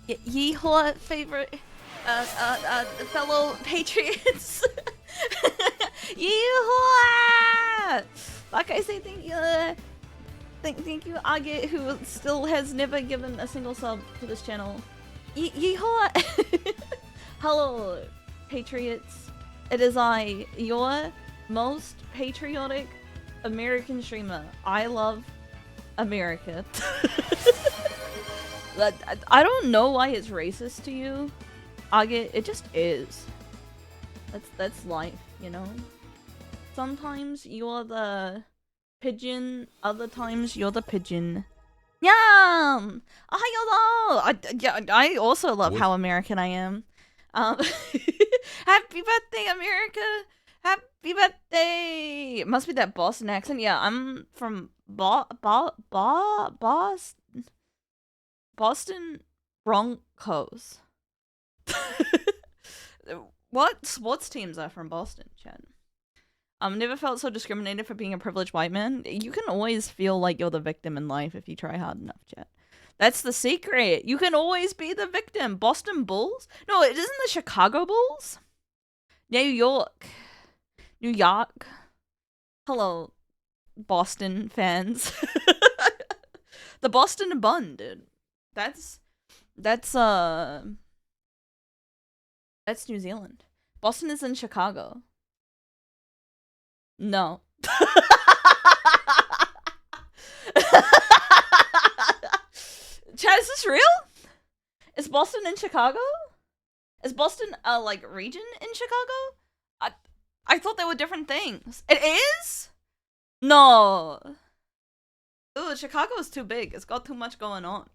Yeehaw, favorite, fellow patriots. Yeehaw! Like I say, thank you, Agit, who still has never given a single sub to this channel. Yeehaw! Hello, patriots. It is I, your most patriotic American streamer. I love America. I don't know why it's racist to you, Agit. It just is. That's life, you know? Sometimes you're the pigeon, other times you're the pigeon. Yum! I also love how American I am. Happy birthday, America! Happy birthday! It must be that Boston accent. Yeah, I'm from Boston Broncos. What sports teams are from Boston, Chad? Never felt so discriminated for being a privileged white man. You can always feel like you're the victim in life if you try hard enough, Chad. That's the secret. You can always be the victim. Boston Bulls? No, it isn't the Chicago Bulls. New York. New York. Hello, Boston fans. The Boston Bun, dude. That's New Zealand. Boston is in Chicago. No. Chad, is this real? Is Boston in Chicago? Is Boston a like region in Chicago? I thought they were different things. It is? No. Ooh, Chicago is too big. It's got too much going on.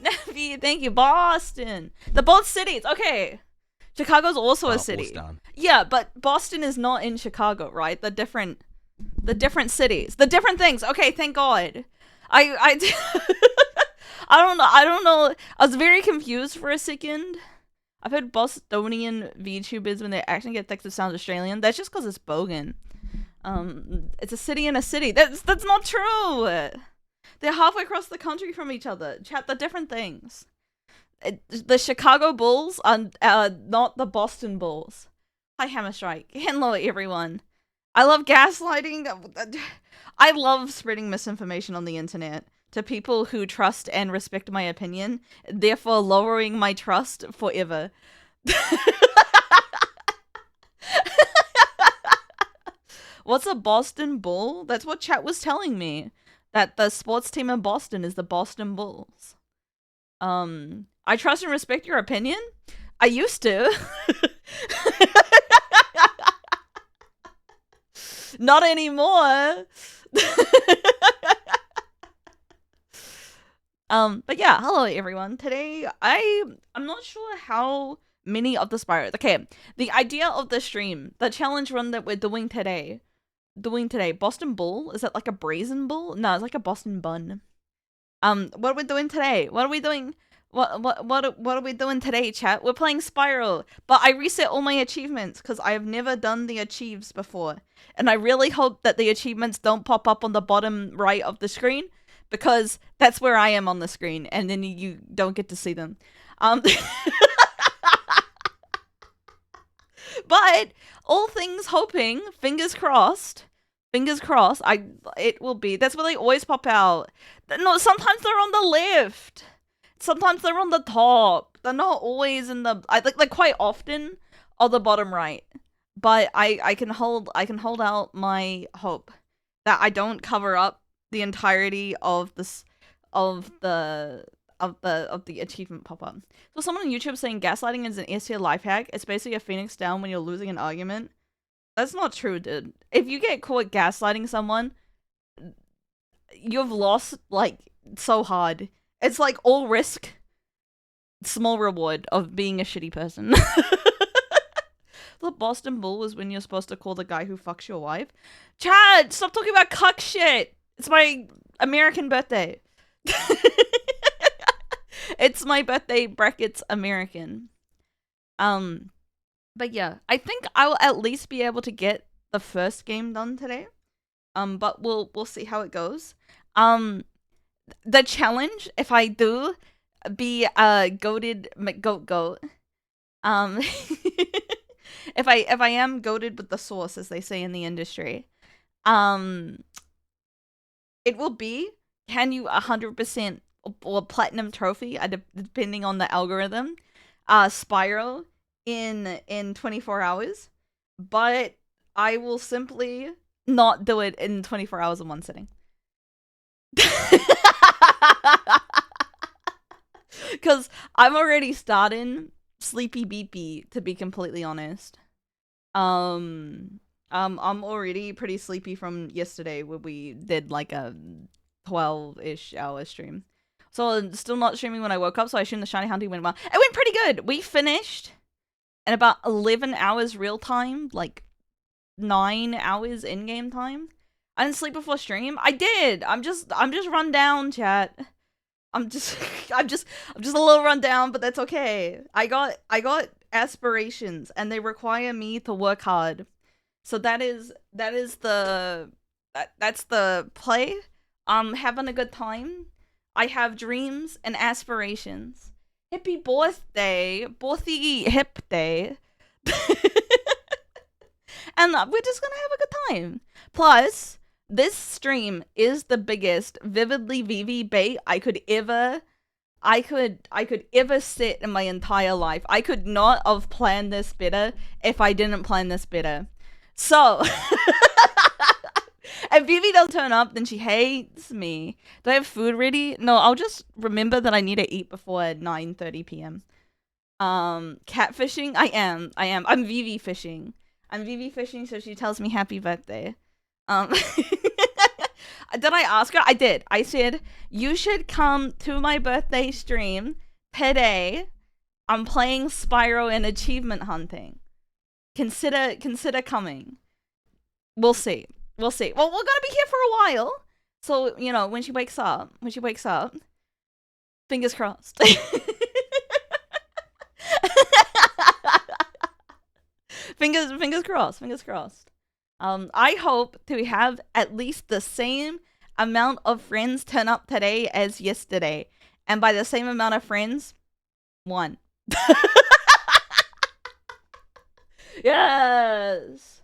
Navi, thank you. Boston. The both cities. Okay. Chicago's also a city. Boston. Yeah, but Boston is not in Chicago, right? The different cities. The different things. Okay, thank God. I don't know. I was very confused for a second. I've heard Bostonian VTubers when they actually get text that sounds Australian. That's just because it's bogan. It's a city in a city. That's not true. They're halfway across the country from each other. Chat, the different things. The Chicago Bulls are not the Boston Bulls. Hi, Hammerstrike. Hello, everyone. I love gaslighting. I love spreading misinformation on the internet to people who trust and respect my opinion, therefore lowering my trust forever. What's a Boston Bull? That's what chat was telling me. That the sports team in Boston is the Boston Bulls. I trust and respect your opinion. I used to. Not anymore. But yeah, hello everyone. Today, I'm not sure how many of the Spyro. Okay, the idea of the stream, the challenge run that we're doing today. Boston Bull? Is that like a brazen bull? No, it's like a Boston bun. What are we doing today? What are we doing? What are we doing today, chat? We're playing Spyro, but I reset all my achievements because I have never done the achieves before, and I really hope that the achievements don't pop up on the bottom right of the screen because that's where I am on the screen, and then you don't get to see them. But all things hoping, fingers crossed, it will be. That's where they always pop out. No, sometimes they're on the left. Sometimes they're on the top. They're not always in the like quite often on the bottom right. But I can hold out my hope that I don't cover up the entirety of this of the achievement pop-up. So someone on YouTube saying gaslighting is an S tier life hack. It's basically a phoenix down when you're losing an argument. That's not true, dude. If you get caught gaslighting someone, you've lost like so hard. It's like all risk, small reward of being a shitty person. The Boston Bull is when you're supposed to call the guy who fucks your wife. Chad, stop talking about cuck shit. It's my American birthday. It's my birthday brackets American. But yeah, I think I will at least be able to get the first game done today. But we'll see how it goes. the challenge, if I do be a goated goat, if I am goated with the sauce, as they say in the industry, it will be, can you 100% or platinum trophy, depending on the algorithm, Spyro in 24 hours, but I will simply not do it in 24 hours in one sitting. Because I'm already starting sleepy beepy, to be completely honest. I'm already pretty sleepy from yesterday where we did like a 12-ish hour stream. So I'm still not streaming when I woke up, so I assume the shiny hunting went well. It went pretty good. We finished in about 11 hours real time, like 9 hours in-game time. I didn't sleep before stream. I did. I'm just run down, chat. I'm just a little run down, but that's okay. I got aspirations and they require me to work hard. So that's the play. I'm having a good time. I have dreams and aspirations. Happy birthday, Borthy Hip Day. And we're just gonna have a good time. Plus, this stream is the biggest Vividly VV bait I could ever sit in my entire life. I could not have planned this better if I didn't plan this better. So, if Vivi don't turn up, then she hates me. Do I have food ready? No, I'll just remember that I need to eat before 9:30 p.m. Catfishing? I am. I'm Vivi fishing. So she tells me happy birthday. Did I ask her? I did. I said, you should come to my birthday stream today. I'm playing Spyro and achievement hunting. Consider coming. We'll see. Well, we're gonna be here for a while. So, you know, when she wakes up, fingers crossed. fingers crossed. I hope to have at least the same amount of friends turn up today as yesterday. And by the same amount of friends, 1. Yes!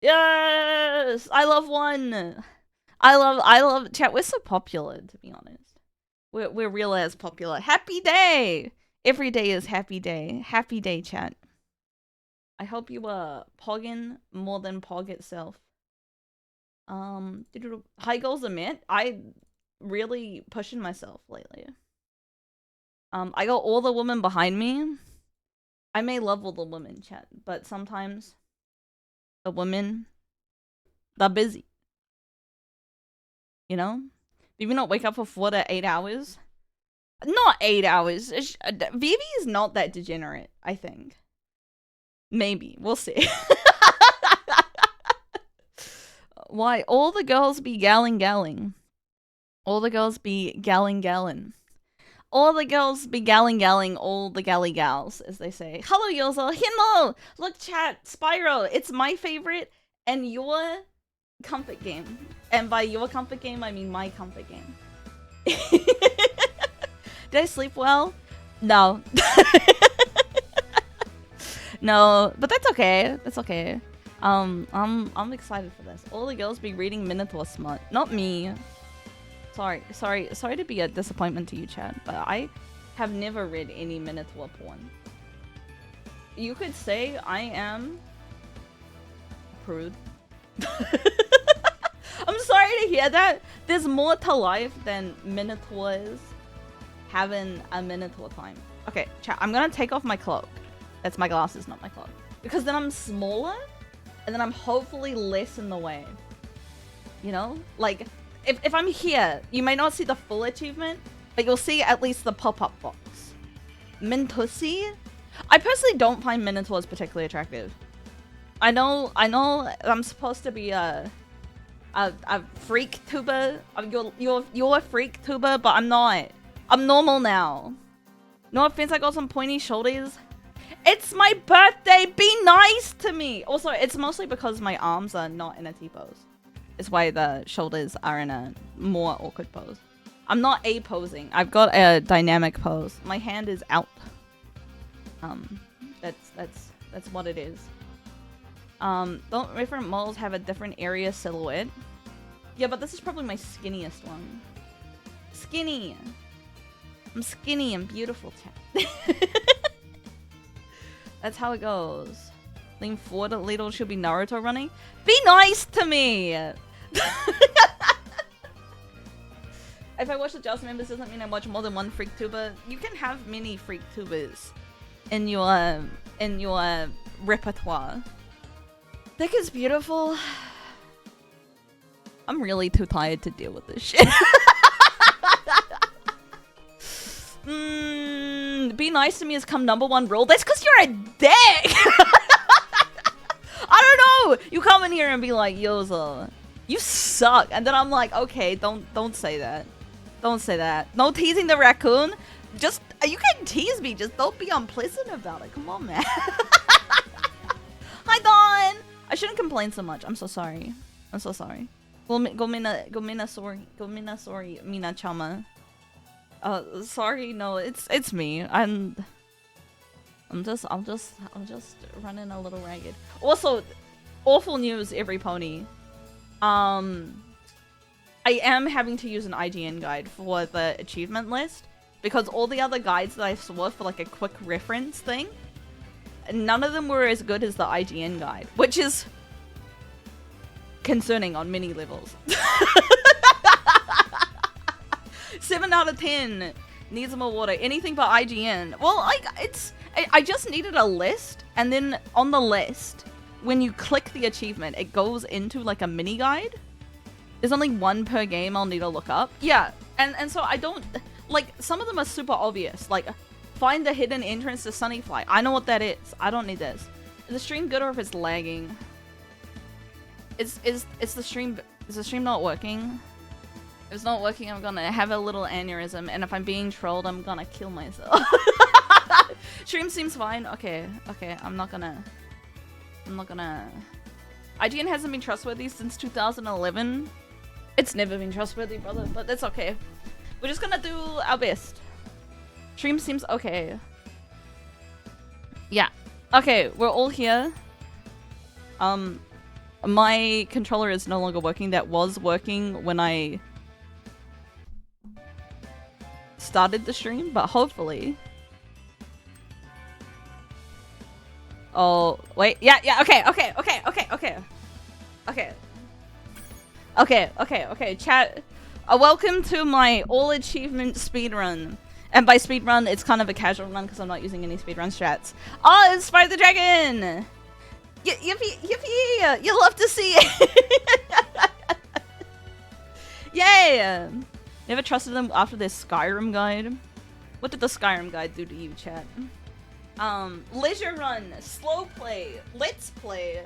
I love 1. I love chat. We're so popular, to be honest. We're real as popular. Happy day! Every day is happy day. Happy day, chat. I hope you are pogging more than pog itself. High goals are met. I really pushing myself lately. I got all the women behind me. I may love all the women, chat, but sometimes the women, they're busy. You know? Maybe not wake up for 4 to 8 hours. Not 8 hours. Vivi is not that degenerate, I think. Maybe. We'll see. Why? All the girls be galling. All the girls be galling. All the girls be galling all the galley gals, as they say. Hello, Yozo. Hello! Look, chat. Spyro. It's my favorite and your comfort game. And by your comfort game, I mean my comfort game. Did I sleep well? No. No, but that's okay. That's okay. I'm excited for this. All the girls be reading Minotaur smut. Not me. Sorry to be a disappointment to you, Chad, but I have never read any Minotaur porn. You could say I am a prude. I'm sorry to hear that. There's more to life than Minotaurs having a Minotaur time. Okay, chat, I'm gonna take off my cloak. That's my glasses, not my cloak. Because then I'm smaller, and then I'm hopefully less in the way. You know? Like, if I'm here, you may not see the full achievement, but you'll see at least the pop-up box. Mintussi? I personally don't find Minotaurs particularly attractive. I know I'm supposed to be a freak tuber. You're a freak tuber, but I'm not. I'm normal now. No offense, I got some pointy shoulders. It's my birthday, be nice to me! Also, it's mostly because my arms are not in a T-pose. It's why the shoulders are in a more awkward pose. I'm not A posing. I've got a dynamic pose. My hand is out. That's what it is. Don't different models have a different area silhouette? Yeah, but this is probably my skinniest one. Skinny. I'm skinny and beautiful, chat. That's how it goes. Lean forward a little, she'll be Naruto running. Be nice to me! If I watch the Just Members doesn't mean I watch more than one freak tuber. You can have many freak tubers in your repertoire. Thick is beautiful. I'm really too tired to deal with this shit. Be nice to me has come #1 rule. That's because you're a dick. I don't know. You come in here and be like, Yoza, you suck, and then I'm like, okay, don't say that. Don't say that. No teasing the raccoon. Just you can tease me. Just don't be unpleasant about it. Come on, man. Hi, Dawn. I shouldn't complain so much. I'm so sorry. I'm so sorry. Gomina sorry, Mina Chama. Sorry, no, it's me. I'm just running a little ragged. Also, awful news, every pony. I am having to use an IGN guide for the achievement list because all the other guides that I saw for like a quick reference thing, none of them were as good as the IGN guide, which is concerning on many levels. 7 out of 10. Needs more water. Anything but IGN. Well, I just needed a list, and then on the list, when you click the achievement, it goes into like a mini guide. There's only one per game I'll need to look up. Yeah, and so I don't like, some of them are super obvious. Like, find the hidden entrance to Sunnyfly. I know what that is. I don't need this. Is the stream good or if it's lagging? Is the stream not working? If it's not working, I'm gonna have a little aneurysm, and if I'm being trolled, I'm gonna kill myself. Stream seems fine. Okay, I'm not gonna. IGN hasn't been trustworthy since 2011. It's never been trustworthy, brother, but that's okay. We're just gonna do our best. Stream seems okay. Yeah. Okay, we're all here. My controller is no longer working. That was working when I started the stream, but hopefully. Oh, wait. Yeah, okay. Chat. Welcome to my all achievement speedrun. And by speedrun, it's kind of a casual run because I'm not using any speedrun strats. Oh, it's Spyro the Dragon! Yippee! You love to see it! Yay! Never trusted them after their Skyrim guide. What did the Skyrim guide do to you, chat? Leisure run, slow play, let's play,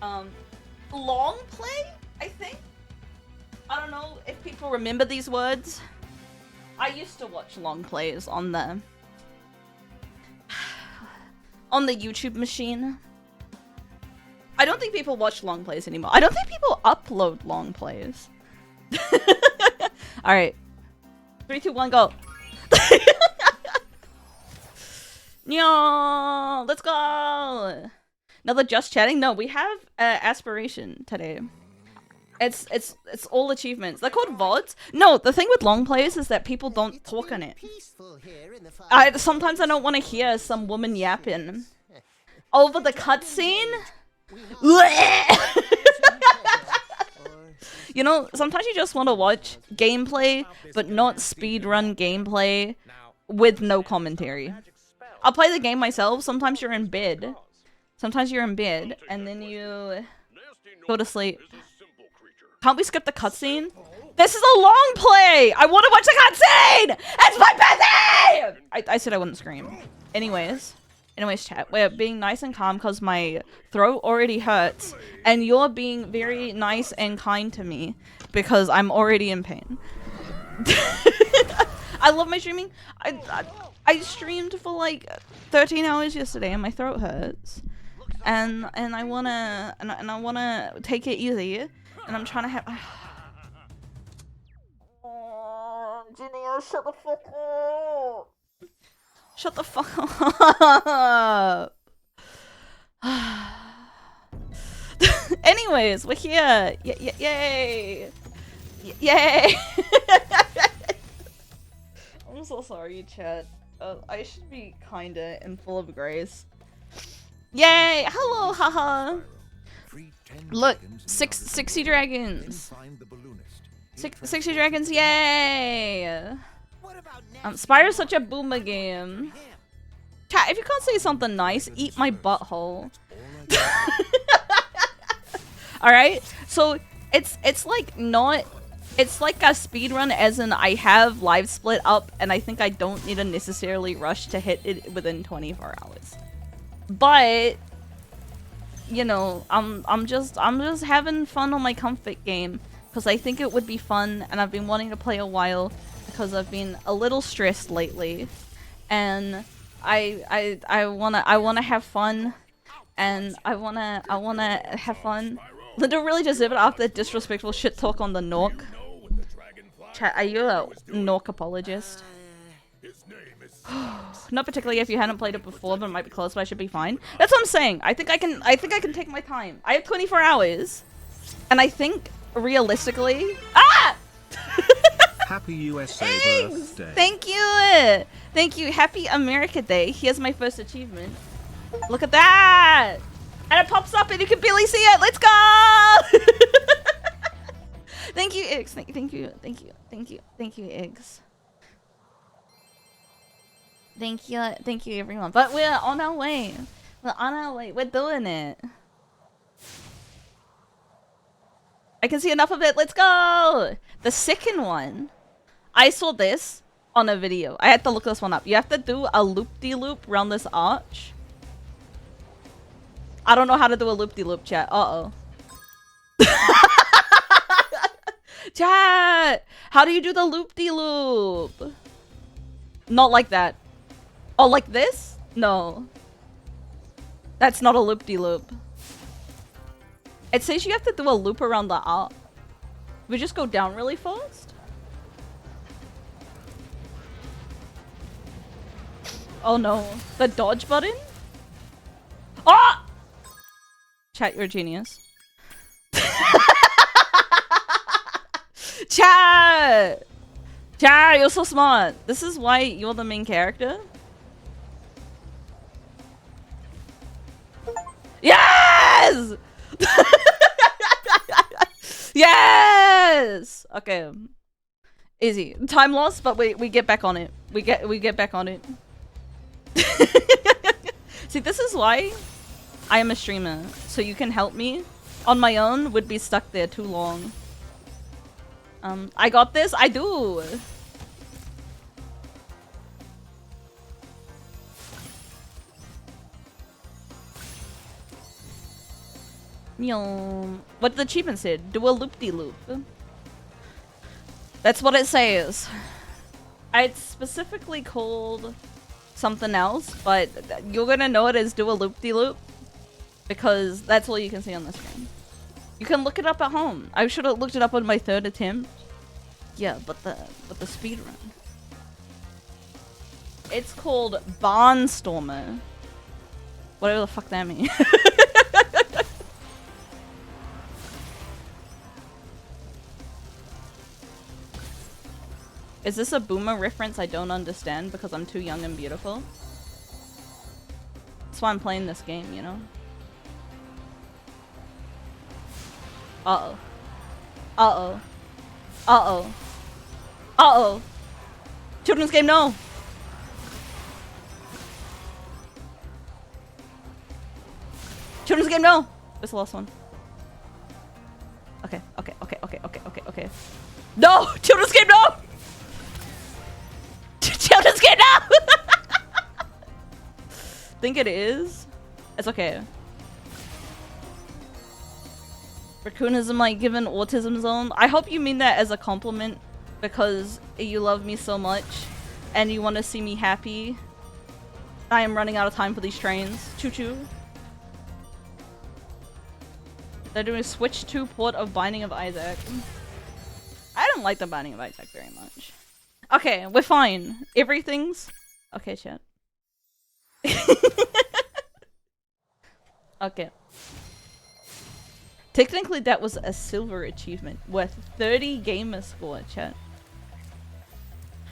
long play, I think? I don't know if people remember these words. I used to watch long plays on the YouTube machine. I don't think people watch long plays anymore. I don't think people upload long plays. Alright. 3, 2, 1, go. No, let's go. Another just chatting? No, we have aspiration today. It's all achievements. They're called VODs. No, the thing with long plays is that people don't talk on it. Sometimes I don't want to hear some woman yapping over the cutscene. You know, sometimes you just want to watch gameplay, but not speedrun gameplay with no commentary. I'll play the game myself. Sometimes you're in bed. And then you go to sleep. Can't we skip the cutscene? This is a long play! I want to watch the cutscene! It's my birthday! I said I wouldn't scream. Anyways, chat. We're being nice and calm because my throat already hurts. And you're being very nice and kind to me because I'm already in pain. I love my streaming. I streamed for like 13 hours yesterday and my throat hurts. And I wanna take it easy. And I'm trying to have Junior, shut the fuck up. Shut the fuck up. Anyways, we're here. Yay. Yay. I'm so sorry, chat. I should be kinder and full of grace. Yay! Hello, haha. Look, 60 dragons. 60 dragons, yay! Spyro's such a boomer game. Chat, if you can't say something nice, eat my butthole. Alright? So, it's like not... It's like a speedrun as in I have live split up and I think I don't need to necessarily rush to hit it within 24 hours. But... You know, I'm just having fun on my comfort game. Because I think it would be fun and I've been wanting to play a while because I've been a little stressed lately. And I wanna have fun, and I wanna have fun. Linda really deserved it after disrespectful shit talk on the Nork. Chat, are you a Nork apologist? Not particularly if you hadn't played it before, but it might be close, but I should be fine. That's what I'm saying. I think I can take my time. I have 24 hours, and I think realistically, Happy USA birthday. Thank you! Thank you. Happy America Day. Here's my first achievement. Look at that! And it pops up and you can barely see it. Let's go! Thank you, Iggs. Thank you, Iggs. Thank you, everyone. But we're on our way. We're doing it. I can see enough of it. Let's go! The second one, I saw this on a video. I had to look this one up. You have to do a loop-de-loop around this arch. I don't know how to do a loop-de-loop, chat. Uh-oh. Chat! How do you do the loop-de-loop? Not like that. Oh, like this? No. That's not a loop-de-loop. It says you have to do a loop around the arc. We just go down really fast? Oh no. The dodge button? Ah! Chat, you're a genius. Chat! Chat, you're so smart. This is why you're the main character? Yes! Yes! Okay. Easy. Time loss, but we get back on it. We get back on it. See, this is why I am a streamer. So you can help me. On my own, would be stuck there too long. I got this? I do! What the achievement said? Do a loop-de-loop. That's what it says. It's specifically called something else, but you're gonna know it as do a loop-de-loop because that's all you can see on the screen. You can look it up at home. I should have looked it up on my third attempt. Yeah, but the speedrun. It's called Barnstormer. Whatever the fuck that means. Is this a boomer reference I don't understand because I'm too young and beautiful? That's why I'm playing this game, you know? Uh-oh. Uh-oh. Uh-oh. Uh-oh. Children's game, no! Children's game, no! It's the last one. Okay. No! Children's game, no! Children's game, no! Think it is? It's okay. Raccoonism, like, given autism zone. I hope you mean that as a compliment because you love me so much and you want to see me happy. I am running out of time for these trains. Choo-choo. They're doing a Switch 2 port of Binding of Isaac. I don't like the Binding of Isaac very much. Okay, we're fine. Everything's... Okay, chat. Okay. Technically, that was a silver achievement worth 30 gamer score, chat.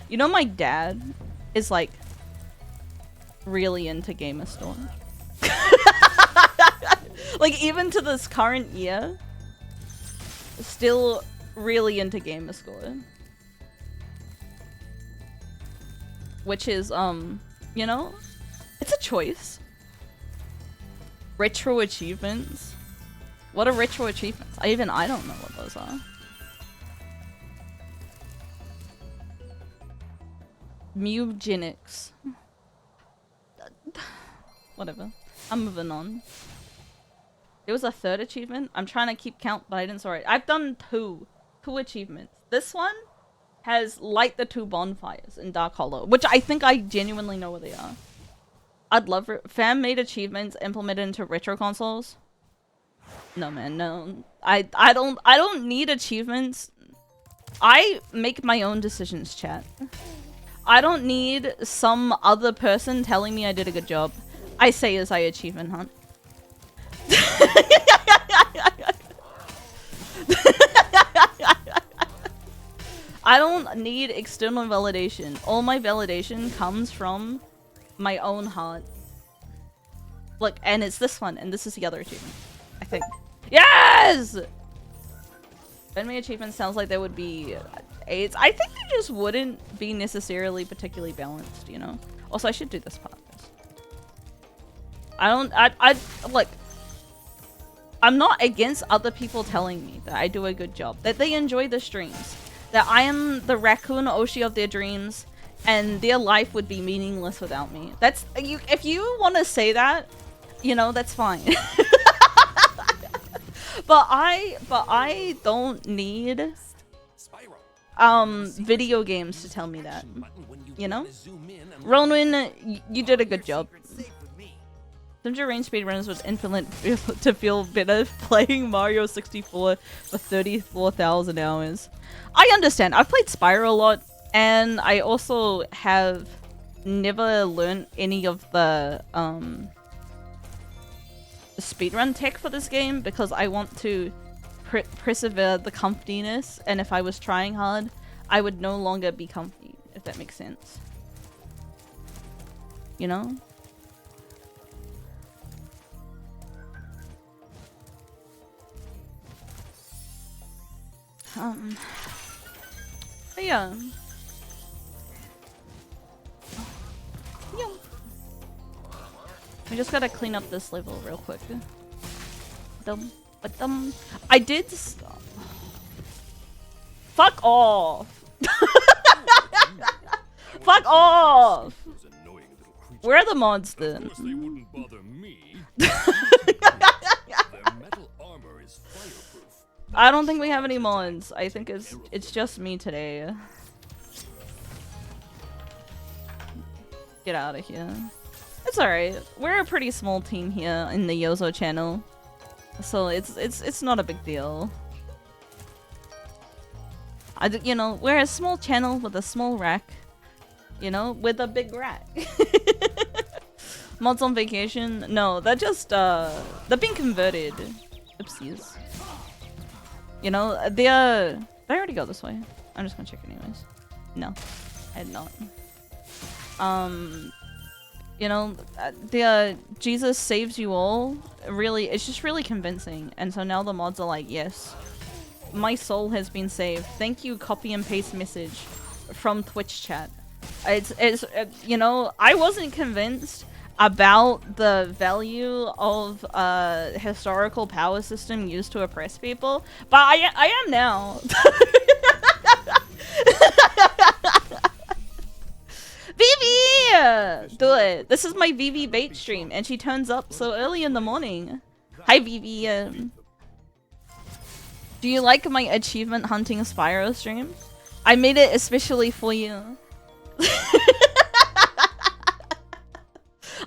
You know, my dad is like really into gamer store. Like, even to this current year, still really into gamer score. Which is, you know, it's a choice. Retro achievements. What are retro achievements? I don't know what those are. Mugenics. Whatever. I'm moving on. There was a third achievement. I'm trying to keep count, but I didn't saw it. I've done two achievements. This one has light the 2 bonfires in Dark Hollow, which I think I genuinely know what they are. I'd love fan-made achievements implemented into retro consoles. No, man, no. I don't need achievements. I make my own decisions, chat. I don't need some other person telling me I did a good job. I say as I achievement hunt. I don't need external validation. All my validation comes from my own heart. Look, and it's this one, and this is the other achievement, I think. Yes! Enemy achievement sounds like there would be AIDS. I think they just wouldn't be necessarily particularly balanced, you know? Also, I should do this part. Look, I'm not against other people telling me that I do a good job, that they enjoy the streams, that I am the raccoon Oshi of their dreams, and their life would be meaningless without me. That's you. If you want to say that, you know, that's fine. but I don't need video games to tell me that. You know, Ronwin, you did a good job. Range speedrunners was infinite to feel better playing Mario 64 for 34,000 hours. I understand. I've played Spyro a lot, and I also have never learned any of the speedrun tech for this game because I want to persevere the comfiness, and if I was trying hard, I would no longer be comfy, if that makes sense. You know? But yeah. We just gotta clean up this level real quick. I did fuck off! Fuck off! Where are the mods then? I don't think we have any mods. I think it's just me today. Get out of here. It's alright. We're a pretty small team here in the Yozo channel, so it's not a big deal. You know, we're a small channel with a small rack. You know, with a big rack. Mods on vacation? No, they're just they're being converted. Oopsies. You know, did I already go this way? I'm just gonna check anyways. No, I had not. You know, the Jesus saves you all, really, it's just really convincing. And so now the mods are like, yes, my soul has been saved. Thank you, copy and paste message from Twitch chat. It's you know, I wasn't convinced about the value of a historical power system used to oppress people, but I am now. Vivi! Do it. This is my Vivi bait stream, and she turns up so early in the morning. Hi, Vivi. Do you like my achievement hunting Spyro stream? I made it especially for you.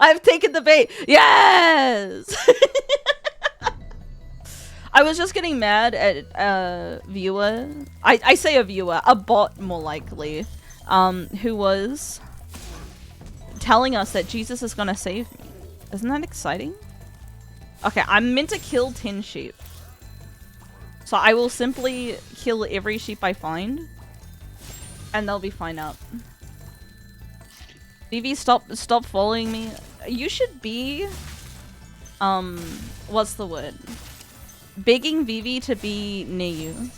I've taken the bait. Yes! I was just getting mad at a viewer. I say a viewer, a bot more likely. who was telling us that Jesus is gonna save me. Isn't that exciting? Okay, I'm meant to kill 10 sheep. So I will simply kill every sheep I find. And they'll be fine up. Vivi, stop following me. You should be... what's the word? Begging Vivi to be near you.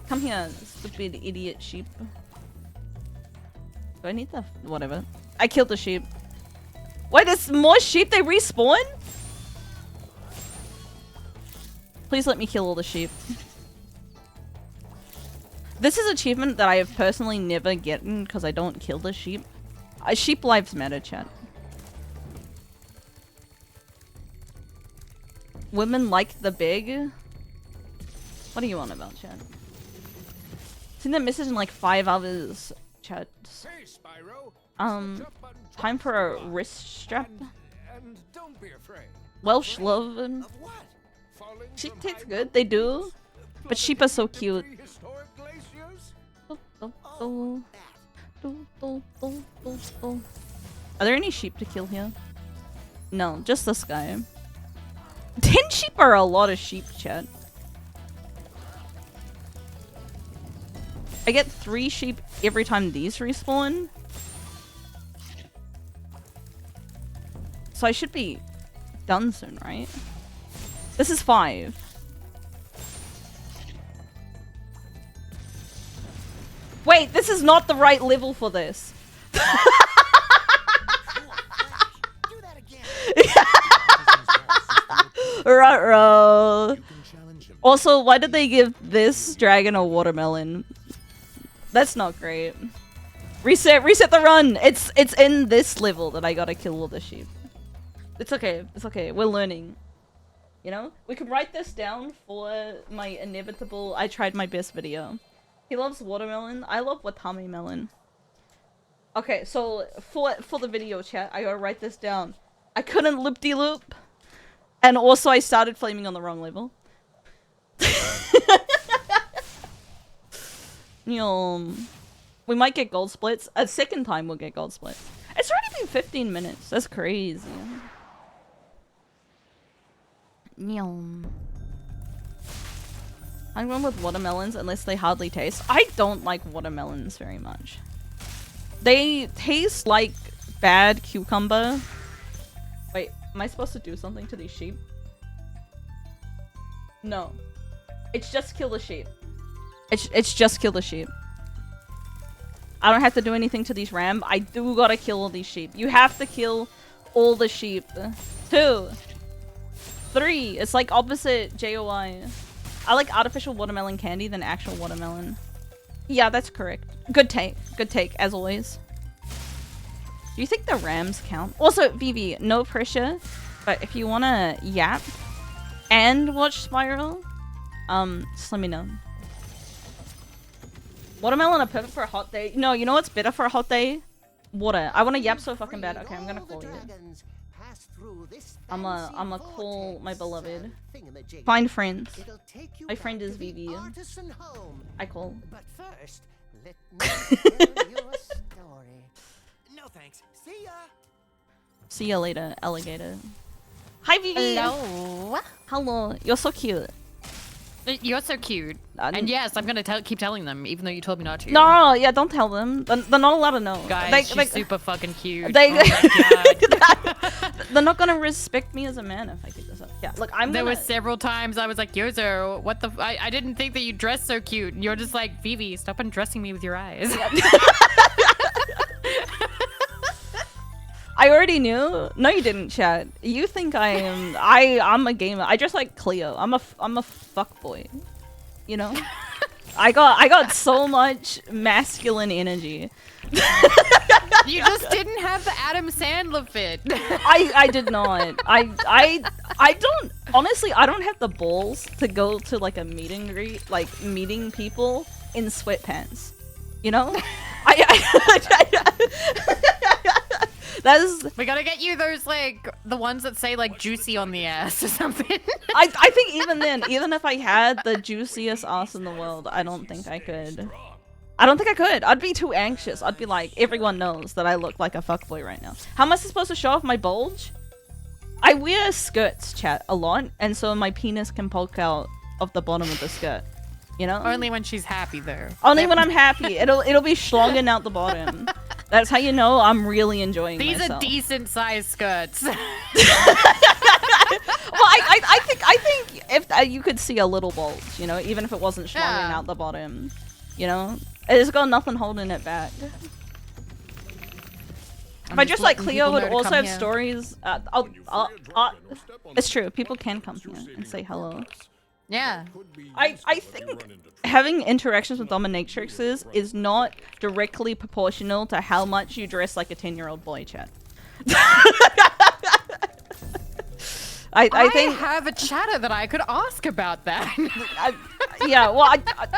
Come here, stupid idiot sheep. Do I need the... whatever. I killed the sheep. Wait, there's more sheep? They respawn? Please let me kill all the sheep. This is an achievement that I have personally never gotten because I don't kill the sheep. Sheep lives matter, chat. Women like the big. What are you on about, chat? Seen that message in like 5 others, chat. Hey, Spyro. Time for a wrist strap. And don't be afraid. Welsh love. Of what? Falling Sheep from taste high good, they do. mountains? But sheep are so cute. Prehistoric glaciers? Are there any sheep to kill here? No, just this guy. 10 sheep are a lot of sheep, chat. I get 3 sheep every time these respawn. So I should be done soon, right? This is 5. Wait, this is not the right level for this. Ruh-roh. Also, why did they give this dragon a watermelon? That's not great. Reset the run. It's in this level that I gotta kill all the sheep. It's okay. It's okay. We're learning. You know? We can write this down for my inevitable I tried my best video. He loves watermelon. I love watame melon. Okay, so for the video chat, I gotta write this down. I couldn't loop-de-loop. And also I started flaming on the wrong level. We might get gold splits. A second time we'll get gold splits. It's already been 15 minutes. That's crazy. I'm going with watermelons unless they hardly taste. I don't like watermelons very much. They taste like bad cucumber. Wait, am I supposed to do something to these sheep? No. It's just kill the sheep. It's just kill the sheep. I don't have to do anything to these ram. I do gotta kill all these sheep. You have to kill all the sheep. 2. 3. It's like opposite JOI. I like artificial watermelon candy than actual watermelon. Yeah, that's correct. Good take. Good take, as always. Do you think the rams count? Also, Vivi, no pressure. But if you wanna yap and watch Spyro, just let me know. Watermelon are perfect for a hot day. No, you know what's better for a hot day? Water. I wanna yap so fucking bad. Okay, I'm gonna call you. I'ma call my beloved. Find friends. My friend is Vivi. I call. But first, let me tell you a story. No thanks. See ya. See ya later, alligator. Hi, Vivi. Hello. Hello. You're so cute. You're so cute. And yes, I'm gonna keep telling them, even though you told me not to. No, yeah, don't tell them. They're not allowed to know. Guys, she's super fucking cute. They, oh my God. They're not gonna respect me as a man if I keep this up. Yeah, look, There were several times I was like, Yozo, what the I didn't think that you dressed so cute. And you're just like, Vivi, stop undressing me with your eyes. I already knew. No, you didn't, chat. You think I am? I'm a gamer. I dress like Cleo. I'm a fuckboy. You know. I got so much masculine energy. You just didn't have the Adam Sandler fit. I did not. I don't honestly. I don't have the balls to go to like a meet and greet, like meeting people in sweatpants. You know. We gotta get you those, like, the ones that say, like, juicy on the ass or something. I think even then, even if I had the juiciest ass in the world, I don't think I could. I don't think I could. I'd be too anxious. I'd be like, everyone knows that I look like a fuckboy right now. How am I supposed to show off my bulge? I wear skirts, chat, a lot, and so my penis can poke out of the bottom of the skirt. You know? Only when she's happy, though. Only when I'm happy. It'll be schlonging out the bottom. That's how you know I'm really enjoying These myself. are decent sized skirts. Well, I think if you could see a little bulge, you know, even if it wasn't schlonging out the bottom, you know, it's got nothing holding it back. If I just like Cleo would also have stories. It's true. People can come here and say hello. Yeah. I think having interactions with dominatrixes is not directly proportional to how much you dress like a 10-year-old boy, chat. I think have a chatter that I could ask about that. yeah, well,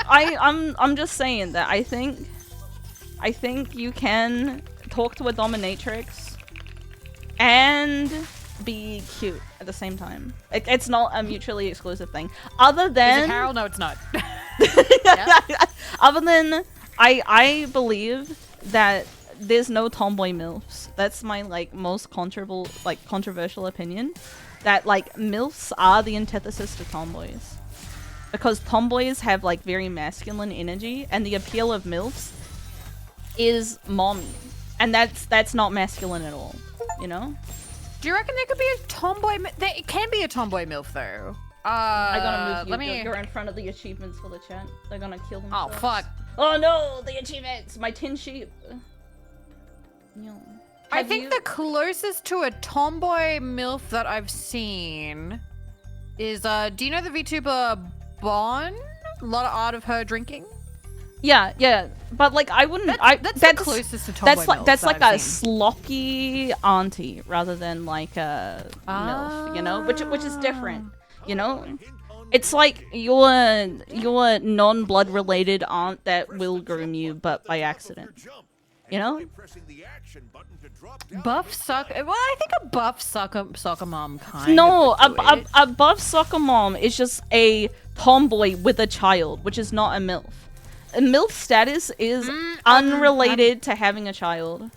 I'm just saying that I think you can talk to a dominatrix and be cute at the same time. It's not a mutually exclusive thing. Other than Is it Carol? No, it's not. Other than I believe that there's no tomboy milfs. That's my like most controversial opinion. That like milfs are the antithesis to tomboys, because tomboys have like very masculine energy, and the appeal of milfs is mommy, and that's not masculine at all. You know? Do you reckon there could be a tomboy? There can be a tomboy milf though. I gotta move you. me. You're in front of the achievements for the chat. They're gonna kill themselves. Oh fuck! Oh no, the achievements! My tin sheep. No. I think the closest to a tomboy milf that I've seen is do you know the VTuber Bon? A lot of art of her drinking. Yeah, but like I wouldn't. That's the closest to tomboy milf that's that like I've a seen. sloppy auntie rather than like a milf, you know, which is different, you know. It's like your non-blood related aunt that will groom you, but by accident, you know. Buff soccer. Well, I think a buff soccer mom kind. No, of would do it. a buff soccer mom is just a tomboy with a child, which is not a milf. A milf status is unrelated to having a child.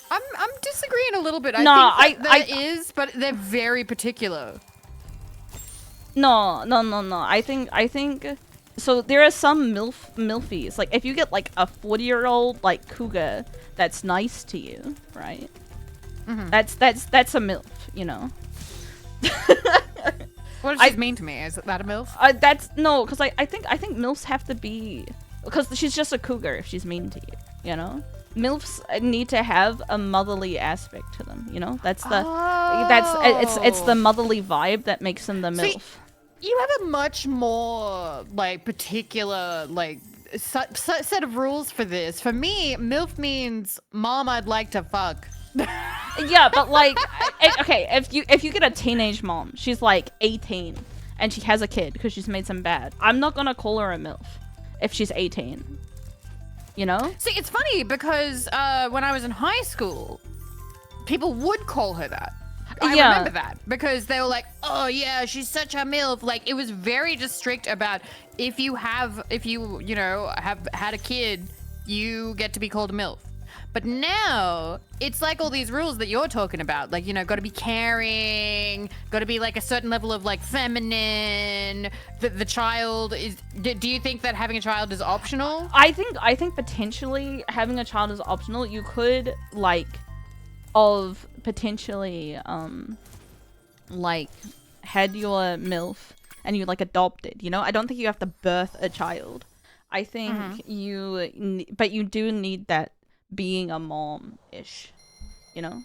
I'm disagreeing a little bit. No, I think that there is, but they're very particular. No. I think so there are some milfies. Like if you get like a 40-year-old like cougar that's nice to you, right? Mm-hmm. That's a milf, you know. What does she mean to me? Is that a milf? That's no, because I think milfs have to be, because she's just a cougar if she's mean to you, you know. Milfs need to have a motherly aspect to them, you know. It's the motherly vibe that makes them the milf. See, you have a much more like particular like set of rules for this. For me, milf means mom I'd like to fuck. Yeah, but like, okay, if you get a teenage mom, she's like 18, and she has a kid because she's made some bad. I'm not gonna call her a milf if she's 18. You know? See, it's funny because when I was in high school, people would call her that. I remember that because they were like, "Oh yeah, she's such a milf." Like it was very just strict about if you have had a kid, you get to be called a milf. But now it's like all these rules that you're talking about, like, you know, got to be caring, got to be like a certain level of like feminine. The child is. Do you think that having a child is optional? I think potentially having a child is optional. You could like potentially like had your MILF and you like adopted. You know, I don't think you have to birth a child. I think but you do need that being a mom-ish, you know?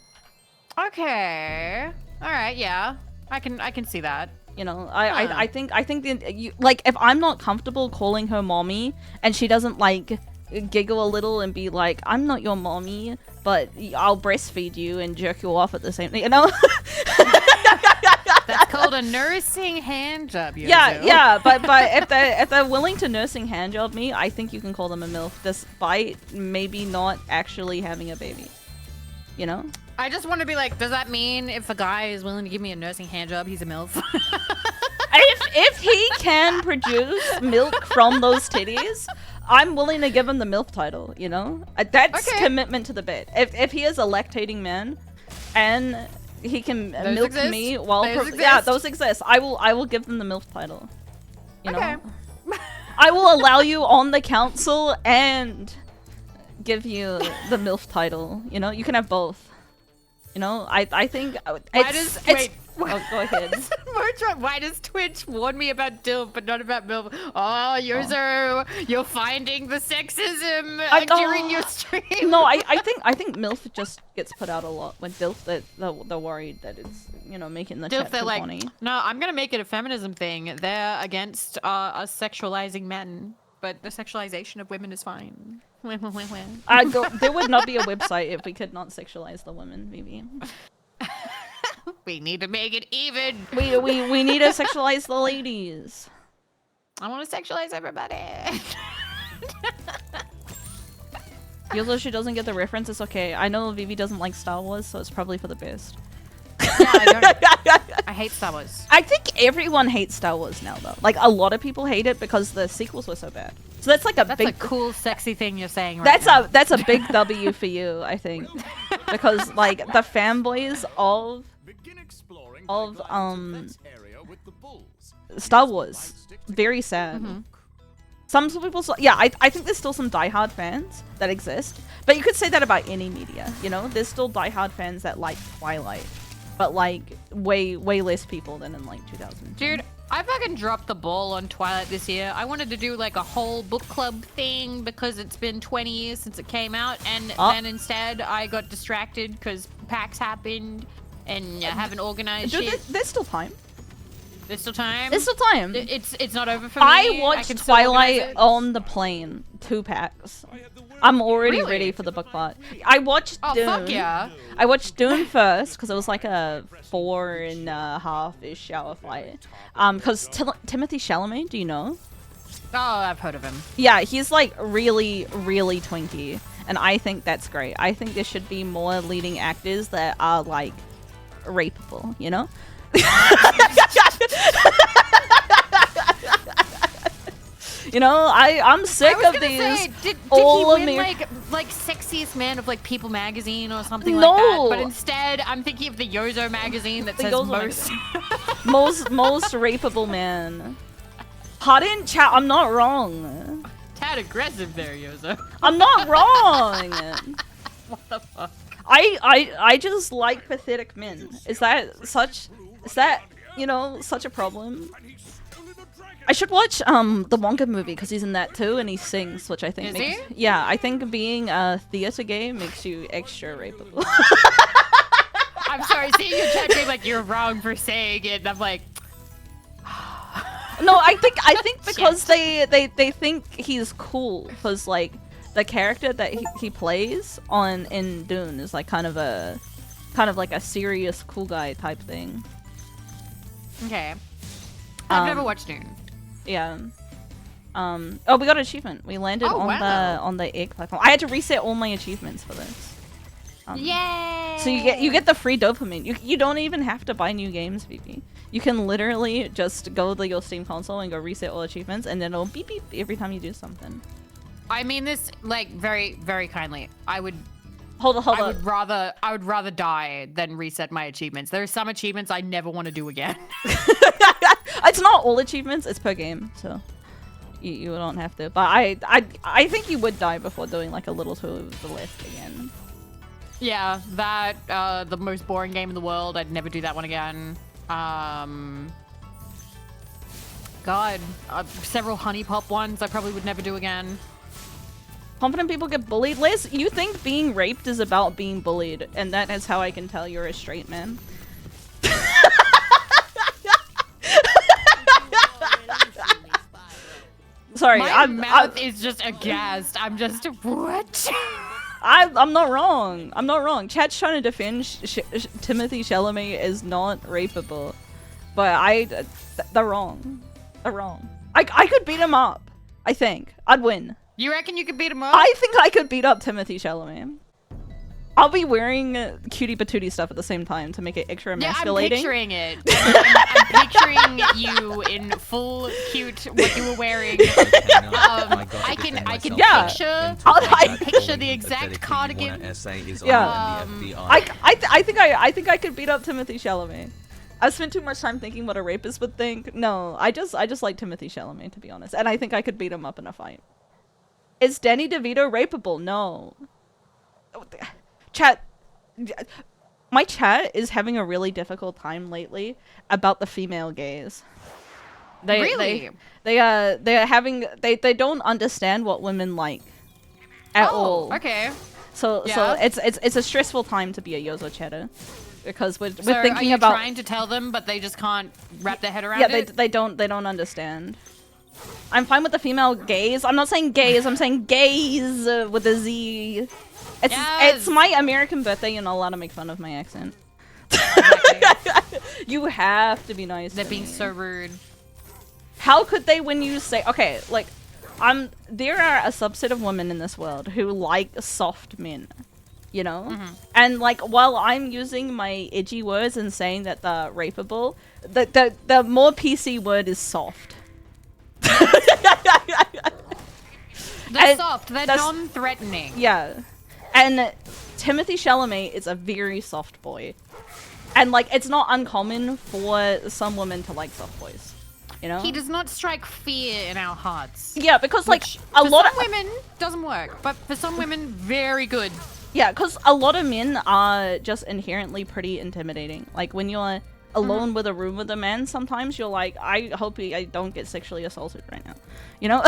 Okay. All right, yeah. I can see that. You know, I think that you like if I'm not comfortable calling her mommy and she doesn't like giggle a little and be like, "I'm not your mommy, but I'll breastfeed you and jerk you off at the same," you know? That's called a nursing hand job. Yeah, but if they're willing to nursing hand job me, I think you can call them a MILF, despite maybe not actually having a baby. You know? I just want to be like, does that mean if a guy is willing to give me a nursing hand job, he's a MILF? If he can produce milk from those titties, I'm willing to give him the MILF title, you know? That's Okay. commitment to the bit. If he is a lactating man and he can Those milk exist? me while Those yeah, exist? those exist. I will give them the MILF title. You Okay. know? I will allow you on the council and give you the MILF title, you know? You can have both. You know, I think Wait. Oh, go ahead. Why does Twitch warn me about DILF but not about MILF? Oh, you're finding the sexism during your stream. No, I think MILF just gets put out a lot. When DILF, they're worried that it's, you know, making the DILF, chat they're too like, funny. no, I'm gonna make it a feminism thing. They're against us sexualizing men, but the sexualization of women is fine. There would not be a website if we could not sexualize the women, maybe. We need to make it even. We need to sexualize the ladies. I want to sexualize everybody. Although she doesn't get the reference, it's okay. I know Vivi doesn't like Star Wars, so it's probably for the best. Yeah, I hate Star Wars. I think everyone hates Star Wars now, though. Like, a lot of people hate it because the sequels were so bad. So that's like That's big... a cool, sexy thing you're saying right That's a big W for you, I think. Because, like, the fanboys of Star Wars, very sad. Some people, yeah, I think there's still some diehard fans that exist, but you could say that about any media, you know? There's still diehard fans that like Twilight, but like way less people than in like 2000. Dude, I fucking dropped the ball on Twilight this year. I wanted to do like a whole book club thing because it's been 20 years since it came out, and then instead I got distracted because PAX happened and I haven't organized Dude, shit. there's still time. There's still time. There's still time. It's not over for me. I watched can still organize Twilight it. on the plane, 2 packs. I'm already Really? ready for the book part. I watched Oh Dune. fuck yeah! I watched Dune first because it was like a 4.5-ish hour flight. Because Timothy Chalamet, do you know? Oh, I've heard of him. Yeah, he's like really twinky, and I think that's great. I think there should be more leading actors that are like rapeable, you know? You know, I'm sick I was of gonna these. say, did all he win Ameri- like sexiest man of like People magazine or something like No. that? But instead, I'm thinking of the Yozo magazine that The says Yozo most. most rapeable man. Pardon, chat. I'm not wrong. Tad aggressive there, Yozo. I'm not wrong. What the fuck? I just like pathetic men. Is that you know, such a problem? I should watch the Wonka movie because he's in that too and he sings, which I think Is makes he? yeah, I think being a theater gay makes you extra rapeable. I'm sorry, seeing your chat being like, you're wrong for saying it, and I'm like, No, I think because they think he's cool because like the character that he plays in Dune is like kind of like a serious cool guy type thing. okay. I've never Um, watched Dune. Yeah. Oh, we got an achievement. We landed Oh, on wow. the egg platform. I had to reset all my achievements for this. Yay! So you get the free dopamine. You don't even have to buy new games, VP. You can literally just go to your Steam console and go reset all achievements, and then it'll beep beep every time you do something. I mean this like very, very kindly. I would Hold on. I would rather die than reset my achievements. There are some achievements I never want to do again. It's not all achievements. It's per game, so you don't have to. But I think you would die before doing like a little to the left again. Yeah, that the most boring game in the world. I'd never do that one again. God, several honey pop ones I probably would never do again. Confident people get bullied. Liz, you think being raped is about being bullied, and that is how I can tell you're a straight man. Sorry, My mouth is just aghast. I'm just what? I'm not wrong. I'm not wrong. Chat's trying to defend Timothy Chalamet is not rapeable, but they're wrong. They're wrong. I could beat him up. I think I'd win. You reckon you could beat him up? I think I could beat up Timothy Chalamet. I'll be wearing cutie patootie stuff at the same time to make it extra Yeah, I'm emasculating. picturing it. I'm picturing you in full cute what you were wearing. I can Yeah. picture the exact cardigan. Yeah. I think I could beat up Timothy Chalamet. I spent too much time thinking what a rapist would think. No, I just like Timothy Chalamet, to be honest, and I think I could beat him up in a fight. Is Danny DeVito rapeable? No. Chat. My chat is having a really difficult time lately about the female gaze. Really? They are having they don't understand what women like at all. Okay. So Yeah. it's a stressful time to be a Yozo chatter because we're So thinking are you about trying to tell them, but they just can't wrap their head around yeah it? they don't understand. I'm fine with the female gaze. I'm not saying gaze. I'm saying gaze with a Z. It's my American birthday. You're not allowed to make fun of my accent. Exactly. You have to be nice. They're to being me. so rude. How could they when you say okay, like there are a subset of women in this world who like soft men, you know? Mm-hmm. And like while I'm using my edgy words and saying that they're rapeable, the more PC word is soft. They're And soft. They're that's- non-threatening. Yeah. And Timothy Chalamet is a very soft boy. And like it's not uncommon for some women to like soft boys. You know? He does not strike fear in our hearts. Yeah, because like Which, a for lot some of women doesn't work, but for some women, very good. yeah, because a lot of men are just inherently pretty intimidating. Like when you're alone with a room with a man, sometimes you're like, I hope I don't get sexually assaulted right now, you know.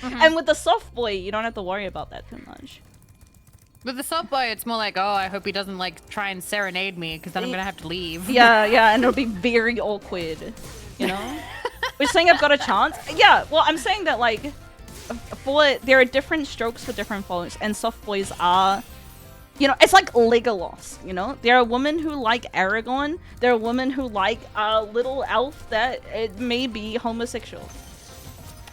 And with the soft boy, you don't have to worry about that too much. With the soft boy, it's more like, oh, I hope he doesn't like try and serenade me, because then I'm gonna have to leave. Yeah, and it'll be very awkward, you know. We're saying I've got a chance. Yeah, well, I'm saying that like, there are different strokes for different folks, and soft boys are. You know, it's like Legolas, you know? There are women who like Aragorn. There are women who like a little elf that it may be homosexual.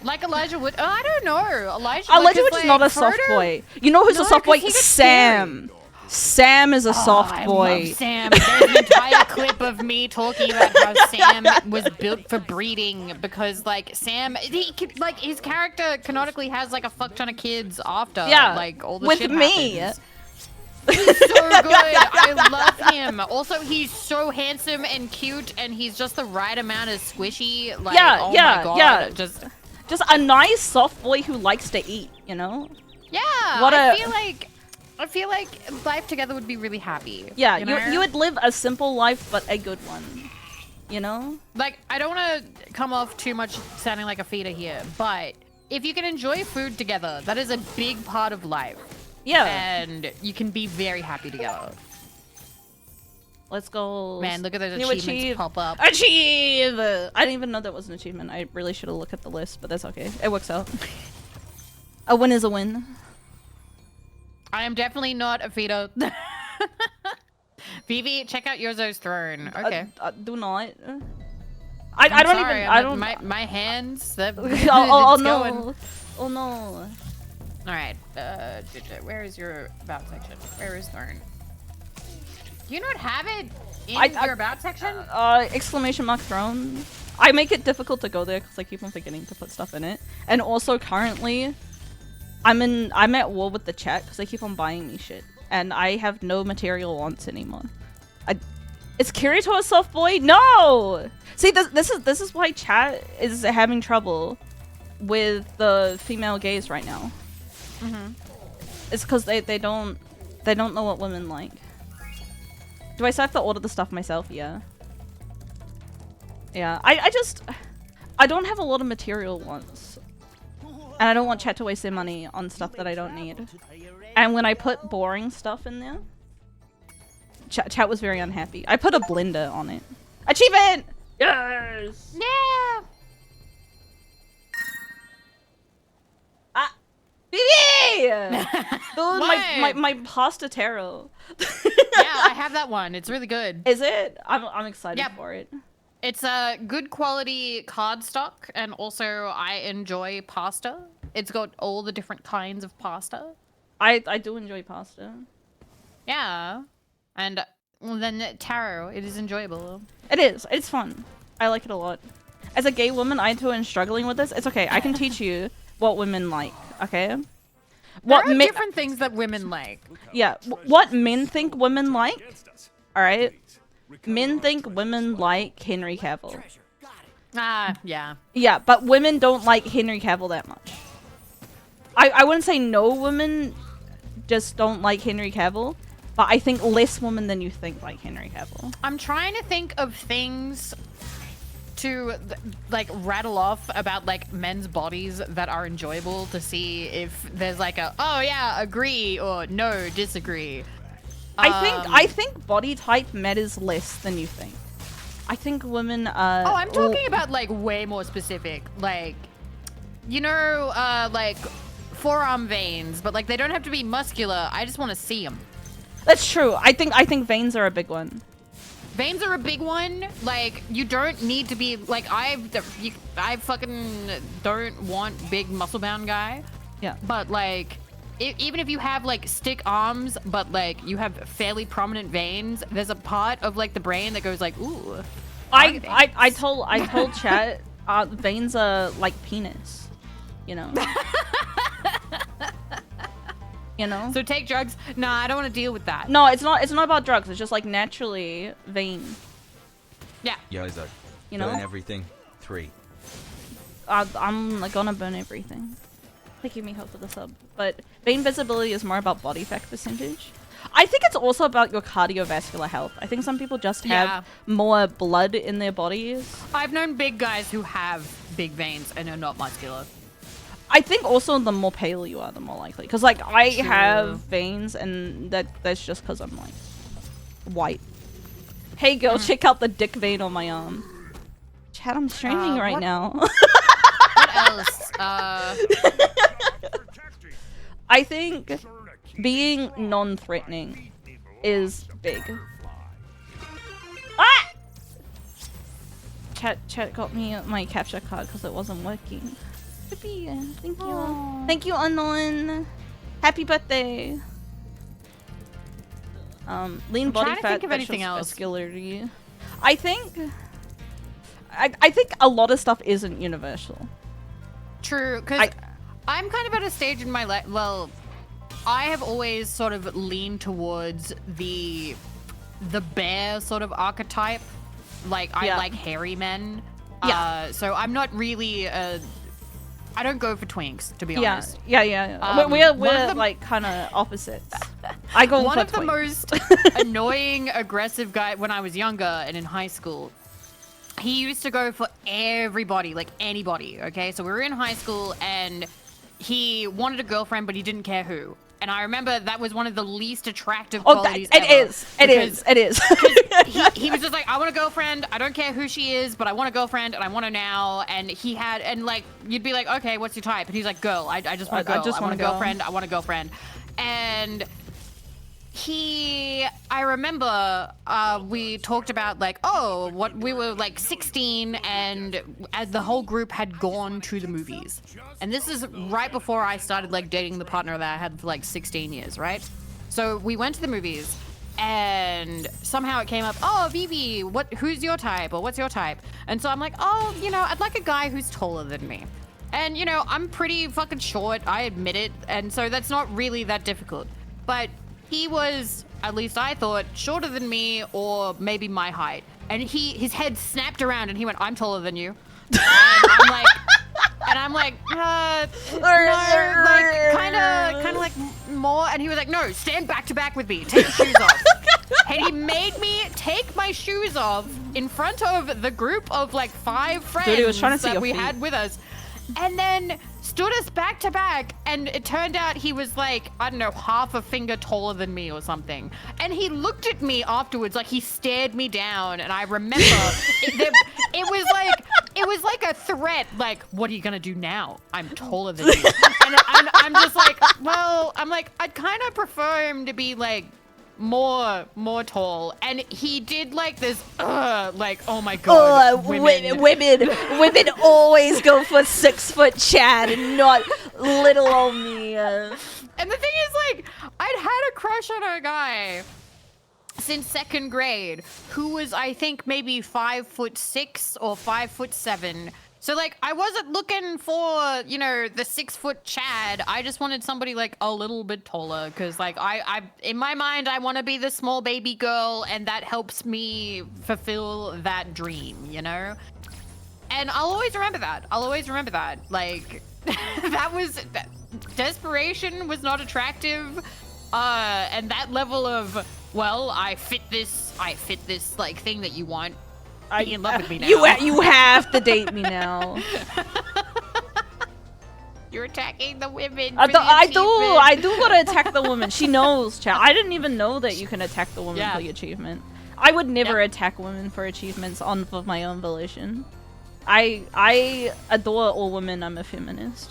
Like Elijah Wood. Oh, I don't know. Elijah Wood is is like not a soft Frodo? boy. You know who's a No, soft boy? 'cause he gets Sam. Sam is a soft I boy. love Sam. There's an entire clip of me talking about how Sam was built for breeding because, like, Sam, like, his character canonically has like a fuck ton of kids after, Yeah, like, all the with shit me. happens. He's so good. I love him. Also, he's so handsome and cute, and he's just the right amount of squishy. Like, Yeah, oh yeah, my god, yeah. just Just a nice soft boy who likes to eat, you know? yeah. What I feel like life together would be really happy. Yeah, you know? you would live a simple life, but a good one. You know? Like, I don't want to come off too much sounding like a feeder here, but if you can enjoy food together, that is a big part of life. Yeah. And you can be very happy together. Let's go. Man, look at those New achievements achieve. pop up. Achieve! I didn't even know that was an achievement. I really should have looked at the list, but that's okay. It works out. A win is a win. I am definitely not a feeder. Vivi, check out Yozo's throne. Okay. Do not. I don't sorry, even. I don't. My hands. That, oh it's no. going. Oh no. All right. Where is your about section? Where is throne? Do you not have it in your about section? Exclamation mark throne. I make it difficult to go there because I keep on forgetting to put stuff in it. And also currently, I'm at war with the chat because they keep on buying me shit, and I have no material wants anymore. Is Kirito a soft boy? No. See, this is why chat is having trouble with the female gaze right now. It's because they don't know what women like. Do I still have to order the stuff myself? Yeah. Yeah. I don't have a lot of material wants. And I don't want chat to waste their money on stuff that I don't need. And when I put boring stuff in there, chat was very unhappy. I put a blender on it. Achievement! Yes! Yeah. BB! Dude, my pasta taro. Yeah, I have that one. It's really good. Is it? I'm excited Yep. for it. It's a good quality cardstock, and also I enjoy pasta. It's got all the different kinds of pasta. I do enjoy pasta. Yeah. And well, then tarot, it is enjoyable. It is. It's fun. I like it a lot. As a gay woman, I too am struggling with this. It's okay. I can teach you what women like. Okay. What There are different things that women like. Yeah. What men think women like. All right. Men think women like Henry Cavill. Treasure. Got it. Ah, yeah. Yeah, but women don't like Henry Cavill that much. I wouldn't say no women just don't like Henry Cavill, but I think less women than you think like Henry Cavill. I'm trying to think of things to like rattle off about like men's bodies that are enjoyable to see if there's like a oh yeah agree or no disagree. I think body type matters less than you think. I think women are. Oh, I'm talking about like way more specific, like you know, like forearm veins, but like they don't have to be muscular. I just want to see them. That's true. I think veins are a big one. Veins are a big one. Like you don't need to be like I fucking don't want big muscle bound guy. Yeah. But like even if you have like stick arms, but like you have fairly prominent veins, there's a part of like the brain that goes like ooh. I told chat veins are like penis. You know. You know? So take drugs. Nah, I don't want to deal with that. No, it's not about drugs. It's just like naturally vein. Yeah. Yo, Isaac. You know? Burn everything. 3. I'm like, gonna burn everything. Thank you, Miho, for the sub. But vein visibility is more about body fat percentage. I think it's also about your cardiovascular health. I think some people just have more blood in their bodies. I've known big guys who have big veins and are not muscular. I think also the more pale you are, the more likely. Because like I True. have veins, and that's just because I'm like white. Hey girl, check out the dick vein on my arm. Chat, I'm streaming right what- now. What else? I think being non-threatening is big. Ah! Chat got me my capture card because it wasn't working. Thank you. Aww. Thank you, Unknown. Happy birthday. Lean body trying to fat think of anything versus else. muscularity. I think a lot of stuff isn't universal. True, because I'm kind of at a stage in my life. Well, I have always sort of leaned towards the bear sort of archetype. Like I like hairy men. Yeah. So I'm not really. I don't go for twinks, to be honest. Yeah. We're like kind of opposites. I go One for of the twins. most annoying, aggressive guy when I was younger and in high school. He used to go for everybody, like anybody. Okay, so we were in high school and he wanted a girlfriend, but he didn't care who. And I remember that was one of the least attractive qualities ever. It is. He was just like, I want a girlfriend. I don't care who she is, but I want a girlfriend and I want her now. And he had, and like, you'd be like, okay, what's your type? And he's like, girl. I just want a girl. I want a girlfriend. I want a girlfriend. And I remember we talked about like, oh, what we were like 16 and as the whole group had gone to the movies. And this is right before I started like dating the partner that I had for like 16 years, right? So we went to the movies and somehow it came up, oh, Vivi, who's your type or what's your type? And so I'm like, oh, you know, I'd like a guy who's taller than me. And you know, I'm pretty fucking short, I admit it. And so that's not really that difficult. But he was, at least I thought, shorter than me or maybe my height. And his head snapped around and he went, I'm taller than you. And I'm like, no, like kind of like more. And he was like, no, stand back to back with me. Take your shoes off. And he made me take my shoes off in front of the group of like 5 friends Dude, he was trying to see that your we feet. had with us. And then stood us back to back, and it turned out he was like, I don't know, half a finger taller than me or something. And he looked at me afterwards, like he stared me down, and I remember it was like a threat, like, what are you gonna do now? I'm taller than you. And I'm just like, well, I'm like, I'd kind of prefer him to be like more tall. And he did like this like, oh my god, women always go for 6 foot Chad and not little old me. And the thing is, like, I'd had a crush on a guy since 2nd grade who was, I think, maybe 5'6" or 5'7". So, like, I wasn't looking for, you know, the 6-foot Chad. I just wanted somebody, like, a little bit taller. Because, like, I in my mind, I want to be the small baby girl. And that helps me fulfill that dream, you know? And I'll always remember that. I'll always remember that. Like, desperation was not attractive. And that level of, well, I fit this, like, thing that you want. Be in love with me now. You have to date me now. You're attacking the women. I do gotta attack the woman. She knows, chat. I didn't even know that you can attack the woman for the achievement. I would never attack women for achievements of my own volition. I adore all women. I'm a feminist.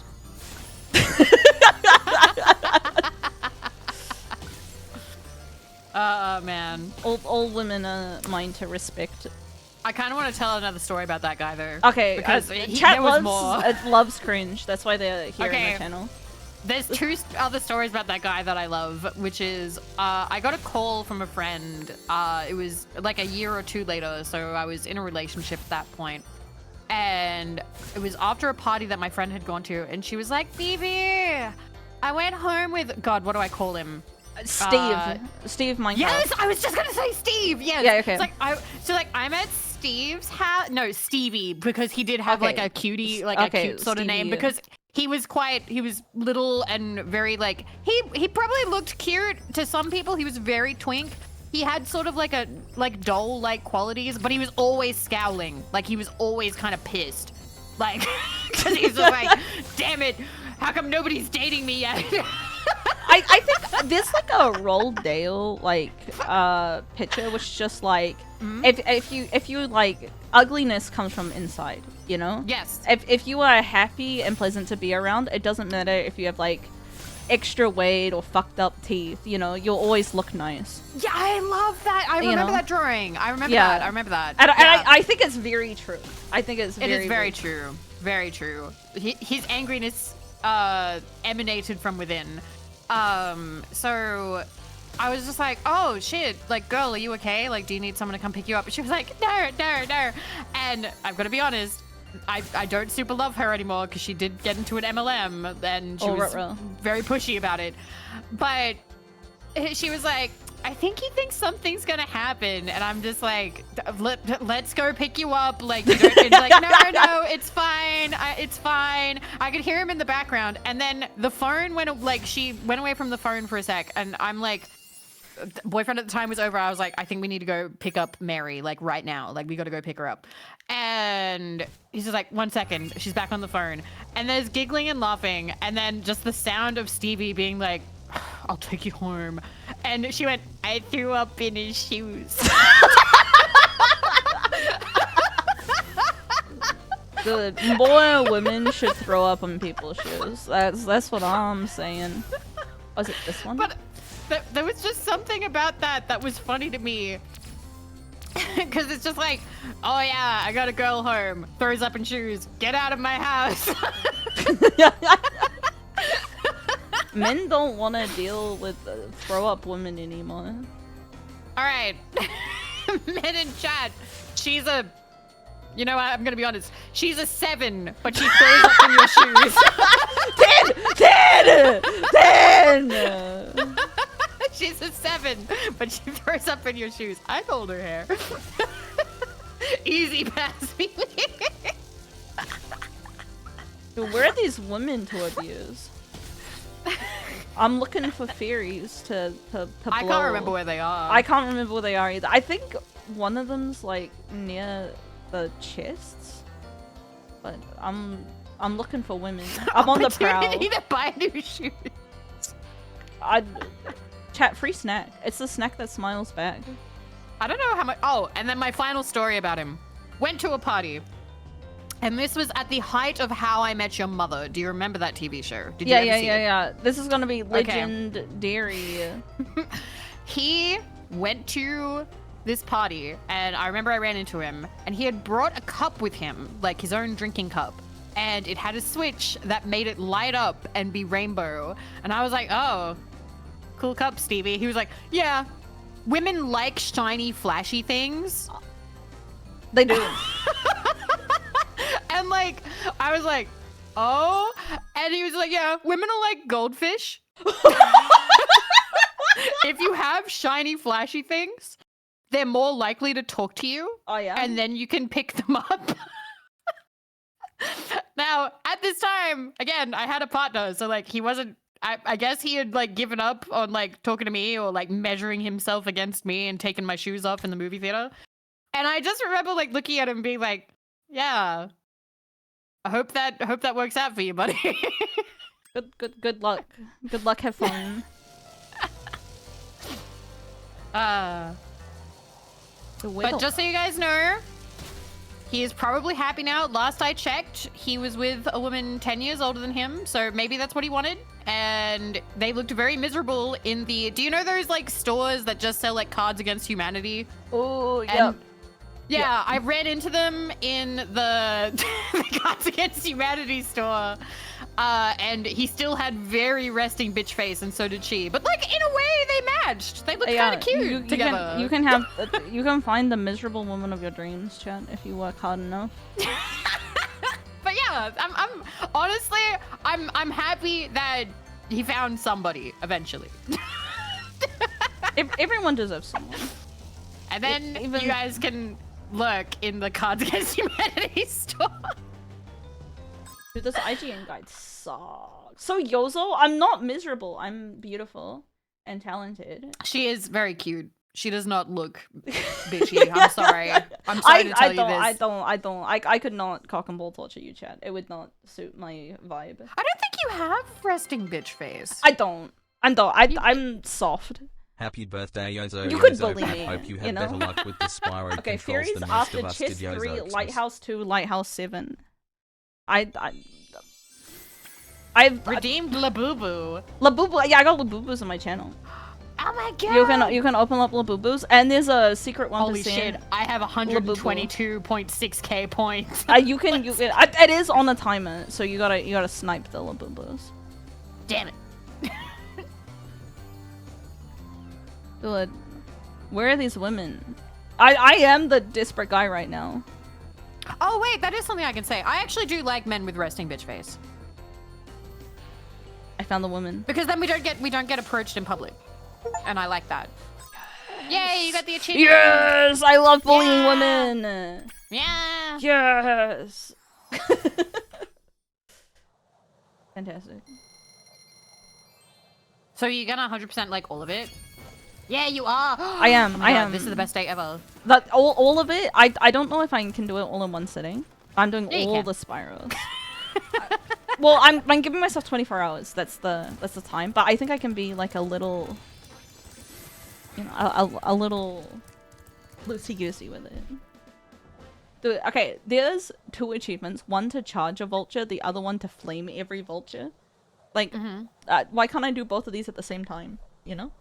Man. All women are mine to respect. I kind of want to tell another story about that guy, though. Okay, because chat loves cringe. That's why they're here on the channel. There's 2 other stories about that guy that I love, which is I got a call from a friend. It was like a year or 2 later, so I was in a relationship at that point. And it was after a party that my friend had gone to, and she was like, "Phoebe, I went home with..." God, what do I call him? Steve Minecraft. Yes, I was just gonna say Steve. Yes. Yeah, okay. It's like I'm at Steve's house. No, Stevie, because he did have like a cutie, like a cute sort of name. Because he was little and very like he probably looked cute to some people. He was very twink. He had sort of like doll-like qualities, but he was always scowling. Like he was always kind of pissed. Like, because he's like, "Damn it, how come nobody's dating me yet?" I think there's like a Roald Dahl like picture, which is just like if you like ugliness comes from inside, you know? Yes. If you are happy and pleasant to be around, it doesn't matter if you have like extra weight or fucked up teeth, you know, you'll always look nice. Yeah, I love that. I remember that drawing. I remember that. I remember that. And I think it's very true. I think it's very true. Very true. His angriness emanated from within. So I was just like, "Oh shit, like, girl, are you okay? Like, do you need someone to come pick you up?" And she was like, no. And I've got to be honest, I don't super love her anymore because she did get into an MLM and she was very pushy about it. But she was like, "I think he thinks something's gonna happen," and I'm just like, let's go pick you up. Like, you know, it's like, no, it's fine. It's fine. I could hear him in the background, and then the phone went, like, she went away from the phone for a sec, and I'm like, boyfriend at the time was over. I was like, "I think we need to go pick up Mary, like, right now. Like, we got to go pick her up." And he's just like, "1 second." She's back on the phone, and there's giggling and laughing, and then just the sound of Stevie being like, "I'll take you home." And she went, "I threw up in his shoes." The more women should throw up on people's shoes. That's what I'm saying. Was it this one? But there was just something about that was funny to me. Because it's just like, "Oh yeah, I got a girl home. Throws up in shoes. Get out of my house." Men don't want to deal with throw up women anymore. All right. Men in chat. She's a... You know what? I'm going to be honest. She's a 7, but she throws up in your shoes. 10! She's a 7, but she throws up in your shoes. I hold her hair. Easy pass me. Dude, where are these women to abuse? I'm looking for fairies to blow. I can't remember where they are. I can't remember where they are either. I think one of them's like near the chests, but I'm looking for women. I'm on the prowl. Opportunity to buy new shoes. Chat, free snack. It's the snack that smiles back. I don't know how much. Oh, and then my final story about him. Went to a party. And this was at the height of How I Met Your Mother. Do you remember that TV show? Did you ever see it? Yeah. This is gonna be legendary. He went to this party, and I remember I ran into him, and he had brought a cup with him, like his own drinking cup. and it had a switch that made it light up and be rainbow. And I was like, oh, cool cup, Stevie. He was like, yeah, women like shiny, flashy things. They do. And like, I was like, oh, and he was like, yeah, women are like goldfish. If you have shiny, flashy things, they're more likely to talk to you. Oh yeah. And then you can pick them up. Now, at this time, again, I had a partner, so like he wasn't. I guess he had like given up on like talking to me or like measuring himself against me and taking my shoes off in the movie theater. And I just remember like looking at him, being like, "Yeah, I hope that works out for you, buddy." Good luck. Good luck. Have fun. But just so you guys know, he is probably happy now. Last I checked, he was with a woman 10 years older than him, so maybe that's what he wanted. And they looked very miserable in the... Do you know those, like, stores that just sell, like, Cards Against Humanity? Oh, yeah. Yeah, I ran into them in the, the Cards Against Humanity store. And he still had very resting bitch face, and so did she. But, like, in a way, they matched. They looked kind of cute together. You can find the miserable woman of your dreams, chat, if you work hard enough. But yeah, I'm honestly, I'm happy that he found somebody eventually. Everyone deserves someone. And then you guys can lurk in the Cards Against Humanity store. Dude, this IGN guide sucks. So Yozo, I'm not miserable. I'm beautiful and talented. She is very cute. She does not look bitchy. I'm sorry. I'm sorry to tell you this. I could not cock and ball torture you, chat. It would not suit my vibe. I don't think you have resting bitch face. I'm soft. Happy birthday, Yozo. You could Yozo, bully me, hope you have you know? better luck with the Spyro Okay, controls theories than most after of us Chess did, 3, Yozo. Lighthouse 2, Lighthouse 7. I've redeemed Labubu. Labubu. Yeah, I got Labubus on my channel. Oh my god! You can open up Labubus, and there's a secret 1%. Holy shit! I have 122.6k points. You can. It is on a timer, so you gotta snipe the Labubus. Damn it! Good. Where are these women? I am the desperate guy right now. Oh wait, that is something I can say. I actually do like men with resting bitch face. I found the woman. Because then we don't get approached in public. And I like that. Yay, you got the achievement! Yes! I love bullying women! Yeah! Yes! Fantastic. So you're gonna 100% like all of it? Yeah, you are! I am, oh my God, this is the best day ever. That all of it? I don't know if I can do it all in one sitting. I'm doing all the Spyros. Well, I'm giving myself 24 hours. That's the time. But I think I can be like a little, you know, a little loosey-goosey with it. Dude, okay, there's 2 achievements. One to charge a vulture, the other one to flame every vulture. Like, why can't I do both of these at the same time? You know?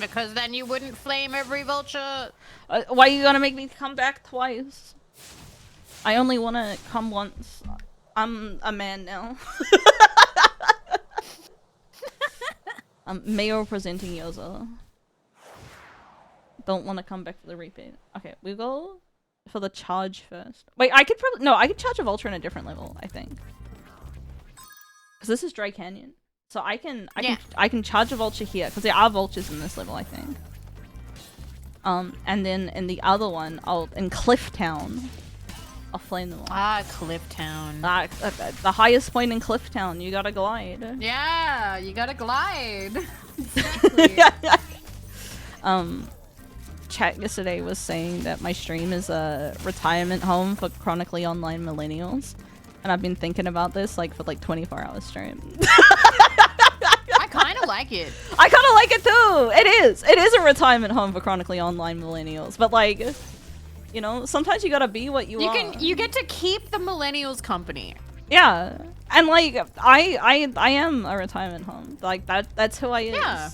Because then you wouldn't flame every vulture. Why are you gonna make me come back twice? I only wanna come once. I'm a man now. I'm Mayo presenting Yozo. Don't want to come back for the repeat. Okay, we go for the charge first. Wait, I could charge a vulture in a different level, I think. Because this is Dry Canyon. So I can charge a vulture here, because there are vultures in this level, I think. And then in the other one, in Cliff Town, I'll flame them all. Ah, Cliff Town. The highest point in Cliff Town, you gotta glide. Yeah, you gotta glide. Exactly. Chat yesterday was saying that my stream is a retirement home for chronically online millennials. And I've been thinking about this like for like 24 hours straight. I kind of like it. I kind of like it too. It is a retirement home for chronically online millennials. But like, you know, sometimes you gotta be what you are. You get to keep the millennials company. Yeah, and like I am a retirement home. Like that's who I is. Yeah.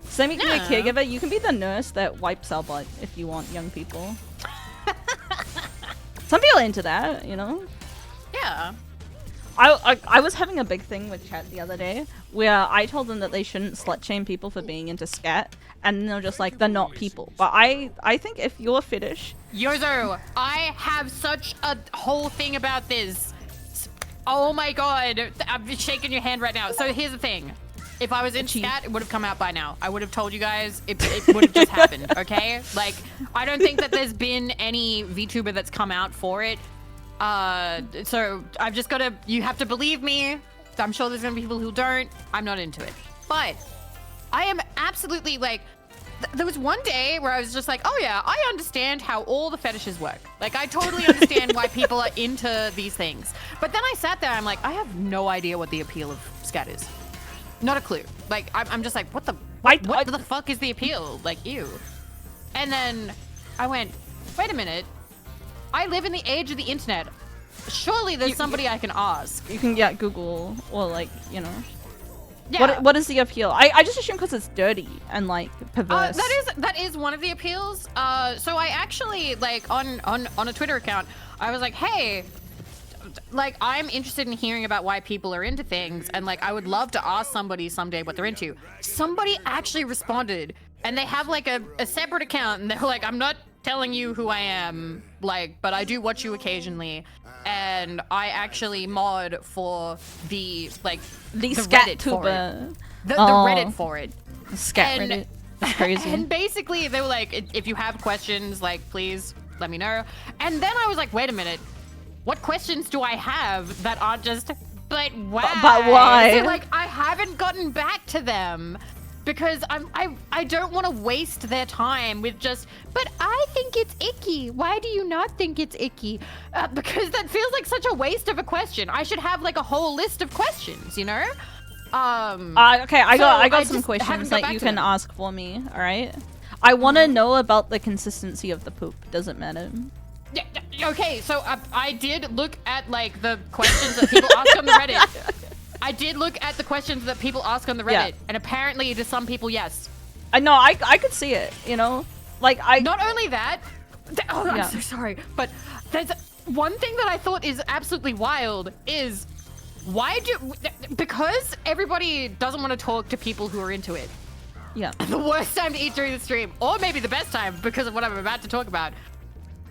Same can be a caregiver. You can be the nurse that wipes our butt if you want young people. Some people are into that, you know. Yeah. I was having a big thing with chat the other day where I told them that they shouldn't slut shame people for being into scat, and they're just like, they're not people. But I think if you're fetish, Yozo, I have such a whole thing about this. Oh my god, I'm shaking your hand right now. So here's the thing. If I was in scat, it would have come out by now. I would have told you guys. It would have just happened, okay? Like, I don't think that there's been any VTuber that's come out for it. So I've just got to, you have to believe me. I'm sure there's gonna be people who don't. I'm not into it. But I am absolutely like, there was one day where I was just like, oh yeah, I understand how all the fetishes work. Like, I totally understand why people are into these things. But then I sat there, I'm like, I have no idea what the appeal of scat is. Not a clue. Like, I'm just like, what the fuck is the appeal? Like, ew. And then I went, wait a minute. I live in the age of the internet. Surely there's somebody I can ask. you can get Google or like, you know. Yeah. What is the appeal? I just assume because it's dirty and like perverse. That is one of the appeals. So I actually, like, on a Twitter account, I was like, hey, like, I'm interested in hearing about why people are into things, and like, I would love to ask somebody someday what they're into. Somebody actually responded, and they have like a separate account, and they're like, I'm not telling you who I am, like, but I do watch you occasionally, and I actually mod for the like the Reddit for it. The Reddit for it. Scat And- Reddit. That's crazy. And basically, they were like, if you have questions, like, please let me know. And then I was like, wait a minute. What questions do I have that aren't just, but why? But why? So, like, I haven't gotten back to them because I don't want to waste their time with just, but I think it's icky. Why do you not think it's icky? Because that feels like such a waste of a question. I should have like a whole list of questions, you know? Okay, I got some just haven't questions got that back you to can them. ask for me, alright? I want to know about the consistency of the poop. Doesn't matter. Yeah, okay, so I did look at like the questions that people ask on the Reddit. I did look at the questions that people ask on the Reddit, Yeah. and apparently to some people, yes. I know, I could see it, you know? Like, Not only that, oh, I'm Yeah. so sorry, but there's one thing that I thought is absolutely wild is because everybody doesn't want to talk to people who are into it. Yeah. The worst time to eat during the stream, or maybe the best time because of what I'm about to talk about.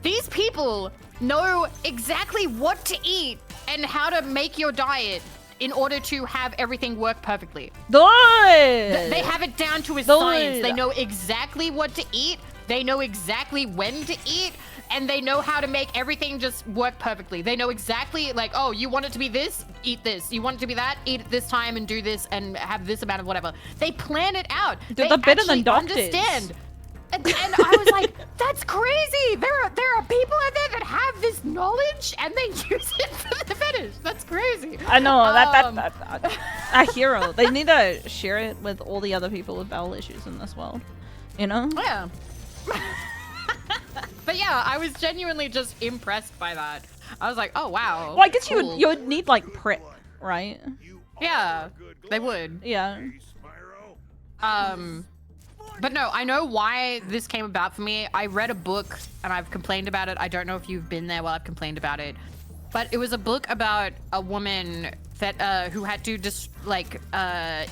These people know exactly what to eat and how to make your diet in order to have everything work perfectly. Good! They have it down to a Good. science. They know exactly what to eat. They know exactly when to eat. And they know how to make everything just work perfectly. They know exactly, like, oh, you want it to be this? Eat this. You want it to be that? Eat it this time and do this and have this amount of whatever. They plan it out. Dude, They they're better than actually doctors. understand. And I was like, that's crazy. There are people out there that have this knowledge and they use it for the fetish. That's crazy. I know, that a hero. They need to share it with all the other people with bowel issues in this world. You know? Yeah. But yeah, I was genuinely just impressed by that. I was like, oh wow. Well, I guess cool. you would need like prep, right? Yeah, they would. Yeah. But no, I know why this came about for me. I read a book and I've complained about it. I don't know if you've been there while I've complained about it. But it was a book about a woman that who had to just like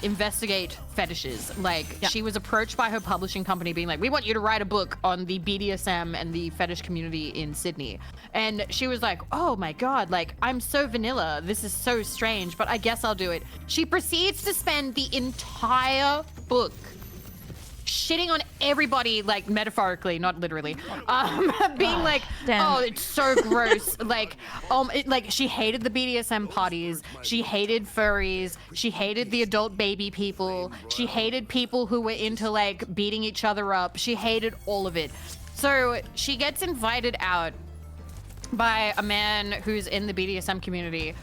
investigate fetishes. Like she was approached by her publishing company being like, we want you to write a book on the BDSM and the fetish community in Sydney. And she was like, oh my God, like I'm so vanilla. This is so strange, but I guess I'll do it. She proceeds to spend the entire book shitting on everybody, like metaphorically, not literally, being like, Damn. oh, it's so gross. Like, like she hated the BDSM parties. She hated furries. She hated the adult baby people. She hated people who were into like beating each other up. She hated all of it. So she gets invited out by a man who's in the BDSM community.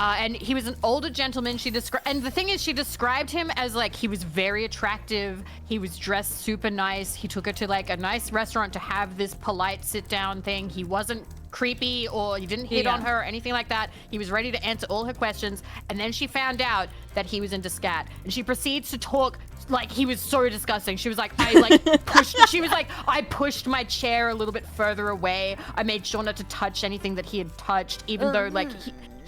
And he was an older gentleman. And the thing is, she described him as like, he was very attractive. He was dressed super nice. He took her to like a nice restaurant to have this polite sit down thing. He wasn't creepy or he didn't hit on her or anything like that. He was ready to answer all her questions. And then she found out that he was into scat. And she proceeds to talk like he was so disgusting. She was like, I pushed my chair a little bit further away. I made sure not to touch anything that he had touched, even though like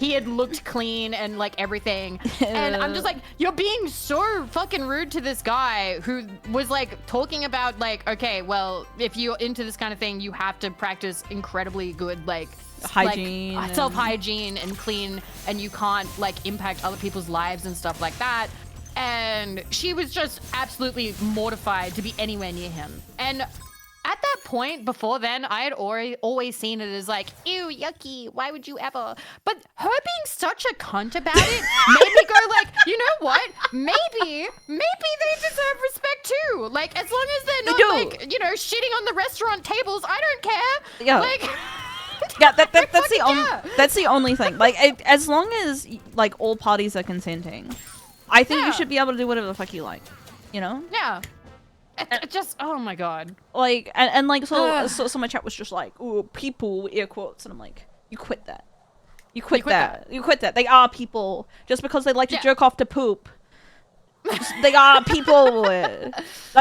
he had looked clean and like everything. And I'm just like, you're being so fucking rude to this guy who was like talking about like, okay, well, if you're into this kind of thing, you have to practice incredibly good like hygiene, like, self-hygiene and clean, and you can't like impact other people's lives and stuff like that. And she was just absolutely mortified to be anywhere near him. And at that point, before then, I had always seen it as like, ew, yucky, why would you ever? But her being such a cunt about it made me go like, you know what? Maybe they deserve respect too. Like, as long as they're not like, you know, shitting on the restaurant tables, I don't care. Yeah. Like, yeah, that's the only thing. Like, as long as like all parties are consenting, I think you should be able to do whatever the fuck you like. You know? Yeah. It just, oh my god. Like, and like, so my chat was just like, ooh, people, air quotes, and I'm like, you quit that. You quit that. You quit that. They are people. Just because they like to jerk off to poop. They are people. They're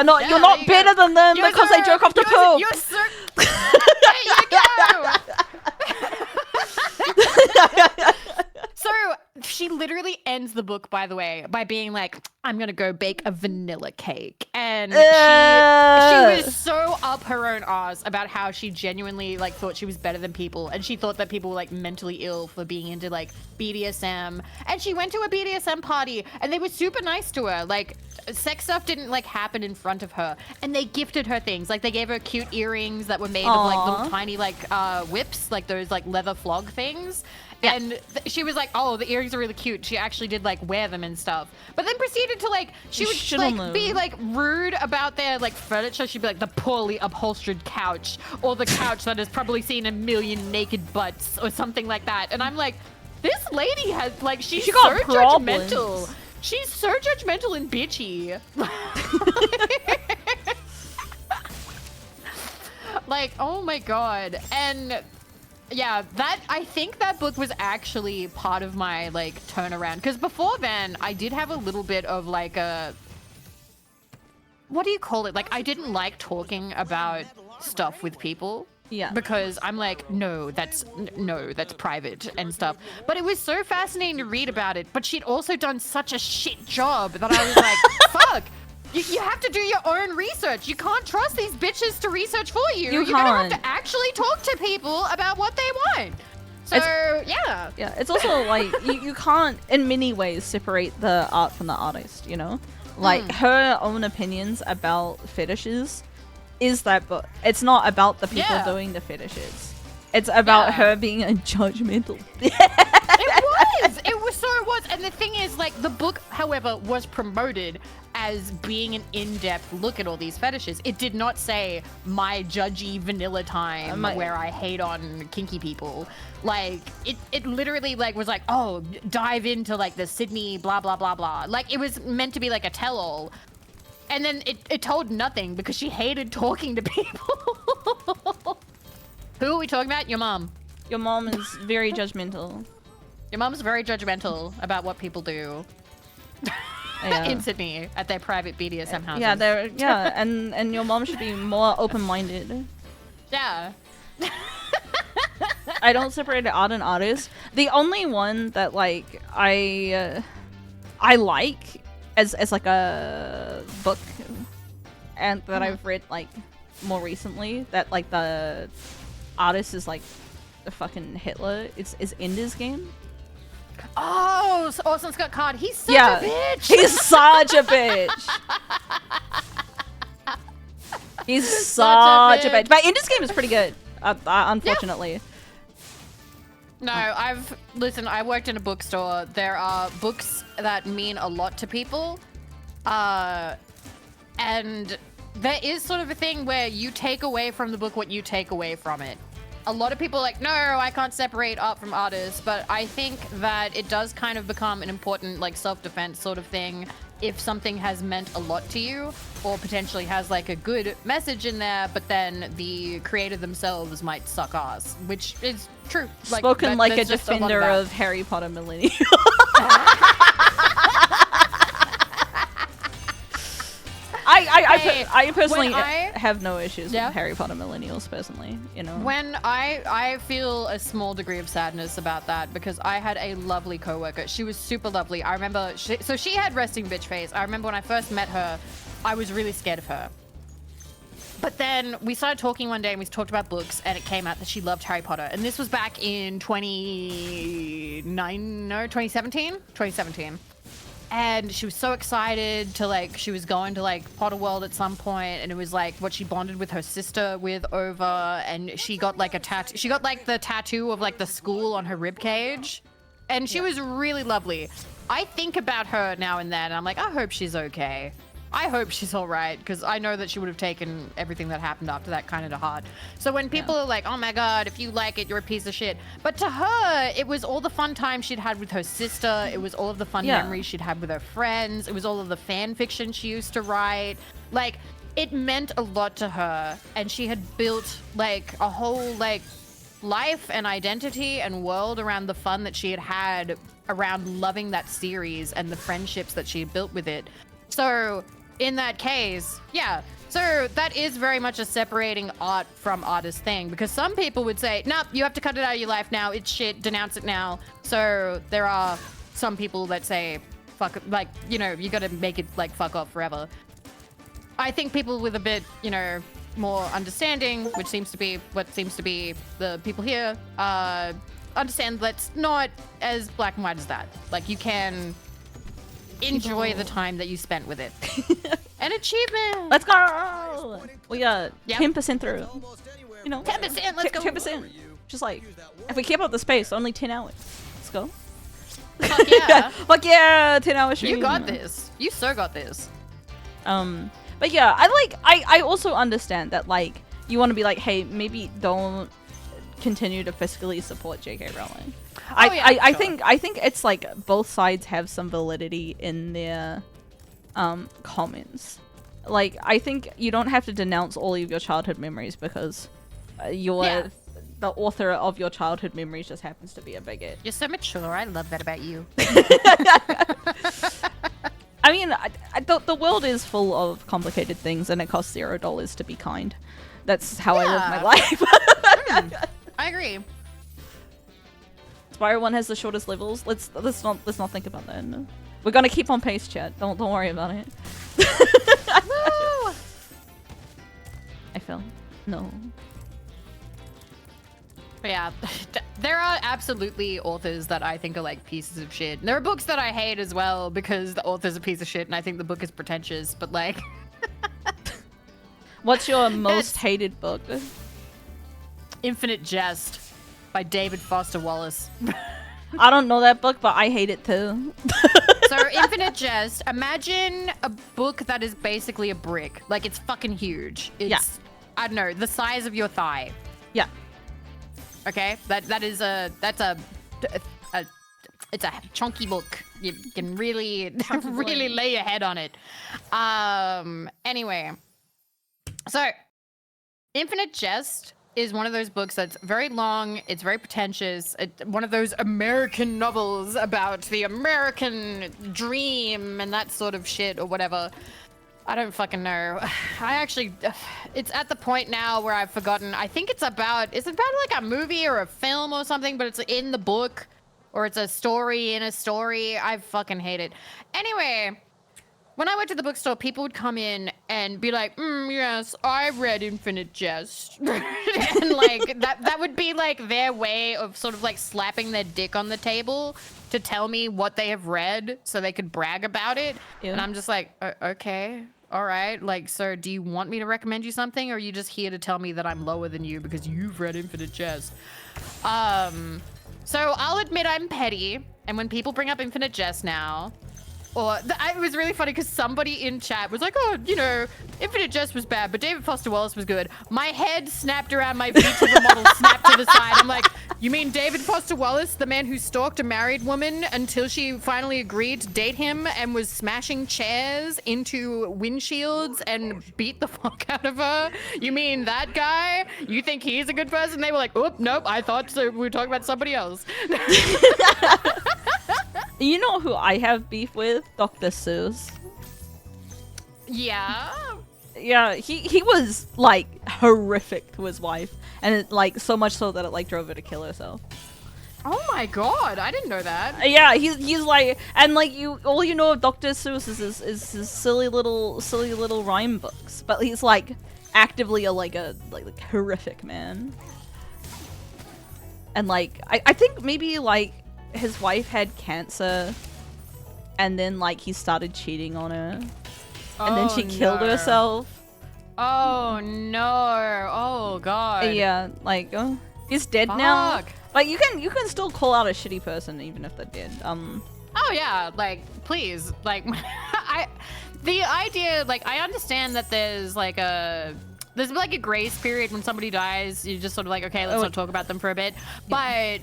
not. You're not better than them because they jerk off to poop. You're so. There you go. So she literally ends the book, by the way, by being like, I'm gonna go bake a vanilla cake. And she was so up her own ass about how she genuinely like thought she was better than people, and she thought that people were like mentally ill for being into like BDSM. And she went to a BDSM party and they were super nice to her. Like, sex stuff didn't like happen in front of her, and they gifted her things. Like, they gave her cute earrings that were made of like little tiny like whips, like those like leather flog things. Yeah. And she was like, oh, the earrings are really cute. She actually did like wear them and stuff. But then proceeded to like, she would like be like rude about their like furniture. She'd be like, the poorly upholstered couch, or the couch that has probably seen a million naked butts, or something like that. And I'm like, this lady has like, she's so judgmental. She's so judgmental and bitchy. Like, oh my god. And yeah, I think that book was actually part of my like turnaround, because before then I did have a little bit of like a, what do you call it? Like, I didn't like talking about stuff with people. Yeah. Because I'm like, no, that's private and stuff. But it was so fascinating to read about it. But she'd also done such a shit job that I was like, fuck. You have to do your own research. You can't trust these bitches to research for you. You're gonna have to actually talk to people about what they want. So, yeah. Yeah, it's also like, you can't, in many ways, separate the art from the artist, you know? Like, her own opinions about fetishes is that book. It's not about the people doing the fetishes. It's about her being a judgmental. It was. And the thing is, like, the book, however, was promoted as being an in-depth look at all these fetishes. It did not say my judgy vanilla time where I hate on kinky people. Like, it literally like was like, oh, dive into like the Sydney blah blah blah blah. Like, it was meant to be like a tell-all. And then it told nothing because she hated talking to people. Who are we talking about? Your mom. Your mom is very judgmental. Your mom's very judgmental about what people do. In Sydney at their private BDSM houses. Yeah, and your mom should be more open-minded. Yeah. I don't separate art and artist. The only one that like I like as like a book, and that I've read like more recently, that like the artist is like the fucking Hitler. Is Ender's Game. Oh, Orson Scott Card. He's such a bitch. He's such a bitch. He's such a bitch. But Ender's Game is pretty good, unfortunately. No, I worked in a bookstore. There are books that mean a lot to people. And there is sort of a thing where you take away from the book what you take away from it. A lot of people are like, no, I can't separate art from artists, but I think that it does kind of become an important like self-defense sort of thing if something has meant a lot to you, or potentially has like a good message in there, but then the creator themselves might suck ass, which is true. Spoken like a defender of Harry Potter Millennium. I personally when I- have no issues Yeah. with Harry Potter millennials personally, you know. When I feel a small degree of sadness about that because I had a lovely coworker. She was super lovely. I remember, so she had resting bitch face. I remember when I first met her, I was really scared of her. But then we started talking one day and we talked about books and it came out that she loved Harry Potter. And this was back in 2017. And she was so excited to like, she was going to like Potter World at some point, and it was like what she bonded with her sister with over, and she got like a tattoo. She got like the tattoo of like the school on her rib cage, and she was really lovely. I think about her now and then, and I'm like, I hope she's okay. I hope she's all right, because I know that she would have taken everything that happened after that kind of to heart. So when people are like, oh my God, if you like it, you're a piece of shit. But to her, it was all the fun time she'd had with her sister. It was all of the fun memories she'd had with her friends. It was all of the fan fiction she used to write. Like, it meant a lot to her. And she had built like a whole like life and identity and world around the fun that she had around loving that series and the friendships that she had built with it. So in that case, yeah. So that is very much a separating art from artist thing, because some people would say, nope, you have to cut it out of your life now. It's shit. Denounce it now. So there are some people that say, fuck, like, you know, you got to make it like fuck off forever. I think people with a bit, you know, more understanding, which seems to be what seems to be the people here, understand that's not as black and white as that. Like, you can enjoy the time that you spent with it. An achievement. Let's go. We got 10% through. You know, 10%. Let's go. 10%. Just like, if we keep up the space, only 10 hours. Let's go. Fuck yeah. Fuck yeah, 10 hours stream. You got this. You so got this. But yeah, I also understand that like you want to be like, hey, maybe don't continue to fiscally support J.K. Rowling. I think it's like both sides have some validity in their comments. Like, I think you don't have to denounce all of your childhood memories because you're the author of your childhood memories just happens to be a bigot. You're so mature. I love that about you. I mean, the world is full of complicated things, and it costs $0 to be kind. That's how I live my life. I agree. Spyro 1 has the shortest levels. Let's not think about that. No. We're gonna keep on pace, chat. Don't worry about it. Woo! I fell. No. But yeah, there are absolutely authors that I think are like pieces of shit. And there are books that I hate as well because the author's a piece of shit and I think the book is pretentious, but like... What's your most hated book? Infinite Jest by David Foster Wallace. I don't know that book, but I hate it too. So Infinite Jest, imagine a book that is basically a brick. Like, it's fucking huge. It's, I don't know, the size of your thigh. Yeah. Okay, that's a chunky book. You can really really lay your head on it. Anyway, so Infinite Jest is one of those books that's very long. It's very pretentious. One of those American novels about the American dream and that sort of shit or whatever. I don't fucking know. It's at the point now where I've forgotten. I think it's about like a movie or a film or something, but it's in the book or it's a story in a story. I fucking hate it. Anyway, when I went to the bookstore, people would come in and be like, yes, I read Infinite Jest. And like that would be like their way of sort of like slapping their dick on the table to tell me what they have read so they could brag about it. Yeah. And I'm just like, okay, all right. Like, so do you want me to recommend you something, or are you just here to tell me that I'm lower than you because you've read Infinite Jest? So I'll admit I'm petty. And when people bring up Infinite Jest now, it was really funny because somebody in chat was like, oh, you know, Infinite Jest was bad, but David Foster Wallace was good. My head snapped around my feet and the model snapped to the side. I'm like, you mean David Foster Wallace, the man who stalked a married woman until she finally agreed to date him and was smashing chairs into windshields and beat the fuck out of her? You mean that guy? You think he's a good person? They were like, oop, nope, I thought so. We were talking about somebody else. You know who I have beef with? Dr. Seuss. Yeah. Yeah, he was like horrific to his wife, and it, like so much so that it like drove her to kill herself. Oh my god, I didn't know that. Yeah, he's like, and like all you know of Dr. Seuss is his silly little rhyme books, but he's like actively a like horrific man. And like I think maybe like his wife had cancer, and then like he started cheating on her, and then she killed herself. Oh no! Oh god! Yeah, like he's dead now. Like you can still call out a shitty person even if they're dead. Oh yeah, like please, like the idea, like I understand that there's like a grace period when somebody dies. You just sort of like, okay, let's not talk about them for a bit. But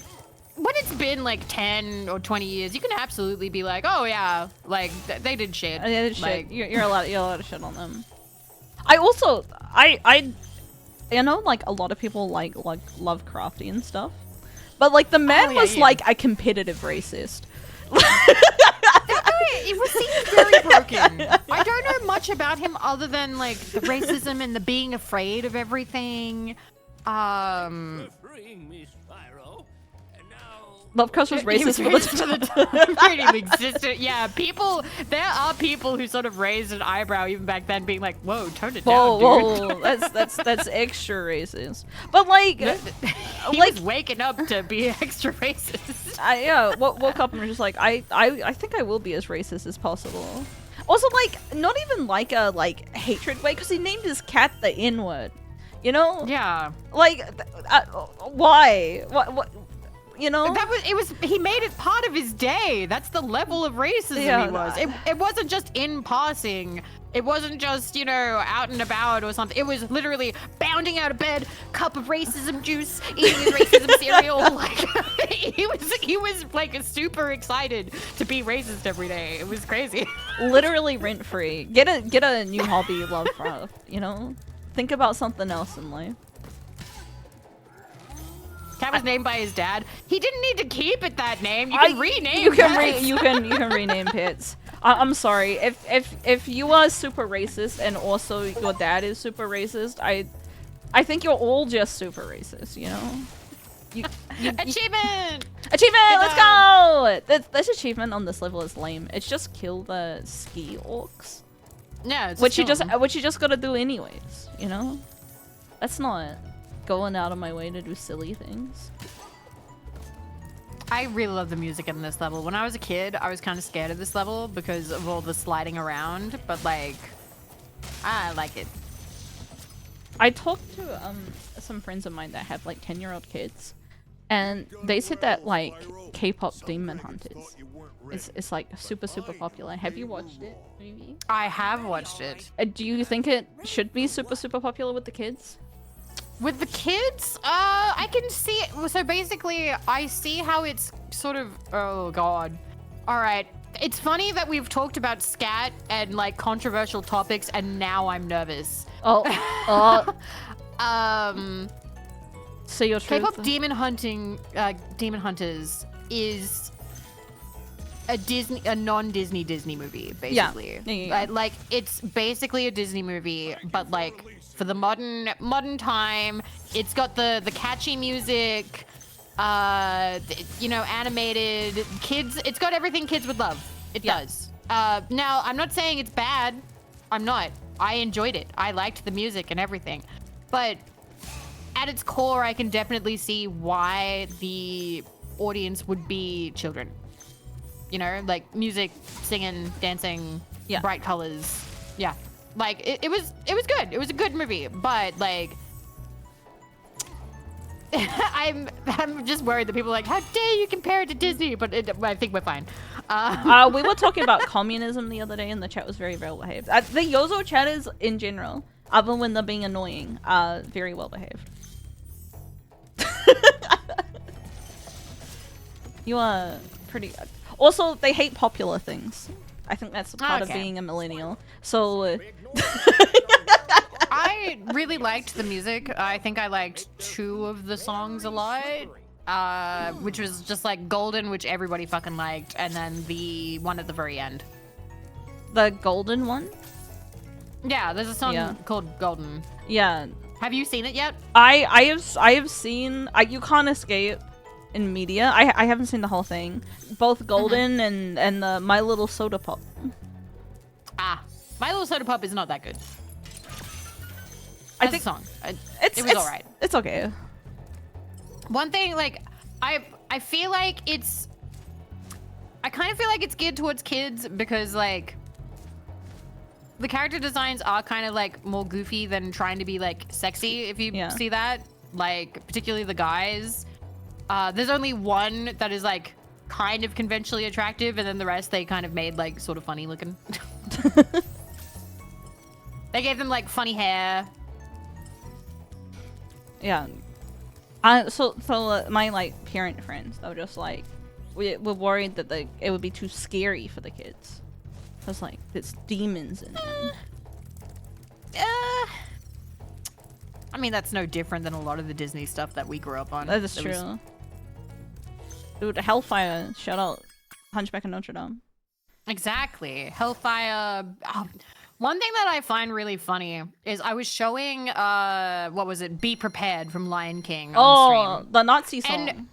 when it's been like 10 or 20 years, you can absolutely be like, oh yeah, like they did shit. They did like, shit. You're allowed to shit on them. I also I know like a lot of people like Lovecrafty and stuff, but like the man was like a competitive racist. It seems very broken. I don't know much about him other than like the racism and the being afraid of everything. Freeing me, Spyro. And now Lovecraft was racist for the time. Pretty existent. Yeah, there are people who sort of raised an eyebrow even back then, being like, "Whoa, tone it down, dude." Whoa, that's extra racist. But like, he was waking up to be extra racist. Yeah, woke up and was just like, I think I will be as racist as possible. Also, like, not even like a like hatred way, because he named his cat the N-word. You know? Yeah. Like, why? What? You know? He made it part of his day. That's the level of racism he was. It wasn't just in passing. It wasn't just, you know, out and about or something. It was literally bounding out of bed, cup of racism juice, eating his racism cereal. Like he was like super excited to be racist every day. It was crazy. Literally rent free. Get a new hobby, Lovecraft. You know? Think about something else in life. Cat was named by his dad. He didn't need to keep it that name. You can rename. You can rename pets. I'm sorry if you are super racist and also your dad is super racist. I think you're all just super racist. You know. Achievement! Let's go! This achievement on this level is lame. It's just kill the ski orcs. Yeah, which you just gotta do anyways. You know. That's not going out of my way to do silly things. I really love the music in this level. When I was a kid, I was kind of scared of this level because of all the sliding around, but like, I like it. I talked to some friends of mine that have like 10-year-old kids, and they said that like K-pop Demon Hunters is like super popular. Have you watched it? Maybe. I have watched it. Do you think it should be super popular with the kids? With the kids, I can see it. So basically, I see how it's sort of. Oh god. All right. It's funny that we've talked about scat and like controversial topics, and now I'm nervous. Oh. So your truth. K-pop Demon Hunters is a non-Disney Disney movie, basically. Yeah. Like it's basically a Disney movie, but like for the modern time. It's got the catchy music, you know, animated kids. It's got everything kids would love. It does. Now I'm not saying it's bad. I'm not. I enjoyed it. I liked the music and everything, but at its core, I can definitely see why the audience would be children. You know, like music, singing, dancing, bright colors. Yeah, like it was good. It was a good movie, but like I'm just worried that people are like, how dare you compare it to Disney? But I think we're fine. We were talking about communism the other day, and the chat was very well behaved. The Yozo chatters in general, other when they're being annoying, are very well behaved. You are pretty. Also, they hate popular things. I think that's part of being a millennial. So. I really liked the music. I think I liked 2 of the songs a lot. Which was just like Golden, which everybody fucking liked, and then the one at the very end. The Golden one? Yeah, there's a song Yeah. called Golden. Yeah, Have you seen it yet? I have seen. You can't escape in media. I haven't seen the whole thing. Both Golden and the My Little Soda Pop. Ah, My Little Soda Pop is not that good. I As think a song. it's It was alright. It's okay. One thing, like, I feel like it's... I kind of feel like it's geared towards kids because, like, the character designs are kind of, like, more goofy than trying to be, like, sexy, if you Yeah. see that. Like, particularly the guys. There's only one that is, like, kind of conventionally attractive, and then the rest they kind of made, like, sort of funny looking. They gave them, like, funny hair. Yeah. So my like parent friends, they were just like, we're worried that it would be too scary for the kids. Cause like there's demons in it. I mean, that's no different than a lot of the Disney stuff that we grew up on. That is There was- true. Dude, Hellfire, shout out Hunchback of Notre Dame. Exactly. Hellfire. One thing that I find really funny is I was showing, what was it? Be Prepared from Lion King on stream. The Nazi song. And-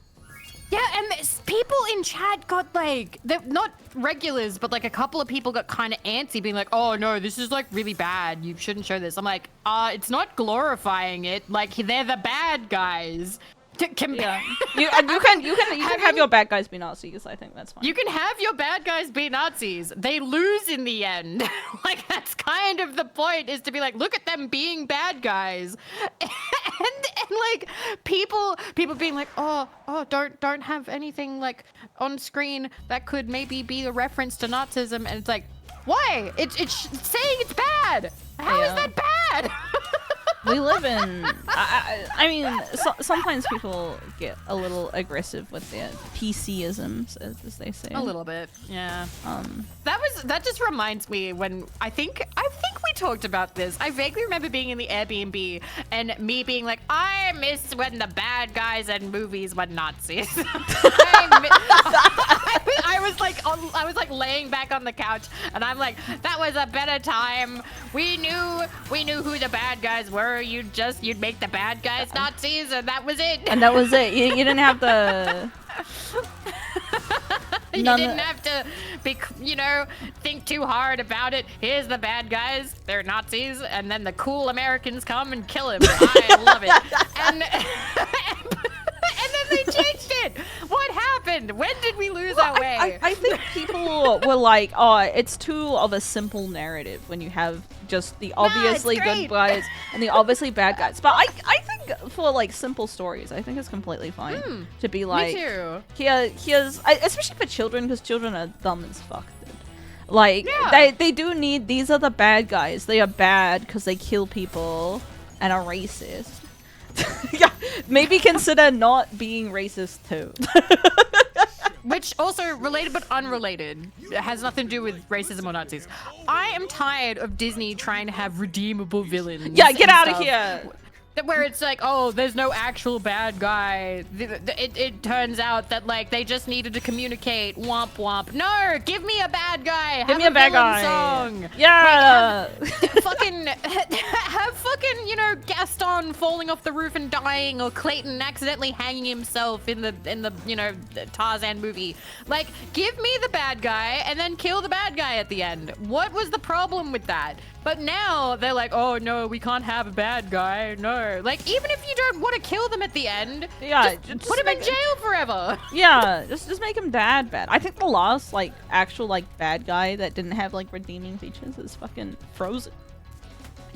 Yeah, and people in chat got like, they're not regulars, but like a couple of people got kind of antsy, being like, "Oh no, this is like really bad. You shouldn't show this." I'm like, it's not glorifying it. Like they're the bad guys. Yeah. You can have your bad guys be Nazis. I think that's fine. You can have your bad guys be Nazis. They lose in the end. Like that's kind of the point, is to be like, look at them being bad guys, and like people being like, oh, don't have anything like on screen that could maybe be a reference to Nazism, and it's like, why? It's saying it's bad. How is that bad? We live in. I mean, sometimes people get a little aggressive with their PC-isms, as they say. A little bit, yeah. That just reminds me when I think we talked about this. I vaguely remember being in the Airbnb and me being like, I miss when the bad guys in movies were Nazis. I was like laying back on the couch and I'm like, that was a better time. We knew who the bad guys were. You'd make the bad guys Nazis and that was it. And that was it. You didn't have to. You didn't have to be, think too hard about it. Here's the bad guys. They're Nazis. And then the cool Americans come and kill him. I love it. And then they changed it. What happened? When did we lose our way? I think people were like, oh, it's too of a simple narrative when you have just the obviously good guys and the obviously bad guys. But I think for like simple stories, I think it's completely fine to be like, me too. Here's especially for children, because children are dumb as fuck. Dude. Like they do need, these are the bad guys. They are bad because they kill people and are racist. Yeah, maybe consider not being racist too. Which also related but unrelated. It has nothing to do with racism or Nazis. I am tired of Disney trying to have redeemable villains. Yeah, get and out of stuff. here. Where it's like, oh, there's no actual bad guy. It turns out that like they just needed to communicate. Womp womp. No, give me a bad guy. Give me a bad guy. Song. Yeah. Like, have fucking Gaston falling off the roof and dying, or Clayton accidentally hanging himself in the the Tarzan movie. Like, give me the bad guy and then kill the bad guy at the end. What was the problem with that? But now they're like, oh no, we can't have a bad guy. No, like even if you don't want to kill them at the end, just put him in jail forever. Yeah, just make him bad. I think the last like actual like bad guy that didn't have like redeeming features is fucking Frozen.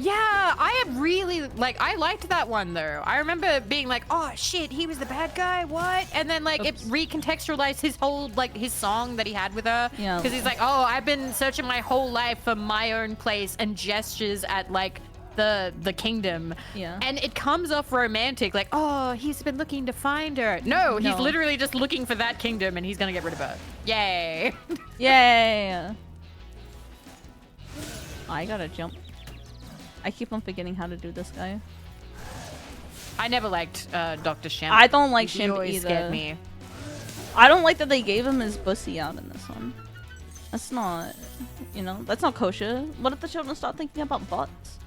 Yeah, I really I liked that one though. I remember being like, oh shit, he was the bad guy, what? And then like it recontextualized his whole his song that he had with her. Yeah. Because he's like, oh, I've been searching my whole life for my own place, and gestures at like the kingdom. Yeah. And it comes off romantic, like, oh, he's been looking to find her. No, he's literally just looking for that kingdom and he's gonna get rid of her. Yay. Yay. I gotta jump. I keep on forgetting how to do this guy. I never liked Dr. Shemp. I don't like He Shemp always either. scared me. I don't like that they gave him his pussy out in this one. That's not, you know, that's not kosher. What if the children start thinking about butts?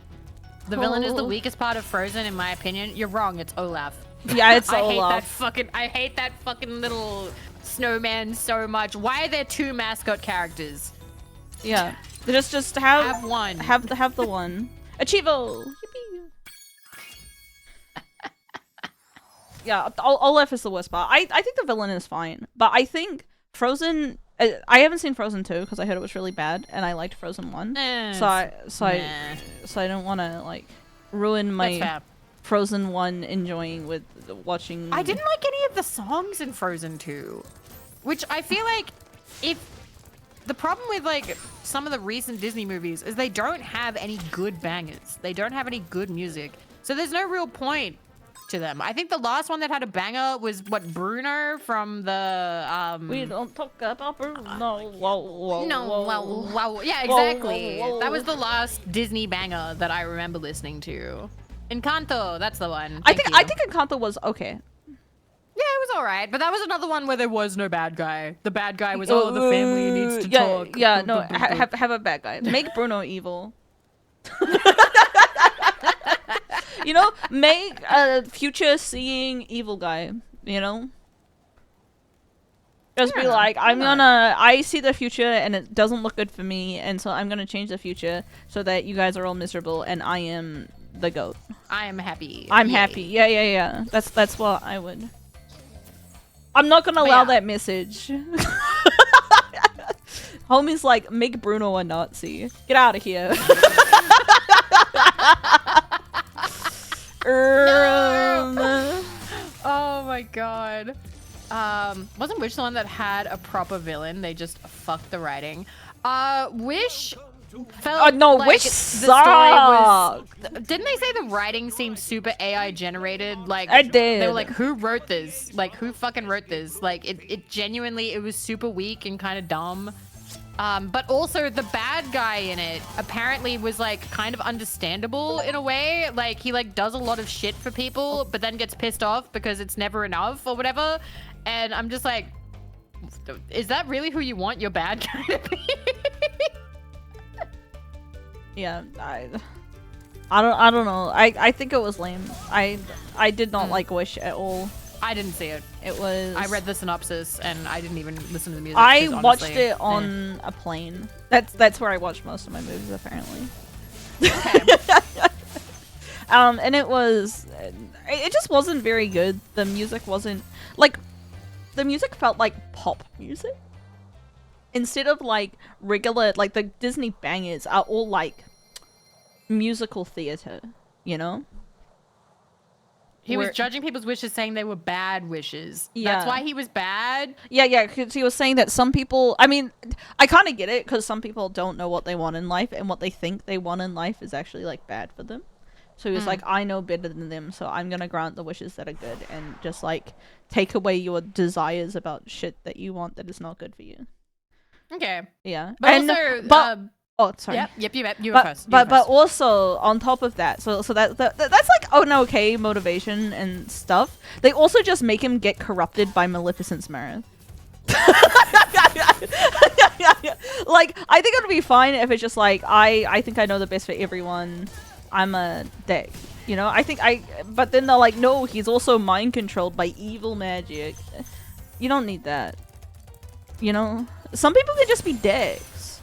The villain is the Oh. weakest part of Frozen, in my opinion. You're wrong. It's Olaf. Yeah, it's I Olaf. hate that fucking little snowman so much. Why are there 2 mascot characters? Yeah, just have Have one. Have the one. Achievo. Yippee. Yeah, Olaf is the worst part. I think the villain is fine, but I think Frozen. I haven't seen Frozen 2 because I heard it was really bad, and I liked Frozen 1. So I don't want to like ruin That's my fair. Frozen 1 enjoying with watching. I didn't like any of the songs in Frozen 2, which I feel like if the problem with like some of the recent Disney movies is they don't have any good bangers. They don't have any good music. So there's no real point to them. I think the last one that had a banger was what, Bruno from the We don't talk about Bruno. Whoa. Yeah, Whoa, exactly. whoa, whoa. That was the last Disney banger that I remember listening to. Encanto, that's the one. I Thank think you. Encanto was okay. Yeah, it was alright, but that was another one where there was no bad guy. The bad guy was, oh, the family needs to talk. Yeah, no, have a bad guy. Make Bruno evil. You know, make a future-seeing evil guy. You know, just be Yeah, like, why not? I see the future and it doesn't look good for me, and so I'm gonna change the future so that you guys are all miserable and I am the goat. I am happy. I'm Yay. happy. Yeah. That's what I would. I'm not gonna But allow yeah. that message. Homie's like, make Bruno a Nazi. Get out of here. Oh my god. Wasn't Wish the one that had a proper villain? They just fucked the writing. Wish felt no, like Wish the story was. sucked. Didn't they say the writing seemed super AI generated? Like I did. They were like, who wrote this? Like, who fucking wrote this? Like, it genuinely, it was super weak and kind of dumb. But also the bad guy in it apparently was like kind of understandable in a way. Like he like does a lot of shit for people, but then gets pissed off because it's never enough or whatever. And I'm just like, is that really who you want your bad guy to be? Yeah, I don't know. I think it was lame. I did not like Wish at all. I didn't see it. It was. I read the synopsis and I didn't even listen to the music. I 'cause watched honestly, it on a plane. That's where I watch most of my movies, apparently. And it was, it just wasn't very good. The music wasn't like, the music felt like pop music instead of like regular. Like the Disney bangers are all like musical theater, you know. He was Where- judging people's wishes, saying they were bad wishes. Yeah. That's why he was bad. Yeah, because he was saying that some people, I mean, I kind of get it, because some people don't know what they want in life, and what they think they want in life is actually, like, bad for them. So he was like, I know better than them, so I'm gonna grant the wishes that are good, and just, like, take away your desires about shit that you want that is not good for you. Okay. Yeah. But and, also, oh, sorry. Yep, you were first. But also on top of that, so that's like an okay motivation and stuff. They also just make him get corrupted by Maleficent's mirror. Like, I think it would be fine if it's just like, I think I know the best for everyone. I'm a dick, you know. But then they're like, no, he's also mind controlled by evil magic. You don't need that, you know. Some people can just be dicks.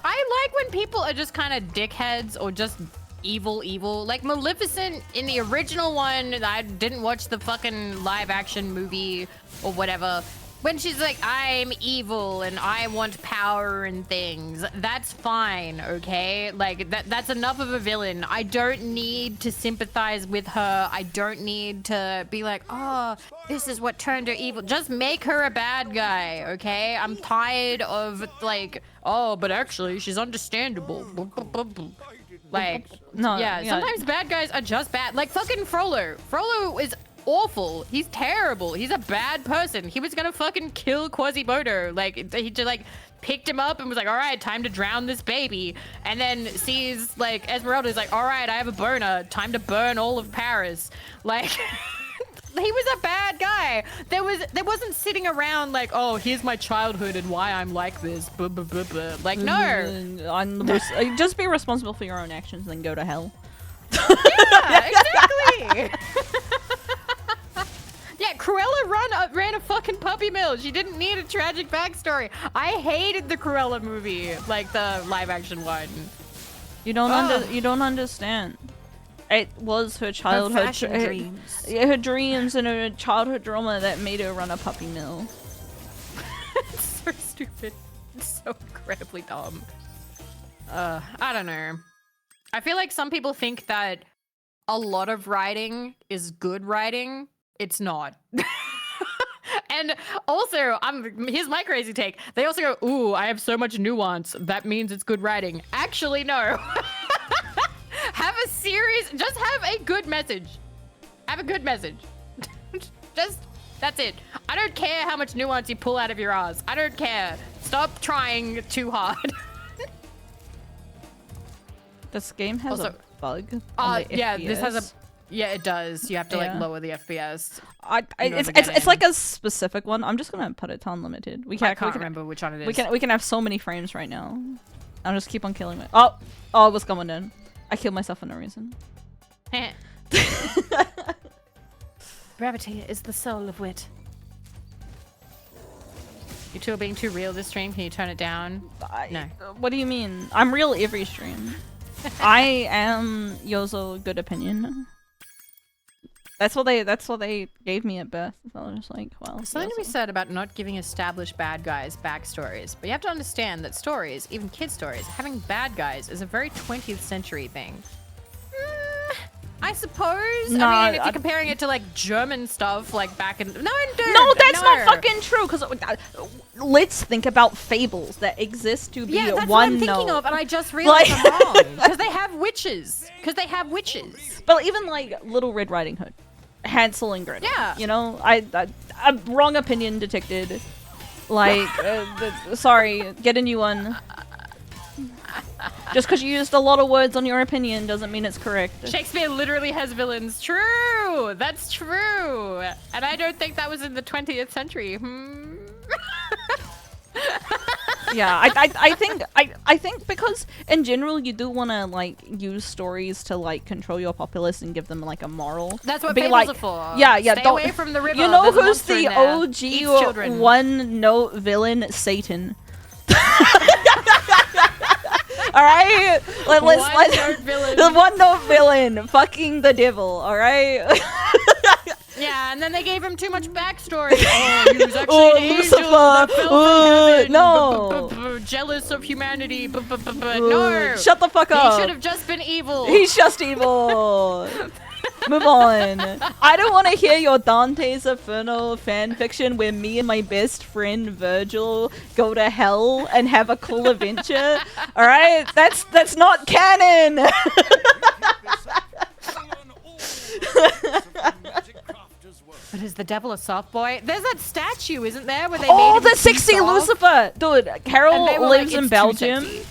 I like when people are just kind of dickheads or just evil. Like Maleficent in the original one, I didn't watch the fucking live action movie or whatever. When she's like, I'm evil and I want power and things, that's fine, okay? Like, that's enough of a villain. I don't need to sympathize with her. I don't need to be like, oh, this is what turned her evil. Just make her a bad guy, okay? I'm tired of, like, oh, but actually, she's understandable. Like, No, yeah, sometimes bad guys are just bad. Like, fucking Frollo. Frollo is awful. He's terrible. He's a bad person. He was gonna fucking kill Quasimodo. Like, he just like picked him up and was like, all right, time to drown this baby. And then sees like Esmeralda's like, all right, I have a boner. Time to burn all of Paris. Like, he was a bad guy. There wasn't sitting around like, oh, here's my childhood and why I'm like this. Blah, blah, blah, blah. Like, no. Just be responsible for your own actions, then go to hell. Yeah, exactly. Yeah, Cruella ran a fucking puppy mill. She didn't need a tragic backstory. I hated the Cruella movie, like the live action one. You don't understand. It was her childhood dreams. Her dreams and her childhood drama that made her run a puppy mill. It's so stupid. It's so incredibly dumb. I don't know. I feel like some people think that a lot of writing is good writing. It's not. And also, here's my crazy take. They also go, ooh, I have so much nuance. That means it's good writing. Actually, no. Have a series. Just have a good message. Have a good message. That's it. I don't care how much nuance you pull out of your ass. I don't care. Stop trying too hard. This game has Also, a bug. On the yeah, FPS. this has a. Yeah, it does. You have to like lower the FPS. It's like a specific one. I'm just gonna put it to unlimited. I can't remember which one it is. We can have so many frames right now. I'll just keep on killing it. Oh, it was coming in. I killed myself for no reason. Brevity is the soul of wit. You two are being too real this stream. Can you turn it down? No. What do you mean? I'm real every stream. I am Yozo good opinion. That's what they gave me at birth. So I was just like, well. There's something to be said about not giving established bad guys backstories, but you have to understand that stories, even kid stories, having bad guys is a very 20th century thing. I suppose. No, I mean, if you're comparing it to like German stuff, like back in No, that's not fucking true. Because let's think about fables that exist to be that's one what I'm thinking note. of, and I just realized Like- I'm wrong because they have witches. But even like Little Red Riding Hood, Hansel and Gretel. Yeah. You know, I wrong opinion detected. Like, sorry, get a new one. Just because you used a lot of words on your opinion doesn't mean it's correct. Shakespeare literally has villains. True, that's true, and I don't think that was in the 20th century. Yeah, I think because in general you do want to like use stories to like control your populace and give them like a moral. That's what Be fables like, are for. Yeah, yeah. Stay away from the river. You know There's a who's monster in the there. Eats OG children. one-note villain? Satan. All right, One-note villain. The one-note villain, fucking the devil. All right. Yeah, and then they gave him too much backstory. Oh, he was actually an angel Lucifer. that fell from heaven. No. Jealous of humanity. No. Shut the fuck up. He should have just been evil. He's just evil. Move on. I don't want to hear your Dante's Inferno fan fiction where me and my best friend Virgil go to hell and have a cool adventure. All right, that's not canon. But is the devil a soft boy? There's that statue, isn't there? Where they Oh, made him the too sexy soft? Lucifer, dude. Carol And they were lives like, in "It's too Belgium sexy."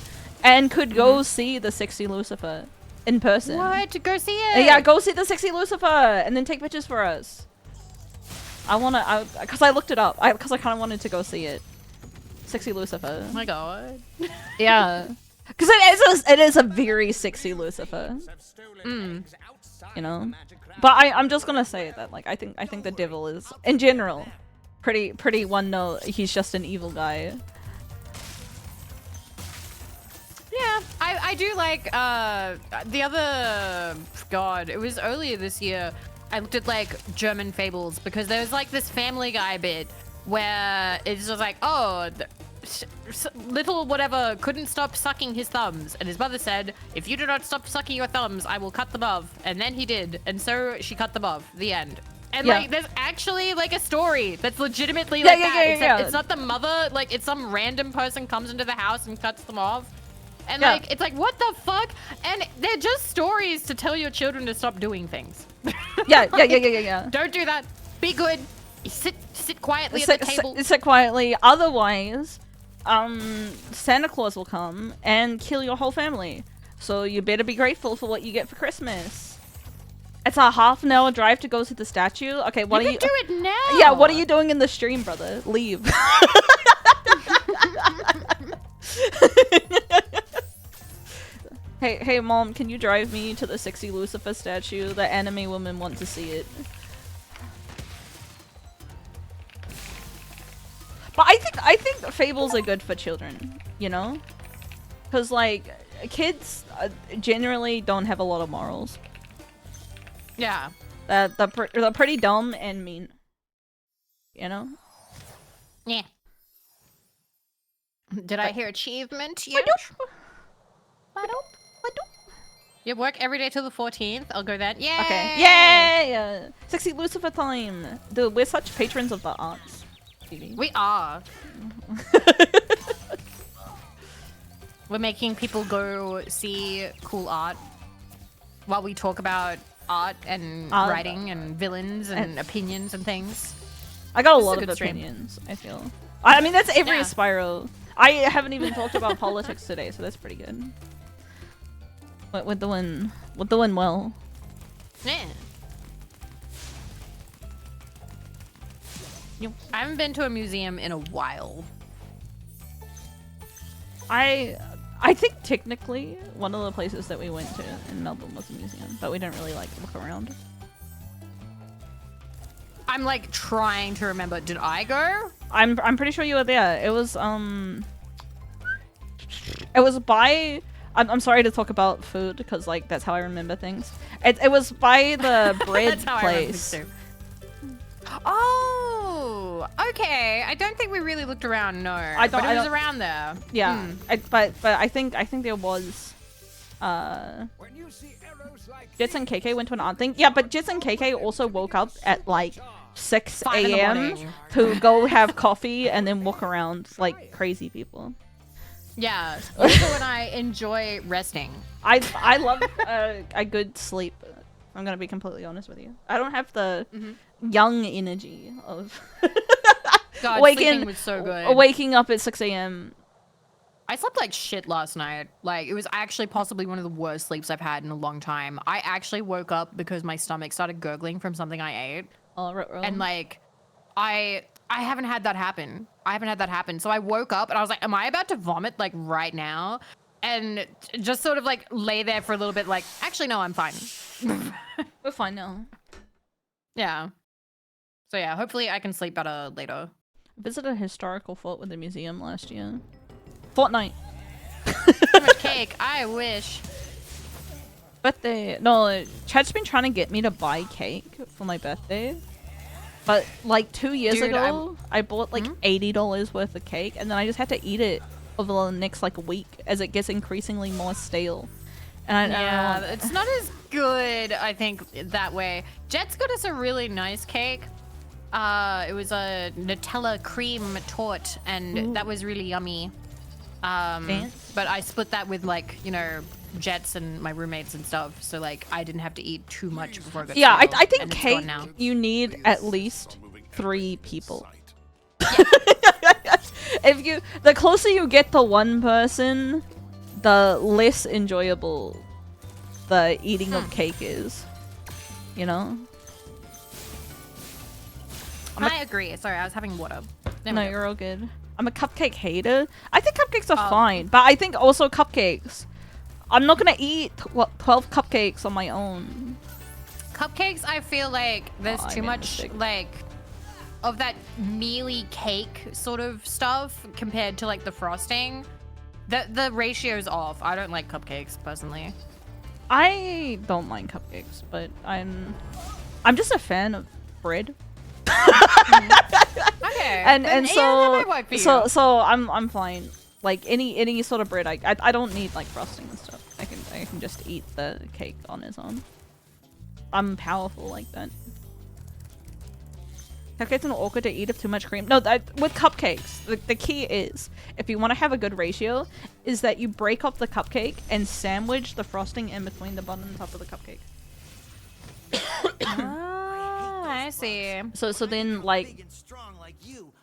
and could go see the sexy Lucifer in person. What? To go see it? Yeah, go see the sexy Lucifer and then take pictures for us. Because I looked it up. Because I kind of wanted to go see it. Sexy Lucifer. Oh my god. Yeah. Because it is a very sexy Lucifer. You know? But I'm just gonna say that, like, I think the devil is, in general, pretty one note. He's just an evil guy. Yeah, I do like the other god. It was earlier this year. I looked at like German fables because there was like this Family Guy bit where it's just like, oh, little whatever couldn't stop sucking his thumbs, and his mother said, "If you do not stop sucking your thumbs, I will cut them off." And then he did, and so she cut them off. The end. And Yeah. like, there's actually like a story that's legitimately like that. Except yeah. it's not the mother. Like, it's some random person comes into the house and cuts them off. And Yeah. like, it's like, what the fuck? And they're just stories to tell your children to stop doing things. Yeah. Don't do that. Be good. Sit quietly at the table. Sit quietly. Otherwise, Santa Claus will come and kill your whole family. So you better be grateful for what you get for Christmas. It's a half an hour drive to go to the statue. Okay, what you are you? can do it now. Yeah, what are you doing in the stream, brother? Leave. Hey, mom, can you drive me to the sexy Lucifer statue? The anime women want to see it. But I think fables are good for children, you know? Cause like kids generally don't have a lot of morals. Yeah. They're pretty dumb and mean. You know? Yeah. Did I hear achievement? Yes. You work every day till the 14th. I'll go that. Yay! Okay. Yay! Sexy Lucifer time. Dude, we're such patrons of the arts. Phoebe. We are. We're making people go see cool art while we talk about art and writing and villains and opinions and things. I got a This is lot a of good stream. opinions, I feel. I mean, that's every Yeah. Spyro. I haven't even talked about politics today, so that's pretty good. But we're doing well. Yeah. I haven't been to a museum in a while. I think technically one of the places that we went to in Melbourne was a museum, but we didn't really like look around. I'm like trying to remember. Did I go? I'm pretty sure you were there. It was by I'm sorry to talk about food because like that's how I remember things. It was by the bread That's how I remember place. things too. Oh, okay. I don't think we really looked around. No, but it was around there. Yeah, but I think there was When you see arrows like Jits and KK went to an art thing. Yeah, but Jits and KK also woke up at like 6 5 in the a.m. morning. to go have coffee and then walk around like crazy people. Yeah. Also, when I enjoy resting. I love a good sleep. I'm gonna be completely honest with you. I don't have the young energy of God, waking sleeping was so good. waking up at 6 a.m. I slept like shit last night. Like, it was actually possibly one of the worst sleeps I've had in a long time. I actually woke up because my stomach started gurgling from something I ate. And like, I haven't had that happen. So I woke up and I was like, am I about to vomit like right now? And just sort of like lay there for a little bit like, actually, no, I'm fine. We're fine now. Yeah. So yeah, hopefully I can sleep better later. Visited a historical fort with the museum last year. Fortnite. Too much cake. I wish. Birthday. No, Chad's been trying to get me to buy cake for my birthday. But like 2 years Dude, ago, I bought like $80 worth of cake and then I just had to eat it over the next like week as it gets increasingly more stale. And Yeah, it's not as good, I think, that way. Jet's got us a really nice cake. It was a Nutella cream torte, and that was really yummy. But I split that with like, you know, Jets and my roommates and stuff, so like I didn't have to eat too much before I got yeah, stale, I think and it's cake gone now. you need at least 3 people. If you the closer you get to one person, the less enjoyable the eating of cake is. You know? I agree. Sorry, I was having water. There we No, go. you're all good. I'm a cupcake hater. I think cupcakes are fine, but I think also cupcakes. I'm not gonna eat 12 cupcakes on my own. Cupcakes, I feel like there's Oh, I too made a much mistake. like of that mealy cake sort of stuff compared to like the frosting. The ratio's off. I don't like cupcakes personally. I don't mind cupcakes, but I'm just a fan of bread. Okay. And then, yeah, that might work for you. so I'm fine. Like any sort of bread, I don't need like frosting and stuff. I can just eat the cake on its own. I'm powerful like that. Cupcakes are awkward to eat with too much cream. No, with cupcakes, the key is, if you want to have a good ratio, is that you break up the cupcake and sandwich the frosting in between the bottom and top of the cupcake. Ah, I see. So then like big and strong like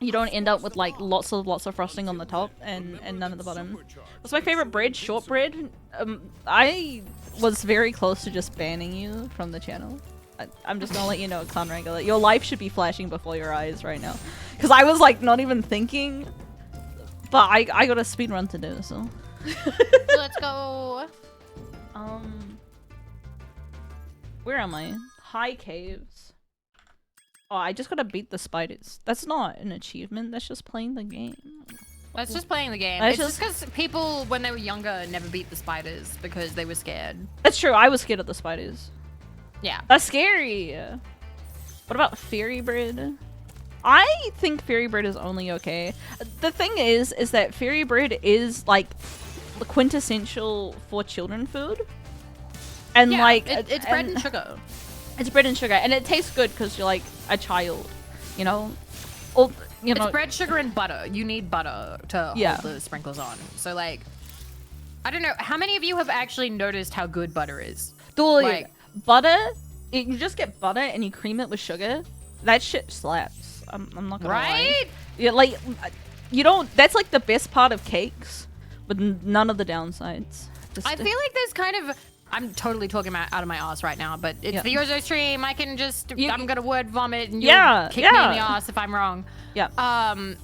you don't end up with like lots of frosting on the top and none at the bottom. What's my favorite bread? Shortbread. I was very close to just banning you from the channel. I'm just gonna let you know, Clown Wrangler, your life should be flashing before your eyes right now. Because I was like not even thinking, but I got a speed run to do, so. Let's go. Where am I? High caves. Oh, I just gotta beat the spiders. That's not an achievement. That's just playing the game. That's just playing the game. That's It's just because people, when they were younger, never beat the spiders because they were scared. That's true. I was scared of the spiders. Yeah. That's scary. What about fairy bread? I think fairy bread is only okay. The thing is that fairy bread is like the quintessential for children food. And Yeah, like it's bread and sugar. It's bread and sugar, and it tastes good because you're like a child, you know. Or, you know, It's bread, sugar, and butter. You need butter to Yeah. hold the sprinkles on. So like, I don't know. How many of you have actually noticed how good butter is? dude, like- butter. You just get butter and you cream it with sugar. That shit slaps. I'm not gonna lie. Right? Yeah, like you don't. That's like the best part of cakes, with none of the downsides. Just, I feel like there's kind of. I'm totally talking out of my ass right now, but it's Yeah. the Yozo stream. I can just. You- I'm gonna word vomit and you'll Yeah, kick me in the yeah. ass if I'm wrong. yeah.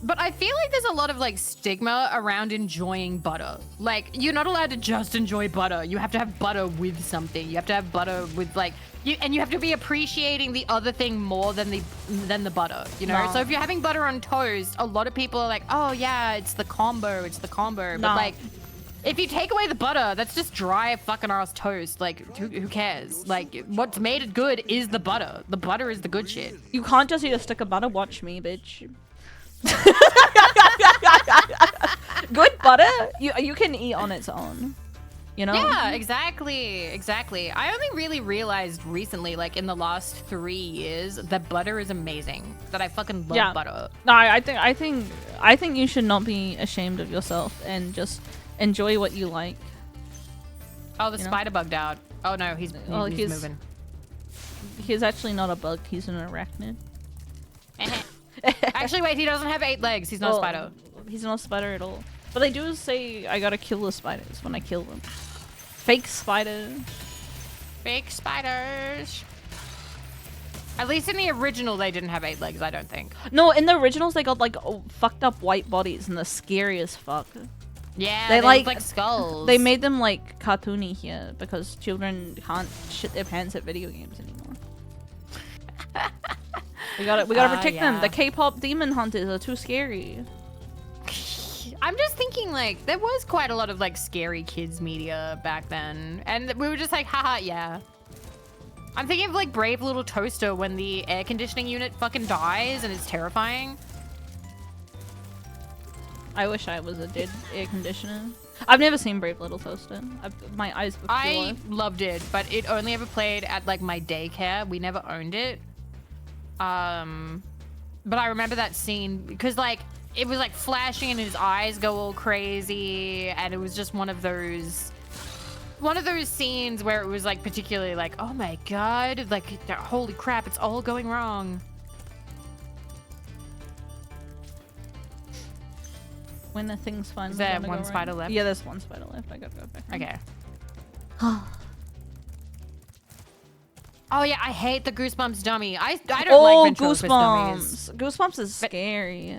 But I feel like there's a lot of like stigma around enjoying butter. Like you're not allowed to just enjoy butter. You have to have butter with something. You have to have butter with like you have to be appreciating the other thing more than the butter. You know. No. So if you're having butter on toast, a lot of people are like, oh yeah, it's the combo. But No. like. If you take away the butter, that's just dry fucking ass toast. Like, who cares? Like, what's made it good is the butter. The butter is the good shit. You can't just eat a stick of butter. Watch me, bitch. Good butter, you can eat on its own. You know? Yeah, exactly. I only really realized recently, like in the last 3 years, that butter is amazing. That I fucking love Yeah. butter. No, I think you should not be ashamed of yourself and just enjoy what you like. Oh, the You know? spider bugged out. Oh no, he's he's- moving. He's actually not a bug. He's an arachnid. Actually, wait, he doesn't have 8 legs. He's not a Well, spider. He's not a spider at all. But they do say I gotta kill the spiders when I kill them. Fake spider. Fake spiders. At least in the original, they didn't have 8 legs, I don't think. No, in the originals they got like fucked up white bodies and they're scary as fuck. Yeah, They they like- look like skulls. They made them like cartoony here because children can't shit their pants at video games anymore. We gotta protect them. yeah. The K-pop demon hunters are too scary. I'm just thinking, like, there was quite a lot of, like, scary kids media back then. And we were just like, haha, yeah. I'm thinking of, like, Brave Little Toaster when the air conditioning unit fucking dies and it's terrifying. I wish I was a dead air conditioner. I've never seen Brave Little Toaster. My eyes were I pure. loved it, but it only ever played at, like, my daycare. We never owned it. But I remember that scene because, like, it was, like, flashing and his eyes go all crazy. And it was just one of those scenes where it was like particularly like, oh my god, like holy crap, it's all going wrong. When the thing's fun. Is there one spider left? Yeah, there's one spider left. I gotta go back. Okay. Oh yeah, I hate the Goosebumps dummy. I don't Oh, like ventriloquist dummies. Goosebumps is scary.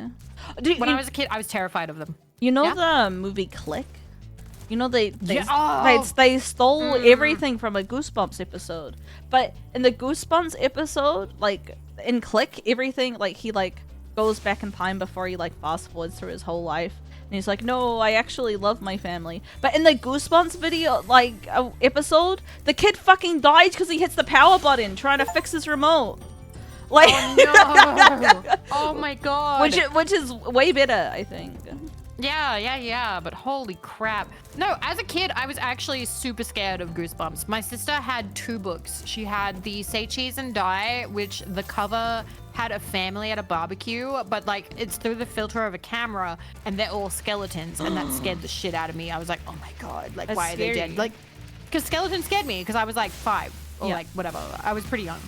Dude, When I was a kid, I was terrified of them. you know Yeah? the movie Click? You know they Yeah, they stole everything from a Goosebumps episode. But in the Goosebumps episode, like in Click, everything like he like goes back in time before he like fast forwards through his whole life. And he's like, no, I actually love my family. But in the Goosebumps video, like episode, the kid fucking dies because he hits the power button trying to fix his remote. Like, No. Oh my god. which is way better, I think. Yeah, but holy crap. No, as a kid, I was actually super scared of Goosebumps. My sister had 2 books. She had the Say Cheese and Die, which the cover had a family at a barbecue, but like it's through the filter of a camera and they're all skeletons and that scared the shit out of me. I was like, oh my god, like That's why are they scary. dead? Like, because skeletons scared me because I was like 5 or Yeah. like whatever. I was pretty young.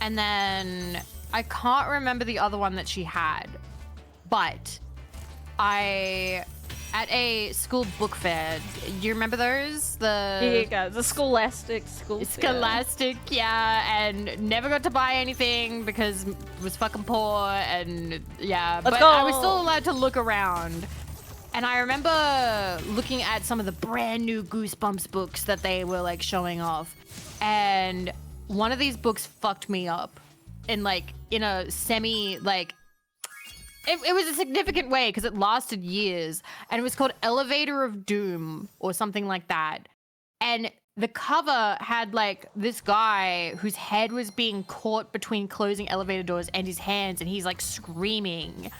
And then I can't remember the other one that she had, but at a school book fair. Do you remember those? The Scholastic school fair. Scholastic, yeah, and never got to buy anything because was fucking poor, and yeah, Let's but go. I was still allowed to look around. And I remember looking at some of the brand new Goosebumps books that they were like showing off, and one of these books fucked me up in a semi like. It was a significant way because it lasted years, and it was called Elevator of Doom or something like that. And the cover had like this guy whose head was being caught between closing elevator doors and his hands, and he's like screaming.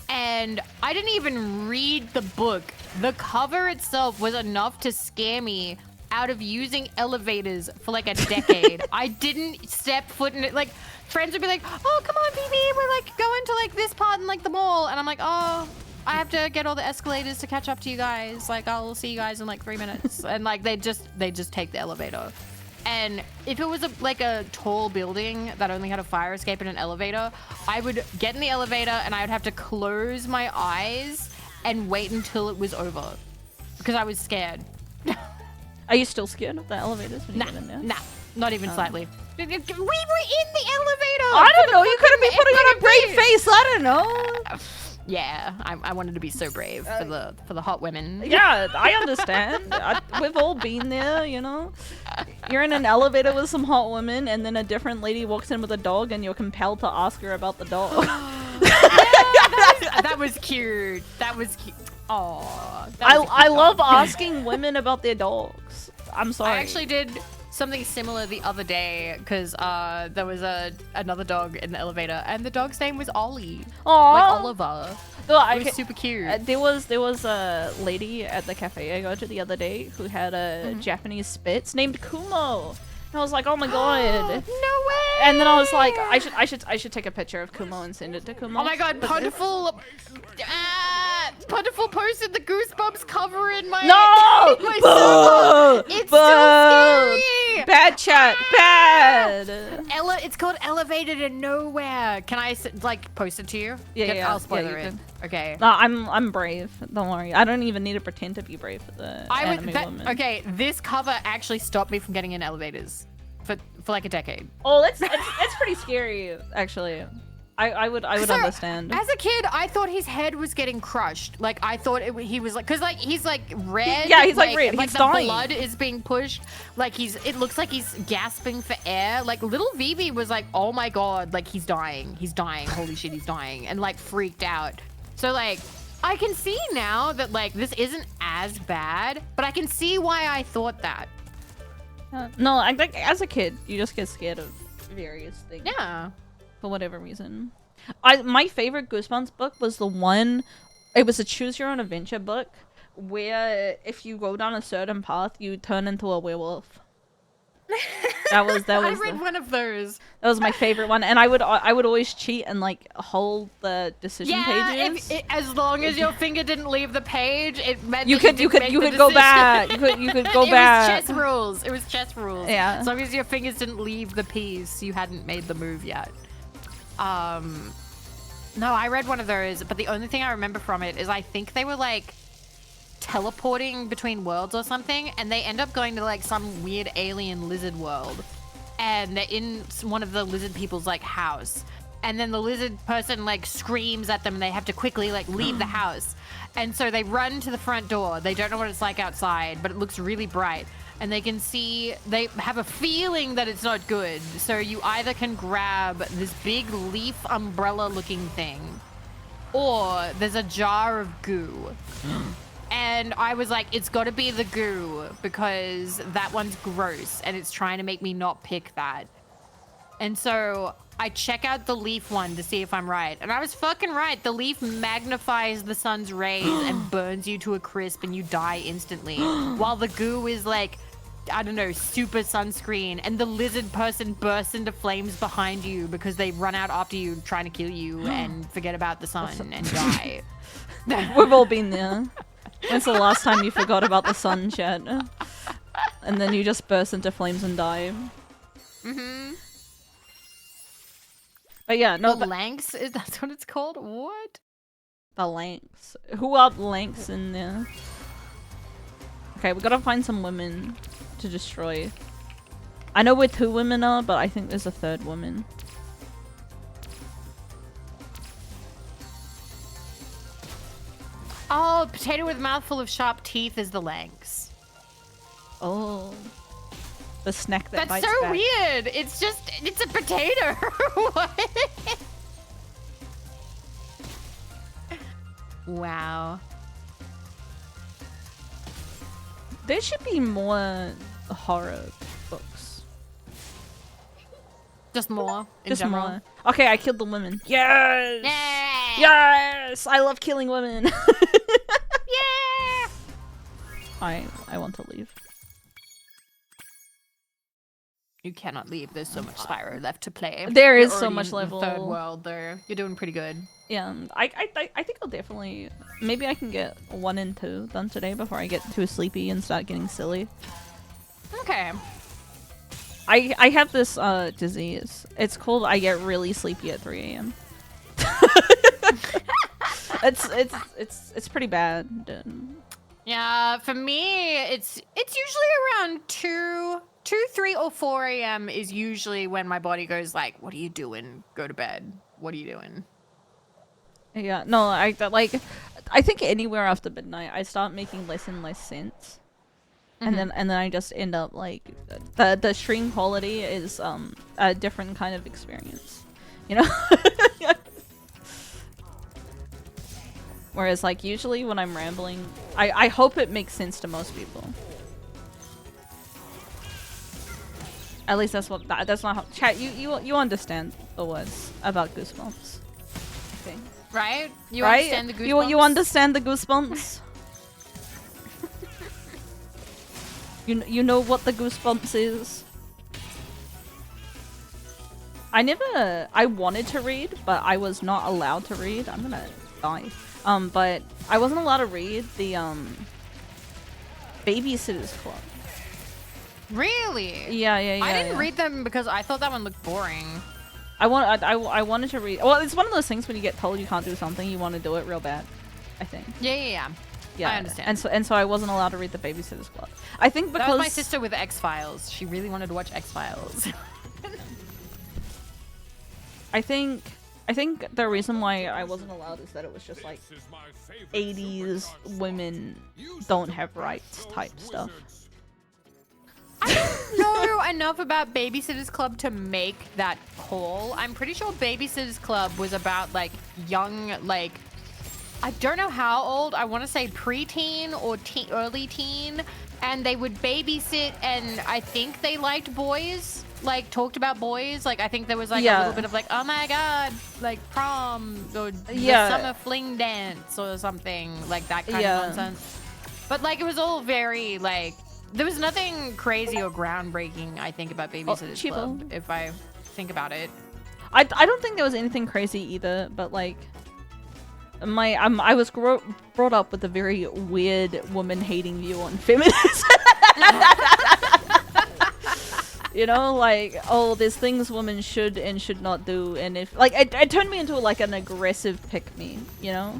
And I didn't even read the book. The cover itself was enough to scare me out of using elevators for like a decade. I didn't step foot in it. Like, friends would be like, oh, come on, BB, we're like going to like this part in like the mall. And I'm like, oh, I have to get all the escalators to catch up to you guys. Like, I'll see you guys in like 3 minutes. And like, they just take the elevator. And if it was a tall building that only had a fire escape and an elevator, I would get in the elevator and I would have to close my eyes and wait until it was over because I was scared. Are you still scared of the elevators when you get in there? Nah, not even slightly. We were in the elevator. I don't know. You could have been putting on a brave face. I don't know. Yeah, I wanted to be so brave for the hot women. Yeah, I understand. We've all been there, you know. You're in an elevator with some hot women, and then a different lady walks in with a dog, and you're compelled to ask her about the dog. That was cute. That was cute. Aww. I love asking women about their dogs. I'm sorry. I actually did something similar the other day because there was another dog in the elevator, and the dog's name was Ollie. Aww. Like Oliver. No, It was super cute. There was a lady at the cafe I go to the other day who had a Japanese Spitz named Kumo. And I was like, oh my god. No way! And then I was like, I should take a picture of Kumo and send it to Kumo. Oh my god, Punderful posted the Goosebumps cover in my No! in my circle. It's so scary. Bad chat, bad. It's called Elevated in Nowhere. Can I post it to you? Yeah, I'll spoiler you it. can. Okay. No, I'm brave. Don't worry. I don't even need to pretend to be brave for the anime woman. Okay, this cover actually stopped me from getting in elevators for like a decade. Oh, that's pretty scary, actually. I would understand. As a kid, I thought his head was getting crushed. Like I thought he was like, cause like he's like red. Yeah, he's like red. Like He's the dying. blood is being pushed. Like it looks like he's gasping for air. Like little Vivi was like, oh my god, like he's dying. He's dying. Holy shit, he's dying, and like freaked out. So like, I can see now that like this isn't as bad, but I can see why I thought that. No, I think as a kid, you just get scared of various things. Yeah. For whatever reason. My favorite Goosebumps book was the one, it was a choose your own adventure book where if you go down a certain path, you turn into a werewolf. That was I read one of those. That was my favorite one, and I would always cheat and like hold the decision pages. As long as your finger didn't leave the page, it meant you that could make the go decision. back. You could go back. It was chess rules. It was chess rules. Yeah. As long as your fingers didn't leave the piece, you hadn't made the move yet. No, I read one of those, but the only thing I remember from it is I think they were like teleporting between worlds or something, and they end up going to like some weird alien lizard world, and they're in one of the lizard people's like house, and then the lizard person like screams at them and they have to quickly like leave the house, and so they run to the front door. They don't know what it's like outside, but it looks really bright, and they have a feeling that it's not good. So you either can grab this big leaf umbrella looking thing, or there's a jar of goo. And I was like, it's got to be the goo because that one's gross and it's trying to make me not pick that. And so I check out the leaf one to see if I'm right. And I was fucking right. The leaf magnifies the sun's rays and burns you to a crisp and you die instantly. While the goo is like, I don't know, super sunscreen. And the lizard person bursts into flames behind you because they run out after you trying to kill you and forget about the sun and die. We've all been there. When's the last time you forgot about the sun, chat? And then you just burst into flames and die. But yeah, no, The Lanks, is that's what it's called? What? the Lanks. Who are the Lanks in there? Okay, we gotta find some women to destroy. I know where 2 women are, but I think there's a 3rd woman. Oh, potato with a mouthful of sharp teeth is the Lanks. Oh. The snack that That's bites so back. weird. It's a potato. What? Wow. There should be more horror books. Just more. In Just general. more. Okay, I killed the women. Yes! Yeah. Yes! I love killing women. Yeah. I want to leave. You cannot leave. There's so much Spyro left to play. There You're is so already much in the level. third world though. You're doing pretty good. Yeah, I think I'll definitely... Maybe I can get 1 and 2 done today before I get too sleepy and start getting silly. Okay. I have this disease. It's called I get really sleepy at 3 a.m. It's pretty bad. Yeah, for me, it's usually around 2, 3, or 4 a.m. is usually when my body goes like, "What are you doing? Go to bed. What are you doing?" Yeah, no, I think anywhere after midnight I start making less and less sense. And then I just end up like the stream quality is a different kind of experience. You know? Whereas like usually when I'm rambling, I hope it makes sense to most people. At least that's not how chat you understand the words about goosebumps. Okay. Right? You Right? understand the goosebumps? You understand the goosebumps? You know what the goosebumps is? I wanted to read, but I was not allowed to read. I'm gonna die. But I wasn't allowed to read the Babysitter's Club. Really? Yeah. I didn't yeah. read them because I thought that one looked boring. I wanted to read. Well, it's one of those things when you get told you can't do something, you want to do it real bad. I think. Yeah. Yeah. I understand. And so I wasn't allowed to read the Babysitter's Club. I think because That was my sister with X-Files. She really wanted to watch X-Files. I think the reason why I wasn't allowed is that it was just like 80s women don't have rights type stuff. I don't know enough about Babysitter's Club to make that call. I'm pretty sure Babysitter's Club was about like young, like, I don't know how old. I want to say preteen or early teen. And they would babysit, and I think they liked boys. Like, talked about boys. Like, I think there was like a little bit of like, oh my god, like prom or the summer fling dance or something. Like that kind of nonsense. But like, it was all very like, there was nothing crazy or groundbreaking, I think, about Babysitter's Club, if I think about it. I don't think there was anything crazy either, but like I was brought up with a very weird woman-hating view on feminism. You know, like, oh, there's things women should and should not do, and if like it turned me into like an aggressive pick-me, you know.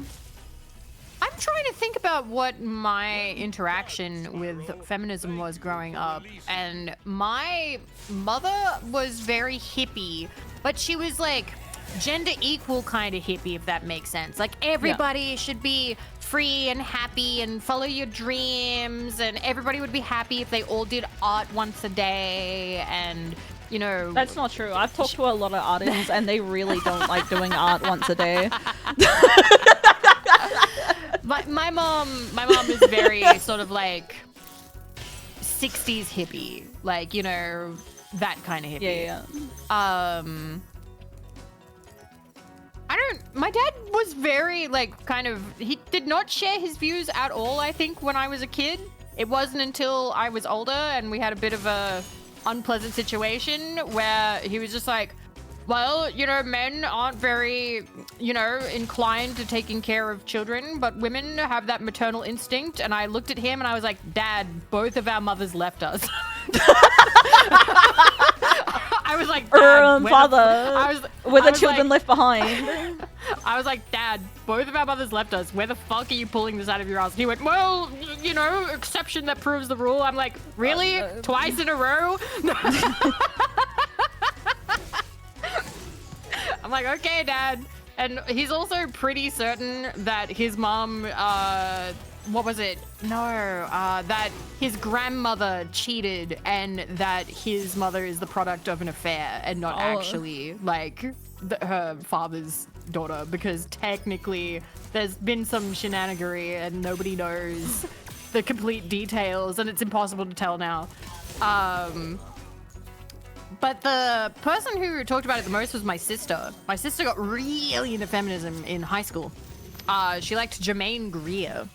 I'm trying to think about what my interaction with feminism was growing up, and my mother was very hippie, but she was like gender equal kind of hippie, if that makes sense. Like, everybody should be free and happy and follow your dreams, and everybody would be happy if they all did art once a day, and you know. That's not true. I've talked to a lot of artists and they really don't like doing art once a day. My mom is very sort of like 60s hippie, like, you know, that kind of hippie. My dad was very like he did not share his views at all, I think, when I was a kid. It wasn't until I was older and we had a bit of a unpleasant situation where he was just like, well, you know, men aren't very, you know, inclined to taking care of children, but women have that maternal instinct. And I looked at him and I was like, Dad, both of our mothers left us. I was like, Dad, father. With I the was children like- left behind. I was like, Dad, both of our mothers left us. Where the fuck are you pulling this out of your ass? And he went, well, you know, exception that proves the rule. I'm like, really? Twice in a row? I'm like, okay, Dad. And he's also pretty certain that his mom, what was it? No, that his grandmother cheated and that his mother is the product of an affair and not actually, like, her father's daughter, because technically there's been some shenanigery and nobody knows the complete details and it's impossible to tell now. But the person who talked about it the most was my sister. My sister got really into feminism in high school. She liked Jermaine Greer.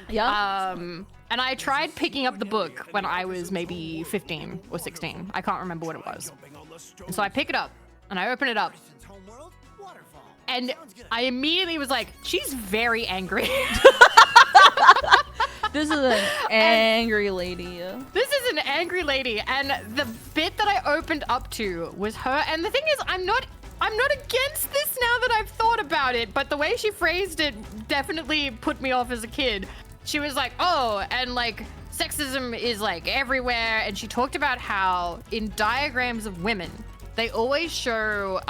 Yeah. And I tried picking up the book when I was maybe 15 or 16. I can't remember what it was. And so I pick it up and I open it up. And I immediately was like, she's very angry. This is an angry lady. This is an angry lady. And the bit that I opened up to was her. And the thing is, I'm not against this now that I've thought about it, but the way she phrased it definitely put me off as a kid. She was like, oh, and like sexism is like everywhere. And she talked about how in diagrams of women, they always show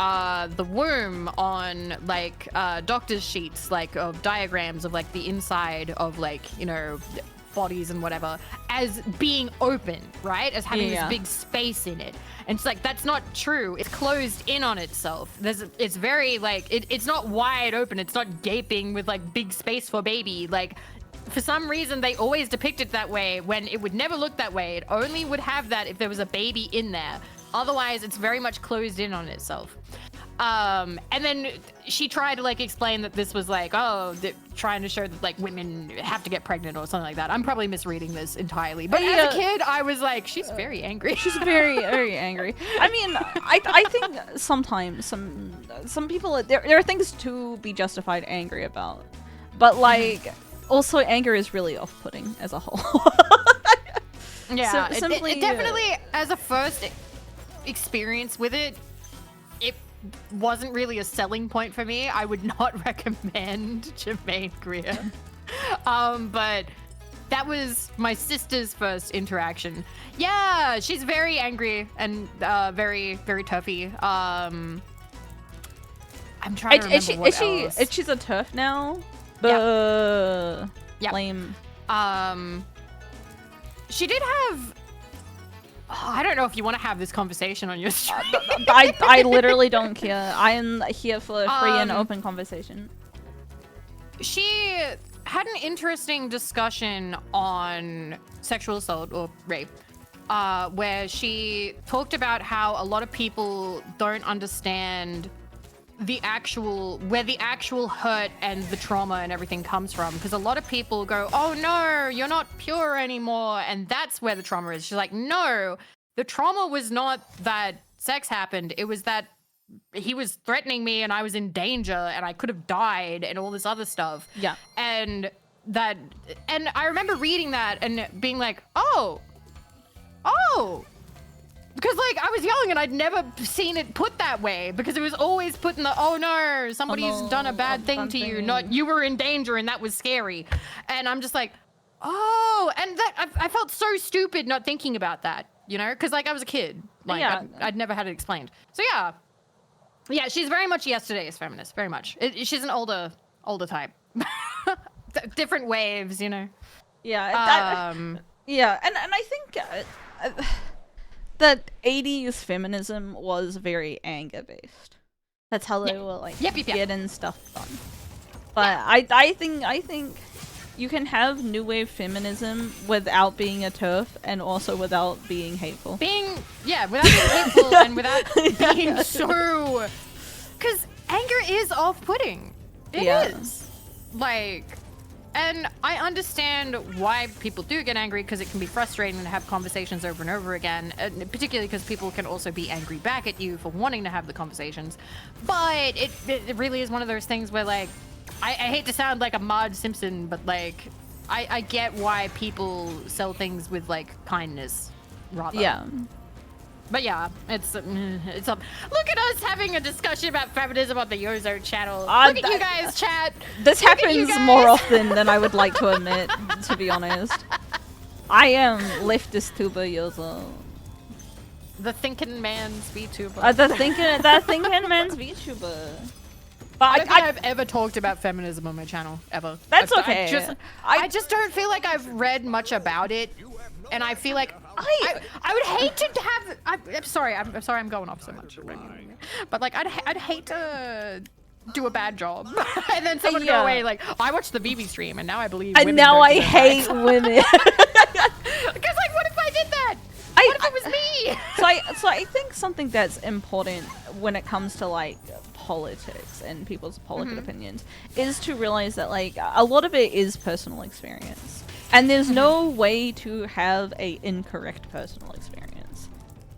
the womb on like doctor's sheets, like of diagrams of like the inside of like, you know, bodies and whatever, as being open, right? As having this big space in it. And it's like, that's not true. It's closed in on itself. It's very like, it's not wide open. It's not gaping with like big space for baby. Like, for some reason, they always depict it that way when it would never look that way. It only would have that if there was a baby in there. Otherwise, it's very much closed in on itself. And then she tried to like explain that this was like, oh, trying to show that like women have to get pregnant or something like that. I'm probably misreading this entirely. But as a kid, I was like, she's very angry. She's very, very angry. I mean, I think sometimes some people, there are things to be justified angry about. But like, also anger is really off-putting as a whole. Yeah, So, simply, it definitely, as a first experience with it, it wasn't really a selling point for me. I would not recommend Jermaine Greer. But that was my sister's first interaction. Yeah, she's very angry and very, very toughy. I'm trying to remember what else. She's a turf now? Yep. Lame. She did have... I don't know if you want to have this conversation on your stream. I literally don't care. I am here for a free and open conversation. She had an interesting discussion on sexual assault or rape, where she talked about how a lot of people don't understand where the actual hurt and the trauma and everything comes from, because a lot of people go, oh no, you're not pure anymore, and that's where the trauma is. She's like, no, the trauma was not that sex happened, it was that he was threatening me and I was in danger and I could have died and all this other stuff. Yeah. And I remember reading that and being like, oh, because like I was young and I'd never seen it put that way, because it was always put in the, oh no, somebody's done a bad thing to you, not you were in danger and that was scary. And I'm just like, oh, and that I felt so stupid not thinking about that, you know, because like I was a kid, like Yeah. I'd never had it explained. So yeah, she's very much yesterday's feminist, very much. She's an older type. Different waves, you know. Yeah. Yeah, and I think that 80s feminism was very anger based. That's how they were like getting stuff done. But I think you can have new wave feminism without being a TERF and also without being hateful. Without being hateful and without being so, because anger is off-putting. It is. Like, and I understand why people do get angry, because it can be frustrating to have conversations over and over again, and particularly because people can also be angry back at you for wanting to have the conversations. But it really is one of those things where, like, I hate to sound like a Marge Simpson, but like, I get why people sell things with like kindness rather. Yeah. But yeah, it's look at us having a discussion about feminism on the Yozo channel. Look at you guys, chat. This Look at you happens guys. more often than I would like to admit, to be honest. I am leftist tuber Yozo. The thinking man's VTuber. The thinking man's VTuber. But I don't think I've ever talked about feminism on my channel, ever. That's I okay. I just don't feel like I've read much about it, and I feel like I would hate to have. I'm sorry. I'm sorry. I'm going off so much. But like, I'd hate to do a bad job, and then someone go away like, I watched the BB stream, and now I believe. And now I hate women. Because like, what if I did that? What if it was me? So I think something that's important when it comes to like politics and people's political opinions is to realize that like a lot of it is personal experience, and there's no way to have a incorrect personal experience,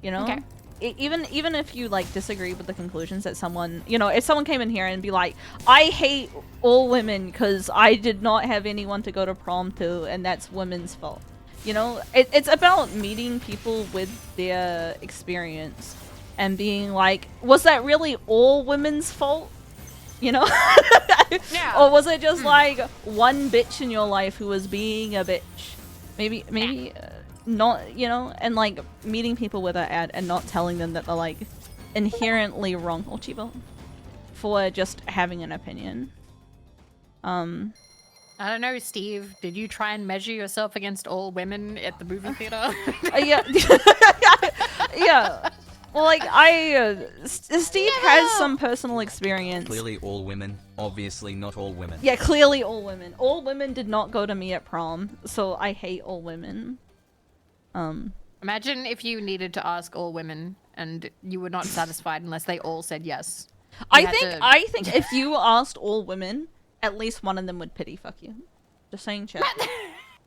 you know. Okay. Even if you like disagree with the conclusions that someone, you know, if someone came in here and be like, I hate all women because I did not have anyone to go to prom to and that's women's fault. You know, it's about meeting people with their experience and being like, was that really all women's fault? You know? Yeah. Or was it just like one bitch in your life who was being a bitch? Maybe not, you know? And like meeting people where they're at and not telling them that they're like inherently wrong or chibo for just having an opinion. I don't know, Steve. Did you try and measure yourself against all women at the movie theater? Yeah. Yeah. Well, like, Steve has some personal experience. Clearly all women. Obviously not all women. Yeah, clearly all women. All women did not go to me at prom, so I hate all women. Imagine if you needed to ask all women and you were not satisfied unless they all said yes. I think if you asked all women, at least one of them would pity fuck you. Just saying, chat.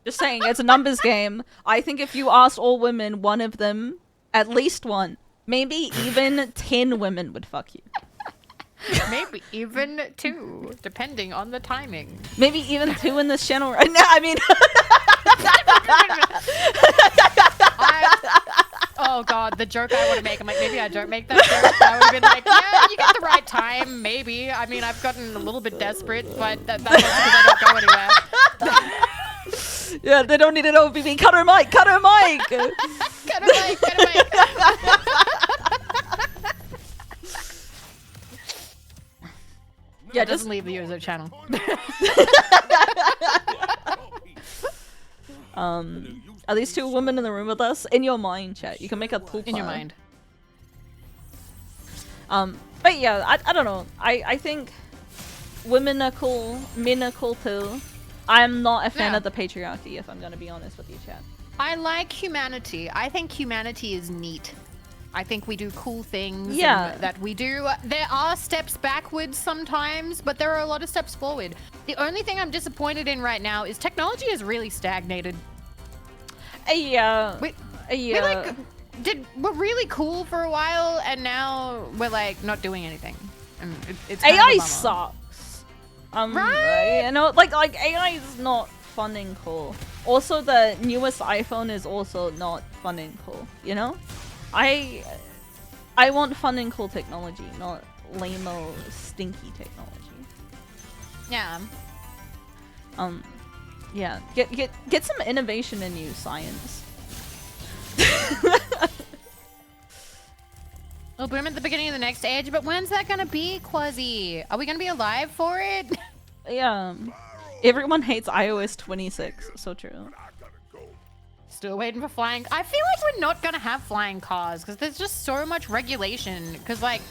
Just saying, it's a numbers game. I think if you asked all women, one of them, at least one, maybe even 10 women would fuck you. Maybe even 2, depending on the timing. Maybe even 2 in this channel right now. I mean, oh god, the joke I want to make. I'm like, maybe I don't make that joke. I would have been like, yeah, you get the right time, maybe. I mean, I've gotten a little bit desperate, but that's also because I don't go anywhere. Yeah, they don't need an OBB. Cut her mic! Cut her mic! Cut her mic! Cut her mic! Yeah, Just just leave the user channel. are these 2 women in the room with us? In your mind, chat. You can make a pool In your plan. mind. But yeah, I don't know. I think women are cool, men are cool too. I'm not a fan Yeah. of the patriarchy, if I'm gonna be honest with you, chat. I like humanity. I think humanity is neat. I think we do cool things. Yeah. and that we do. There are steps backwards sometimes, but there are a lot of steps forward. The only thing I'm disappointed in right now is technology is really stagnated. Yeah. We Yeah. we're really cool for a while, and now we're like not doing anything. And it's kind of a AI bummer. sucks. Right? You know, like AI is not fun and cool. Also, the newest iPhone is also not fun and cool. You know, I want fun and cool technology, not lame-o, stinky technology. Yeah. Yeah. Get some innovation in new science. We'll boom at the beginning of the next age, but when's that gonna be, Quasi? Are we gonna be alive for it? Yeah. Everyone hates iOS 26. So true. Still waiting for flying. I feel like we're not gonna have flying cars because there's just so much regulation. Because like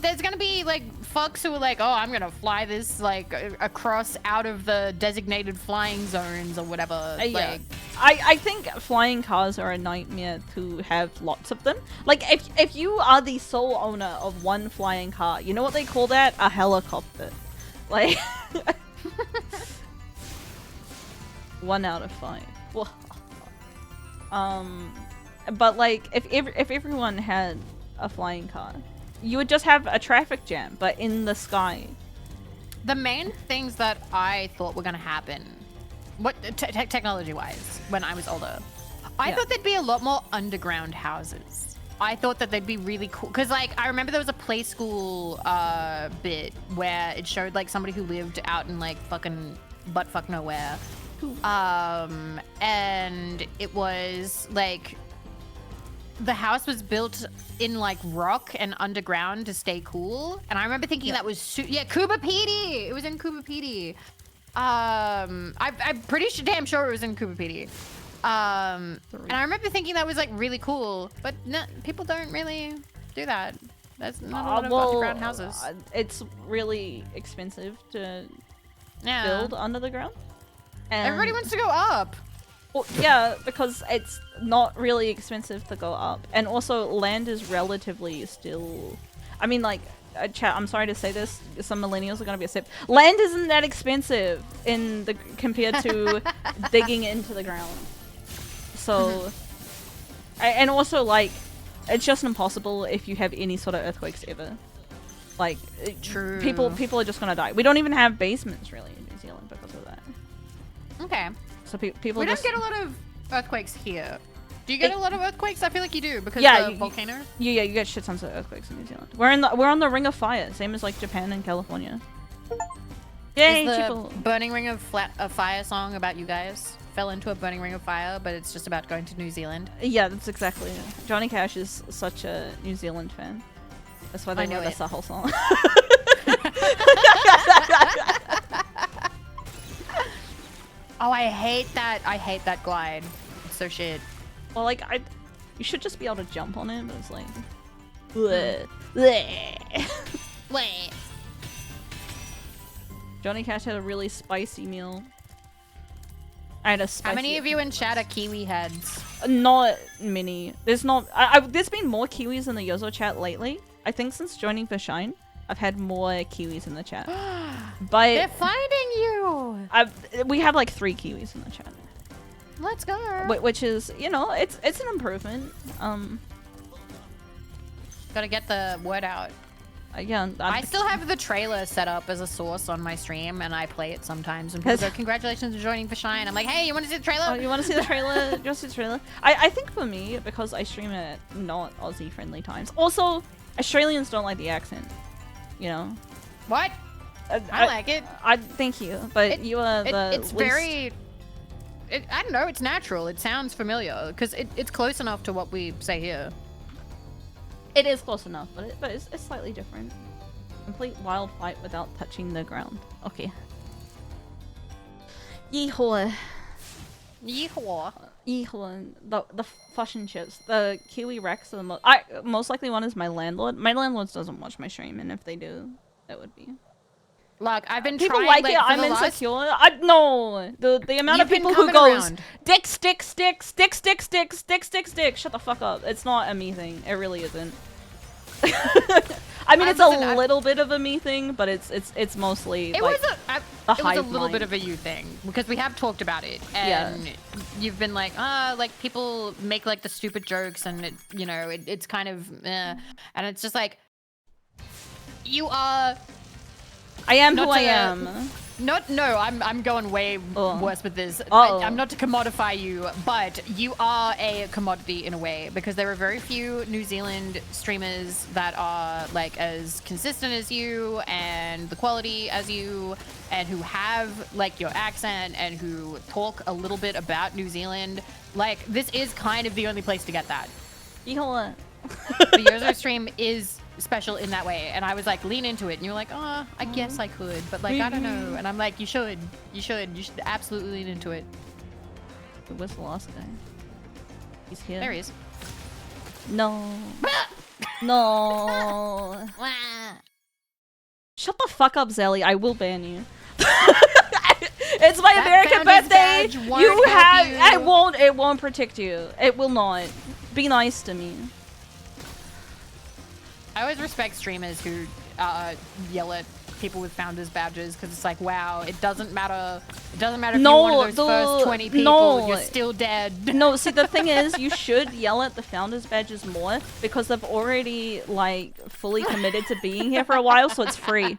there's gonna be like fucks who are like, oh, I'm gonna fly this like across out of the designated flying zones or whatever. Yeah. Like, I think flying cars are a nightmare to have lots of them. Like if you are the sole owner of one flying car, you know what they call that? A helicopter. Like 1 out of 5. Well, but like if everyone had a flying car, you would just have a traffic jam, but in the sky. the main things that I thought were gonna happen, what technology-wise, when I was older, I Yeah. thought there'd be a lot more underground houses. I thought that they'd be really cool because, like, I remember there was a play school bit where it showed like somebody who lived out in like fucking buttfuck nowhere, and it was like the house was built in like rock and underground to stay cool. And I remember thinking that was Kuba PD. It was in Kuba PD. I'm pretty damn sure it was in Kuba PD. And I remember thinking that was like really cool, but no, people don't really do that. That's not a lot of underground houses. It's really expensive to build under the ground. And everybody wants to go up. Well, yeah, because it's not really expensive to go up, and also land is relatively still. I mean, like, chat. I'm sorry to say this. Some millennials are gonna be upset. Land isn't that expensive compared to digging into the ground. So, and also like, it's just impossible if you have any sort of earthquakes ever. Like, true. People are just gonna die. We don't even have basements really in New Zealand because of that. Okay. So people We just don't get a lot of earthquakes here. Do you get a lot of earthquakes? I feel like you do because yeah, of the volcano. Yeah, you get shit tons of earthquakes in New Zealand. We're on the Ring of Fire, same as like Japan and California. Yay, Is the people. Burning Ring of Fire song about you guys? Fell into a burning ring of fire, but it's just about going to New Zealand. Yeah, that's exactly it. Johnny Cash is such a New Zealand fan. That's why they wrote us a whole song. Oh, I hate that. I hate that glide. It's so shit. Well, like, you should just be able to jump on it, but it's like... bleh, bleh. Wait. Johnny Cash had a really spicy meal. I had a spicy... How many of you in chat are Kiwi heads? Not many. There's not... there's been more Kiwis in the Yozo chat lately. I think since joining for Shine, I've had more Kiwis in the chat. But... They're finding you! we have like 3 Kiwis in the chat. Let's go. Which is, you know, it's an improvement. Gotta get the word out. Yeah, I still have the trailer set up as a source on my stream, and I play it sometimes. And people go, "Congratulations on joining for Shine." I'm like, "Hey, you want to see the trailer?" Oh, you want to see the trailer? Do you want to see the trailer? I think for me, because I stream at not Aussie friendly times. Also, Australians don't like the accent. You know. What? I like it. Thank you, but you are the. It's very. I don't know. It's natural. It sounds familiar because it's close enough to what we say here. It is close enough, but it's slightly different. Complete wild flight without touching the ground. Okay. Yeehaw. Yeehaw. Yeehaw. The fucking chips. The Kiwi Rex are the most likely one is my landlord. My landlord doesn't watch my stream, and if they do, that would be. Look, I've been people trying, like it. I'm insecure. No, the amount of people who goes dick, stick, stick, stick, stick, stick, stick, stick, stick. Shut the fuck up. It's not a me thing. It really isn't. I mean, it's a little bit of a me thing, but it's mostly. It was a little bit of a you thing because we have talked about it, and you've been like, like people make like the stupid jokes, and it, you know, it's kind of, and it's just like, you are. I am who I am. I'm going way worse with this. I'm not to commodify you, but you are a commodity in a way because there are very few New Zealand streamers that are like as consistent as you and the quality as you and who have like your accent and who talk a little bit about New Zealand. Like this is kind of the only place to get that. You know what? The Yozo stream is special in that way, and I was like, lean into it, and you're like, oh, I guess I could, but like I don't know, and I'm like, you should absolutely lean into it. Where's the last guy? He's here. There he is. No. No. Shut the fuck up, Zelly. I will ban you. It's my American birthday. You have. It won't protect you. It will not. Be nice to me. I always respect streamers who yell at people with founders badges because it's like, wow, it doesn't matter. It doesn't matter if you're one of those first 20 people, you're still dead. No, see, the thing is, you should yell at the founders badges more because they've already, like, fully committed to being here for a while, so it's free.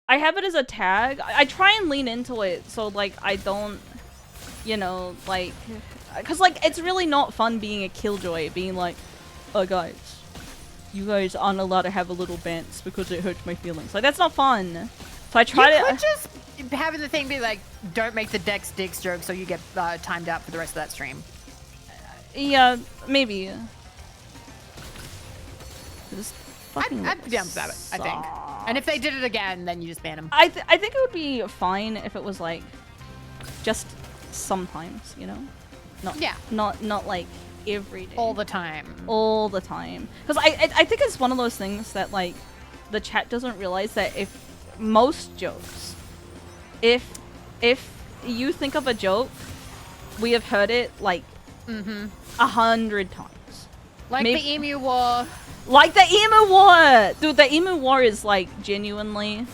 I have it as a tag. I try and lean into it so, like, I don't, you know, like... Because, like, it's really not fun being a killjoy, being like, oh guys, you guys aren't allowed to have a little bants because it hurts my feelings. Like, that's not fun. So I try You to. could just having the thing be like, don't make the Dex dicks joke so you get timed out for the rest of that stream. Yeah, maybe. This fucking I'd be down for that, I think. And if they did it again, then you just ban them. I think it would be fine if it was like just sometimes, you know? Yeah. Not like every day. All the time. All the time. Because I think it's one of those things that like the chat doesn't realize that if most jokes, if you think of a joke, we have heard it like 100 times. Like Maybe- the Emu War. Like the Emu War! Dude, the Emu War is like genuinely...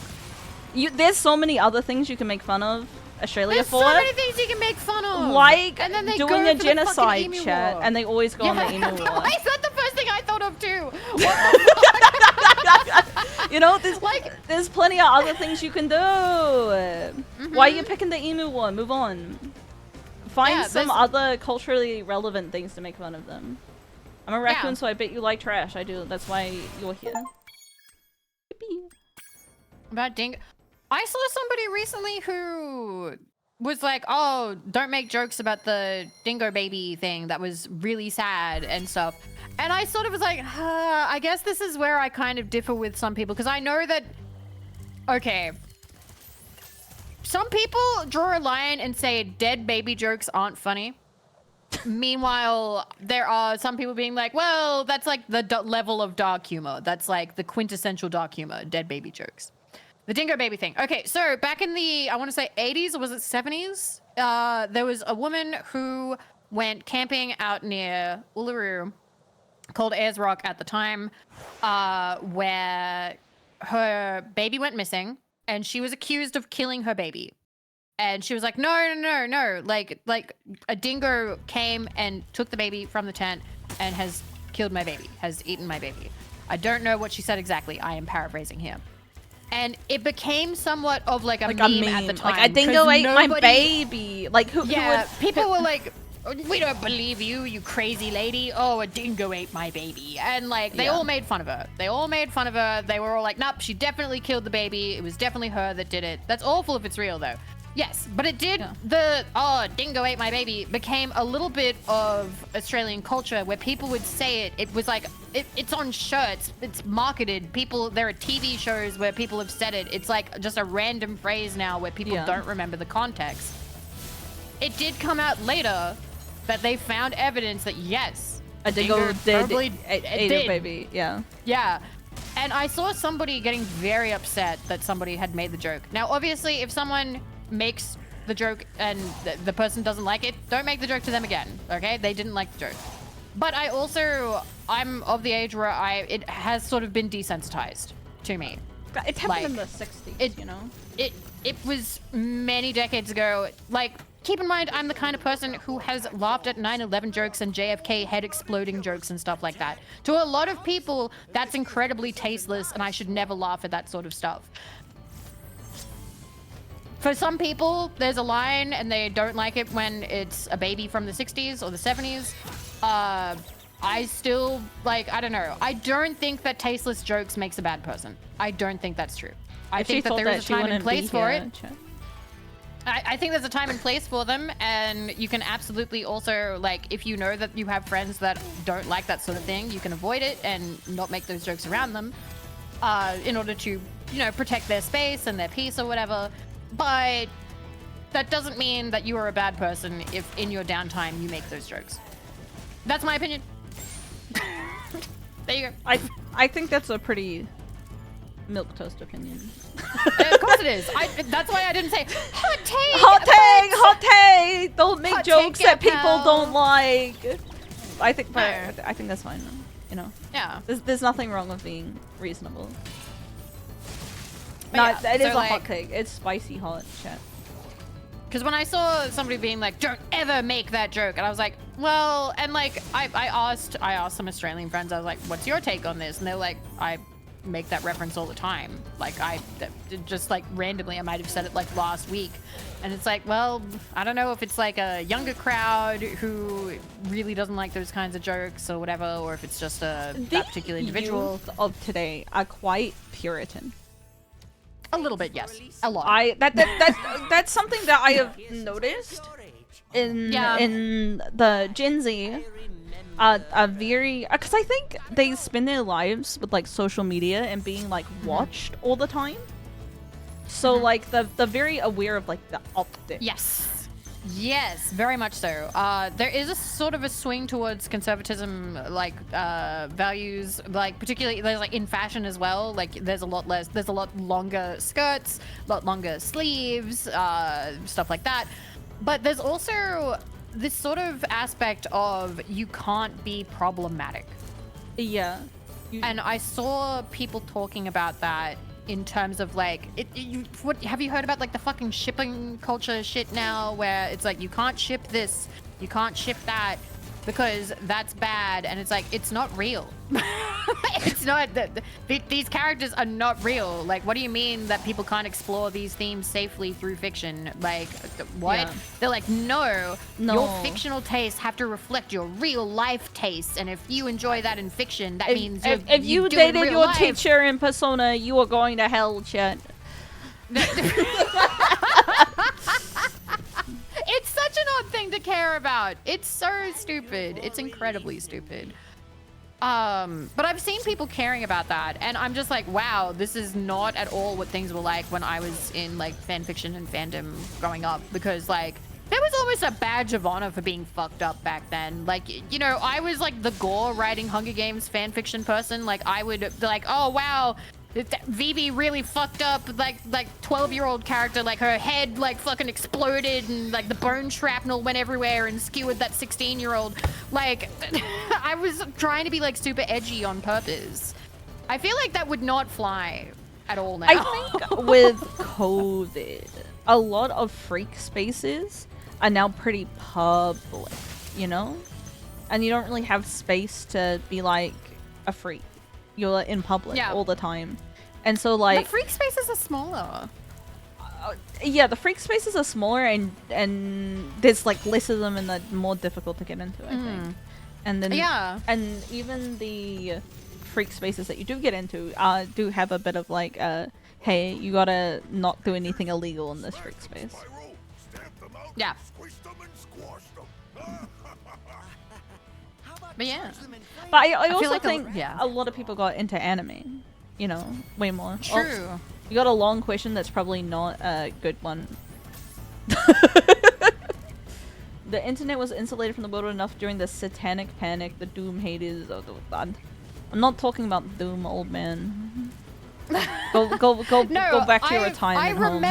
There's so many other things you can make fun of Australia There's for. so many things you can make fun of. Like and then they doing go a for the fucking genocide Emu chat, War. and they always go on the Emu War. Why is that the first thing I thought of too? You know, Like- there's plenty of other things you can do. Why are you picking the Emu War? Move on. Find Yeah, some there's- other culturally relevant things to make fun of them. I'm a raccoon, Yeah. so I bet you like trash. I do. That's why you're here. Yippee. About dingo. I saw somebody recently who was like, oh, don't make jokes about the dingo baby thing. That was really sad and stuff. And I sort of was like, I guess this is where I kind of differ with some people. Because I know that, okay, some people draw a line and say dead baby jokes aren't funny. Meanwhile, there are some people being like, well, that's like the level of dark humor. That's like the quintessential dark humor, dead baby jokes. The dingo baby thing. Okay, so back in the, I want to say 80s or was it 70s? There was a woman who went camping out near Uluru, called Ayers Rock at the time, where her baby went missing and she was accused of killing her baby. And she was like, no. Like a dingo came and took the baby from the tent and has killed my baby, has eaten my baby. I don't know what she said exactly. I am paraphrasing here. And it became somewhat of like a, meme, at the time. Like, a dingo ate my nobody- baby. Like, who Yeah, would... people were like, we don't believe you, you crazy lady. Oh, a dingo ate my baby. And like, they all made fun of her. They all made fun of her. They were all like, nope, she definitely killed the baby. It was definitely her that did it. That's awful if it's real though. Yes, but it did, dingo ate my baby became a little bit of Australian culture where people would say it. It was like, it's on shirts, it's marketed. There are TV shows where people have said it. It's like just a random phrase now where people don't remember the context. It did come out later that they found evidence that yes, A dingo did probably ate a baby. Yeah. Yeah. And I saw somebody getting very upset that somebody had made the joke. Now, obviously, if someone makes the joke and the person doesn't like it, don't make the joke to them again, okay? They didn't like the joke. But I'm of the age where it has sort of been desensitized to me. It happened in the Like, 60s, you know? It was many decades ago. Like, keep in mind, I'm the kind of person who has laughed at 9/11 jokes and JFK head exploding jokes and stuff like that. To a lot of people, that's incredibly tasteless, and I should never laugh at that sort of stuff. For some people, there's a line and they don't like it when it's a baby from the 60s or the 70s. I still, like, I don't know. I don't think that tasteless jokes makes a bad person. I don't think that's true. I If she think that thought there is a she time and wouldn't place be for here, it. chat. I think there's a time and place for them, and you can absolutely also, like, if you know that you have friends that don't like that sort of thing, you can avoid it and not make those jokes around them in order to, you know, protect their space and their peace or whatever. But that doesn't mean that you are a bad person if in your downtime you make those jokes. That's my opinion. There you go. I think that's a pretty milquetoast opinion. Of course it is. That's why I didn't say hot take. Hot take! Don't make Hot jokes take, that people pal. don't like. I think, but No. I think that's fine. You know, Yeah. there's nothing wrong with being reasonable. But No, yeah, it is so, a hot like- take. It's spicy hot, chat. Because when I saw somebody being like, don't ever make that joke, and I was like, well, and like, I asked some Australian friends, I was like, what's your take on this? And they're like, I make that reference all the time. Like just like randomly, I might have said it like last week, and it's like, well, I don't know if it's like a younger crowd who really doesn't like those kinds of jokes or whatever, or if it's just that particular individual. Youth of today are quite Puritan. A little bit, yes, a lot. That's something that I have noticed in the Gen Z. Are very, because I think they spend their lives with like social media and being like watched all the time. So like they're very aware of like the optics. Yes, very much so. There is a sort of a swing towards conservatism, like values, like particularly there's like in fashion as well. Like there's a lot longer skirts, a lot longer sleeves, stuff like that. But there's also this sort of aspect of you can't be problematic. Yeah. And I saw people talking about that in terms of like, what have you heard about like the fucking shipping culture shit now, where it's like you can't ship this, you can't ship that because that's bad, and it's like it's not real. It's not that these characters are not real. Like, what do you mean that people can't explore these themes safely through fiction? Like, what? Yeah. They're like, no, your fictional tastes have to reflect your real life tastes, and if you enjoy that in fiction, that means if you dated your teacher in Persona, you are going to hell, chat. It's such an odd thing to care about. It's so stupid. It's incredibly stupid. But I've seen people caring about that, and I'm just like, wow, this is not at all what things were like when I was in like fanfiction and fandom growing up, because like there was almost a badge of honor for being fucked up back then. Like, you know, I was like the gore writing Hunger Games fanfiction person. Like, I would be like, oh wow, Vivi really fucked up, like 12-year-old character, like her head like fucking exploded and like the bone shrapnel went everywhere and skewered that 16-year-old. Like, I was trying to be like super edgy on purpose. I feel like that would not fly at all now. I think with COVID, a lot of freak spaces are now pretty public, you know? And you don't really have space to be like a freak. You're in public all the time. And so like the freak spaces are smaller. Yeah, the freak spaces are smaller, and there's like less of them and they're more difficult to get into, I think. And then and even the freak spaces that you do get into do have a bit of like hey, you gotta not do anything illegal in this freak space. Yeah. But yeah. But I also like think a lot of people got into anime, you know, way more. True. Oh, you got a long question that's probably not a good one. The internet was insulated from the world enough during the satanic panic, the Doom haters. I'm not talking about Doom, old man. Go back to your retirement home.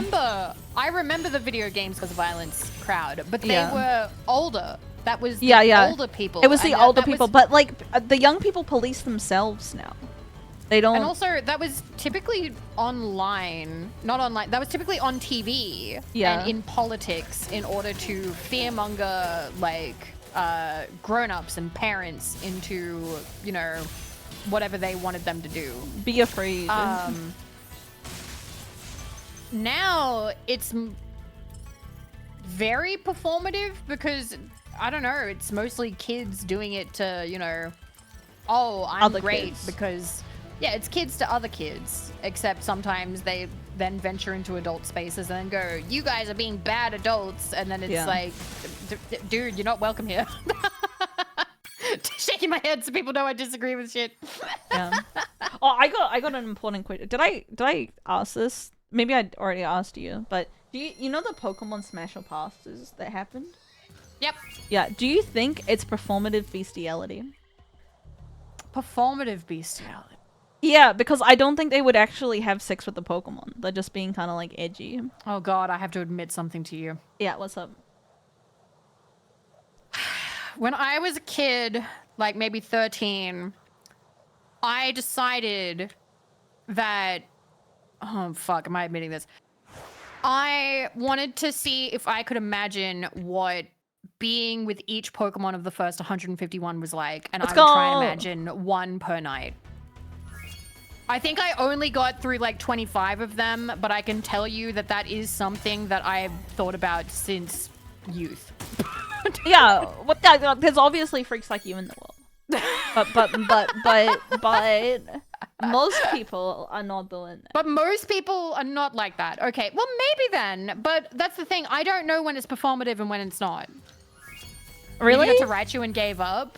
I remember the video games because of violence crowd, but they were older. That was the older people. It was the older people, but like the young people police themselves now. They don't. And also, that was typically online, not online. That was typically on TV and in politics in order to fearmonger like grown-ups and parents into, you know, whatever they wanted them to do. Be afraid. Now it's very performative because I don't know, it's mostly kids doing it to, you know, oh, I'm other great kids. because it's kids to other kids, except sometimes they then venture into adult spaces and then go, you guys are being bad adults, and then it's like, dude, you're not welcome here. Shaking my head so people know I disagree with shit. Oh, I got an important question. Did I ask this? Maybe I already asked you, but do you know the Pokemon Smash or Passes that happened? Yep. Yeah. Do you think it's performative bestiality? Performative bestiality. Yeah, because I don't think they would actually have sex with the Pokemon. They're just being kind of like edgy. Oh god, I have to admit something to you. Yeah, what's up? When I was a kid, like maybe 13, I decided that, oh fuck, am I admitting this? I wanted to see if I could imagine what being with each Pokemon of the first 151 was like, and I would try and imagine one per night. I think I only got through like 25 of them, but I can tell you that that is something that I've thought about since youth. Yeah, there's obviously freaks like you in the world. But most people are not doing that. But most people are not like that. Okay, well maybe then, but that's the thing. I don't know when it's performative and when it's not. Really? You got to Raichu and gave up.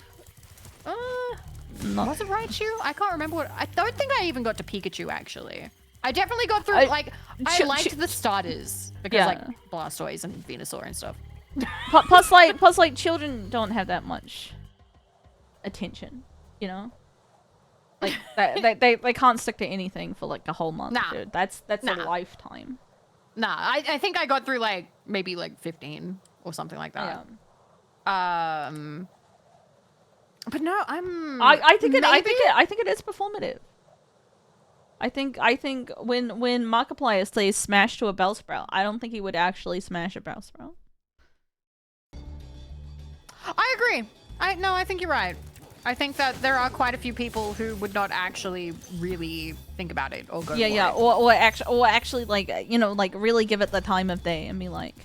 No. Was it Raichu? I can't remember what. I don't think I even got to Pikachu actually. I definitely got through. I liked the starters because like Blastoise and Venusaur and stuff. Plus, like children don't have that much attention, you know. Like they can't stick to anything for like a whole month. Nah. Dude. That's Nah. a lifetime. Nah, I think I got through like maybe like 15 or something like that. Yeah. But no, I think it is performative. I think when Markiplier says smash to a Bellsprout, I don't think he would actually smash a Bellsprout. I agree. I think you're right. I think that there are quite a few people who would not actually really think about it or go for it. or actually like, you know, like really give it the time of day and be like,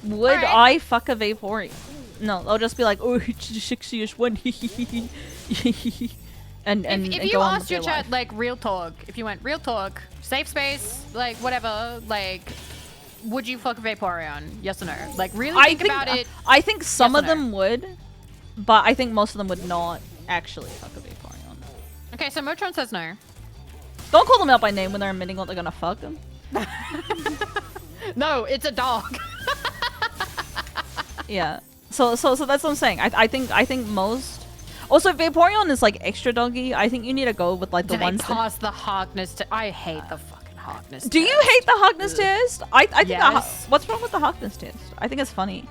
would I fuck a Vaporeon? No, they'll just be like, oh, it's the sexiest one. and if you go on asked with your their chat life. like real talk, if you went real talk, safe space, like whatever, like would you fuck a Vaporeon? Yes or no? Like really think about it. I think some Yes or of them would, but I think most of them would not actually fuck a Vaporeon. Okay, so Motron says no. Don't call them out by name when they're admitting what they're gonna fuck them. No, it's a dog. Yeah. So that's what I'm saying. I think most. Also, Vaporeon is like extra doggy. I think you need to go with like the Did they ones. pass the Harkness to? I hate the fucking Harkness. Do you hate the Harkness test? I think Yes. what's wrong with the Harkness test? I think it's funny.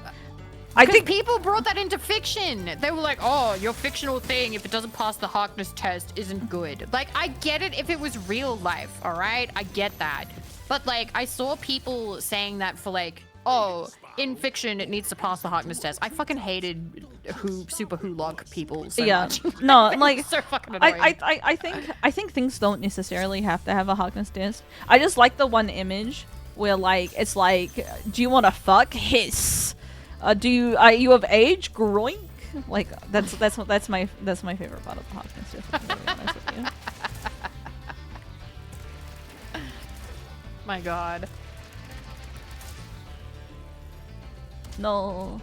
I I think think people brought that into fiction. They were like, "Oh, your fictional thing, if it doesn't pass the Harkness test, isn't good." Like, I get it if it was real life, all right? I get that. But like, I saw people saying that for like, "Oh, in fiction, it needs to pass the Harkness test." I fucking hated super Who-Log people so much. No, like so fucking annoying. I think things don't necessarily have to have a Harkness test. I just like the one image where like it's like, do you want to fuck? Hiss. Are you of age? Groink. Like that's my favorite part of the Harkness test. To be really honest with you. My God. No.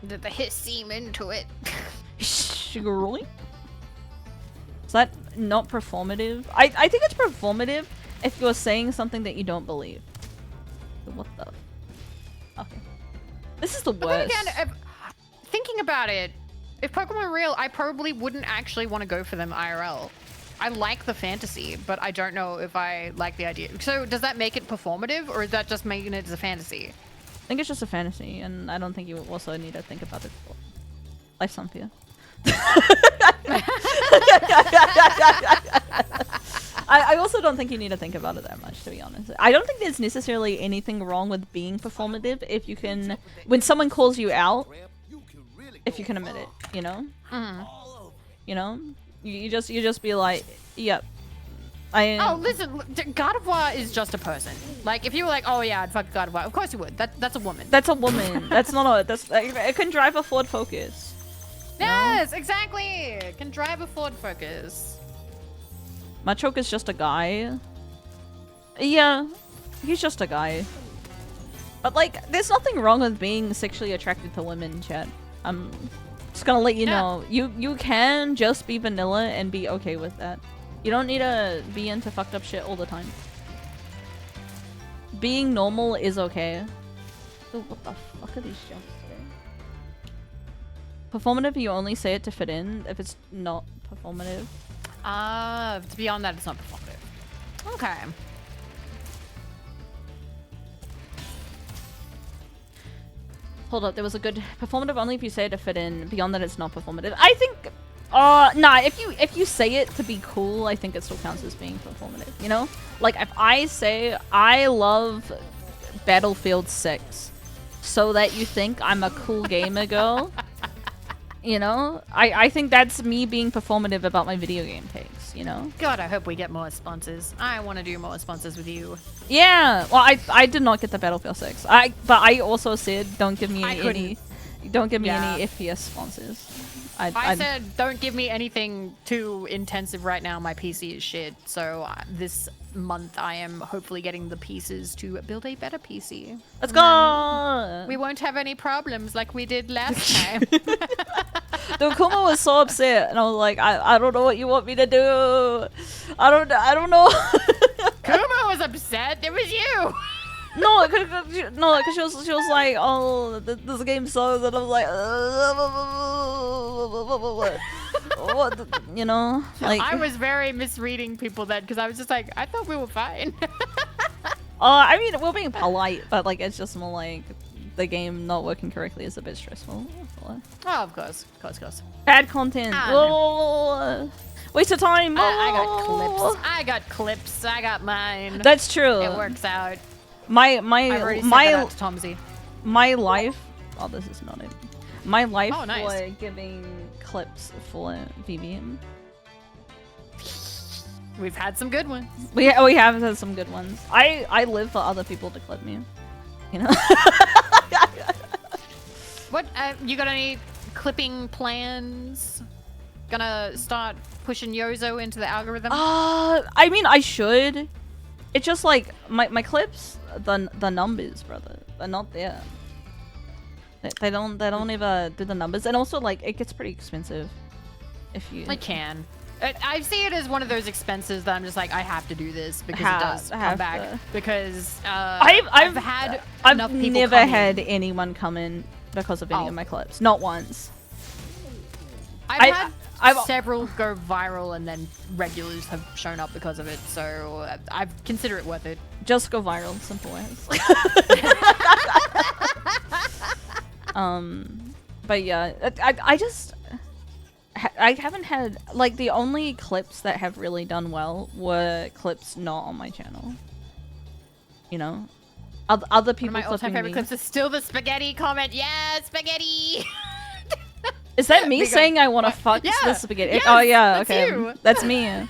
Did the hiss seem into it? Groink. Is that not performative? I think it's performative if you're saying something that you don't believe. What the? Okay. This is the But then worst. again, thinking about it, if Pokemon were real, I probably wouldn't actually want to go for them IRL. I like the fantasy, but I don't know if I like the idea. So does that make it performative, or is that just making it as a fantasy? I think it's just a fantasy, and I don't think you also need to think about it. Life's unfair. I also don't think you need to think about it that much, to be honest. I don't think there's necessarily anything wrong with being performative if you can, when someone calls you out, if you can admit it, you know? You know? You just be like, yep. Oh, listen, God of War is just a person. Like, if you were like, oh yeah, I'd fuck God of War, of course you would. That's a woman. That's a woman. That's not a, it can drive a Ford Focus. Yes, exactly. It can drive a Ford Focus. Machoke is just a guy. Yeah, he's just a guy. But like, there's nothing wrong with being sexually attracted to women, chat. I'm just gonna let you know. You can just be vanilla and be okay with that. You don't need to be into fucked up shit all the time. Being normal is okay. Ooh, what the fuck are these jumps today? Performative, you only say it to fit in. If it's not performative. Beyond that, it's not performative. Okay. Hold up, there was a good performative only if you say it to fit in. Beyond that, it's not performative. I think, nah. If you say it to be cool, I think it still counts as being performative. You know, like if I say I love Battlefield 6, so that you think I'm a cool gamer girl. You know, I think that's me being performative about my video game takes, you know? God, I hope we get more sponsors. I want to do more sponsors with you. Yeah, well, I did not get the Battlefield 6. But I also said don't give me any FPS sponsors. I said don't give me anything too intensive right now. My PC is shit. So this month I am hopefully getting the pieces to build a better PC. Let's go! We won't have any problems like we did last time. Dude, Kuma was so upset, and I was like, I don't know what you want me to do. I don't know. Kuma was upset. It was you. No, because she was like, oh, this game sucks, and I was like, what, you know, like. I was very misreading people then because I was just like, I thought we were fine. I mean, we're being polite, but like, it's just more like the game not working correctly is a bit stressful. Oh, of course. Bad content. Waste of time. I got clips. I got mine. That's true. It works out. My I've already said that out to Tomsy. My life. Oh, this is not it. My life nice. for giving clips for VVM. We've had some good ones. We have had some good ones. I live for other people to clip me. You know. What? You got any clipping plans? Gonna start pushing Yozo into the algorithm? I mean, I should. It's just like my clips, the numbers, brother, they're not there. They don't ever do the numbers, and also like it gets pretty expensive if you. I can. I see it as one of those expenses that I'm just like I have to do this because it does come back. Because I've never had anyone come in because of any of my clips, not once. I've had several go viral and then regulars have shown up because of it, so I consider it worth it. Just go viral, simple as. But yeah, I haven't had, like, the only clips that have really done well were clips not on my channel. You know? Other people One of my all-time clipping favorite me. clips is still the spaghetti comment. Yeah, spaghetti! Is that me saying I want to fuck the spaghetti? Yes, oh yeah, that's okay. you. That's me.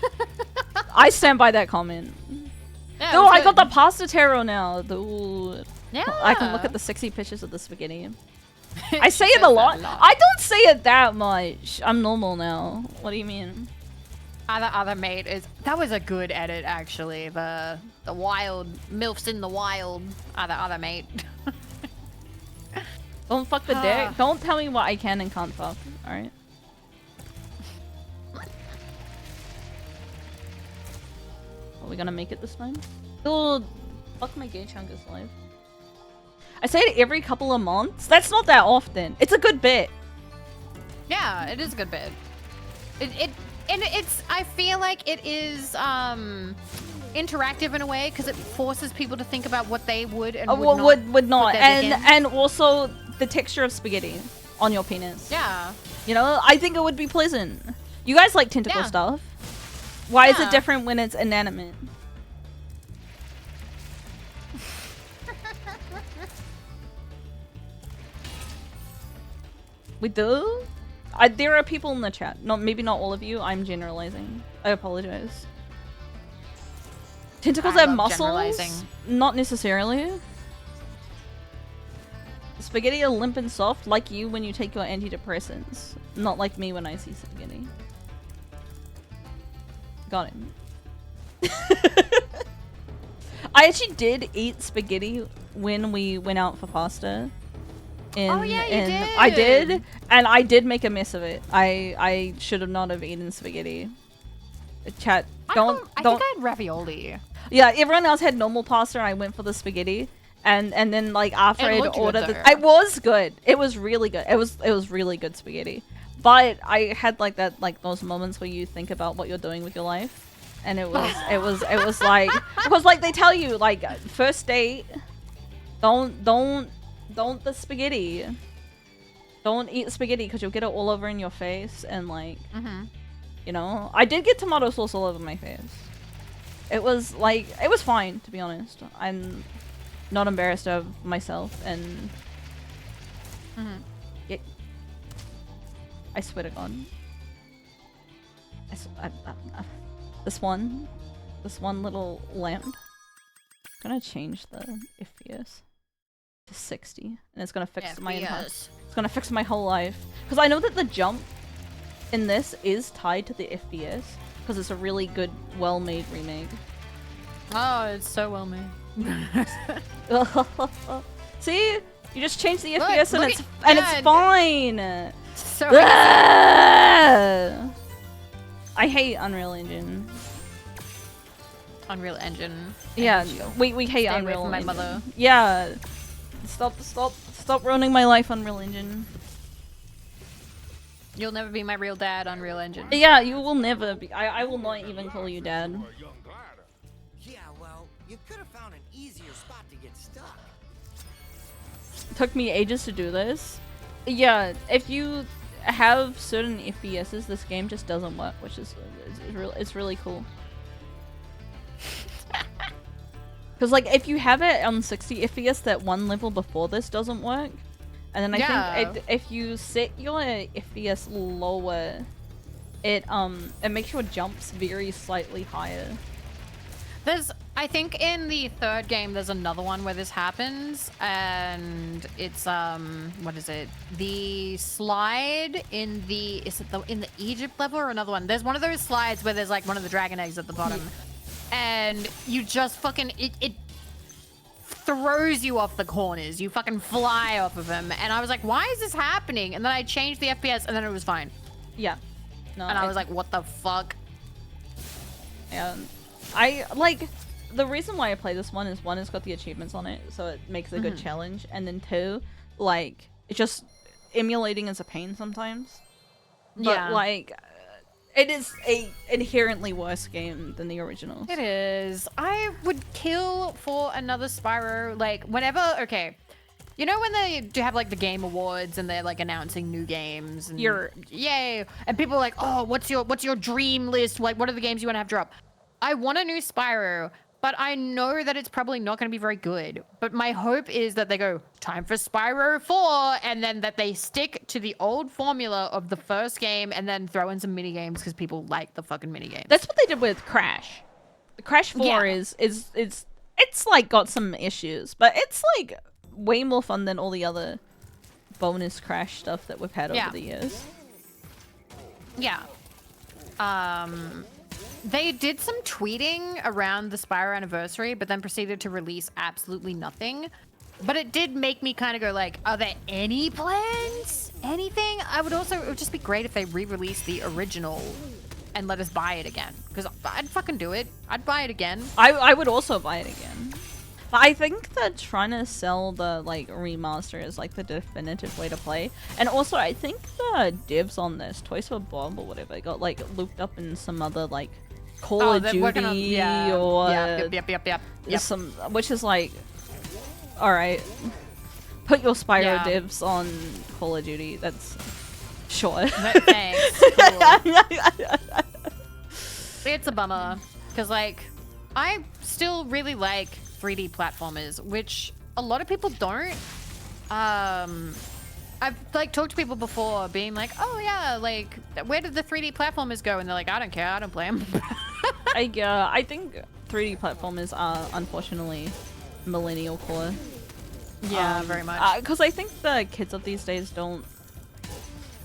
I stand by that comment. Yeah, Oh, I got the pasta taro now. Dude. Yeah. I can look at the sexy pictures of the spaghetti. I say it a lot. I don't say it that much. I'm normal now. What do you mean? Other mate is that was a good edit actually. The wild MILFs in the wild. Other mate. Don't fuck the dick. Don't tell me what I can and can't fuck. Alright? Are we gonna make it this time? Dude, fuck my gay chungus life. I say it every couple of months. That's not that often. It's a good bit. Yeah, it is a good bit. It's I feel like it is interactive in a way because it forces people to think about what they would and would not. And And also the texture of spaghetti on your penis. yeah. You know, I think it would be pleasant. You guys like tentacle stuff. Why is it different when it's inanimate? We do? There are people in the chat. Maybe not all of you. I'm generalizing. I apologize. Tentacles have muscles? Not necessarily. Spaghetti are limp and soft, like you when you take your antidepressants. Not like me when I see spaghetti. Got him. I actually did eat spaghetti when we went out for pasta. Oh yeah, you did. I did, and I did make a mess of it. I should have not have eaten spaghetti. Chat, I think I had ravioli. Yeah, everyone else had normal pasta, and I went for the spaghetti. And then like after I'd ordered it, it was good. It was really good. It was really good spaghetti. But I had like those moments where you think about what you're doing with your life, and it was like because like they tell you like first date, don't the spaghetti. Don't eat spaghetti because you'll get it all over in your face and like, you know. I did get tomato sauce all over my face. It was fine to be honest. I'm not embarrassed of myself and yeah. I swear to God. This one little lamp. I'm gonna change the FPS to 60, and it's gonna fix my entire. It's gonna fix my whole life because I know that the jump in this is tied to the FPS because it's a really good, well-made remake. Oh, it's so well made. See, you just change the Look, FPS look and at- it's fine. So I hate Unreal Engine. Unreal Engine. Yeah, we hate Stay away Unreal from my Engine. mother. Yeah, stop ruining my life, Unreal Engine. You'll never be my real dad, Unreal Engine. Yeah, you will never be. I will not even call you dad. Yeah, well, you could have found an easier spot to get stuck. Took me ages to do this. Yeah, if you have certain FPSs, this game just doesn't work, which is it's really cool. Because like if you have it on 60 FPS, that one level before this doesn't work, and then I think if you set your FPS lower, it makes your jumps very slightly higher. I think in the third game there's another one where this happens, and it's what is it? The slide in the in the Egypt level or another one? There's one of those slides where there's like one of the dragon eggs at the bottom, and you just fucking it throws you off the corners. You fucking fly off of them, and I was like, why is this happening? And then I changed the FPS, and then it was fine. Yeah. No. And I was like, what the fuck? Yeah. I like the reason why I play this one is one, it's got the achievements on it, so it makes a good challenge, and then two, like it's just emulating is a pain sometimes. But like it is a inherently worse game than the original. It is. I would kill for another Spyro, like whenever. Okay, you know when they do have like the Game Awards and they're like announcing new games and yay, and people are like, oh, what's your dream list? Like, what are the games you want to have drop? I want a new Spyro, but I know that it's probably not going to be very good. But my hope is that they go, time for Spyro 4, and then that they stick to the old formula of the first game and then throw in some mini games because people like the fucking mini games. That's what they did with Crash. Crash 4 is it's like got some issues, but it's like way more fun than all the other bonus Crash stuff that we've had over the years. Yeah. They did some tweeting around the Spyro anniversary, but then proceeded to release absolutely nothing. But it did make me kind of go like, are there any plans? Anything? It would just be great if they re-released the original and let us buy it again. Because I'd fucking do it. I'd buy it again. I would also buy it again. But I think that trying to sell the like remaster is like the definitive way to play. And also I think the devs on this, Toys for Bob or whatever, got like looped up in some other like Call of Duty or some, which is like, all right, put your Spyro devs on Call of Duty. That's sure. Thanks. Cool. It's a bummer because like I still really like 3D platformers, which a lot of people don't. I've like talked to people before being like, oh yeah, like where did the 3D platformers go? And they're like, I don't care, I don't play them. I think 3D platformers are unfortunately millennial core. Yeah, very much. Because I think the kids of these days don't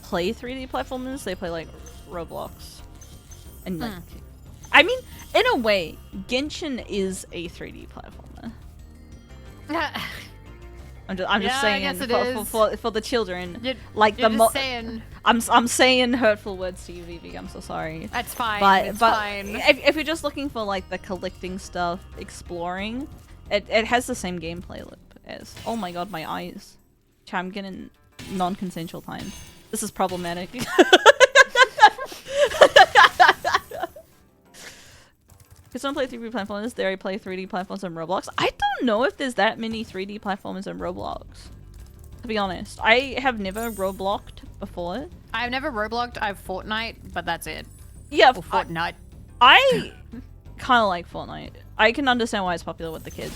play 3D platformers, they play like Roblox. And like, I mean, in a way, Genshin is a 3D platformer. I'm just saying for the children. I'm saying hurtful words to you, Vivi. I'm so sorry. That's fine. But fine. If you're just looking for like the collecting stuff, exploring, it has the same gameplay loop as. Oh my god, my eyes. I'm getting non-consensual time. This is problematic. Kids don't play 3D platformers, they play 3D platforms on Roblox. I don't know if there's that many 3D platformers on Roblox. To be honest. I have never Robloxed before. I've never Robloxed, I've Fortnite, but that's it. Yeah. Or Fortnite. I kind of like Fortnite. I can understand why it's popular with the kids.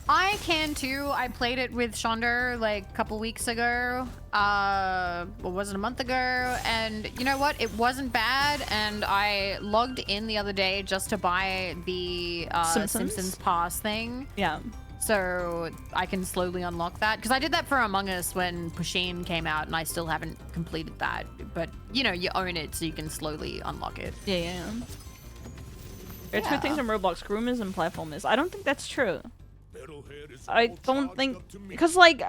I can too. I played it with Shonder like a couple weeks ago. What was it, a month ago? And you know what? It wasn't bad. And I logged in the other day just to buy the Simpsons Pass thing. Yeah. So I can slowly unlock that. Because I did that for Among Us when Pusheen came out, and I still haven't completed that. But, you know, you own it, so you can slowly unlock it. Yeah. There are two things in Roblox, groomers and platformers. I don't think that's true. I don't think... Because, like,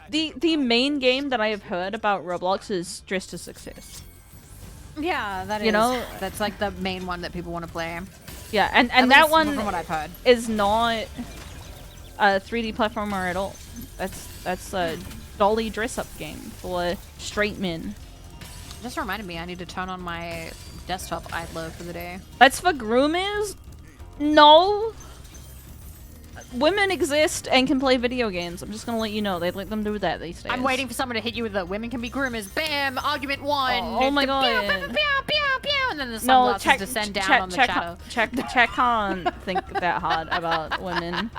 the main game that I have heard about Roblox is Dress to Success. Yeah, that is. You know? That's, like, the main one that people want to play. Yeah, and that one from what I've heard. is not a 3D platformer at all. That's a dolly dress-up game for straight men. Just reminded me, I need to turn on my desktop idler for the day. That's for groomers? No. Women exist and can play video games. I'm just gonna let you know. They let them do that these days. I'm waiting for someone to hit you with the women can be groomers. Bam! Argument one. Oh my god. Pew, pew, pew, pew, pew, and then the sunglasses descend down on the shadow. Check can't think that hard about women.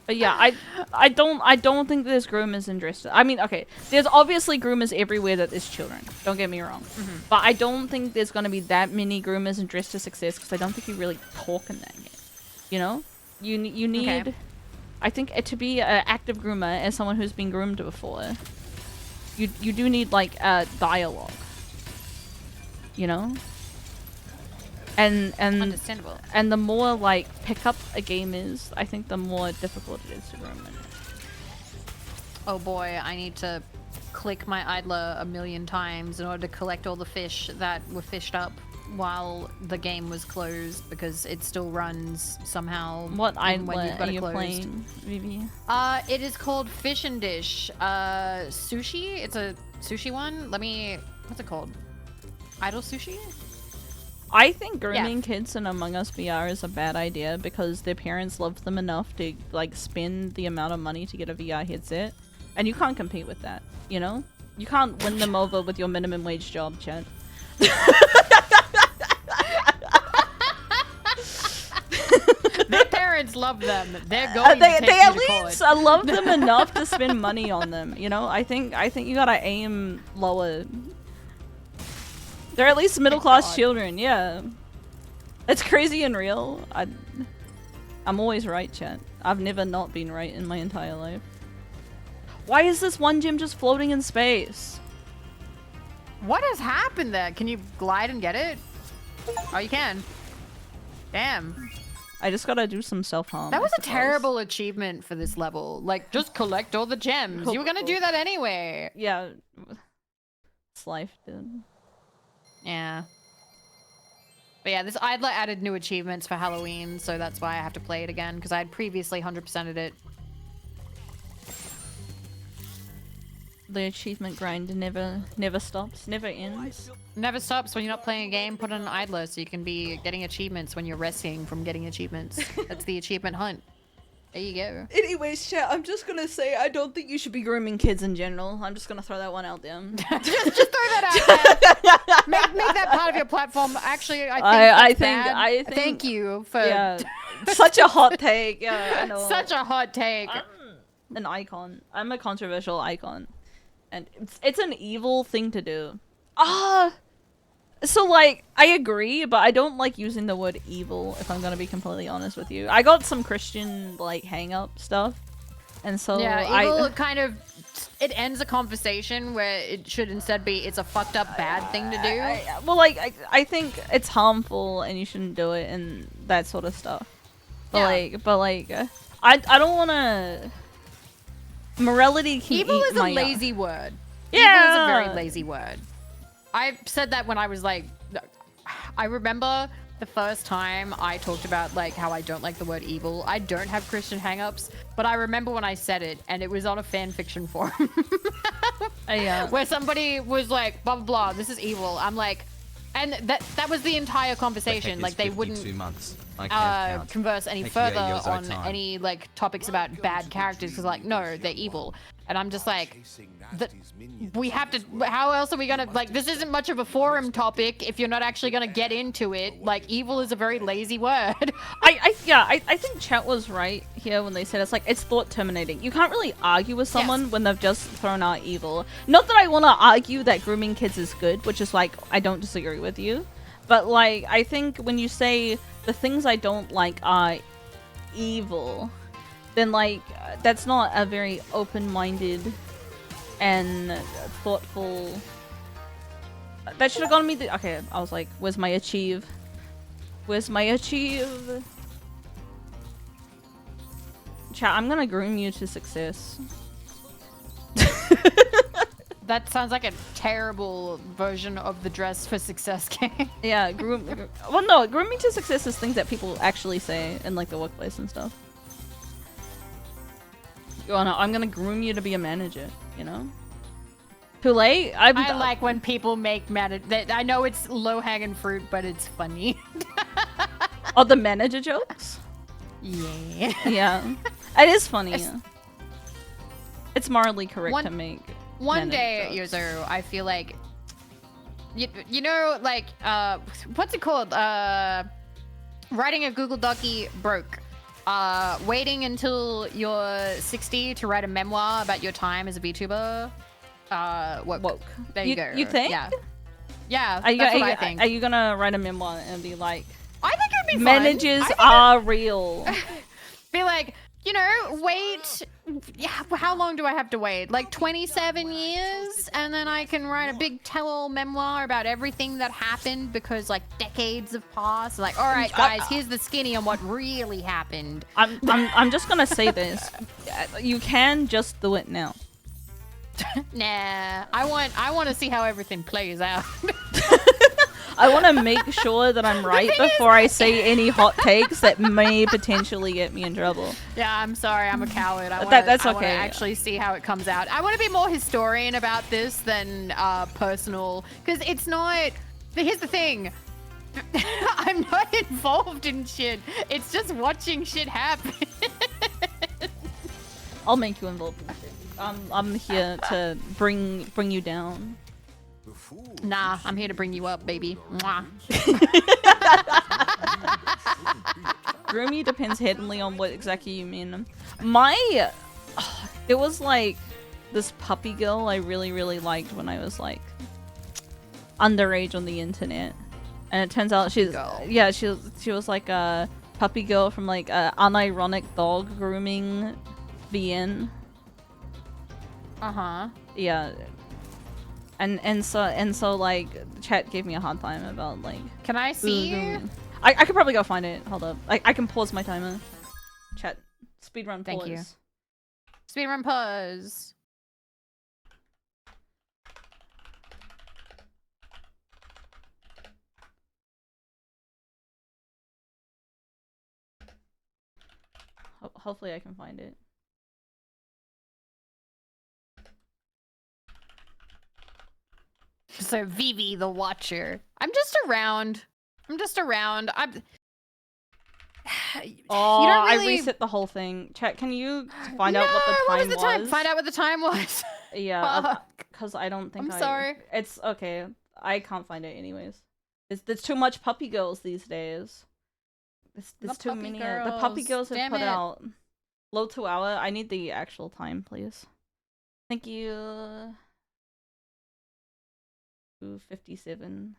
But yeah, I don't think there's groomers in dress. I mean, okay, there's obviously groomers everywhere that there's children. Don't get me wrong, but I don't think there's gonna be that many groomers in Dress to Success because I don't think you really talk in that game. You know, you need. Okay. I think to be an active groomer as someone who's been groomed before, you do need like a dialogue. You know. And understandable. And the more like pick up a game is, I think the more difficult it is to groom it. Oh boy, I need to click my idler 1,000,000 times in order to collect all the fish that were fished up while the game was closed because it still runs somehow. What idler are you playing, Vivi? It is called Fish and Dish. Sushi. It's a sushi one. What's it called? Idle Sushi? I think grooming kids in Among Us VR is a bad idea because their parents love them enough to like spend the amount of money to get a VR headset, and you can't compete with that. You know, you can't win them over with your minimum wage job, Chad. Their parents love them. They're going to take they at you to least college. love them enough to spend money on them. You know, I think you gotta aim lower. They're at least middle-class children, yeah. It's crazy and real. I'm always right, chat. I've never not been right in my entire life. Why is this one gem just floating in space? What has happened there? Can you glide and get it? Oh, you can. Damn. I just gotta do some self-harm. That was a terrible achievement for this level. Like, just collect all the gems. You were gonna do that anyway. Yeah. It's life, dude. Yeah. But yeah, this Idler added new achievements for Halloween, so that's why I have to play it again, because I had previously 100%ed it. The achievement grind never stops, never ends. Never stops when you're not playing a game. Put on an Idler so you can be getting achievements when you're resting from getting achievements. That's the achievement hunt. There you go. Anyways, chat, I'm just gonna say I don't think you should be grooming kids in general. I'm just gonna throw that one out there. just throw that out there. Make that part of your platform. Actually, I think thank you for such a hot take. Yeah, I know. Such a hot take. I'm an icon. I'm a controversial icon, and it's an evil thing to do. So, like, I agree, but I don't like using the word evil, if I'm gonna be completely honest with you. I got some Christian, like, hang-up stuff, and so yeah, evil kind of, it ends a conversation where it should instead be, it's a fucked up bad thing to do. I think it's harmful, and you shouldn't do it, and that sort of stuff. But, I don't wanna... Morality can evil eat is a lazy word. Yeah! Evil is a very lazy word. I said that when I was like, I remember the first time I talked about like how I don't like the word evil. I don't have Christian hang-ups, but I remember when I said it, and it was on a fan fiction forum where somebody was like, blah, blah, blah, this is evil. I'm like, and that was the entire conversation. Like they wouldn't. 52 months. I can't count. converse any Heck further yeah, yozo on time. any like topics about bad characters because like no, they're evil, and I'm just like, we have to. How else are we gonna like? This isn't much of a forum topic if you're not actually gonna get into it. Like, evil is a very lazy word. I think chat was right here when they said it's thought terminating. You can't really argue with someone when they've just thrown out evil. Not that I want to argue that grooming kids is good, which is like I don't disagree with you, but like I think when you say the things I don't like are evil, then like that's not a very open-minded and thoughtful. That should have gotten me the. Okay, I was like, where's my achieve? Where's my achieve? Chat, I'm gonna groom you to success. That sounds like a terrible version of the dress for success game. Yeah, well, no, grooming to success is things that people actually say in like the workplace and stuff. Oh no, I'm gonna groom you to be a manager, you know? Too late? I like when people make I know it's low-hanging fruit, but it's funny. Oh, the manager jokes? Yeah. Yeah. It is funny. It's morally correct to make. One day, jokes. Yozo, I feel like, you know, like, what's it called? Writing a Google Docie broke. Waiting until you're 60 to write a memoir about your time as a VTuber. Woke. There you go. You think? Yeah. Yeah, Are you, that's are, what you, I think. are you gonna write a memoir and be like, I think it'd be managers fun. are real? Be like, you know, wait. Yeah, how long do I have to wait? Like 27 years? And then I can write a big tell-all memoir about everything that happened because like decades have passed. Like, all right, guys, here's the skinny on what really happened. I'm just gonna say this. You can just do it now. Nah, I want to see how everything plays out. I want to make sure that I'm right before I say any hot takes that may potentially get me in trouble. Yeah, I'm sorry, I'm a coward. That's I want to okay. actually see how it comes out. I want to be more historian about this than personal, because it's not. Here's the thing. I'm not involved in shit. It's just watching shit happen. I'll make you involved in shit. I'm here to bring you down. Nah, I'm here to bring you up, baby. Mwah. Groomy depends heavily on what exactly you mean. It was like this puppy girl I really liked when I was like underage on the internet, and it turns out she was like a puppy girl from like a unironic dog grooming VN. Yeah. And so like the chat gave me a hard time about like. Can I see? I could probably go find it. Hold up. I can pause my timer. Chat. Speedrun pause. Thank you. Speedrun pause. Hopefully I can find it. So Vivi the Watcher. I'm just around. Oh, you don't really... I reset the whole thing. Chat, can you find out what the time what was? The time? was? Find out what the time was. Yeah, because I don't think I'm sorry. It's okay. I can't find it anyways. There's too much puppy girls these days. There's too many. The puppy girls have put out low 2 hour. I need the actual time, please. Thank you. 2:57.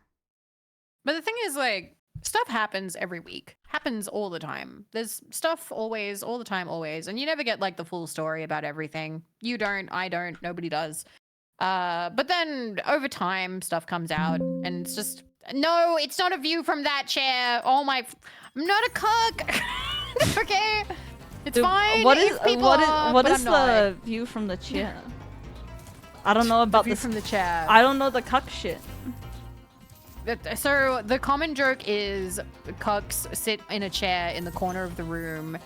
But the thing is, like, stuff happens every week. Happens all the time. There's stuff always, all the time, always. And you never get, like, the full story about everything. You don't, I don't, nobody does. But then, over time, stuff comes out. And it's just, no, it's not a view from that chair. Oh my, I'm not a cuck. Okay? It's fine. What is the view from the chair? I don't know about the view from the chair. I don't know the cuck shit. So the common joke is cucks sit in a chair in the corner of the room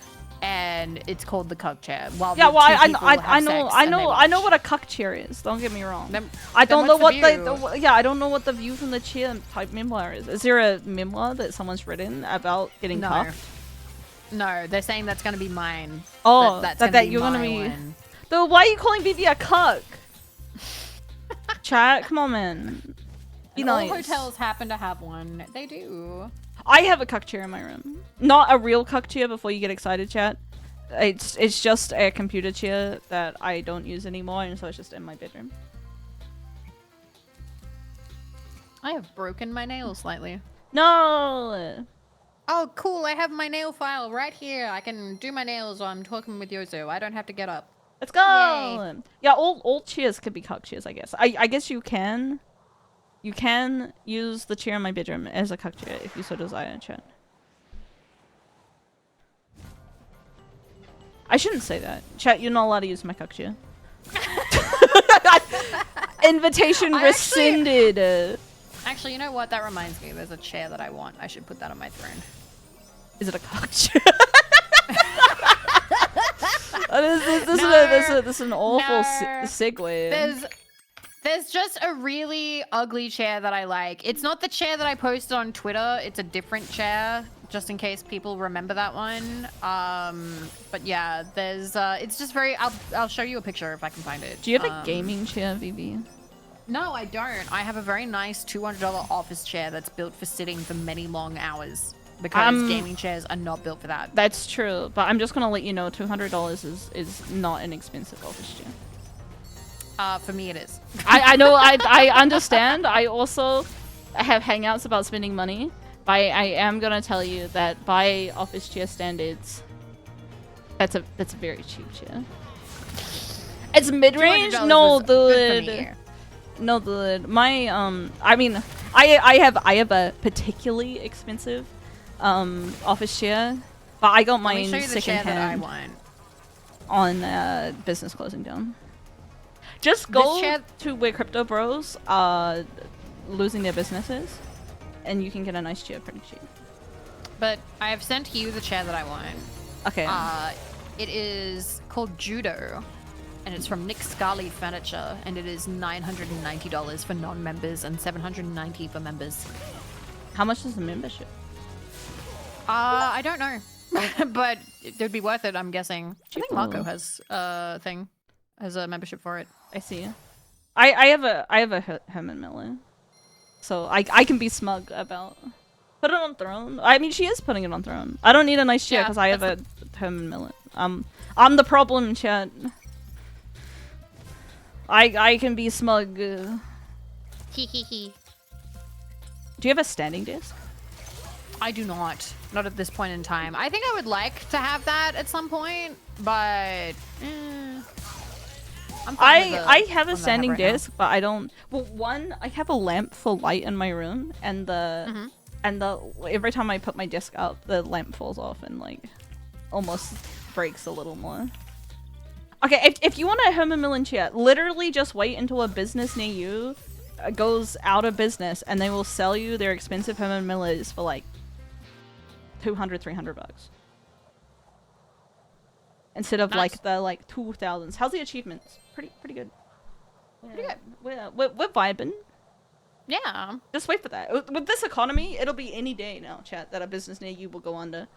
and it's called the cuck chair. While Yeah, the well, two I people know, have I know, sex I and they know, I know watch. what a cuck chair is. Don't get me wrong. Then- I then don't know what's what the view? yeah, I don't know what the view from the chair type memoir is. Is there a memoir that someone's written about getting No. cucked? No, they're saying that's gonna be mine. Oh, that's that gonna be you're gonna my be. one. Though, why are you calling BB a cuck? Chat, come on, man. Be And all nice. hotels happen to have one. They do. I have a cuck chair in my room. Not a real cuck chair. Before you get excited, chat. It's just a computer chair that I don't use anymore, and so it's just in my bedroom. I have broken my nail slightly. No. Oh, cool. I have my nail file right here. I can do my nails while I'm talking with Yozo. I don't have to get up. Let's go! Yay. Yeah, all chairs could be cuck chairs, I guess. I guess you can. You can use the chair in my bedroom as a cuck chair if you so desire, chat. I shouldn't say that. Chat, you're not allowed to use my cuck chair. Invitation rescinded. Actually, you know what? That reminds me. There's a chair that I want. I should put that on my throne. Is it a cuck chair? This is an awful segue. There's just a really ugly chair that I like. It's not the chair that I posted on Twitter. It's a different chair, just in case people remember that one. But yeah, there's it's just very. I'll show you a picture if I can find it. Do you have a gaming chair, VB? No, I don't. I have a very nice $200 office chair that's built for sitting for many long hours. Because gaming chairs are not built for that. That's true, but I'm just gonna let you know $200 is not an expensive office chair. For me it is. I know, I understand. I also have hangouts about spending money, but I am gonna tell you that by office chair standards, that's a very cheap chair. It's mid-range? No, dude. No, dude. My I mean, I have a particularly expensive office chair, but I got mine secondhand on business closing down. Just go to where crypto bros are losing their businesses, and you can get a nice chair pretty cheap. But I have sent you the chair that I want. Okay. It is called Judo, and it's from Nick Scully Furniture, and it is $990 for non-members and $790 for members. How much is the membership? I don't know, but it'd be worth it. I'm guessing. I think Marco has a thing, has a membership for it. I see. I have a Herman Miller, so I can be smug about. Put it on throne. I mean, she is putting it on throne. I don't need a nice chair because I have a Herman Miller. I'm the problem, chat. I can be smug. Hee hee hee. Do you have a standing desk? I do not. Not at this point in time. I think I would like to have that at some point, but I'm fine with I have a standing desk, but I don't. Well, one, I have a lamp for light in my room, and the every time I put my desk up, the lamp falls off and like almost breaks a little more. Okay, if you want a Herman Miller chair, literally just wait until a business near you goes out of business, and they will sell you their expensive Herman Millers for like $200-300 instead of like the 2000s. How's the achievements? Pretty good. Pretty good. We're vibing. Yeah. Just wait for that. With this economy, it'll be any day now, chat, that a business near you will go under.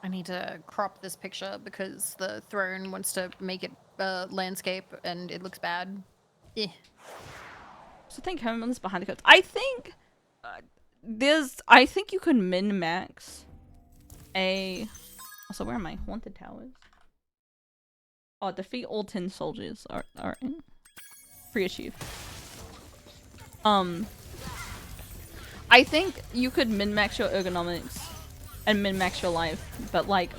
I need to crop this picture because the throne wants to make it landscape and it looks bad. Yeah. So I think Herman's behind the curtain. I think I think you could min-max a. Also, where are my haunted towers? Oh, defeat all 10 soldiers. Are in. Free achieve. I think you could min-max your ergonomics and min-max your life, but like,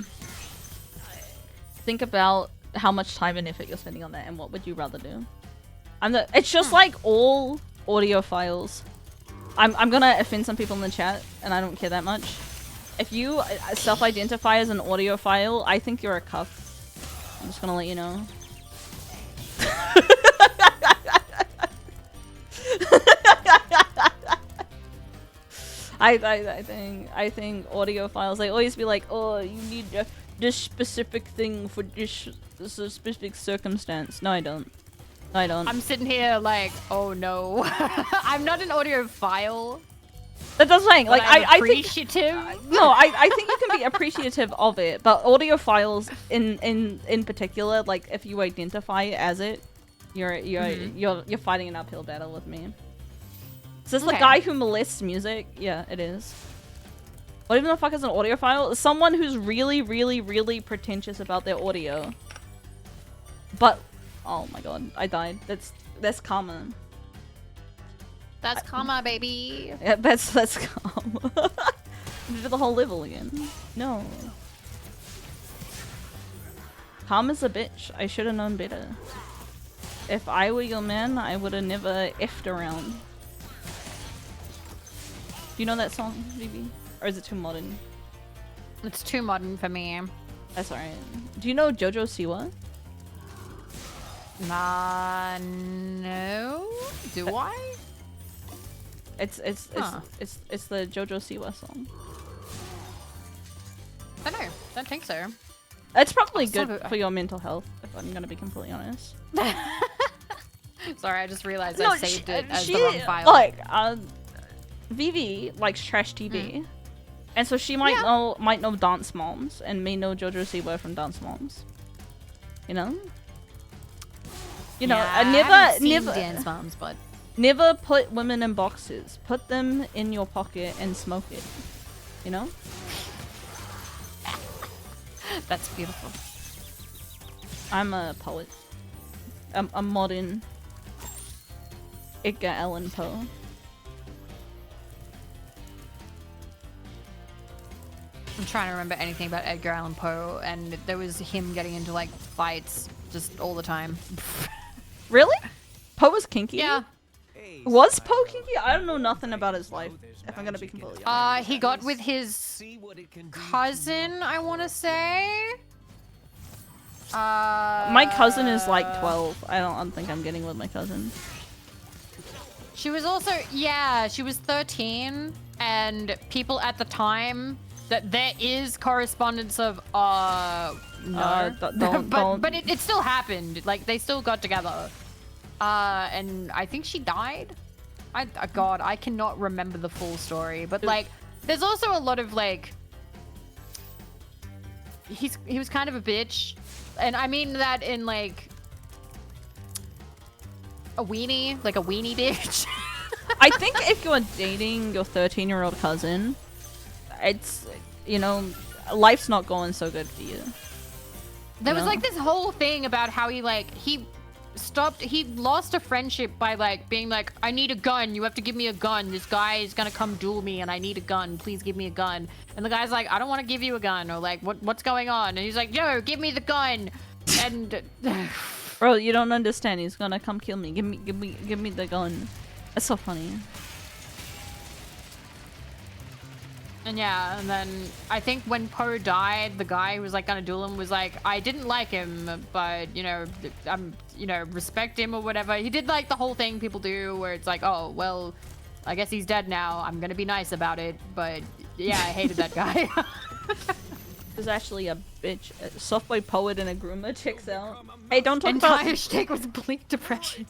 think about how much time and effort you're spending on that, and what would you rather do? It's just like all audio files. I'm gonna offend some people in the chat, and I don't care that much. If you self-identify as an audio file, I think you're a cuck. I'm just gonna let you know. I think audiophiles, they always be like, oh, you need this specific thing for this specific circumstance. No, I don't. No, I don't. I'm sitting here like, oh no. I'm not an audiophile. That's what I'm saying. Like, I think appreciative. no, I think you can be appreciative of it, but audiophiles in particular, like if you identify as it, you're fighting an uphill battle with me. Is this the guy who molests music? Yeah, it is. What even the fuck is an audiophile? Someone who's really, really, really pretentious about their audio. But oh my god, I died. That's karma. That's karma, baby. Yeah, that's karma. Do the whole level again. No. Karma's a bitch. I should have known better. If I were your man, I would have never effed around. Do you know that song, Vivi? Or is it too modern? It's too modern for me. That's alright. Do you know Jojo Siwa? No. Do I? It's the Jojo Siwa song. I don't know. Don't think so. It's probably good for your mental health, if I'm gonna be completely honest. Sorry, I just realized I saved it as the wrong file. Like, Vivi likes trash TV, and so she might know Dance Moms, and may know Jojo Siwa from Dance Moms. You know. I never Dance Moms, but never put women in boxes. Put them in your pocket and smoke it. You know. That's beautiful. I'm a poet. A modern Edgar Allan Poe. I'm trying to remember anything about Edgar Allan Poe, and there was him getting into like fights just all the time. Really? Poe was kinky? Yeah. Was Poe kinky? I don't know nothing about his life, if I'm gonna be completely honest. He got with his cousin, I want to say. My cousin is like 12. I don't think I'm getting with my cousin. She was also, she was 13, and people at the time, that there is correspondence of, no. But it still happened. Like, they still got together. And I think she died. God, I cannot remember the full story. But, like, there's also a lot of, like, he was kind of a bitch. And I mean that in, like, a weenie bitch. I think if you're dating your 13-year-old cousin, it's, life's not going so good for you. There was like this whole thing about how he lost a friendship by like being like, I need a gun, you have to give me a gun, this guy is gonna come duel me and I need a gun, please give me a gun. And the guy's like, I don't want to give you a gun, or like, what's going on? And he's like, yo, give me the gun. And bro, you don't understand, he's gonna come kill me, give me the gun. That's so funny. And and then I think when Poe died, the guy who was like gonna duel him was like, I didn't like him, but I'm respect him or whatever. He did like the whole thing people do where it's like, oh well, I guess he's dead now, I'm gonna be nice about it. But yeah, I hated that guy. There's actually a bitch, a softboy poet and a groomer checks out. Hey, don't talk about entire shtick was bleak depression.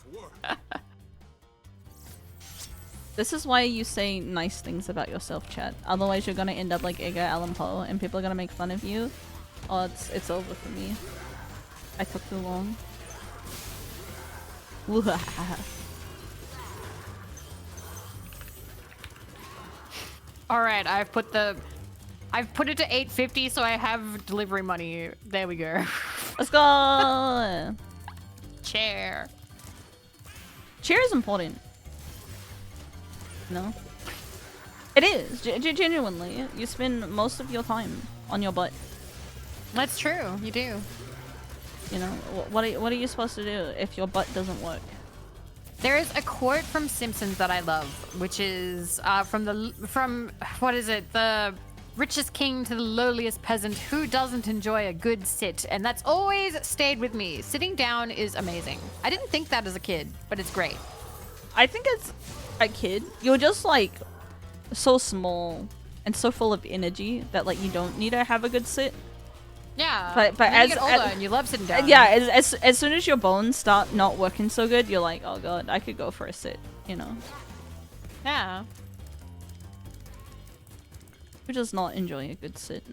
This is why you say nice things about yourself, chat. Otherwise, you're gonna end up like Edgar Allan Poe, and people are gonna make fun of you. Oh, it's over for me. I took too long. All right, I've put it to 850, so I have delivery money. There we go. Let's go. Chair. Chair is important. No, it is genuinely. You spend most of your time on your butt. That's true. You do. What are you supposed to do if your butt doesn't work? There is a quote from Simpsons that I love, which is from what is it? The richest king to the lowliest peasant. Who doesn't enjoy a good sit? And that's always stayed with me. Sitting down is amazing. I didn't think that as a kid, but it's great. I think it's a kid. You're just like so small and so full of energy that like you don't need to have a good sit. Yeah. But and then as you get older and you love sitting down. yeah, as soon as your bones start not working so good, you're like, oh god, I could go for a sit, you know. Yeah. We're just not enjoying a good sit.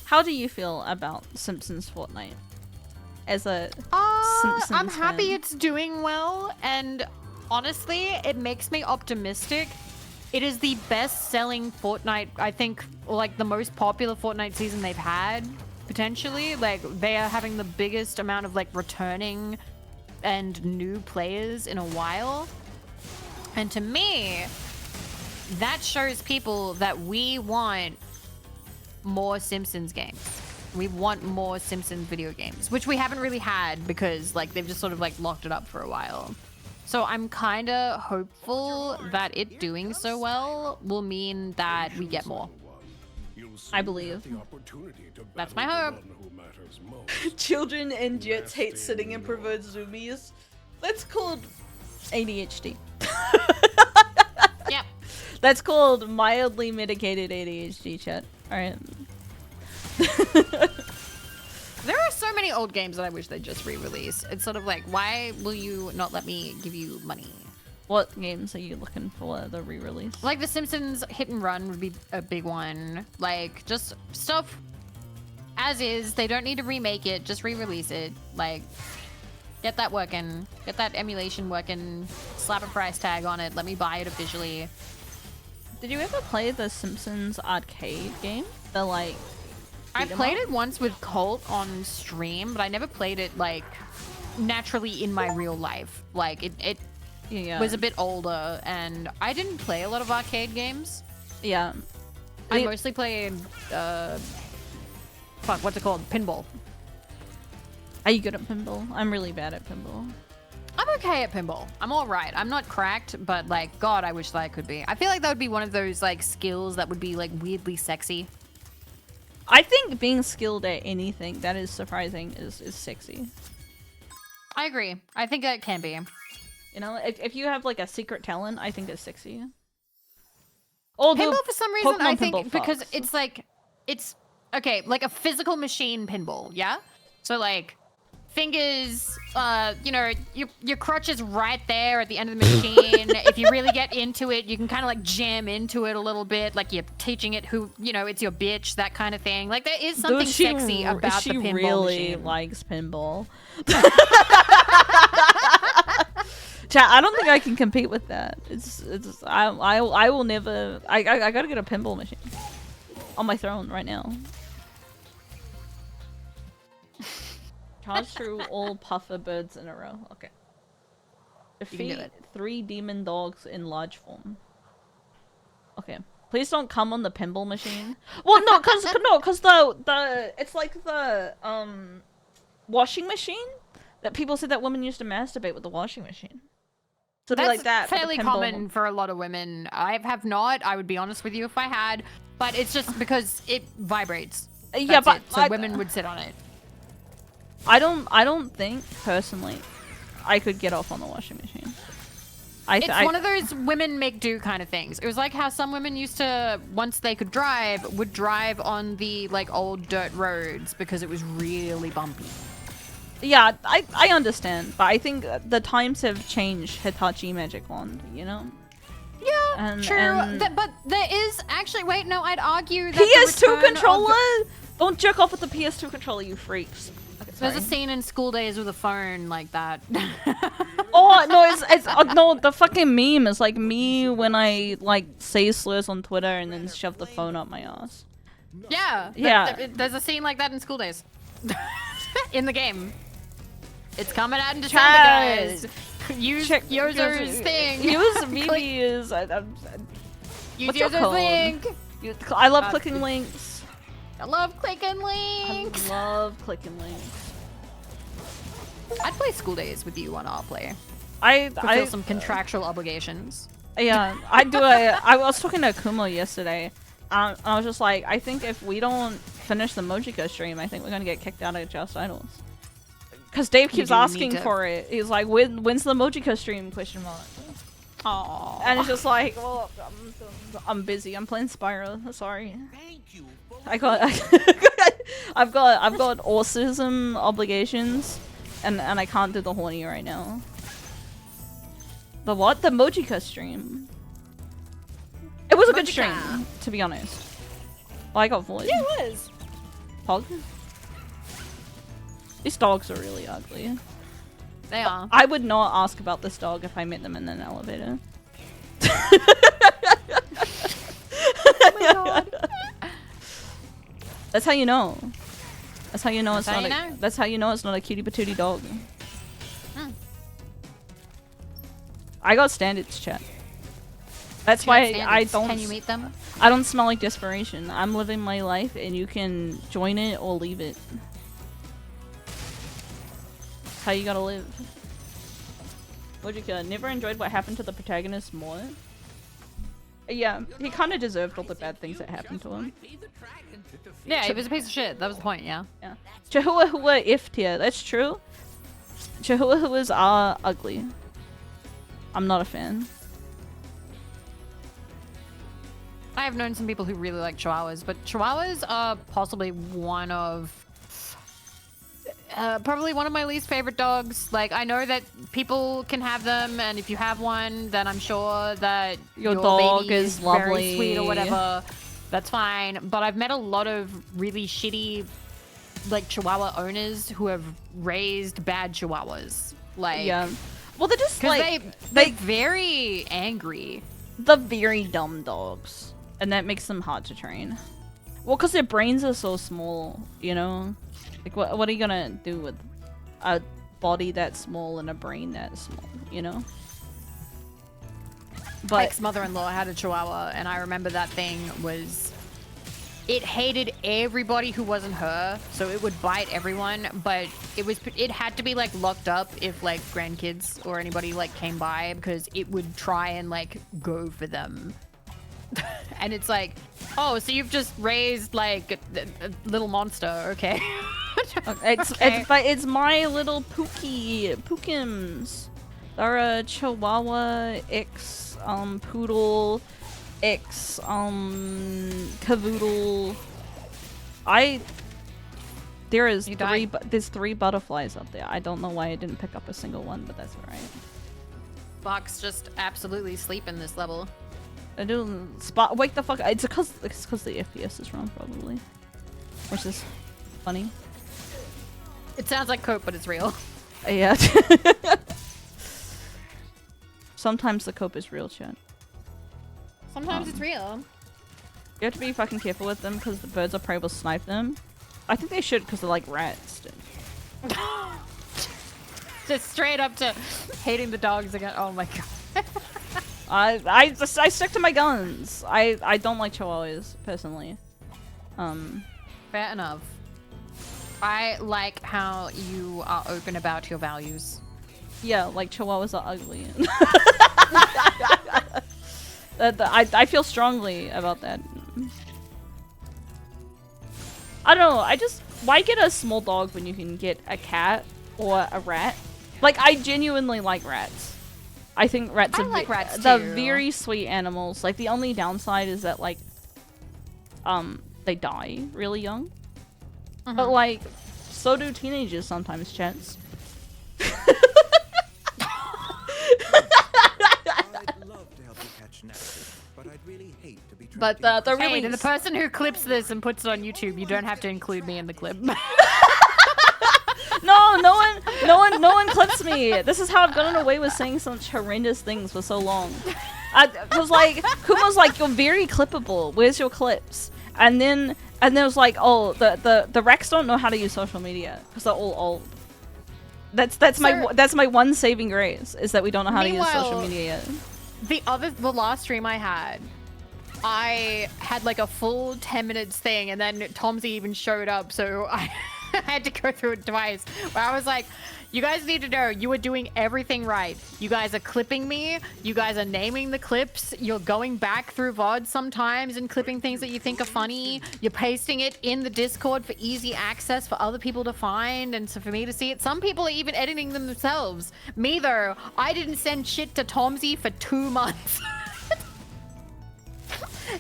How do you feel about Simpsons Fortnite? As a Simpsons I'm happy fan? it's doing well, and honestly, it makes me optimistic. It is the best-selling Fortnite, I think, like the most popular Fortnite season they've had, potentially. Like, they are having the biggest amount of like returning and new players in a while. And to me, that shows people that we want more Simpsons games. We want more Simpsons video games, which we haven't really had because like they've just sort of like locked it up for a while. So I'm kind of hopeful that it doing so well will mean that we get more. I believe. That's my hope. Children and jets hate sitting in preferred zoomies. That's called ADHD. Yep. That's called mildly mitigated ADHD, chat. Alright. There are so many old games that I wish they'd just re-release. It's sort of like, why will you not let me give you money? What games are you looking for the re-release? Like The Simpsons Hit and Run would be a big one. Like, just stuff as is. They don't need to remake it. Just re-release it. Like, get that working. Get that emulation working. Slap a price tag on it. Let me buy it officially. Did you ever play the Simpsons arcade game? The like... I played it once with Colt on stream, but I never played it like naturally in my real life. Like it Yeah. was a bit older, and I didn't play a lot of arcade games. Yeah. I mostly played what's it called? Pinball. Are you good at pinball? I'm really bad at pinball. I'm okay at pinball. I'm all right. I'm not cracked, but like, God, I wish that I could be. I feel like that would be one of those like skills that would be like weirdly sexy. I think being skilled at anything that is surprising is sexy. I agree. I think it can be. You know, if you have like a secret talent, I think it's sexy. Although Pinball for some reason, Pokemon I think pinball because fucks. it's like, it's okay, like a physical machine pinball, yeah? So like fingers, you know, your crutch is right there at the end of the machine. If you really get into it, you can kind of like jam into it a little bit, like you're teaching it who, you know, it's your bitch, that kind of thing. Like there is something Dude, sexy about the pinball she really machine. likes pinball. Chat, I don't think I can compete with that. I will never. I gotta get a pinball machine on my throne right now. Charge through all puffer birds in a row. Okay. Defeat 3 demon dogs in large form. Okay. Please don't come on the pinball machine. Well, no, cause the it's like the washing machine that people said that women used to masturbate with the washing machine. So That's like that. but the fairly pinball common one. for a lot of women. I have not. I would be honest with you if I had, but it's just because it vibrates. Yeah, That's but it. So women would sit on it. I don't think personally I could get off on the washing machine. It's one of those women make do kind of things. It was like how some women used to, once they could drive, would drive on the like old dirt roads because it was really bumpy. Yeah, I understand, but I think the times have changed Hitachi Magic Wand, you know? Yeah, true. But there is actually, wait, no, I'd argue that PS2 the return controller? of Don't jerk off with the PS2 controller, you freaks. Okay, there's a sorry. scene in School Days with a phone like that. Oh, no, it's no, the fucking meme is like me when I, like, say slurs on Twitter and then shove the phone up my ass. Yeah. Yeah. There's a scene like that in School Days. In the game. It's coming out in December, Chad. guys. Use Check Yozo's thing. Use VB's. Use What's your Yozo's code? link. I love clicking links. I love clicking links. I love clicking links. I'd play School Days with you on our play. I Fulfill some contractual obligations. Yeah, I was talking to Kumo yesterday. And I was just like, I think if we don't finish the Mojiko stream, I think we're gonna get kicked out of Just Idols. Because Dave keeps do need asking to- for it. He's like, when's the Mojiko stream? Question mark. Aww. And it's just like, well, I'm busy. I'm playing Spyro. Sorry. Thank you for I've got autism obligations, and I can't do the horny right now. The what? The Mojika stream. It was a good stream, to be honest. Well, I got void. Yeah, it was. Pog. These dogs are really ugly. They are. I would not ask about this dog if I met them in an elevator. Oh my god. That's how you know. That's how you know That's it's how not you a. know. That's how you know it's not a cutie patootie dog. Hmm. I got standards, chat. That's Do you have why I standards? don't. Can you meet them? I don't smell like desperation. I'm living my life, and you can join it or leave it. That's how you gotta live. Logika, never enjoyed what happened to the protagonist more. Yeah, he kind of deserved all the bad things that happened to him. Yeah, he was a piece of shit. That was the point, yeah. Yeah. Chihuahua if tier, that's true. Chihuahuas are ugly. I'm not a fan. I have known some people who really like Chihuahuas, but Chihuahuas are possibly one of... probably one of my least favorite dogs. Like, I know that people can have them, and if you have one, then I'm sure that Your dog baby is very lovely. sweet or whatever. That's fine. But I've met a lot of really shitty, like, Chihuahua owners who have raised bad Chihuahuas. Like, Yeah. Well, they're just because like they're very angry. the very dumb dogs, and that makes them hard to train. Well, because their brains are so small, you know. Like, what are you gonna do with a body that small and a brain that small, you know? My But ex-mother-in-law had a Chihuahua, and I remember that thing was... It hated everybody who wasn't her, so it would bite everyone, but it had to be, like, locked up if, like, grandkids or anybody, like, came by, because it would try and, like, go for them. And it's like, oh, so you've just raised, like, a little monster, okay. it's my little Pookims. They're a Chihuahua X Poodle X Cavoodle. There's three butterflies up there. I don't know why I didn't pick up a single one, but that's alright. Fox just absolutely sleep in this level. I do wake the fuck. It's because the FPS is wrong probably, which is funny. It sounds like cope, but it's real. Yeah. Sometimes the cope is real, chat. Sometimes it's real. You have to be fucking careful with them because the birds of prey will snipe them. I think they should because they're like rats. Just straight up to hating the dogs again. Oh my god. I stick to my guns. I don't like chihuahuas personally. Fair enough. I like how you are open about your values. Yeah, like chihuahuas are ugly. I feel strongly about that. I don't know. Why get a small dog when you can get a cat or a rat? Like, I genuinely like rats. I think rats are like rats they're too. very sweet animals. Like, the only downside is that, like, they die really young. But, like, so do teenagers sometimes, chance. I'd love to help you catch Natalie, but I'd really hate to be But trapped the in really Hey, to the person who clips this and puts it on YouTube, you don't have to include me in the clip. No one clips me. This is how I've gotten away with saying such horrendous things for so long. Cause like Kuma's like, you're very clippable. Where's your clips? And then it was like, oh, the Rex don't know how to use social media because they're all old. That's my one saving grace is that we don't know how to use social media yet. The last stream I had like a full 10 minutes thing, and then Tomsy even showed up, so I I had to go through it twice. Where I was like, you guys need to know you are doing everything right. You guys are clipping me. You guys are naming the clips. You're going back through VODs sometimes and clipping things that you think are funny. You're pasting it in the Discord for easy access for other people to find and so for me to see it. Some people are even editing them themselves. Me though, I didn't send shit to Tomsy for 2 months.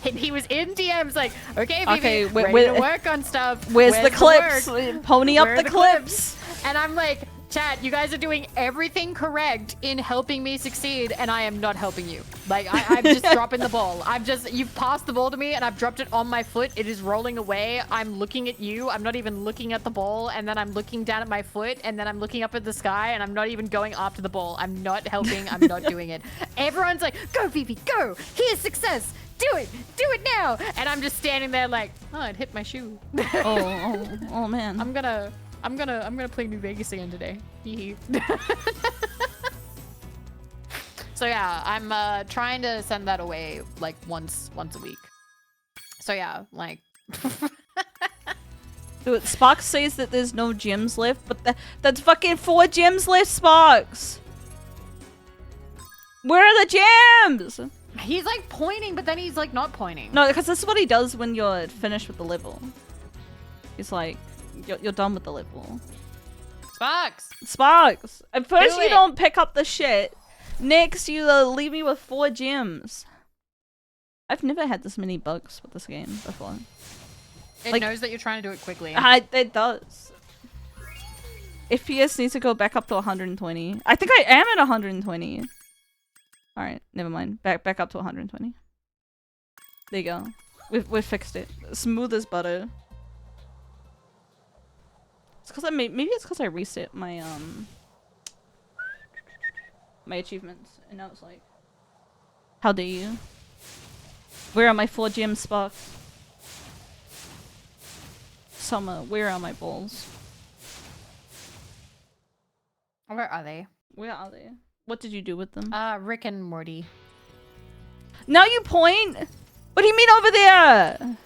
And he was in DMs like, okay, Vivi, ready to work on stuff. Where's the clips? work? Pony up Where the are the clips. And I'm like, chat, you guys are doing everything correct in helping me succeed, and I am not helping you. Like, I'm just dropping the ball. You've passed the ball to me, and I've dropped it on my foot. It is rolling away. I'm looking at you. I'm not even looking at the ball, and then I'm looking down at my foot, and then I'm looking up at the sky, and I'm not even going after the ball. I'm not helping. I'm not doing it. Everyone's like, go, Vivi, go. Here's success. Do it now. And I'm just standing there like, oh, it hit my shoe. Oh man. I'm gonna play New Vegas again today. So yeah, I'm trying to send that away like once a week. So yeah, like Dude, Sparks says that there's no gems left, but that's fucking 4 gems left, Sparks. Where are the gems? he's like pointing, but then he's like not pointing. No, because this is what he does when you're finished with the level. He's like, you're done with the level. Sparks. Sparks! At first Do you it. don't pick up the shit. Next you leave me with 4 gems. I've never had this many bugs with this game before. It Like- knows that you're trying to do it quickly. It does. FPS needs to go back up to 120. I think I am at 120. Alright, never mind. Back up to 120. There you go. We've fixed it. Smooth as butter. It's because maybe it's because I reset my my achievements, and now it's like, how dare you? Where are my 4 gem sparks? Summer, where are my balls? Where are they? Where are they? What did you do with them? Rick and Morty. Now you point! What do you mean over there?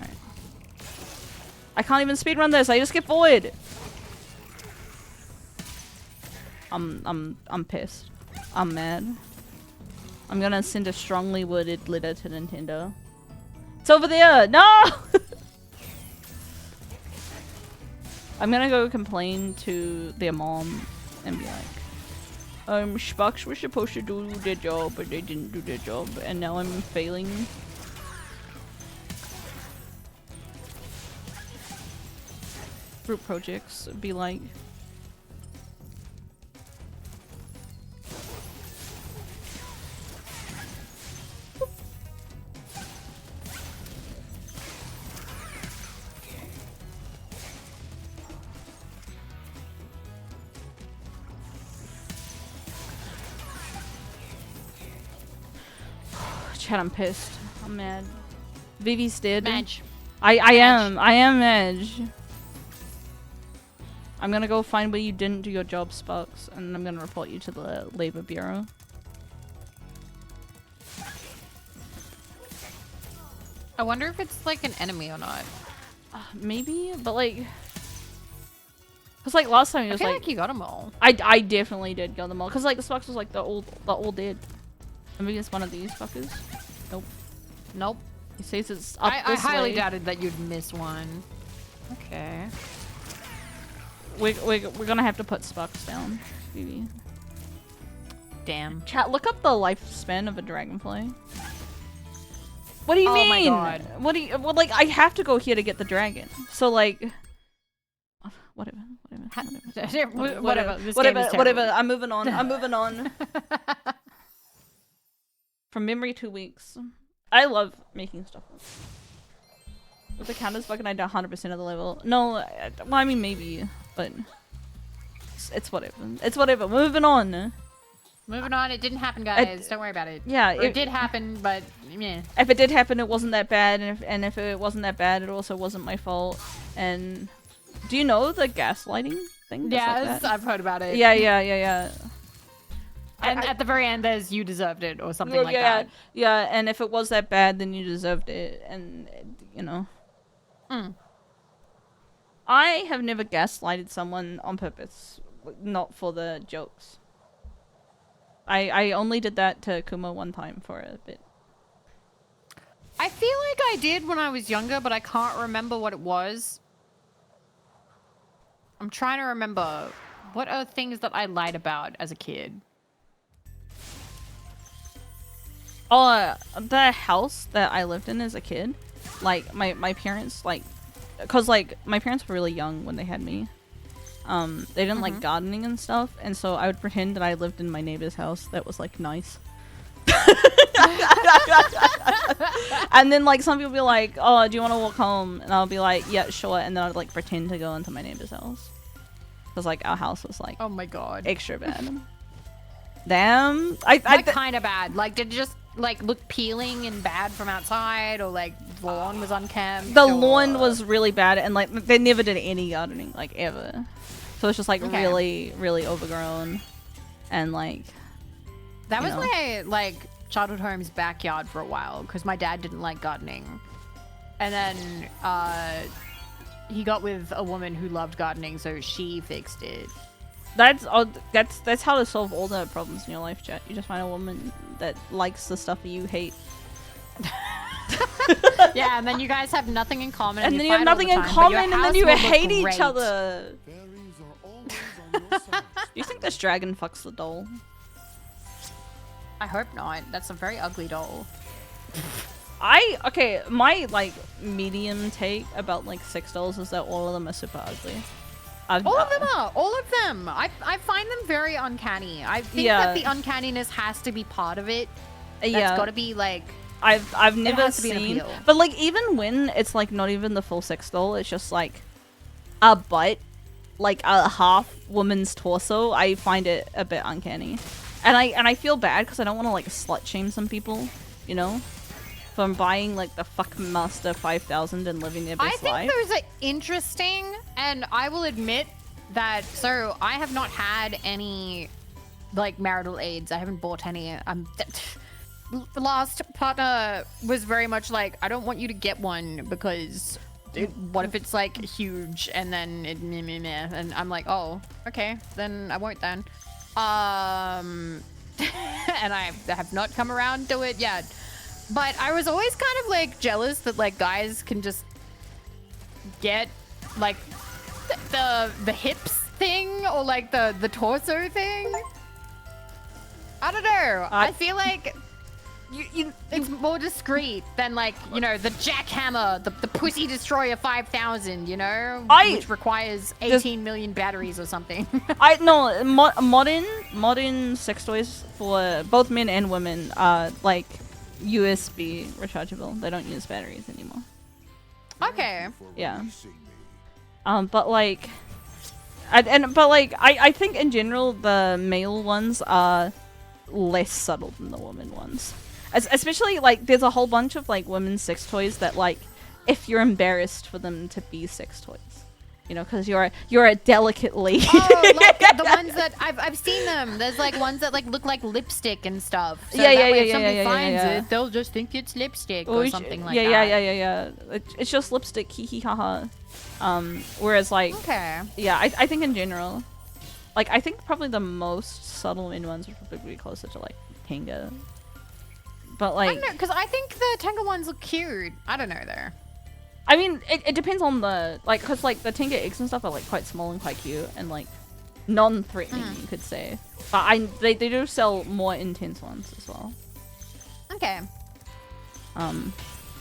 Alright. I can't even speedrun this, I just get forward. I'm pissed. I'm mad. I'm gonna send a strongly worded letter to Nintendo. It's over there! No! I'm gonna go complain to their mom and be like, Sparks were supposed to do their job, but they didn't do their job, and now I'm failing. Group projects be like, Chad, I'm pissed. I'm mad. Vivi's dead. Madge. I am Edge. I'm gonna go find where you didn't do your job, Sparks, and I'm gonna report you to the Labor Bureau. I wonder if it's like an enemy or not. Maybe, but like, cause like last time he I was feel like, like you got them all. I definitely did go them all, cause like the Sparks was like the old dead. And maybe it's one of these fuckers. Nope. Nope. He says it's up I this highly way. doubted that you'd miss one. Okay. We're gonna have to put Sparks down, Vivi. Damn. Chat, look up the lifespan of a dragonfly. What do you Oh mean? my God. What do you? Well, like I have to go here to get the dragon. So like, whatever. Whatever. This game is Whatever. terrible. I'm moving on. I'm moving on. From memory, 2 weeks. I love making stuff up. With the counters fucking I did 100% of the level. No, well, I mean maybe, but it's whatever. It's whatever. Moving on. Moving on. It didn't happen, guys. Don't worry about it. Yeah, Or it did happen, but yeah. If it did happen, it wasn't that bad, and if it wasn't that bad, it also wasn't my fault. And do you know the gaslighting thing? that's like Yes, that? I've heard about it. Yeah. And at the very end, there's you deserved it or something like that. Yeah, and if it was that bad, then you deserved it, and you know. I have never gaslighted someone on purpose, not for the jokes. I only did that to Kuma one time for a bit. I feel like I did when I was younger, but I can't remember what it was. I'm trying to remember. What are things that I lied about as a kid? Oh, the house that I lived in as a kid, like my parents, like, cause like my parents were really young when they had me. They didn't like gardening and stuff, and so I would pretend that I lived in my neighbor's house that was like nice. And then like some people be like, "Oh, do you want to walk home?" And I'll be like, "Yeah, sure." And then I'd like pretend to go into my neighbor's house, cause like our house was like Oh my god. extra bad. Damn, Like kind of bad. Like did it just like look peeling and bad from outside, or like the lawn was unkempt? the or... lawn was really bad, and like they never did any gardening like ever, so it's just like Okay. really overgrown, and like That you was know. my like childhood home's backyard for a while because my dad didn't like gardening, and then he got with a woman who loved gardening, so she fixed it. that's how to solve all the problems in your life, chat. You just find a woman that likes the stuff that you hate, Yeah, and then you guys have nothing in common, and you then you have fight all nothing the in time, but your common, and then house you will look hate each great. other. Fairies are always on your side. Do you think this dragon fucks the doll? I hope not. That's a very ugly doll. Okay, my like medium take about like sex dolls is that all of them are super ugly. All of them are. All of them. I find them very uncanny. I think that the uncanniness has to be part of it. That's got to be like... I've never has to be an seen, appeal. but like even when it's like not even the full sex doll, it's just like a butt, like a half woman's torso. I find it a bit uncanny, and I feel bad because I don't want to like slut shame some people, you know, from buying like the Fuckmaster 5000 and living their best life. I think those are interesting, and I will admit that. So I have not had any like marital aids. I haven't bought any. The last partner was very much like, I don't want you to get one because what if it's like huge and then it meh, meh, meh. And I'm like, oh, okay, then I won't then. And I have not come around to it yet. But I was always kind of like jealous that like guys can just get like the hips thing or like the torso thing. I don't know. I feel like it's more discreet than like, you know, the jackhammer, the Pussy Destroyer 5000, you know, which requires 18 million batteries or something. Modern sex toys for both men and women are like USB rechargeable. They don't use batteries anymore. Okay. Yeah. But like, I think in general the male ones are less subtle than the women ones. Especially like there's a whole bunch of like women's sex toys that like if you're embarrassed for them to be sex toys, you know, because you're a delicate lady. Oh, like the ones that I've seen them. There's like ones that like look like lipstick and stuff. So that way if somebody finds it, they'll just think it's lipstick or something like that. Yeah. It's just lipstick, hee hee ha ha. Whereas like, yeah, I think in general, like I think probably the most subtle in ones would probably be closer to like Tenga. But like, I don't know, because I think the Tenga ones look cute. I don't know though. I mean, it depends on the like, cause like the Tenga eggs and stuff are like quite small and quite cute and like non-threatening, you could say. But they do sell more intense ones as well. Okay.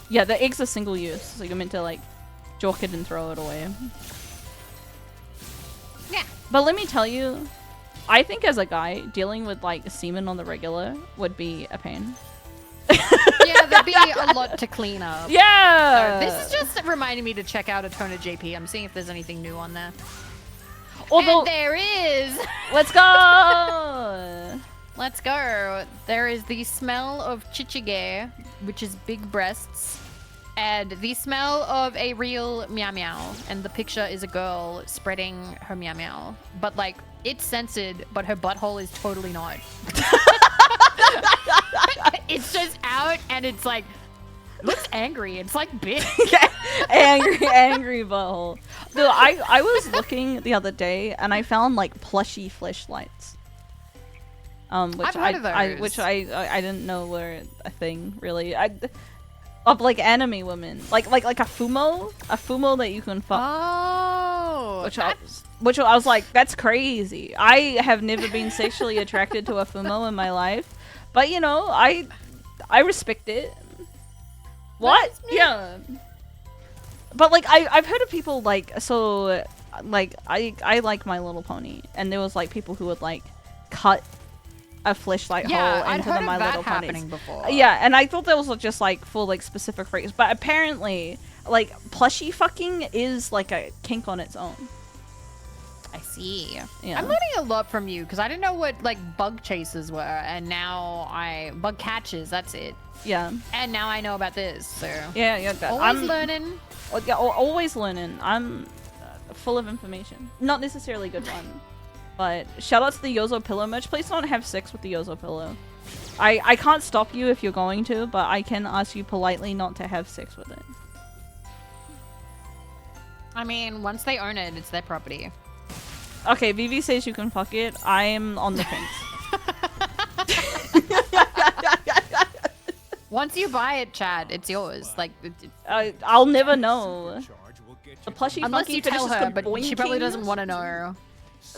Yeah, the eggs are single use, so you're meant to like jock it and throw it away. Yeah. But let me tell you, I think as a guy, dealing with like semen on the regular would be a pain. Yeah, there'd be a lot to clean up. Yeah. So this is just reminding me to check out Atona JP. I'm seeing if there's anything new on there. Although, and there is. Let's go. Let's go. There is the smell of chichige, which is big breasts, and the smell of a real meow meow. And the picture is a girl spreading her meow meow, but like it's censored, but her butthole is totally not. It's just out, and it's like looks angry. It's like big. angry butthole. Dude, I was looking the other day and I found like plushy fleshlights. Which I've heard of those. which I didn't know were a thing really. Of like anime women, like a fumo that you can fuck. Oh, Which I was like, that's crazy. I have never been sexually attracted to a fumo in my life, but you know, I respect it. What? Yeah. But like I've heard of people like so like I like My Little Pony, and there was like people who would like cut a fleshlight hole I'd into heard the My of that Little Ponies. happening before. Yeah, and I thought that was just like for like specific freaks, but apparently like plushie fucking is like a kink on its own. I see. Yeah. I'm learning a lot from you because I didn't know what like bug chasers were, and now bug catchers. That's it. Yeah. And now I know about this. So Yeah. always learning. Yeah, always learning. I'm full of information. Not necessarily good one. But shout out to the Yozo Pillow merch. Please don't have sex with the Yozo Pillow. I can't stop you if you're going to, but I can ask you politely not to have sex with it. I mean, once they own it, it's their property. Okay, Vivi says you can fuck it. I'm on the fence. Once you buy it, Chad, it's yours. Like, I'll never know. The plushie unless funky you tell finishes her, but she probably boinking. doesn't want to know.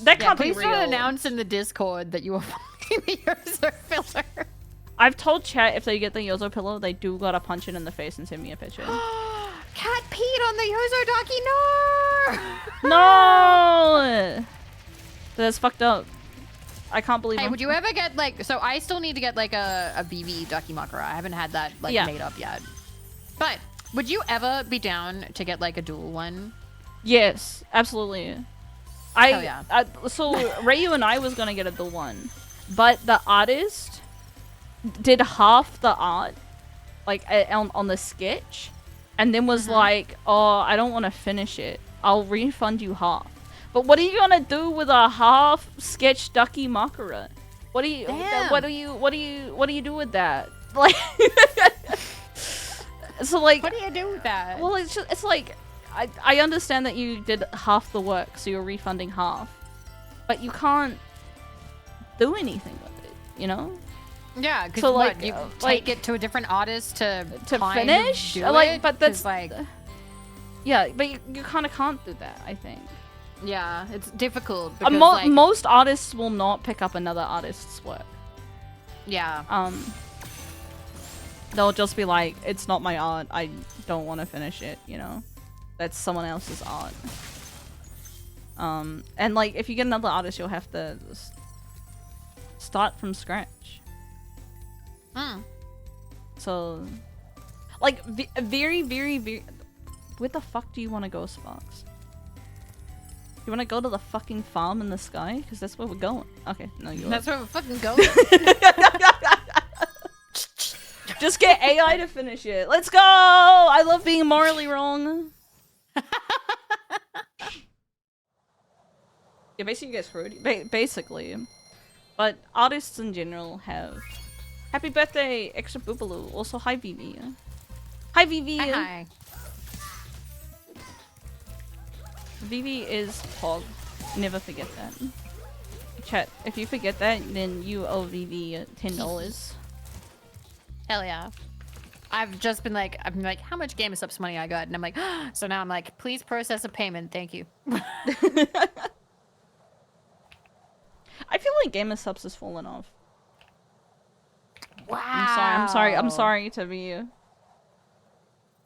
That Yeah, can't be please real. don't announce in the Discord that you are fucking the Yozo filter. I've told chat if they get the Yozo Pillow, they do gotta punch it in the face and send me a picture. Cat peed on the Yozo Daki. No. No! That's fucked up. I can't believe Hey, I'm- would you ever get like? So I still need to get like a BB Dakimakura. I haven't had that like Yeah. made up yet. But would you ever be down to get like a dual one? Yes, absolutely. Hell yeah. So Rayu and I was gonna get a dual one, but the artist did half the art, like on the sketch, and then was like, "Oh, I don't want to finish it. I'll refund you half." But what are you gonna do with a half sketch Ducky Makura? What do you? Damn. What do you do with that? Like, so like. What do you do with that? Well, it's like, I understand that you did half the work, so you're refunding half, but you can't do anything with it, you know? Yeah, because So, what, like, you like- take it to a different artist to finish? do Like, it? but that's 'Cause, like, yeah, but you kind of can't do that, I think. yeah, it's difficult because like, Most artists will not pick up another artist's work. yeah, They'll just be like, it's not my art, I don't want to finish it, you know? That's someone else's art. And like, if you get another artist, you'll have to start from scratch. So, like, very, very, very... Where the fuck do you want to go, Sparks? You want to go to the fucking farm in the sky? Because that's where we're going. Okay, no, you are. that's where we're fucking going. Just get AI to finish it. Let's go! I love being morally wrong. Yeah, basically you get screwed. Basically. But artists in general have... Happy birthday, Extra Boobaloo. Also, hi, Vivi. Hi, Vivi. Hi. Vivi is Pog. Never forget that. Chat, if you forget that, then you owe Vivi $10. Hell yeah. I've just been like, how much GamerSupps money I got? And I'm like, so now I'm like, please process a payment. Thank you. I feel like GamerSupps has fallen off. Wow. I'm sorry to be you.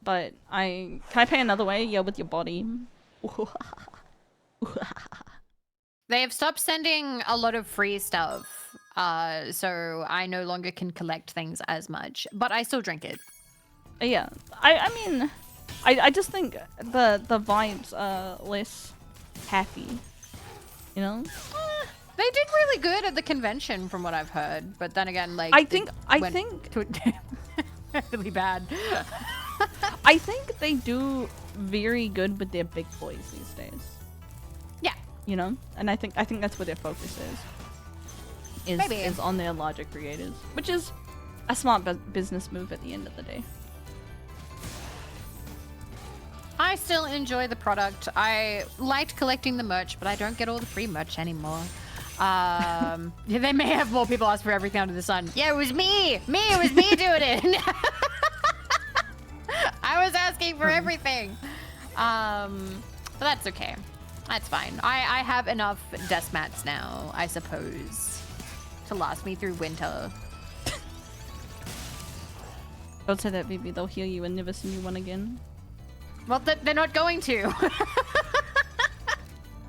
But can I pay another way? Yeah, with your body. They have stopped sending a lot of free stuff. So I no longer can collect things as much, but I still drink it. Yeah. I mean, I just think the vibes are less happy. You know? They did really good at the convention from what I've heard, but then again, like I think really bad. I think they do very good with their big boys these days. Yeah. You know? And I think that's where their focus is. Maybe. Is on their larger creators, which is a smart business move at the end of the day. I still enjoy the product. I liked collecting the merch, but I don't get all the free merch anymore. Yeah, they may have more people ask for everything under the sun. Yeah, it was me. It was me doing it. I was asking for everything. But that's okay. That's fine. I have enough desk mats now, I suppose, to last me through winter. Don't say that, baby. They'll heal you and never see you one again. Well, they're not going to.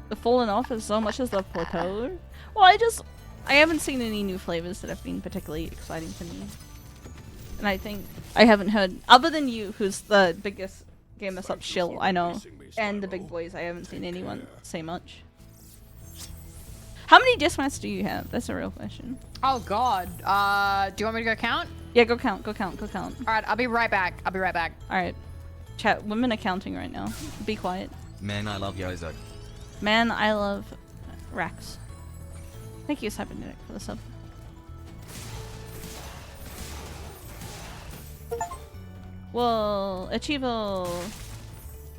The fallen off as so much as the plateau. Well, I haven't seen any new flavors that have been particularly exciting to me. And I think I haven't heard, other than you, who's the biggest Game Us Up shill I know, and the big boys, I haven't seen anyone say much. How many disc mats do you have? That's a real question. Oh God. Do you want me to go count? Yeah, go count. All right, I'll be right back. Alright. Chat, women are counting right now. Be quiet. Man, I love Yozo. Man, I love Rax. Thank you, Cybernetic, for the sub. Whoa, Achievo.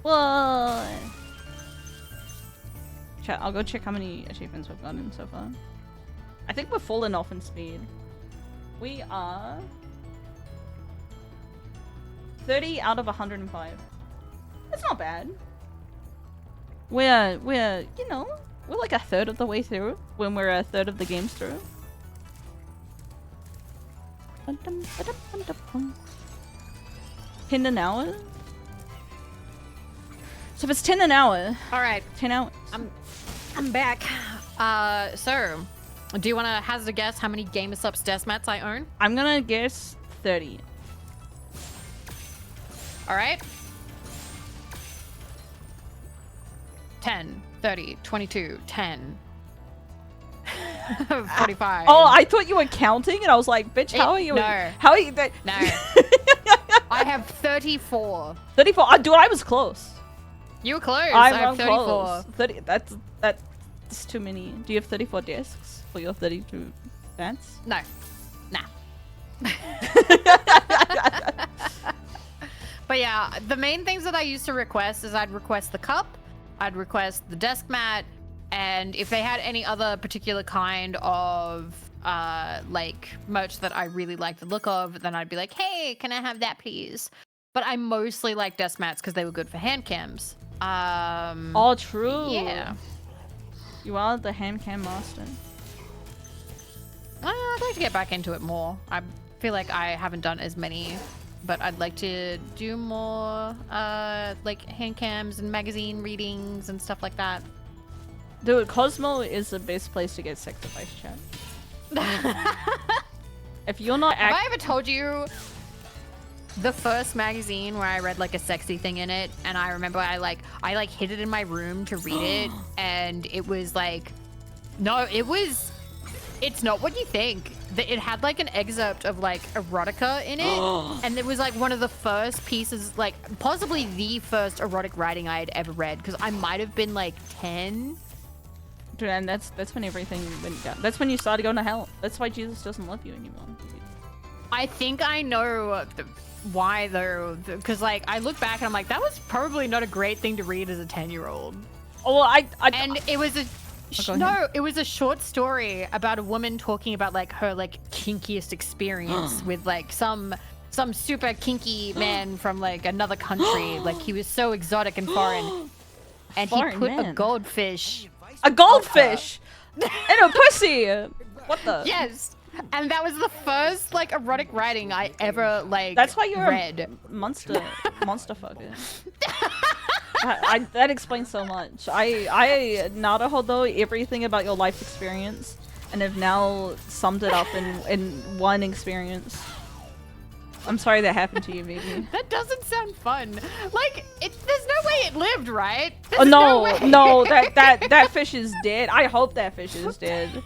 Whoa. Chat, I'll go check how many achievements we've gotten so far. I think we're falling off in speed. We are 30 out of 105. That's not bad. We're you know, we're like a third of the way through when we're a third of the games through. 10 an hour? So if it's 10 an hour, All right, 10 hours. I'm back. So, do you want to hazard a guess how many Game of Subs desk mats I own? I'm gonna guess 30. All right. 10, 30, 22, 10. 45. Oh, I thought you were counting, and I was like, "Bitch, how are you? No. How are you?" No. I have 34. 34. Dude, I was close. You were close. I have I'm 34. close. 30. That's too many. Do you have 34 discs for your 32 bats? No. Nah. But yeah, the main things that I used to request is I'd request the cup, I'd request the desk mat, and if they had any other particular kind of like merch that I really like the look of, then I'd be like, hey, can I have that please? But I mostly like desk mats because they were good for hand cams. Oh, true. Yeah. You are the hand cam master. I'd like to get back into it more. I feel like I haven't done as many, but I'd like to do more like hand cams and magazine readings and stuff like that. Dude, Cosmo is the best place to get sex advice, chat. If you're not Have I ever told you the first magazine where I read like a sexy thing in it, and I remember I hid it in my room to read it, and it was like, no, it's not what you think. It had like an excerpt of like erotica in it, and it was like one of the first pieces, like possibly the first erotic writing I had ever read, because I might have been like 10. Dude, and that's when everything went down. That's when you started going to hell. That's why Jesus doesn't love you anymore. I think I know why though, because like I look back and I'm like, that was probably not a great thing to read as a 10-year-old. Oh, well, and it was a it was a short story about a woman talking about like her like kinkiest experience with like some super kinky man from like another country. Like he was so exotic and foreign, and he put a goldfish. A goldfish in a pussy. What the? Yes. And that was the first like erotic writing I ever like. That's why you're read. a monster fucker. That explains so much. I Naruhodo everything about your life experience and have now summed it up in one experience. I'm sorry that happened to you, baby. That doesn't sound fun. Like, there's no way it lived, right? Oh no, that fish is dead. I hope that fish is dead.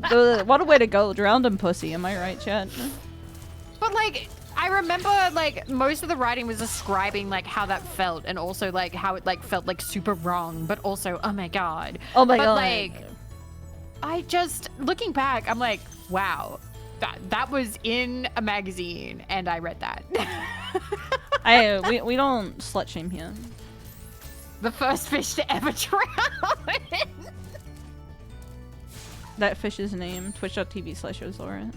What a way to go. Drowned in pussy, am I right, chat? But like, I remember like most of the writing was describing like how that felt, and also like how it like felt like super wrong, but also, oh my god. Oh my god. But like, I just, looking back, I'm like, wow. That was in a magazine, and I read that. We don't slut shame here. The first fish to ever drown. That fish's name, twitch.tv/Ozora.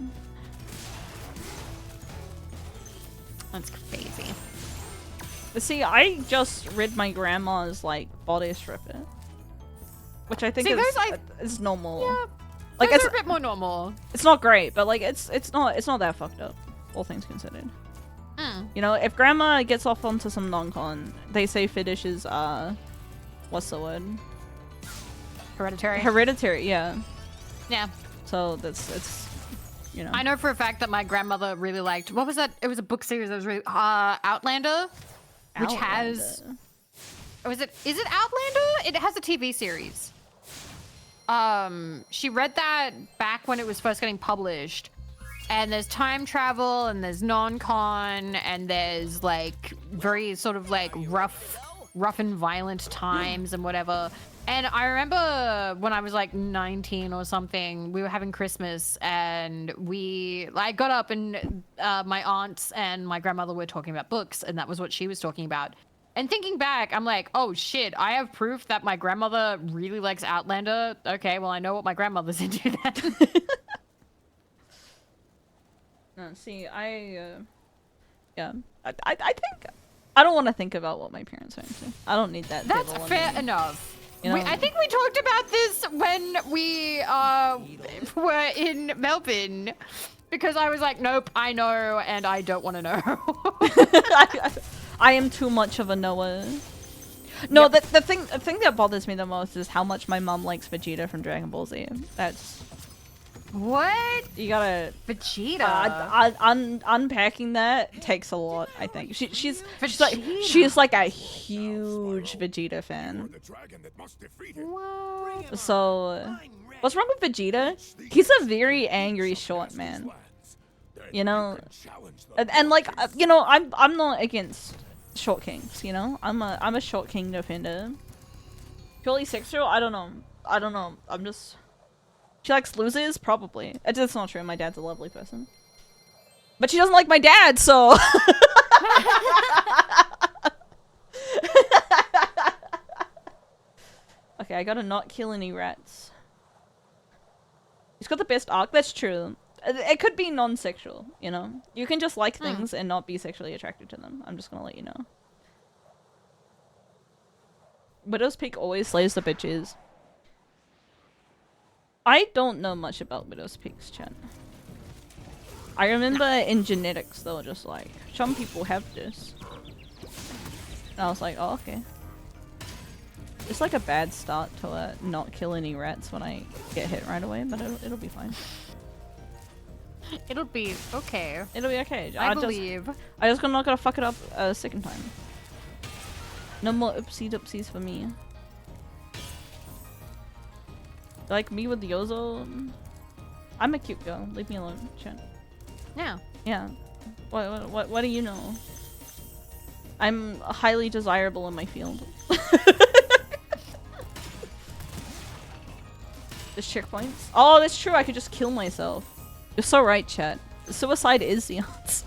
That's crazy. See, I just rid my grandma's like body stripper, which I think is normal. Yeah, like those are a bit more normal. It's not great, but like it's not that fucked up, all things considered. You know, if grandma gets off onto some non-con, they say fetish is what's the word? Hereditary. Hereditary, yeah. Yeah. So it's you know. I know for a fact that my grandmother really liked, what was that? It was a book series that was really Outlander, which has is it Outlander? It has a TV series. She read that back when it was first getting published. And there's time travel, and there's non-con, and there's like very sort of like rough and violent times and whatever. And I remember when I was like 19 or something, we were having Christmas, and I got up, and my aunts and my grandmother were talking about books, and that was what she was talking about. And thinking back, I'm like, oh shit, I have proof that my grandmother really likes Outlander. Okay, well I know what my grandmother's into then. No, see, yeah, I think I don't want to think about what my parents are into. I don't need that. That's devil fair in me. enough. You know? I think we talked about this when we were in Melbourne, because I was like, nope, I know, and I don't want to know. I am too much of a knower. No, the thing that bothers me the most is how much my mom likes Vegeta from Dragon Ball Z. That's What? you gotta Vegeta. unpacking that takes a lot. I think she's Vegeta. like a huge Vegeta fan. What? So what's wrong with Vegeta? He's a very angry short man. You know, and like you know, I'm not against short kings. You know, I'm a short king defender. Purely sexual? I don't know. I'm just. She likes losers? Probably. That's not true. My dad's a lovely person. But she doesn't like my dad, so... Okay, I gotta not kill any rats. He's got the best arc. That's true. It could be non-sexual, you know? You can just like things and not be sexually attracted to them. I'm just gonna let you know. Widow's Peak always slays the bitches. I don't know much about Widow's Peak's chat. I remember in genetics they were just like, some people have this. And I was like, oh, okay. It's like a bad start to not kill any rats when I get hit right away, but it'll be fine. It'll be okay. It'll be okay. I believe. I just not gonna fuck it up a second time. No more oopsies for me. Like me with Yozo, I'm a cute girl. Leave me alone, chat. Yeah. Yeah. What do you know? I'm highly desirable in my field. There's checkpoints. Oh, that's true. I could just kill myself. You're so right, chat. Suicide is the answer.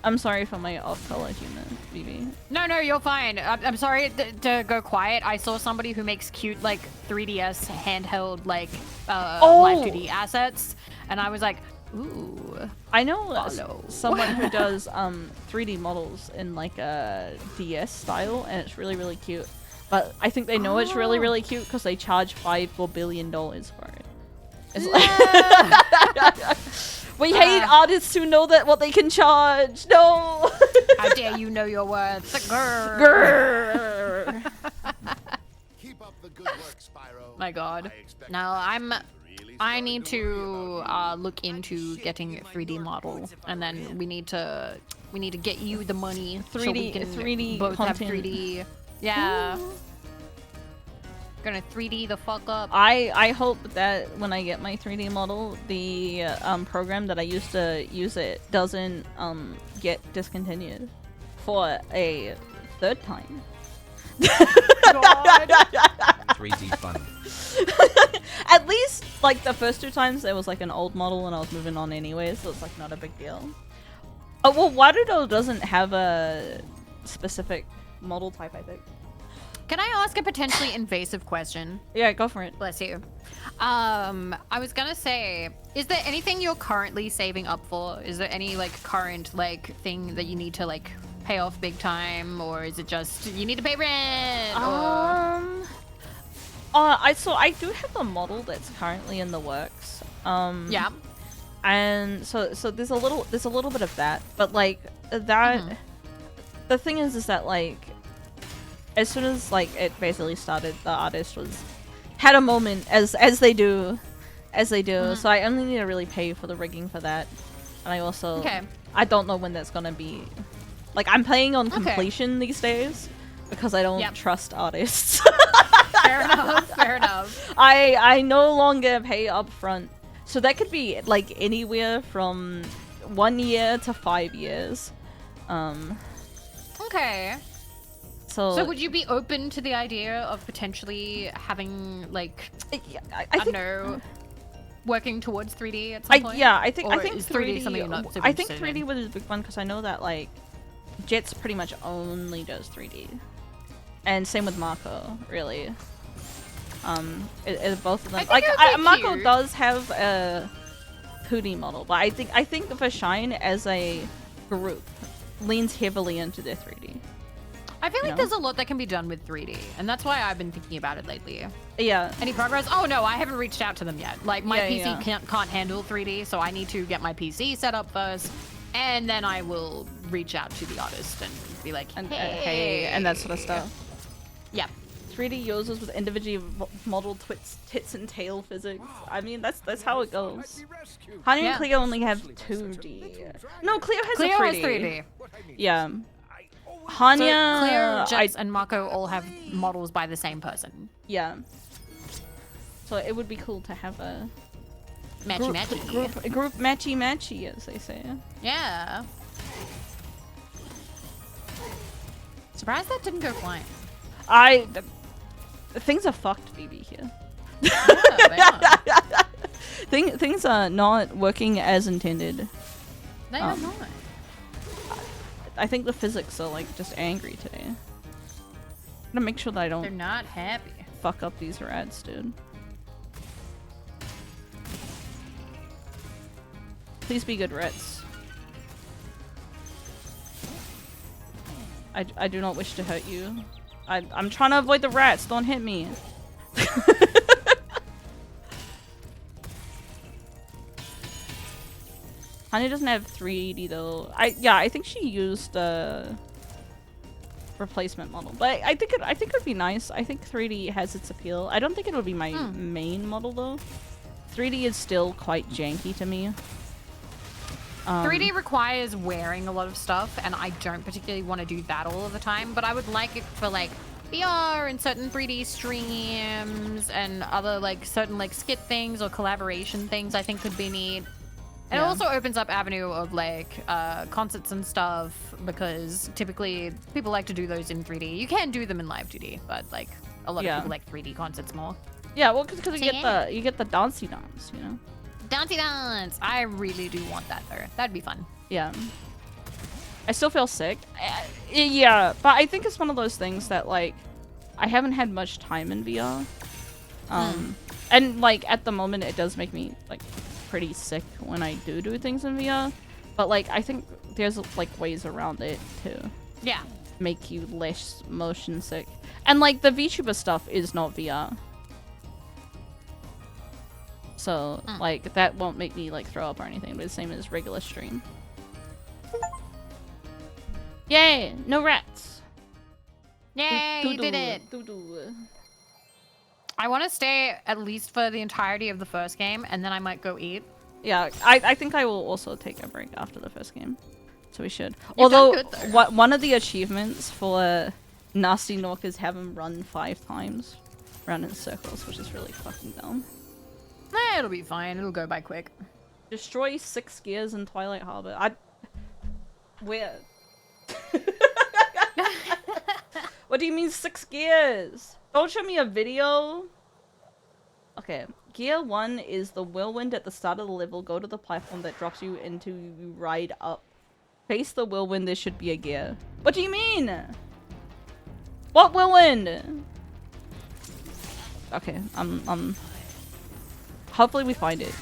I'm sorry for my off-color humor, BB. No, you're fine. I'm sorry to go quiet. I saw somebody who makes cute, like, 3DS handheld, like, live 2D assets, and I was like, ooh. I know follow. someone who does 3D models in, like, a DS style, and it's really, really cute. But I think they know it's really, really cute because they charge $5 billion for it. It's like we hate artists who know that what they can charge. No. How dare you know your worth? Grr. Grr. Keep up the good work, Spyro. My God. No, I need to look into getting a 3D model, and then we need to get you the money 3D so we can 3D both content. have 3D. Yeah. Gonna 3D the fuck up. I hope that when I get my 3D model, the program that I used to use it doesn't get discontinued for a third time. God. 3D fun. At least like the first 2 times there was like an old model and I was moving on anyway, so it's like not a big deal. Oh well, Warudo doesn't have a specific model type, I think. Can I ask a potentially invasive question? Yeah, go for it. Bless you. I was gonna say, is there anything you're currently saving up for? Is there any like current like thing that you need to like pay off big time, or is it just you need to pay rent? I do have a model that's currently in the works. Yeah. And so there's a little bit of that, but like that. The thing is that like as soon as like it basically started, the artist had a moment as they do. So I only need to really pay for the rigging for that, and I also I don't know when that's gonna be. Like I'm playing on completion these days because I don't trust artists. Fair enough. Fair enough. I no longer pay up front, so that could be like anywhere from 1 year to 5 years. Okay. So would you be open to the idea of potentially having like I don't think, know, working towards 3D at some point? I think is 3D something you're not super I think interested 3D in? was a big one because I know that like Jets pretty much only does 3D, and same with Mako, really. Both of them. Like Mako cute. does have a 2D model, but I think for Shine as a group leans heavily into their 3D. I feel like there's a lot that can be done with 3D, and that's why I've been thinking about it lately. Yeah. Any progress? Oh no, I haven't reached out to them yet. Like my Yeah, PC can't handle 3D, so I need to get my PC set up first, and then I will reach out to the artist and be like, hey, and that sort of stuff. Yeah. 3D users with individually modeled tits and tail physics. I mean, that's how it goes. Hanya and Cleo only have 2D. No, Cleo has Cleo a 3D. has 3D. Yeah. So Hanya, Cleo, Jets, and Mako all have models by the same person. yeah. So it would be cool to have a Matchy. group matchy, as they say. Yeah. Surprised that didn't go flying. Things are fucked, BB here. Yeah, they are. Things are not working as intended. They are not. I think the physics are like just angry today. I'm gonna make sure that I They're don't not happy. fuck up these rats, dude. Please be good rats. I do not wish to hurt you. I'm trying to avoid the rats. Don't hit me. Hanya doesn't have 3D though. I think she used a replacement model, but I think it would be nice. I think 3D has its appeal. I don't think it would be my main model though. 3D is still quite janky to me. 3D requires wearing a lot of stuff, and I don't particularly want to do that all of the time, but I would like it for like VR and certain 3D streams and other like certain like skit things or collaboration things I think could be neat. And it also opens up avenue of like concerts and stuff, because typically people like to do those in 3D. You can do them in live 2D, but like a lot of people like 3D concerts more. Yeah, well, because you get the dancey dance, you know. Dancey dance! I really do want that though. That'd be fun. Yeah. I still feel sick. Yeah, but I think it's one of those things that like I haven't had much time in VR. And like at the moment it does make me like pretty sick when I do things in VR. But like I think there's like ways around it to make you less motion sick. And like the VTuber stuff is not VR. So, like, that won't make me, like, throw up or anything, but it's the same as regular stream. Yay! No rats! Yay, you did it! I want to stay at least for the entirety of the first game, and then I might go eat. Yeah, I think I will also take a break after the first game. So we should. Although, one of the achievements for Nasty Nork is have him run 5 times around in circles, which is really fucking dumb. It'll be fine. It'll go by quick. Destroy 6 gears in Twilight Harbor. Where? What do you mean 6 gears? Don't show me a video. Okay, Gear 1 is the whirlwind at the start of the level. Go to the platform that drops you into ride up. Face the whirlwind, there should be a gear. What do you mean? What whirlwind? Okay, hopefully we find it.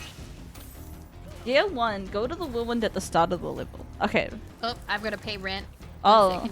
Gear 1, go to the whirlwind at the start of the level. Okay. Oh, I've got to pay rent. Oh.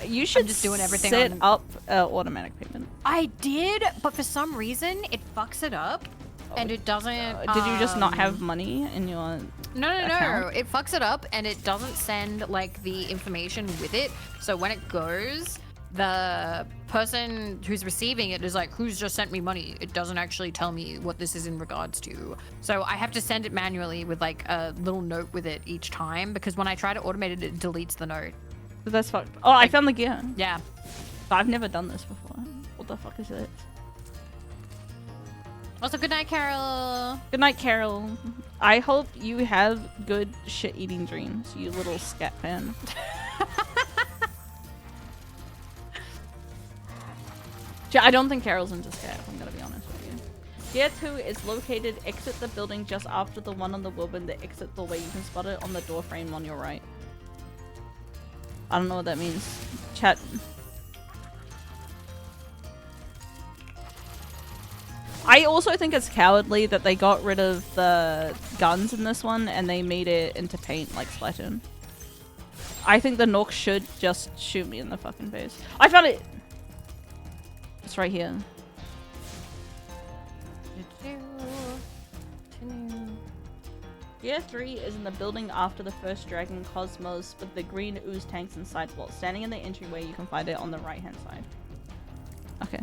You should just doing everything set on- up automatic payment. I did, but for some reason it fucks it up, and it doesn't. Did you just not have money in your No, account? it fucks it up, and it doesn't send like the information with it. So when it goes, the person who's receiving it is like, "Who's just sent me money?" It doesn't actually tell me what this is in regards to. So I have to send it manually with like a little note with it each time, because when I try to automate it, it deletes the note. That's fucked. Oh, I found the gear. Yeah. I've never done this before. What the fuck is it? Also, good night, Carol. Good night, Carol. I hope you have good shit-eating dreams, you little scat fan. I don't think Carol's into scat, if I'm gonna be honest with you. Gear 2 is located, exit the building just after the one on the whirlwind, the exit doorway. You can spot it on the door frame on your right. I don't know what that means. Chat. I also think it's cowardly that they got rid of the guns in this one and they made it into paint like Splatoon. I think the Nook should just shoot me in the fucking face. I found it! It's right here. Gear 3 is in the building after the first Dragon Cosmos with the green ooze tanks and sidewalls. Standing in the entryway, you can find it on the right hand side. Okay.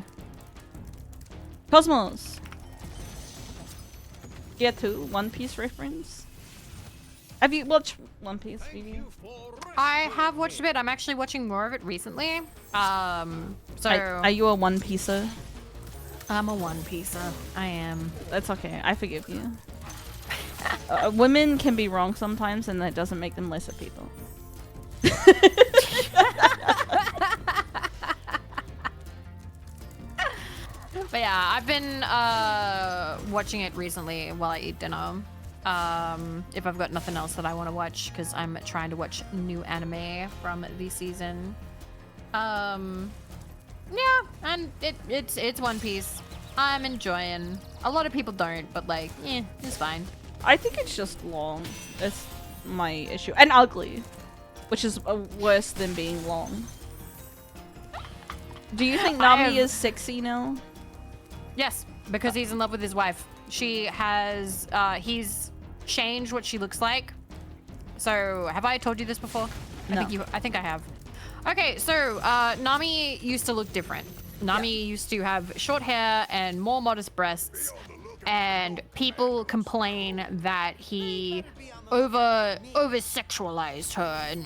Cosmos! Gear 2, One Piece reference. Have you watched One Piece, Vivi? I have watched a bit. I'm actually watching more of it recently. Are you a One Piecer? I'm a One Piecer. I am. That's okay. I forgive you. Women can be wrong sometimes, and that doesn't make them lesser people. But yeah, I've been watching it recently while I eat dinner. If I've got nothing else that I want to watch, because I'm trying to watch new anime from the season. Yeah, and it's One Piece. I'm enjoying. A lot of people don't, but like, it's fine. I think it's just long. That's my issue. And ugly. Which is worse than being long. Do you think Nami is sexy now? Yes, because he's in love with his wife. She has, he's changed what she looks like. So, have I told you this before? No. I think I have. Okay, so, Nami used to look different. Nami used to have short hair and more modest breasts. And people complain that he over-sexualized her and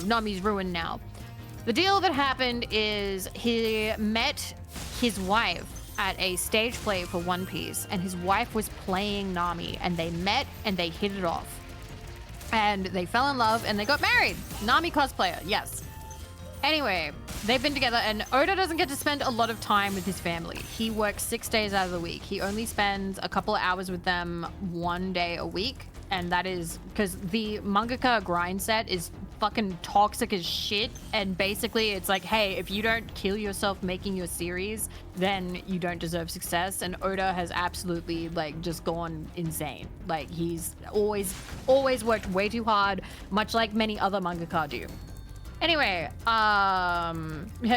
Nami's ruined now. The deal that happened is he met his wife at a stage play for One Piece, and his wife was playing Nami, and they met and they hit it off. And they fell in love and they got married. Nami cosplayer, yes. Anyway, they've been together, and Oda doesn't get to spend a lot of time with his family. He works 6 days out of the week. He only spends a couple of hours with them 1 day a week, and that is because the mangaka grind set is fucking toxic as shit, and basically it's like, hey, if you don't kill yourself making your series, then you don't deserve success. And Oda has absolutely like just gone insane. Like, he's always worked way too hard, much like many other mangaka do. Anyway,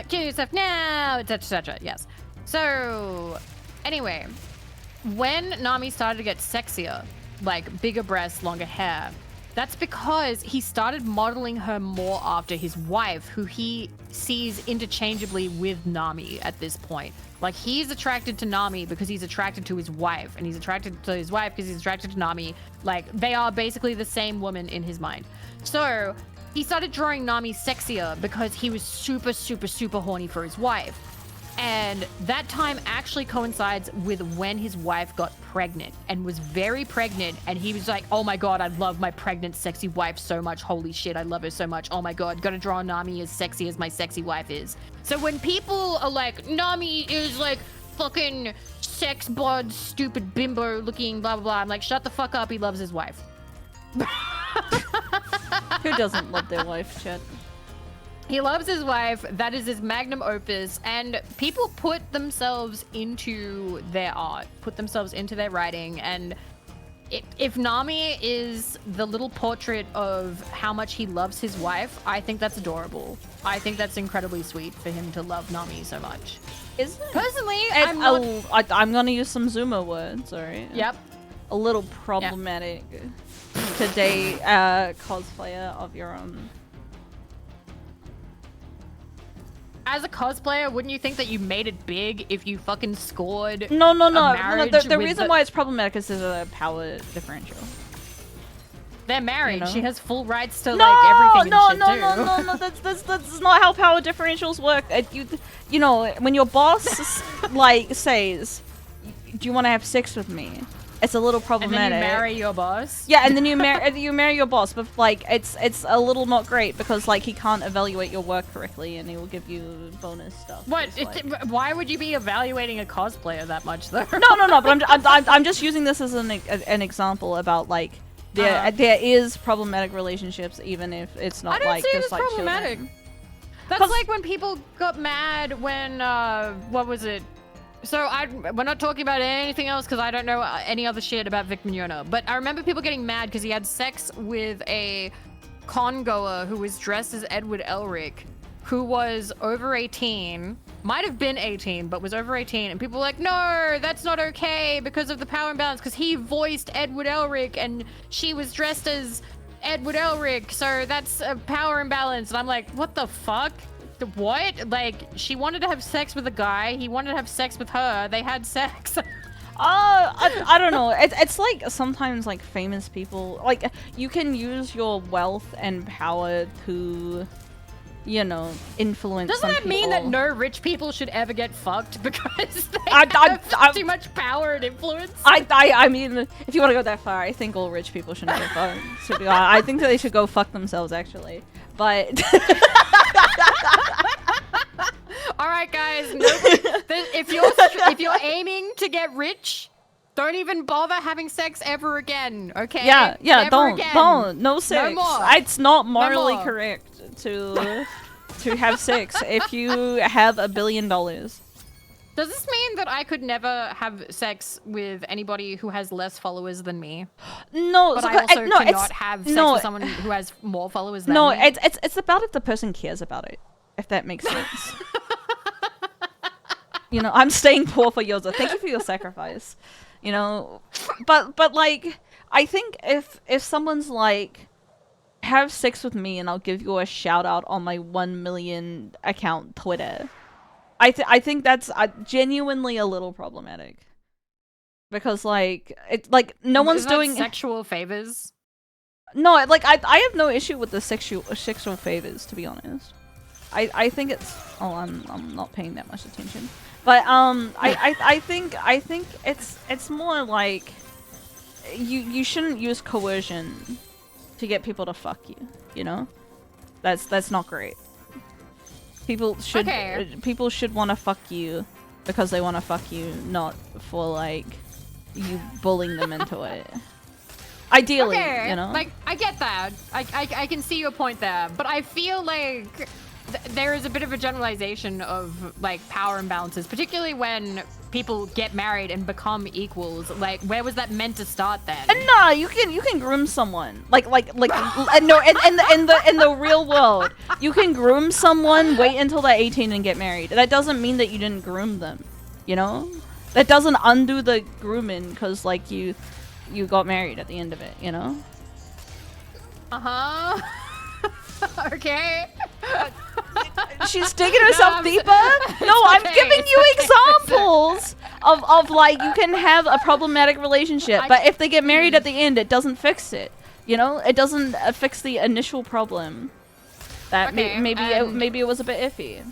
kill yourself now, etc. Yes. So, anyway, when Nami started to get sexier, like bigger breasts, longer hair, that's because he started modeling her more after his wife, who he sees interchangeably with Nami at this point. Like, he's attracted to Nami because he's attracted to his wife, and he's attracted to his wife because he's attracted to Nami. Like, they are basically the same woman in his mind. So, he started drawing Nami sexier because he was super, super, super horny for his wife. And that time actually coincides with when his wife got pregnant and was very pregnant. And he was like, oh my God, I love my pregnant, sexy wife so much. Holy shit, I love her so much. Oh my God, gotta draw Nami as sexy as my sexy wife is. So when people are like, Nami is like fucking sex bod, stupid bimbo looking, blah blah blah. I'm like, shut the fuck up. He loves his wife. Who doesn't love their wife, Chet? He loves his wife. That is his magnum opus. And people put themselves into their art, put themselves into their writing. And if Nami is the little portrait of how much he loves his wife, I think that's adorable. I think that's incredibly sweet for him to love Nami so much. Isn't it? Personally, I'm gonna use some Zuma words, alright? Yep. A little problematic to date cosplayer of your own. As a cosplayer, wouldn't you think that you made it big if you fucking scored? No. a marriage The with reason why it's problematic is there's a power differential. They're married. You know? She has full rights to like everything and shit too. No. That's not how power differentials work. You know, when your boss like says, "Do you want to have sex with me?" It's a little problematic. And then you marry your boss. Yeah, and then you marry your boss, but like it's a little not great because like he can't evaluate your work correctly, and he will give you bonus stuff. What? It's like- Why would you be evaluating a cosplayer that much though? No. But I'm just using this as an example about like there is problematic relwerships even if it's not I don't like see it just as like problematic. children. That's like when people got mad when what was it? So we're not talking about anything else because I don't know any other shit about Vic Mignogna. But I remember people getting mad because he had sex with a con goer who was dressed as Edward Elric, who was over 18, might have been 18, but was over 18. And people were like, no, that's not okay because of the power imbalance because he voiced Edward Elric and she was dressed as Edward Elric. So that's a power imbalance. And I'm like, what the fuck? What? Like, she wanted to have sex with a guy. He wanted to have sex with her. They had sex. I don't know. It's like sometimes like famous people, like you can use your wealth and power to, you know, influence. Doesn't some that mean that people. no rich people should ever get fucked because they have too much power and influence? I mean, if you want to go that far, I think all rich people should get fucked. To be honest, I think that they should go fuck themselves actually. But all right, guys. If you're aiming to get rich, don't even bother having sex ever again. Okay? yeah, Never don't, again. no sex. more. It's not morally more. correct to have sex if you have $1 billion. Does this mean that I could never have sex with anybody who has less followers than me? No, But so I also no, cannot have sex with someone who has more followers than No, me? it's about if the person cares about it, if that makes sense. You know, I'm staying poor for Yoza. Thank you for your sacrifice. You know, but like, I think if someone's like, have sex with me and I'll give you a shout out on my 1 million account Twitter, I think that's genuinely a little problematic. Because like no one's Isn't that doing sexual favors. No, like I have no issue with the sexual favors, to be honest. I think it's I'm not paying that much attention. But I think it's more like you shouldn't use coercion to get people to fuck you, you know? That's not great. People should want to fuck you because they want to fuck you, not for like you bullying them into it. Ideally, Okay, you know? like I get that. I can see your point there, but I feel like there is a bit of a generalization of like power imbalances, particularly when people get married and become equals. Like, where was that meant to start then? Nah, you can groom someone. Like no, in the real world, you can groom someone, wait until they're 18 and get married. That doesn't mean that you didn't groom them, you know? That doesn't undo the grooming because like you got married at the end of it, you know? Uh-huh. Okay. She's digging herself I'm deeper. No, I'm okay, giving it's you okay, examples of like you can have a problematic relationship, but if they get married at the end, it doesn't fix it. You know, it doesn't fix the initial problem. That Okay, maybe it was a bit iffy.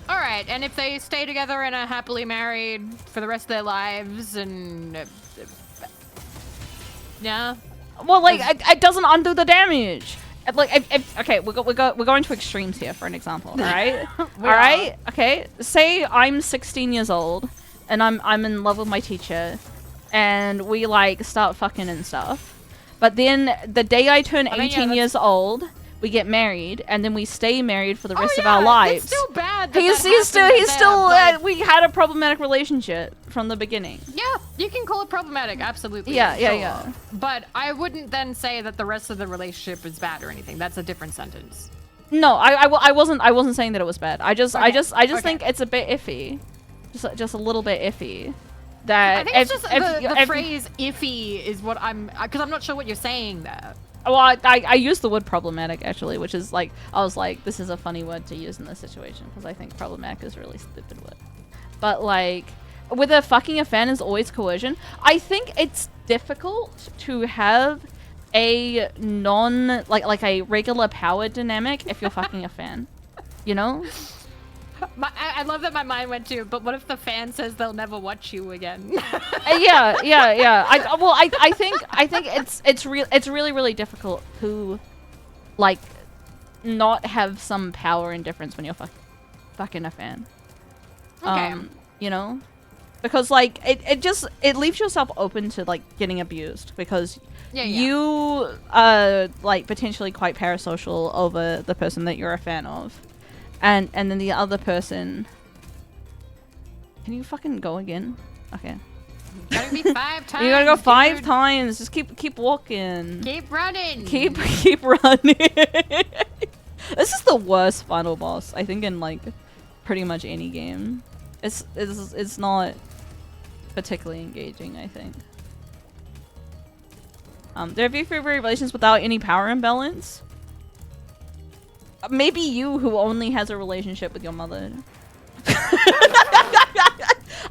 All right, and if they stay together and are happily married for the rest of their lives, and yeah, Well, like it doesn't undo the damage. Like, okay, we're going to extremes here for an example. All right, all right. Okay, say I'm 16 years old and I'm in love with my teacher, and we like start fucking and stuff. But then the day I turn 18 years old, we get married, and then we stay married for the rest of our lives. It's still bad. He's still we had a problematic relationship from the beginning. Yeah, you can call it problematic, absolutely. Yeah. But I wouldn't then say that the rest of the relationship is bad or anything. That's a different sentence. No, I wasn't saying that it was bad. I just think it's a bit iffy, just a little bit iffy. That I think it's just the phrase "iffy" is what because I'm not sure what you're saying there. Well, I used the word problematic actually, which is like I was like, this is a funny word to use in this situation because I think problematic is a really stupid word. But like with a fucking a fan is always coercion. I think it's difficult to have a like a regular power dynamic if you're fucking a fan, you know? I love that my mind went to, but what if the fan says they'll never watch you again? Yeah. I think it's really difficult to like not have some power and difference when you're fucking a fan. Okay. You know, because like it leaves yourself open to like getting abused because you are like potentially quite parasocial over the person that you're a fan of. And then the other person. Can you fucking go again? Okay. Gotta be 5 times. You gotta go 5 dude. times. Just keep walking. Keep running. Keep running. This is the worst final boss I think in like pretty much any game. It's not particularly engaging. I think. There are few relations without any power imbalance. Maybe you who only has a relationship with your mother.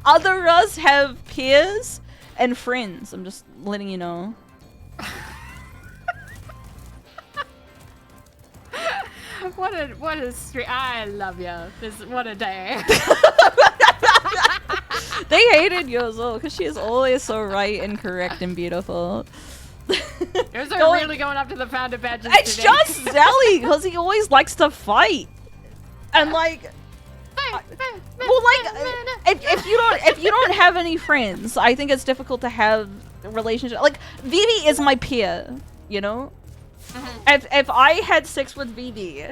Other us have peers and friends. I'm just letting you know. What a street. I love you. What a day. They hated you as well because she is always so right and correct and beautiful. It was really going up to the founder badges It's today. just Zelly because he always likes to fight, and like, well, like if you don't have any friends, I think it's difficult to have a relationship. Like Vivi is my peer, you know. If I had sex with Vivi,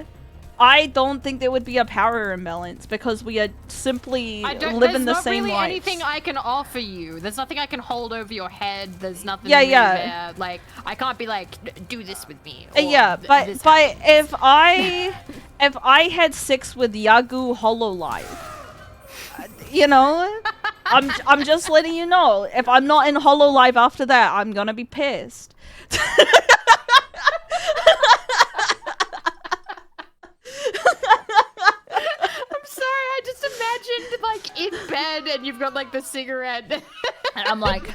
I don't think there would be a power imbalance because we are simply living the same really lives. anything I can offer you. There's nothing I can hold over your head. There's nothing. Yeah. There. Like I can't be like, do this with me. Or But this if I had sex with Yagu Hololive, you know, I'm just letting you know. If I'm not in Hololive after that, I'm gonna be pissed. I'm sorry. I just imagined like in bed and you've got like the cigarette. And I'm like.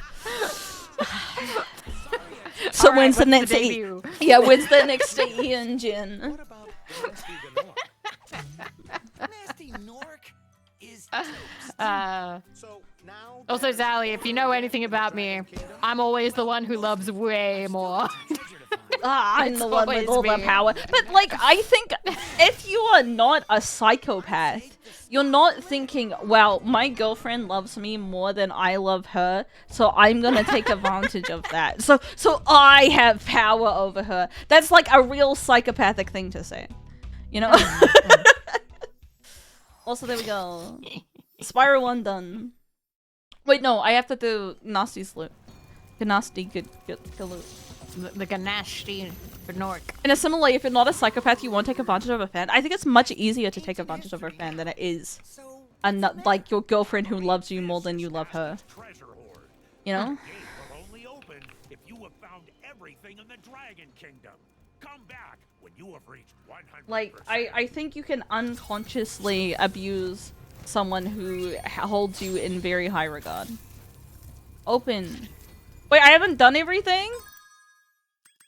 So All when's right, the next what's the debut? when's the next Ian Jin? What about Nasty Nork? Nasty Nork is so now Also, Zally, if you know anything about me, I'm always the one who loves way more. I'm It's the one with always all the me. power. But like, I think if you are not a psychopath, you're not thinking, well, my girlfriend loves me more than I love her, so I'm gonna take advantage of that. So I have power over her. That's like a real psychopathic thing to say, you know? Also, there we go. Spyro 1 done. Wait, no, I have to do Nasty's loot. Ganasti good loot. The Ganashti for Nork. In a similar way, if you're not a psychopath, you won't take advantage of a fan. I think it's much easier to take advantage of a fan than it is like your girlfriend who loves you more than you love her. You know? Gate will only open if you have found everything in the Dragon Kingdom. Come back when you have reached 100%. Like, I think you can unconsciously abuse someone who holds you in very high regard. Open. Wait, I haven't done everything?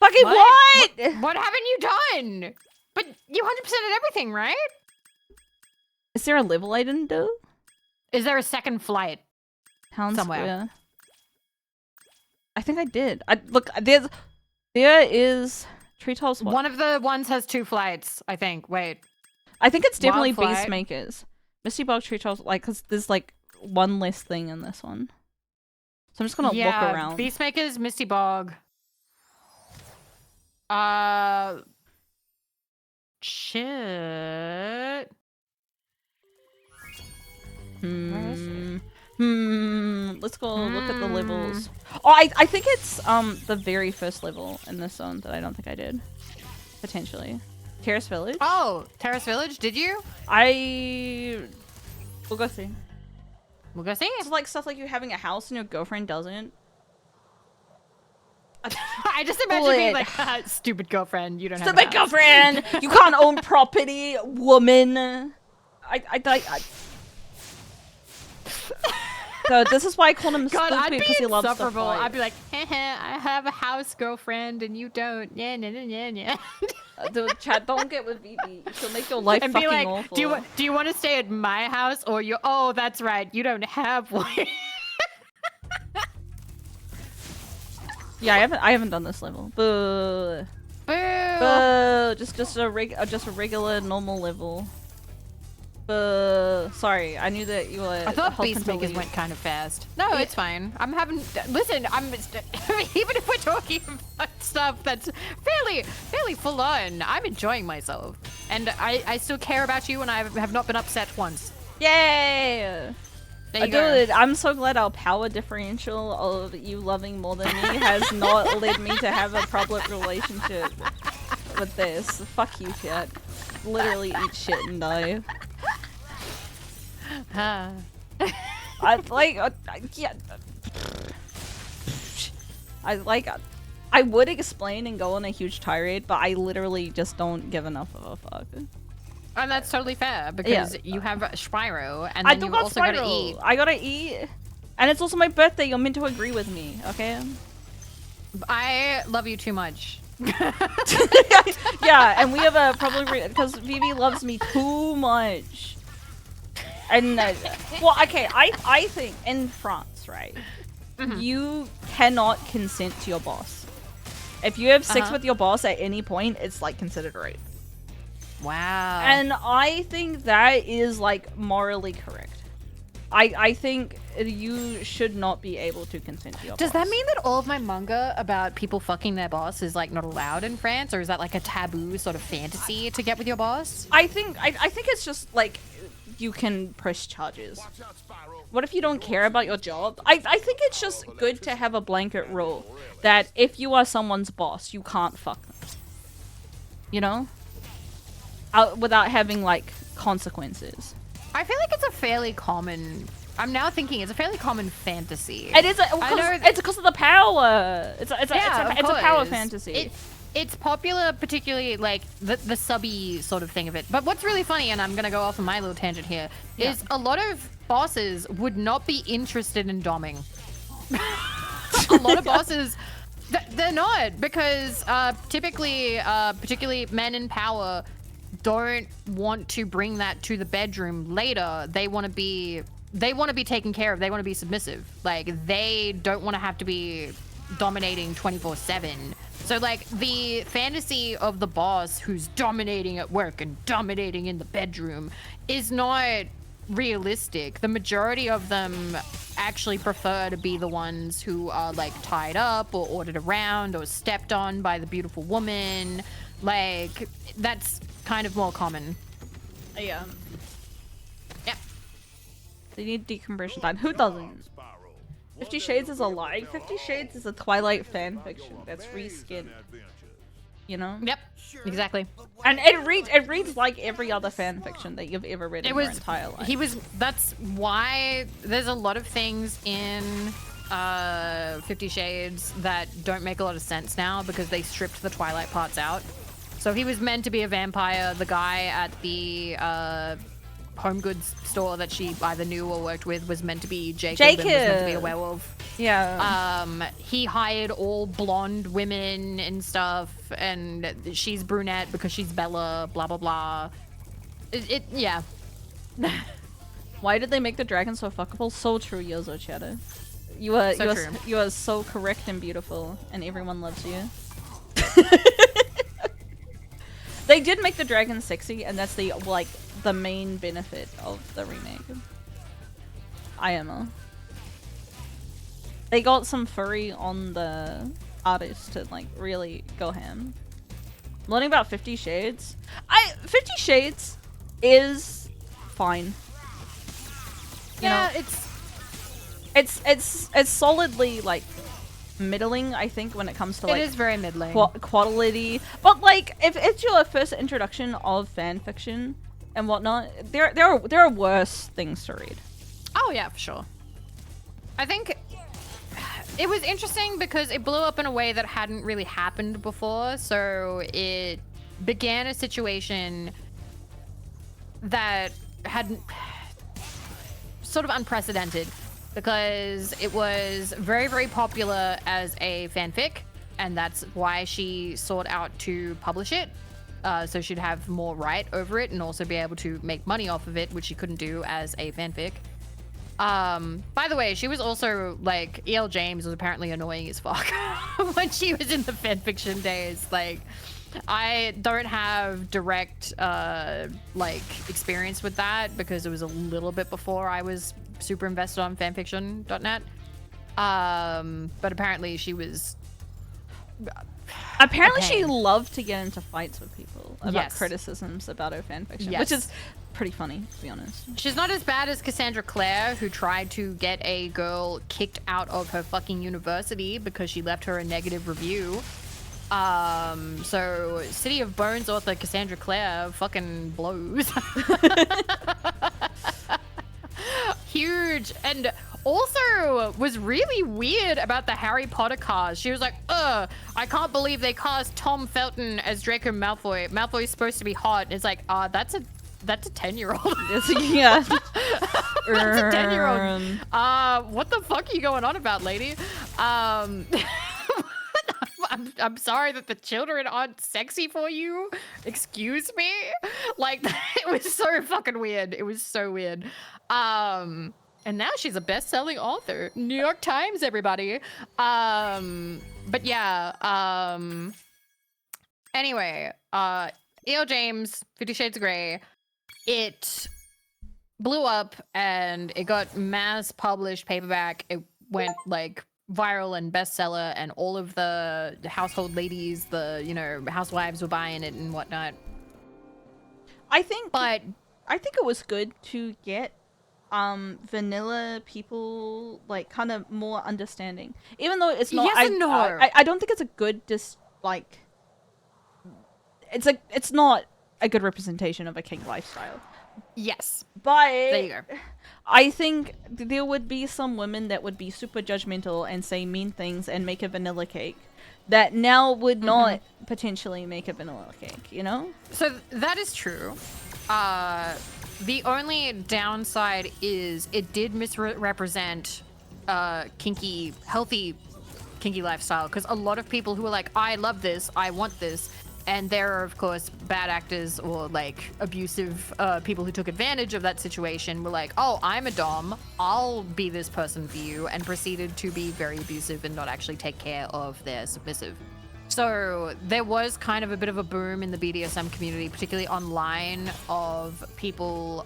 Fucking what? What haven't you done? But you 100%ed everything, right? Is there a level I didn't do? Is there a second flight? Town Somewhere. Square. I think I did. Look, there is Treetops. One of the ones has 2 flights, I think. Wait. I think it's definitely Wild Flight. Beastmakers. Misty Bog Treetops, like, cause there's like one less thing in this one. So I'm just gonna look around. Beastmaker's Misty Bog. Shit. Where is it? Let's go look at the levels. Oh, I think it's the very first level in this zone that I don't think I did. Potentially. Terrace Village? Oh, Terrace Village, did you? We'll go see. We'll go see. It's like stuff like you having a house and your girlfriend doesn't. I just imagine being like, stupid girlfriend, you don't have a Stupid girlfriend! You can't own property, woman! So this is why I call him God, I'd stupid be because he loves to insufferable. fight. I'd be like, I have a house girlfriend and you don't. Yeah. Dude, chat, don't get with Vivi. She'll make your life And fucking be like, awful. do you want to stay at my house or you? Oh, that's right, you don't have one. Yeah, I haven't done this level. Boo. Boo. Boo. Just a regular normal level. Sorry, I knew that you were. I thought Beastmakers went kind of fast. No, it's fine. I'm having. Listen, even if we're talking about stuff that's fairly full on, I'm enjoying myself, and I still care about you, and I have not been upset once. Yay! There you go. Dude, I'm so glad our power differential of you loving more than me has not led me to have a public relationship with this. Fuck you, chat. Literally eat shit and die. Yeah. I would explain and go on a huge tirade, but I literally just don't give enough of a fuck. And that's totally fair because you have Spyro, and then you've also got to eat. I gotta eat, and it's also my birthday. You're meant to agree with me, okay? I love you too much. Yeah, and we have a probably because Vivi loves me too much. And well, okay, I think in France, right, you cannot consent to your boss. If you have sex with your boss at any point, it's like considered rape. Wow. And I think that is like morally correct. I think you should not be able to consent to your boss. Does that mean that all of my manga about people fucking their boss is like not allowed in France, or is that like a taboo sort of fantasy to get with your boss? I think it's just like you can press charges. What if you don't care about your job? I think it's just good to have a blanket rule that if you are someone's boss, you can't fuck them. You know? Without having like consequences. I feel like it's a fairly common. I'm now thinking it's a fairly common fantasy. It is. It's because of the power. It's a power fantasy. It's popular, particularly like the subby sort of thing of it. But what's really funny, and I'm gonna go off on my little tangent here, is a lot of bosses would not be interested in doming. A lot of bosses, they're not, because typically, particularly men in power, don't want to bring that to the bedroom later. They want to be taken care of. They want to be submissive. Like, they don't want to have to be dominating 24/7. So like the fantasy of the boss who's dominating at work and dominating in the bedroom is not realistic. The majority of them actually prefer to be the ones who are like tied up or ordered around or stepped on by the beautiful woman. Like, that's kind of more common. Yeah. Yep. They need decompression time. Who doesn't? 50 Shades is a lie. 50 Shades is a Twilight fan fiction that's reskinned. You know? Yep. Exactly. And it reads like every other fan fiction that you've ever read in your entire life. That's why there's a lot of things in 50 Shades that don't make a lot of sense now because they stripped the Twilight parts out. So he was meant to be a vampire. The guy at the home goods store that she either knew or worked with was meant to be Jacob. And was meant to be a werewolf. Yeah. He hired all blonde women and stuff, and she's brunette because she's Bella, blah, blah, blah. Yeah. Why did they make the dragon so fuckable? So true, Yozo Cheddar. You are so correct and beautiful, and everyone loves you. They did make the dragon sexy, and that's the main benefit of the remake. IMO. They got some furry on the artist to like really go ham. Learning about 50 Shades. 50 Shades is fine. You know, it's solidly like middling, I think, when it comes to like it is very middling. quality. But like, if it's your first introduction of fan fiction and whatnot, there are worse things to read. Oh yeah, for sure. I think it was interesting because it blew up in a way that hadn't really happened before. So it began a situation that hadn't sort of unprecedented because it was very, very popular as a fanfic, and that's why she sought out to publish it. So she'd have more right over it and also be able to make money off of it, which she couldn't do as a fanfic. By the way, she was also like, E.L. James was apparently annoying as fuck when she was in the fanfiction days. Like, I don't have direct like experience with that because it was a little bit before I was super invested on fanfiction.net. But apparently she was Apparently she loved to get into fights with people about Yes. criticisms about her fanfiction, Yes. which is pretty funny, to be honest. She's not as bad as Cassandra Clare, who tried to get a girl kicked out of her fucking university because she left her a negative review. So City of Bones author Cassandra Clare fucking blows. Huge. And also was really weird about the Harry Potter cast. She was like, I can't believe they cast Tom Felton as Draco Malfoy. Malfoy's supposed to be hot. And it's like, that's a 10-year-old. Yeah. That's a 10-year-old. What the fuck are you going on about, lady? I'm sorry that the children aren't sexy for you. Excuse me. Like, it was so fucking weird. It was so weird. And now she's a best-selling author. New York Times, everybody. But yeah. Anyway, E.L. James, 50 Shades of Grey. It blew up and it got mass published paperback. It went like viral and bestseller, and all of the household ladies, the housewives were buying it and whatnot. I think But it was good to get vanilla people like kind of more understanding, even though it's not. Yes and no. I don't think it's a good it's not a good representation of a kink lifestyle. yes, But there you go. I think there would be some women that would be super judgmental and say mean things and make a vanilla cake that now would not potentially make a vanilla cake, you know? So that is true. The only downside is it did misrepresent healthy kinky lifestyle, because a lot of people who are like, I love this, I want this, and there are of course bad actors or like abusive people who took advantage of that situation, were like, oh, I'm a dom, I'll be this person for you, and proceeded to be very abusive and not actually take care of their submissive. So there was kind of a bit of a boom in the BDSM community, particularly online, of people,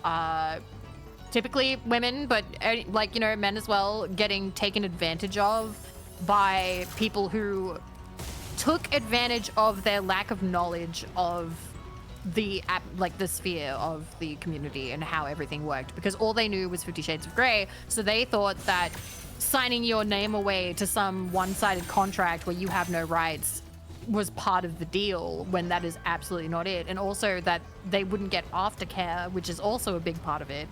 typically women, but like, men as well, getting taken advantage of by people who took advantage of their lack of knowledge of the sphere of the community and how everything worked, because all they knew was 50 Shades of Grey. So they thought that signing your name away to some one-sided contract where you have no rights was part of the deal, when that is absolutely not it. And also that they wouldn't get aftercare, which is also a big part of it.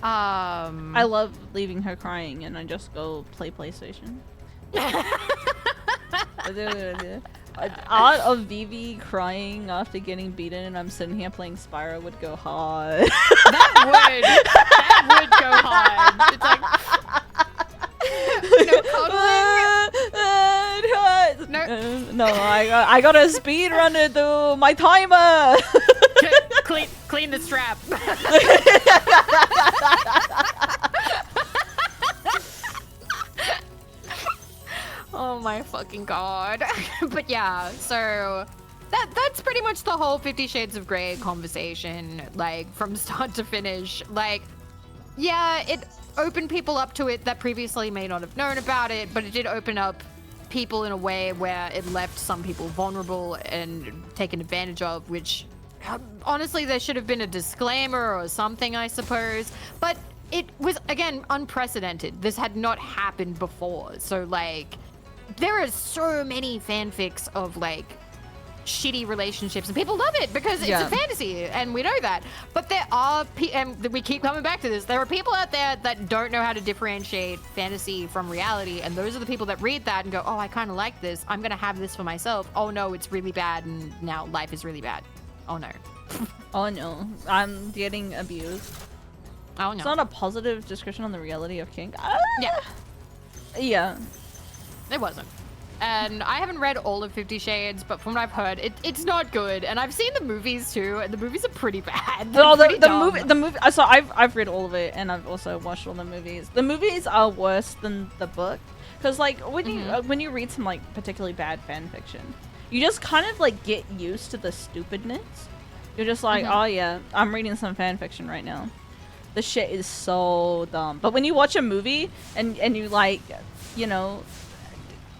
I love leaving her crying and I just go play PlayStation. Art of Vivi crying after getting beaten and I'm sitting here playing Spyro would go hard. That would go hard. It's like, no cuddling. It hurts. No. No, I got a speedrunner through my timer. Clean the strap. Oh my fucking god. But yeah, so that's pretty much the whole 50 Shades of Grey conversation, like from start to finish. Like, yeah, opened people up to it that previously may not have known about it, but it did open up people in a way where it left some people vulnerable and taken advantage of, which honestly there should have been a disclaimer or something, I suppose. But it was, again, unprecedented. This had not happened before. So, like, there are so many fanfics of, like, shitty relationships, and people love it because it's a fantasy, and we know that. But there are, and we keep coming back to this, there are people out there that don't know how to differentiate fantasy from reality, and those are the people that read that and go, oh, I kind of like this. I'm going to have this for myself. Oh, no, it's really bad, and now life is really bad. Oh, no. Oh, no. I'm getting abused. Oh, no. It's not a positive description on the reality of kink. Yeah. Yeah. It wasn't. And I haven't read all of 50 Shades, but from what I've heard, it's not good. And I've seen the movies too, and the movies are pretty bad. No, Pretty the dumb. movie. So I've read all of it, and I've also watched all the movies. The movies are worse than the book, because like when you read some like particularly bad fan fiction, you just kind of like get used to the stupidness. You're just like, oh yeah, I'm reading some fan fiction right now. The shit is so dumb. But when you watch a movie and you like, you know,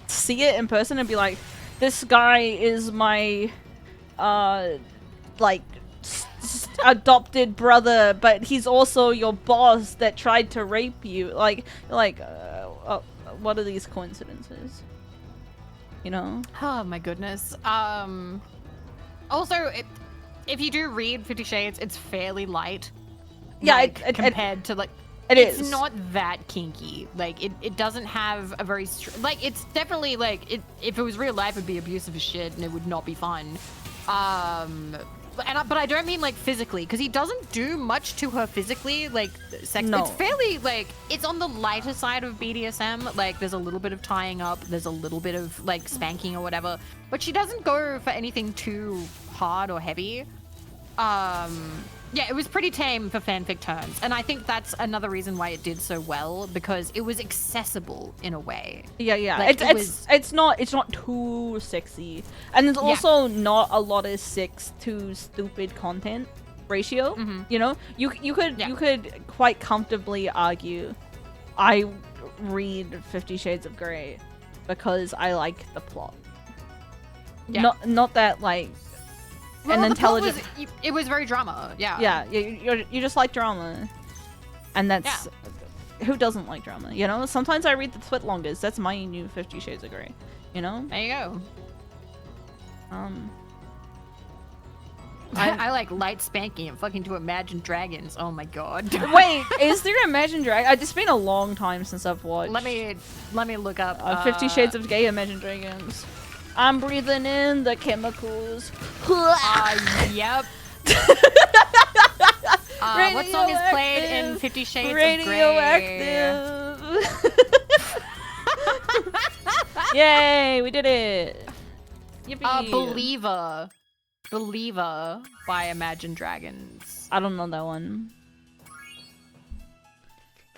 see it in person and be like, this guy is my like adopted brother, but he's also your boss that tried to rape you. Like what are these coincidences? You know? Oh my goodness. Also, if you do read 50 Shades, it's fairly light. Yeah, like, compared to like it's it's not that kinky. Like it doesn't have a very like it's definitely like if it was real life, it'd be abusive as shit and it would not be fun. But I don't mean like physically, because he doesn't do much to her physically. Like sex, No. it's fairly like it's on the lighter side of BDSM. Like there's a little bit of tying up, there's a little bit of like spanking or whatever, but she doesn't go for anything too hard or heavy. Yeah, it was pretty tame for fanfic terms, and I think that's another reason why it did so well, because it was accessible in a way. Yeah. Like, It's not too sexy, and there's also not a lot of sex to stupid content ratio. You know, you could quite comfortably argue, I read 50 Shades of Grey because I like the plot. Yeah. Not that like. Well, And intelligent. It was very drama. Yeah. Yeah, you just like drama, and that's who doesn't like drama. You know, sometimes I read the Twitlongers. That's my new 50 Shades of Grey. You know. There you go. I like light spanking and fucking to Imagine Dragons. Oh my god. Wait, is there Imagine Dragon? It's been a long time since I've watched. Let me look up 50 Shades of Gay Imagine Dragons. I'm breathing in the chemicals. Yep. What song is played in 50 Shades of Grey? Radioactive. Yay, we did it. Yippee. Believer by Imagine Dragons. I don't know that one.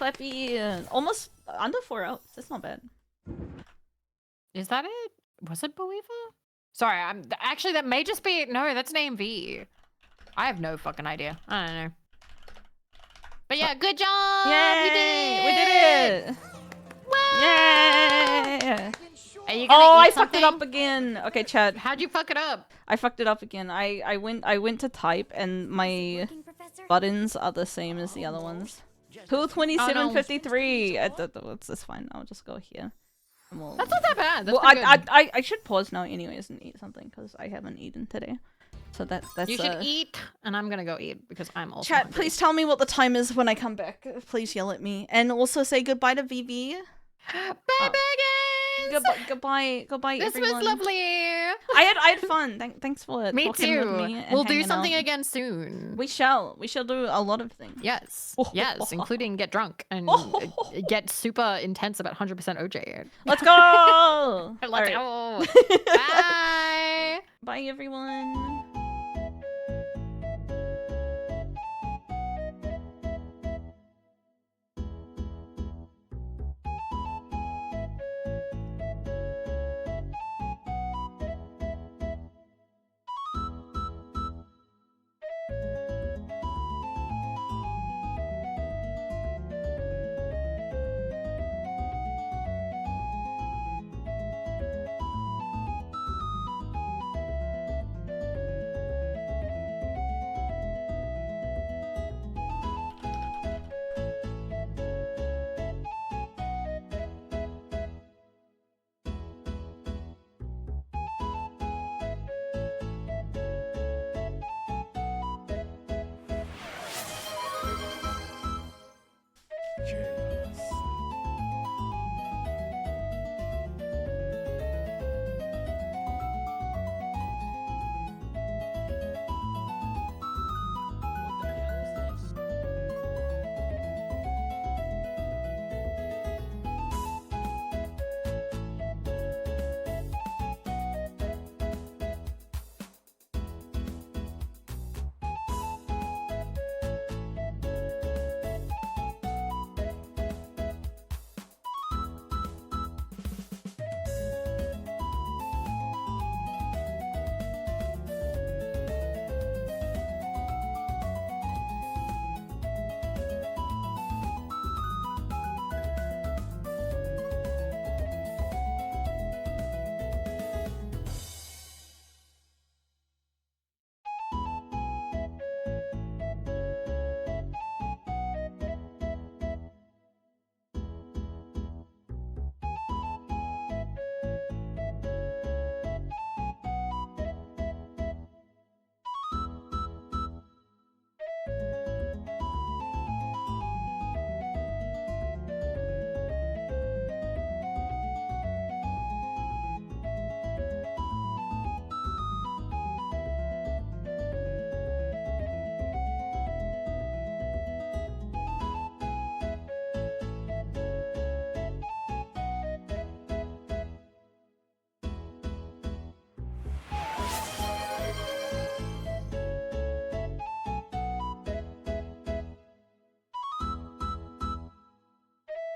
Clappy, almost under 4 hours. That's not bad. Is that it? Was it Believer? Sorry, actually that may just be that's an AMV. I have no fucking idea. I don't know. But yeah, good job! Yay! We did it! We did it! Woo! Yay! Are you gonna eat I something? fucked it up again. Okay, Chad. How'd you fuck it up? I fucked it up again. I went to type and my buttons are the same as the other ones. Pool 2753. That's fine. I'll just go here. That's not that bad. That's Well, pretty good. I should pause now anyways and eat something because I haven't eaten today. So that's You should eat, and I'm gonna go eat because I'm also Chat, hungry. please tell me what the time is when I come back. Please yell at me. And also say goodbye to Vivi. Bye, Biggins! Goodbye, This everyone. was lovely. I had fun. Thanks for Me talking too. with me and We'll do hanging something out. again soon. We shall do a lot of things. Yes, yes, including get drunk and get super intense about 100% OJ. Let's go. Let's All right. go. Bye. Bye, everyone.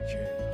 Chaos.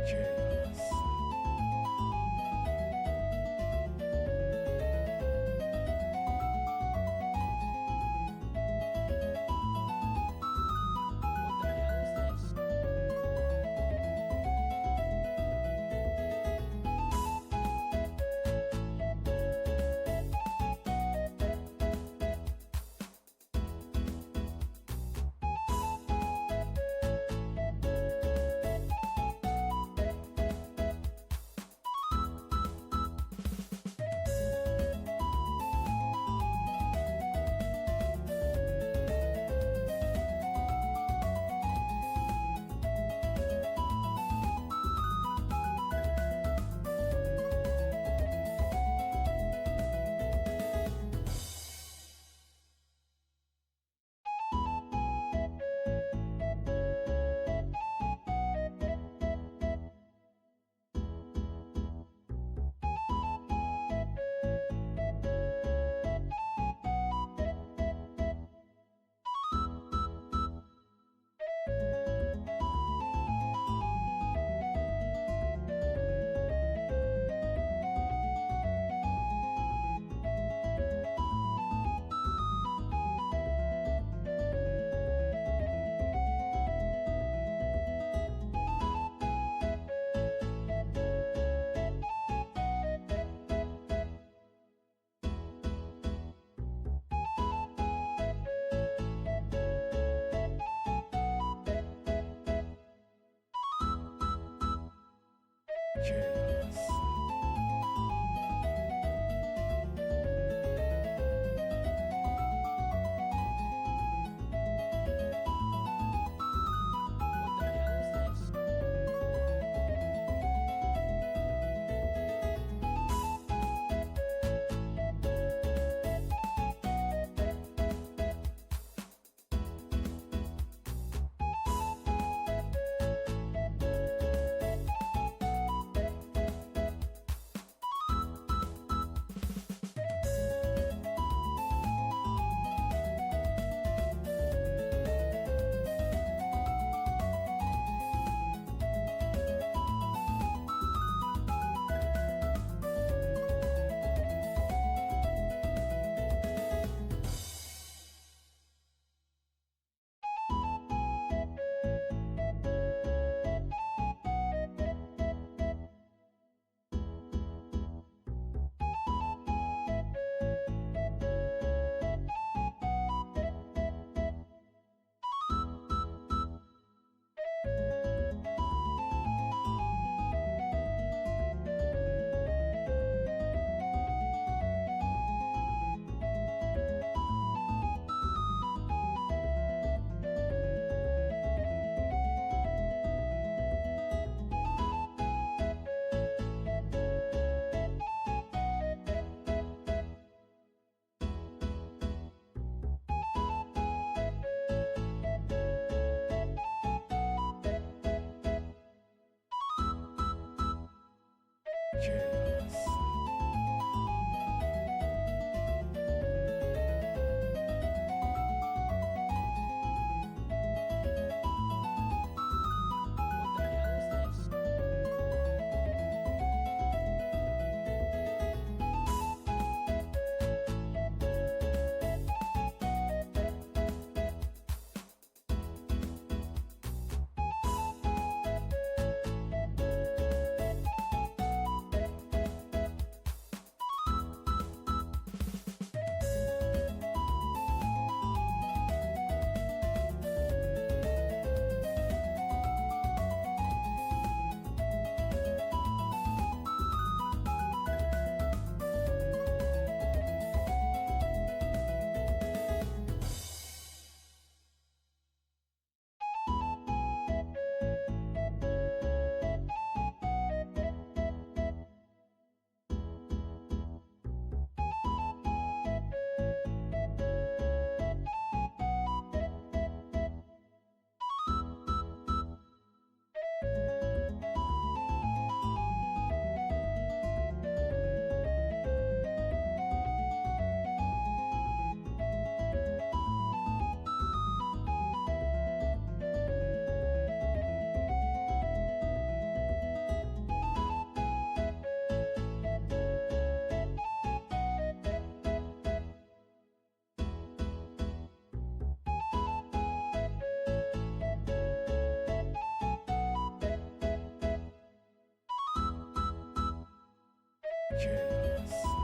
Chaos. Chaos. Chaos. Chaos.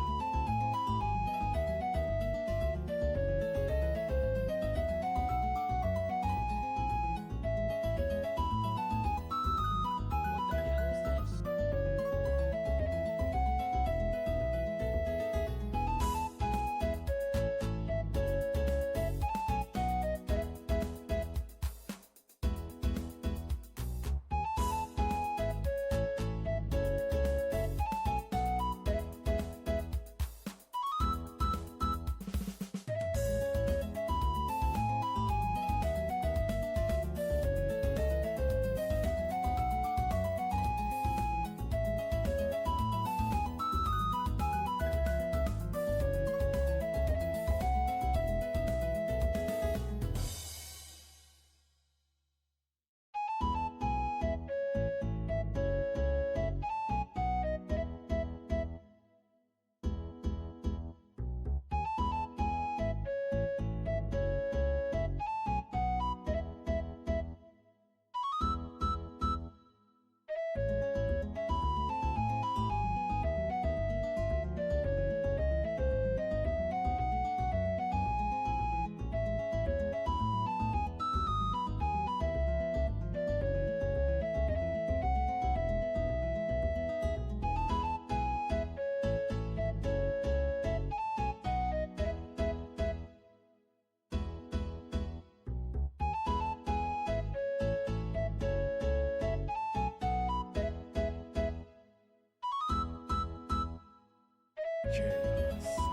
Chaos.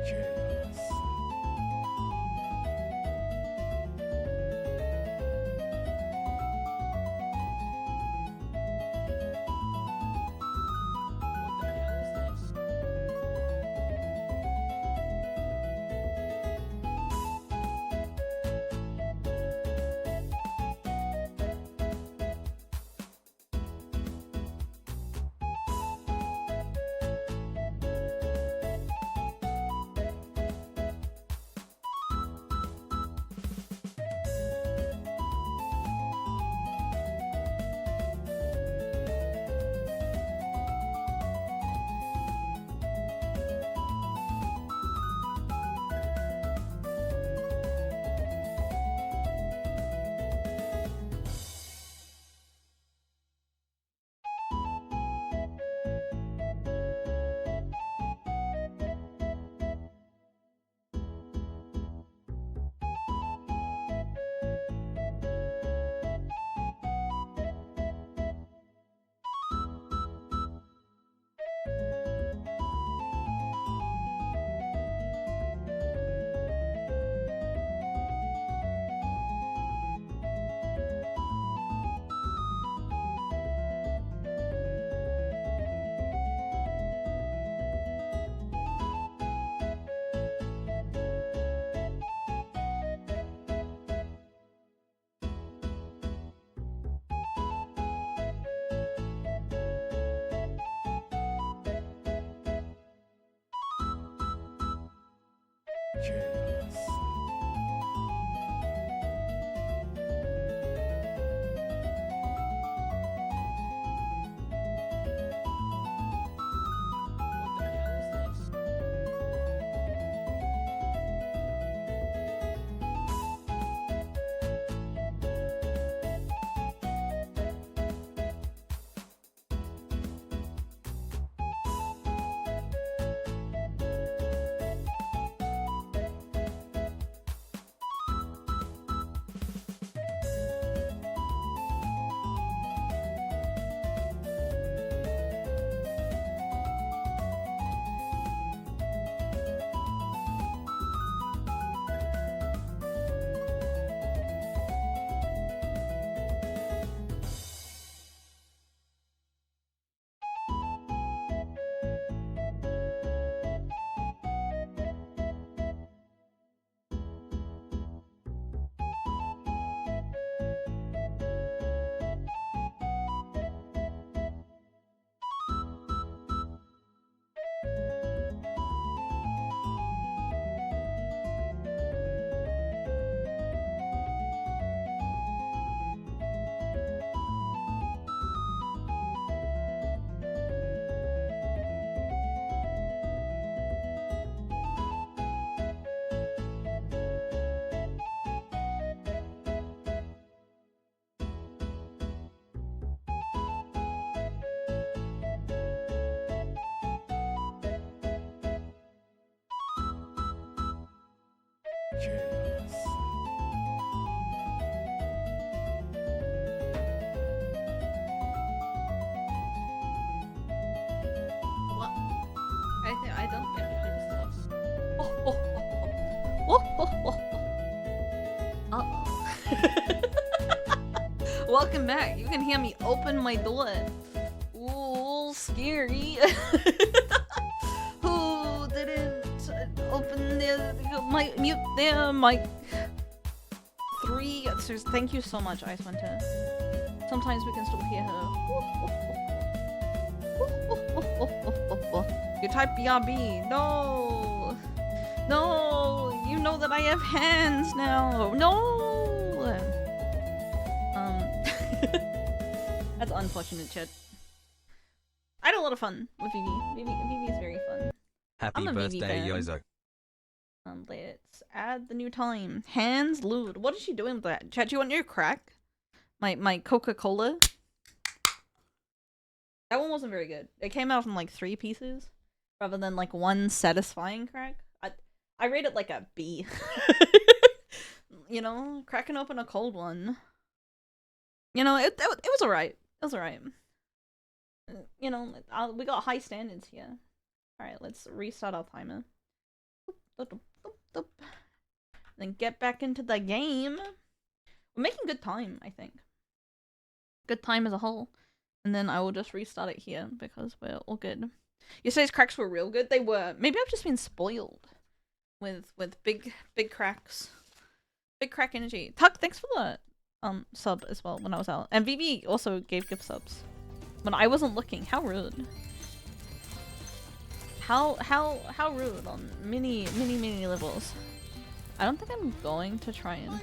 Chaos. Chaos. Chaos. What? I don't get this. Oh, oh, oh, oh, oh, oh, oh. Uh-oh. Welcome back. You can hear me open my door. Ooh, scary. Who didn't open mute their mic? 3. Thank you so much, Ice Winter. Sometimes we can still hear her. You type BRB. No. No. You know that I have hands now. No. That's unfortunate, chat. I had a lot of fun with Vivi. Vivi is very fun. Happy I'm a Vivi birthday, fan. Yozo. Let's add the new time. Hands lewd. What is she doing with that? Chat, you want your crack? My Coca-Cola? That one wasn't very good. It came out in like 3 pieces rather than like one satisfying crack. I rate it like a B. You know, cracking open a cold one. You know, it was alright. It was alright. You know, we got high standards here. Alright, let's restart our timer. Boop, Then get back into the game. We're making good time, I think. Good time as a whole. And then I will just restart it here because we're all good. Yesterday's cracks were real good. They were. Maybe I've just been spoiled with big cracks. Big crack energy. Tuck, thanks for the sub as well when I was out. And Vivi also gave gift subs when I wasn't looking. How rude. How rude on many levels. I don't think I'm going to try and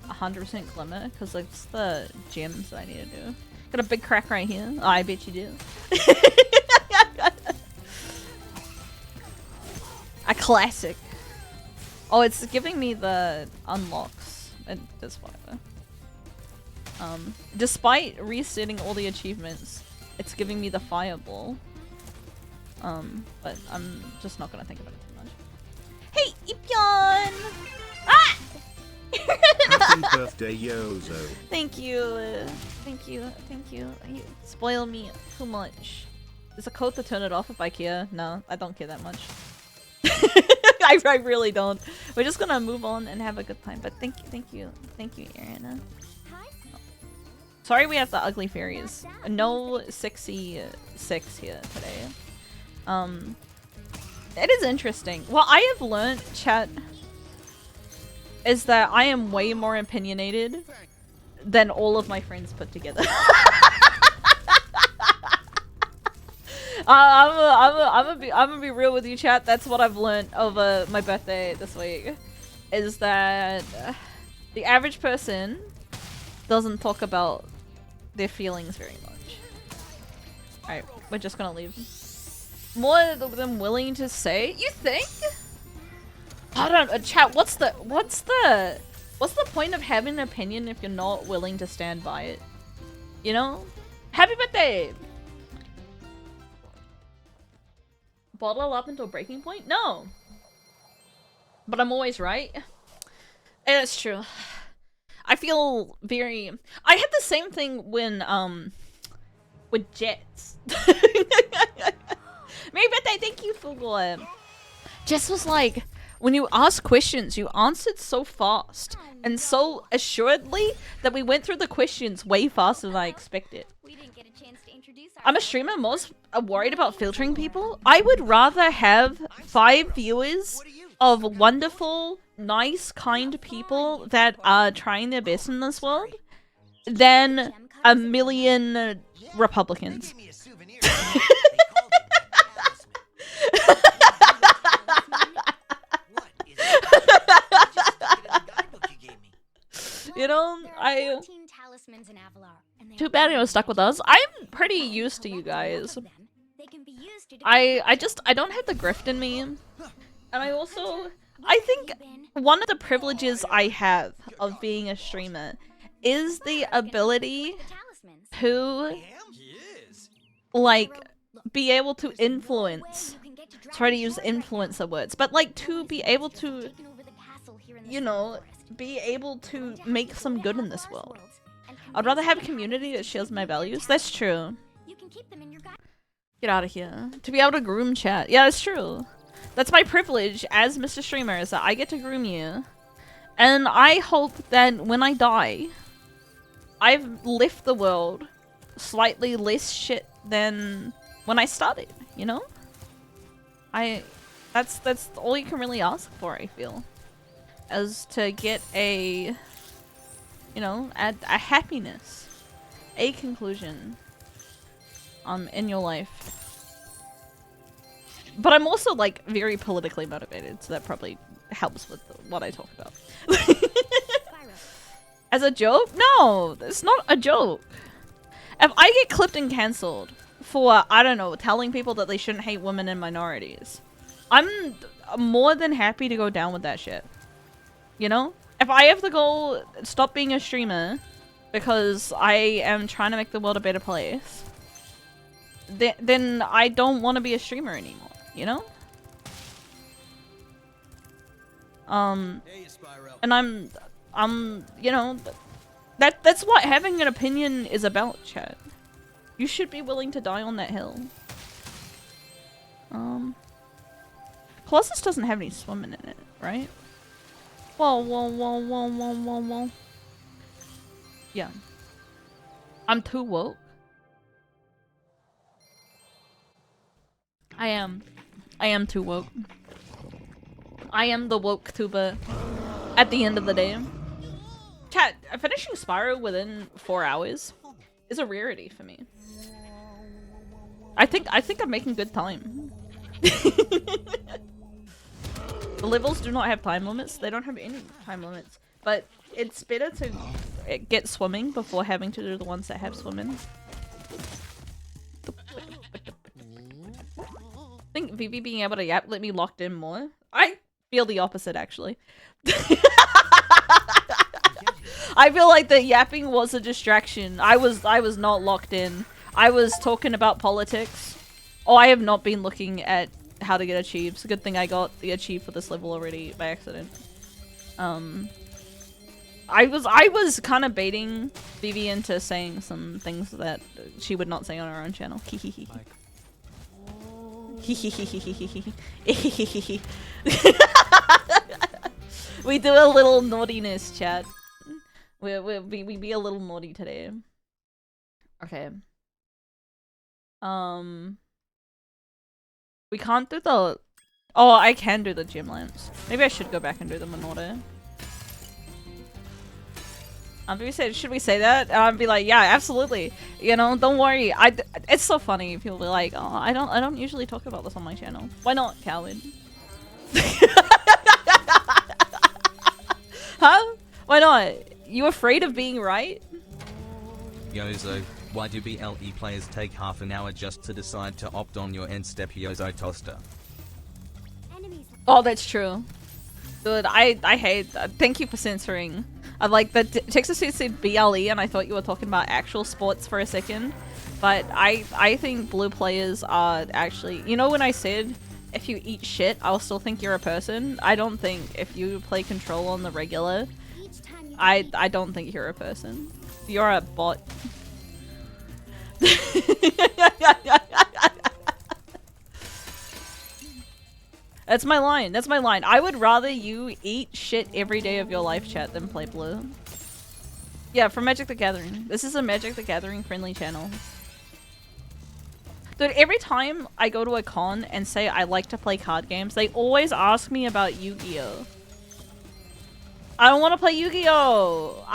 100% glimmer because it's the gems that I need to do. Got a big crack right here. Oh, I bet you do. A classic. Oh, it's giving me the unlocks. That's whatever. Despite resetting all the achievements, it's giving me the fireball. But I'm just not gonna think about it too much. Hey, Ipyon! Ah! Happy birthday, Yozo. Thank you. Thank you. You spoil me too much. There's a code to turn it off if I care. No, I don't care that much. I really don't. We're just gonna move on and have a good time. But thank you, Ariana. Sorry we have the ugly fairies. No sexy sex here today. It is interesting. What I have learned, chat, is that I am way more opinionated than all of my friends put together. I'm gonna be real with you, chat. That's what I've learned over my birthday this week. Is that the average person doesn't talk about their feelings very much. Alright, we're just gonna leave. More than willing to say? You think? I don't chat, what's the point of having an opinion if you're not willing to stand by it? You know? Happy birthday! Bottle up until breaking point? No. But I'm always right. And it's true. I feel very... I had the same thing when, with Jets. Merry birthday, thank you for Jess was like, when you ask questions, you answered so fast and so assuredly that we went through the questions way faster than I expected. I'm a streamer, most worried about filtering people. I would rather have 5 viewers of wonderful, nice, kind people that are trying their best in this world than a million Republicans. You know, too bad you're stuck with us. I'm pretty used to you guys. I don't have the grift in me. And I think one of the privileges I have of being a streamer is the ability to, like, be able to influence. Sorry to use influencer words, but like to be able to, you know, be able to make some good in this world. I'd rather have a community that shares my values. That's true. Get out of here. To be able to groom chat. Yeah, that's true. That's my privilege as Mr. Streamer, is that I get to groom you. And I hope that when I die, I've left the world slightly less shit than when I started, you know? That's all you can really ask for, I feel. As to get a, you know, a happiness, a conclusion, in your life. But I'm also, like, very politically motivated, so that probably helps with what I talk about. As a joke? No, it's not a joke. If I get clipped and cancelled for, I don't know, telling people that they shouldn't hate women and minorities, I'm more than happy to go down with that shit. You know? If I have to go stop being a streamer because I am trying to make the world a better place, then I don't want to be a streamer anymore, you know? Hey, Spyro. And I'm, you know, that's what having an opinion is about, chat. You should be willing to die on that hill. Colossus doesn't have any swimming in it, right? Whoa. Yeah. I'm too woke. I am too woke. I am the woke tuber at the end of the day. Chat, finishing Spyro within 4 hours is a rarity for me. I think I'm making good time. The levels do not have time limits. They don't have any time limits. But it's better to get swimming before having to do the ones that have swimming. I think Vivi being able to yap let me locked in more. I feel the opposite, actually. I feel like the yapping was a distraction. I was not locked in. I was talking about politics. Oh, I have not been looking at how to get achieves. Good thing I got the achieve for this level already by accident. I was kind of baiting Vivi into saying some things that she would not say on her own channel. We do a little naughtiness, chat. We be a little naughty today. Okay. We can't do the... Oh, I can do the gym lamps. Maybe I should go back and do them in order. Should we say that? I'd be like, yeah, absolutely. You know, don't worry. It's so funny. People be like, oh, I don't usually talk about this on my channel. Why not, coward? Huh? Why not? You afraid of being right? Yozo, why do BLE players take half an hour just to decide to opt on your end step Yozo toaster? Oh, that's true. Dude, I hate that. Thank you for censoring. I like that Texas said BLE and I thought you were talking about actual sports for a second. But I think blue players are actually... You know when I said if you eat shit, I'll still think you're a person? I don't think if you play Control on the regular, I don't think you're a person. You're a bot. That's my line. That's my line. I would rather you eat shit every day of your life, chat, than play blue. Yeah, for Magic the Gathering. This is a Magic the Gathering friendly channel. Dude, every time I go to a con and say I like to play card games, they always ask me about Yu-Gi-Oh! I don't want to play Yu-Gi-Oh!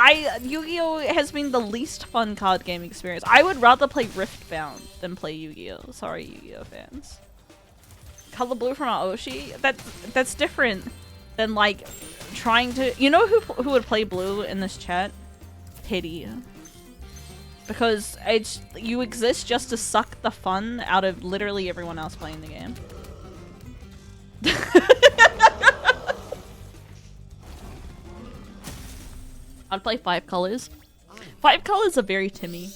Yu-Gi-Oh! Has been the least fun card game experience. I would rather play Riftbound than play Yu-Gi-Oh! Sorry, Yu-Gi-Oh! Fans. Color blue from Aoshi? That's different than like trying to... You know who would play blue in this chat? Teddy. Because you exist just to suck the fun out of literally everyone else playing the game. I'd play 5 colors. 5 colors are very Timmy.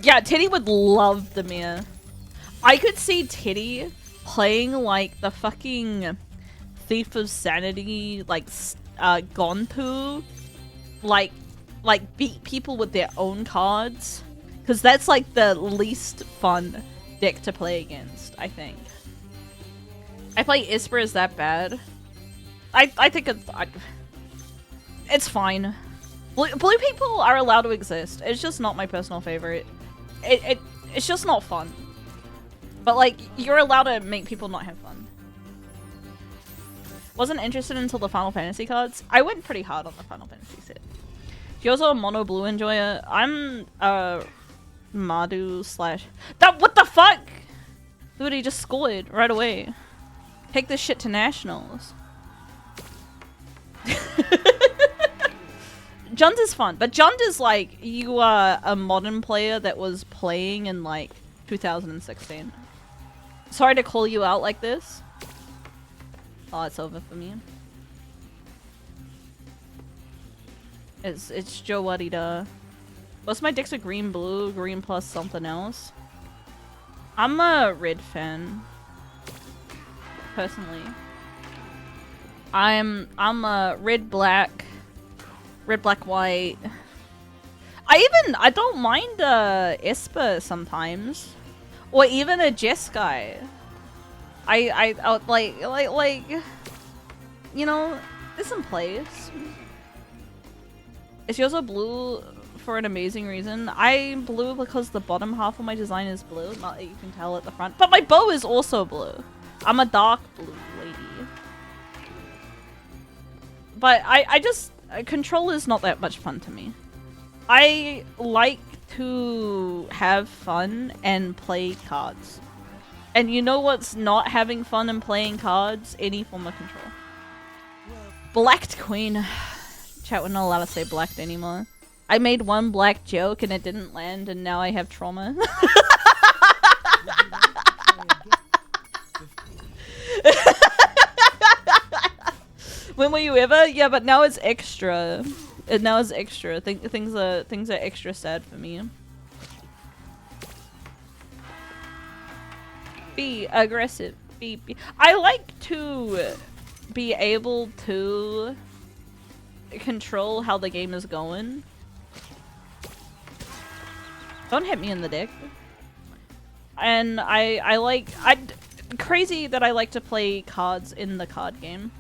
Yeah, Teddy would love the mirror. I could see Teddy playing like the fucking Thief of Sanity, like Gontu, like beat people with their own cards, because that's like the least fun deck to play against. I think. I play Isper. Is that bad? I think it's fine. Blue people are allowed to exist. It's just not my personal favorite. It's just not fun. But like, you're allowed to make people not have fun. Wasn't interested until the Final Fantasy cards. I went pretty hard on the Final Fantasy set. You're also a mono blue enjoyer. I'm Madu slash... What the fuck? Dude, he just scored right away. Take this shit to nationals. Jund is fun, but Jund is like, you are a modern player that was playing in like 2016. Sorry to call you out like this. Oh, it's over for me. It's Joe Wadida. What's my deck's a green blue, green plus something else? I'm a red fan. Personally. I'm a red black white. I don't mind Esper sometimes. Or even a Jeskai. I like, you know, there's some plays. Is yours a blue for an amazing reason? I'm blue because the bottom half of my design is blue. Not that you can tell at the front. But my bow is also blue. I'm a dark blue lady. But I just... Control is not that much fun to me. I like to have fun and play cards. And you know what's not having fun and playing cards? Any form of control. Blacked Queen. Chat, we're not allowed to say blacked anymore. I made one black joke and it didn't land and now I have trauma. When were you ever? Yeah, but now it's extra. Now it's extra. Things are extra sad for me. Be aggressive. Be. I like to be able to control how the game is going. Don't hit me in the dick. And crazy that I like to play cards in the card game.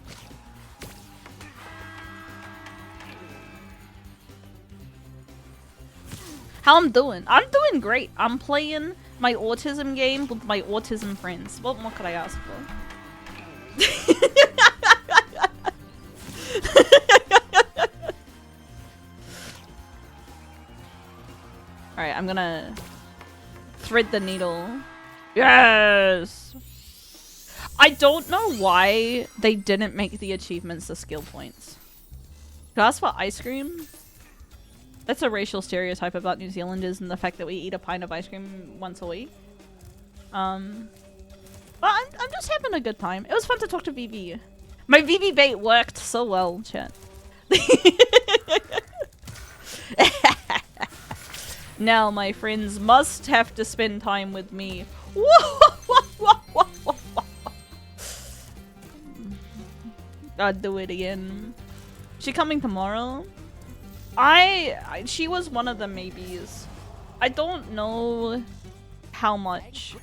How I'm doing? I'm doing great. I'm playing my autism game with my autism friends. What more could I ask for? Alright, I'm gonna thread the needle. Yes! I don't know why they didn't make the achievements the skill points. Can I ask for ice cream? That's a racial stereotype about New Zealanders and the fact that we eat a pint of ice cream once a week. But I'm just having a good time. It was fun to talk to Vivi. My Vivi bait worked so well, chat. Now my friends must have to spend time with me. I'll do it again. She coming tomorrow? She was one of the maybes. I don't know how much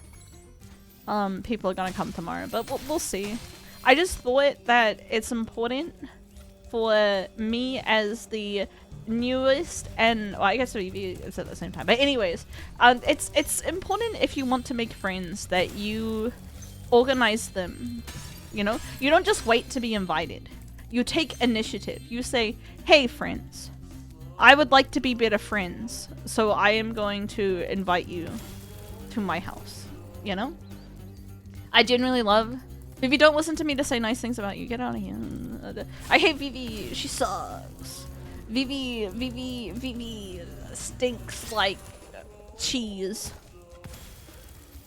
people are gonna come tomorrow, but we'll see. I just thought that it's important for me as the newest and well, I guess it's at the same time. But anyways, it's important if you want to make friends that you organize them. You know, you don't just wait to be invited. You take initiative. You say, "Hey, friends. I would like to be better friends, so I am going to invite you to my house." You know? I genuinely love... Vivi, don't listen to me to say nice things about you. Get out of here. I hate Vivi. She sucks. Vivi stinks like cheese.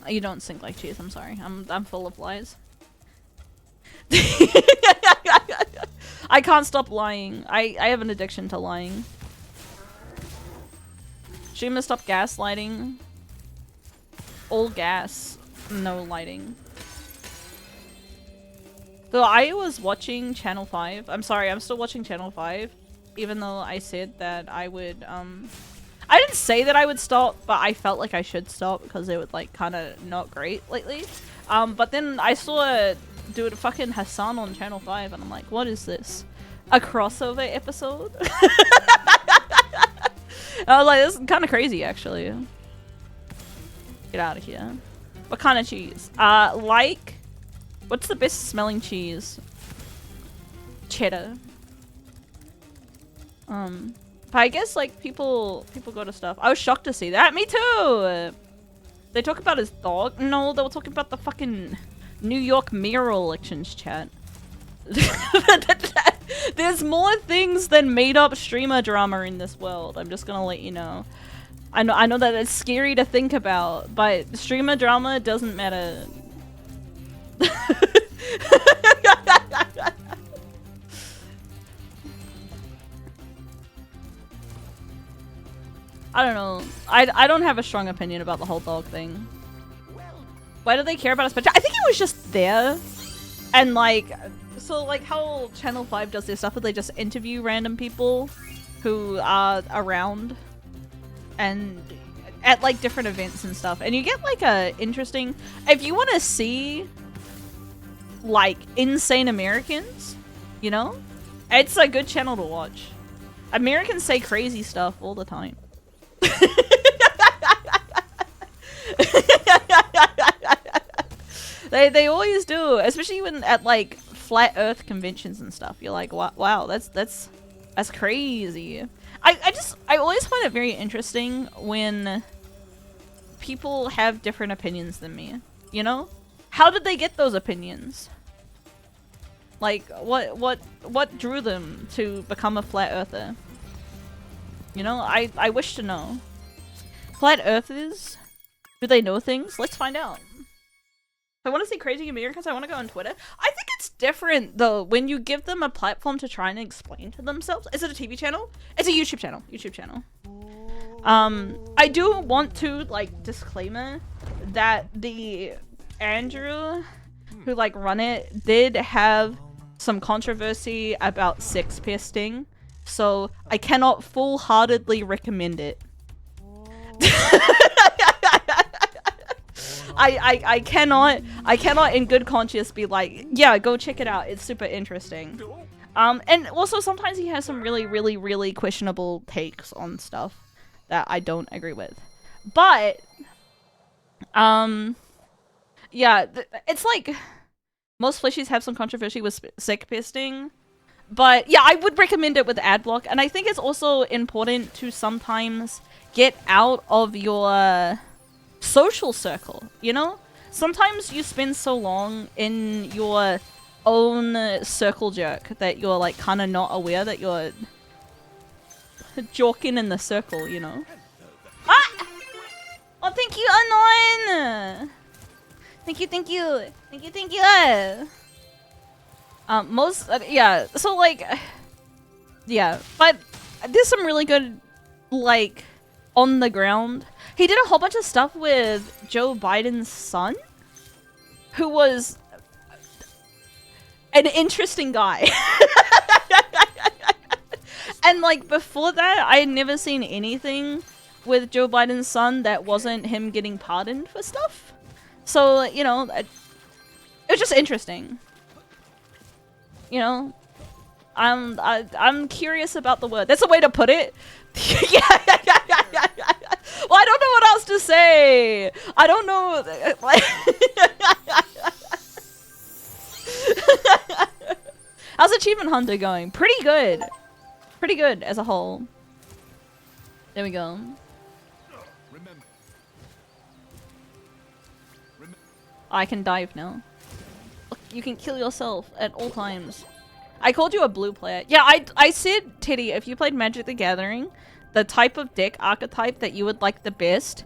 You don't stink like cheese, I'm sorry. I'm full of lies. I can't stop lying. I have an addiction to lying. Streamer, stop gaslighting. All gas, no lighting. So I was watching Channel 5. I'm sorry, I'm still watching Channel 5. Even though I said that I would, I didn't say that I would stop, but I felt like I should stop because it was like kind of not great lately. But then I saw a dude fucking Hassan on Channel 5 and I'm like, what is this? A crossover episode? I was like, this is kind of crazy, actually. Get out of here. What kind of cheese? What's the best smelling cheese? Cheddar. But I guess, like, people go to stuff. I was shocked to see that. Me too! They talk about his dog? No, they were talking about the fucking New York mayoral elections, chat. There's more things than made-up streamer drama in this world. I'm just gonna let you know. I know that it's scary to think about, but streamer drama doesn't matter. I don't know. I don't have a strong opinion about the whole dog thing. Why do they care about us? But I think it was just there. And like, so like how Channel 5 does their stuff, is they just interview random people who are around. And at like different events and stuff, and you get like a interesting. If you want to see like insane Americans, you know, it's a good channel to watch. Americans say crazy stuff all the time. They always do, especially when at like flat Earth conventions and stuff. You're like, wow, that's crazy. I always find it very interesting when people have different opinions than me. You know, how did they get those opinions? Like, what drew them to become a flat earther? You know, I wish to know. Flat earthers, do they know things? Let's find out. I want to see crazy Americans. I want to go on Twitter. I think it's different though when you give them a platform to try and explain to themselves. Is it a TV channel? It's a YouTube channel. YouTube channel. I do want to like disclaimer that the Andrew who like run it did have some controversy about sex pesting, so I cannot full-heartedly recommend it. I cannot in good conscience be like, yeah, go check it out, it's super interesting. And also sometimes he has some really questionable takes on stuff that I don't agree with. But yeah, it's like most fleshies have some controversy with sex pesting. But yeah, I would recommend it with ad block, and I think it's also important to sometimes get out of your social circle, you know? Sometimes you spend so long in your own circle jerk that you're like kind of not aware that you're joking in the circle, you know? Ah! Oh, thank you, Anon! Thank you. Yeah, so like, yeah, but there's some really good, like, on the ground. He did a whole bunch of stuff with Joe Biden's son, who was an interesting guy. And like before that, I had never seen anything with Joe Biden's son that wasn't him getting pardoned for stuff. So, you know, it was just interesting. You know, I'm curious about the word. That's a way to put it. Yeah. Well, I don't know what else to say. I don't know. Like, how's Achievement Hunter going? Pretty good. Pretty good as a whole. There we go. I can dive now. Look, you can kill yourself at all times. I called you a blue player. Yeah, I said, Teddy, if you played Magic the Gathering, the type of deck archetype that you would like the best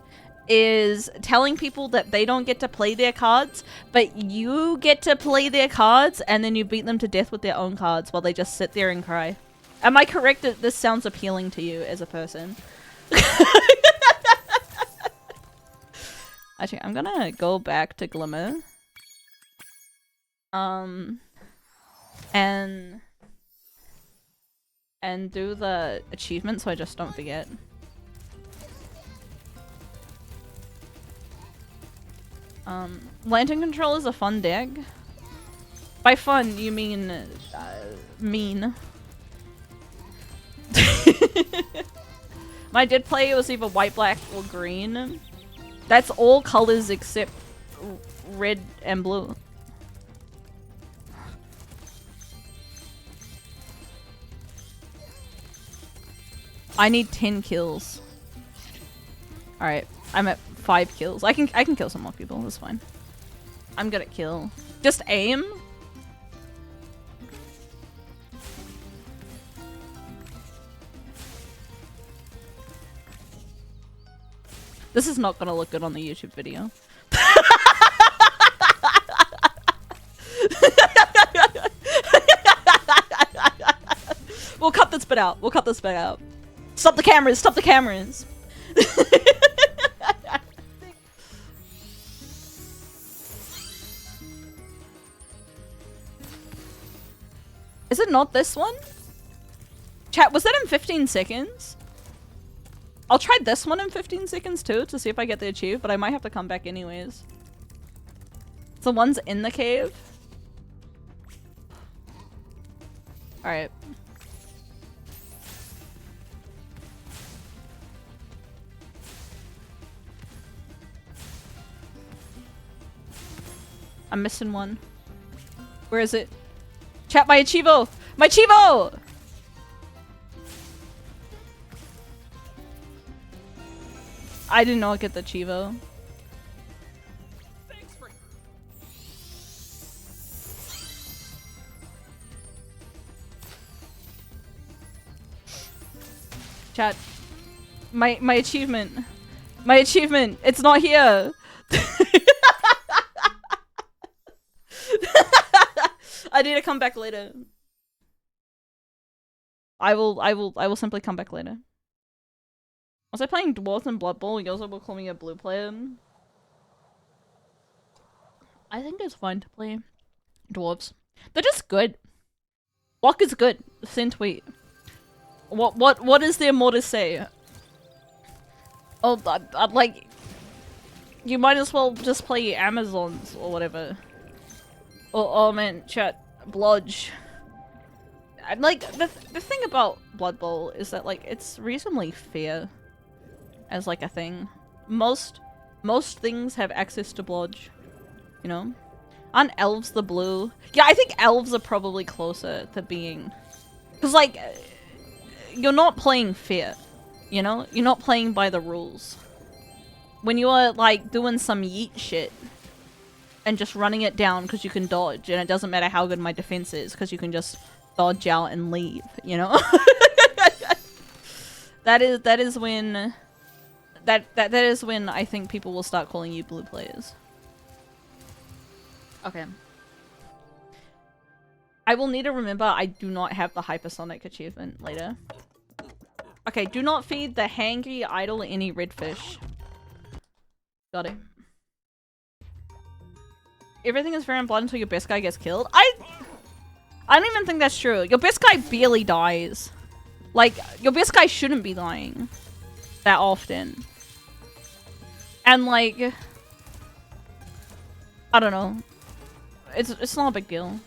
is telling people that they don't get to play their cards, but you get to play their cards, and then you beat them to death with their own cards while they just sit there and cry. Am I correct that this sounds appealing to you as a person? Actually, I'm gonna go back to Glimmer. And do the achievement so I just don't forget. Lantern Control is a fun deck. By fun, you mean mean. My did play, it was either white, black, or green. That's all colors except red and blue. I need 10 kills. Alright, I'm at 5 kills. I can kill some more people, that's fine. I'm good at kill. Just aim? This is not gonna look good on the YouTube video. We'll cut this bit out. We'll cut this bit out. Stop the cameras! Stop the cameras! Is it not this one? Chat, was that in 15 seconds? I'll try this one in 15 seconds too to see if I get the achieve, but I might have to come back anyways. So one's in the cave. Alright. I'm missing one. Where is it? Chat, my Achievo! My Achievo! I did not get the Chivo. Chat. My achievement. My achievement. It's not here. I need to come back later. I will simply come back later. Was I playing Dwarves in Blood Bowl? You also will call me a blue player. I think it's fun to play Dwarves. They're just good. Walk is good. Send tweet. What is there more to say? Oh, I'd like... You might as well just play Amazons or whatever. Oh man, chat. Blodge. And like, the thing about Blood Bowl is that like, it's reasonably fair as like a thing. Most things have access to Blodge. You know? Aren't elves the blue? Yeah, I think elves are probably closer to being... Because like... You're not playing fair, you know? You're not playing by the rules. When you are, like, doing some yeet shit and just running it down because you can dodge, and it doesn't matter how good my defense is because you can just dodge out and leave, you know? That is when I think people will start calling you blue players. Okay. I will need to remember I do not have the hypersonic achievement later. Okay, do not feed the hangry idol any redfish. Got it. Everything is fair and blood until your best guy gets killed. I don't even think that's true. Your best guy barely dies. Like, your best guy shouldn't be dying that often. And like, I don't know. It's not a big deal.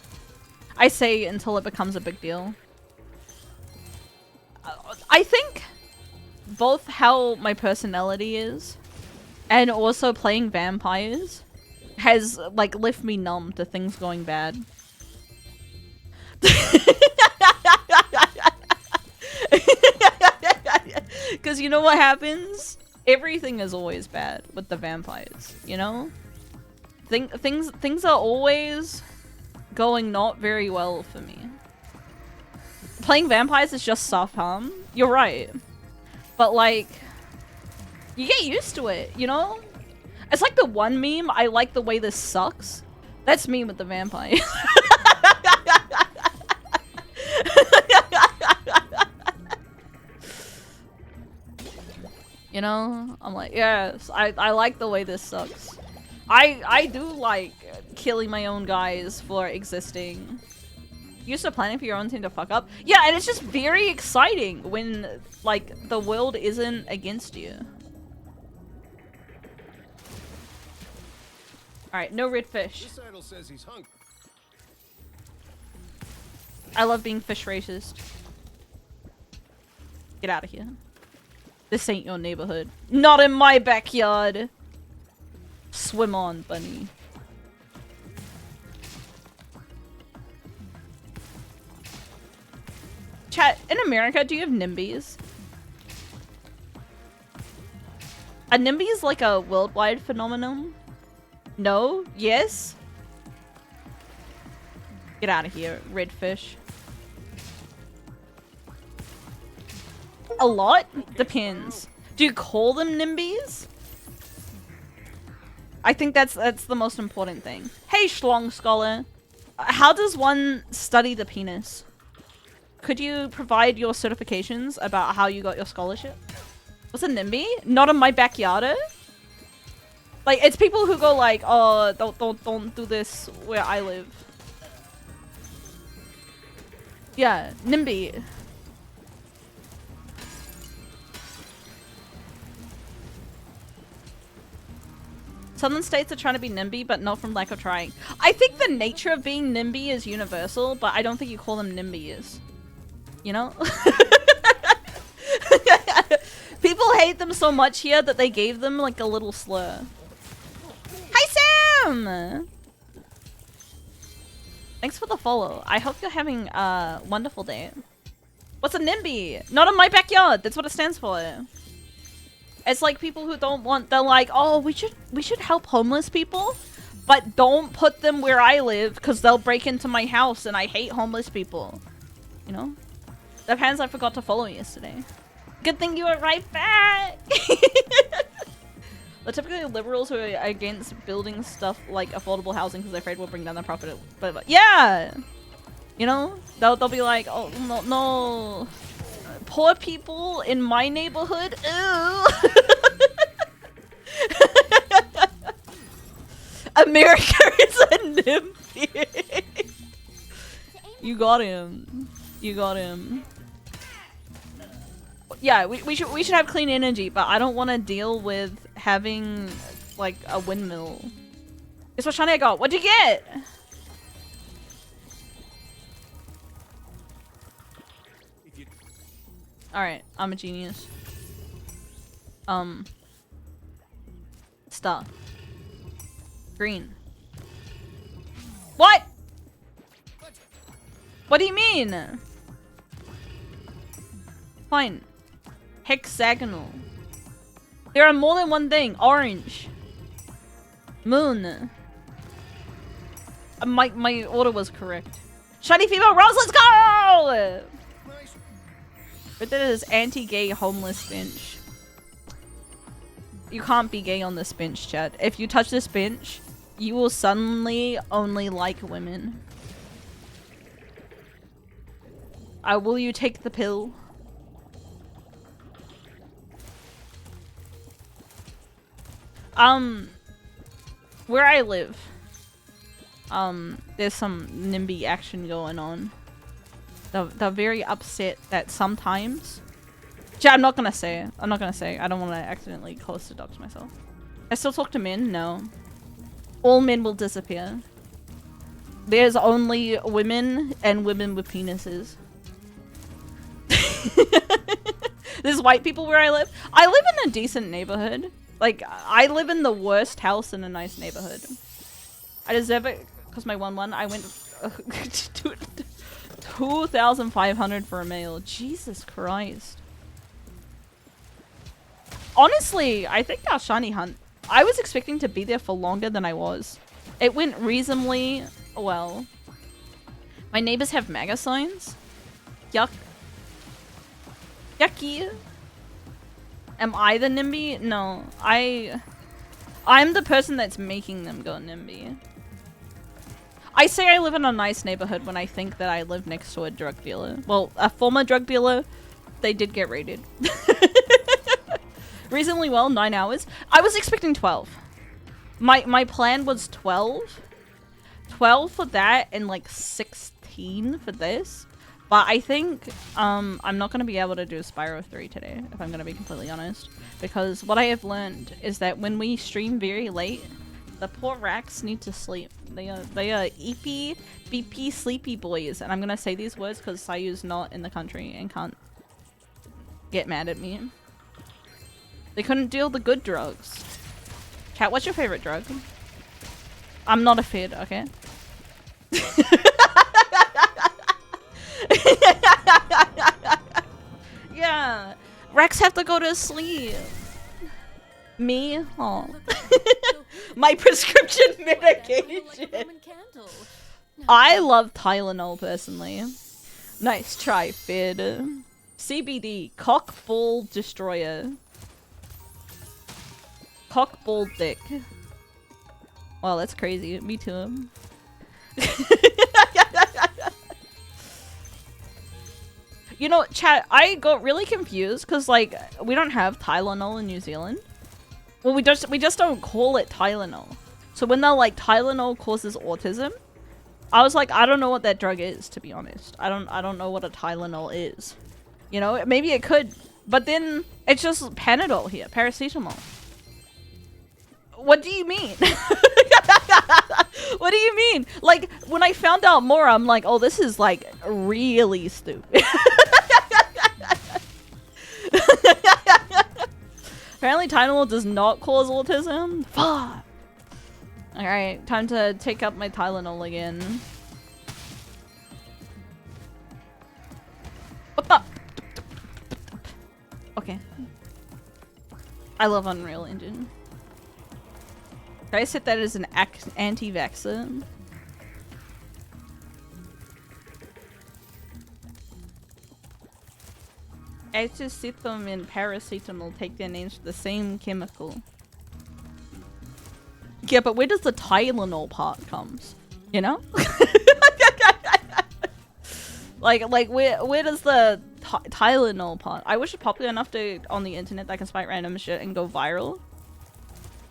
I say until it becomes a big deal. I think both how my personality is and also playing vampires has like left me numb to things going bad. Because you know what happens? Everything is always bad with the vampires, you know? Things are always going not very well for me. Playing vampires is just self-harm. You're right. But like, you get used to it, you know? It's like the one meme, I like the way this sucks. That's me with the vampires. You know? I'm like, yes, I like the way this sucks. I do like killing my own guys for existing. Used to planning for your own team to fuck up. Yeah, and it's just very exciting when, like, the world isn't against you. Alright, no red fish. This idol says he's hungry. I love being fish racist. Get out of here. This ain't your neighborhood. Not in my backyard! Swim on, bunny. Chat, in America, do you have NIMBYs? A NIMBY is like a worldwide phenomenon? No? Yes? Get out of here, redfish. A lot? Depends. Do you call them NIMBYs? I think that's the most important thing. Hey, Schlong Scholar. How does one study the penis? Could you provide your certifications about how you got your scholarship? What's a NIMBY? Not in my backyard. Like, it's people who go like, oh, don't do this where I live. Yeah, NIMBY. Southern states are trying to be NIMBY, but not from lack of trying. I think the nature of being NIMBY is universal, but I don't think you call them NIMBYs. You know? People hate them so much here that they gave them like a little slur. Hi Sam! Thanks for the follow. I hope you're having a wonderful day. What's a NIMBY? Not in my backyard. That's what it stands for. It's like people who don't want, they're like, oh, we should help homeless people, but don't put them where I live because they'll break into my house and I hate homeless people. You know? The fans I forgot to follow yesterday. Good thing you were right back! They're typically liberals who are against building stuff like affordable housing because they're afraid we'll bring down their profit. But yeah! You know? They'll be like, oh, no. Poor people in my neighborhood? Ew! America is a NIMBY! You got him. You got him. Yeah, we should have clean energy, but I don't want to deal with having like a windmill. Guess what shiny I got? What'd you get? Alright, I'm a genius. Star. Green. What? What do you mean? Fine. Hexagonal. There are more than one thing. Orange. Moon. My order was correct. Shiny female rose, let's go! But that is anti-gay homeless bench. You can't be gay on this bench, chat. If you touch this bench, you will suddenly only like women. Will you take the pill? Where I live, there's some NIMBY action going on. They're very upset that sometimes... I'm not gonna say. I don't want to accidentally close to dox myself. I still talk to men? No. All men will disappear. There's only women and women with penises. There's white people where I live. I live in a decent neighborhood. Like, I live in the worst house in a nice neighborhood. I deserve it because my 1-1, I went 2,500 for a male. Jesus Christ. Honestly, I think our shiny hunt, I was expecting to be there for longer than I was. It went reasonably well. My neighbors have MAGA signs. Yuck. Yucky. Am I the NIMBY? No. I'm the person that's making them go NIMBY. I say I live in a nice neighborhood when I think that I live next to a drug dealer. Well, a former drug dealer. They did get raided. Reasonably well, 9 hours. I was expecting 12. My plan was 12. 12 for that and like 16 for this. But I think I'm not going to be able to do Spyro 3 today, if I'm going to be completely honest. Because what I have learned is that when we stream very late, the poor racks need to sleep. They are EP, BP, sleepy boys. And I'm going to say these words because Sayu's not in the country and can't get mad at me. They couldn't deal the good drugs. Cat, what's your favorite drug? I'm not a fed, okay? Yeah. Rex have to go to sleep. Me? Oh. My prescription medication. I love Tylenol personally. Nice try, Fid. CBD, cockball destroyer. Cockball dick. Wow, that's crazy. Me too. You know, chat, I got really confused because, like, we don't have Tylenol in New Zealand. Well, we just don't call it Tylenol. So when they're like, Tylenol causes autism, I was like, I don't know what that drug is, to be honest. I don't know what a Tylenol is. You know, maybe it could, but then it's just Panadol here, paracetamol. What do you mean? What do you mean? Like, when I found out more, I'm like, oh, this is like really stupid. Apparently Tylenol does not cause autism. Fuck. Alright, time to take up my Tylenol again. What the? Okay. I love Unreal Engine. Can I set that as an anti-vaxxer? Acetam and paracetamol take their names from the same chemical. Yeah, but where does the Tylenol part comes? You know? like where does the Tylenol part? I wish it's popular enough to on the internet that I can spout random shit and go viral.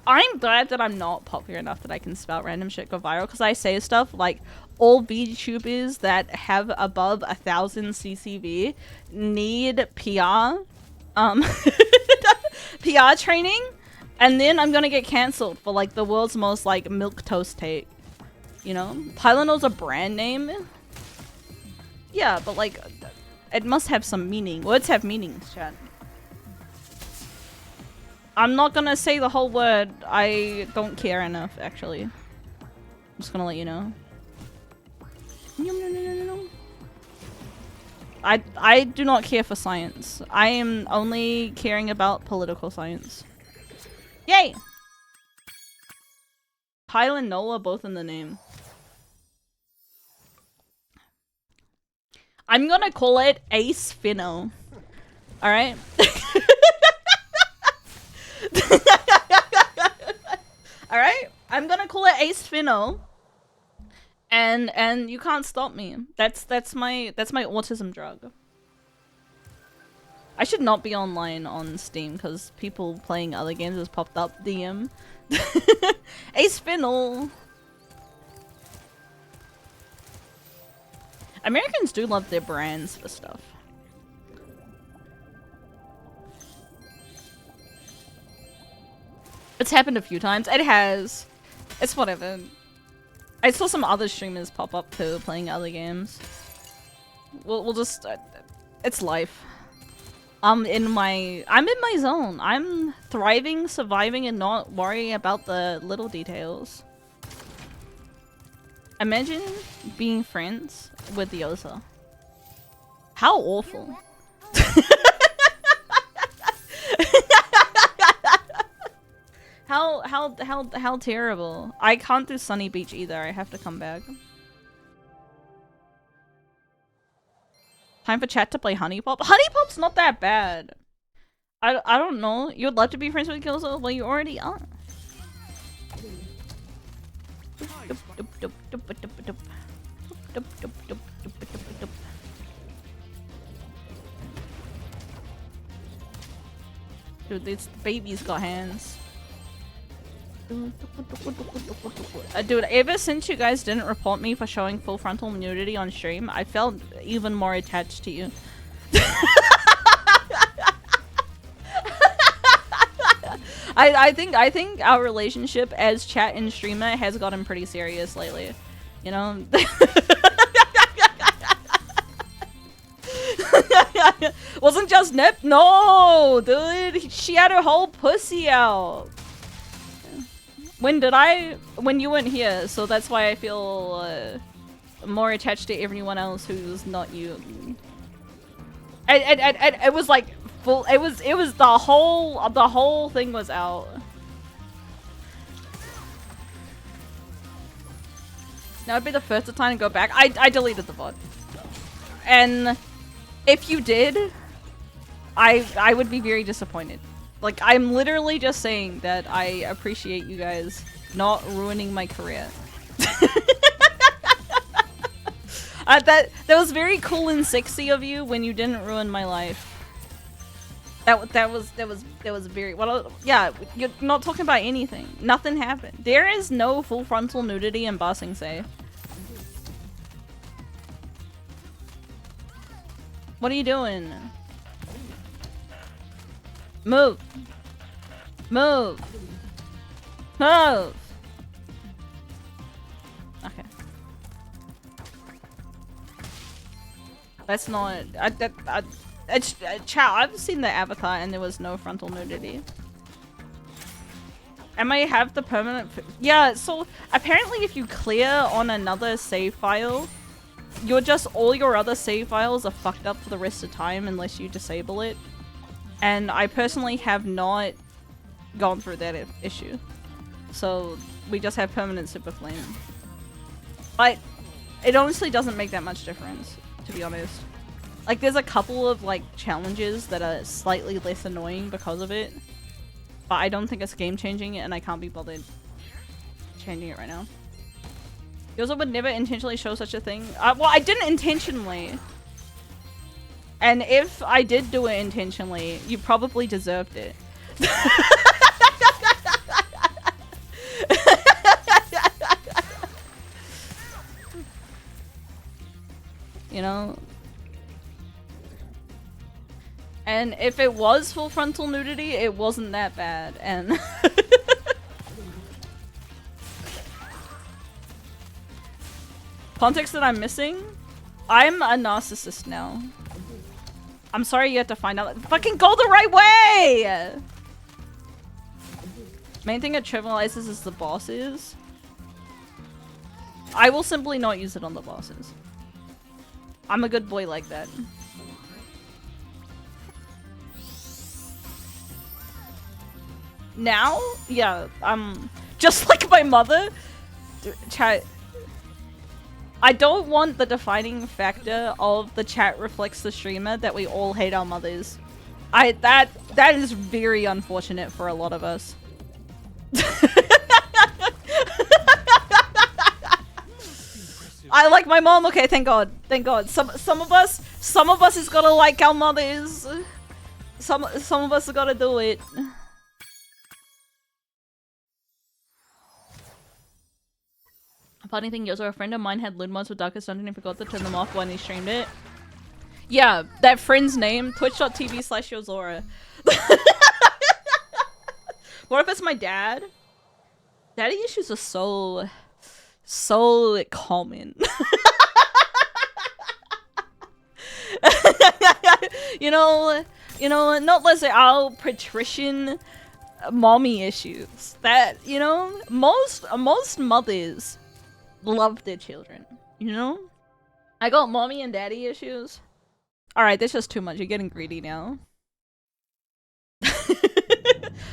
I'm glad that I'm not popular enough that I can spout random shit go viral, because I say stuff like all VTubers that have above 1,000 CCV need PR, PR training, and then I'm gonna get cancelled for like the world's most like milquetoast take. You know, Tylenol's a brand name. Yeah, but like, it must have some meaning. Words have meanings, chat. I'm not gonna say the whole word. I don't care enough, actually. I'm just gonna let you know. I do not care for science. I am only caring about political science. Yay! Kyle and Noah both in the name. I'm gonna call it Ace Finno. Alright? Alright? I'm gonna call it Ace Finno. And you can't stop me. That's my autism drug. I should not be online on Steam because people playing other games has popped up DM. Ace Finno. Americans do love their brands for stuff. It's happened a few times. It has. It's whatever. I saw some other streamers pop up too, playing other games. We'll just... it's life. I'm in my zone. I'm thriving, surviving, and not worrying about the little details. Imagine being friends with Yosa. How awful. How terrible. I can't do Sunny Beach either. I have to come back. Time for chat to play Honey Pop. Honey Pop's not that bad. I don't know. You would love to be friends with Kyozo? Well, you already are. Dude, this baby's got hands. Dude, ever since you guys didn't report me for showing full frontal nudity on stream, I felt even more attached to you. I think our relationship as chat and streamer has gotten pretty serious lately. You know? Wasn't just nip? No, dude. She had her whole pussy out. When did I? When you weren't here, so that's why I feel more attached to everyone else who's not you. It was like full. It was the whole thing was out. Now would be the first time to go back. I deleted the VOD, and if you did, I would be very disappointed. Like, I'm literally just saying that I appreciate you guys not ruining my career. That was very cool and sexy of you when you didn't ruin my life. That was very well. Yeah, you're not talking about anything. Nothing happened. There is no full frontal nudity in Ba Sing Se. What are you doing? Move. Move. Oh. Okay. That's not. Chat. I've seen the avatar and there was no frontal nudity. I may have the permanent. Yeah. So apparently, if you clear on another save file, you're just all your other save files are fucked up for the rest of time unless you disable it. And I personally have not gone through that issue. So we just have permanent super flame. But it honestly doesn't make that much difference, to be honest. Like there's a couple of like challenges that are slightly less annoying because of it. But I don't think it's game changing and I can't be bothered changing it right now. You also would never intentionally show such a thing. Well, I didn't intentionally. And if I did do it intentionally, you probably deserved it. You know? And if it was full frontal nudity, it wasn't that bad. And context that I'm missing? I'm a narcissist now. I'm sorry you had to find out. Fucking go the right way! Main thing it trivializes is the bosses. I will simply not use it on the bosses. I'm a good boy like that. Now? Yeah, just like my mother. Chat. I don't want the defining factor of the chat reflects the streamer that we all hate our mothers. That is very unfortunate for a lot of us. I like my mom. Okay, thank God. Thank God. Some of us has gotta like our mothers. Some of us have gotta do it. Funny thing is, a friend of mine had lid mods with Darkest Dungeon and forgot to turn them off when he streamed it. Yeah, that friend's name, twitch.tv/Yozora. What if it's my dad? Daddy issues are so common. you know, not let's say our patrician mommy issues. That, you know, most mothers love their children, you know? I got mommy and daddy issues. Alright, that's just too much. You're getting greedy now.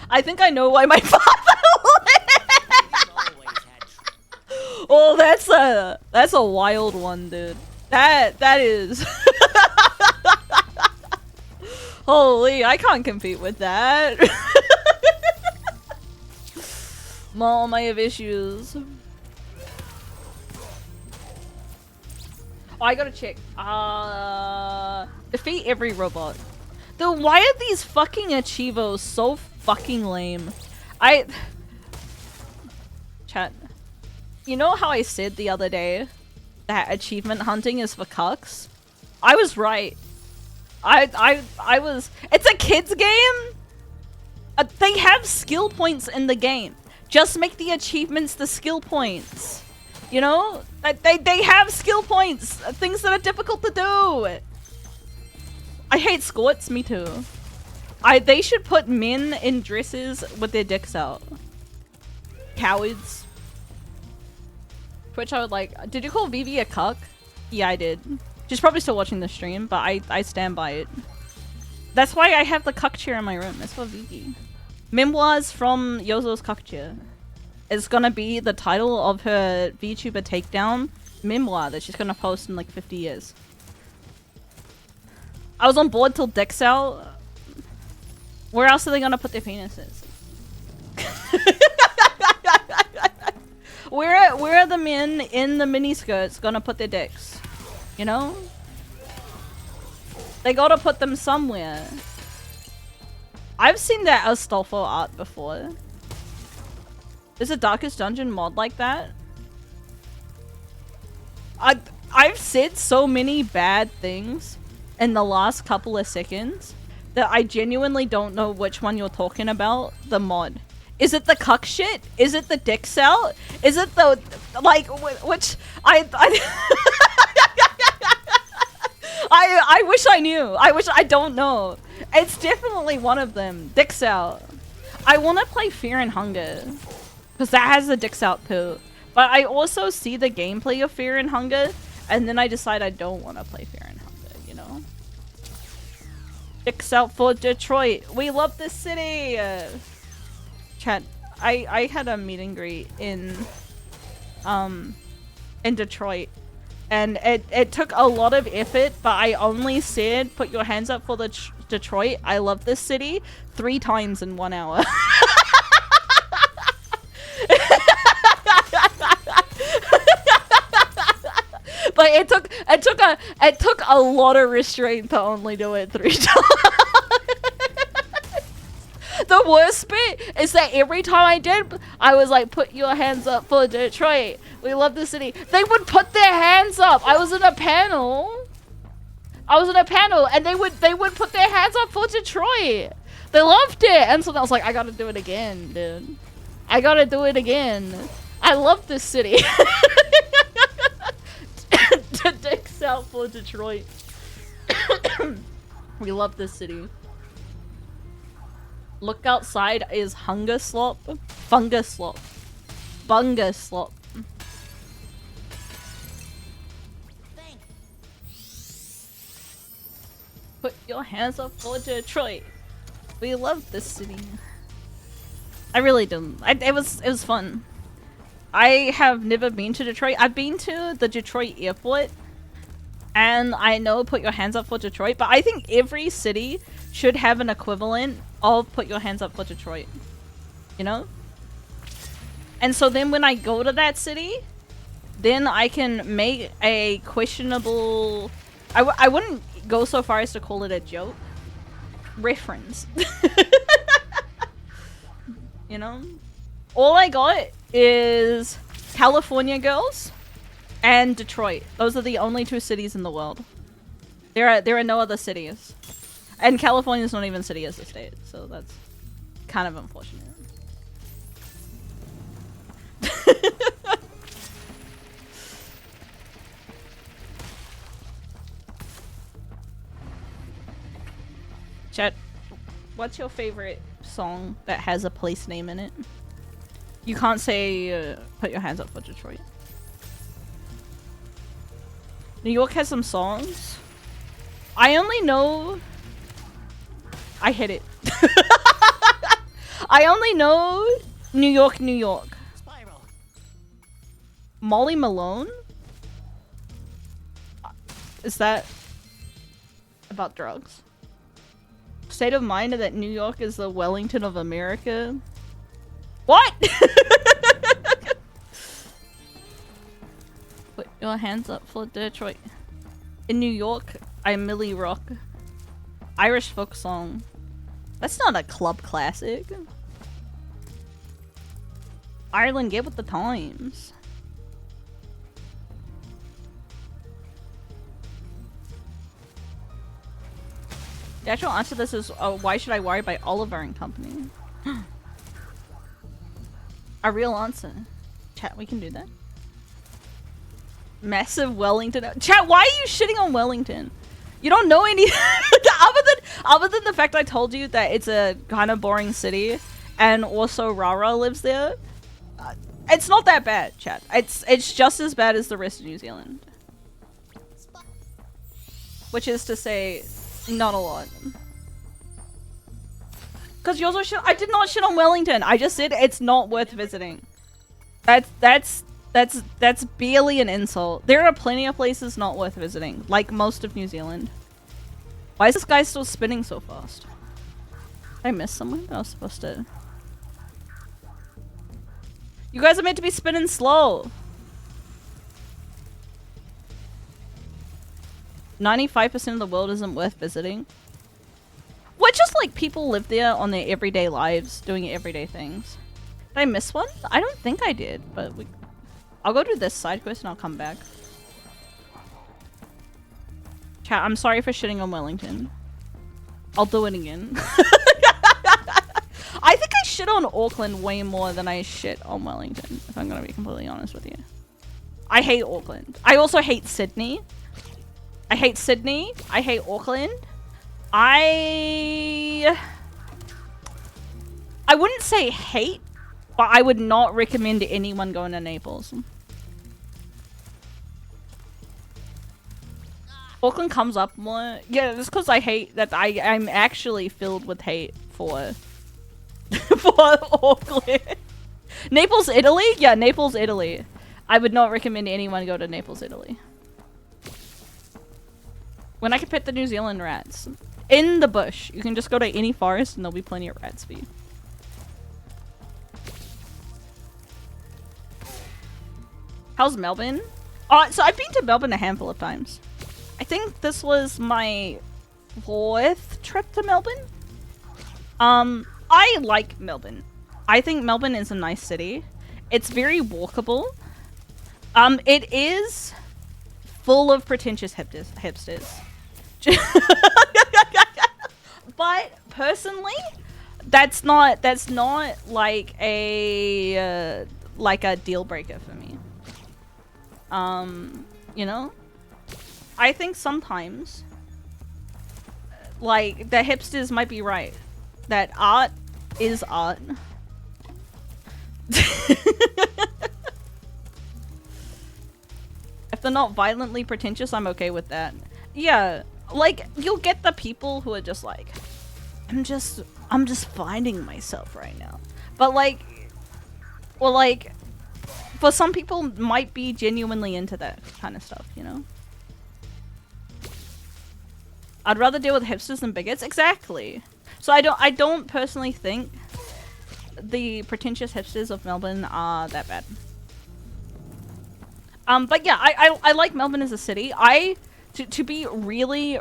I think I know why my father Oh, that's a wild one, dude. That is Holy, I can't compete with that. Mom, I have issues. Oh, I gotta check. Defeat every robot. Though, why are these fucking achievos so fucking lame? Chat. You know how I said the other day that achievement hunting is for cucks? I was right. I was. It's a kids game. They have skill points in the game. Just make the achievements the skill points. You know? They have skill points. Things that are difficult to do. I hate squirts, me too. They should put men in dresses with their dicks out. Cowards. Twitch, I would like... Did you call Vivi a cuck? Yeah, I did. She's probably still watching the stream, but I stand by it. That's why I have the cuck chair in my room. That's for Vivi. Memoirs from Yozo's cuck chair. It's gonna be the title of her VTuber takedown memoir that she's gonna post in like 50 years. I was on board till dicks out. Where else are they gonna put their penises? Where are the men in the miniskirts gonna put their dicks? You know? They gotta put them somewhere. I've seen that Astolfo art before. Is a Darkest Dungeon mod like that? I've said so many bad things in the last couple of seconds that I genuinely don't know which one you're talking about, the mod. Is it the cuck shit? Is it the dicks out? Is it the like which I wish I knew. I don't know. It's definitely one of them. Dicks out. I want to play Fear and Hunger because that has the dicks out too. But I also see the gameplay of Fear and Hunger, and then I decide I don't want to play Fear and Hunger. You know. Dicks out for Detroit. We love this city. Chat. I had a meet and greet in Detroit. And it took a lot of effort, but I only said, put your hands up for the Detroit. I love this city 3 times in 1 hour. But it took a lot of restraint to only do it 3 times. The worst bit is that every time I did, I was like, put your hands up for Detroit. We love the city. They would put their hands up. I was in a panel. And they would put their hands up for Detroit. They loved it. And so I was like, I gotta do it again, dude. I gotta do it again. I love this city. Dicks out for Detroit. We love this city. Look outside is hunger slop. Fungus slop. Bungus slop. Put your hands up for Detroit. We love this city. I really do. It was fun. I have never been to Detroit. I've been to the Detroit airport. And I know put your hands up for Detroit. But I think every city should have an equivalent of put your hands up for Detroit. You know? And so then when I go to that city, then I can make a questionable... I wouldn't go so far as to call it a joke. Reference. You know? All I got is California girls and Detroit. Those are the only 2 cities in the world. There are no other cities. And California's not even a city as a state, so that's kind of unfortunate. Chat, what's your favorite song that has a place name in it? You can't say, put your hands up for Detroit. New York has some songs. I only know... I hit it. I only know New York, New York. Spyro. Molly Malone? Is that about drugs? State of mind that New York is the Wellington of America? What? Put your hands up for Detroit. In New York, I Millie Rock. Irish folk song. That's not a club classic. Ireland, get with the times. The actual answer to this is, why should I worry about Oliver and Company? A real answer. Chat, we can do that. Massive Wellington. Chat, why are you shitting on Wellington? You don't know any other than the fact I told you that it's a kind of boring city, and also Rara lives there. It's not that bad, chat. It's just as bad as the rest of New Zealand. Which is to say, not a lot. Cause you also I did not shit on Wellington. I just said it's not worth visiting. That's barely an insult. There are plenty of places not worth visiting, like most of New Zealand. Why is this guy still spinning so fast? Did I miss someone? I was supposed to. You guys are meant to be spinning slow. 95% of the world isn't worth visiting. What, just like people live there on their everyday lives, doing everyday things. Did I miss one? I don't think I did, but I'll go do this side quest and I'll come back. Chat, I'm sorry for shitting on Wellington. I'll do it again. I think I shit on Auckland way more than I shit on Wellington, if I'm gonna be completely honest with you. I hate Auckland. I also hate Sydney. I hate Sydney. I hate Auckland. I wouldn't say hate, but I would not recommend anyone going to Naples. Auckland comes up more. Yeah, that's because I hate that I'm actually filled with hate for for Auckland. Naples, Italy? Yeah, Naples, Italy. I would not recommend anyone go to Naples, Italy. When I can pet the New Zealand rats. In the bush. You can just go to any forest and there'll be plenty of rats for you. How's Melbourne? So I've been to Melbourne a handful of times. I think this was my 4th trip to Melbourne. I like Melbourne. I think Melbourne is a nice city. It's very walkable. It is full of pretentious hipsters. But personally, that's not like a deal breaker for me. You know? I think sometimes like the hipsters might be right. That art is art. If they're not violently pretentious, I'm okay with that. Yeah, like you'll get the people who are just like, I'm just finding myself right now. But like, well, like, for some people might be genuinely into that kind of stuff, you know? I'd rather deal with hipsters than bigots. Exactly. So I don't personally think the pretentious hipsters of Melbourne are that bad. But yeah, I like Melbourne as a city. To be really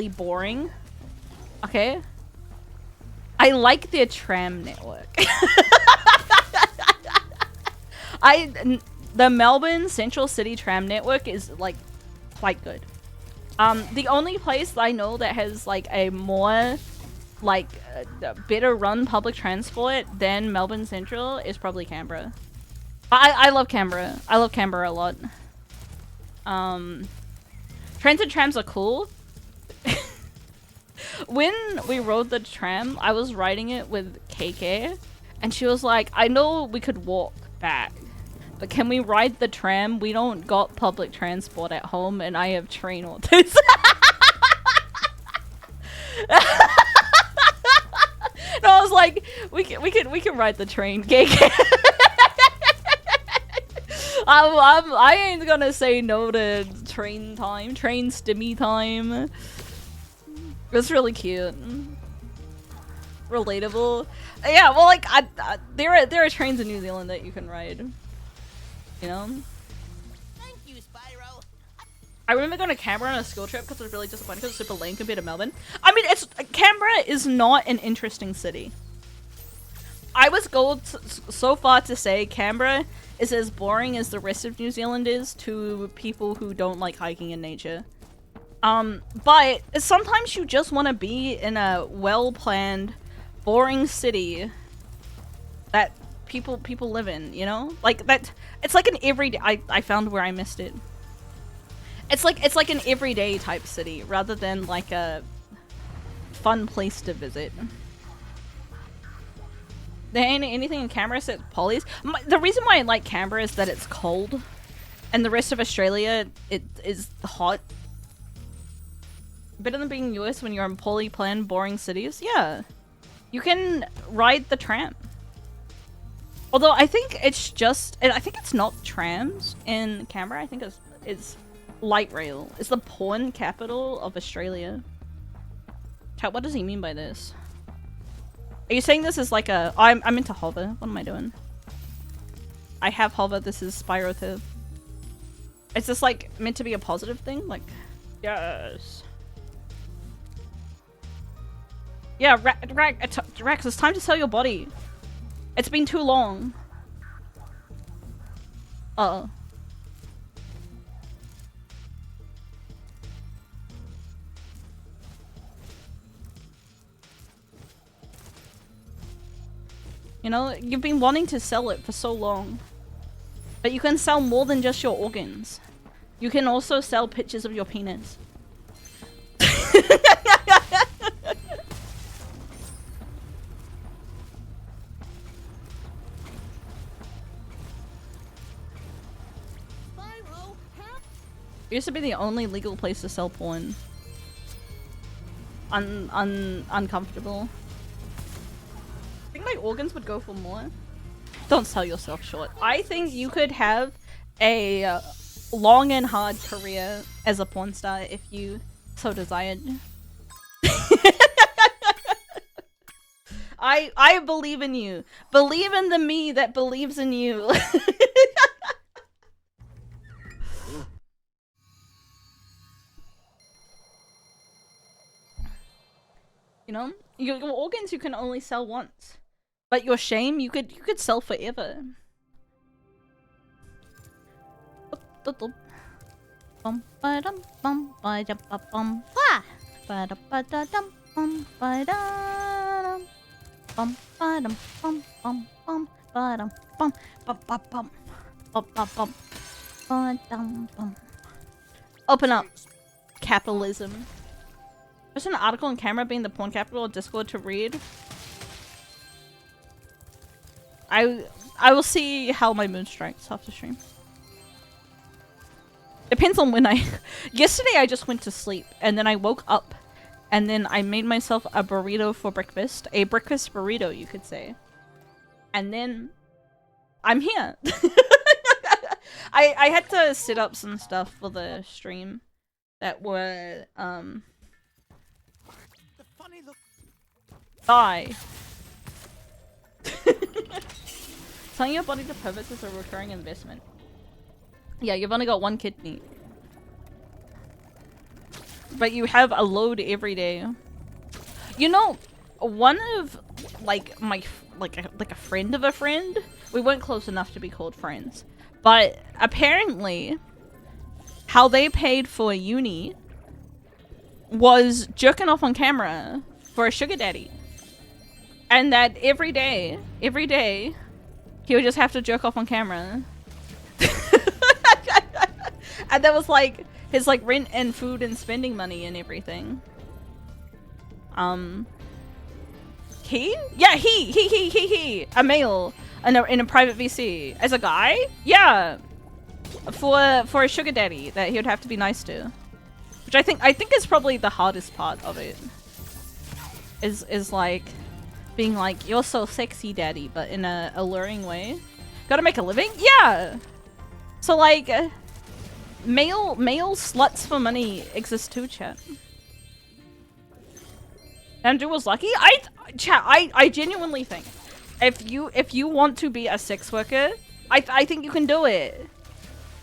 boring. Okay. I like their tram network. The Melbourne Central City tram network is like quite good. The only place I know that has like a more like better run public transport than Melbourne Central is probably Canberra. I love Canberra. I love Canberra a lot. Transit trams are cool. When we rode the tram, I was riding it with KK, and she was like, I know we could walk back, but can we ride the tram? We don't got public transport at home, and I have train autism. And I was like, we can ride the train, KK. I ain't gonna say no to train stimmy time. It's really cute. Relatable. Yeah, well, like, there are trains in New Zealand that you can ride. You know? Thank you, Spyro. I remember going to Canberra on a school trip because I was really disappointed because it's super lame compared to Melbourne. I mean, Canberra is not an interesting city. I was going so far to say Canberra is as boring as the rest of New Zealand is to people who don't like hiking in nature. But sometimes you just want to be in a well-planned, boring city that people live in, you know? Like that, it's like an everyday, I found where I missed it. It's like an everyday type city rather than like a fun place to visit. There ain't anything in Canberra except polys. The reason why I like Canberra is that it's cold, and the rest of Australia it is hot. Better than being US when you're in poorly planned, boring cities. Yeah, you can ride the tram. Although I think it's not trams in Canberra. I think it's light rail. It's the porn capital of Australia. Chat, what does he mean by this? Are you saying this is like a... I'm into hover. What am I doing? I have hover. This is Spyro too. Is this like meant to be a positive thing? Like, yes. Yeah, Rex, it's time to sell your body. It's been too long. Uh-oh. You know, you've been wanting to sell it for so long. But you can sell more than just your organs. You can also sell pictures of your penis. It used to be the only legal place to sell porn. Uncomfortable. I think my organs would go for more. Don't sell yourself short. I think you could have a long and hard career as a porn star if you so desired. I believe in you. Believe in the me that believes in you. You know, your organs you can only sell once, but your shame you could sell forever. Bum ba dum bum ba da ba bum ba da ba da dum bum ba da dum bum ba dum bum bum bum ba dum bum ba ba bum ba ba bum ba dum bum. Open up capitalism. There's an article on camera being the porn capital of Discord to read. I will see how my mood strikes after stream. Depends on when I... Yesterday I just went to sleep and then I woke up and then I made myself a burrito for breakfast. A breakfast burrito, you could say. And then I'm here. I had to set up some stuff for the stream that were die. Telling your body to pivot is a recurring investment. Yeah, you've only got one kidney. But you have a load every day. You know, one of like my like a friend of a friend, we weren't close enough to be called friends. But apparently how they paid for uni was jerking off on camera for a sugar daddy. And that every day, he would just have to jerk off on camera. And that was like his like rent and food and spending money and everything. He? Yeah, he. A male in a private VC. As a guy? Yeah. For a sugar daddy that he would have to be nice to. Which I think is probably the hardest part of it. Is like being like, you're so sexy daddy, but in a alluring way. Gotta make a living? Yeah! So like, male sluts for money exist too, chat. Andrew was lucky? I genuinely think if you want to be a sex worker, I think you can do it.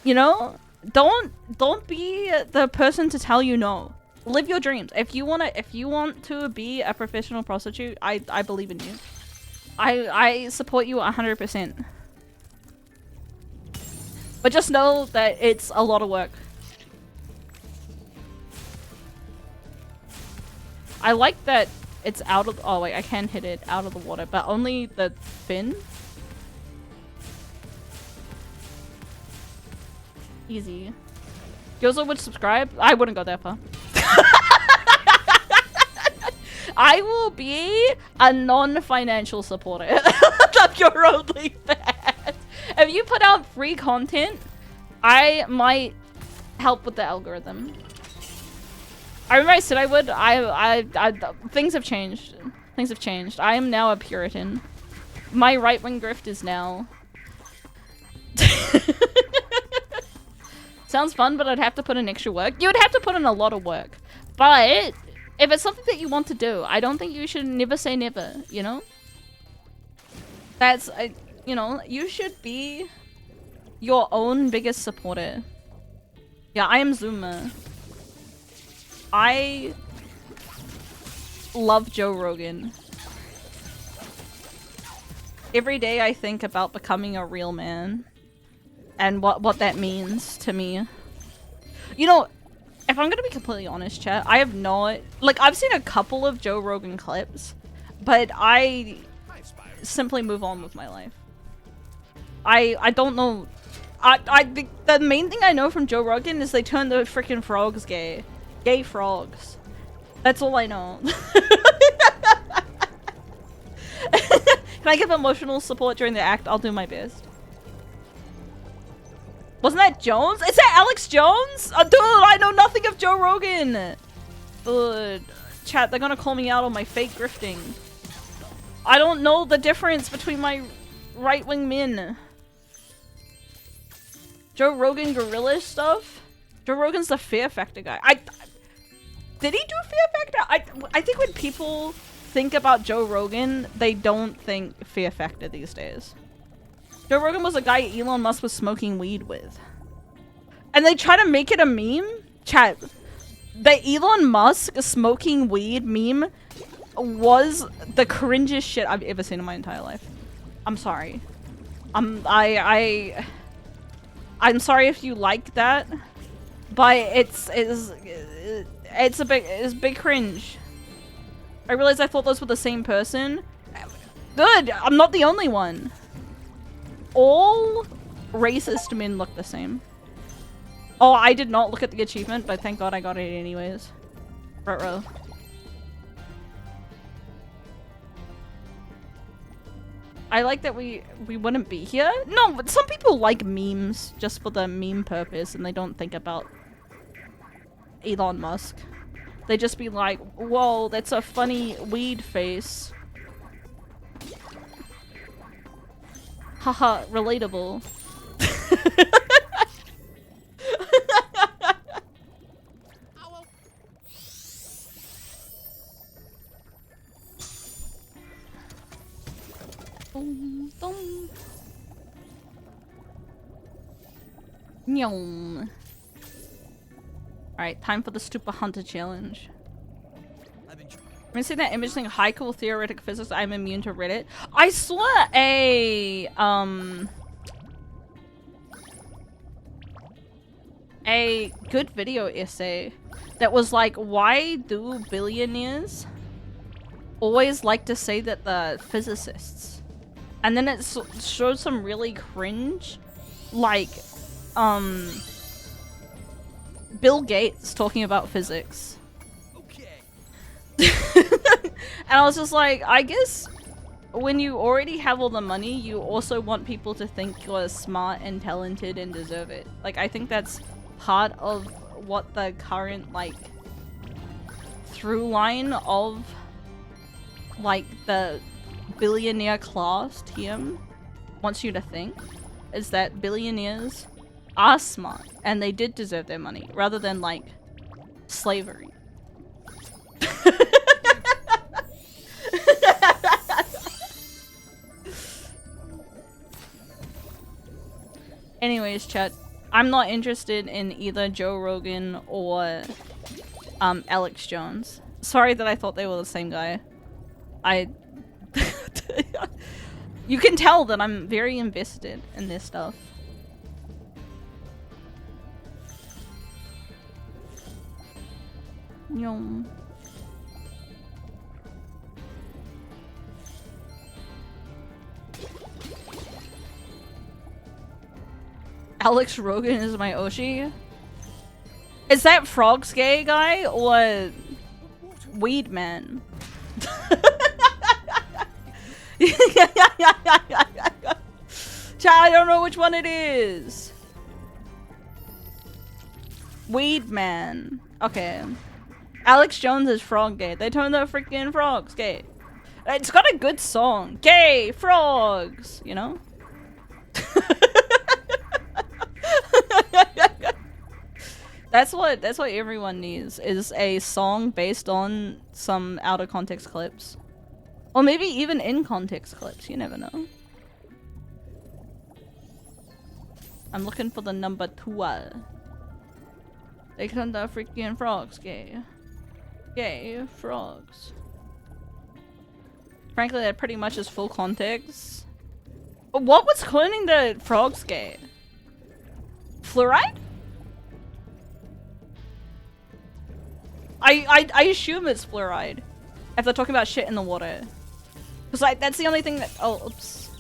You know? Don't be the person to tell you no. Live your dreams. If you want to be a professional prostitute, I believe in you. I support you 100%. But just know that it's a lot of work. I like that it's out of... Oh wait, I can hit it out of the water, but only the fin. Easy. Gyoza would subscribe? I wouldn't go that far. I will be a non-financial supporter of your OnlyFans. If you put out free content, I might help with the algorithm. I remember I said I would. Things have changed. Things have changed. I am now a Puritan. My right-wing grift is now... Sounds fun, but I'd have to put in extra work. You would have to put in a lot of work. But if it's something that you want to do, I don't think you should never say never, you know? That's, you know, you should be your own biggest supporter. Yeah, I am Zoomer. I love Joe Rogan. Every day I think about becoming a real man. And what that means to me. You know, if I'm gonna be completely honest, chat, I have not... Like, I've seen a couple of Joe Rogan clips, but I simply move on with my life. I don't know. The main thing I know from Joe Rogan is they turned the freaking frogs gay. Gay frogs. That's all I know. Can I give emotional support during the act? I'll do my best. Wasn't that Jones? Is that Alex Jones? Dude, I know nothing of Joe Rogan. Dude, chat, they're gonna call me out on my fake grifting. I don't know the difference between my right-wing men. Joe Rogan gorilla stuff? Joe Rogan's the Fear Factor guy. Did he do Fear Factor? I think when people think about Joe Rogan, they don't think Fear Factor these days. Joe Rogan was a guy Elon Musk was smoking weed with. And they try to make it a meme? Chat, the Elon Musk smoking weed meme was the cringest shit I've ever seen in my entire life. I'm sorry. I'm sorry if you like that, but it's big cringe. I realized I thought those were the same person. Good, I'm not the only one. All racist men look the same. Oh, I did not look at the achievement, but thank God I got it anyways. Ruh-roh. I like that we wouldn't be here. No, but some people like memes just for the meme purpose and they don't think about Elon Musk. They just be like, whoa, that's a funny weed face. Haha, relatable. Alright, time for the Stupid Hunter challenge. I'm gonna say that image thing, high cool theoretic physics, I'm immune to Reddit. I saw a good video essay that was like, why do billionaires always like to say that the physicists? And then it showed some really cringe, like, Bill Gates talking about physics. Okay. And I was just like, I guess when you already have all the money, you also want people to think you're smart and talented and deserve it. Like, I think that's part of what the current, like, through line of, like, the billionaire class TM wants you to think, is that billionaires are smart and they did deserve their money rather than like slavery. Anyways, chat, I'm not interested in either Joe Rogan or Alex Jones. Sorry that I thought they were the same guy. You can tell that I'm very invested in this stuff. Yum. Alex Rogan is my Oshi? Is that Frog's gay guy or Weed Man? I don't know which one it is. Weed Man. Okay. Alex Jones is frog gay. They turned the freaking frogs gay. It's got a good song. Gay frogs, you know? That's what everyone needs, is a song based on some out of context clips. Or maybe even in context clips, you never know. I'm looking for the number 2. They turned the freaking frogs gay. Gay frogs. Frankly, that pretty much is full context. What was turning the frogs gay? Fluoride? I assume it's fluoride. If they're talking about shit in the water. Because like that's the only thing that. Oh, oops.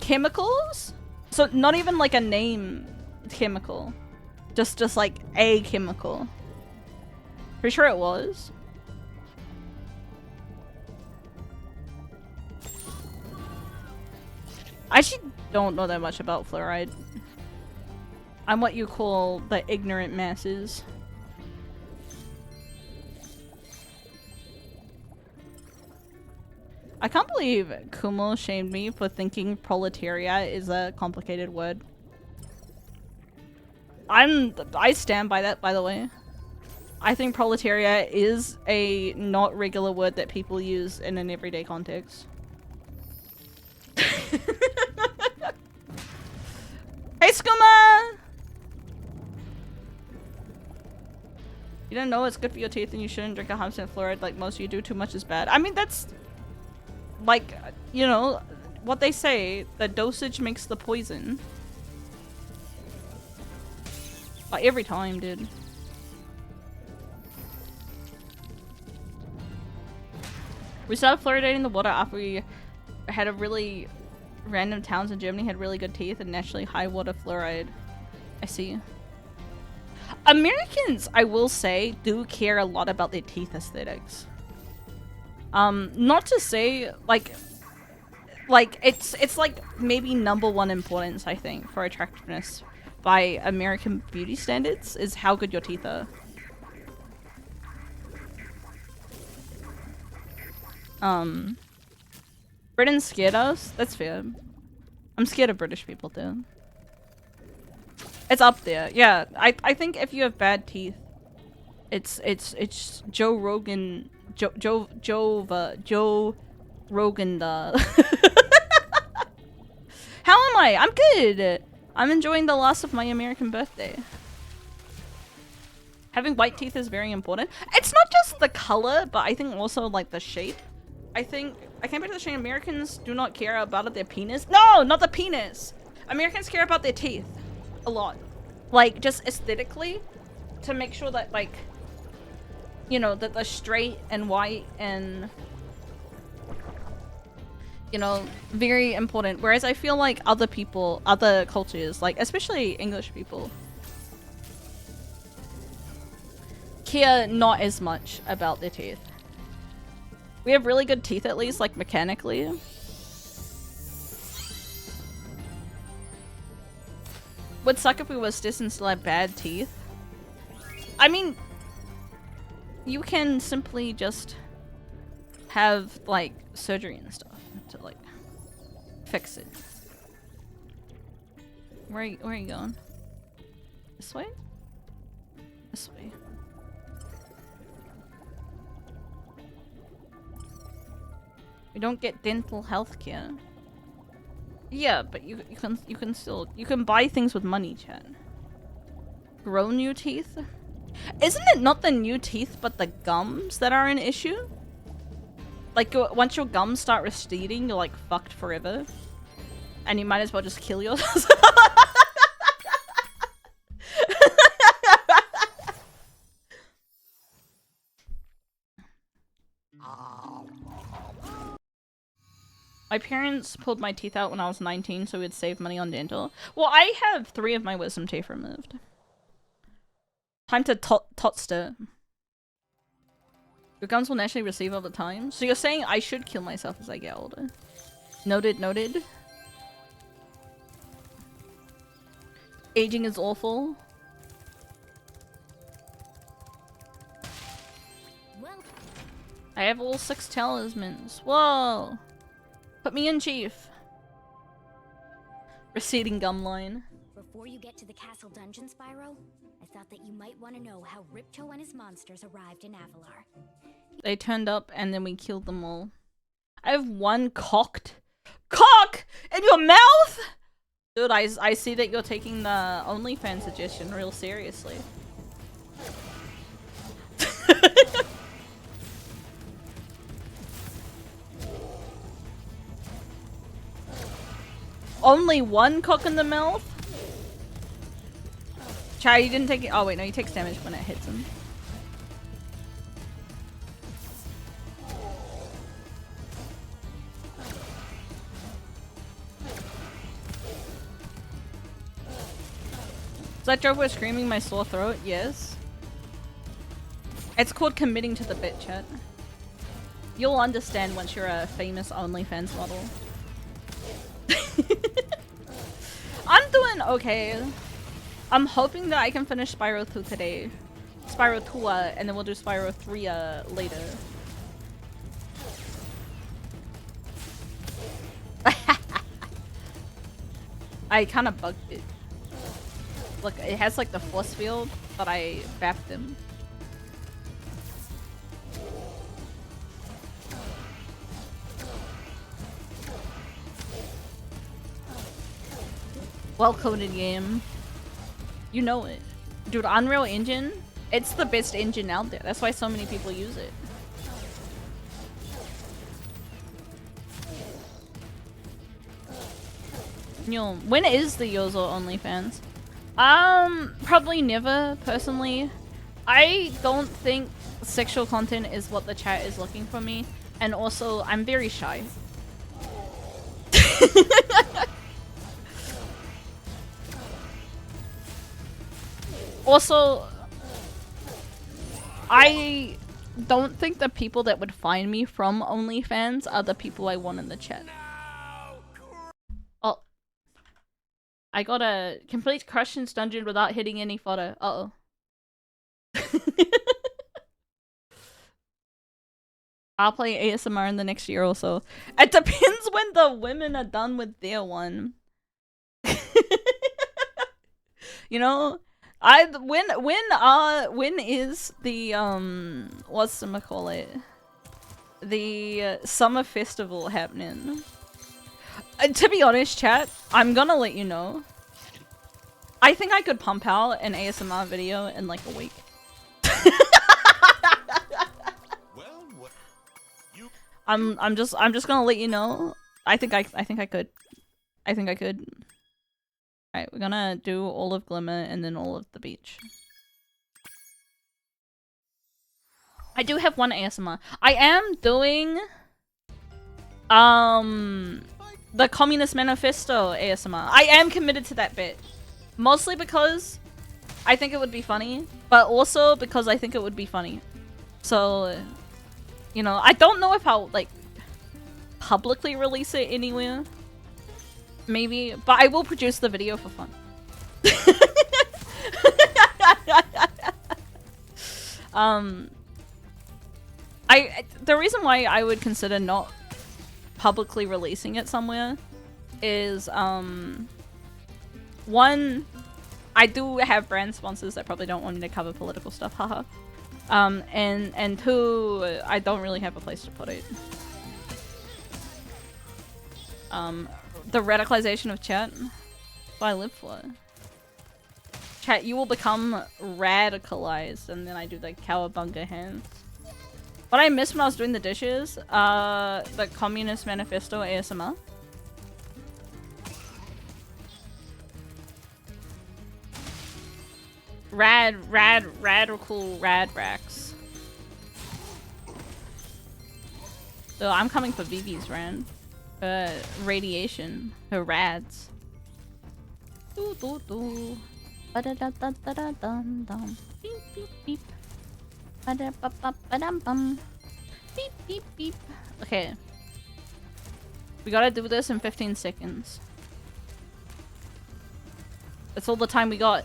Chemicals? So not even like a name chemical, just like a chemical. Pretty sure it was. I actually don't know that much about fluoride. I'm what you call the ignorant masses. I can't believe Kumo shamed me for thinking proletariat is a complicated word. I stand by that, by the way. I think proletariat is a not regular word that people use in an everyday context. Hey, Skooma! You don't know it's good for your teeth and you shouldn't drink 100% fluoride like most of you do. Too much is bad. I mean, that's like, you know, what they say, the dosage makes the poison. Like, every time, dude. We started fluoridating the water after we had a really random towns in Germany had really good teeth and naturally high water fluoride. I see. Americans, I will say, do care a lot about their teeth aesthetics. Not to say like it's like maybe #1 importance, I think, for attractiveness by American beauty standards is how good your teeth are. Britain's scared us? That's fair. I'm scared of British people too. It's up there. Yeah, I think if you have bad teeth, it's Joe Rogan Joe Rogan How am I? I'm good. I'm enjoying the loss of my American birthday. Having white teeth is very important. It's not just the color, but I think also like the shape. I came back to the shame Americans do not care about their penis. No, not the penis. Americans care about their teeth a lot. Like just aesthetically to make sure that like, you know, that they're straight and white and, you know, very important. Whereas I feel like other people, other cultures, like especially English people, care not as much about their teeth. We have really good teeth, at least, like mechanically. Would suck if we were stiff and still had bad teeth. I mean, you can simply just have like surgery and stuff to like fix it. Where are you going? This way? This way. We don't get dental health care. Yeah, but you can still buy things with money, chat. Grow new teeth? Isn't it not the new teeth but the gums that are an issue? Like once your gums start receding, you're like fucked forever. And you might as well just kill yourself. My parents pulled my teeth out when I was 19 so we'd save money on dental. Well, I have 3 of my wisdom teeth removed. Time to totster. Your gums will naturally receive over time. So you're saying I should kill myself as I get older. Noted, noted. Aging is awful. I have all 6 talismans. Whoa! Put me in, chief. Receding gum line. Before you get to the castle dungeon, Spyro, I thought that you might want to know how Ripto and his monsters arrived in Avalar. They turned up and then we killed them all. I have 1 cock in your mouth? Dude, I see that you're taking the OnlyFans suggestion real seriously. Only 1 cock in the mouth? Chai, you didn't take it. Oh wait, no, he takes damage when it hits him. that joke was screaming my sore throat? Yes. It's called committing to the bit, chat. You'll understand once you're a famous OnlyFans model. I'm doing okay. I'm hoping that I can finish Spyro 2 today. Spyro 2, and then we'll do Spyro 3 later. I kind of bugged it. Look, it has like the force field, but I bapped him. Well-coded game. You know it. Dude, Unreal Engine, it's the best engine out there. That's why so many people use it. Yo, when is the Yozo OnlyFans? Probably never, personally. I don't think sexual content is what the chat is looking for me. And also, I'm very shy. Also, I don't think the people that would find me from OnlyFans are the people I want in the chat. Oh. I got a complete Crushion's dungeon without hitting any fodder. Uh-oh. I'll play ASMR in the next year or so. It depends when the women are done with their one. You know? When is the whatchamacallit? The summer festival happening? To be honest, chat, I'm gonna let you know. I think I could pump out an ASMR video in like a week. I'm just gonna let you know. I think I could. Alright, we're gonna do all of Glimmer and then all of the beach. I do have one ASMR. I am doing the Communist Manifesto ASMR. I am committed to that bit. Mostly because I think it would be funny, but also because I think it would be funny. So, you know, I don't know if I'll like publicly release it anywhere. Maybe, but I will produce the video for fun. The reason why I would consider not publicly releasing it somewhere is one, I do have brand sponsors that probably don't want me to cover political stuff, haha. And two, I don't really have a place to put it. The radicalization of chat. That's what I live for. Chat, you will become radicalized, and then I do the cowabunga hands. What I missed when I was doing the dishes, the Communist Manifesto ASMR. Radical rad racks. So I'm coming for Vivi's rand. Radiation. Her rads. Doo doo doo. Ba da da da da da dum dum. Beep beep beep. Ba da ba ba ba dum bum. Beep beep beep. Okay. We gotta do this in 15 seconds. That's all the time we got.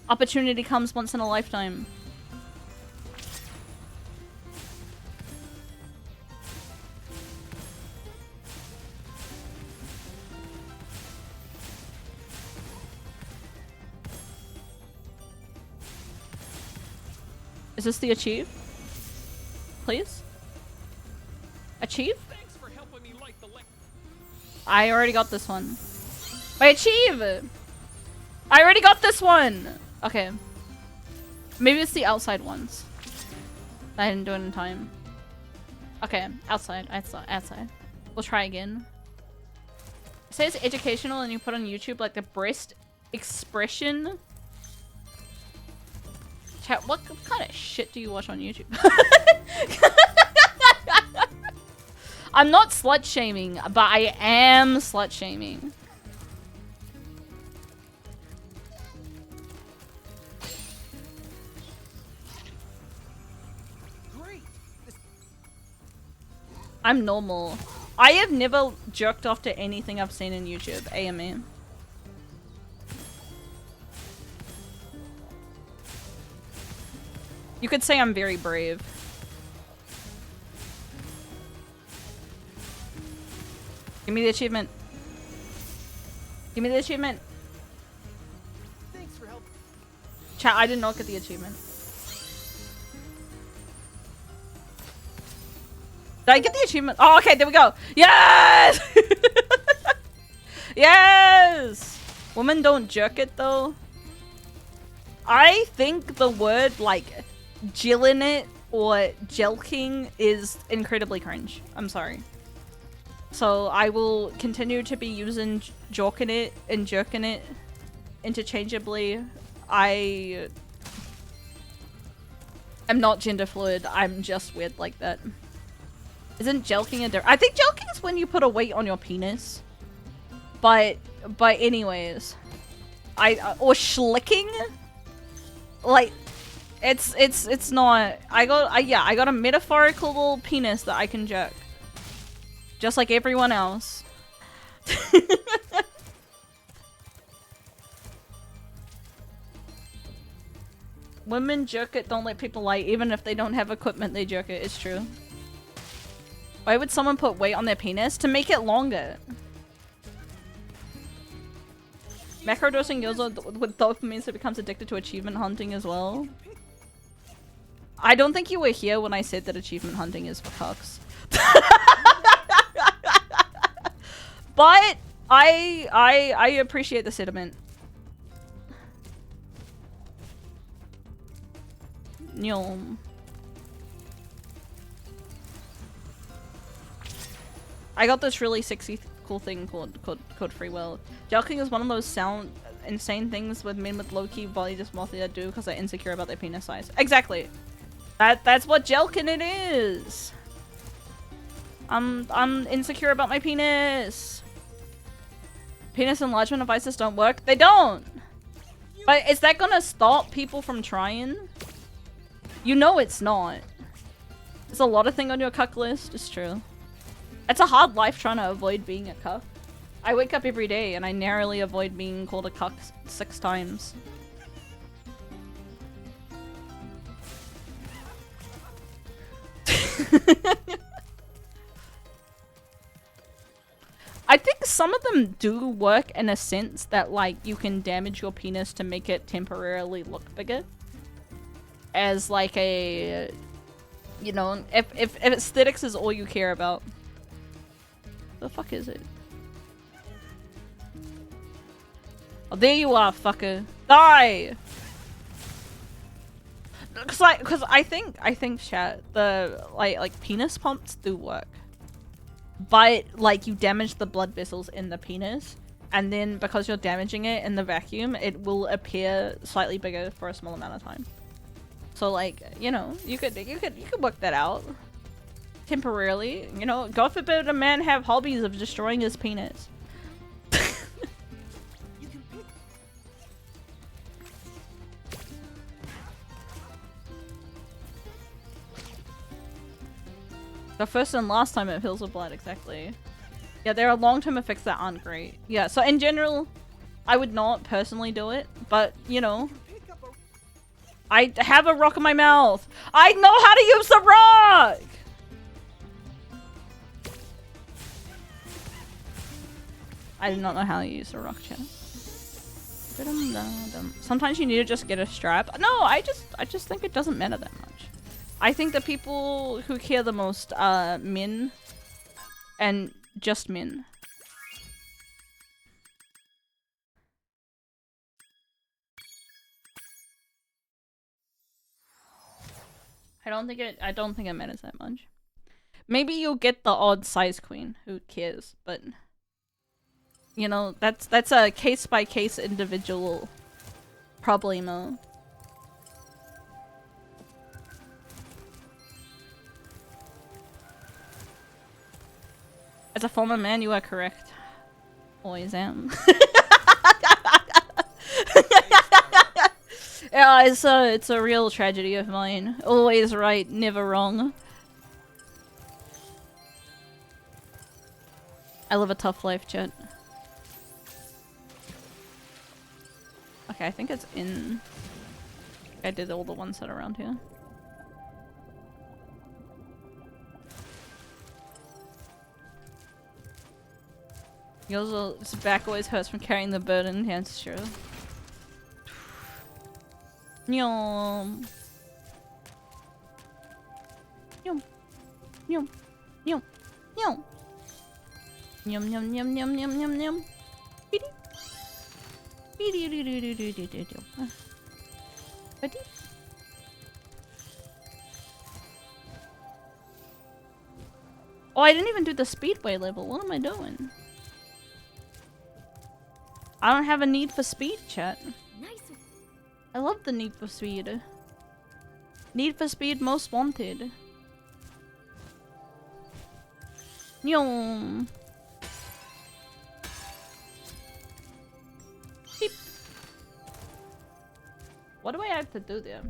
Opportunity comes once in a lifetime. Is this the achieve? Please? Achieve? Thanks for helping me light the I already got this one. Wait, achieve! I already got this one! Okay. Maybe it's the outside ones. I didn't do it in time. Okay, outside. Outside. We'll try again. It says educational and you put on YouTube like the breast expression. Chat, what kind of shit do you watch on YouTube? I'm not slut shaming, but I am slut shaming. I'm normal. I have never jerked off to anything I've seen in YouTube. AME. You could say I'm very brave. Give me the achievement. Give me the achievement. Thanks for help. Chat, I did not get the achievement. Did I get the achievement? Oh, okay, there we go. Yes! Yes! Women don't jerk it, though. I think the word, like, jillin' it or jelking is incredibly cringe. I'm sorry. So I will continue to be using jorking it and jerking it interchangeably. I am not gender fluid. I'm just weird like that. Isn't jelking a different? I think jelking is when you put a weight on your penis. But anyways, or schlicking. Like, it's not. I got a metaphorical penis that I can jerk, just like everyone else. Women jerk it, don't let people lie. Even if they don't have equipment, they jerk it. It's true. Why would someone put weight on their penis? To make it longer. Macrodosing Yozo with dopamine so it becomes addicted to achievement hunting as well. I don't think you were here when I said that achievement hunting is for cucks. But I appreciate the sentiment. Nyom. I got this really sexy cool thing called free will. Jelking is one of those insane things with men with low-key body dysmorphia do because they're insecure about their penis size. Exactly. That's what jelking it is. I'm insecure about my penis. Penis enlargement devices don't work. They don't. But is that gonna stop people from trying? You know it's not. There's a lot of things on your cuck list. It's true. It's a hard life trying to avoid being a cuck. I wake up every day and I narrowly avoid being called a cuck 6 times. I think some of them do work in a sense that, like, you can damage your penis to make it temporarily look bigger. As like a, you know, if aesthetics is all you care about. The fuck is it? Oh, there you are, fucker. Die! Cause I think chat, the like penis pumps do work. But like you damage the blood vessels in the penis, and then because you're damaging it in the vacuum, it will appear slightly bigger for a small amount of time. So like, you know, you could work that out. Temporarily, you know, God forbid a man have hobbies of destroying his penis. The first and last time it fills with blood, exactly. Yeah, there are long-term effects that aren't great. Yeah, so in general, I would not personally do it, but, you know, I have a rock in my mouth. I know how to use the rock! I did not know how to use the rock, chat. Sometimes you need to just get a strap. No, I just think it doesn't matter that much. I think the people who care the most are men. And just men. I don't think it matters that much. Maybe you'll get the odd size queen. Who cares? But you know, that's a case by case individual problemo. As a former man, you are correct. Always am. Yeah, it's a real tragedy of mine. Always right, never wrong. I live a tough life, chat. Okay, I think it's in... I did all the ones that are around here. His back always hurts from carrying the burden. Yeah, it's true. Nyom. Nyom. Nyom. Nyom. Nyom. Nyom nyom nyom nyom nyom nyom nyom. Beady. Beady do do do do do do do. Beady. Oh, I didn't even do the speedway level. What am I doing? I don't have a need for speed, chat. Nice. I love the Need for Speed. Need for Speed Most Wanted. Nyom. Beep. What do I have to do there?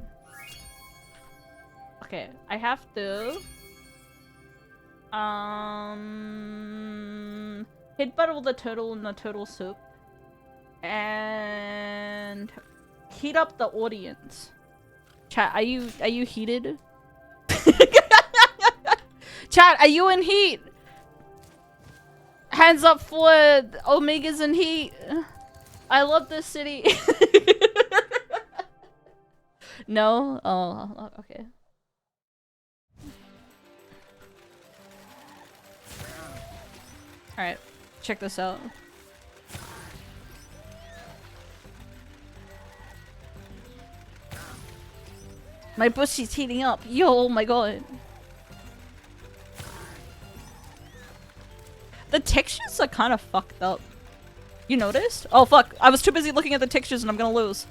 Okay, I have to... headbutt the turtle in the turtle soup. And... heat up the audience. Chat, are you heated? Chat, are you in heat? Hands up for Omegas in heat. I love this city. No? Oh, okay. Alright, check this out. My pussy's heating up. Yo, oh my god. The textures are kind of fucked up. You noticed? Oh fuck, I was too busy looking at the textures and I'm gonna lose.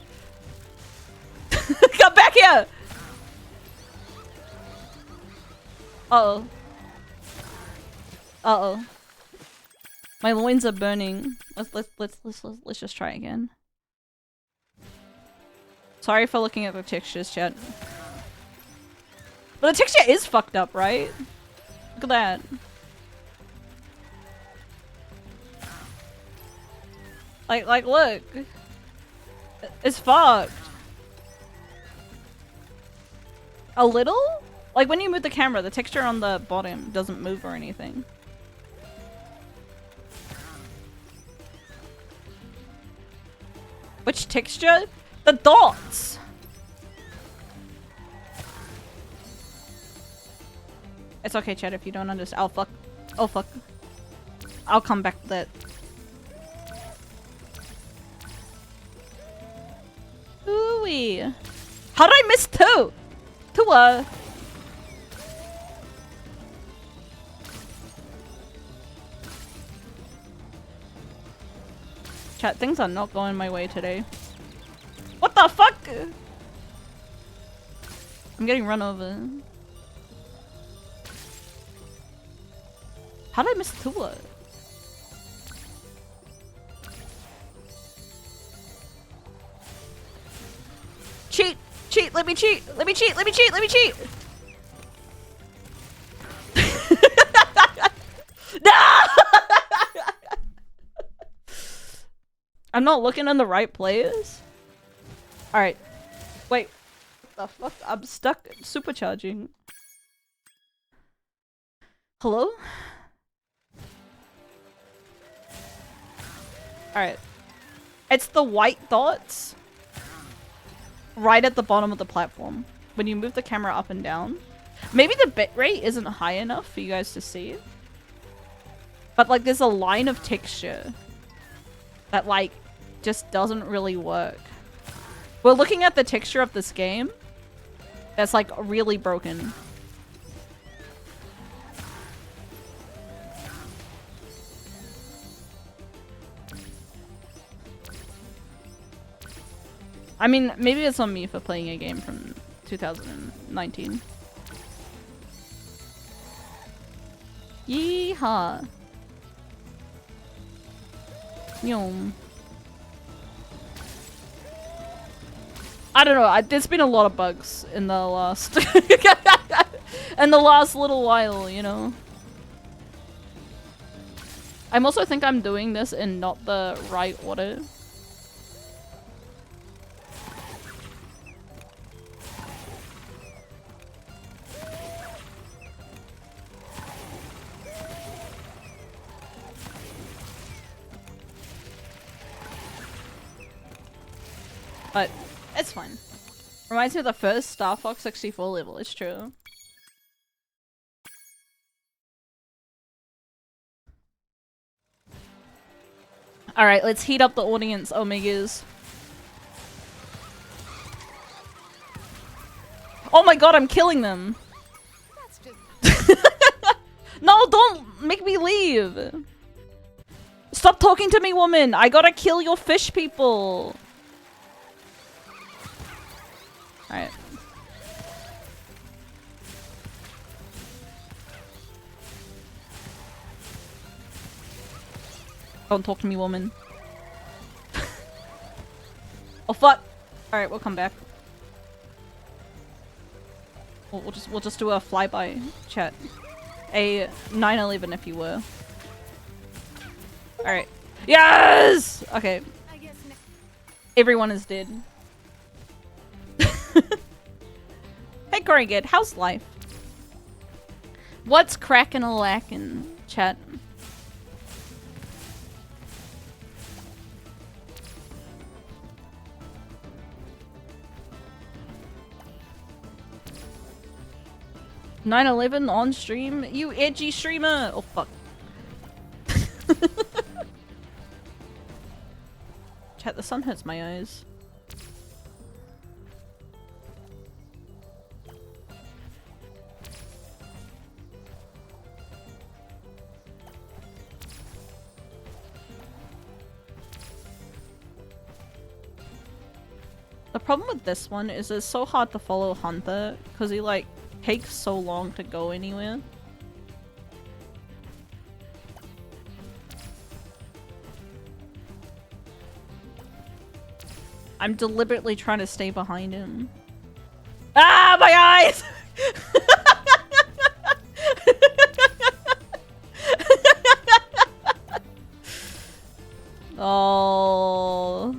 Come back here! Uh-oh. Uh-oh. My loins are burning. Let's just try again. Sorry for looking at the textures, chat. But the texture is fucked up, right? Look at that. Like, look. It's fucked. A little? Like, when you move the camera, the texture on the bottom doesn't move or anything. Which texture? The dots! It's okay, chat, if you don't understand. Oh, fuck. Oh, fuck. I'll come back to that. Ooh-wee. How did I miss two? Tua. Chat, things are not going my way today. What the fuck? I'm getting run over. How did I miss Tua? Cheat! Cheat! Let me cheat! Let me cheat! Let me cheat! Let me cheat! No! I'm not looking in the right place. Alright. Wait. What the fuck? I'm stuck supercharging. Hello? Alright. It's the white dots right at the bottom of the platform. When you move the camera up and down. Maybe the bitrate isn't high enough for you guys to see. But like there's a line of texture that like just doesn't really work. We're looking at the texture of this game that's like really broken. I mean, maybe it's on me for playing a game from 2019. Yeehaw. Yum. I don't know. There's been a lot of bugs in the last in the last little while, you know. I'm also think I'm doing this in not the right order. But it's fine. Reminds me of the first Star Fox 64 level, it's true. Alright, let's heat up the audience, Omegas. Oh my god, I'm killing them! No, don't make me leave! Stop talking to me, woman! I gotta kill your fish people! Alright. Don't talk to me, woman. Oh fuck! Alright, we'll come back. We'll just do a flyby chat. A 9/11 if you were. Alright. Yes! Okay. Everyone is dead. Hey Corrigan, how's life? What's crackin' a lackin', chat? (9/11) on stream? You edgy streamer! Oh fuck. Chat, the sun hurts my eyes. The problem with this one is it's so hard to follow Hunter because he like takes so long to go anywhere. I'm deliberately trying to stay behind him. Ah, my eyes! Oh.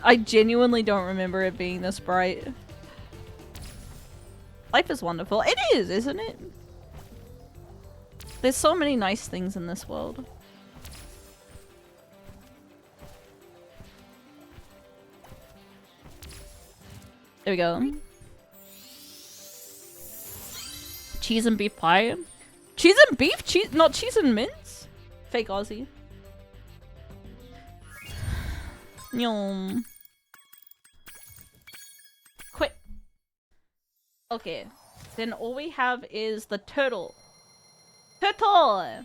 I genuinely don't remember it being this bright. Life is wonderful. It is, isn't it? There's so many nice things in this world. There we go. Cheese and beef pie. Cheese and beef? Cheese, not cheese and mince? Fake Aussie. Nyom. Quit. Okay. Then all we have is the turtle. Turtle!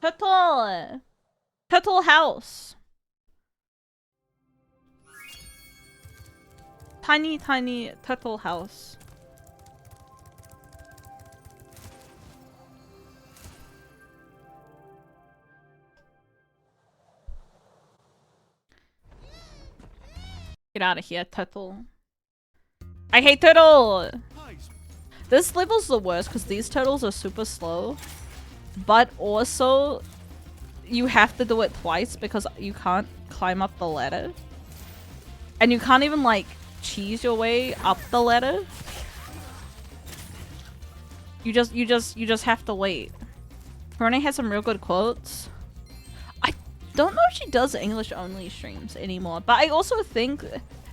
Turtle! Turtle house. Tiny, tiny turtle house. Get out of here, turtle. I hate turtle! This level's the worst because these turtles are super slow. But also, you have to do it twice because you can't climb up the ladder. And you can't even like cheese your way up the ladder. You just have to wait. Renee has some real good quotes. I don't know if she does English only streams anymore, but I also think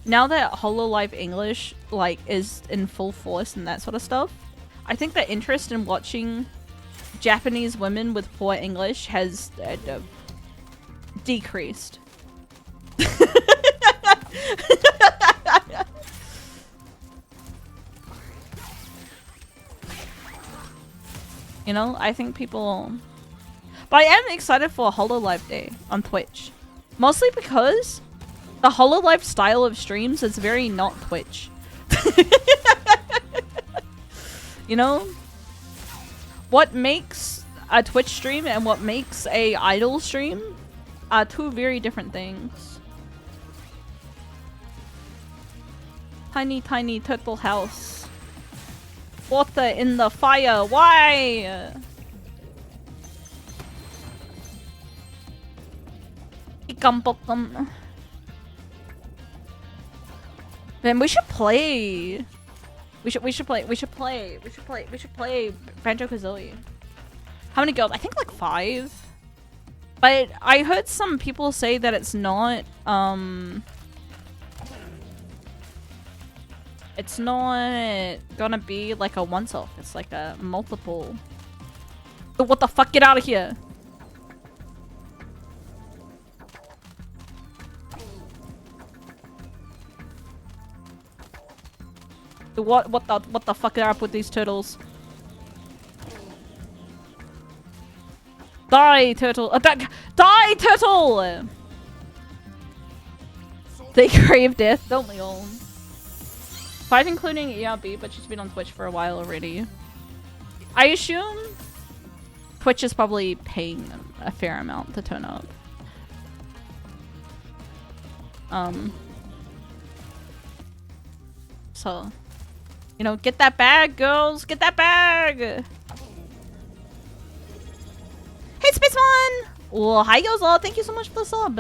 now that HoloLive English like is in full force and that sort of stuff, I think the interest in watching Japanese women with poor English has decreased. You know, I think people... But I am excited for a HoloLive Day on Twitch. Mostly because the HoloLive style of streams is very not Twitch. You know? What makes a Twitch stream and what makes a idol stream are two very different things. Tiny, tiny turtle house. Water in the fire. Why? Man, we should play. We should play Banjo-Kazooie. How many girls? I think like 5. But I heard some people say that it's not gonna be like a once-off. It's like a multiple. Oh, what the fuck? Get out of here. What the fuck are up with these turtles? Die, turtle! Die, turtle! They crave death, don't we all? 5 including ERB, but she's been on Twitch for a while already. I assume Twitch is probably paying a fair amount to turn up. So, you know, get that bag, girls! Get that bag! Hey, Spaceman! Oh, hi, Yozo! Thank you so much for the sub!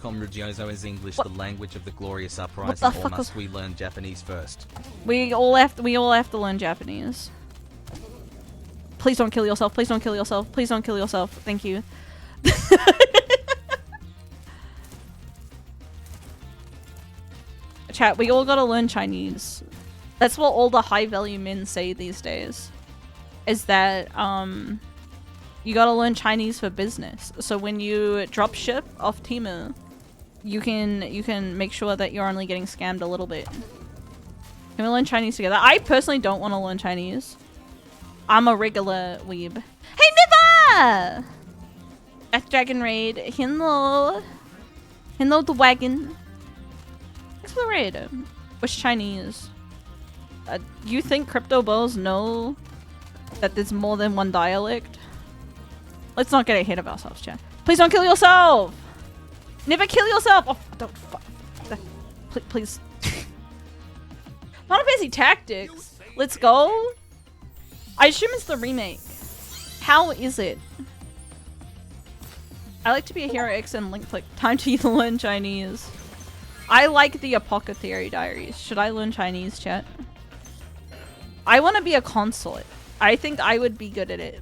Comrade Yozo is English What? the language of the glorious the uprising, or fuck must we learn Japanese first? We all have to learn Japanese. Please don't kill yourself. Please don't kill yourself. Please don't kill yourself. Thank you. Chat, we all gotta learn Chinese. That's what all the high value men say these days. Is that, you gotta learn Chinese for business. So when you drop ship off Temu, you can make sure that you're only getting scammed a little bit. Can we learn Chinese together? I personally don't want to learn Chinese. I'm a regular weeb. Hey, Niva! F Dragon Raid. Hello. Hello, the wagon. Thanks for the raid. What's Chinese? You think crypto bros know that there's more than one dialect? Let's not get ahead of ourselves, chat. Please don't kill yourself! Never kill yourself! Oh, don't fuck. Please. Final Fantasy Tactics. Let's go. I assume it's the remake. How is it? I like to be a Hero X and Link Click. Time to learn Chinese. I like the Apothecary Diaries. Should I learn Chinese, chat? I want to be a consulate. I think I would be good at it.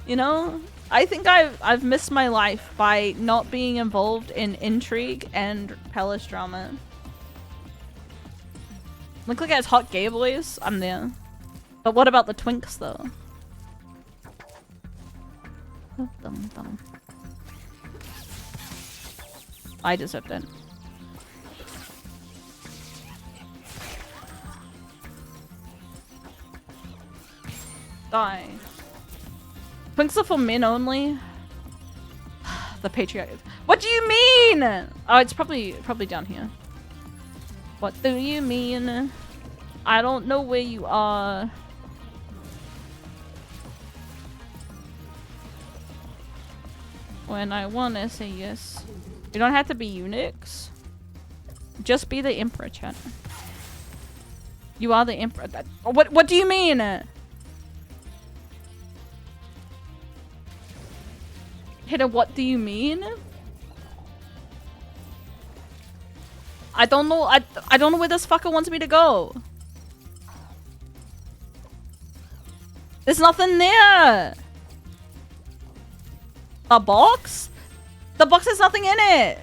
You know? I think I've missed my life by not being involved in intrigue and palace drama. Look like it's hot gay boys. I'm there. But what about the twinks though? Dum, dum. I deserved it. Die. Twinks are for men only. The patriarch. What do you mean? Oh, it's probably down here. What do you mean? I don't know where you are. When I wanna say yes. You don't have to be eunuchs. Just be the emperor, chat. You are the emperor. What do you mean? Hitter, what do you mean? I don't know. I don't know where this fucker wants me to go. There's nothing there. The box? The box has nothing in it.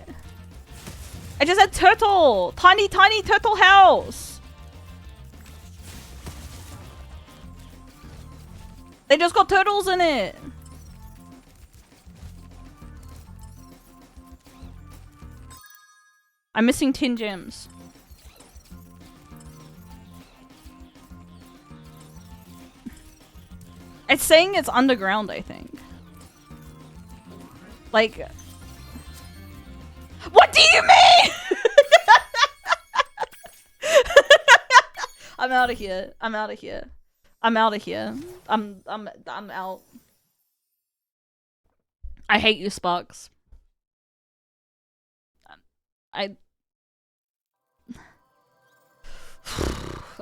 I just had turtle. Tiny turtle house. They just got turtles in it. I'm missing 10 gems. It's saying it's underground, I think. Like... What do you mean?! I'm out of here. I'm out of here. I'm out of here. I'm out. I hate you, Sparks.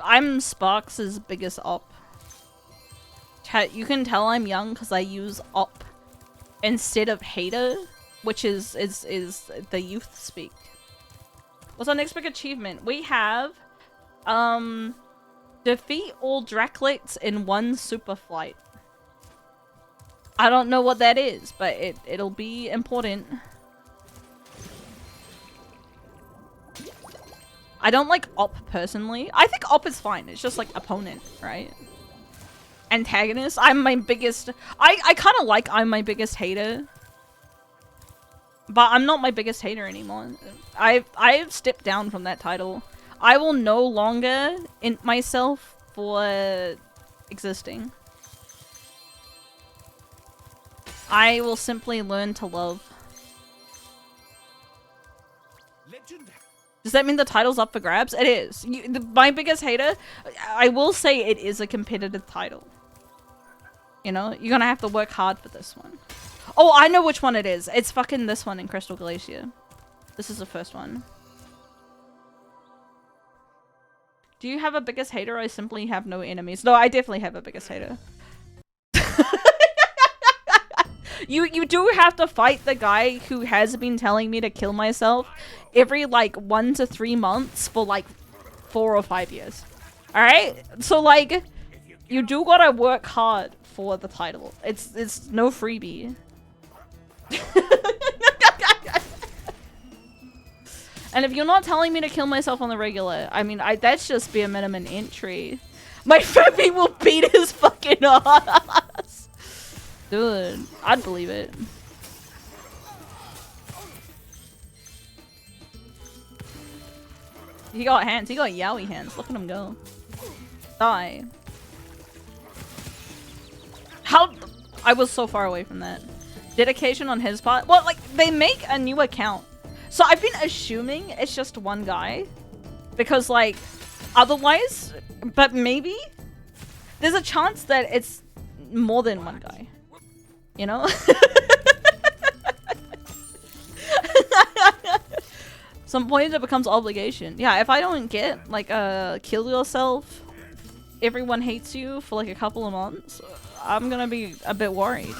I'm Sparks' biggest op. Chat, you can tell I'm young because I use op instead of hater, which is the youth speak. What's our next big achievement? We have defeat all Draclets in one super flight. I don't know what that is, but it'll be important. I don't like op personally. I think op is fine. It's just like opponent, right? Antagonist. I'm my biggest. I kind of like I'm my biggest hater, but I'm not my biggest hater anymore. I've stepped down from that title. I will no longer int myself for existing. I will simply learn to love. Legend. Does that mean the title's up for grabs? It is. My biggest hater, I will say it is a competitive title. You know, you're gonna have to work hard for this one. Oh, I know which one it is. It's fucking this one in Crystal Glacier. This is the first one. Do you have a biggest hater? I simply have no enemies. No, I definitely have a biggest hater. You do have to fight the guy who has been telling me to kill myself every like 1 to 3 months for like 4 or 5 years. Alright? So like, you do gotta work hard for the title. It's no freebie. And if you're not telling me to kill myself on the regular, I mean, that's just bare minimum entry. My Febby will beat his fucking ass. Dude, I'd believe it. He got hands. He got yaoi hands. Look at him go. Die. How? I was so far away from that. Dedication on his part. Well, like, they make a new account. So I've been assuming it's just one guy. Because, like, otherwise, but maybe there's a chance that it's more than one guy. You know? Some point it becomes obligation. Yeah, if I don't get, like, kill yourself, everyone hates you for, like, a couple of months, I'm gonna be a bit worried.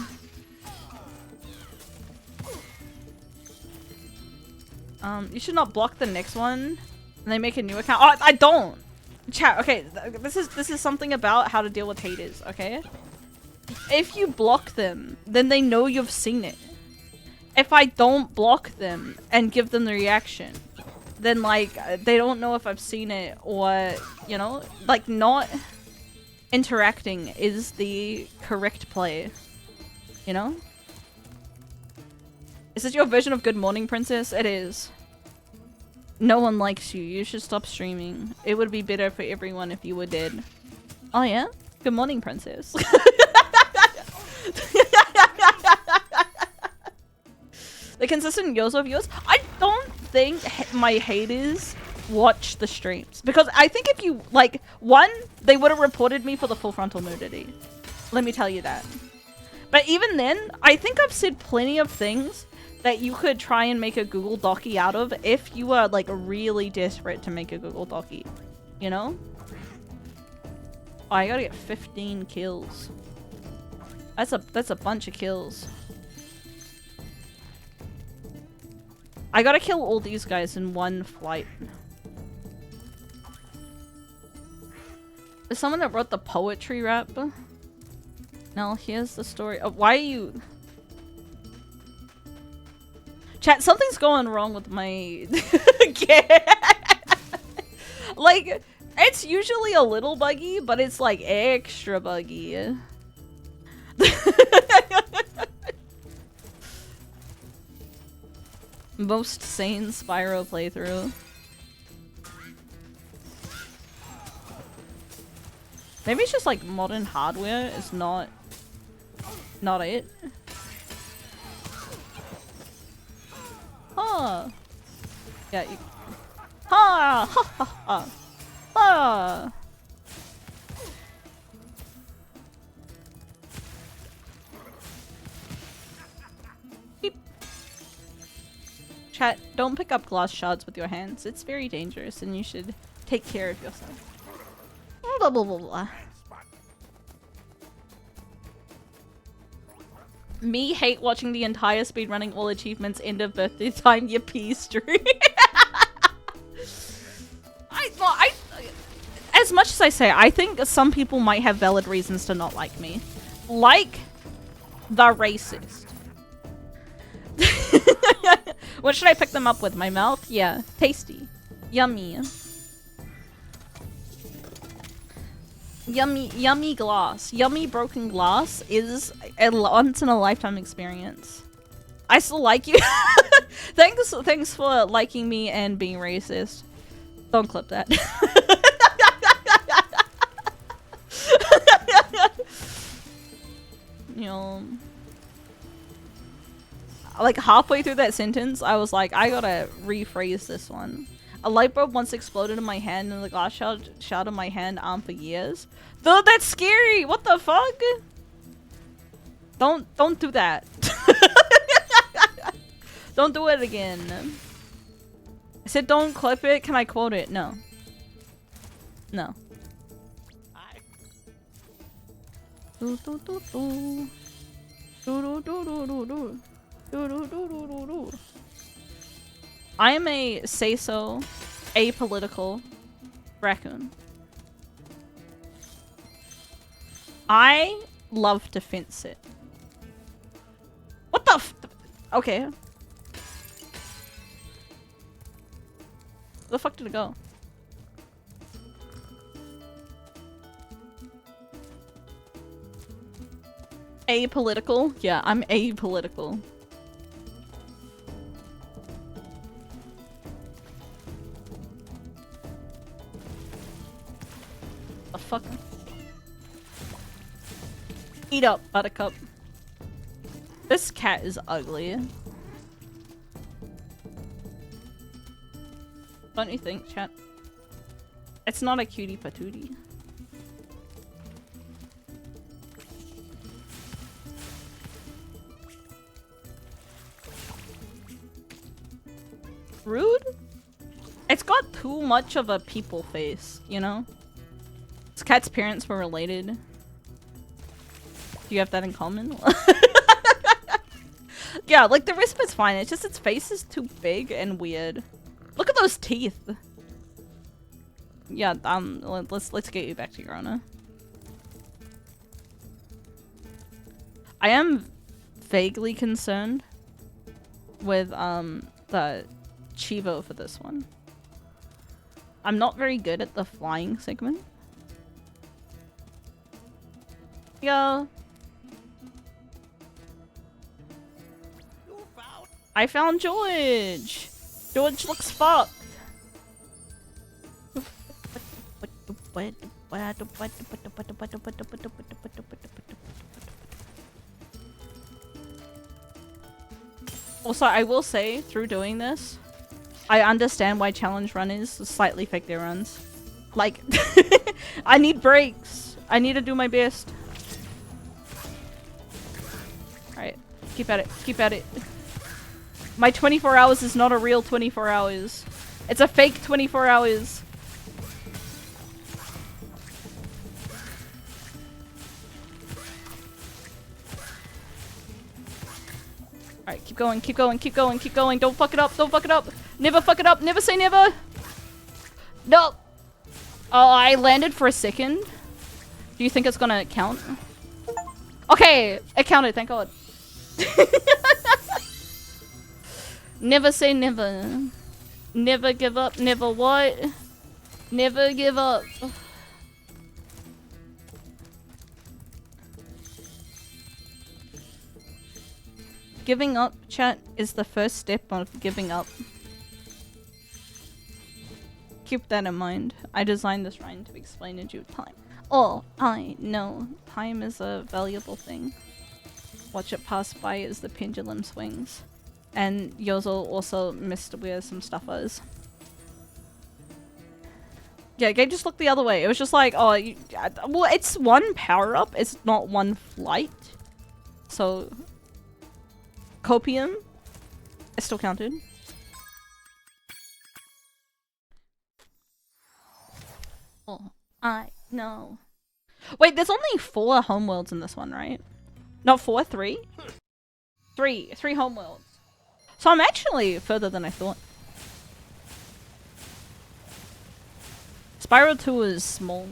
You should not block the next one and they make a new account. Oh, I don't! Chat, okay, this is something about how to deal with haters, okay? If you block them, then they know you've seen it. If I don't block them and give them the reaction, then like, they don't know if I've seen it or, you know, like not interacting is the correct play, you know? Is this your version of Good Morning Princess? It is. No one likes you. You should stop streaming. It would be better for everyone if you were dead. Oh yeah? Good Morning Princess. The consistent Yozo viewers? I don't think my haters watch the streams. Because I think if you, like, one, they would have reported me for the full frontal nudity. Let me tell you that. But even then, I think I've said plenty of things that you could try and make a Google Docky out of if you are, like, really desperate to make a Google Docky. You know? Oh, I gotta get 15 kills. That's a bunch of kills. I gotta kill all these guys in one flight. There's someone that wrote the poetry rap. No, here's the story. Why are you... Chat, something's going wrong with my... Like, it's usually a little buggy, but it's like extra buggy. Most sane Spyro playthrough. Maybe it's just like modern hardware is not it. Huh. Yeah, you... Ha! Ha ha ha! Ha! Beep. Chat, don't pick up glass shards with your hands. It's very dangerous and you should Take care of yourself. Blah, blah, blah, blah. Me hate watching the entire speedrunning all achievements end of birthday time yippee stream. As much as I say, I think some people might have valid reasons to not like me. Like the racist. What should I pick them up with? My mouth? Yeah. Tasty. Yummy. Yummy glass. Yummy broken glass is a once in a lifetime experience. I still like you. Thanks for liking me and being racist. Don't clip that. You know, like halfway through that sentence, I was like, I gotta rephrase this one. A light bulb once exploded in my hand and the glass shot in my hand arm for years. Though that's scary! What the fuck? Don't do that. Don't do it again. I said don't clip it. Can I quote it? No. No. Do do do do. Do do do do do do. Do do do do do do. I am a say-so, apolitical raccoon. I love to fence it. What the f- Okay. Where the fuck did it go? Apolitical? Yeah, I'm apolitical. The fuck? Eat up, Buttercup. This cat is ugly. Don't you think, chat? It's not a cutie patootie. Rude? It's got too much of a people face, you know? This cat's parents were related. Do you have that in common? Yeah, like the rest of it's fine. It's just its face is too big and weird. Look at those teeth. Yeah, let's get you back to your owner. I am vaguely concerned with the Chivo for this one. I'm not very good at the flying segment. Yeah. I found George! George looks fucked! Also, I will say, through doing this, I understand why challenge runners slightly fake their runs. Like, I need breaks! I need to do my best. Alright, keep at it, keep at it. My 24 hours is not a real 24 hours. It's a fake 24 hours. Alright, keep going, keep going, keep going, keep going. Don't fuck it up, don't fuck it up. Never fuck it up, never say never. No. Oh, I landed for a second. Do you think it's gonna count? Okay, it counted, thank God. Never say never. Never give up, never what? Never give up. Giving up, chat, is the first step of giving up. Keep that in mind. I designed this rhyme to explain in due time. Oh, I know. Time is a valuable thing. Watch it pass by as the pendulum swings. And Yozo also missed where some stuff was. Yeah, Gabe just looked the other way. It was just like, oh, well, it's one power-up. It's not one flight. So, Copium, it still counted. I know. Wait, there's only 4 homeworlds in this one, right? Not 4, 3? 3 homeworlds. So I'm actually further than I thought. Spyro 2 is small.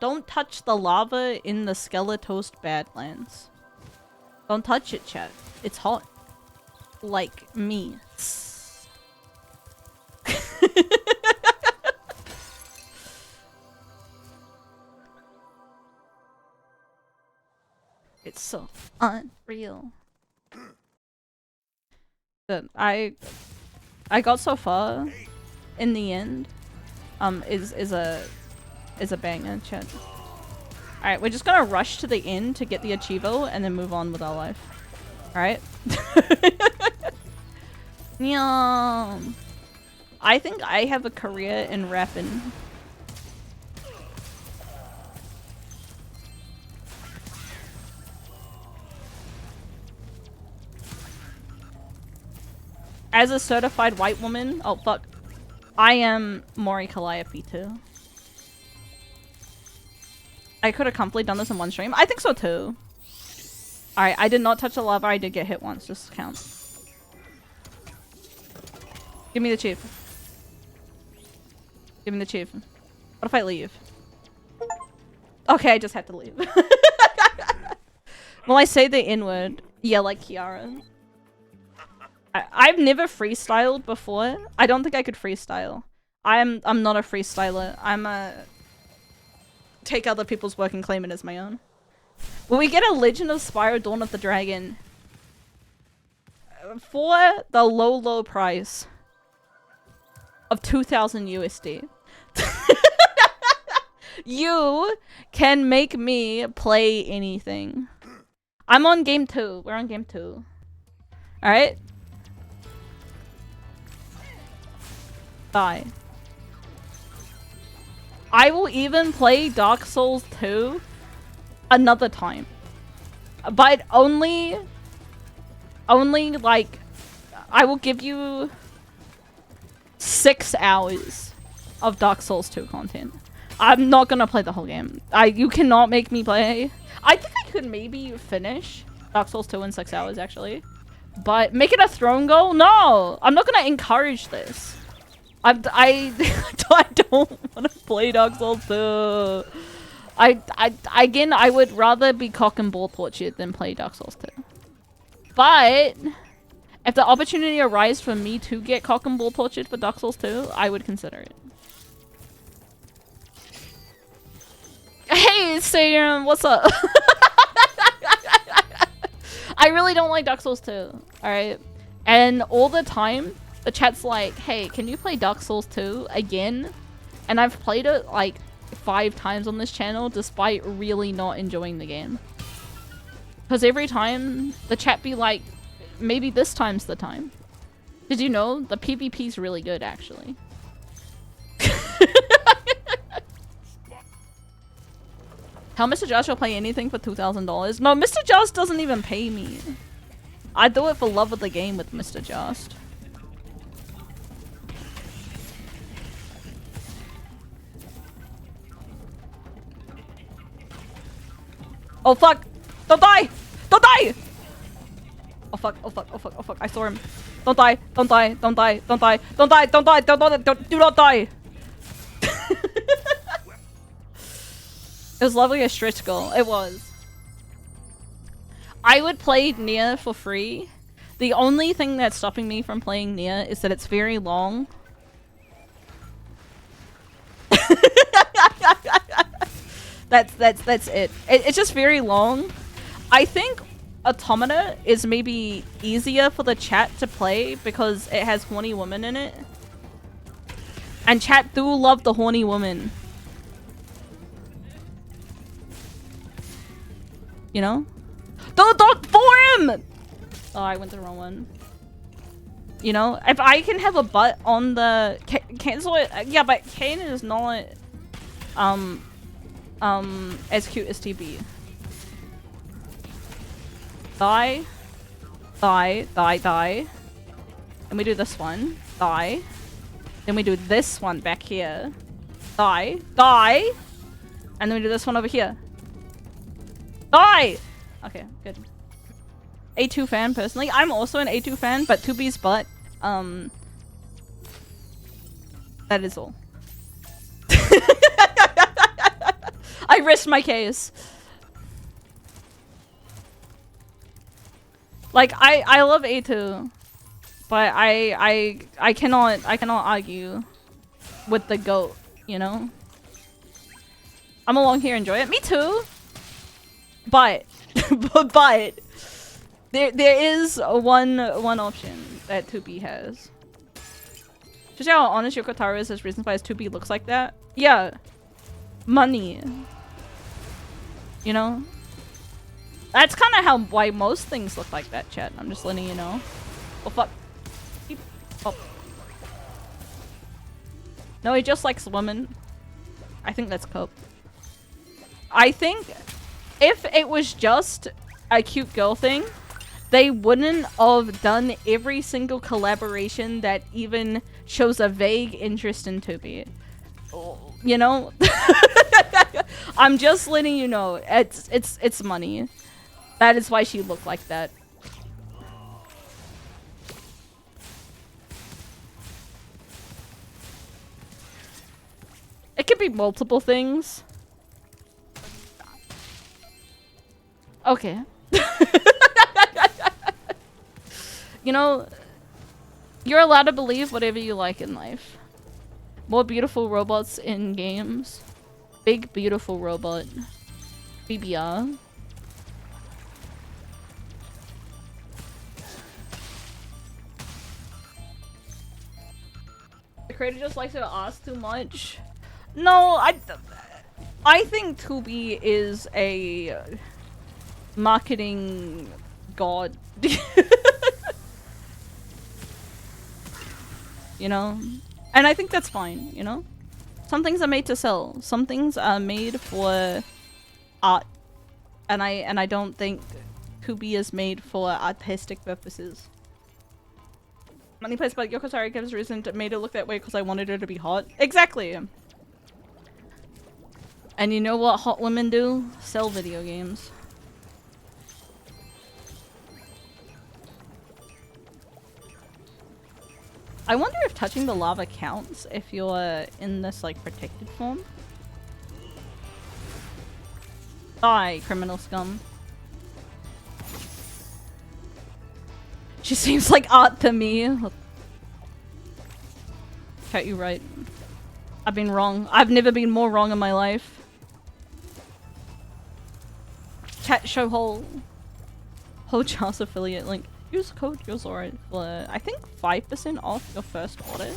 Don't touch the lava in the Skeletoast Badlands. Don't touch it, chat. It's hot. Like me. It's so unreal. That I got so far in the end. Is a banger, chat. Alright, we're just gonna rush to the end to get the achievo and then move on with our life. Alright? Yum. I think I have a career in rapping. As a certified white woman, oh fuck, I am Mori Calliope too. I could have comfortably done this in one stream. I think so too. Alright, I did not touch the lava. I did get hit once. Just count. Give me the chief. Give me the chief. What if I leave? Okay, I just had to leave. Will I say the N-word? Yeah, like Kiara. I've never freestyled before. I don't think I could freestyle. I'm not a freestyler. I'm a take other people's work and claim it as my own. Will we get a Legend of Spyro Dawn of the Dragon for the low price of 2,000 USD? You can make me play anything. I'm on game 2. We're on game 2. Alright? Bye. I will even play Dark Souls 2 another time. But only like I will give you 6 hours of Dark Souls 2 content. I'm not gonna play the whole game. You cannot make me play. I think I could maybe finish Dark Souls 2 in 6 hours actually. But make it a throne goal? No! I'm not gonna encourage this. I don't want to play Dark Souls 2. Again, I would rather be cock and ball tortured than play Dark Souls 2. But if the opportunity arises for me to get cock and ball tortured for Dark Souls 2, I would consider it. Hey, Stadium, what's up? I really don't like Dark Souls 2. Alright? And all the time, the chat's like, hey, can you play Dark Souls 2 again? And I've played it like 5 times on this channel despite really not enjoying the game. Because every time the chat be like, maybe this time's the time. Did you know? The PvP's really good actually. Tell Mr. Josh will play anything for $2,000. No, Mr. Josh doesn't even pay me. I do it for love of the game with Mr. Josh. Oh fuck! Don't die! Don't die! Oh fuck, oh fuck, oh fuck, oh fuck, I saw him. Don't die, don't die, don't die, don't die, don't die, don't die, do not die! It was lovely a stretch goal. It was. I would play Nier for free. The only thing that's stopping me from playing Nier is that it's very long. That's it. It's just very long. I think Automata is maybe easier for the chat to play because it has horny women in it. And chat do love the horny woman. You know? Don't for him! Oh, I went to the wrong one. You know? If I can have a butt on the... Cancel it. Yeah, but Kane is not... as cute as TB. Die. Die. Die. Die. Then we do this one. Die. Then we do this one back here. Die. Die. And then we do this one over here. Die! Okay, good. A2 fan, personally. I'm also an A2 fan, but 2B's butt. That is all. I risked my case. Like, I love A2. But I cannot argue with the GOAT, you know? I'm along here, enjoy it. Me too! But but there is one option that 2B has. Just how honest Yokotaro is as reasons why his 2B looks like that. Yeah. Money. You know? That's kind of how why most things look like that, chat. I'm just letting you know. Oh fuck. Oh. No, he just likes women. I think that's cope. I think if it was just a cute girl thing, they wouldn't have done every single collaboration that even shows a vague interest in 2B. You know? I'm just letting you know. It's money. That is why she looked like that. It could be multiple things. Okay. You know, you're allowed to believe whatever you like in life. More beautiful robots in games. Big beautiful robot. BBR. The creator just likes to ask too much. No, I think 2B is a marketing god. You know? And I think that's fine, you know? Some things are made to sell. Some things are made for art. And I don't think 2B is made for artistic purposes. Money place but Yokotaro gives reason to made it look that way because I wanted her to be hot. Exactly. And you know what hot women do? Sell video games. I wonder if touching the lava counts if you're in this like protected form. Die, criminal scum. She seems like art to me. Cat, you right. I've been wrong. I've never been more wrong in my life. Chat show whole Charles affiliate link. Use code YOZORA for I think 5% off your first order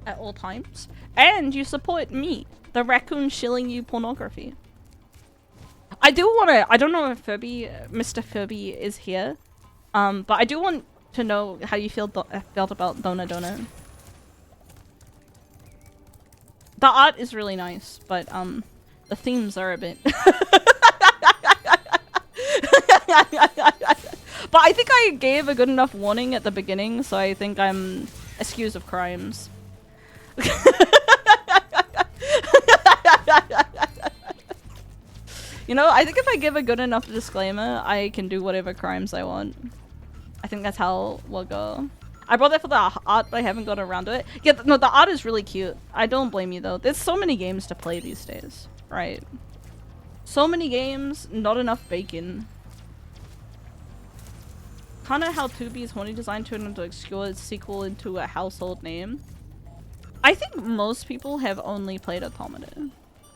at all times. And you support me, the raccoon shilling you pornography. I do wanna I don't know if Mr. Furby is here. But I do want to know how you felt about Dona Dona. The art is really nice, but the themes are a bit But I think I gave a good enough warning at the beginning, so I think I'm excused of crimes. You know, I think if I give a good enough disclaimer, I can do whatever crimes I want. I think that's how we'll go. I brought that for the art, but I haven't got around to it. Yeah, no, the art is really cute. I don't blame you, though. There's so many games to play these days, right? So many games, not enough bacon. Kinda how 2B's horny design turned into an obscure sequel into a household name. I think most people have only played Automata.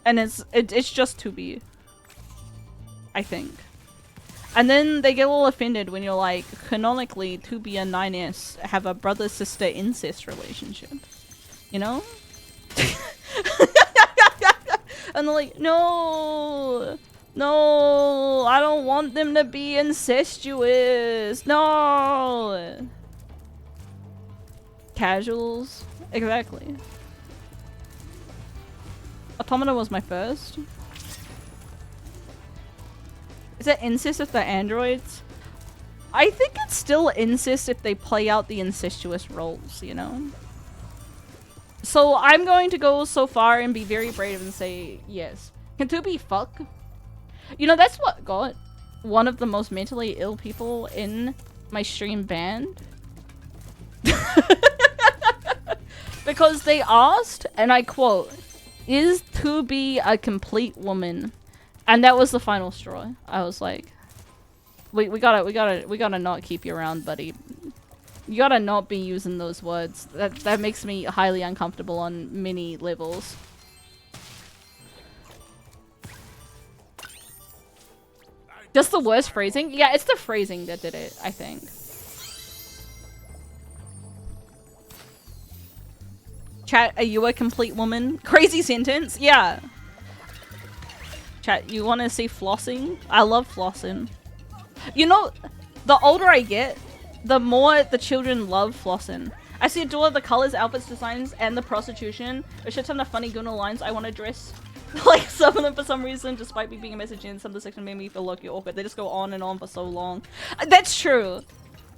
And it's just 2B. I think. And then they get all offended when you're like, canonically, 2B and 9S have a brother-sister incest relationship. You know? And they're like, no! No! I don't want them to be incestuous! No! Casuals. Exactly. Automata was my first. Is it incest with the androids? I think it's still incest if they play out the incestuous roles, you know? So I'm going to go so far and be very brave and say yes. Can 2B fuck? You know, that's what got one of the most mentally ill people in my stream banned. Because they asked, and I quote, "Is 2B a complete woman?" And that was the final straw. I was like, we gotta not keep you around, buddy. You gotta not be using those words. That makes me highly uncomfortable on many levels. Just the worst phrasing? Yeah, it's the phrasing that did it, I think. Chat, are you a complete woman? Crazy sentence? Yeah. Chat, you want to see flossing? I love flossing. You know, the older I get, the more the children love flossing. I see adore the colors, outfits, designs, and the prostitution. There's shit ton of funny Guna lines I want to dress. Like, some of them for some reason, despite me being a message in, some of the section made me feel low-key awkward. They just go on and on for so long. That's true.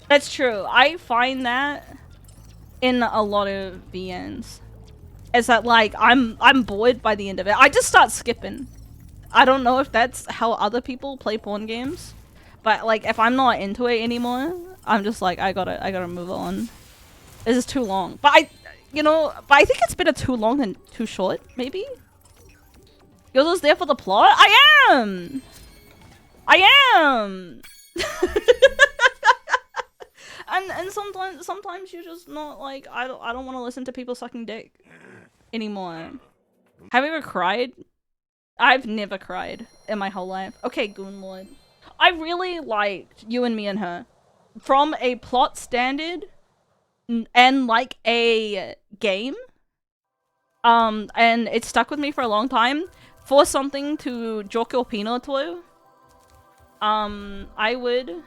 That's true. I find that in a lot of VNs. Is that, like, I'm bored by the end of it. I just start skipping. I don't know if that's how other people play porn games. But, like, if I'm not into it anymore, I'm just like, I gotta move on. This is too long. But I think it's better too long than too short, maybe? Yozo's there for the plot? I am! And sometimes you're just not like, I don't want to listen to people sucking dick anymore. Have you ever cried? I've never cried in my whole life. Okay, Goonlord. I really liked You and Me and Her. From a plot standard and like a game. And it stuck with me for a long time. For something to Jokyo Pino to, I would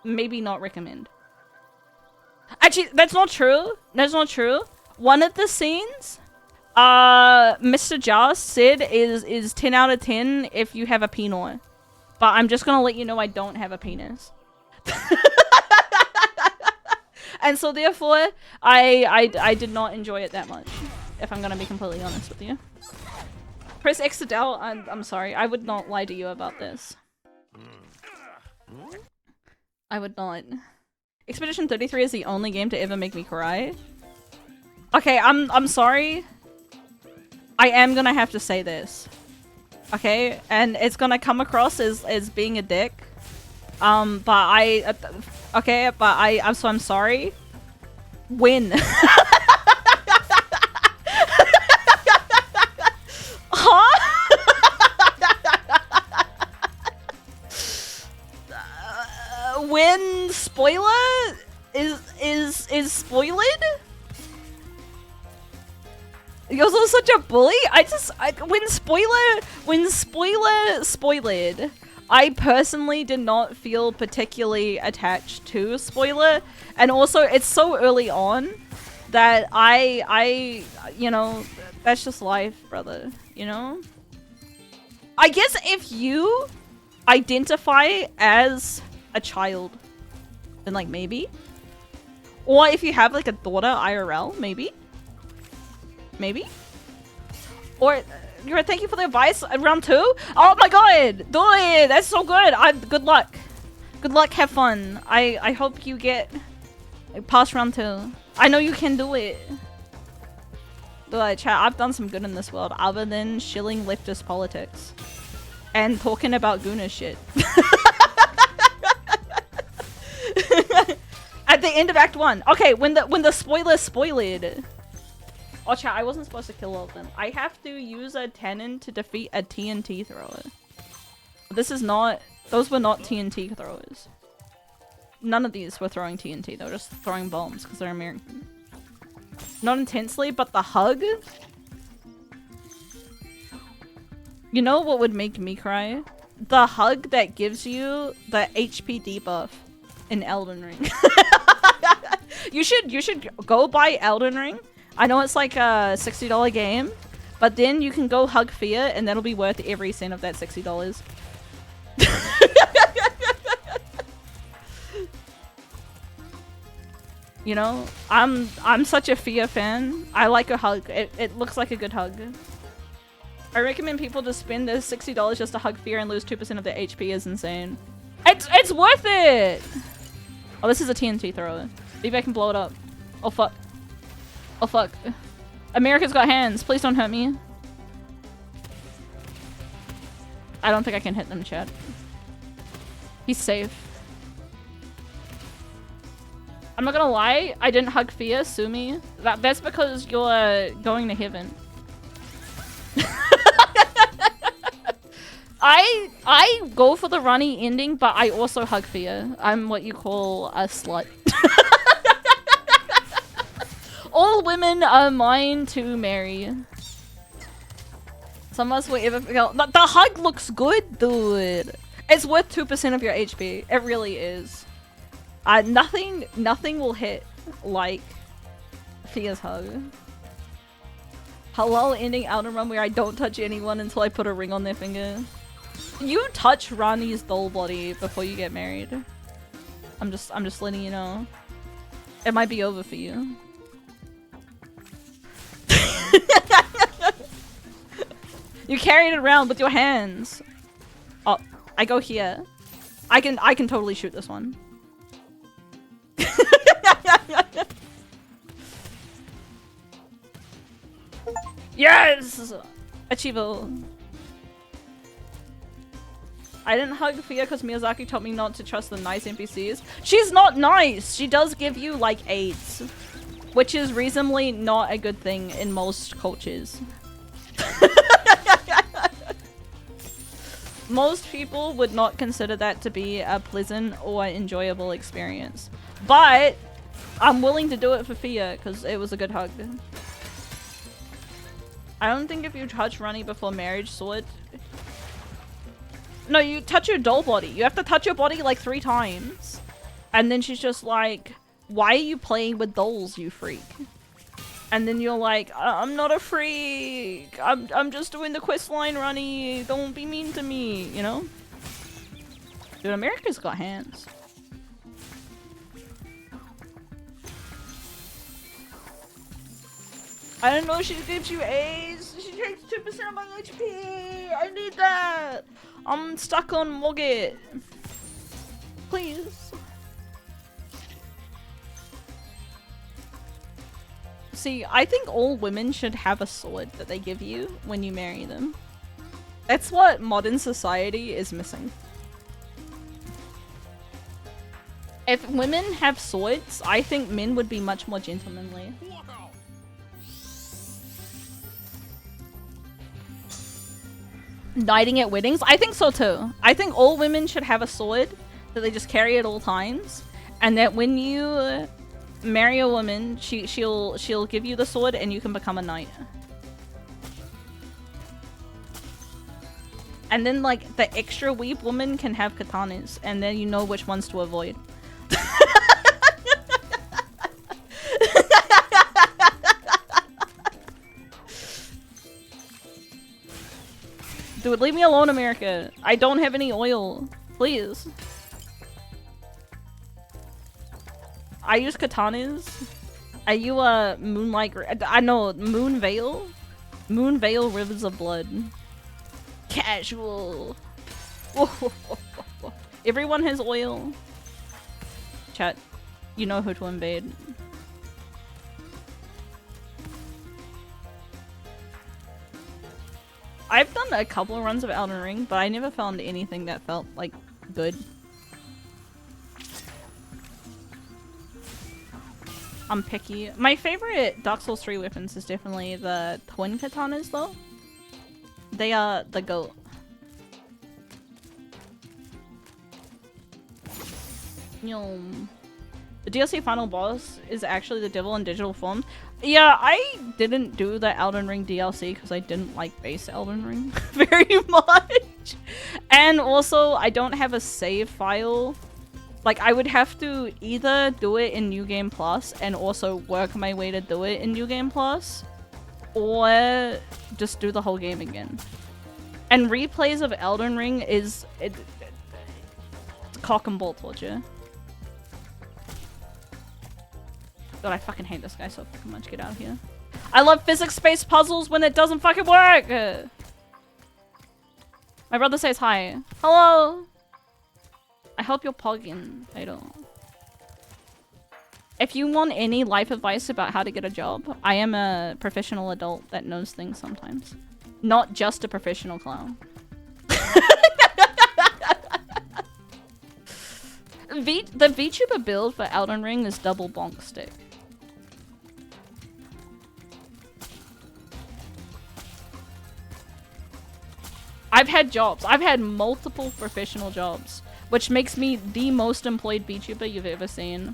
maybe not recommend. Actually, that's not true. That's not true. One of the scenes, Mr. Jar said is 10 out of 10 if you have a penor. But I'm just gonna let you know I don't have a penis. And so therefore, I did not enjoy it that much. If I'm gonna be completely honest with you. Press X to doubt. I'm sorry. I would not lie to you about this. I would not. Expedition 33 is the only game to ever make me cry. Okay, I'm sorry. I am gonna have to say this. Okay, and it's gonna come across as being a dick. I'm sorry. When? Huh? When spoiler is spoiled? You're also such a bully. When spoiler spoiled, I personally did not feel particularly attached to spoiler, and also it's so early on that I you know, that's just life, brother, you know? I guess if you identify as a child, then like maybe. Or if you have like a daughter IRL, maybe. Maybe. Or thank you for the advice. Round 2? Oh my god! Dude, that's so good! Good luck. Good luck, have fun. I hope you get past round 2. I know you can do it. Dude, chat, I've done some good in this world other than shilling leftist politics. And talking about Guna shit. At the end of Act 1. Okay, when the spoiler spoiled. Oh chat, I wasn't supposed to kill all of them. I have to use a cannon to defeat a TNT thrower. This is not... Those were not TNT throwers. None of these were throwing TNT. They were just throwing bombs because they're American. Not intensely, but the hug? You know what would make me cry? The hug that gives you the HP debuff in Elden Ring. You should go buy Elden Ring. I know it's like a $60 game, but then you can go hug Fear and that'll be worth every cent of that $60. You know, I'm such a Fia fan. I like a hug. It looks like a good hug. I recommend people to spend their $60 just to hug Fia and lose 2% of their HP is insane. It's worth it! Oh, this is a TNT thrower. Maybe I can blow it up. Oh fuck. Oh fuck. America's got hands. Please don't hurt me. I don't think I can hit them, chat. He's safe. I'm not gonna lie, I didn't hug Fia, sue me. That's because you're going to heaven. I go for the runny ending, but I also hug Fia. I'm what you call a slut. All women are mine to marry. Some of us will ever feel. The hug looks good, dude. It's worth 2% of your HP. It really is. Nothing will hit like Fia's hug. Hello, ending Elden Run where I don't touch anyone until I put a ring on their finger. You touch Rani's doll body before you get married. I'm just letting you know. It might be over for you. You carry it around with your hands. Oh, I go here. I can totally shoot this one. Yes! Achievable. I didn't hug Fia because Miyazaki told me not to trust the nice NPCs. She's not nice! She does give you, like, AIDS. Which is reasonably not a good thing in most cultures. Most people would not consider that to be a pleasant or enjoyable experience. But I'm willing to do it for Fia because it was a good hug. I don't think if you touch Runny before marriage, sword. No, you touch your doll body. You have to touch your body like 3 times. And then she's just like, why are you playing with dolls, you freak? And then you're like, I'm not a freak. I'm just doing the quest line, Runny. Don't be mean to me, you know? Dude, America's got hands. I don't know, she gives you A's. She takes 2% of my HP. I need that. I'm stuck on Mogget. Please. See, I think all women should have a sword that they give you when you marry them. That's what modern society is missing. If women have swords, I think men would be much more gentlemanly. Knighting at weddings? I think so too. I think all women should have a sword that they just carry at all times. And that when you marry a woman, she'll give you the sword and you can become a knight. And then like the extra weeb woman can have katanas and then you know which ones to avoid. Dude, leave me alone, America. I don't have any oil. Please. I use katanas. Are you a moonlight? I know Moon Veil. Moon Veil Rivers of Blood. Casual. Everyone has oil. Chat. You know who to invade. I've done a couple of runs of Elden Ring, but I never found anything that felt like good. I'm picky. My favorite Dark Souls 3 weapons is definitely the twin katanas though. They are the GOAT. Yum. The DLC final boss is actually the devil in digital form. Yeah, I didn't do the Elden Ring DLC because I didn't like base Elden Ring very much. And also, I don't have a save file. Like, I would have to either do it in New Game Plus and also work my way to do it in New Game Plus, or just do the whole game again. And replays of Elden Ring is... it's cock and ball torture. God, I fucking hate this guy so fucking much. Get out of here. I love physics-based puzzles when it doesn't fucking work! My brother says hi. Hello! I hope you're pogging. I don't. If you want any life advice about how to get a job, I am a professional adult that knows things sometimes. Not just a professional clown. The VTuber build for Elden Ring is double bonk stick. I've had jobs. I've had multiple professional jobs, which makes me the most employed VTuber you've ever seen.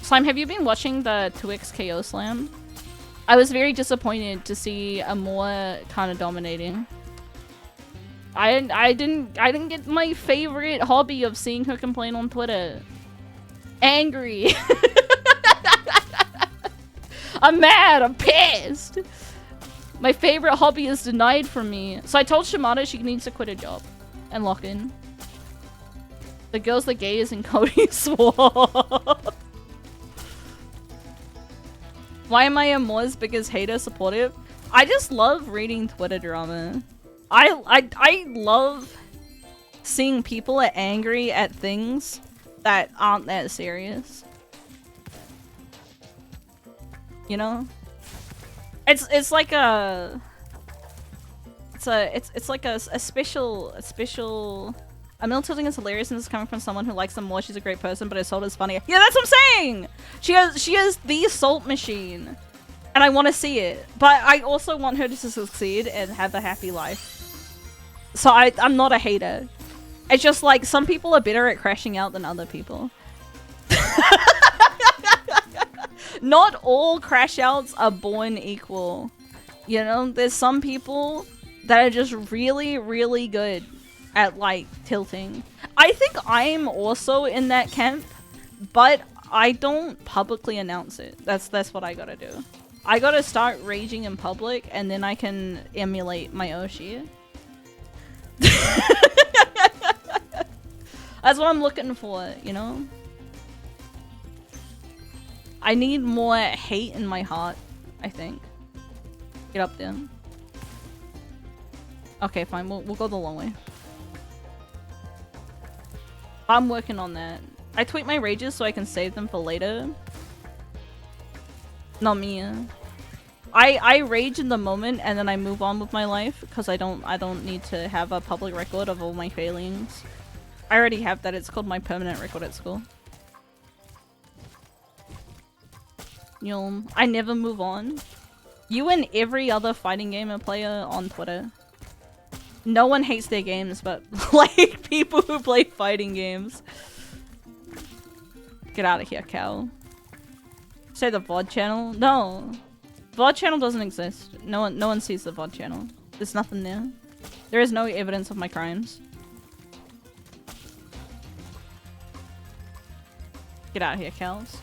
Slime, have you been watching the 2x KO slam? I was very disappointed to see a more kind of dominating. I didn't get my favorite hobby of seeing her complain on Twitter. Angry. I'm mad. I'm pissed. My favorite hobby is denied from me. So I told Shimada she needs to quit her job and lock in. The girl's the gays and Cody swore. Why am I a Mo's biggest hater supportive? I just love reading Twitter drama. I love seeing people angry at things that aren't that serious. You know? It's like a special. Emil tilting is hilarious and this is coming from someone who likes them more. She's a great person, but her salt is funny. Yeah, that's what I'm saying! She has the salt machine. And I want to see it. But I also want her to succeed and have a happy life. So I'm not a hater. It's just like some people are better at crashing out than other people. Not all crash outs are born equal. You know, there's some people that are just really, really good at like tilting. I think I'm also in that camp, but I don't publicly announce it. That's what I gotta do. I gotta start raging in public and then I can emulate my Oshi. That's what I'm looking for, you know? I need more hate in my heart, I think. Get up there. Okay, fine. We'll go the long way. I'm working on that. I tweet my rages so I can save them for later. Not me. I rage in the moment and then I move on with my life because I don't need to have a public record of all my failings. I already have that. It's called my permanent record at school. Yum. I never move on. You and every other fighting gamer player on Twitter. No one hates their games, but like people who play fighting games. Get out of here, Cal. Say the VOD channel? No. VOD channel doesn't exist. No one sees the VOD channel. There's nothing there. There is no evidence of my crimes. Get out of here, Cals.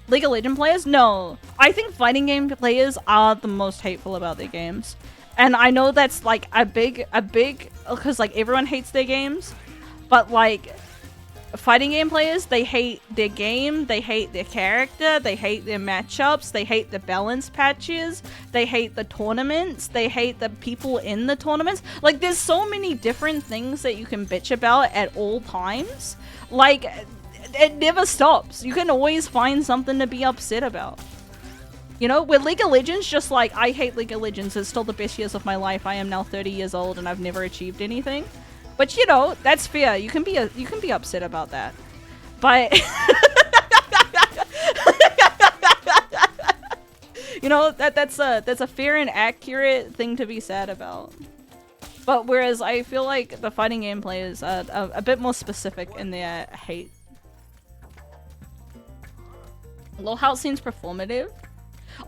League of Legends players? No. I think fighting game players are the most hateful about their games. And I know that's like a big, because like everyone hates their games. But like, fighting game players, they hate their game, they hate their character, they hate their matchups, they hate the balance patches, they hate the tournaments, they hate the people in the tournaments. Like, there's so many different things that you can bitch about at all times. Like, it never stops. You can always find something to be upset about. You know, with League of Legends, just like, I hate League of Legends, it's still the best years of my life. I am now 30 years old and I've never achieved anything. But you know, that's fair. You can be upset about that. But you know, that's a fair and accurate thing to be sad about. But whereas I feel like the fighting game players are a bit more specific in their hate. Lol, how it seems performative.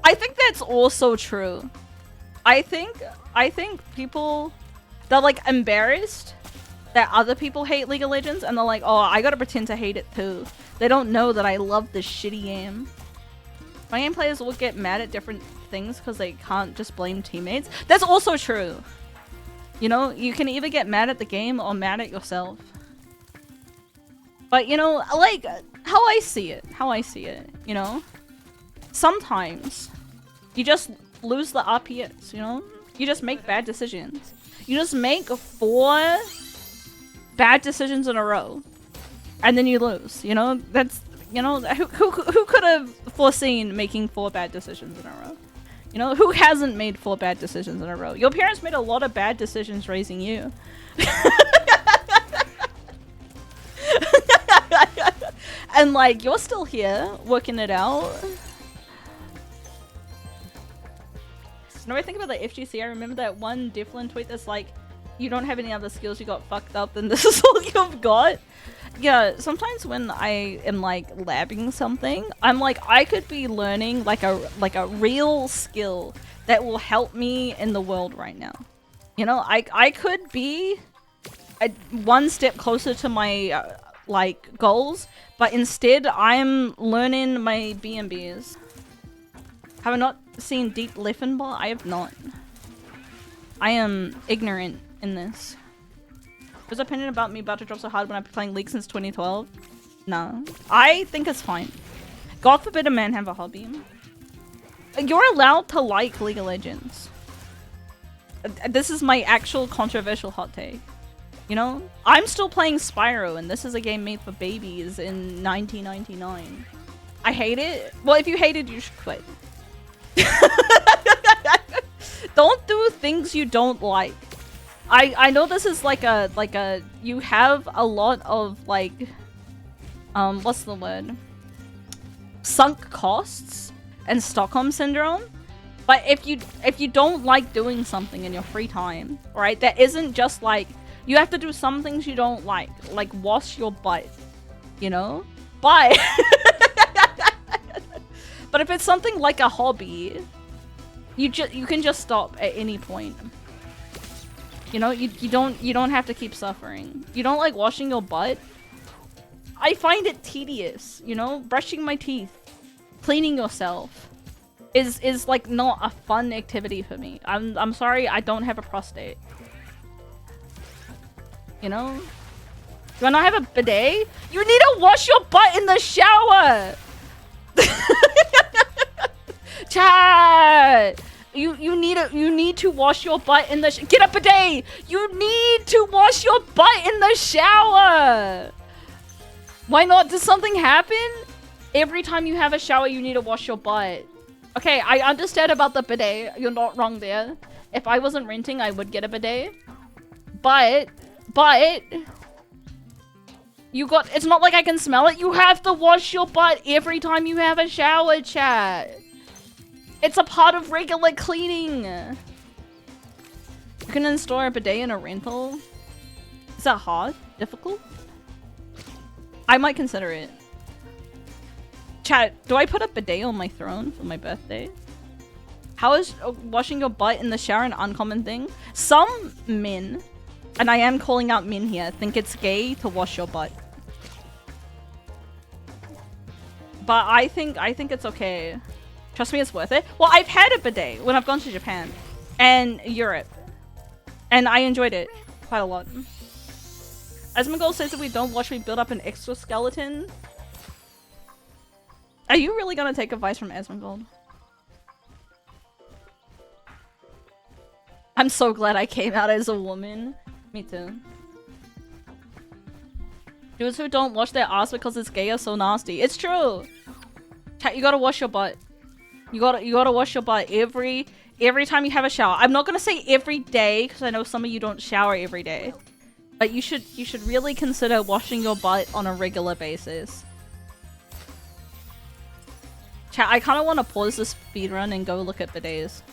I think that's also true. I think people, they're like embarrassed that other people hate League of Legends and they're like, oh, I gotta pretend to hate it too. They don't know that I love this shitty game. My game players will get mad at different things because they can't just blame teammates. That's also true. You know, you can either get mad at the game or mad at yourself. But you know, like, how I see it, you know? Sometimes you just lose the RPS, you know? You just make bad decisions. You just make 4 bad decisions in a row. And then you lose, you know? That's, you know, who could have foreseen making 4 bad decisions in a row? You know, who hasn't made 4 bad decisions in a row? Your parents made a lot of bad decisions raising you. And like, you're still here, working it out. When I think about the FGC, I remember that one Devlin tweet that's like, you don't have any other skills, you got fucked up, and this is all you've got. Yeah, sometimes when I am like labbing something, I'm like, I could be learning like a real skill that will help me in the world right now. You know, I could be one step closer to my like goals, but instead I'm learning my BMBs. Have I not seen Deep Leffenbach? I have not. I am ignorant in this. Was opinion about me about to drop so hard when I've been playing League since 2012? No. I think it's fine. God forbid a man have a hobby. You're allowed to like League of Legends. This is my actual controversial hot take. You know? I'm still playing Spyro, and this is a game made for babies in 1999. I hate it. Well, if you hate it, you should quit. Don't do things you don't like. I know this is like a you have a lot of like what's the word? Sunk costs and Stockholm syndrome. But if you don't like doing something in your free time, right? That isn't just like you have to do some things you don't like wash your butt, you know? But but if it's something like a hobby, you can just stop at any point. You know, you don't have to keep suffering. You don't like washing your butt? I find it tedious, you know? Brushing my teeth, cleaning yourself is like not a fun activity for me. I'm sorry, I don't have a prostate. You know? Do I not have a bidet? You need to wash your butt in the shower! Chat! You need to wash your butt in the get a bidet! You need to wash your butt in the shower! Why not? Does something happen? Every time you have a shower, you need to wash your butt. Okay, I understand about the bidet. You're not wrong there. If I wasn't renting, I would get a bidet. But it's not like I can smell it. You have to wash your butt every time you have a shower, chat. It's a part of regular cleaning. You can install a bidet in a rental. Is that hard? Difficult? I might consider it. Chat, do I put a bidet on my throne for my birthday? How is washing your butt in the shower an uncommon thing? Some men, and I am calling out men here, think it's gay to wash your butt. But I think it's okay. Trust me, it's worth it. Well, I've had a bidet when I've gone to Japan and Europe, and I enjoyed it quite a lot. Asmongold says if we don't wash, we build up an exoskeleton. Are you really gonna take advice from Asmongold? I'm so glad I came out as a woman. Me too. Dudes who don't wash their ass because it's gay are so nasty. It's true. Chat, you gotta wash your butt. You gotta wash your butt every time you have a shower. I'm not gonna say every day because I know some of you don't shower every day, but you should really consider washing your butt on a regular basis. Chat, I kind of want to pause this speedrun and go look at bidets.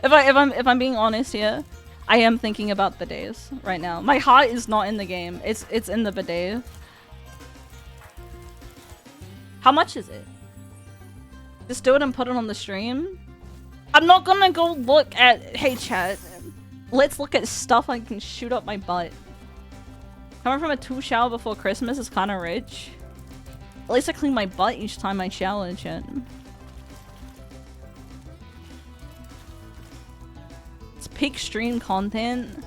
if I'm being honest here, I am thinking about bidets right now. My heart is not in the game. It's in the bidet. How much is it? Just do it and put it on the stream? I'm not gonna go look at... Hey chat, let's look at stuff I can shoot up my butt. Coming from a 2 shower before Christmas is kind of rich. At least I clean my butt each time I shower and shit. It's peak stream content.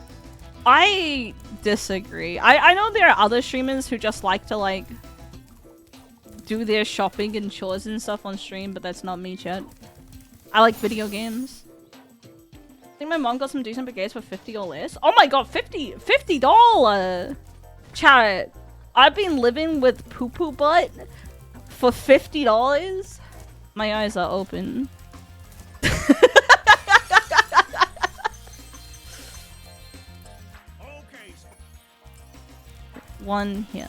I disagree. I know there are other streamers who just like to like do their shopping and chores and stuff on stream, but that's not me, chat. I like video games. I think my mom got some decent baguettes for 50 or less. Oh my god, $50! Chat, I've been living with poo-poo butt for $50? My eyes are open. One here.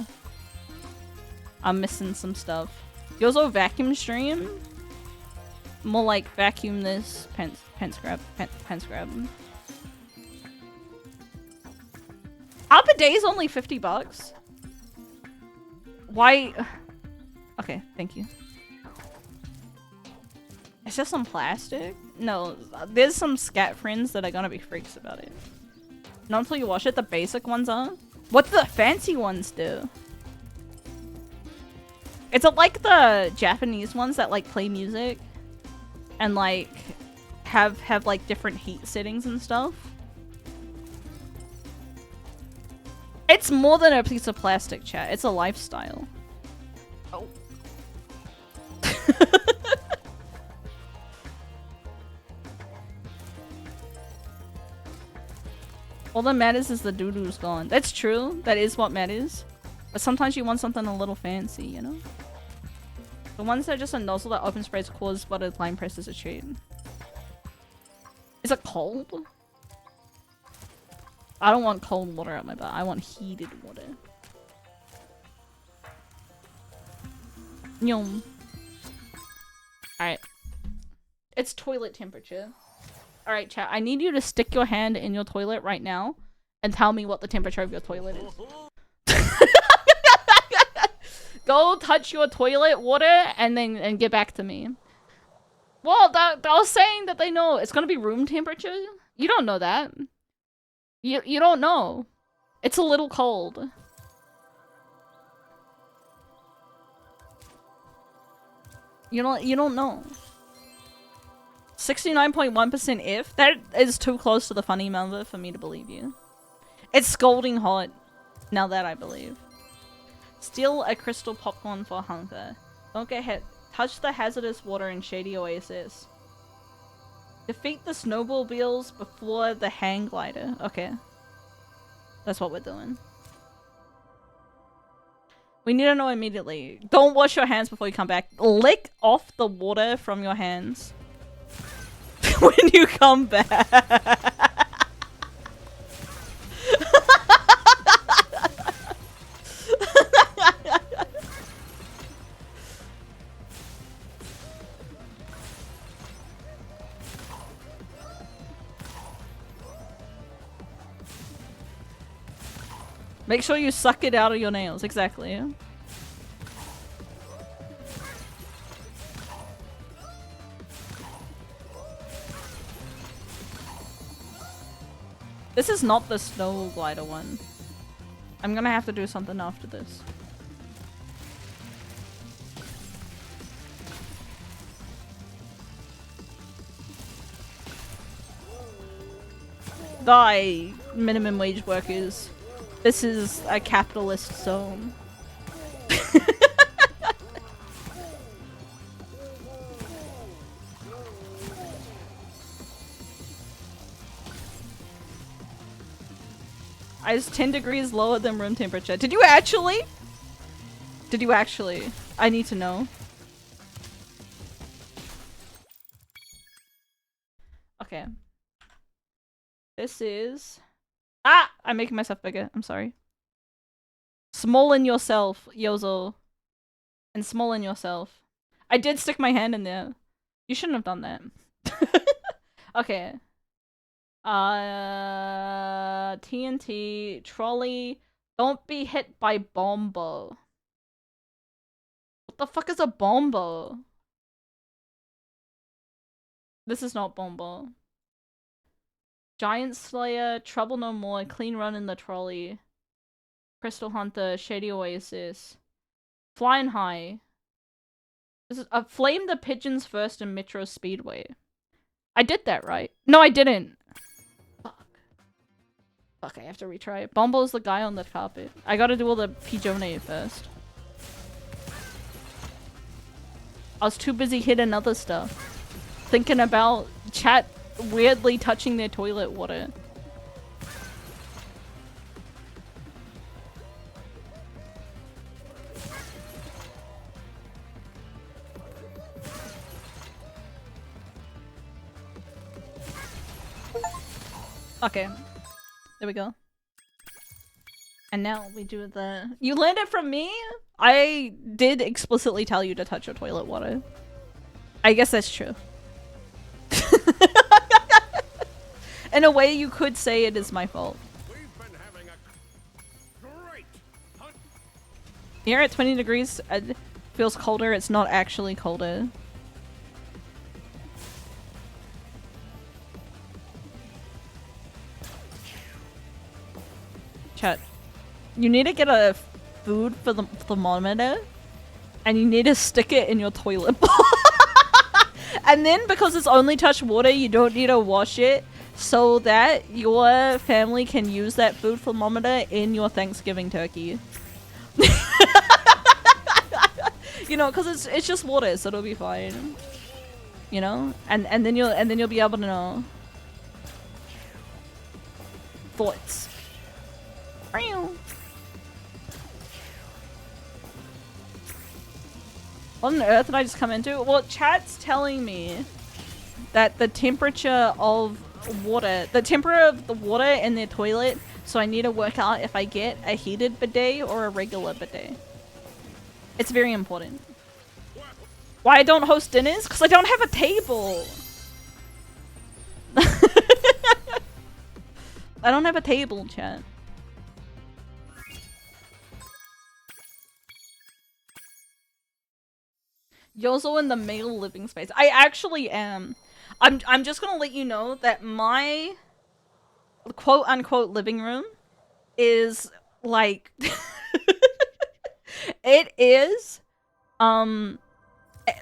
I'm missing some stuff. You also vacuum stream? More like vacuum this. Pence grab. Our bidet's only $50. Why? Okay, thank you. It's just some plastic? No, there's some scat friends that are gonna be freaks about it. Not until you wash it, the basic ones are. What do the fancy ones do? Is it like the Japanese ones that like play music and like have like different heat settings and stuff? It's more than a piece of plastic, chat. It's a lifestyle. Oh. All that matters is the doo-doo's gone. That's true. That is what matters. But sometimes you want something a little fancy, you know? The ones that are just a nozzle that open sprays cause but a line press is a cheat. Is it cold? I don't want cold water at my butt. I want heated water. Yum. Alright. It's toilet temperature. Alright, chat. I need you to stick your hand in your toilet right now and tell me what the temperature of your toilet is. Go touch your toilet water and get back to me. Well, I was saying that they know it's gonna be room temperature. You don't know that. You don't know. It's a little cold. You don't know. 69.1% if. That is too close to the funny number for me to believe you. It's scalding hot. Now that I believe. Steal a crystal popcorn for hunger. Don't get hit. Touch the hazardous water in Shady Oasis. Defeat the snowmobiles before the hang glider. Okay. That's what we're doing. We need to know immediately. Don't wash your hands before you come back. Lick off the water from your hands. When you come back. Make sure you suck it out of your nails. Exactly. Yeah? This is not the snow glider one. I'm gonna have to do something after this. Die, minimum wage workers. This is a capitalist zone. I was 10 degrees lower than room temperature. Did you actually? Did you actually? I need to know. Okay. This is... Ah! I'm making myself bigger. I'm sorry. Small in yourself, Yozo. And small in yourself. I did stick my hand in there. You shouldn't have done that. Okay. TNT, trolley. Don't be hit by Bombo. What the fuck is a Bombo? This is not Bombo. Giant Slayer, Trouble No More, Clean Run in the Trolley, Crystal Hunter, Shady Oasis, Flying High. This is Flame the Pigeons first in Metro Speedway. I did that right. No, I didn't. Fuck. Fuck, I have to retry. Bombo's the guy on the carpet. I gotta do all the Pijone first. I was too busy hitting other stuff. Thinking about chat weirdly touching their toilet water. Okay. There we go. And now we do the... You learned it from me? I did explicitly tell you to touch your toilet water. I guess that's true. In a way, you could say it is my fault. We've been having a great hunt. Here at 20 degrees, it feels colder. It's not actually colder. Chat. You need to get a food for the thermometer, and you need to stick it in your toilet bowl. And then, because it's only touched water, you don't need to wash it, so that your family can use that food thermometer in your Thanksgiving turkey. You know, because it's just water, so it'll be fine. You know, and then you'll be able to know. Thoughts. What on earth did I just come into? Well, chat's telling me that the temperature of water, the temperature of the water in their toilet, so I need to work out if I get a heated bidet or a regular bidet. It's very important. Why I don't host dinners? Because I don't have a table. I don't have a table, chat. Yozo in the male living space. I actually am. I'm just gonna let you know that my quote unquote living room is like it is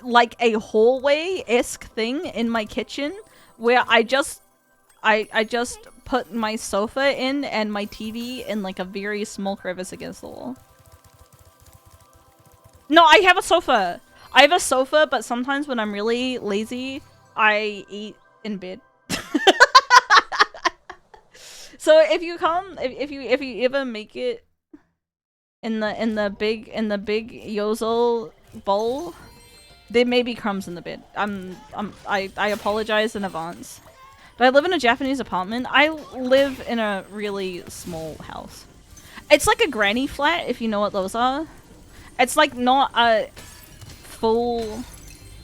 like a hallway-esque thing in my kitchen where I just put my sofa in and my TV in like a very small crevice against the wall. No, I have a sofa. I have a sofa, but sometimes when I'm really lazy, I eat in bed. So if you come, if you ever make it in the big Yozo bowl, there may be crumbs in the bed. I apologize in advance. But I live in a Japanese apartment. I live in a really small house. It's like a granny flat, if you know what those are. It's like not a full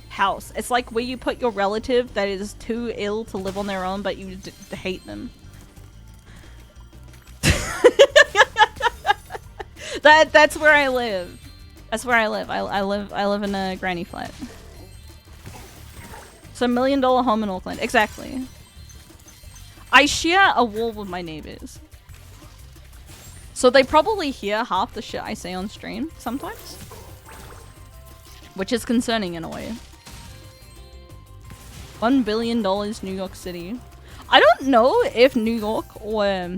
house. It's like where you put your relative that is too ill to live on their own, but you hate them. That's where I live. That's where I live. I live in a granny flat. It's $1 million home in Auckland. Exactly. I share a wall with my neighbors. So they probably hear half the shit I say on stream sometimes. Which is concerning in a way. $1 billion New York City. I don't know if New York or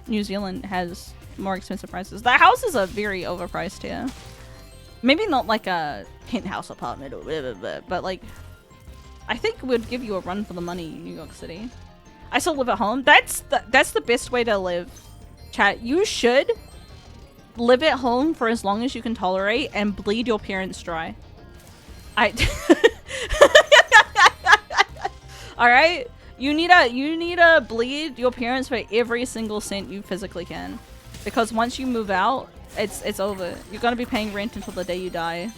New Zealand has more expensive prices. The houses are very overpriced here. Maybe not like a penthouse apartment or whatever, but like I think would give you a run for the money in New York City. I still live at home. That's the best way to live. Chat, you should live at home for as long as you can tolerate and bleed your parents dry. Alright? You need to bleed your parents for every single cent you physically can. Because once you move out, it's over. You're gonna be paying rent until the day you die.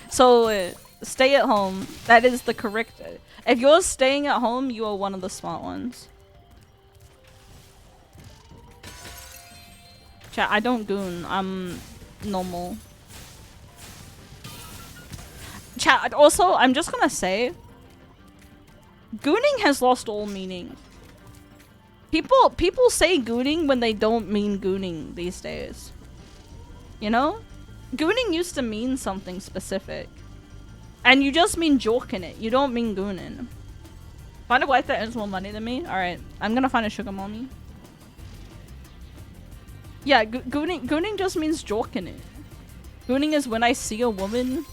So, stay at home. That is the correct... If you're staying at home, you are one of the smart ones. Chat, I don't goon. I'm normal. Chat, also, I'm just gonna say... Gooning has lost all meaning. People say gooning when they don't mean gooning these days. You know? Gooning used to mean something specific. And you just mean jorking it. You don't mean gooning. Find a wife that earns more money than me? Alright, I'm gonna find a sugar mommy. Yeah, gooning just means jorking it. Gooning is when I see a woman.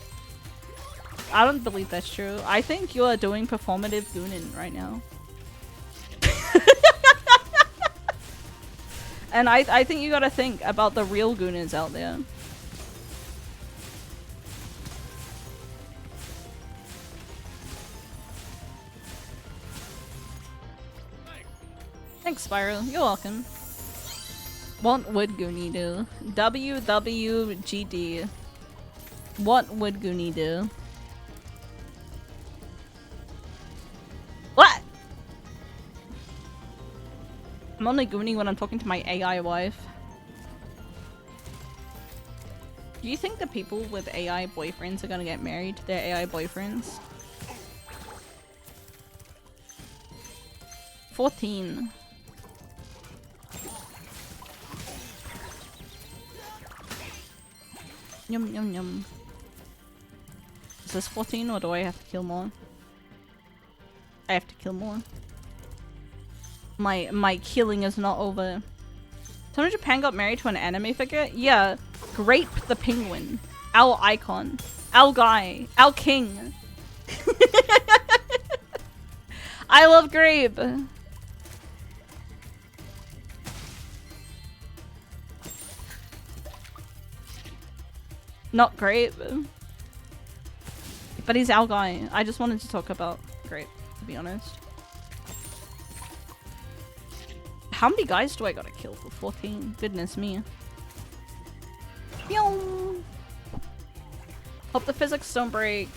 I don't believe that's true. I think you are doing performative gooning right now. And I think you gotta think about the real gooners out there. Thanks, Spyro. You're welcome. What would Goonie do? WWGD. What would Goonie do? What? I'm only Goonie when I'm talking to my AI wife. Do you think the people with AI boyfriends are gonna get married to their AI boyfriends? 14. Yum yum yum. Is this 14 or do I have to kill more? I have to kill more. My killing is not over. Someone in Japan got married to an anime figure? Yeah. Grape the penguin. Our icon. Our guy. Our king. I love Grape. Not Grape. But he's our guy. I just wanted to talk about Grape, to be honest. How many guys do I gotta kill for 14? Goodness me. Pew! Hope the physics don't break.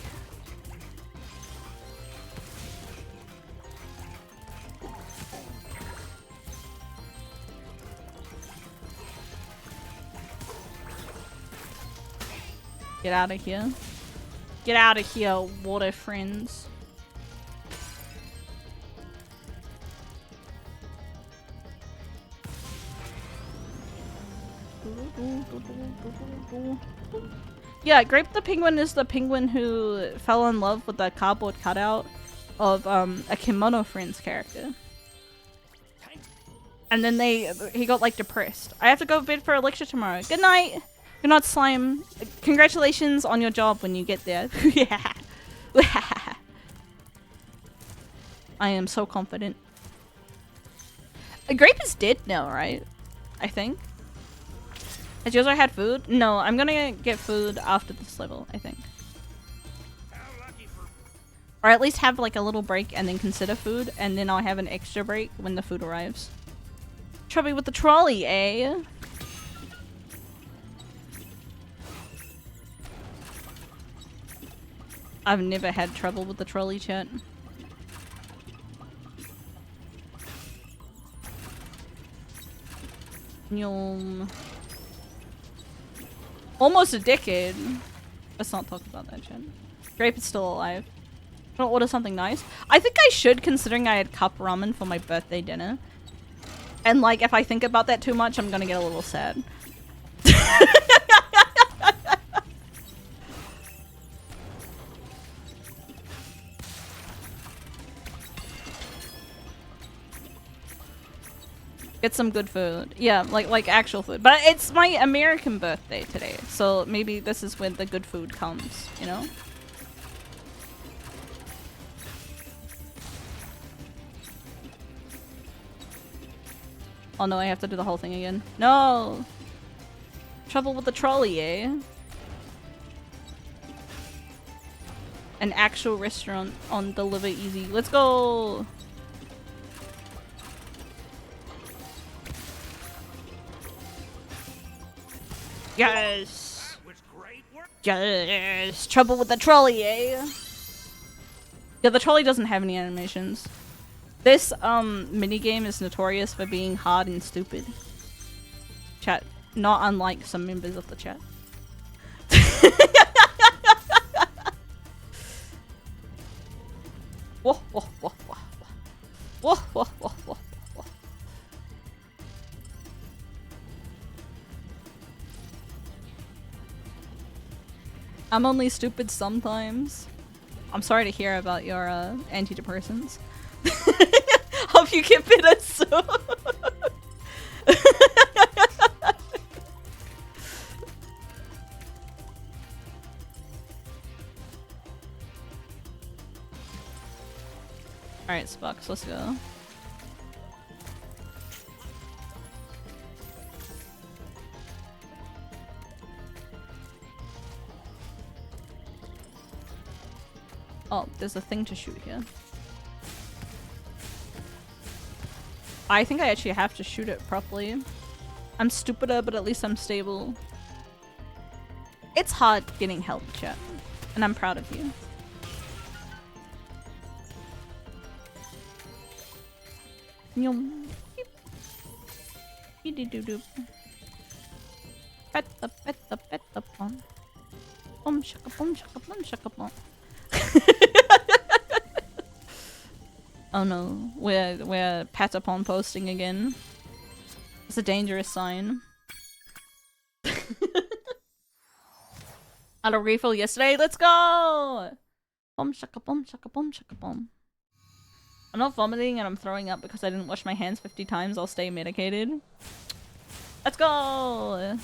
Get out of here. Get out of here, water friends. Yeah, Grape the Penguin is the penguin who fell in love with the cardboard cutout of a Kimono Friends character. And then he got like depressed. I have to go bid for a lecture tomorrow. Good night! Good night, Slime. Congratulations on your job when you get there. Yeah. I am so confident. Grape is dead now, right? I think. Has yours had food? No, I'm gonna get food after this level, I think. Or at least have like a little break and then consider food, and then I'll have an extra break when the food arrives. Trouble with the trolley, eh? I've never had trouble with the trolley, chat. Yum. Almost a decade. Let's not talk about that, chat. Grape is still alive. Can I order something nice? I think I should, considering I had cup ramen for my birthday dinner. And like, if I think about that too much, I'm gonna get a little sad. Get some good food. Yeah, like actual food. But it's my American birthday today, so maybe this is when the good food comes, you know? Oh no, I have to do the whole thing again. No! Trouble with the trolley, eh? An actual restaurant on Deliver Easy. Let's go! Yes! Yes! Trouble with the trolley, eh? Yeah, the trolley doesn't have any animations. This minigame is notorious for being hard and stupid. Chat, not unlike some members of the chat. Whoa, whoa, whoa, whoa, whoa, whoa, whoa, whoa, whoa. I'm only stupid sometimes. I'm sorry to hear about your antidepressants. Hope you get better soon. Alright, Sparks, let's go. Oh, there's a thing to shoot here. I think I actually have to shoot it properly. I'm stupider, but at least I'm stable. It's hard getting help, chat. And I'm proud of you. Yum. Beep-de-doo-doo. Pet the pon. Boom shaka boom shaka boom shaka boom. Oh no, we're Patapon posting again. It's a dangerous sign. Had a refill yesterday. Let's go! Boom shaka boom shaka boom shaka boom. I'm not vomiting and I'm throwing up because I didn't wash my hands 50 times. I'll stay medicated. Let's go!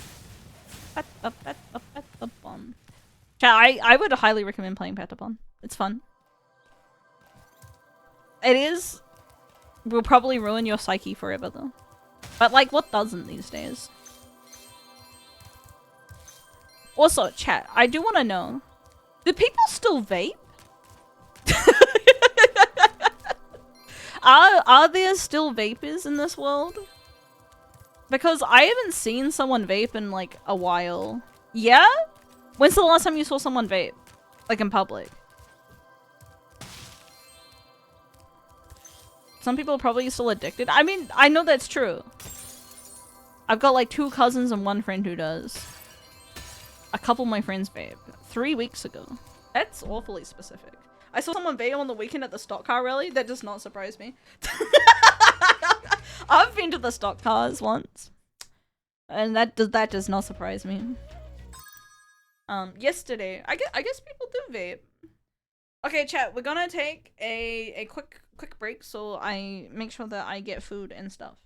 Patapon. Chat, I would highly recommend playing Patapon. It's fun. It is. Will probably ruin your psyche forever though. But like, what doesn't these days? Also, chat, I do want to know. Do people still vape? Are there still vapors in this world? Because I haven't seen someone vape in like a while. Yeah? When's the last time you saw someone vape? Like in public? Some people are probably still addicted. I mean, I know that's true. I've got like 2 cousins and 1 friend who does. A couple of my friends vape. 3 weeks ago. That's awfully specific. I saw someone vape on the weekend at the stock car rally. That does not surprise me. I've been to the stock cars once. And that does not surprise me. Yesterday. I guess people do vape. Okay, chat, we're gonna take a quick break so I make sure that I get food and stuff.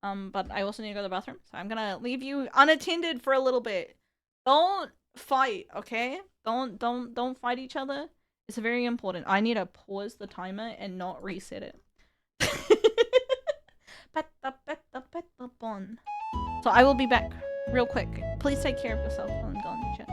But I also need to go to the bathroom, so I'm gonna leave you unattended for a little bit. Don't fight, okay? Don't fight each other. It's very important. I need to pause the timer and not reset it. So I will be back real quick. Please take care of yourself while I'm gone, chat.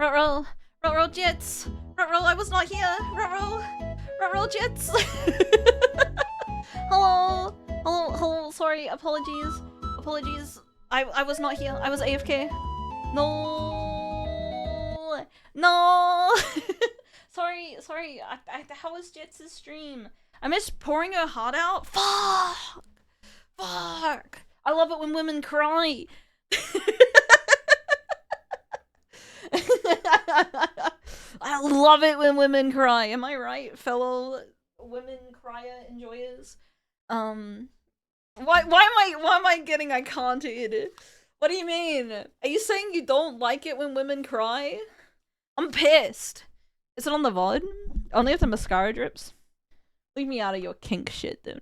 Ruh-roh! Ruh-roh jits! Ruh-roh, I was not here! Ruh-roh! Ruh-roh jits! Hello! Hello, hello, sorry, apologies. Apologies. I was not here. I was AFK. No! No! sorry. How was Jits' stream? I missed pouring her heart out? Fuck! I love it when women cry! I love it when women cry. Am I right, fellow women crier enjoyers? Why am I getting I can't it? What do you mean? Are you saying you don't like it when women cry? I'm pissed. Is it on the VOD? Only if the mascara drips? Leave me out of your kink shit then.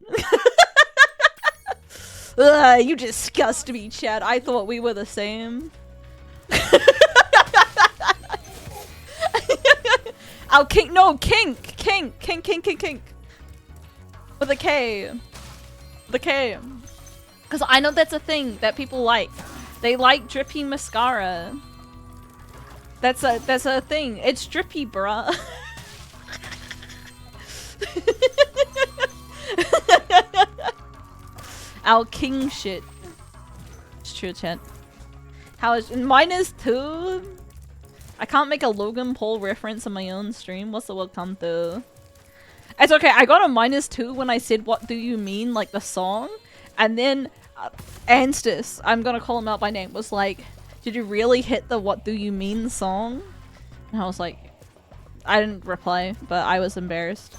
Ugh, you disgust me, Chad. I thought we were the same. Oh, kink. No, kink. Kink. With a K. The K. Because I know that's a thing that people like. They like drippy mascara. That's a thing. It's drippy, bruh. Our king shit. It's true, chat. How is -2? I can't make a Logan Paul reference on my own stream. What's the welcome to? It's okay. I got a -2 when I said "What do you mean?" like the song, and then Anstis, I'm gonna call him out by name, was like, "Did you really hit the what do you mean song?" And I was like, I didn't reply, but I was embarrassed.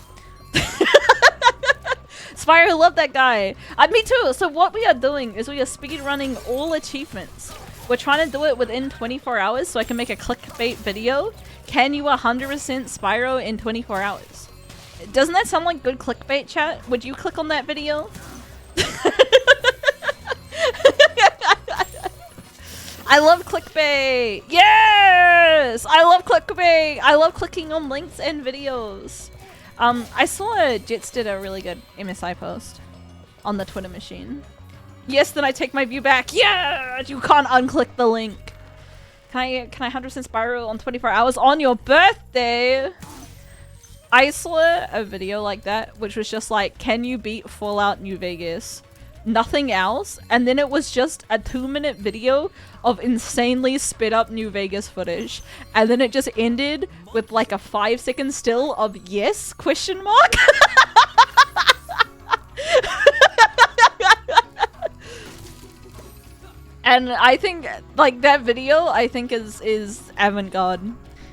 Spyro, love that guy. Me too. So what we are doing is we are speedrunning all achievements. We're trying to do it within 24 hours so I can make a clickbait video. Can you 100% Spyro in 24 hours? Doesn't that sound like good clickbait, chat? Would you click on that video? I love clickbait! Yes! I love clickbait! I love clicking on links and videos. I saw Jits did a really good MSI post on the Twitter machine. Yes, then I take my view back. Yeah! You can't unclick the link. Can I 100% Spyro on 24 hours on your birthday? I saw a video like that, which was just like, can you beat Fallout New Vegas? Nothing else. And then it was just a 2-minute video of insanely sped up New Vegas footage. And then it just ended with like a 5-second still of yes, question mark. And I think like that video I think is avant-garde.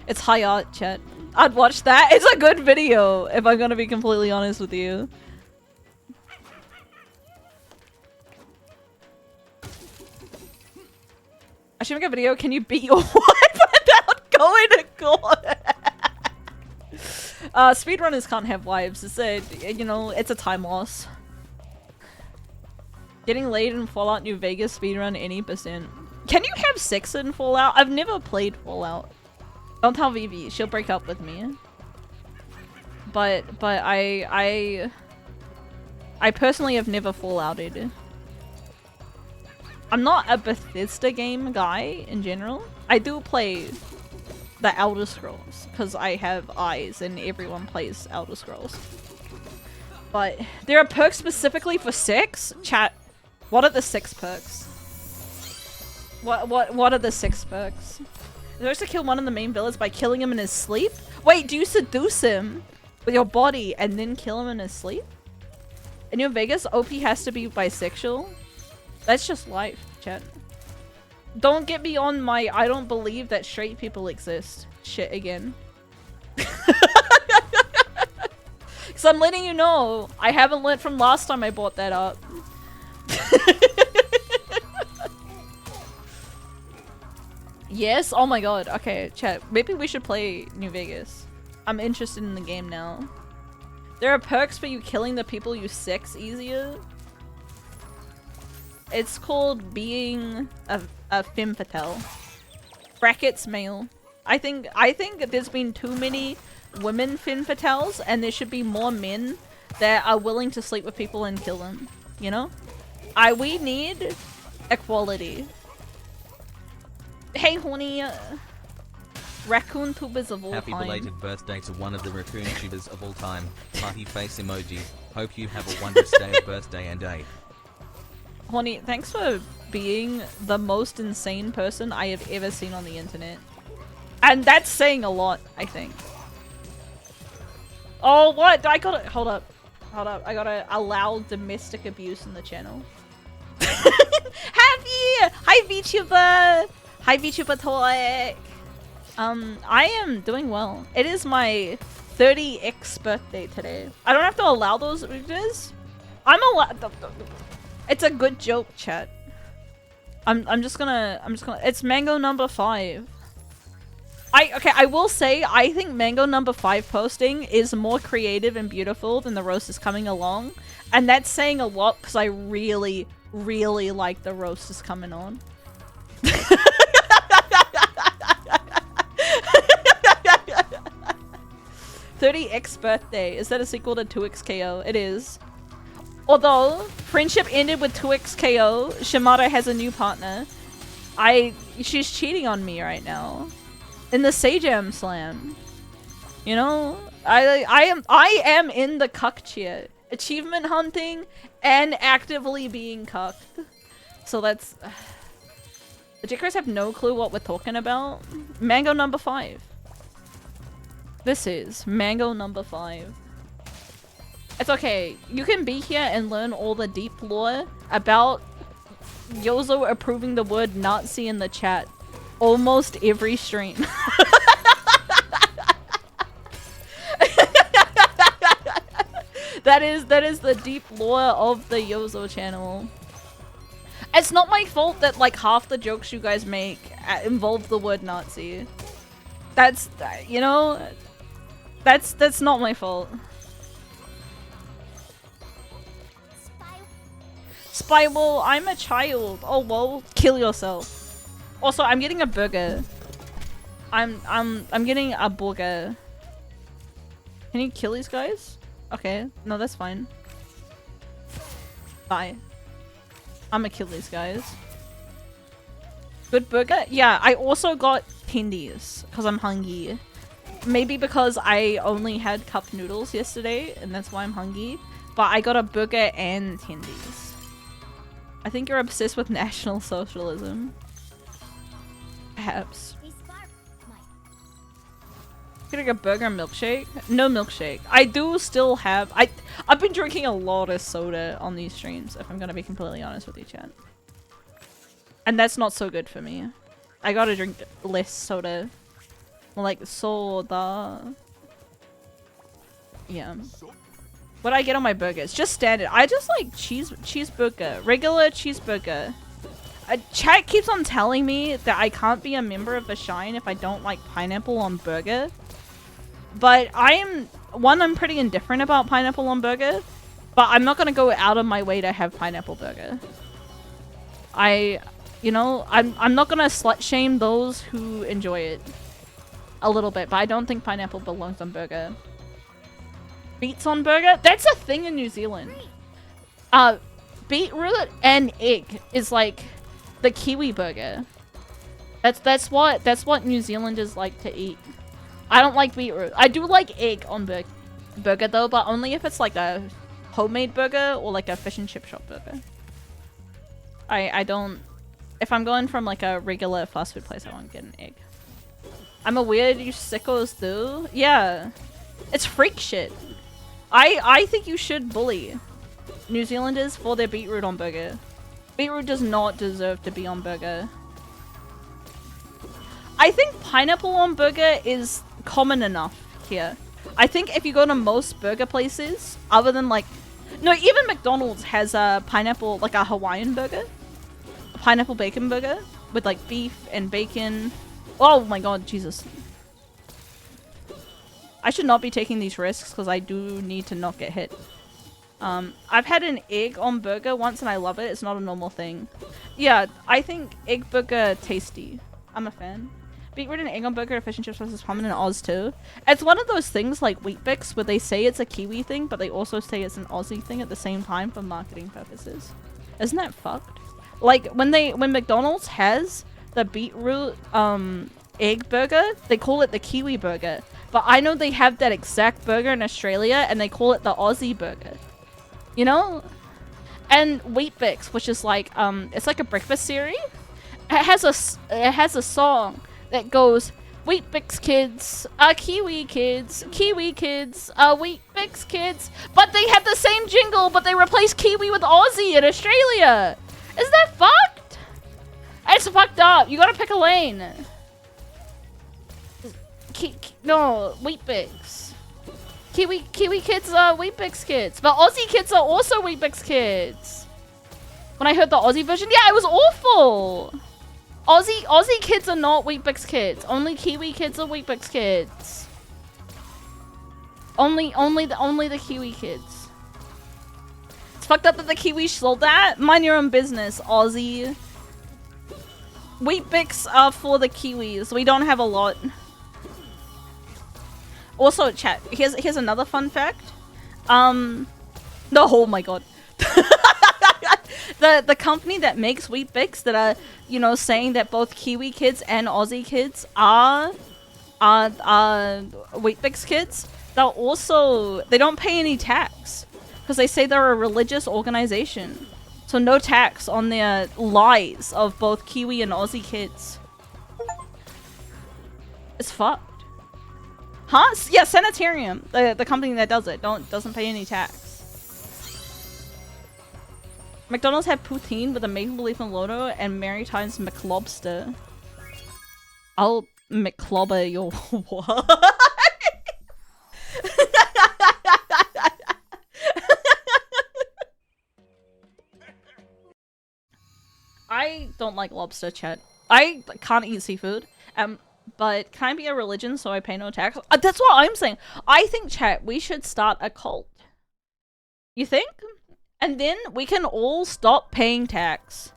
It's high art, chat. I'd watch that. It's a good video if I'm gonna be completely honest with you. I should make a video. Can you beat your wife without going to court? Speedrunners can't have wives. It's a, you know, it's a time loss. Getting laid in Fallout New Vegas speedrun any %. Can you have sex in Fallout? I've never played Fallout. Don't tell Vivi. She'll break up with me. But I personally have never Fallouted. I'm not a Bethesda game guy in general. I do play the Elder Scrolls because I have eyes and everyone plays Elder Scrolls. But there are perks specifically for sex? Chat, what are the 6 perks? What are the 6 perks? You're supposed to kill one of the main villains by killing him in his sleep? Wait, do you seduce him with your body and then kill him in his sleep? In New Vegas, OP has to be bisexual? That's just life, chat. Don't get me on my I don't believe that straight people exist shit again. Because I'm letting you know, I haven't learned from last time I brought that up. Yes? Oh my god. Okay, chat. Maybe we should play New Vegas. I'm interested in the game now. There are perks for you killing the people you sex easier. It's called being a femme fatale. Brackets male. I think there's been too many women femme fatales and there should be more men that are willing to sleep with people and kill them. You know? We need equality. Hey horny raccoon tubers of all Happy time. belated birthday to one of the raccoon tubers of all time. Party face emoji. Hope you have a wondrous day of birthday and day. Horny, thanks for being the most insane person I have ever seen on the internet. And that's saying a lot, I think. Oh, what? I gotta... Hold up. Hold up. I gotta allow domestic abuse in the channel. Happy! Hi, VTuber! Hi, VTuber Toy! I am doing well. It is my 30x birthday today. I don't have to allow those images. I'm allowed. It's a good joke, chat. I'm just gonna. It's mango number 5. Okay, I will say I think mango number 5 posting is more creative and beautiful than the roast is coming along, and that's saying a lot because I really, really like the roast is coming on. 30x birthday. Is that a sequel to 2x KO? It is. Although friendship ended with 2x KO, Shimada has a new partner. She's cheating on me right now. In the Sajam Slam. You know? I am in the cuck cheer. Achievement hunting and actively being cucked. So that's the Jickers have no clue what we're talking about. Mango number 5. This is mango number 5. It's okay. You can be here and learn all the deep lore about Yozo approving the word Nazi in the chat almost every stream. That is the deep lore of the Yozo channel. It's not my fault that like half the jokes you guys make involve the word Nazi. That's, you know, that's not my fault. Spyro, I'm a child. Oh well, kill yourself. Also, I'm getting a burger. I'm getting a burger. Can you kill these guys? Okay, no, that's fine. Bye. I'm gonna kill these guys. Good burger? Yeah, I also got tendies because I'm hungry. Maybe because I only had cup noodles yesterday and that's why I'm hungry. But I got a burger and tendies. I think you're obsessed with National Socialism. Perhaps. Getting a burger and milkshake? No milkshake. I do still have... I've been drinking a lot of soda on these streams, if I'm gonna be completely honest with you, chat. And that's not so good for me. I gotta drink less soda. Like soda. Yeah. What do I get on my burgers? Just standard. I just like cheeseburger. Regular cheeseburger. Chat keeps on telling me that I can't be a member of the Shine if I don't like pineapple on burger. But I'm pretty indifferent about pineapple on burger. But I'm not gonna go out of my way to have pineapple burger. You know, I'm not gonna slut shame those who enjoy it. A little bit, but I don't think pineapple belongs on burger. Beets on burger? That's a thing in New Zealand. Beetroot and egg is like the Kiwi burger. That's what New Zealanders like to eat. I don't like beetroot. I do like egg on burger though, but only if it's like a homemade burger or like a fish and chip shop burger. I don't. If I'm going from like a regular fast food place, I won't get an egg. I'm aware you sickos do. Yeah. It's freak shit. I think you should bully New Zealanders for their beetroot on burger. Beetroot does not deserve to be on burger. I think pineapple on burger is common enough here. I think if you go to most burger places, other than like... No, even McDonald's has a pineapple, like a Hawaiian burger. A pineapple bacon burger with like beef and bacon. Oh my god, Jesus. I should not be taking these risks because I do need to not get hit. I've had an egg on burger once and I love it. It's not a normal thing. Yeah, I think egg burger tasty. I'm a fan. Beetroot and egg on burger, fish and chips versus common in Oz too. It's one of those things like Weet-Bix where they say it's a Kiwi thing, but they also say it's an Aussie thing at the same time for marketing purposes. Isn't that fucked? Like when McDonald's has the beetroot egg burger, they call it the Kiwi burger. But I know they have that exact burger in Australia and they call it the Aussie burger. You know? And Weet-Bix, which is like it's like a breakfast cereal. It has a song that goes Weet-Bix kids, Kiwi kids, Weet-Bix kids. But they have the same jingle, but they replace Kiwi with Aussie in Australia. Is that fucked? It's fucked up. You gotta pick a lane. no, Weet-Bix. Kiwi kids are Weet-Bix kids, but Aussie kids are also Weet-Bix kids. When I heard the Aussie version, yeah, it was awful. Aussie kids are not Weet-Bix kids. Only Kiwi kids are Weet-Bix kids. Only the Kiwi kids. It's fucked up that the Kiwi sold that. Mind your own business, Aussie. Weet-Bix are for the Kiwis. We don't have a lot. Also, chat. Here's another fun fact. No, oh my god. The company that makes Weet-Bix that are, you know, saying that both Kiwi kids and Aussie kids are Weet-Bix kids, they don't pay any tax because they say they're a religious organization. So no tax on their lies of both Kiwi and Aussie kids. It's fucked. Huh? Yeah, Sanitarium, the company that does it, doesn't pay any tax. McDonald's had poutine with a Maple Leaf and Loto and Maritime's McLobster. I'll McClobber your what? I don't like lobster, chat. I can't eat seafood. But can I be a religion so I pay no tax? That's what I'm saying. I think, chat, we should start a cult. You think? And then we can all stop paying tax.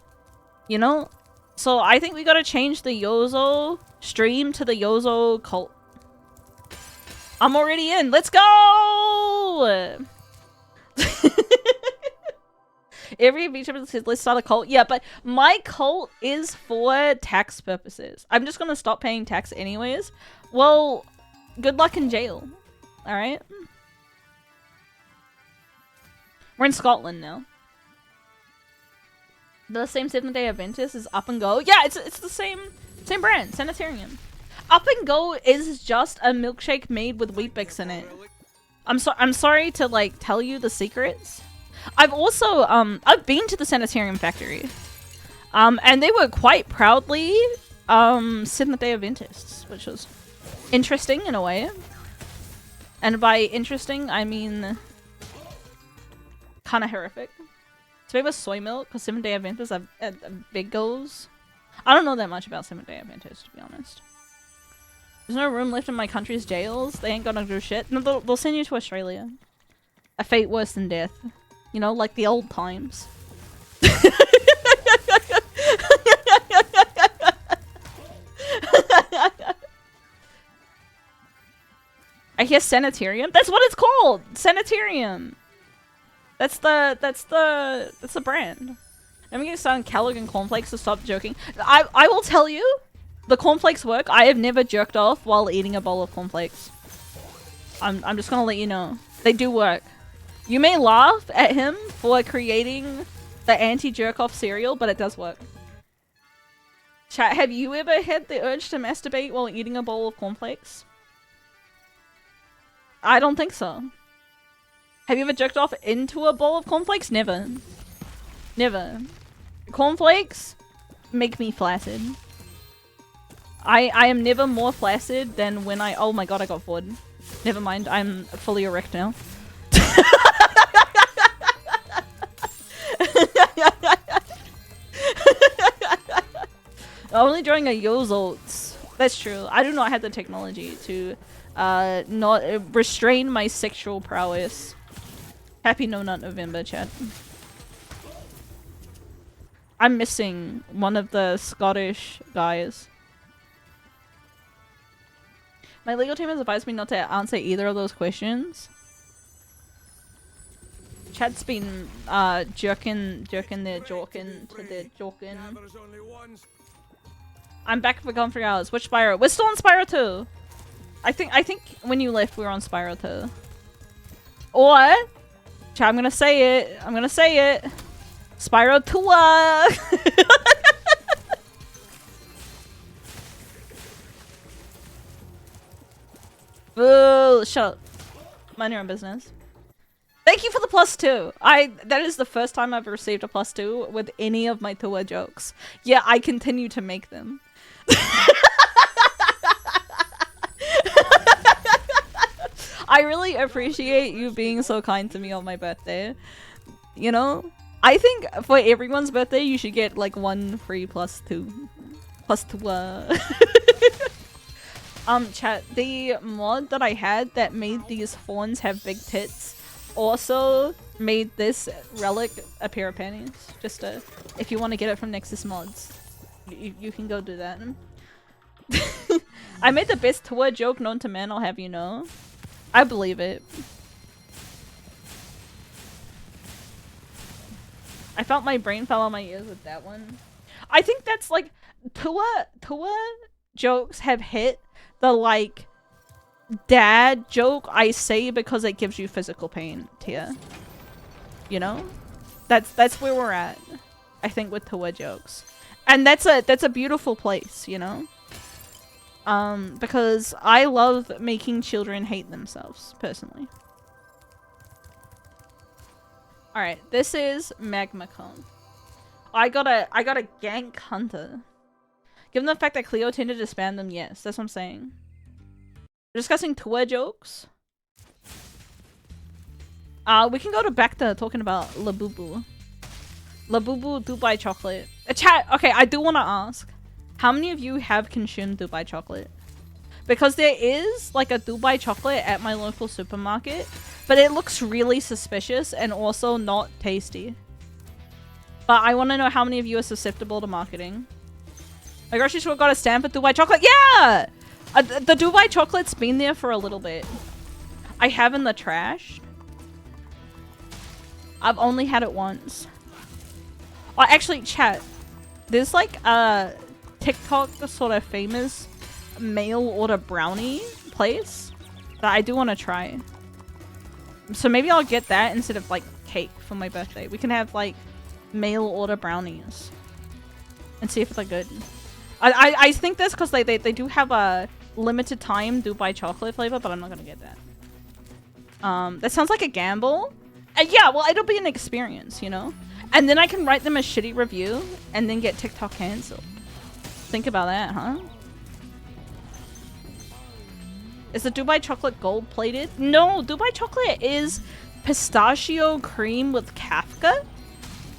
You know? So I think we gotta change the Yozo stream to the Yozo cult. I'm already in. Let's go! Every VTuber says, let's start a cult. Yeah, but my cult is for tax purposes. I'm just gonna stop paying tax anyways. Well, good luck in jail. Alright? We're in Scotland now. The same Seventh-day Adventist is Up and Go. Yeah, it's the same brand, Sanitarium. Up and Go is just a milkshake made with Weet-Bix in it. I'm sorry to like tell you the secrets. I've also I've been to the Sanitarium factory. And they were quite proudly Seventh-day Adventists, which was interesting in a way. And by interesting, I mean kind of horrific. It's made with soy milk because Seventh-day Adventists have big goals. I don't know that much about Seventh-day Adventists, to be honest. There's no room left in my country's jails. They ain't gonna do shit. No, they'll send you to Australia. A fate worse than death. You know, like the old times. I hear Sanitarium. That's what it's called. Sanitarium. That's the brand. I'm gonna start on Kellogg and cornflakes to stop joking. I will tell you, the cornflakes work. I have never jerked off while eating a bowl of cornflakes. I'm just gonna let you know. They do work. You may laugh at him for creating the anti-jerk-off cereal, but it does work. Chat, have you ever had the urge to masturbate while eating a bowl of cornflakes? I don't think so. Have you ever jerked off into a bowl of cornflakes? Never. Never. Cornflakes make me flaccid. I am never more flaccid than when I— oh my god, I got bored. Never mind, I'm fully erect now. Only during a Yozolts. That's true. I do not have the technology to not restrain my sexual prowess. Happy No Nut November, chat. I'm missing one of the Scottish guys. My legal team has advised me not to answer either of those questions. Chat's been jerking their jorkin to their jorkin. I'm back for gone 3 hours. Which Spyro? We're still on Spyro 2. I think when you left we were on Spyro 2. Or chat, I'm gonna say it. I'm gonna say it. Spyro 2. Boo! Shut up. Mind your own business. Thank you for the +2. That is the first time I've received a +2 with any of my Tua jokes. Yeah, I continue to make them. I really appreciate you being so kind to me on my birthday. You know? I think for everyone's birthday, you should get like 1 free plus 2. Plus 2. Chat, the mod that I had that made these fawns have big tits also made this relic a pair of panties. Just if you want to get it from Nexus Mods, you can go do that. I made the best tour joke known to man, I'll have you know. I believe it. I felt my brain fell on my ears with that one. I think that's like tour jokes have hit the like dad joke I say because it gives you physical pain tier. You know? That's where we're at. I think with tour jokes. And that's a beautiful place, you know? Because I love making children hate themselves, personally. Alright, this is Magma Cone. I got a gank hunter. Given the fact that Cleo tended to spam them, yes, that's what I'm saying. We're discussing tour jokes. We can go back to talking about Labubu. Labubu Dubai chocolate. Chat, okay, I do want to ask. How many of you have consumed Dubai chocolate? Because there is like a Dubai chocolate at my local supermarket, but it looks really suspicious and also not tasty. But I want to know how many of you are susceptible to marketing. My grocery store got a stamp for Dubai chocolate. Yeah! The Dubai chocolate's been there for a little bit. I have in the trash. I've only had it once. Oh, actually, chat. There's like a TikTok sort of famous mail order brownie place that I do want to try. So maybe I'll get that instead of like cake for my birthday. We can have like mail order brownies and see if they're good. I think that's because they do have a limited time Dubai chocolate flavor, but I'm not gonna get that. That sounds like a gamble. Yeah, well, it'll be an experience, you know? And then I can write them a shitty review and then get TikTok cancelled. Think about that, huh? Is the Dubai chocolate gold plated? No, Dubai chocolate is pistachio cream with Kafka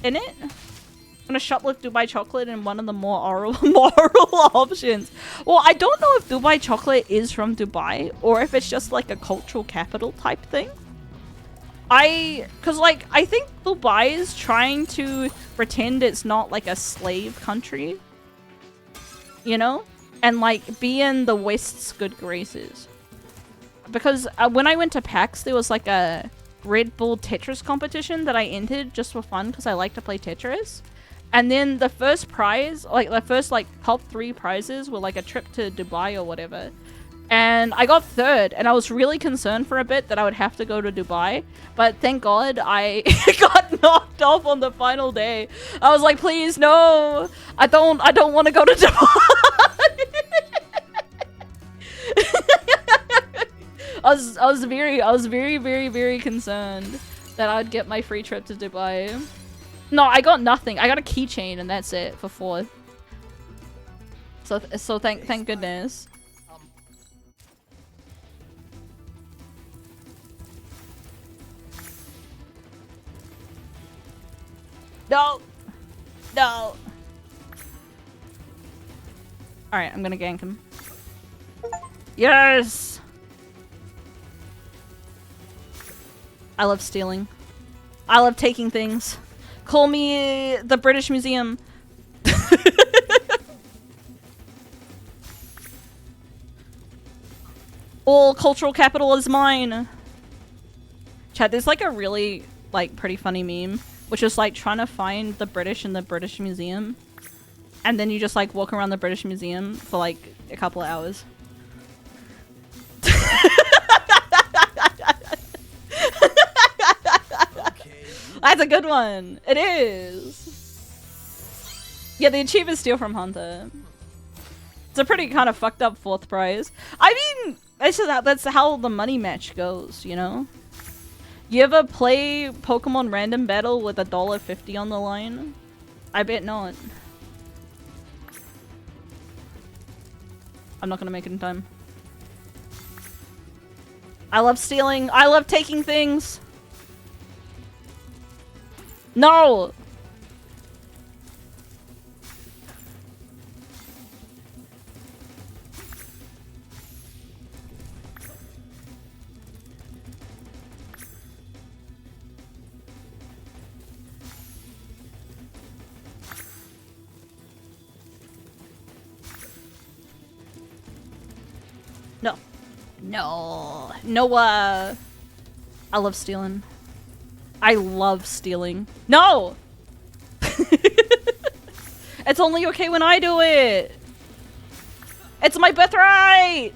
in it. I'm gonna shoplift Dubai chocolate in one of the more oral options. Well, I don't know if Dubai chocolate is from Dubai or if it's just like a cultural capital type thing. Cause like, I think Dubai is trying to pretend it's not like a slave country, you know? And like be in the West's good graces. Because when I went to PAX, there was like a Red Bull Tetris competition that I entered just for fun because I like to play Tetris. And then the first prize, like the first like top 3 prizes were like a trip to Dubai or whatever. And I got 3rd, and I was really concerned for a bit that I would have to go to Dubai. But thank God I got knocked off on the final day. I was like, please, no, I don't want to go to Dubai. I was very concerned that I'd get my free trip to Dubai. No, I got nothing. I got a keychain and that's it for 4th. So thank goodness. No. No. Alright, I'm gonna gank him. Yes! I love stealing. I love taking things. Call me the British Museum. All cultural capital is mine. Chat, there's like a really like pretty funny meme, which is like trying to find the British in the British Museum. And then you just like walk around the British Museum for like a couple of hours. That's a good one. It is. Yeah, the achievement steal from Hunter. It's a pretty kind of fucked up 4th prize. I mean, that's how the money match goes, you know? You ever play Pokemon Random Battle with $1.50 on the line? I bet not. I'm not gonna make it in time. I love stealing. I love taking things. No! No. No. Noah. I love stealing. I love stealing. No! It's only okay when I do it! It's my birthright!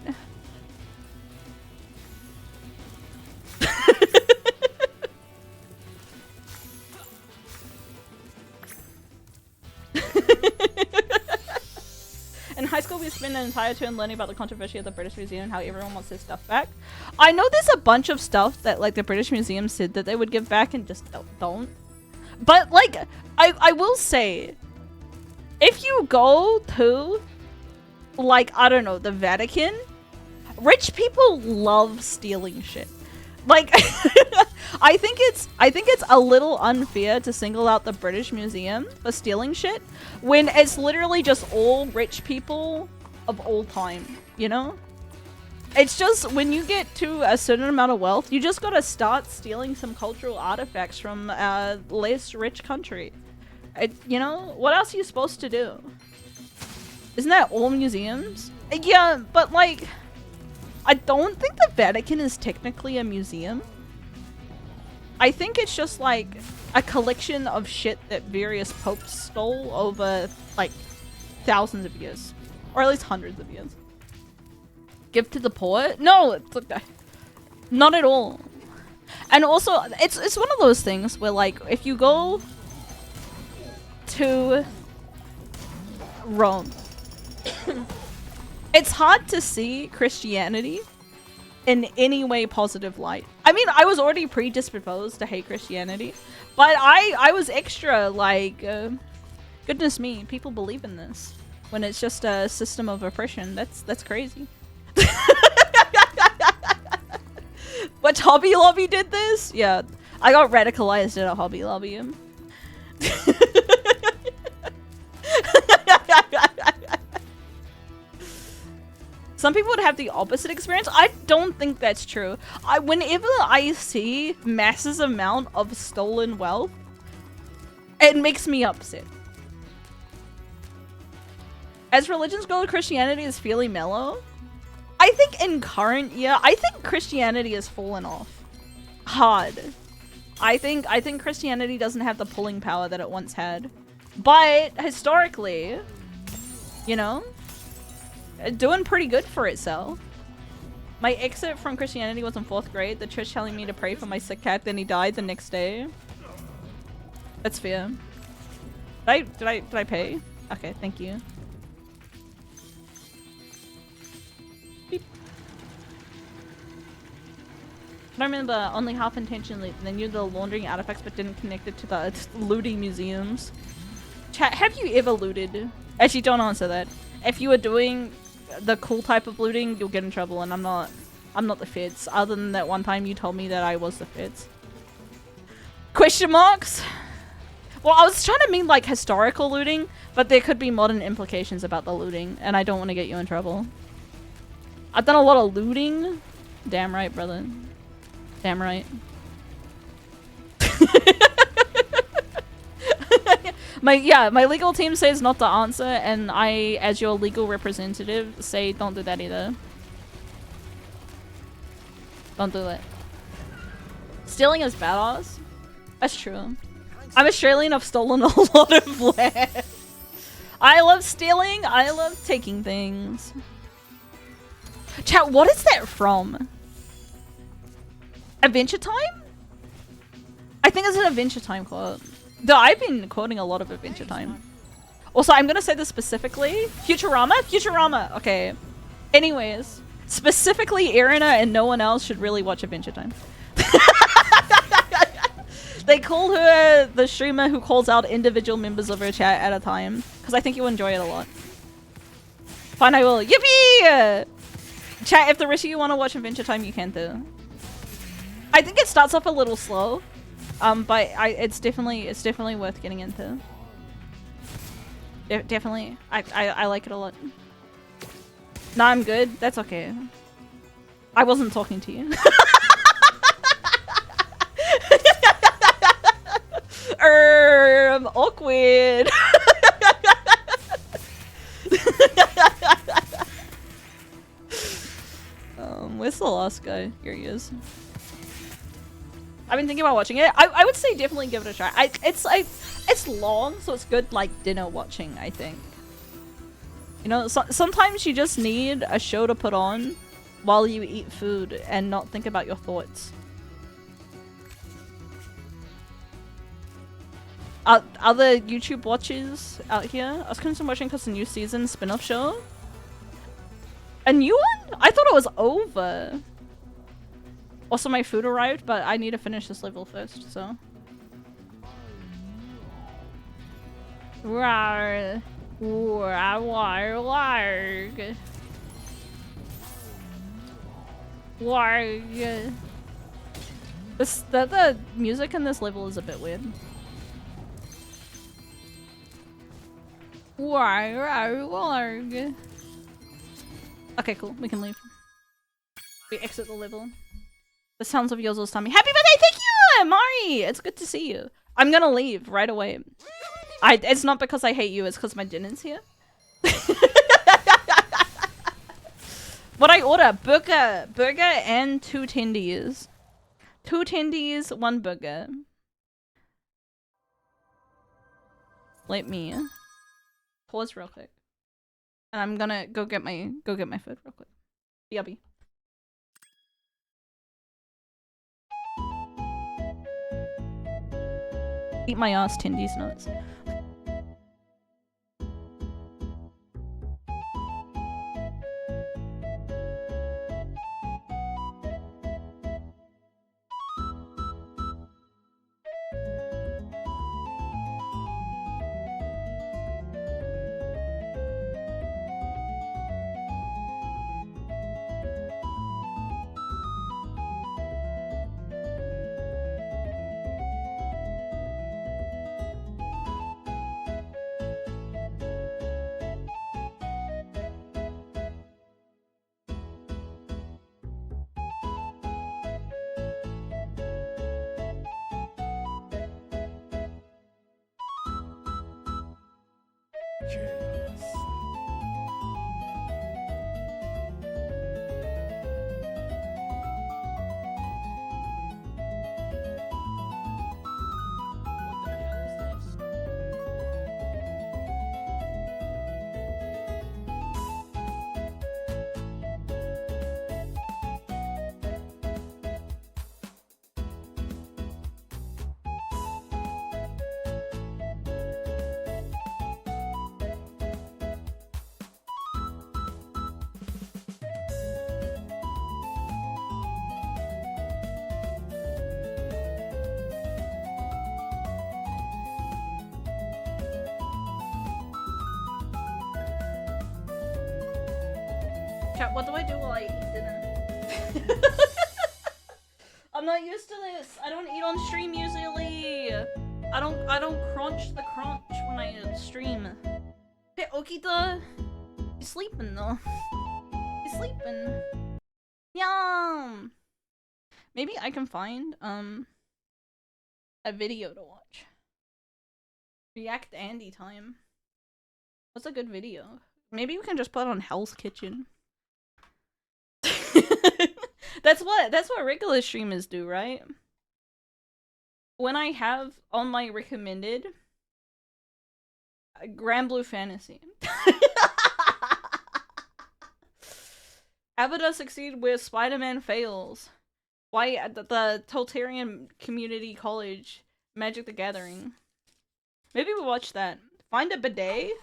In high school, we spent an entire turn learning about the controversy of the British Museum and how everyone wants their stuff back. I know there's a bunch of stuff that, like, the British Museum said that they would give back and just don't. But, like, I will say, if you go to, like, I don't know, the Vatican, rich people love stealing shit. Like, I think it's a little unfair to single out the British Museum for stealing shit when it's literally just all rich people of all time, you know? It's just when you get to a certain amount of wealth, you just gotta start stealing some cultural artifacts from a less rich country. You know? What else are you supposed to do? Isn't that all museums? Yeah, but like, I don't think the Vatican is technically a museum. I think it's just like a collection of shit that various popes stole over like thousands of years. Or at least hundreds of years. Give to the poor? No, it's like, not at all. And also, it's one of those things where like, if you go to Rome, it's hard to see Christianity in any way positive light. I mean, I was already predisposed to hate Christianity, but I was extra like, goodness me, people believe in this when it's just a system of oppression. That's crazy. But Hobby Lobby did this? Yeah, I got radicalized at a Hobby Lobby. Some people would have the opposite experience. I don't think that's true. Whenever I see massive amount of stolen wealth, it makes me upset. As religions go, Christianity is fairly mellow. I think in current year, I think Christianity has fallen off hard. I think Christianity doesn't have the pulling power that it once had. But historically, you know, doing pretty good for itself. My exit from Christianity was in 4th grade. The church telling me to pray for my sick cat, then he died the next day. That's fair. Did I pay? Okay, thank you. Beep. I remember only half intentionally. They knew the laundering artifacts but didn't connect it to the looting museums. Chat, have you ever looted? Actually, don't answer that. If you were doing the cool type of looting, you'll get in trouble, and I'm not the feds. Other than that one time you told me that I was the feds. Question marks? Well, I was trying to mean like historical looting, but there could be modern implications about the looting, and I don't want to get you in trouble. I've done a lot of looting. Damn right, brother. Damn right. My legal team says not to answer, and I, as your legal representative, say don't do that either. Don't do it. Stealing is badass. That's true. I'm Australian, I've stolen a lot of land. I love stealing, I love taking things. Chat, what is that from? Adventure Time? I think it's an Adventure Time quote. Though I've been quoting a lot of Adventure Time. Also, I'm gonna say this specifically. Futurama? Futurama! Okay. Anyways. Specifically, Erina and no one else should really watch Adventure Time. They call her the streamer who calls out individual members of her chat at a time. Because I think you'll enjoy it a lot. Fine, I will. Yippee! Chat, if the rest of you want to watch Adventure Time, you can too. I think it starts off a little slow, but it's definitely worth getting into. Definitely, I like it a lot. No, I'm good. That's okay. I wasn't talking to you. Awkward. Where's the last guy? Here he is. I've been thinking about watching it. I would say definitely give it a try. It's long, so it's good like dinner watching, I think. You know, sometimes you just need a show to put on while you eat food and not think about your thoughts. Other YouTube watchers out here? I was considering watching because the new season spin-off show. A new one? I thought it was over. Also, my food arrived, but I need to finish this level first, so. Rawr. Warg. Warg. The music in this level is a bit weird. Warg. Okay, cool. We can leave. We exit the level. The sounds of Yozo's tummy. Happy birthday! Thank you, Mari! It's good to see you. I'm gonna leave right away. It's not because I hate you, it's because my dinner's here. What I order? Burger and 2 tendies. 2 tendies, 1 burger. Let me pause real quick. And I'm gonna go get my food real quick. BRB. Eat my ass, tendies nuts. Chat, what do I do while I eat dinner? I'm not used to this. I don't eat on stream usually. I don't crunch the crunch when I stream. Hey, Okita, you sleeping though? You sleeping? Yum. Maybe I can find a video to watch. React Andy time. What's a good video? Maybe we can just put on Hell's Kitchen. That's what regular streamers do, right? When I have on my recommended Grand Blue Fantasy. Avatar succeed where Spider-Man fails. Why at the Totalitarian Community College Magic the Gathering. Maybe we watch that. Find a bidet.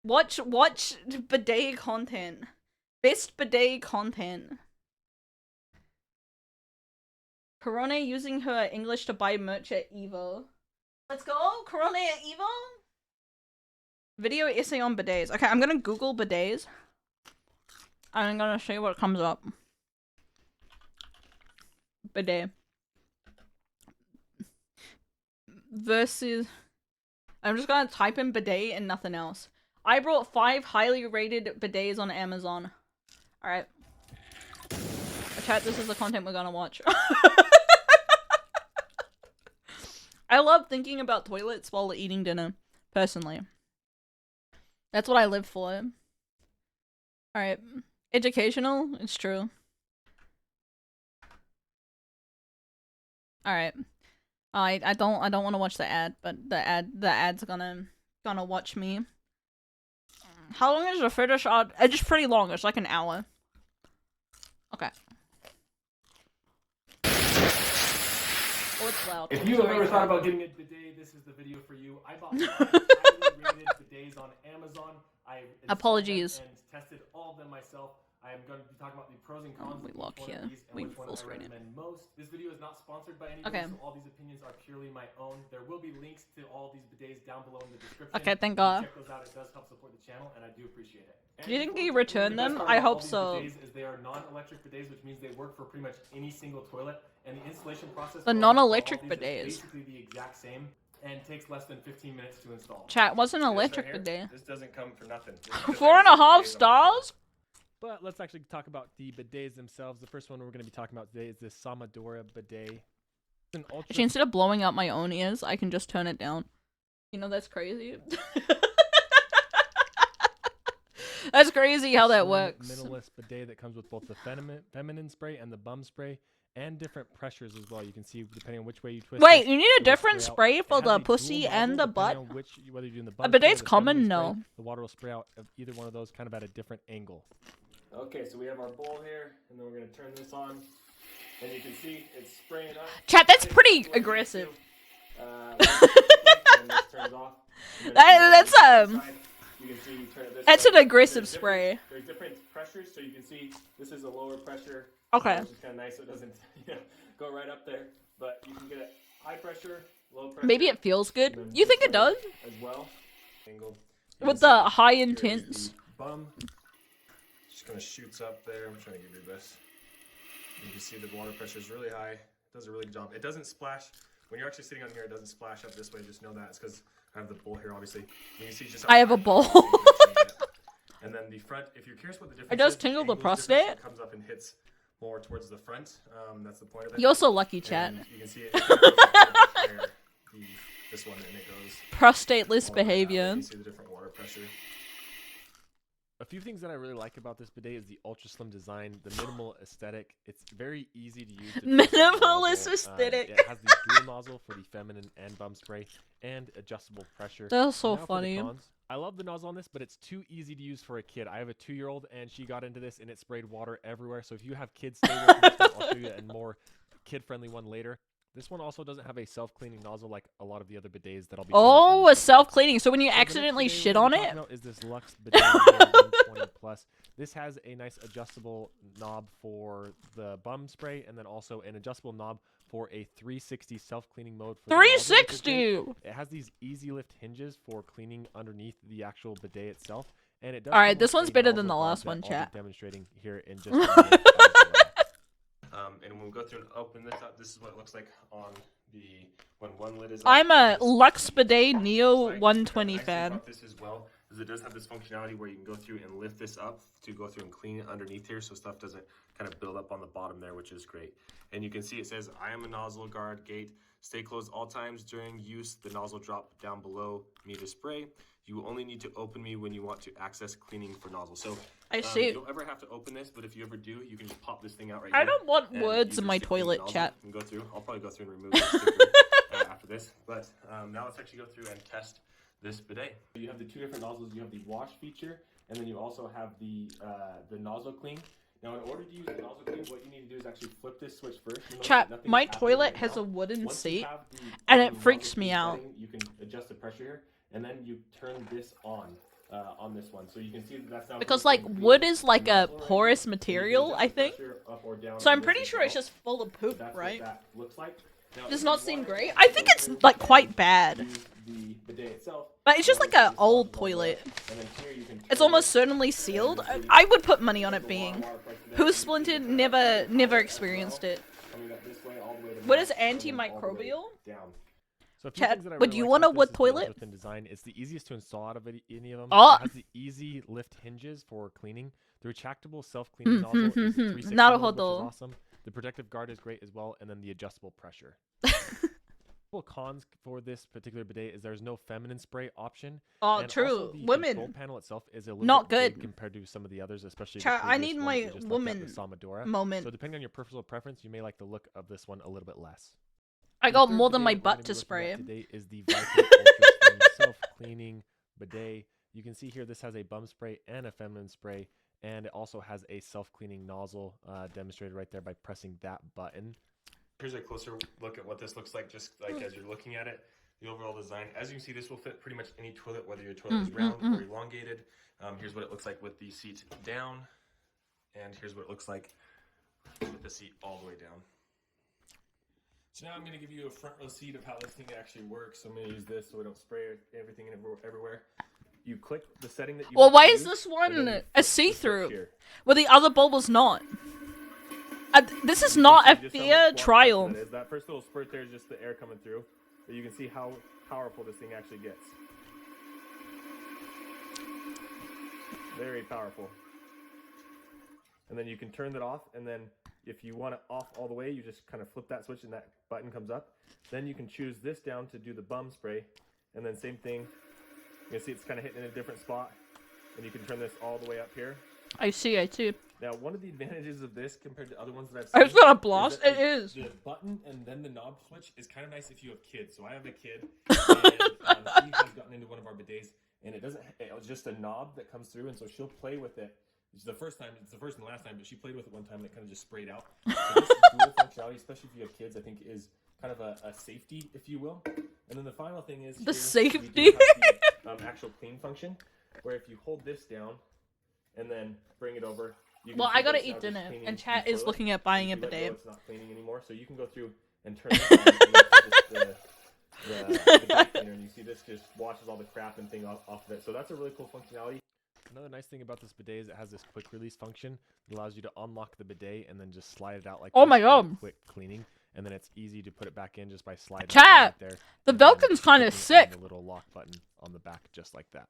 Watch bidet content. Best bidet content. Corona using her English to buy merch at Evo. Let's go! Corona at Evo? Video essay on bidets. Okay, I'm gonna Google bidets. And I'm gonna see what comes up. Bidet. versus... I'm just gonna type in bidet and nothing else. I brought 5 highly rated bidets on Amazon. Alright. Chat, this is the content we're gonna watch. I love thinking about toilets while eating dinner, personally. That's what I live for. Alright. Educational? It's true. Alright. I don't want to watch the ad, but the ad's gonna watch me. How long is the fetish ad? It's just pretty long. It's like an hour. Okay. Oh, it's loud. If you have ever thought about getting a bidet, this is the video for you. I bought 5 highly rated bidets on Amazon. I Apologies. and tested all of them myself. I am going to be talking about the pros and cons We of lock each one here. of these and We which one full I screen it. recommend most. This video is not sponsored by anybody, Okay. so all these opinions are purely my own. There will be links to all these bidets down below in the description. Okay, thank You God. check those out. It does help support the channel, and I do appreciate it. Do you think before he we returned get them? started I with all hope these so. bidets is they are non-electric bidets, which means they work for pretty much any single toilet, and the installation process The for non-electric all these bidets. is basically the exact same and takes less than 15 minutes to install. Chat, what's an This electric right bidet? here, This doesn't come for nothing. This is just 4.5 bidets on stars? But let's actually talk about the bidets themselves. The first one we're going to be talking about today is the Samadora bidet. It's an ultra Actually, instead of blowing out my own ears, I can just turn it down. You know, that's crazy. That's crazy how that slim, works. minimalist bidet that comes with both the feminine spray and the bum spray, and different pressures as well. You can see depending on which way you twist. Wait, it, you need a it will different spray out. spray It for has the a pussy dual and the nozzle, butt? depending on whether you're doing the A bum spray or bidet's the common, feminine no. spray, the water will spray out of either one of those kind of at a different angle. Okay, so we have our bowl here, and then we're gonna turn this on, and you can see it's spraying up. Chat, that's pretty aggressive. And this turns off. And then That's you can see you turn it this that's way. an aggressive There's spray. There's different pressures, so you can see this is a lower pressure. Okay. Which is kind of nice, so it doesn't go right up there. But you can get it high pressure, low pressure. Maybe it feels good. and then You think this it does? way As well. Angle. With the high Here's intense. the bum. Just kind of shoots up there. I'm trying to give you this. You can see the water pressure is really high. It does a really good job. It doesn't splash. When you're actually sitting on here, it doesn't splash up this way. Just know that. It's because I have the bowl here, obviously. You can see just I have a bowl. And then the front, if you're curious what the difference It does is, tingle the angle is different, so prostate. It comes up and hits more towards the front. That's the point of it. You're so lucky, chat. And you can see it. This one, and it goes. Prostateless all the way down. behavior. You see the different water pressure. A few things that I really like about this bidet is the ultra slim design, the minimal aesthetic. It's very easy to use. To twist the Minimalist nozzle. aesthetic. It has the dual nozzle for the feminine and bum spray, and adjustable pressure. That's so Now for the funny. cons. I love the nozzle on this, but it's too easy to use for a kid. I have a 2-year-old, and she got into this, and it sprayed water everywhere. So if you have kids, stay with this one. I'll show you a more kid-friendly one later. This one also doesn't have a self-cleaning nozzle like a lot of the other bidets that I'll be. Oh, a self-cleaning. So when you So the next accidentally bidet shit we're on gonna it? talk about is this Lux bidet 120 plus. This has a nice adjustable knob for the bum spray, and then also an adjustable knob for a 360 self-cleaning mode. For the nozzle, which is great. 360. It has these easy lift hinges for cleaning underneath the actual bidet itself, and it does. All right, come this with one's a better nozzle than the guard last that one, I'll be chat. demonstrating here in just a minute. And when we go through and open this up, this is what it looks like on the when one lid is up. I'm a This- Lux Bidet Neo Like, 120 the nice thing fan. about this as well is it does have this functionality where you can go through and lift this up to go through and clean it underneath here, so stuff doesn't kind of build up on the bottom there, which is great. And you can see it says, "I am a nozzle guard gate. Stay closed all times during use. The nozzle drop down below me to spray. You only need to open me when you want to access cleaning for nozzle." So I see. you don't ever have to open this, but if you ever do, you can just pop this thing out right I here. don't want and words use in your my stick cleaning toilet, nozzle chat. and go through. I'll probably go through and remove the sticker after this. But now let's actually go through and test this bidet. You have the two different nozzles. You have the wash feature, and then you also have the nozzle clean. Now, in order to use the nozzle clean, what you need to do is actually flip this switch first. You notice Chat, that nothing's my happening toilet right has now. a wooden Once you seat, have the and nozzle it freaks me clean out. setting, you can adjust the pressure here, and then you turn this on this one. So you can see that that's now Because, going like, through wood the is like a nozzle right here, porous and you can material, adjust I the think. pressure up or down So on I'm this pretty as sure well. it's just full of poop, That's right? what that looks like. Now, Does if not you seem wanna great. go I think it's, through like, and quite bad. use the bidet itself, But it's just like notice a this old nozzle on toilet. there, and then here you can It's turn almost this, certainly and sealed. you see I would put money on it there's a being. lot of water pressure there. Who's You can see splinted? the Never pressure never as experienced well, it. coming up this way all the way to What max, is and then all the way antimicrobial? down. So a few Chat, things that I would really you like want a about wood this is built toilet? within design. It's the easiest to install out of any of them. Oh. It has the easy lift hinges for cleaning. The retractable self-cleaning nozzle is 360 mode, which is awesome. The protective guard is great as well, and then the adjustable pressure. Cons for this particular bidet is there's no feminine spray option. Oh, and true. Also the Women. control panel itself is a little Not bit good. big compared to some of the others, especially Chat, the I previous need one my that we just looked at, woman the Samadora. moment. So depending on your personal preference, you may like the look of this one a little bit less. I The got third more than my bidet that we're butt gonna to be looking spray. at today is the Viking Ultra Slim self-cleaning bidet. You can see here this has a bum spray and a feminine spray, and it also has a self-cleaning nozzle demonstrated right there by pressing that button. Here's a closer look at what this looks like, just like as you're looking at it. The overall design. As you can see, this will fit pretty much any toilet, whether your toilet is round or elongated. Here's what it looks like with the seat down, and here's what it looks like with the seat all the way down. So now I'm going to give you a front row seat of how this thing actually works. So I'm going to use this so we don't spray everything everywhere. You click the setting that you Well, want why to is use, this and one then you a flip the switch see-through, here. where the other bowl was not? This is You not can a see just how fair much water trial. that is. That first little spurt there is just the air coming through. But you can see how powerful this thing actually gets. Very powerful. And then you can turn that off, and then if you want it off all the way, you just kind of flip that switch and that button comes up. Then you can choose this down to do the bum spray, and then same thing. You can see it's kind of hitting in a different spot, and you can turn this all the way up here. I see. Now, one of the advantages of this compared to other ones that I've I seen was gonna blast. that It is. the button and then the knob switch is kind of nice if you have kids. So I have a kid, and she has gotten into one of our bidets, and it was just a knob that comes through, and so she'll play with it. It's the first and the last time, but she played with it one time and it kind of just sprayed out. So this dual functionality, especially if you have kids, I think is kind of a safety, if you will. And then the final thing is The here, safety. we do have the actual clean function, where if you hold this down and then bring it over. You can Well, see I that gotta it's now eat just dinner, cleaning and the chat is toilet. looking at buying If a you let go, bidet. it's not cleaning anymore, so you can go through and turn this on, and you see the bidet cleaner, and you see this just washes all the crap and thing off of it. So that's a really cool functionality. Another nice thing about this bidet is it has this quick release function. It allows you to unlock the bidet and then just slide it out like Oh this my for god. quick cleaning. And then it's easy to put it back in just by sliding it Chat, right there. the and then Velcron's kinda clicking on sick. The little lock button on the back just like that.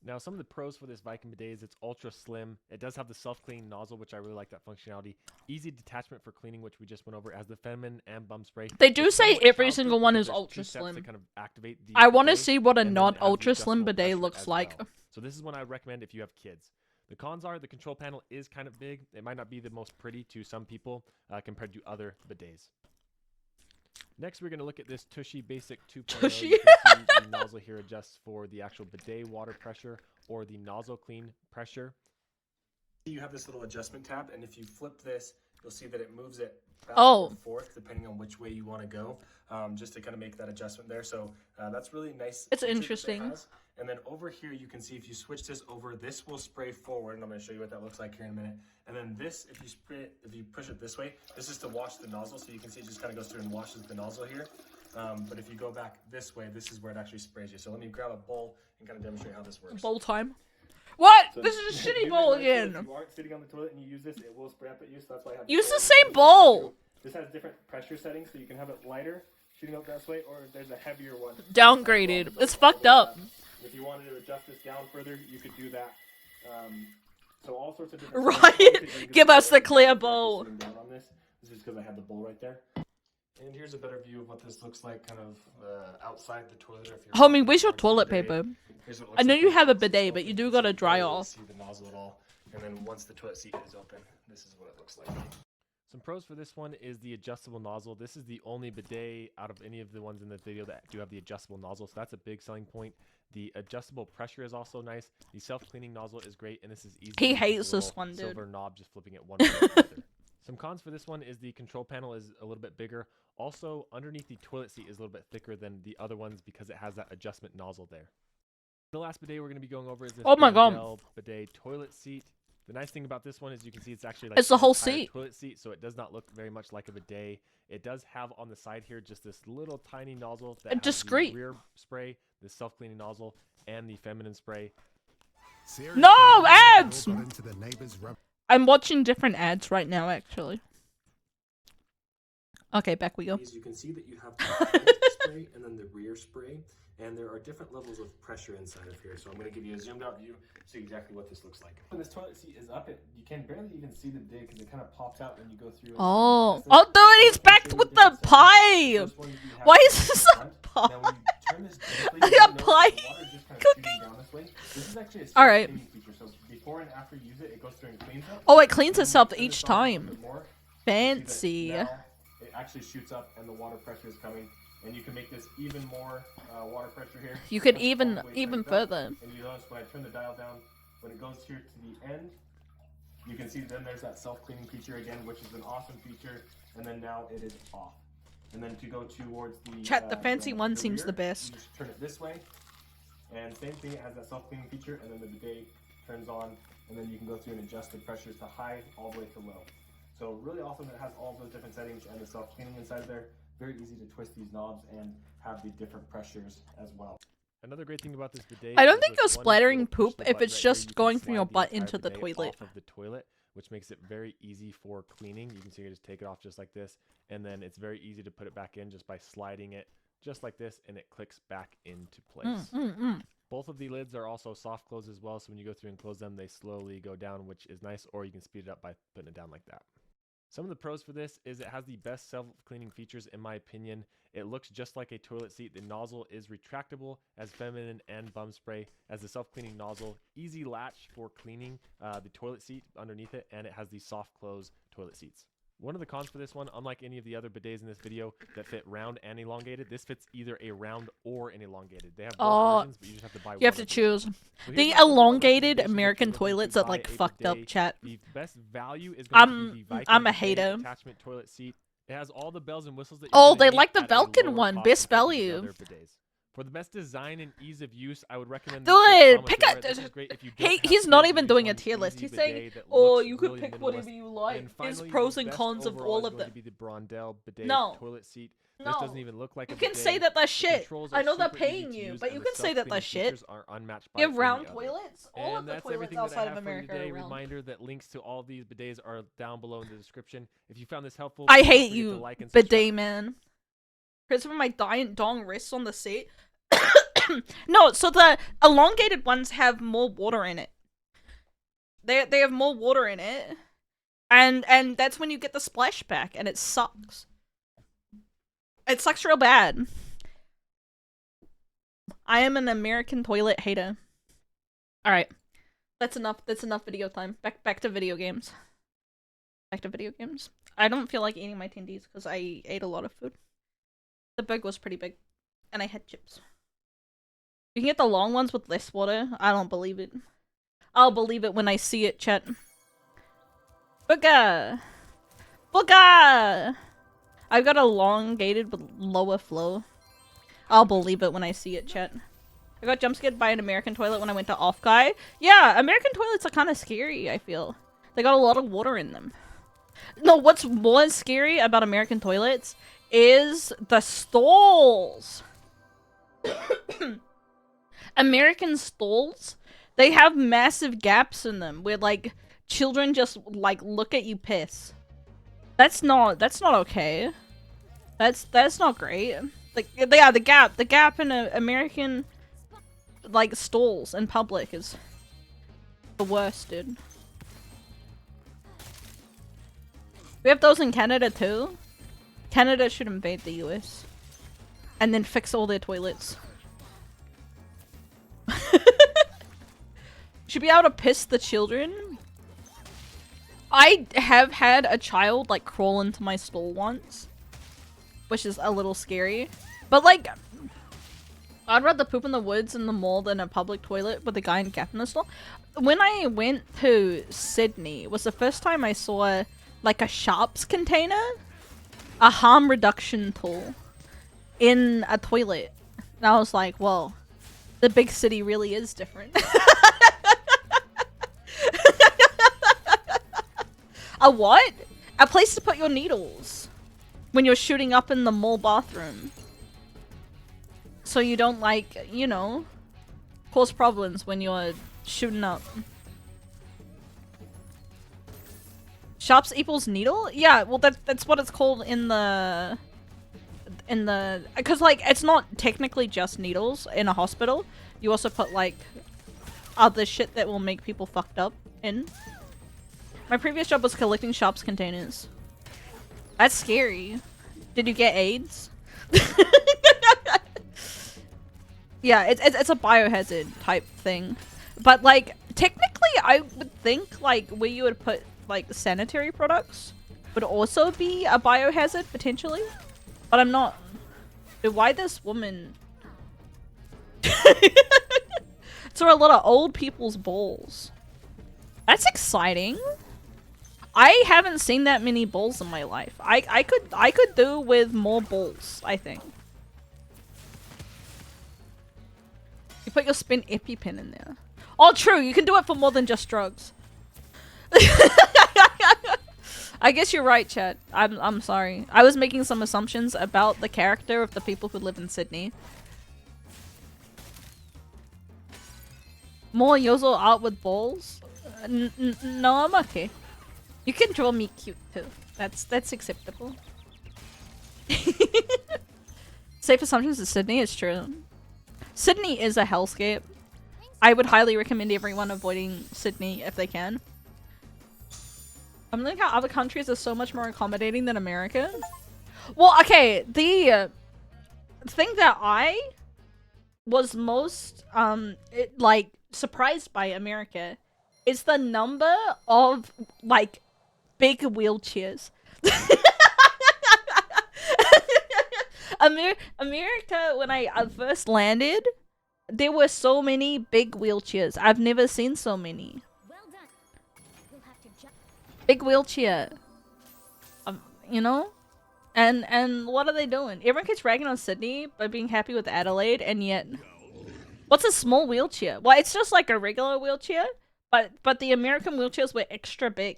Now, some of the pros for this Viking bidet is it's ultra slim. It does have the self-cleaning nozzle, which I really like that functionality. Easy detachment for cleaning, which we just went over, as the feminine and bum spray. They do It's say somewhat every childproof single one because is there's ultra two steps slim. to kind of activate the I want to bidet, see what a and then not it has the ultra slim adjustable bidet pressure looks as like. well. So this is one I recommend if you have kids. The cons are the control panel is kind of big. It might not be the most pretty to some people compared to other bidets. Next, we're going to look at this Tushy Basic 2.0. Tushy. You can see the nozzle here adjusts for the actual bidet water pressure or the nozzle clean pressure. You have this little adjustment tab, and if you flip this, you'll see that it moves it back and forth depending on which way you want to go, just to kind of make that adjustment there. So that's really nice. It's feature that it interesting. has. And then over here, you can see if you switch this over, this will spray forward, and I'm going to show you what that looks like here in a minute. And then this, if you push it this way, this is to wash the nozzle, so you can see it just kind of goes through and washes the nozzle here. But if you go back this way, this is where it actually sprays you. So let me grab a bowl and kind of demonstrate how this works. Bowl time. What? So This is a you shitty may bowl like it. again. If you aren't sitting on the toilet and you use this, it will spray up at you. So that's why I have Use the bowl. same bowl. This has different pressure settings, so you can have it lighter, shooting out that way, or there's a heavier one. Downgraded. It's fucked up. If you wanted to adjust this down further, you could do that. So all sorts of different. Right? Give us the clear bowl. Down on this. This is because I have the bowl right there. And here's a better view of what this looks like, kind of outside the toilet. If you're Homie, where's your towards the toilet bidet. paper? Here's what it I looks know like you when have a it's bidet, open. but you do So gotta can't dry really off. See the nozzle at all. And then once the toilet seat is open, this is what it looks like. Some pros for this one is the adjustable nozzle. This is the only bidet out of any of the ones in the video that do have the adjustable nozzle, so that's a big selling point. The adjustable pressure is also nice. The self-cleaning nozzle is great, and this is easy. He to use hates the this little one, dude. silver knob, just flipping it one way or the other. Some cons for this one is the control panel is a little bit bigger. Also, underneath the toilet seat is a little bit thicker than the other ones because it has that adjustment nozzle there. The last bidet we're going to be going over is this Oh my god. Bendel bidet toilet seat. The nice thing about this one is you can see it's actually like It's the an whole entire seat. toilet seat, so it does not look very much like a bidet. It does have on the side here just this little tiny nozzle that has discreet. the rear spray, the self-cleaning nozzle, and the feminine spray. Seriously, No, you ads! all got into the neighbor's rub- I'm watching different ads right now, actually. Okay, back we go. You can see that you have the front spray and then the rear spray, and there are different levels of pressure inside of here. So I'm going to give you a zoomed out view to see exactly what this looks like. When this toilet seat is up, you can barely even see the dig because it kind of pops out when you go through. Oh, dude, he's back with the pie. Why is this a pie? A pie cooking? All right. So before and after you use it, it goes through and cleans up. Oh, it cleans itself each time. Fancy. Now it actually shoots up and the water pressure is coming, and you can make this even more water pressure here. You could even further. And you notice when I turn the dial down, when it goes here to the end, you can see then there's that self-cleaning feature again, which is an awesome feature. And then now it is off. And then to go towards the Chat, the fancy one seems rear, the best. You just turn it this way, and same thing, it has that self-cleaning feature, and then the bidet turns on, and then you can go through and adjust the pressures to high all the way to low. So really awesome that it has all those different settings and the self-cleaning inside there. Very easy to twist these knobs and have the different pressures as well. Another great thing about this bidet. I don't think you're splattering poop if it's just going from your butt into the toilet. Off of the toilet, which makes it very easy for cleaning. You can see you just take it off just like this, and then it's very easy to put it back in just by sliding it just like this, and it clicks back into place. Both of the lids are also soft close as well, so when you go through and close them, they slowly go down, which is nice, or you can speed it up by putting it down like that. Some of the pros for this is it has the best self-cleaning features in my opinion. It looks just like a toilet seat. The nozzle is retractable as feminine and bum spray as the self-cleaning nozzle. Easy latch for cleaning the toilet seat underneath it, and it has the soft close toilet seats. One of the cons for this one, unlike any of the other bidets in this video that fit round and elongated, this fits either a round or an elongated. They have both versions, but you just have to buy one. You have to choose. The elongated American toilets are like fucked up, chat. The best value is going to be the Viking I'm a bidet hater. attachment toilet seat. It has all the bells and whistles that Oh, you're they gonna like need the at a Belkin lower one. cost Best than any of the value. other bidets. For the best design and ease of use, I would recommend Dude, pick a. a. He's not even doing a tier list. He's saying, "Oh, you could pick whatever you like." There's pros and cons of all of them. Be the Brondell bidet No. toilet seat. No. This doesn't even look like You a can bidet. say that that's shit. Controls I are know they're super easy paying to you, use, but and you the can say that that's self-cleaning shit. features are unmatched by You have any round other. toilets. All of And the that's toilets everything that I outside have of for you America today. are round. Reminder that links to all these bidets are down below in the description. If you found this helpful, I please hate don't forget to you, like and subscribe. bidet man. Christopher, my giant dong wrists on the seat. No, so the elongated ones have more water in it. They have more water in it, and that's when you get the splashback, and it sucks. It sucks real bad. I am an American toilet hater. All right, that's enough. That's enough video time. Back to video games. Back to video games. I don't feel like eating my tendies because I ate a lot of food. The burger was pretty big, and I had chips. You can get the long ones with less water. I don't believe it. I'll believe it when I see it, chat. Booga! Booga! I've got elongated with lower flow. I'll believe it when I see it, chat. I got jump scared by an American toilet when I went to Off Guy. Yeah, American toilets are kind of scary, I feel. They got a lot of water in them. No, what's more scary about American toilets is the stalls. American stalls, they have massive gaps in them where like children just like look at you piss. That's not okay. That's not great. Like yeah, the gap in American like stalls in public is the worst, dude. We have those in Canada too. Canada should invade the US and then fix all their toilets. Should be able to piss the children. I have had a child like crawl into my stall once, which is a little scary. But like, I'd rather poop in the woods in the mall than a public toilet with a guy in gap in the stall. When I went to Sydney, it was the first time I saw like a Sharps container, a harm reduction tool in a toilet. And I was like, whoa, the big city really is different. A what? A place to put your needles when you're shooting up in the mall bathroom. So you don't like, you know, cause problems when you're shooting up. Sharps equals needle? Yeah, well that's what it's called in the because like it's not technically just needles in a hospital. You also put like other shit that will make people fucked up in. My previous job was collecting Sharps containers. That's scary. Did you get AIDS? Yeah, it's a biohazard type thing. But like technically I would think like where you would put like sanitary products would also be a biohazard potentially. But I'm not. Dude, why this woman? It's for a lot of old people's balls. That's exciting. I haven't seen that many balls in my life. I could do with more balls, I think. You put your spin EpiPen in there. Oh, true. You can do it for more than just drugs. I guess you're right, chat. I'm sorry. I was making some assumptions about the character of the people who live in Sydney. More Yozo art with balls? No, I'm okay. You can draw me cute too. That's acceptable. Safe assumptions in Sydney is true. Sydney is a hellscape. I would highly recommend everyone avoiding Sydney if they can. I'm looking how other countries are so much more accommodating than America. Well, okay, the thing that I was most like surprised by America is the number of like big wheelchairs. America, when I first landed, there were so many big wheelchairs. I've never seen so many. Well done. You'll have to jump. Big wheelchair. You know? And what are they doing? Everyone keeps ragging on Sydney by being happy with Adelaide, and yet... What's a small wheelchair? Well, it's just like a regular wheelchair, but the American wheelchairs were extra big.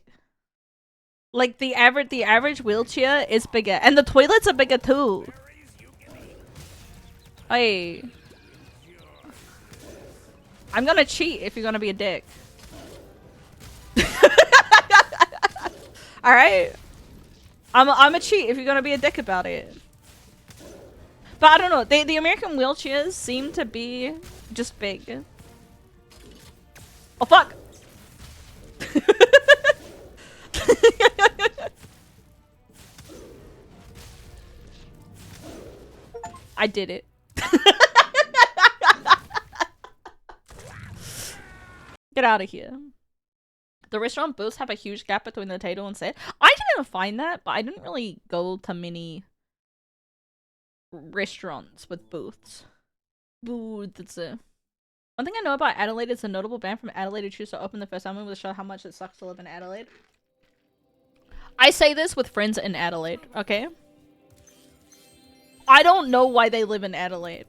Like the average wheelchair is bigger, and the toilets are bigger too. Hey, I'm gonna cheat if you're gonna be a dick. All right, I'm a cheat if you're gonna be a dick about it. But I don't know. The American wheelchairs seem to be just big. Oh fuck! I did it. Get out of here. The restaurant booths have a huge gap between the table and set. I didn't find that, but I didn't really go to many restaurants with booths. Booths. One thing I know about Adelaide is a notable band from Adelaide who choose to open the first album to show how much it sucks to live in Adelaide. I say this with friends in Adelaide, okay? I don't know why they live in Adelaide.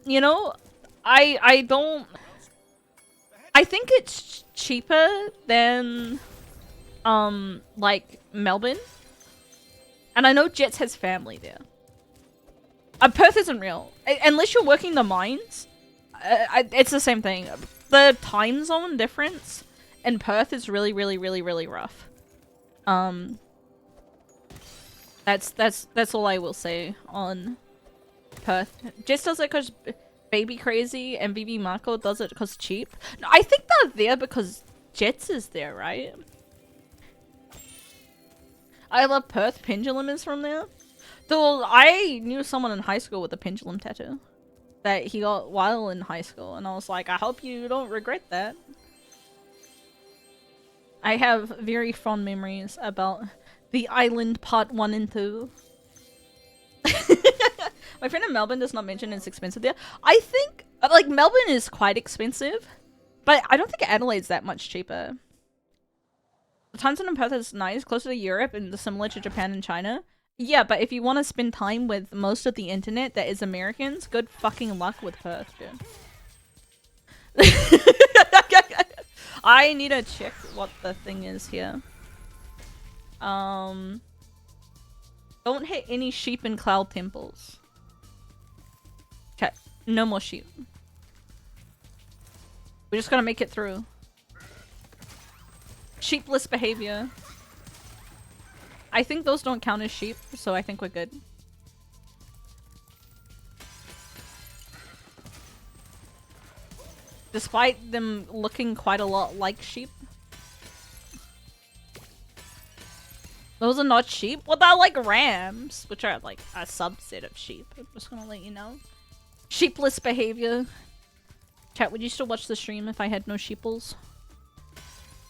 You know, I don't... I think it's cheaper than, like, Melbourne. And I know Jets has family there. Perth isn't real. Unless you're working the mines, it's the same thing. The time zone difference in Perth is really, really, really, really rough. That's all I will say on Perth. Jess does it because Baby Crazy and BB Marco does it because cheap. No, I think they're there because Jets is there, right? I love Perth. Pendulum is from there. Though I knew someone in high school with a pendulum tattoo that he got while in high school, and I was like, I hope you don't regret that. I have very fond memories about the island part 1 and 2. My friend in Melbourne does not mention it's expensive there. I think, like, Melbourne is quite expensive, but I don't think Adelaide's that much cheaper. The time zone in Perth is nice, closer to Europe and similar to Japan and China. Yeah, but if you want to spend time with most of the internet that is Americans, good fucking luck with Perth, dude. I need to check what the thing is here. Don't hit any sheep in cloud temples. Okay, no more sheep. We're just gonna make it through. Sheepless behavior. I think those don't count as sheep, so I think we're good. Despite them looking quite a lot like sheep. Those are not sheep. Well, they're like rams, which are like a subset of sheep. I'm just gonna let you know. Sheepless behavior. Chat, would you still watch the stream if I had no sheeples?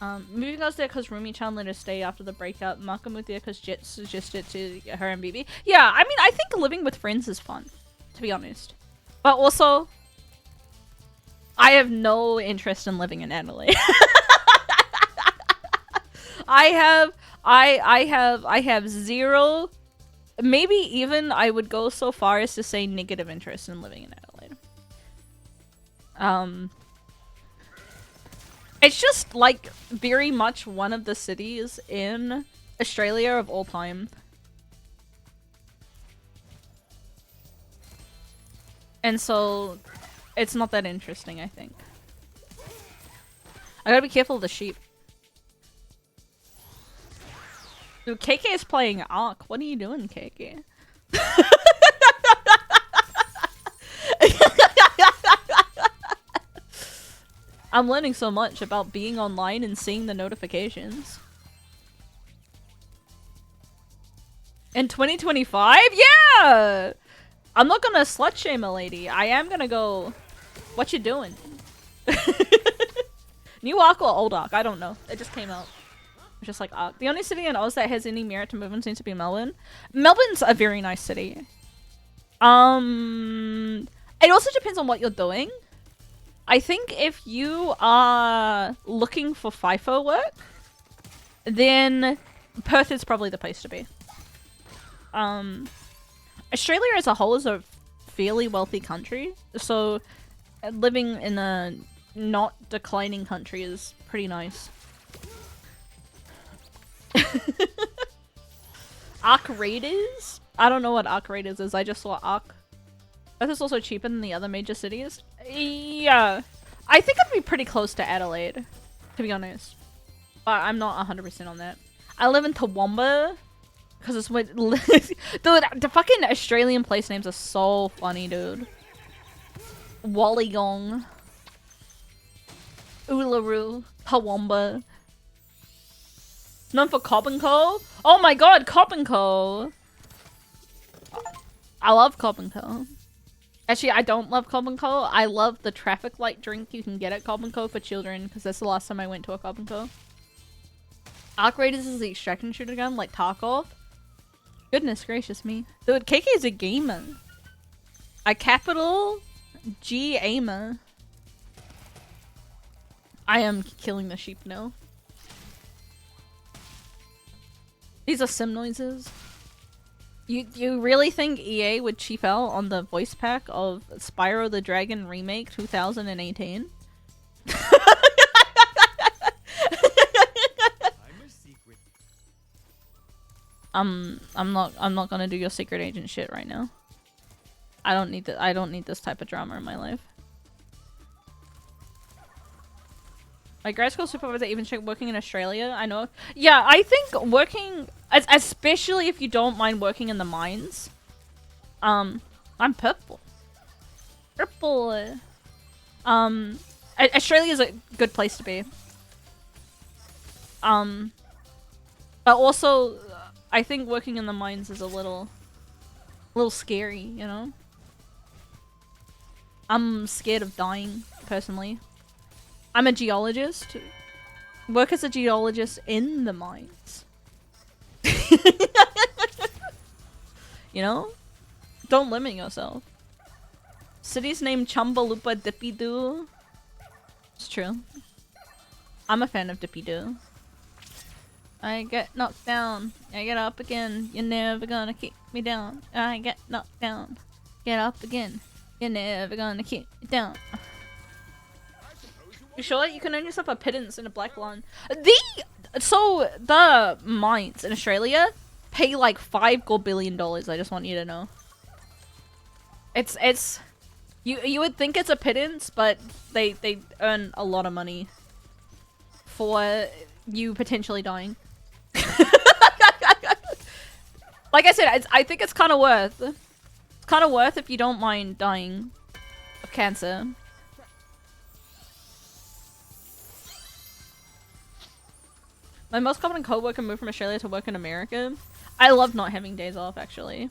Moving us there because Rumi-chan let her stay after the breakup. Marco moved there because Jet suggested to her and BB. Yeah, I mean, I think living with friends is fun, to be honest. But also, I have no interest in living in Adelaide. I have zero, maybe even I would go so far as to say negative interest in living in Adelaide. It's just like very much one of the cities in Australia of all time. And so it's not that interesting, I think. I gotta be careful of the sheep. Dude, KK is playing Ark. What are you doing, KK? I'm learning so much about being online and seeing the notifications. In 2025? Yeah! I'm not gonna slut shame a lady. I am gonna go... What you doing? New Ark or old Ark? I don't know. It just came out. It's just like Ark. The only city in Oz that has any merit to move in seems to be Melbourne. Melbourne's a very nice city. It also depends on what you're doing. I think if you are looking for FIFO work, then Perth is probably the place to be. Australia as a whole is a fairly wealthy country, so living in a not declining country is pretty nice. Ark Raiders? I don't know what Ark Raiders is, I just saw Ark. Perth is also cheaper than the other major cities. Yeah, I think I'd be pretty close to Adelaide, to be honest. But I'm not 100% on that. I live in Toowoomba, because it's what... Dude, the fucking Australian place names are so funny, dude. Wollongong. Uluru. Toowoomba. Known for Cobb & Co? Oh my god, Cobb & Co! I love Cobb & Co. Actually, I don't love Cobb & Co. I love the traffic light drink you can get at Cobb & Co for children, because that's the last time I went to a Cobb & Co. Ark Raiders is the extraction shooter gun, like Tarkov. Goodness gracious me. Dude, KK is a gamer. A capital G aimer. I am killing the sheep now. These are sim noises. You really think EA would cheap out on the voice pack of Spyro the Dragon Remake 2018? I'm not gonna do your secret agent shit right now. I don't need this type of drama in my life. My grad school supervisor even checked working in Australia. I know. Yeah, I think working, especially if you don't mind working in the mines. I'm purple. Purple. Australia is a good place to be. But also, I think working in the mines is a little scary, you know? I'm scared of dying, personally. I'm a geologist. Work as a geologist in the mines. You know? Don't limit yourself. City's named Chumbalupa Dippy-Doo. It's true. I'm a fan of Dippy-Doo. I get knocked down. I get up again. You're never gonna keep me down. I get knocked down. Get up again. You're never gonna keep me down. You sure you can earn yourself a pittance in a black blonde? So the mines in Australia pay like $5 billion. I just want you to know. It's You would think it's a pittance, but they earn a lot of money for you potentially dying. Like I said, I think it's kind of worth. It's kind of worth if you don't mind dying of cancer. My most common co-worker moved from Australia to work in America. I love not having days off, actually.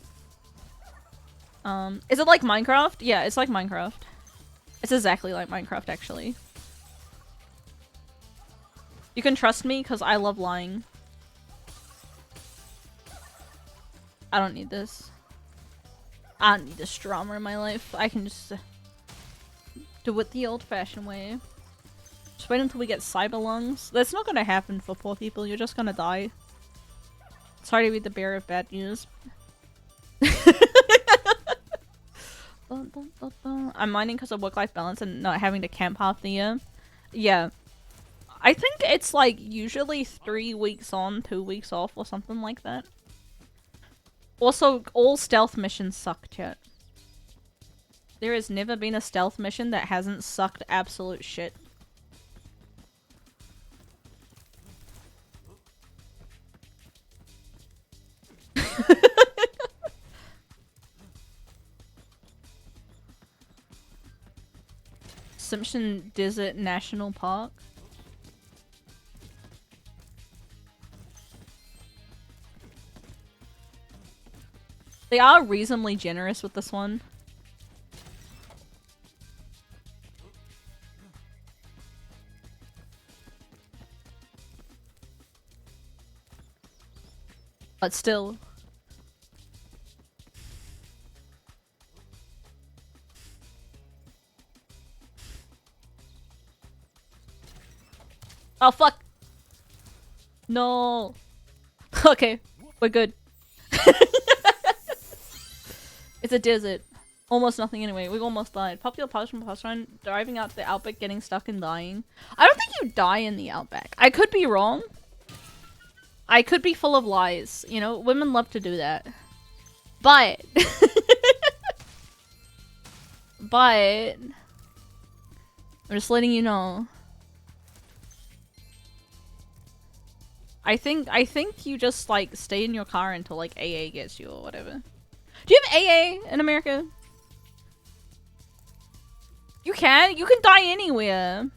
Is it like Minecraft? Yeah, it's like Minecraft. It's exactly like Minecraft, actually. You can trust me, because I love lying. I don't need this. I don't need this drama in my life. I can just do it the old-fashioned way. Just wait until we get cyber lungs. That's not gonna happen for poor people. You're just gonna die. Sorry to be the bearer of bad news. I'm mining because of work-life balance and not having to camp half the year. Yeah. I think it's like usually 3 weeks on, 2 weeks off or something like that. Also, all stealth missions suck, chat. There has never been a stealth mission that hasn't sucked absolute shit. Simpson Desert National Park. They are reasonably generous with this one. But still. Oh fuck! No! Okay, we're good. It's a desert. Almost nothing anyway. We almost died. Popular punishment run, driving out to the outback, getting stuck and dying. I don't think you die in the outback. I could be wrong. I could be full of lies. You know, women love to do that. But... but... I'm just letting you know. I think you just, like, stay in your car until, like, AA gets you or whatever. Do you have AA in America? You can die anywhere.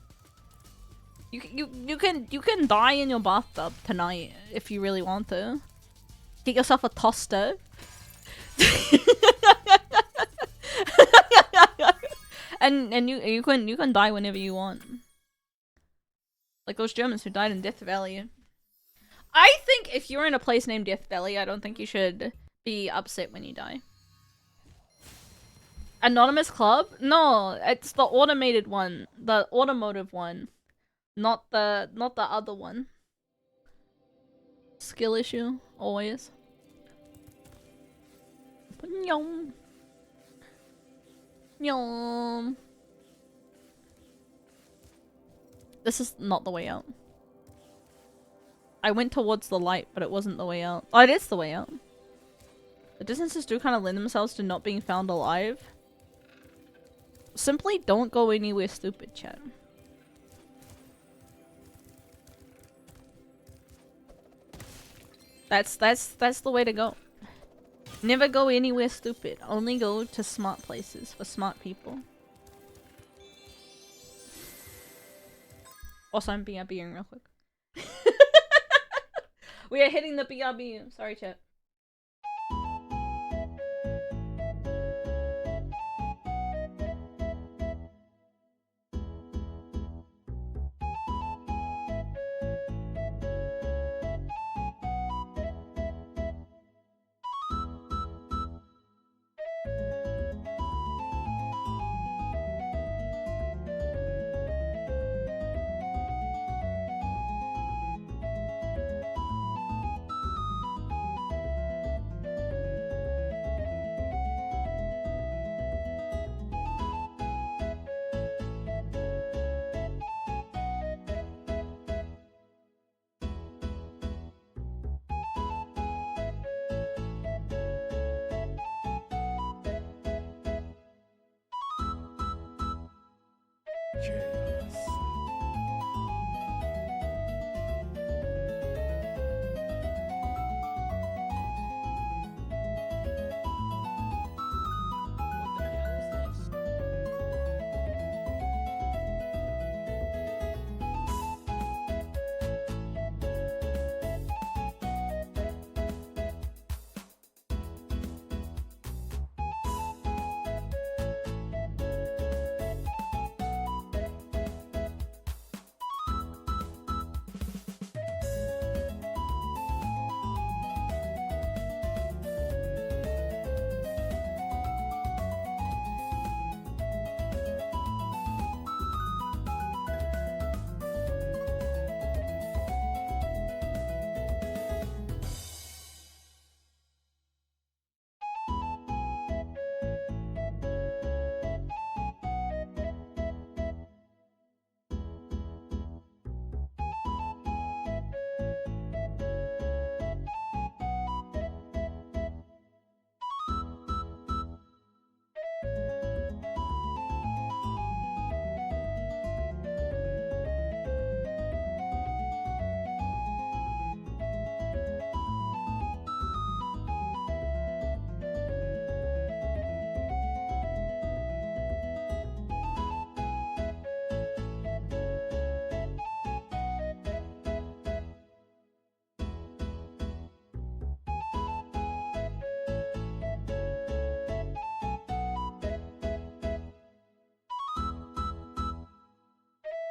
You can die in your bathtub tonight if you really want to. Get yourself a toaster. and you can die whenever you want. Like those Germans who died in Death Valley. I think if you're in a place named Death Valley, I don't think you should be upset when you die. Anonymous Club? No, it's the automated one. The automotive one. Not the other one. Skill issue, always. Yum. Yum. This is not the way out. I went towards the light, but it wasn't the way out. Oh, it is the way out. The distances do kind of lend themselves to not being found alive. Simply don't go anywhere stupid, chat. That's the way to go. Never go anywhere stupid. Only go to smart places for smart people. Also, I'm BRBing real quick. We are hitting the BRB. Sorry, chat. Chaos. What the hell is this?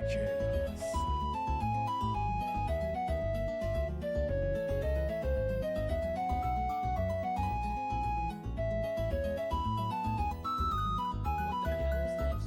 Chaos. What the hell is this?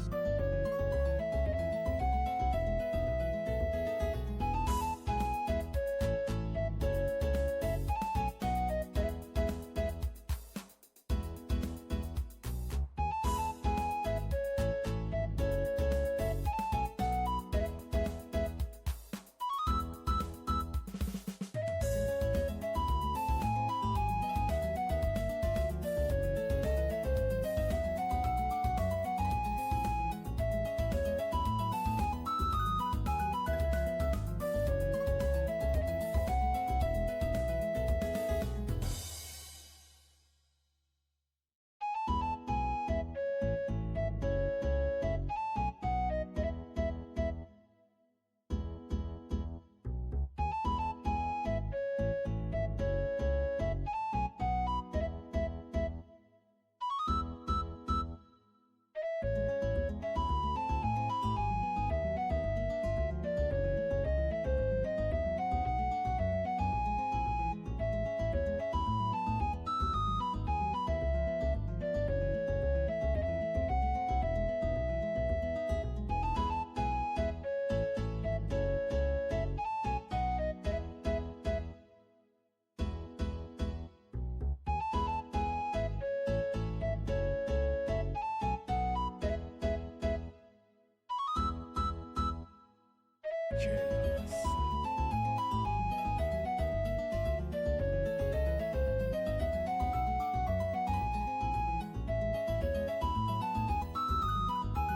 Chaos.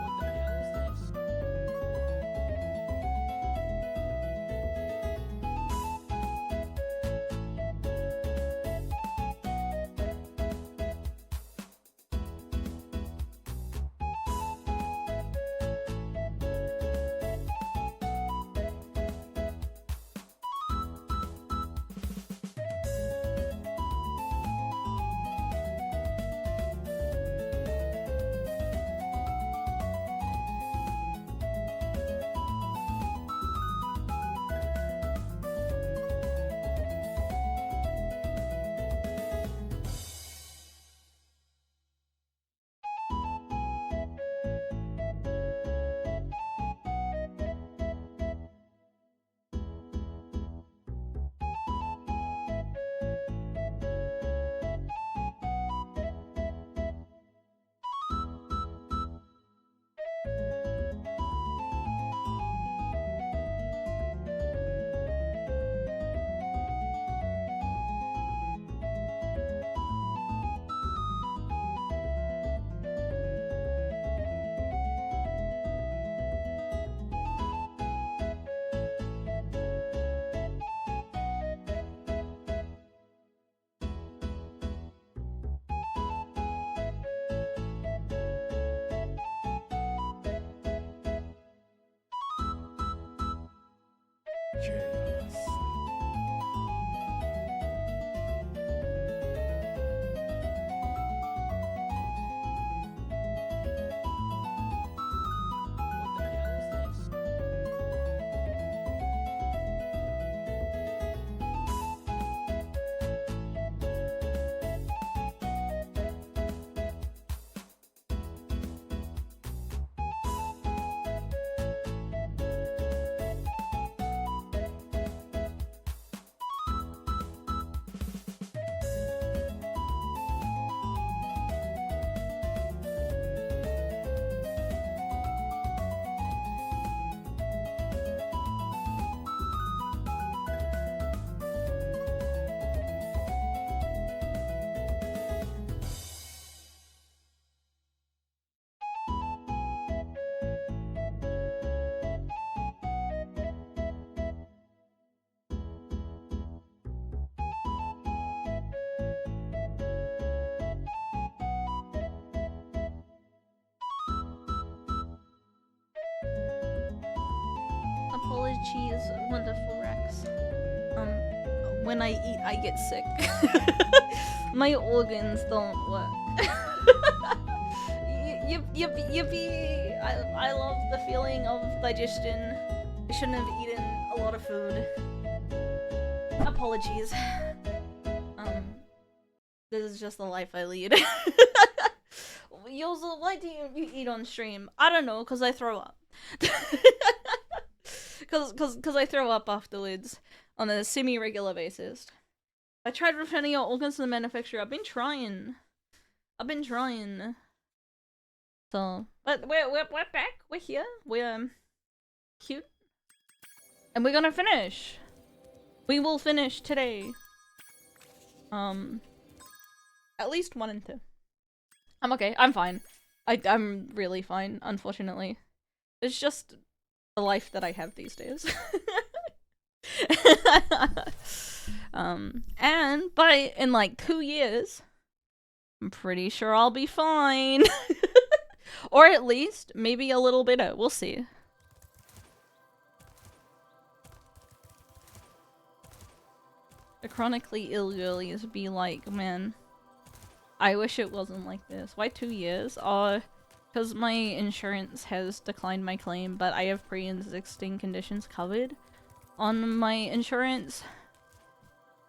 What the hell is this? Apologies, wonderful Rex. When I eat, I get sick. My organs don't work. Yippee! I love the feeling of digestion. I shouldn't have eaten a lot of food. Apologies. This is just the life I lead. Yozo, why do you eat on stream? I don't know, cause I throw up. Cause I throw up afterwards on a semi-regular basis. I tried returning our organs to the manufacturer. I've been trying. So, but we're back. We're here. We're cute, and we're gonna finish. We will finish today. At least 1 and 2. I'm okay. I'm fine. I'm really fine. Unfortunately, it's just the life that I have these days. But in like 2 years, I'm pretty sure I'll be fine. Or at least maybe a little better. We'll see. The chronically ill girlies be like, man, I wish it wasn't like this. Why 2 years? Because my insurance has declined my claim, but I have pre-existing conditions covered on my insurance.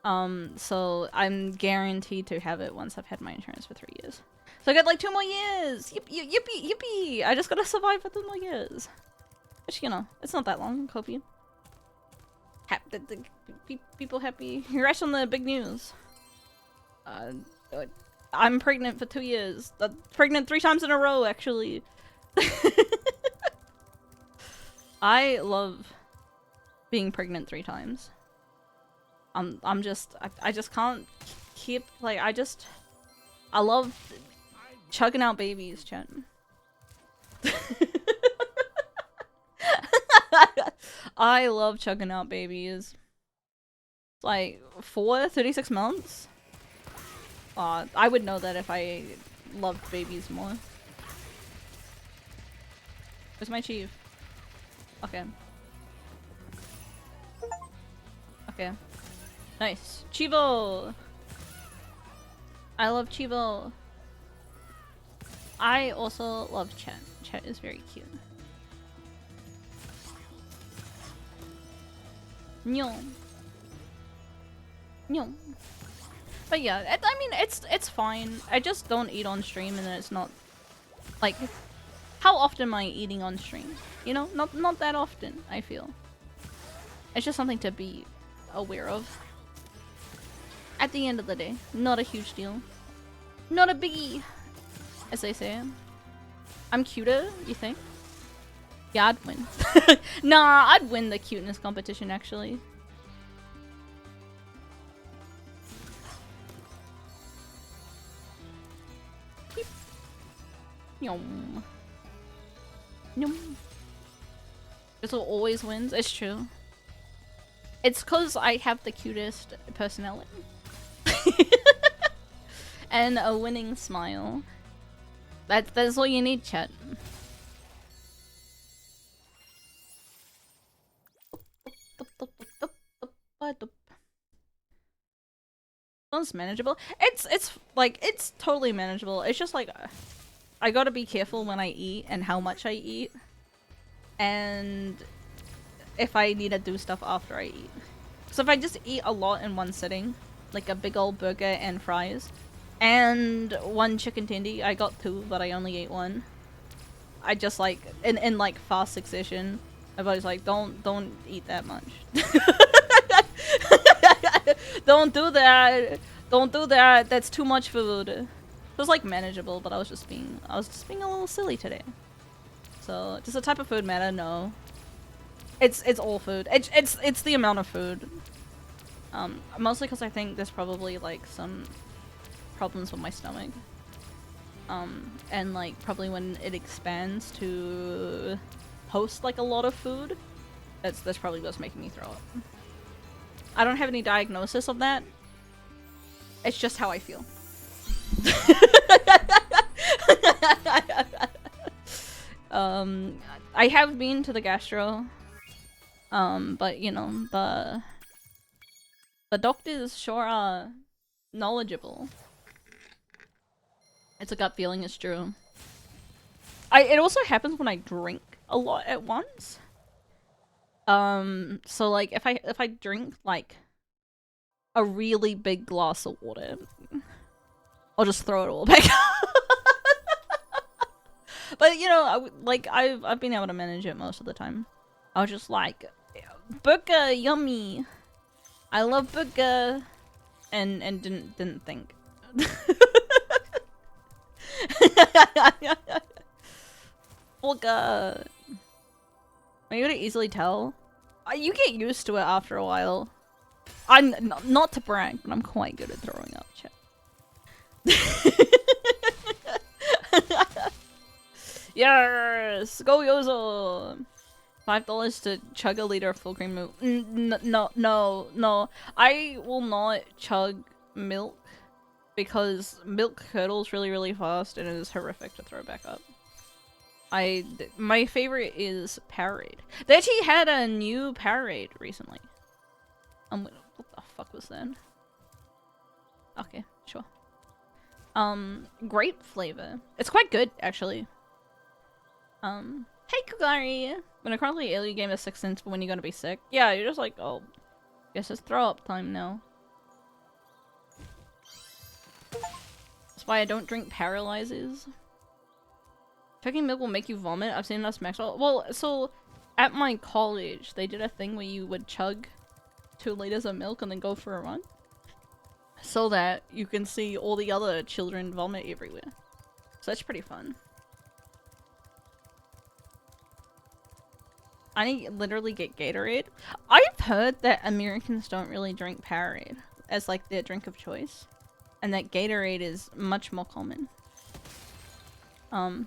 So I'm guaranteed to have it once I've had my insurance for 3 years. So I got like 2 more years! Yippee, yippee, yippee! I just gotta survive for 2 more years. Which, you know, it's not that long, hope you. People happy. Congrats on the big news. I'm pregnant for 2 years. Pregnant 3 times in a row, actually. I love being pregnant 3 times. I just can't keep, like, I love chugging out babies, chat. I love chugging out babies. Like, 36 months? I would know that if I loved babies more. Where's my chief? Okay. Okay. Nice. Chivo! I love Chivo. I also love Chet. Chet is very cute. Nyom. Nyom. But yeah, I mean, it's fine. I just don't eat on stream, and then it's not like, how often am I eating on stream? You know, not that often. I feel it's just something to be aware of. At the end of the day, not a huge deal, not a biggie, as they say. I'm cuter, you think? Yeah, I'd win. Nah, I'd win the cuteness competition actually. Yum. Yum. Crystal always wins. It's true. It's cause I have the cutest personality. And a winning smile. That's all you need, chat. It's manageable. It's like it's totally manageable. It's just like I gotta be careful when I eat and how much I eat, and if I need to do stuff after I eat. So if I just eat a lot in one sitting, like a big old burger and fries, and one chicken tendy, I got 2, but I only ate 1. I just like in like fast succession. Everybody's like, don't eat that much. Don't do that. Don't do that. That's too much food. It was like manageable, but I was just being a little silly today. So does the type of food matter? No. It's all food. It's the amount of food. Mostly because I think there's probably like some problems with my stomach. And like probably when it expands to host like a lot of food, that's probably what's making me throw up. I don't have any diagnosis of that. It's just how I feel. I have been to the gastro, but you know, the doctors sure are knowledgeable. It's a gut feeling, it's true. It also happens when I drink a lot at once. So like if I drink like a really big glass of water, I'll just throw it all back up. But you know, I've been able to manage it most of the time. I was just like, burger, yummy. I love burger, and didn't think. Burger. Are you gonna easily tell? You get used to it after a while. I'm not to brag, but I'm quite good at throwing up, chat. Yes, go Yozo. $5 to chug a liter of full cream milk. No. I will not chug milk because milk curdles really fast and it is horrific to throw back up. My favorite is Powerade. They actually had a new Powerade recently. What the fuck was that? Okay, sure. Grape flavor. It's quite good, actually. Hey Kugari! When a chronically ill, you game a 6th sense for when you're gonna be sick. Yeah, you're just like, oh, guess it's throw up time now. That's why I don't drink paralyzers. Chugging milk will make you vomit. I've seen us Maxwell. Well, so at my college, they did a thing where you would chug 2 liters of milk and then go for a run, so that you can see all the other children vomit everywhere. So that's pretty fun. I literally get Gatorade. I've heard that Americans don't really drink Powerade as like their drink of choice, and that Gatorade is much more common. But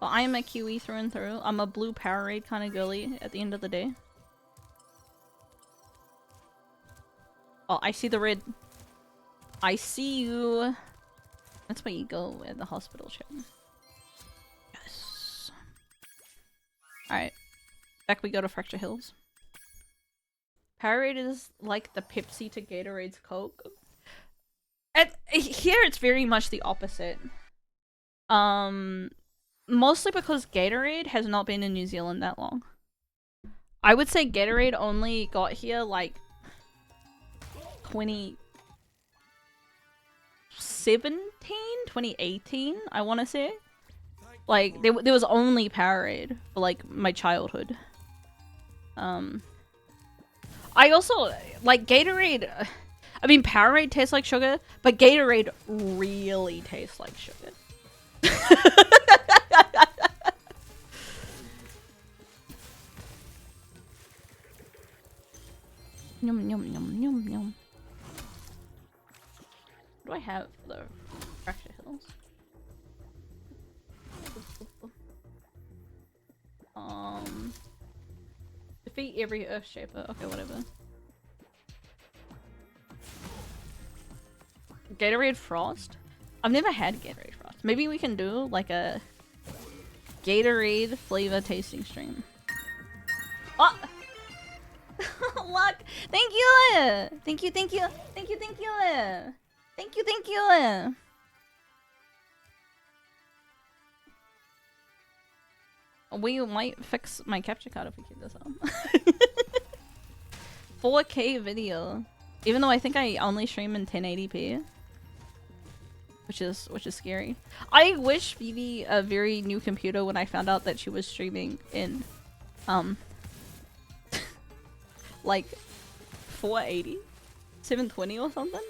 I am a Kiwi through and through. I'm a blue Powerade kind of girly at the end of the day. Oh, I see the red. I see you. That's where you go at the hospital chat. Yes. Alright. Back we go to Fracture Hills. Powerade is like the Pepsi to Gatorade's Coke. Here it's very much the opposite. Mostly because Gatorade has not been in New Zealand that long. I would say Gatorade only got here like 2018, I want to say. Like there was only Powerade for like my childhood. I also like Gatorade. I mean, Powerade tastes like sugar, but Gatorade really tastes like sugar. Yum yum yum yum yum. What do I have for the Fracture Hills? Defeat every Earth Shaper. Okay, whatever. Gatorade Frost? I've never had Gatorade Frost. Maybe we can do like a Gatorade flavor tasting stream. Oh! Luck. Thank you. Thank you. Thank you. Thank you. Thank you. Thank you. Thank you. We might fix my capture card if we keep this on. 4K video. Even though I think I only stream in 1080p. Which is scary. I wish Vivi a very new computer when I found out that she was streaming in like 480, 720 or something.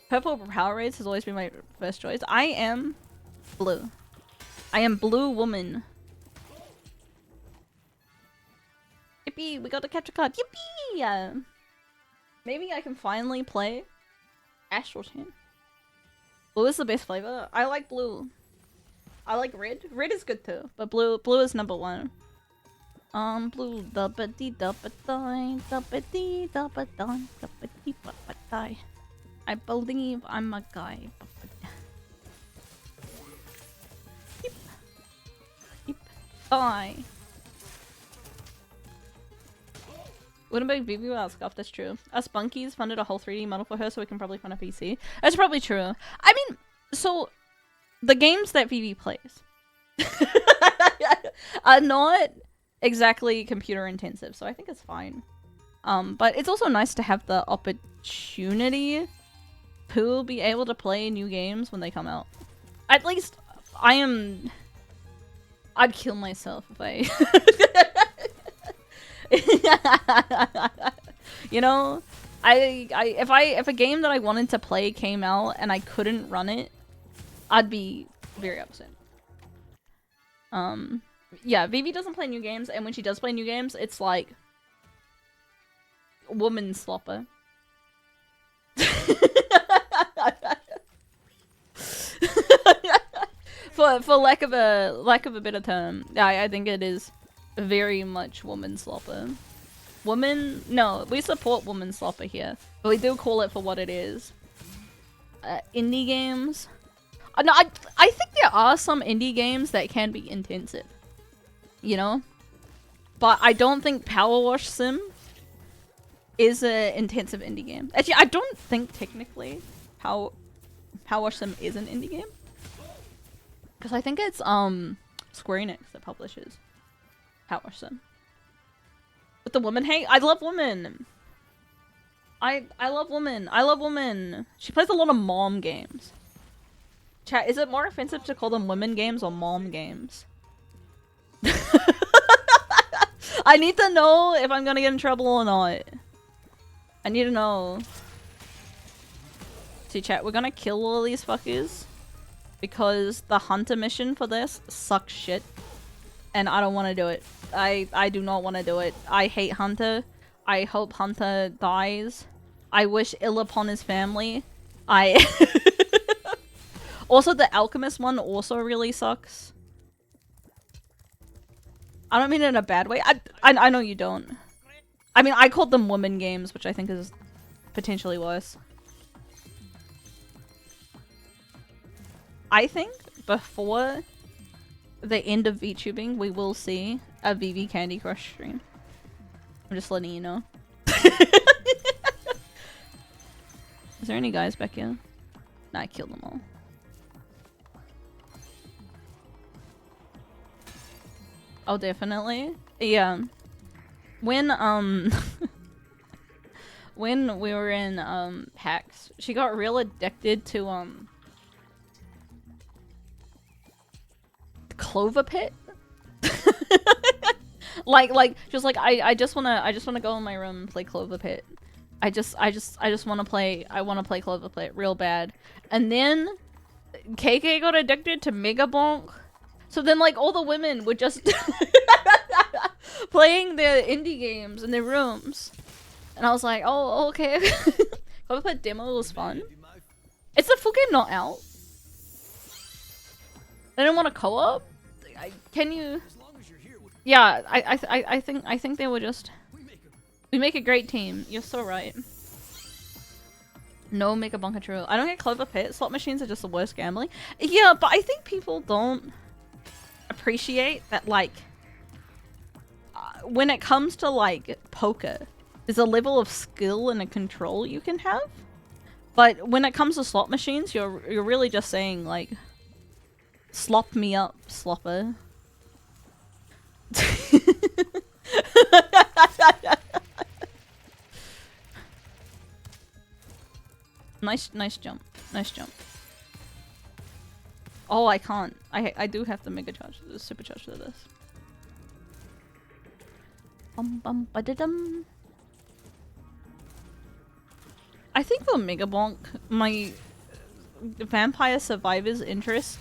Purple Power Raids has always been my first choice. I am blue. I am blue woman. Yippee! We got a capture card. Yippee! Maybe I can finally play Astral Chain. Blue is the best flavor. I like blue. I like red. Red is good too, but blue is number one. Blue I believe I'm a guy. Bye. Wouldn't make Vivi without Scuff, that's true. Us Bunkies funded a whole 3D model for her so we can probably fund a PC. That's probably true. I mean, so the games that Vivi plays are not exactly computer intensive, so I think it's fine. But it's also nice to have the opportunity to be able to play new games when they come out. At least I'd kill myself if I you know, if a game that I wanted to play came out and I couldn't run it, I'd be very upset. Yeah, Vivi doesn't play new games, and when she does play new games, it's like woman slopper. for lack of a better term, I think it is very much woman slopper. Woman? No, we support woman slopper here, but we do call it for what it is. Indie games? No, I think there are some indie games that can be intensive. You know? But I don't think Power Wash Sim is an intensive indie game. Actually, I don't think technically Power Wash Sim is an indie game. Because I think it's Square Enix that publishes Power Wash Sim. But the woman hate? I love women. I love women. I love women. She plays a lot of mom games. Chat, is it more offensive to call them women games or mom games? I need to know if I'm gonna get in trouble or not. I need to know. See, chat, we're gonna kill all these fuckers because the hunter mission for this sucks shit. And I don't want to do it. I do not want to do it. I hate Hunter. I hope Hunter dies. I wish ill upon his family. Also, the Alchemist one also really sucks. I don't mean it in a bad way. I know you don't. I mean, I called them woman games, which I think is potentially worse. I think before the end of VTubing, we will see a Vivi Candy Crush stream. I'm just letting you know. Is there any guys back here? Nah, I killed them all. Oh, definitely. Yeah. When when we were in PAX, she got real addicted to Clover Pit. like she was like, I just wanna go in my room and play Clover Pit. I wanna play Clover Pit real bad. And then KK got addicted to Mega Bonk. So then like all the women would just playing their indie games in their rooms. And I was like, oh, okay. Clover Pit demo was fun. Is the full game not out? They don't want to co-op? Can you? Yeah, I think they were just. We make a great team. You're so right. No Mega Bunker True. I don't get Clover Pit. Slot machines are just the worst gambling. Yeah, but I think people don't appreciate that, like, when it comes to like poker, there's a level of skill and a control you can have. But when it comes to slot machines, you're really just saying like, slop me up, slopper. Nice jump. Nice jump. Oh, I can't. I do have to mega charge, super charge to this. Bum ba da dum. I think for Mega Bonk, my Vampire Survivors interest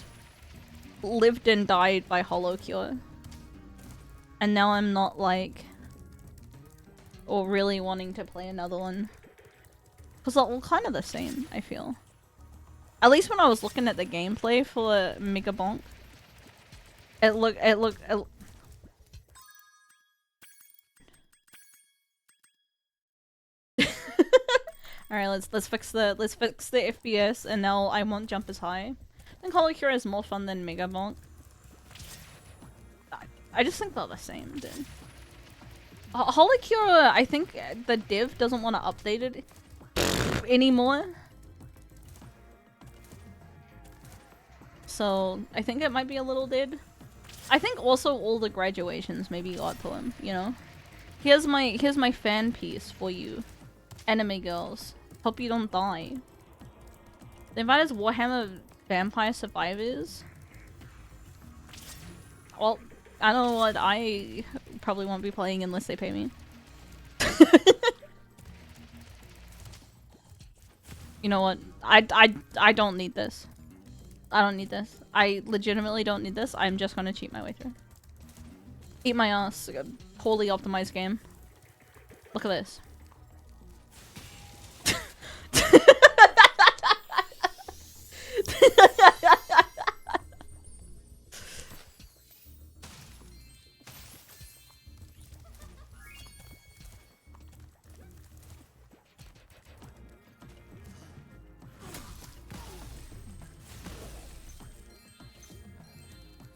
lived and died by Hollow Cure. And now I'm not like, or really wanting to play another one. Because they're all kind of the same, I feel. At least when I was looking at the gameplay for Mega Bonk, it looked Alright, let's fix the FPS, and now I won't jump as high. I think Hollow Cure is more fun than Mega Bonk. I just think they're the same, dude. Hollow Cure, I think the div doesn't want to update it anymore. So I think it might be a little dead. I think also all the graduations maybe got to him, you know? Here's my fan piece for you. Anime girls. Hope you don't die. They invited Warhammer Vampire Survivors. Well, I don't know what, I probably won't be playing unless they pay me. You know what? I don't need this. I don't need this. I legitimately don't need this. I'm just gonna cheat my way through. Eat my ass. Like a poorly optimized game. Look at this.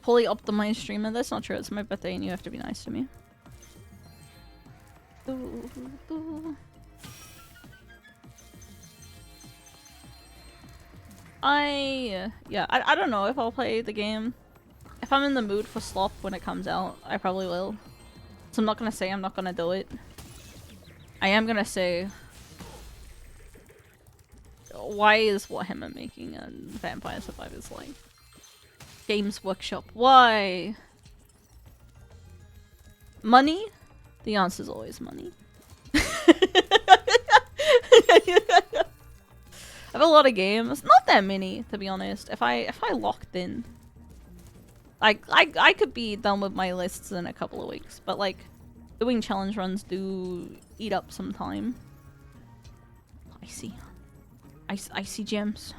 Fully optimized streamer. That's not true. It's my birthday and you have to be nice to me. I don't know if I'll play the game. If I'm in the mood for slop when it comes out, I probably will. So I'm not gonna say I'm not gonna do it. I am gonna say, why is Warhammer making a Vampire Survivors like Games Workshop? Why? Money? The answer is always money. I have a lot of games. Not that many, to be honest. If I locked in, I could be done with my lists in a couple of weeks. But like, doing challenge runs do eat up some time. I see gems.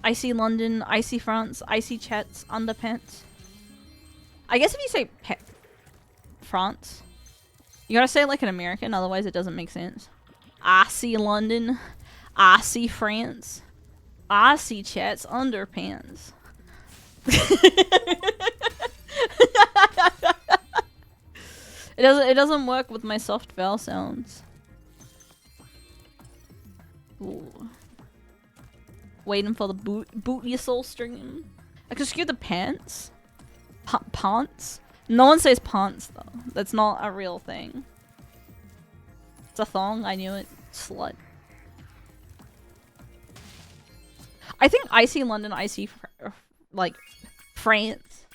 I see London. I see France. I see Chet's underpants. I guess if you say France, you gotta say it like an American, otherwise it doesn't make sense. I see London. I see France. I see Chet's underpants. It doesn't work with my soft vowel sounds. Ooh. Waiting for the boot your soul stream. I could skew the pants. Pants? No one says pants though. That's not a real thing. It's a thong. I knew it. Slut. I think I see London. I see like France.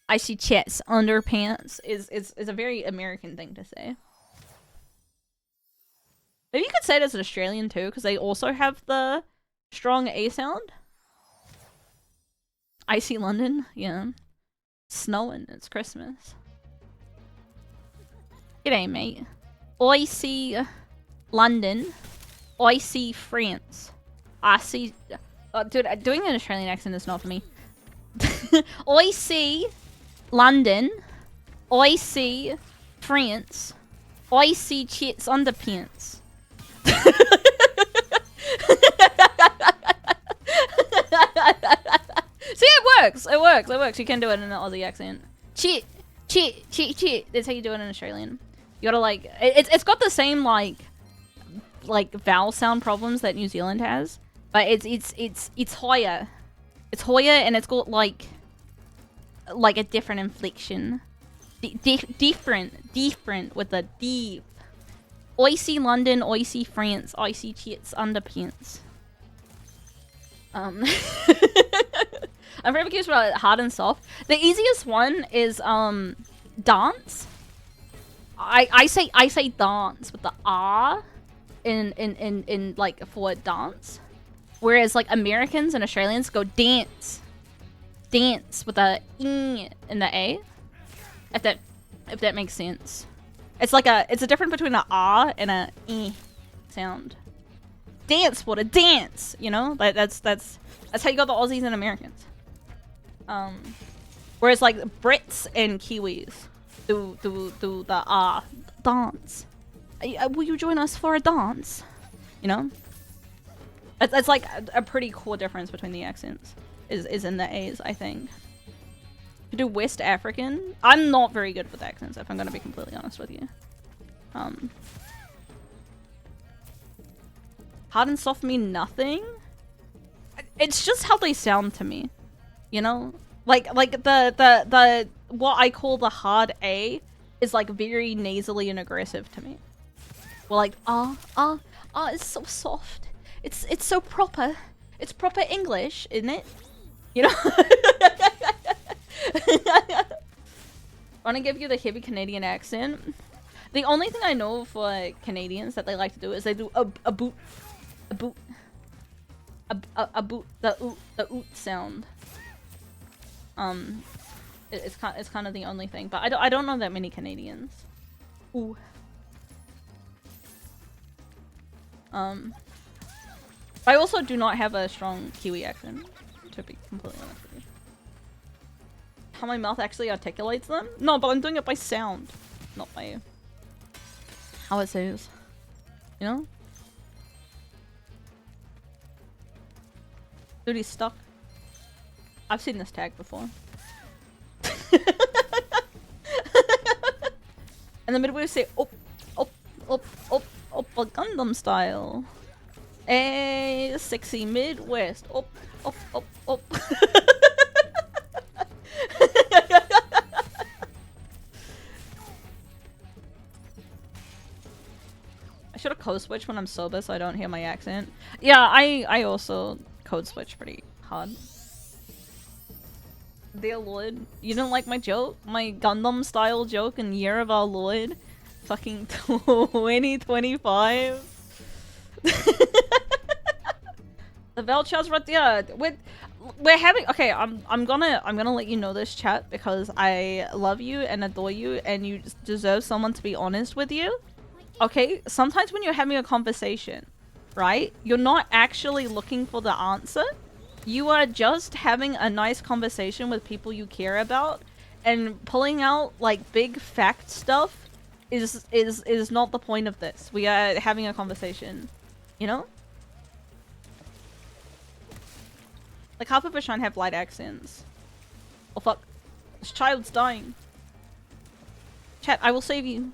I see Chet's underpants is a very American thing to say. Maybe you could say it as an Australian too, because they also have the strong A sound. I see London, yeah. Snowing, it's Christmas. G'day, mate. I see London. I see France. I see... dude, doing an Australian accent is not for me. I see London. I see France. I see Chet's underpants. See, it works. It works. It works. You can do it in an Aussie accent. Chit. That's how you do it in Australian. You gotta like, it's got the same like like vowel sound problems that New Zealand has, but it's higher. It's higher and it's got like a different inflection. Different with the deep. Icy London, icy France, icy tits underpants. I'm very curious about hard and soft. The easiest one is dance. I say dance with the R in like for dance, whereas like Americans and Australians go dance with the in the A. If that makes sense. It's a difference between an R and a E sound. Dance for the dance, you know? That's how you got the Aussies and Americans. Whereas like Brits and Kiwis do the R dance. Will you join us for a dance? You know? That's like a pretty cool difference between the accents. Is in the A's, I think. To do West African. I'm not very good with accents, if I'm gonna be completely honest with you. Hard and soft mean nothing. It's just how they sound to me, you know. Like the what I call the hard A is like very nasally and aggressive to me. Well, like it's so soft. It's so proper. It's proper English, isn't it? You know. I want to give you the heavy Canadian accent. The only thing I know for Canadians that they like to do is they do a boot, the oot sound. It's kind of the only thing, but I don't know that many Canadians. Ooh. I also do not have a strong Kiwi accent, to be completely honest with you. How my mouth actually articulates them? No, but I'm doing it by sound, not by how it says. You know? Dude, he's stuck. I've seen this tag before. And the Midwest say up, Gundam style. Hey, sexy Midwest. Up. I should have code switch when I'm sober so I don't hear my accent. Yeah, I also code switch pretty hard. Dear Lord, you don't like my joke? My Gundam style joke in Year of Our Lord? Fucking 2025? The Velchar's right there. We're having okay, I'm gonna let you know this, chat, because I love you and adore you and you deserve someone to be honest with you. Okay, sometimes when you're having a conversation, right, you're not actually looking for the answer. You are just having a nice conversation with people you care about, and pulling out like big fact stuff is not the point of this. We are having a conversation, you know? Like half of us trying to have light accents. Oh fuck. This child's dying. Chat, I will save you.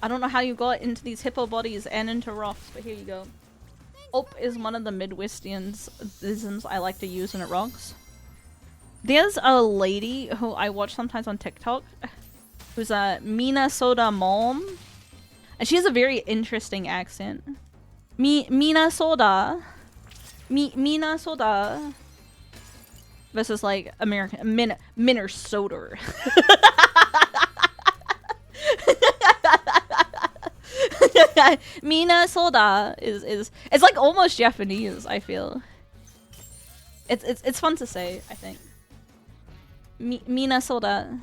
I don't know how you got into these hippo bodies and into rocks, but here you go. Op is one of the Midwestianisms I like to use and it rocks. There's a lady who I watch sometimes on TikTok who's a Minnesota mom. And she has a very interesting accent. Minnesota. Minnesota. Versus like American. Minnesota. Minnesota is it's like almost Japanese, I feel. It's fun to say, I think. Minnesota.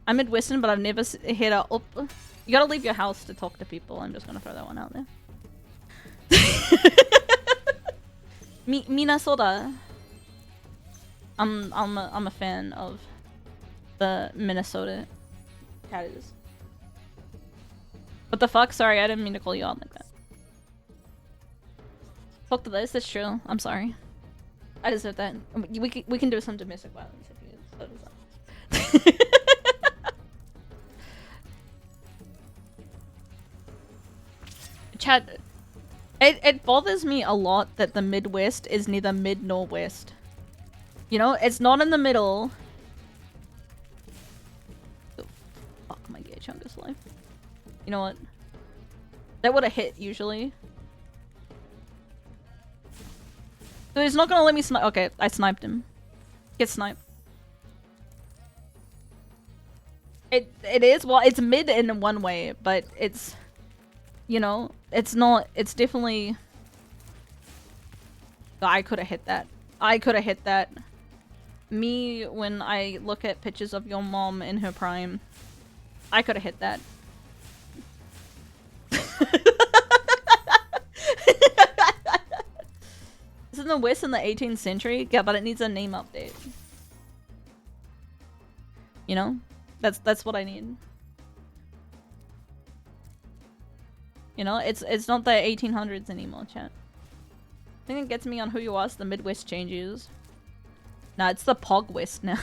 I'm Midwestern, but I've never hit a up. You gotta leave your house to talk to people. I'm just gonna throw that one out there. Minnesota. I'm a fan of the Minnesota tattoos. What the fuck? Sorry, I didn't mean to call you out like that. Fuck to this. That's true. I'm sorry. I deserve that. We can do some domestic violence if you so desire. Chat, it bothers me a lot that the Midwest is neither mid nor west. You know, it's not in the middle. Oh, fuck my gay chungus life. You know what? That would have hit usually. Dude, he's not gonna let me snipe. Okay, I sniped him. Get sniped. It is, well, it's mid in one way, but it's, you know, it's not, it's definitely... I could have hit that. I could have hit that. Me, when I look at pictures of your mom in her prime, I could have hit that. Isn't the West in the 18th century? Yeah, but it needs a name update. You know? That's what I need. You know, it's not the 1800s anymore, chat. I think it gets me on who you ask, the Midwest changes. Nah, it's the Pog West now.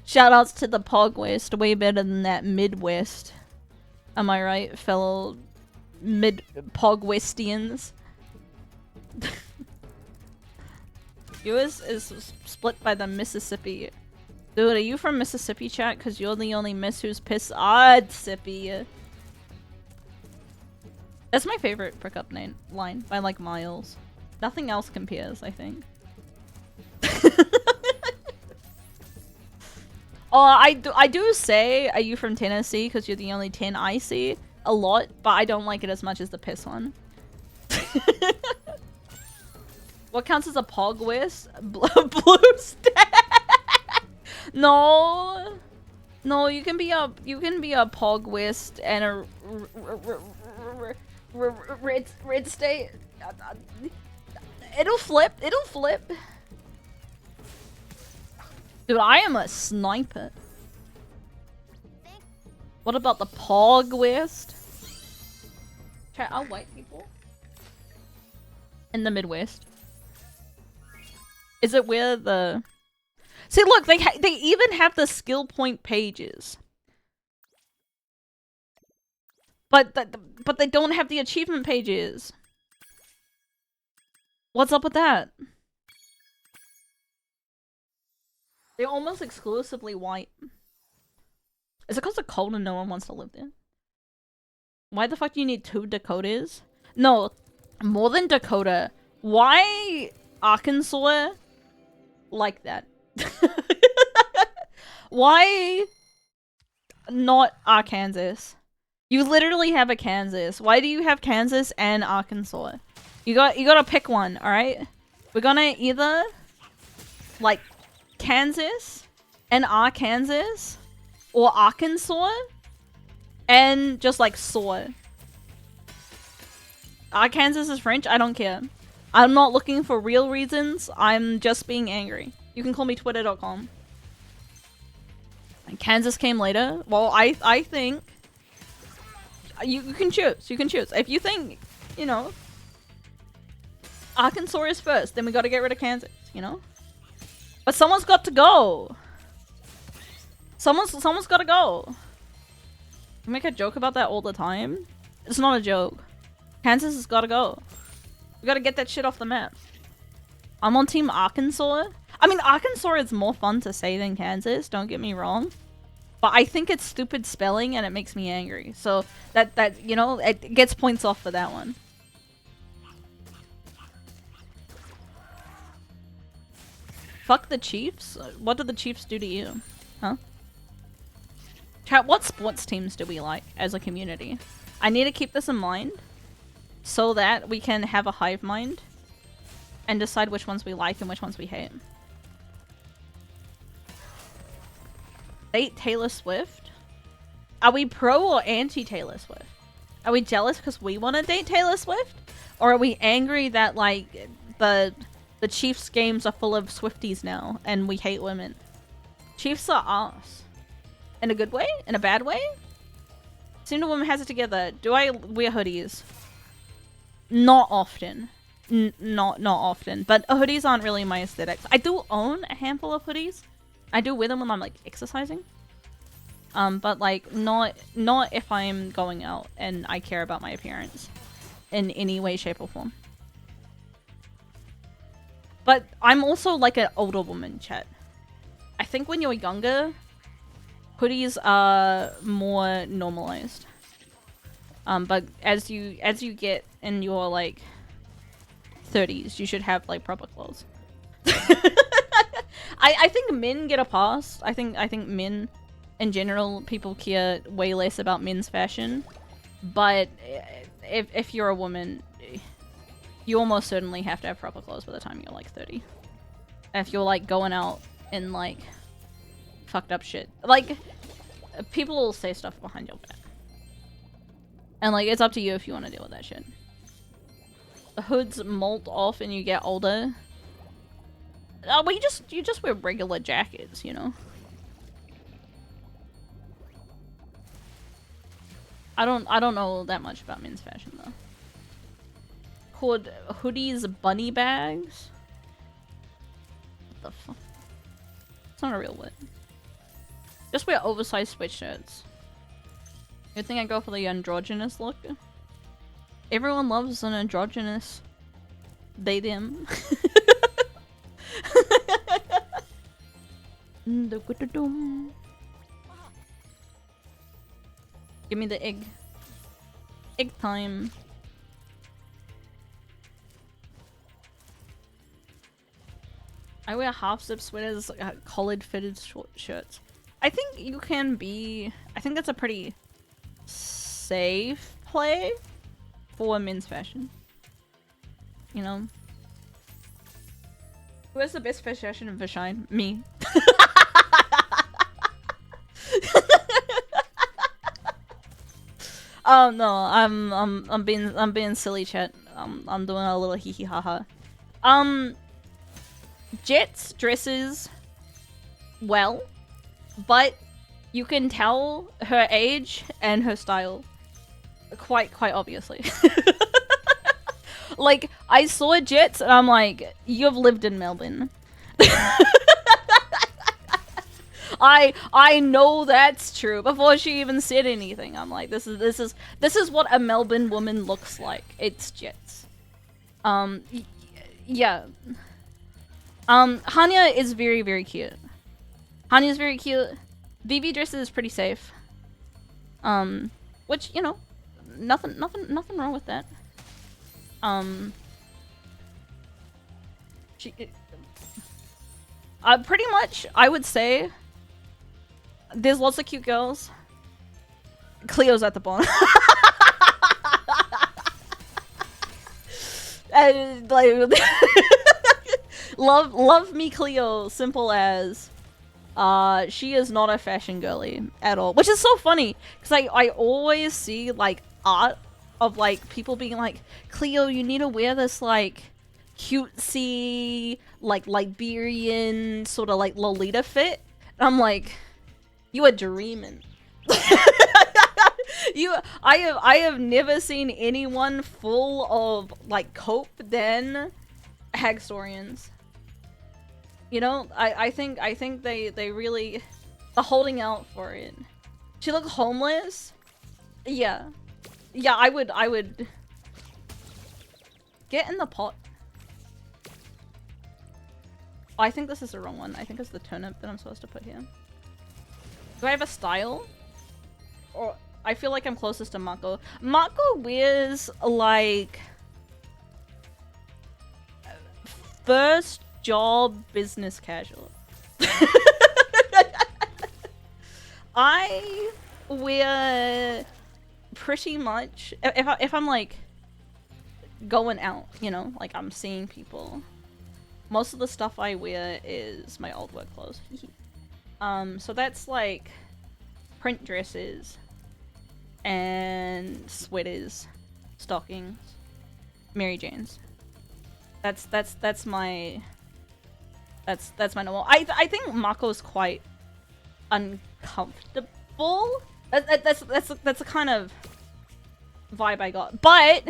Shoutouts to the Pog West, way better than that Midwest. Am I right, fellow Pog Westians? US is split by the Mississippi. Dude, are you from Mississippi, chat? Cause you're the only miss who's pissed odd sippy. That's my favorite pickup line by like miles. Nothing else compares, I think. Oh, I do say, are you from Tennessee? Cause you're the only 10 I see a lot, but I don't like it as much as the piss one. What counts as a Pog West? Blue stack? No. No, you can be a Pog West and a red state. It'll flip. It'll flip. Dude, I am a sniper. What about the Pog West? Chat, are white people in the Midwest? Is it where the... See, look, they even have the skill point pages. But they don't have the achievement pages. What's up with that? They're almost exclusively white. Is it because it's cold and no one wants to live there? Why the fuck do you need 2 Dakotas? No, more than Dakota. Why Arkansas like that? Why not Arkansas? You literally have a Kansas. Why do you have Kansas and Arkansas? You gotta pick one, alright? We're gonna either like Kansas and Arkansas or Arkansas and just like saw. Arkansas is French, I don't care. I'm not looking for real reasons, I'm just being angry. You can call me twitter.com. And Kansas came later. Well, I think you can choose. You can choose. If you think, you know, Arkansas is first, then we gotta get rid of Kansas, you know? But someone's got to go. Someone's gotta go. We make a joke about that all the time. It's not a joke. Kansas has gotta go. We gotta get that shit off the map. I'm on team Arkansas. I mean, Arkansas is more fun to say than Kansas, don't get me wrong. But I think it's stupid spelling and it makes me angry. So that you know, it gets points off for that one. Fuck the Chiefs? What did the Chiefs do to you? Huh? Chat, what sports teams do we like as a community? I need to keep this in mind so that we can have a hive mind and decide which ones we like and which ones we hate. Date Taylor Swift? Are we pro or anti Taylor Swift? Are we jealous because we want to date Taylor Swift? Or are we angry that like the Chiefs games are full of Swifties now and we hate women? Chiefs are ass. In a good way? In a bad way? Soon a woman has it together. Do I wear hoodies? Not often. Not often. But hoodies aren't really my aesthetics. I do own a handful of hoodies. I do wear them when I'm like exercising. But like not if I'm going out and I care about my appearance in any way, shape, or form. But I'm also like an older woman, chat. I think when you're younger, hoodies are more normalized. But as you get in your like 30s, you should have like proper clothes. I think men get a pass. I think men in general, people care way less about men's fashion. But if you're a woman, you almost certainly have to have proper clothes by the time you're like 30. If you're like going out in like fucked up shit. Like, people will say stuff behind your back. And like, it's up to you if you want to deal with that shit. The hoods molt off and you get older. Well, you just wear regular jackets, you know? I don't know that much about men's fashion though. Called hoodies bunny bags? What the fuck? It's not a real word. Just wear oversized sweatshirts. Good thing I go for the androgynous look. Everyone loves an androgynous they them. Give me the egg. Egg time. I wear half-zip sweaters, collared fitted short shirts. I think you can be... I think that's a pretty safe play for men's fashion. You know? Who has the best fashion in Vashine? Me. Oh no, I'm being silly, chat. I'm doing a little hee hee ha ha. Jet's dresses well, but you can tell her age and her style quite obviously. Like, I saw Jets and I'm like, you've lived in Melbourne. I know that's true before she even said anything. I'm like, this is what a Melbourne woman looks like. It's Jets. Yeah. Hanya is very cute. Hanya's very cute. Vivi dresses is pretty safe. Which, you know, nothing wrong with that. Pretty much, I would say there's lots of cute girls. Cleo's at the bottom. And, like, love me Cleo, simple as. She is not a fashion girly at all, which is so funny because I always see like art of like people being like, Cleo, you need to wear this like cutesy like Liberian sort of like Lolita fit. And I'm like, you are dreaming. I have never seen anyone full of like cope than Hagstorians. You know, I think they really are holding out for it. She looked homeless. Yeah. Yeah, I would get in the pot. Oh, I think this is the wrong one. I think it's the turnip that I'm supposed to put here. Do I have a style? Or I feel like I'm closest to Mako. Mako wears like first job business casual. I wear pretty much if I'm like going out, you know, like I'm seeing people. Most of the stuff I wear is my old work clothes. So that's like print dresses and sweaters, stockings, Mary Janes. That's my normal. I think Mako's quite uncomfortable. That's the kind of vibe I got. But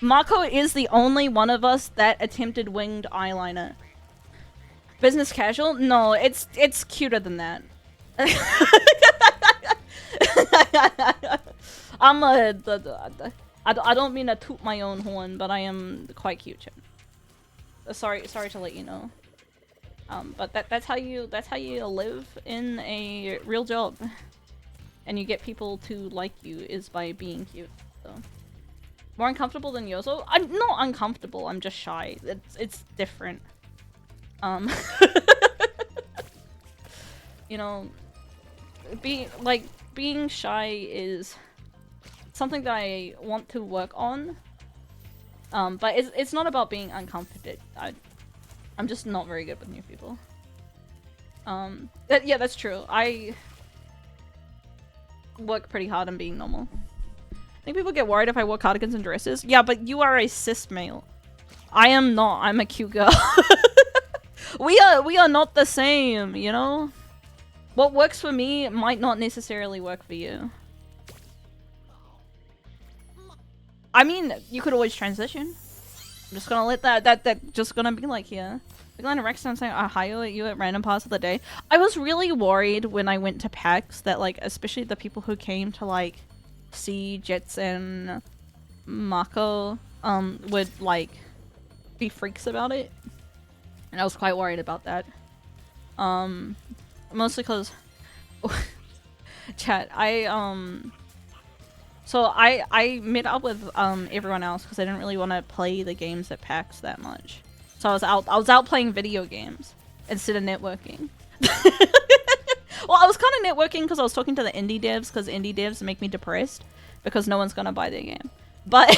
Mako is the only one of us that attempted winged eyeliner. Business casual? No, it's cuter than that. I'm a. I don't mean to toot my own horn, but I am quite cute. Chat. Sorry to let you know. But that's how you live in a real job, and you get people to like you is by being cute. So more uncomfortable than Yozo? I'm not uncomfortable. I'm just shy. It's different. You know, being shy is something that I want to work on. But it's not about being uncomfortable. I'm just not very good with new people. Yeah, that's true. I work pretty hard on being normal. I think people get worried if I wear cardigans and dresses. Yeah, but you are a cis male. I am not. I'm a cute girl. We are not the same, you know? What works for me might not necessarily work for you. I mean, you could always transition. I'm just gonna let that just gonna be like here. We're going to Rex and saying Ohio at you at random parts of the day. I was really worried when I went to PAX that, like, especially the people who came to, like, see Jets and Mako, would, like, be freaks about it. And I was quite worried about that. Mostly because... Chat, so I met up with, everyone else because I didn't really want to play the games at PAX that much. So I was out playing video games instead of networking. Well, I was kind of networking because I was talking to the indie devs, because indie devs make me depressed because no one's gonna buy their game. But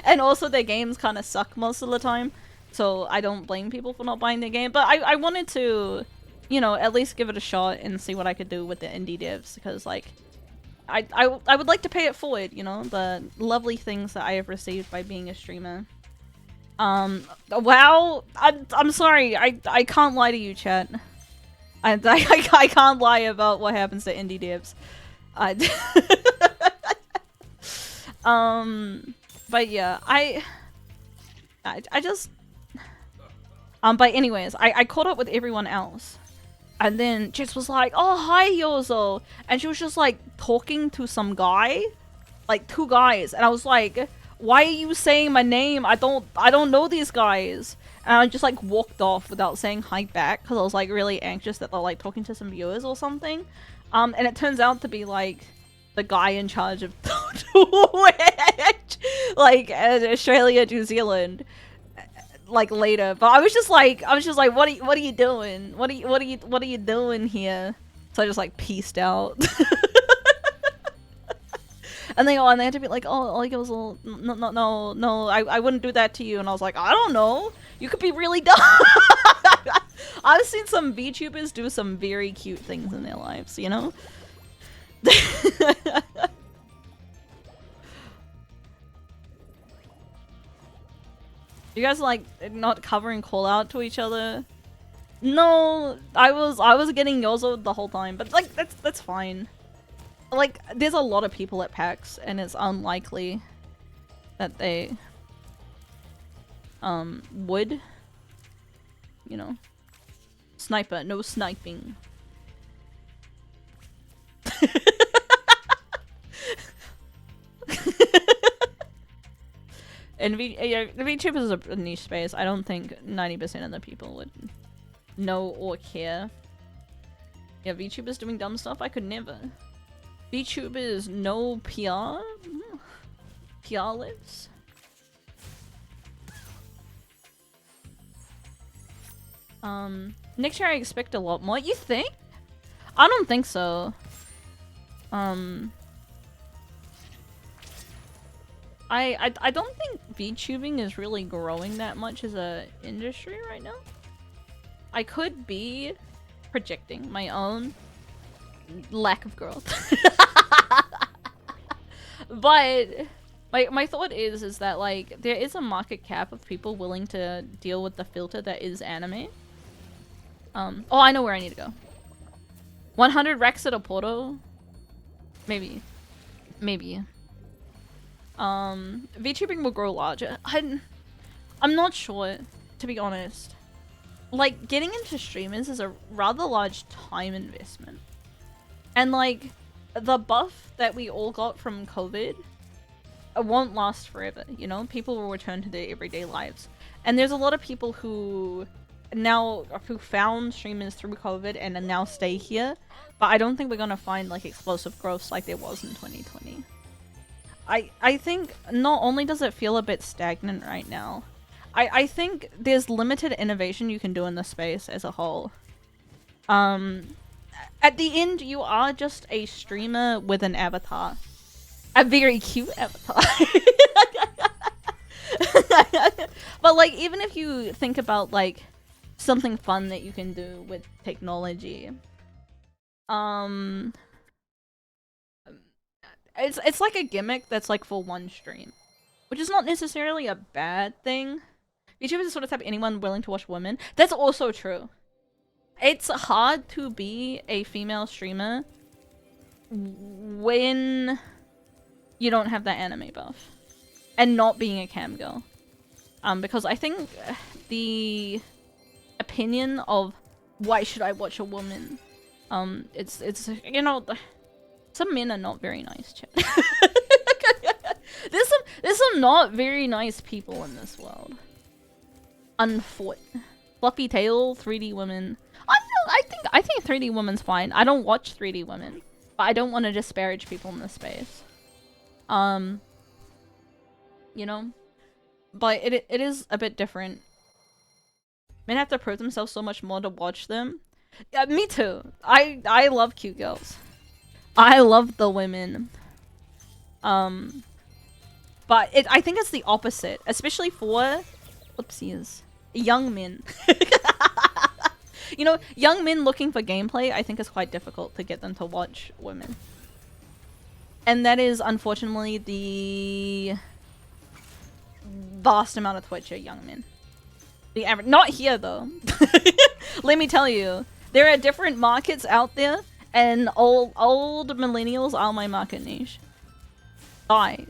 and also their games kind of suck most of the time, so I don't blame people for not buying their game. But I wanted to, you know, at least give it a shot and see what I could do with the indie devs, because like I would like to pay it forward, you know, the lovely things that I have received by being a streamer. Wow, I'm sorry, I can't lie to you, chat. I can't lie about what happens to indie devs. But yeah, I just, but anyways, I caught up with everyone else. And then Jess was like, oh, hi, Yozo. And she was just like talking to some guy, like two guys. And I was like, why are you saying my name? I don't know these guys. And I just like walked off without saying hi back because I was like really anxious that they're like talking to some viewers or something. And it turns out to be like the guy in charge of Twitch, like Australia, New Zealand, like later. But I was just like, what are you doing? What are you doing here? So I just like peaced out. And they had to be like, oh, like it was all, no, I wouldn't do that to you. And I was like, I don't know. You could be really dumb. I've seen some VTubers do some very cute things in their lives, you know? You guys like not covering call out to each other? No, I was getting Yozo the whole time, but like that's fine. Like, there's a lot of people at PAX, and it's unlikely that they, would, you know, sniper, no sniping. And VTuber is a niche space. I don't think 90% of the people would know or care. Yeah, VTubers doing dumb stuff? I could never. VTubers no PR? PR lives? Next year I expect a lot more. You think? I don't think so. I don't think VTubing is really growing that much as a industry right now. I could be projecting my own lack of growth. But my thought is that like there is a market cap of people willing to deal with the filter that is anime. Oh, I know where I need to go. 100 Rex at a Porto? Maybe. VTubing will grow larger. I'm not sure, to be honest. Like, getting into streamers is a rather large time investment. And like, the buff that we all got from COVID won't last forever, you know? People will return to their everyday lives. And there's a lot of people who found streamers through COVID and now stay here, but I don't think we're gonna find like explosive growths like there was in 2020. I think not only does it feel a bit stagnant right now, I think there's limited innovation you can do in the space as a whole. At the end, you are just a streamer with an avatar. A very cute avatar. But like, even if you think about like something fun that you can do with technology, it's like a gimmick that's like for one stream, which is not necessarily a bad thing. YouTubers are sort of type anyone willing to watch women. That's also true. It's hard to be a female streamer when you don't have that anime buff and not being a cam girl. Because I think the opinion of why should I watch a woman, it's you know, some men are not very nice, chat. There's some not very nice people in this world. Unfoot. Fluffy tail, 3D women. I think 3D women's fine. I don't watch 3D women, but I don't want to disparage people in this space. You know, but it is a bit different. Men have to prove themselves so much more to watch them. Yeah, me too. I love cute girls. I love the women. But I think it's the opposite, especially for whoopsies, young men. You know, young men looking for gameplay, I think it's quite difficult to get them to watch women. And that is unfortunately the vast amount of Twitch are young men. The average, not here though. Let me tell you, there are different markets out there, and old millennials are my market niche. Die.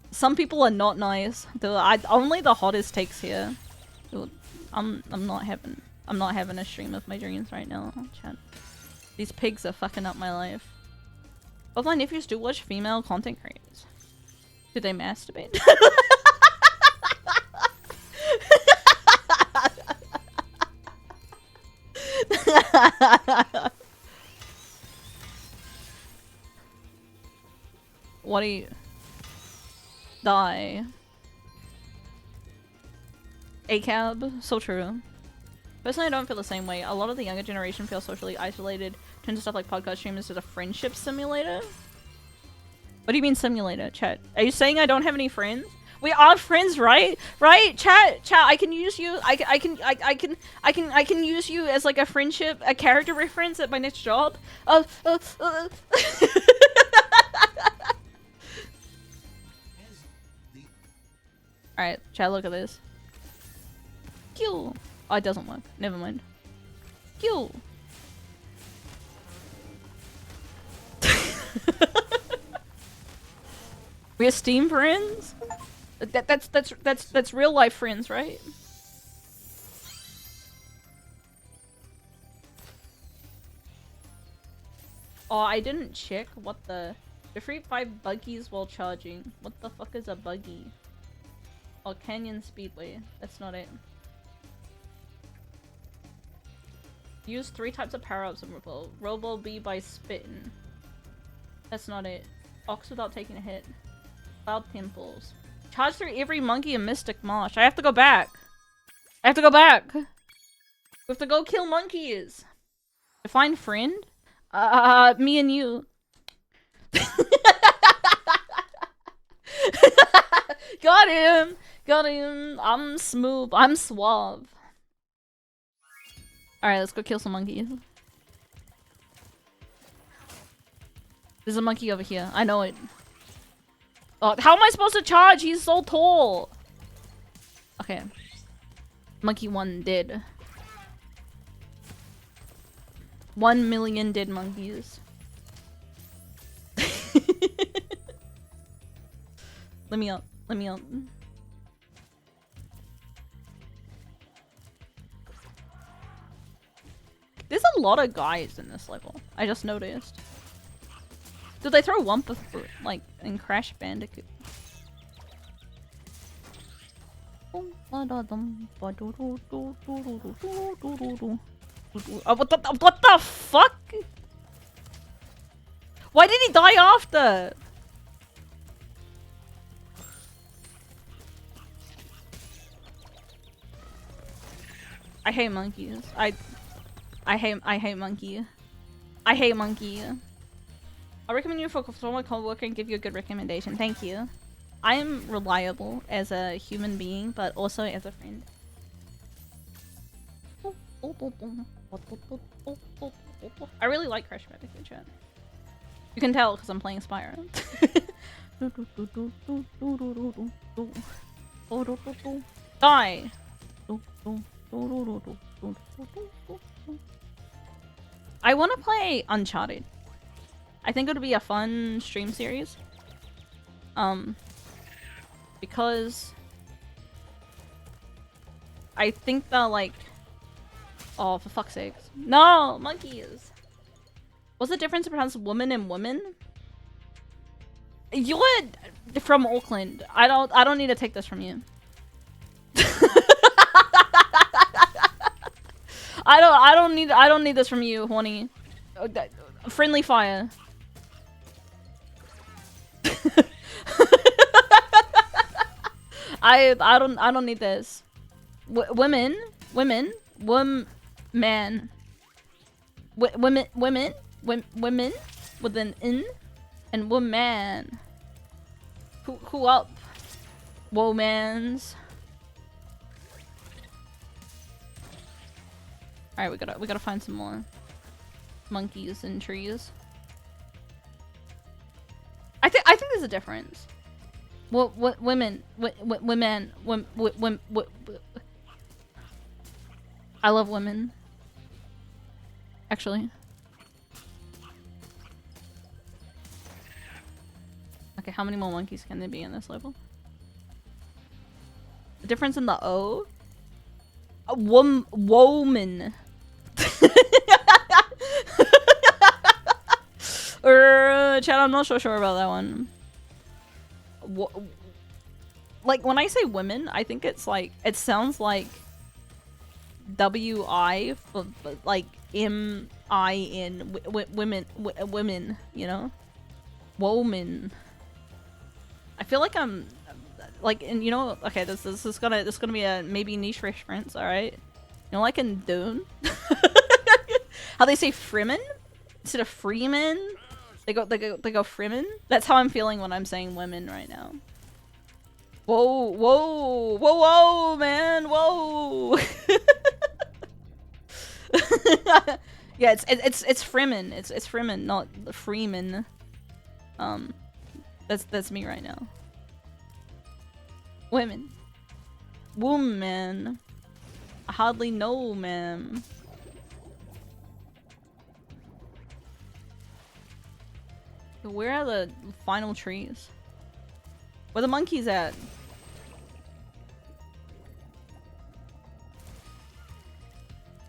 Some people are not nice. Only the hottest takes here. Dude, I'm not having a stream of my dreams right now. Chat. These pigs are fucking up my life. Both my nephews do watch female content creators. Do they masturbate? What do you... Die. ACAB? So true. Personally, I don't feel the same way. A lot of the younger generation feel socially isolated. Turns to stuff like podcast streamers as a friendship simulator. What do you mean simulator, chat? Are you saying I don't have any friends? We are friends, right? Right? Chat, I can use you. I can use you as like a friendship, a character reference at my next job. Alright, chat, look at this. Kill. Oh, it doesn't work. Never mind. Kill. We're Steam friends? That's real life friends, right? Oh, I didn't check what the... Defeat 5 buggies while charging. What the fuck is a buggy? Oh, Canyon Speedway. That's not it. Use 3 types of power-ups in Robo. Robo B by spitting. That's not it. Ox without taking a hit. Cloud pimples. Charge through every monkey in Mystic Marsh. I have to go back. I have to go back. We have to go kill monkeys. Define friend? Me and you. Got him! Got him! I'm smooth. I'm suave. Alright, let's go kill some monkeys. There's a monkey over here. I know it. Oh, how am I supposed to charge? He's so tall. Okay. Monkey 1 dead. 1 million dead monkeys. Let me up. Let me up. There's a lot of guys in this level. I just noticed. Did they throw Wumpa Fruit, like, in Crash Bandicoot? Oh, what the fuck? Why did he die after? I hate monkeys. I hate monkey. I hate monkey. I'll recommend you for my coworker and give you a good recommendation. Thank you. I am reliable as a human being, but also as a friend. I really like Crash Bandicoot chat. You can tell because I'm playing Spyro. Die! I want to play Uncharted. I think it would be a fun stream series. Because I think that, like, oh, for fuck's sakes. No, monkeys. What's the difference between woman and women? You're from Auckland. I don't need to take this from you. I don't need this from you, horny. Friendly fire. I don't need this. Women with an N, and woman. Who up? Womans. All right, we gotta find some more monkeys and trees. I think there's a difference. Women. I love women. Actually. Okay, how many more monkeys can there be in this level? The difference in the O? A woman. Chad, I'm not so sure about that one. Like, when I say women, I think it's like, it sounds like W-I, like M-I-N, women, you know? Woman. I feel like I'm, like, and you know, okay, this is gonna be a maybe niche reference, alright? You know, like in Dune? How they say Fremen? Instead of Freeman? They go Fremen? That's how I'm feeling when I'm saying women right now. Whoa, man, whoa! Yeah, it's Fremen. It's Fremen, not Freeman. That's me right now. Women. Woman. I hardly know, ma'am. Where are the final trees? Where the monkeys at?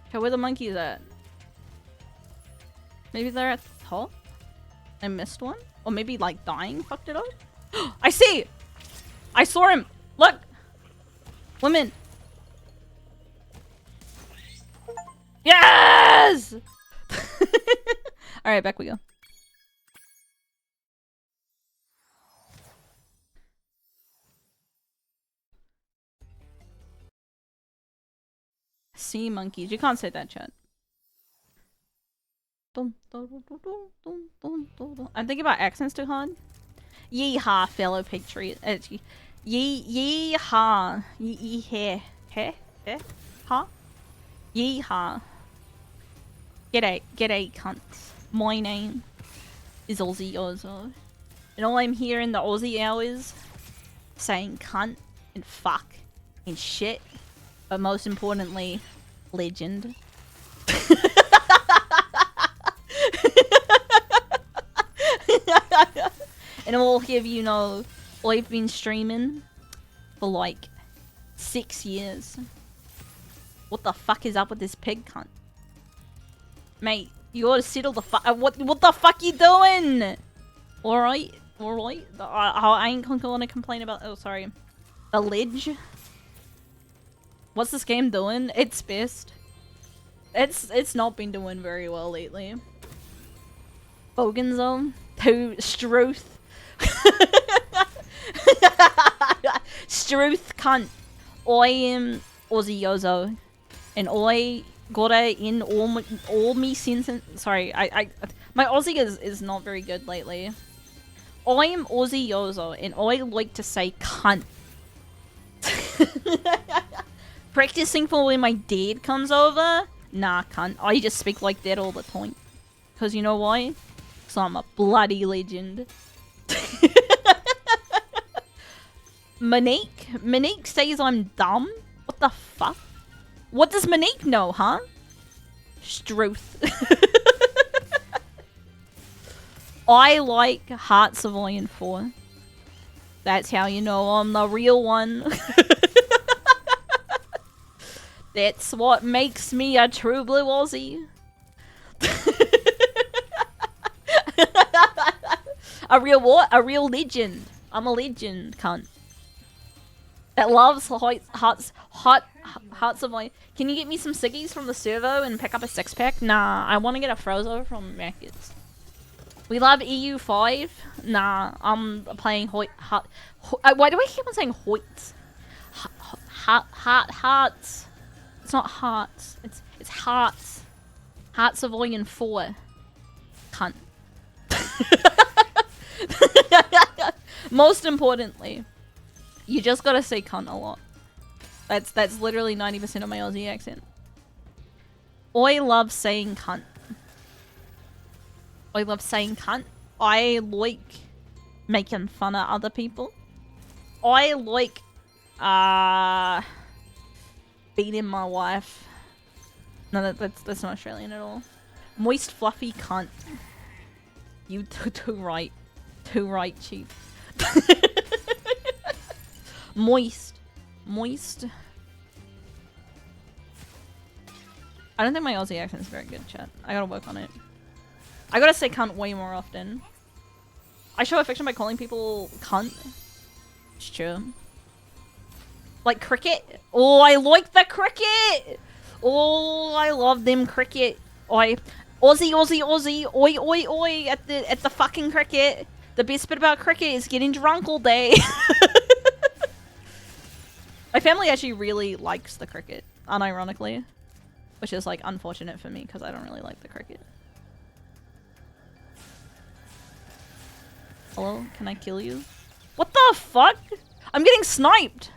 Okay, where the monkeys at? Maybe they're at the top? I missed one? Or maybe, like, dying fucked it up? I see! I saw him! Look! Women! Yes! Alright, back we go. Sea monkeys. You can't say that, chat. I'm thinking about accents too hard. Yeehaw, fellow patriot. Yeehaw. Yeehaw. Ha? Yeehaw. G'day, cunts. My name is Aussie Ozo. And all I'm here in the Aussie hours saying cunt and fuck and shit. But most importantly, legend. And all of you know, I've been streaming for like 6 years. What the fuck is up with this pig cunt? Mate, you gotta settle the fuck. What the fuck you doing? Alright. I ain't gonna complain about. Oh, sorry. The ledge. What's this game doing? It's best. It's not been doing very well lately. Bogenzo. To Struth. Struth cunt. I am Aussie Yozo. And I gotta in all me sentence. Sorry, my Aussie is not very good lately. I am Aussie Yozo and I like to say cunt. Practicing for when my dad comes over? Nah, cunt. I just speak like that all the time. Cause you know why? Cause I'm a bloody legend. Monique says I'm dumb? What the fuck? What does Monique know, huh? Struth. I like Hearts of Iron 4. That's how you know I'm the real one. That's what makes me a true blue Aussie. A real what? A real legend. I'm a legend, cunt. That loves Hearts of Iron. Can you get me some ciggies from the servo and pick up a 6-pack? Nah, I want to get a Frozo from Macca's. We love EU5. Nah, I'm playing why do I keep on saying Hoyts? Hearts. It's not hearts. It's hearts. Hearts of Iron 4. Cunt. Most importantly, you just gotta say cunt a lot. That's literally 90% of my Aussie accent. I love saying cunt. I love saying cunt. I like making fun of other people. I like beating my wife. No, that's not Australian at all. Moist fluffy cunt. You too right. Too right, cheap. Moist. I don't think my Aussie accent is very good, chat. I gotta work on it. I gotta say cunt way more often. I show affection by calling people cunt. It's true. Like cricket. Oh, I like the cricket! Oh, I love them cricket. Oi. Aussie. Oi. At the fucking cricket. The best bit about cricket is getting drunk all day. My family actually really likes the cricket, unironically. Which is, like, unfortunate for me, because I don't really like the cricket. Hello? Can I kill you? What the fuck? I'm getting sniped!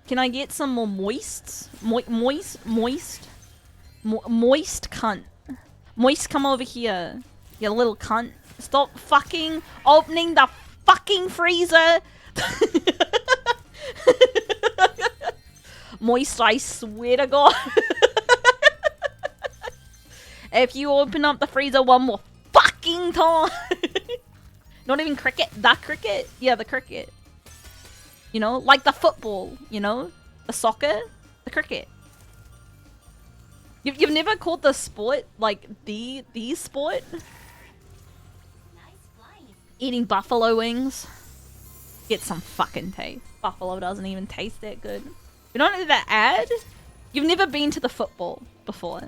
Can I get some more moists? Moist cunt. Moist, come over here. You little cunt. Stop fucking opening the fucking freezer! Moist, I swear to God. If you open up the freezer one more fucking time. Not even cricket. The cricket? Yeah, the cricket. You know, like the football, you know? The soccer? The cricket. You've never called the sport, like, the sport? Eating buffalo wings. Get some fucking taste. Buffalo doesn't even taste that good. You don't know that ad? You've never been to the football before.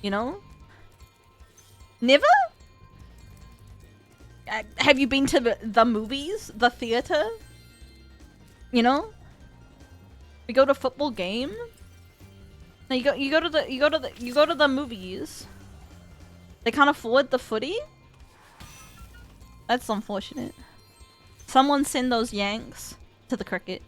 You know? Never? Have you been to the movies? The theater? You know? We go to football game? No, you go to the movies. They can't afford the footy? That's unfortunate. Someone send those Yanks to the cricket.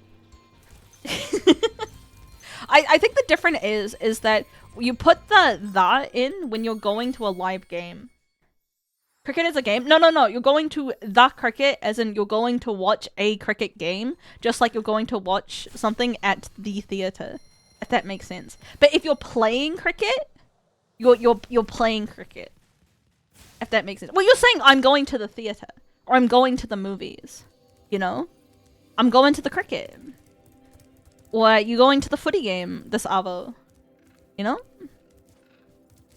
I think the difference is that you put the in when you're going to a live game. Cricket is a game? No. You're going to the cricket as in you're going to watch a cricket game, just like you're going to watch something at the theater. If that makes sense. But if you're playing cricket, you're playing cricket. If that makes sense. Well, you're saying I'm going to the theater or I'm going to the movies. You know? I'm going to the cricket. Or you going to the footy game this Avo. You know?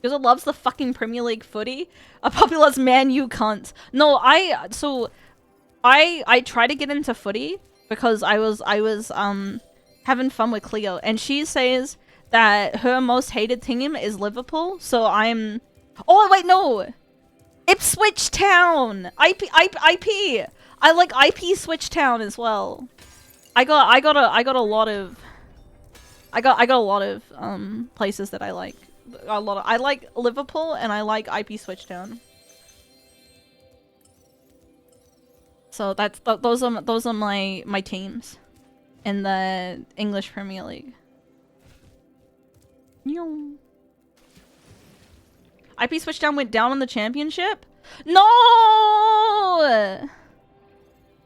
Because it loves the fucking Premier League footy. A populous Man U cunt. No, I tried to get into footy because I was having fun with Cleo, and she says that her most hated team is Liverpool, so I'm... Oh, wait, no! Ipswich Town! IP! I like IP Switch Town as well. I got a lot of places that I like. I like Liverpool and I like IP Switch Town. So that's those are my teams in the English Premier League. IP Switchdown went down in the championship? No!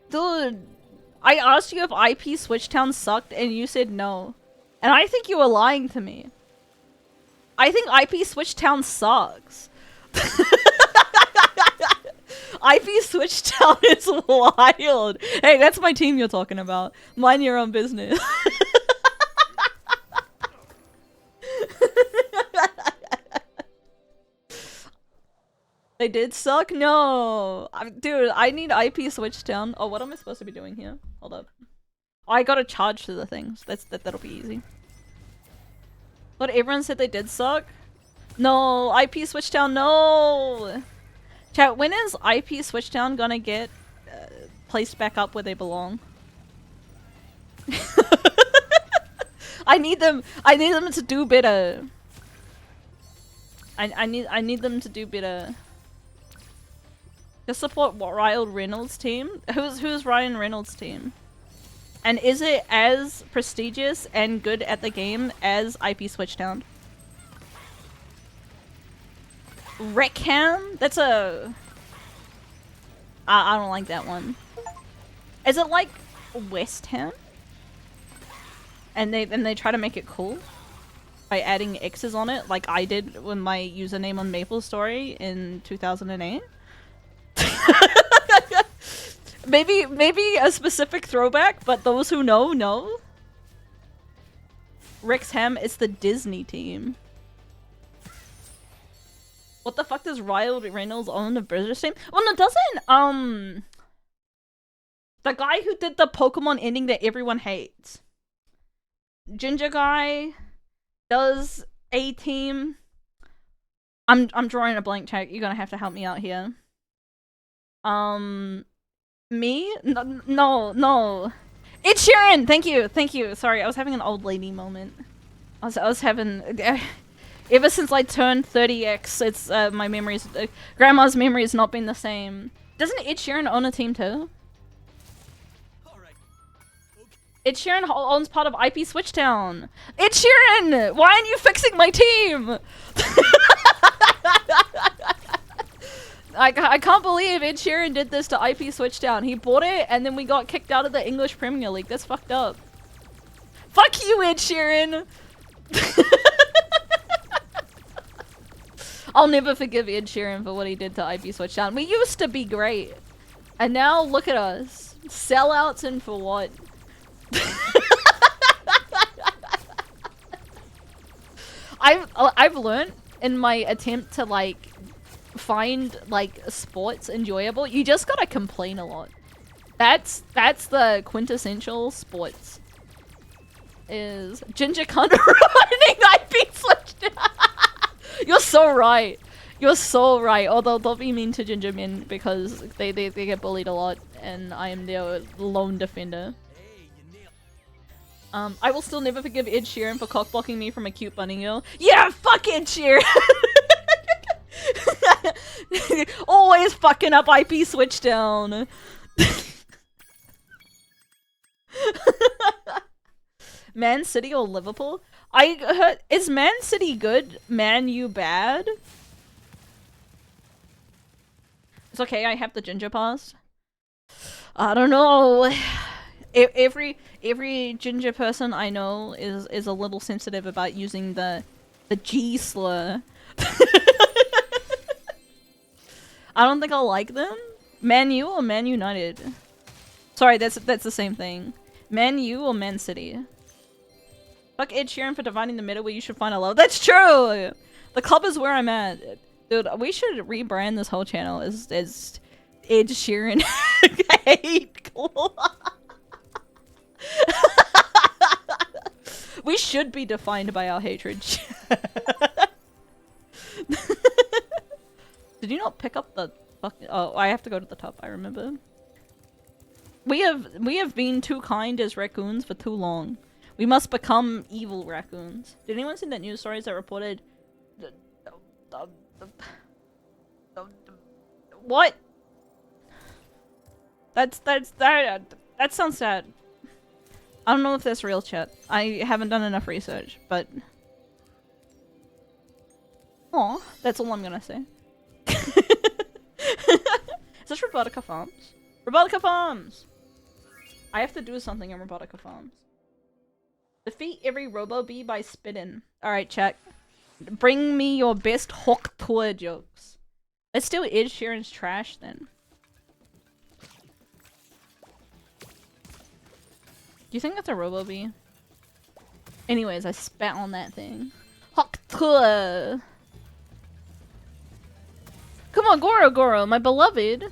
Dude, I asked you if IP Switchtown sucked and you said no. And I think you were lying to me. I think IP Switchtown sucks. IP Switchtown is wild. Hey, that's my team you're talking about. Mind your own business. They did suck? No. Dude, I need IP Switchtown. Oh, what am I supposed to be doing here? Hold up. Oh, I gotta charge to the things. That'll be easy. But everyone said they did suck? No, IP Switchtown, no! Chat, when is IP Switchtown gonna get placed back up where they belong? I need them to do better. I need them to do better. Just support Ryan Reynolds' team? Who's Ryan Reynolds' team? And is it as prestigious and good at the game as IP Switchtown? Wreckham? That's a... I don't like that one. Is it like West Ham? And they try to make it cool? By adding X's on it, like I did with my username on MapleStory in 2008? Maybe a specific throwback, but those who know. Wrexham is the Disney team. What the fuck does Ryan Reynolds own the British team? Well, no, doesn't the guy who did the Pokemon ending that everyone hates, Ginger guy, does a team. I'm drawing a blank check. You're gonna have to help me out here. Me? No. It's Sharon! Thank you. Sorry, I was having an old lady moment. I was having... ever since I turned 30x, it's, my memories... Grandma's memory has not been the same. Doesn't Ed Sheeran own a team too? Ed Sheeran owns part of IP Switchtown. Ed Sheeran! Why aren't you fixing my team? I can't believe Ed Sheeran did this to IP Switchtown. He bought it and then we got kicked out of the English Premier League. That's fucked up. Fuck you, Ed Sheeran! I'll never forgive Ed Sheeran for what he did to IP Switchtown. We used to be great. And now look at us. Sellouts and for what? I've learned in my attempt to like find like sports enjoyable, you just gotta complain a lot. That's the quintessential sports. Is Ginger cunt running IP Switchdown? You're so right. You're so right. Although don't be mean to ginger men because they get bullied a lot and I am their lone defender. I will still never forgive Ed Sheeran for cockblocking me from a cute bunny girl. Yeah, fuck Ed Sheeran! Always fucking up IP Switchdown. Man City or Liverpool? I heard, is Man City good? Man U bad? It's okay, I have the ginger pass. I don't know. Every ginger person I know is a little sensitive about using the G slur. I don't think I'll like them. Man U or Man United? Sorry, that's the same thing. Man U or Man City? Fuck Ed Sheeran for dividing the middle where you should find a love. That's true! The club is where I'm at. Dude, we should rebrand this whole channel as Ed Sheeran Hate Club. We should be defined by our hatred. Did you not pick up the fucking... Oh, I have to go to the top, I remember. We have been too kind as raccoons for too long. We must become evil raccoons. Did anyone see that news stories that reported... What? That sounds sad. I don't know if that's real, chat. I haven't done enough research, but... Aw, that's all I'm gonna say. Is this Robotica Farms? Robotica Farms! I have to do something in Robotica Farms. Defeat every Robo-Bee by spitting. Alright, chat. Bring me your best Hawk Tour jokes. Let's steal Ed Sheeran's trash, then. Do you think that's a Robo-Bee? Anyways, I spat on that thing. Hawk Tour! Kumagoro Goro, my beloved!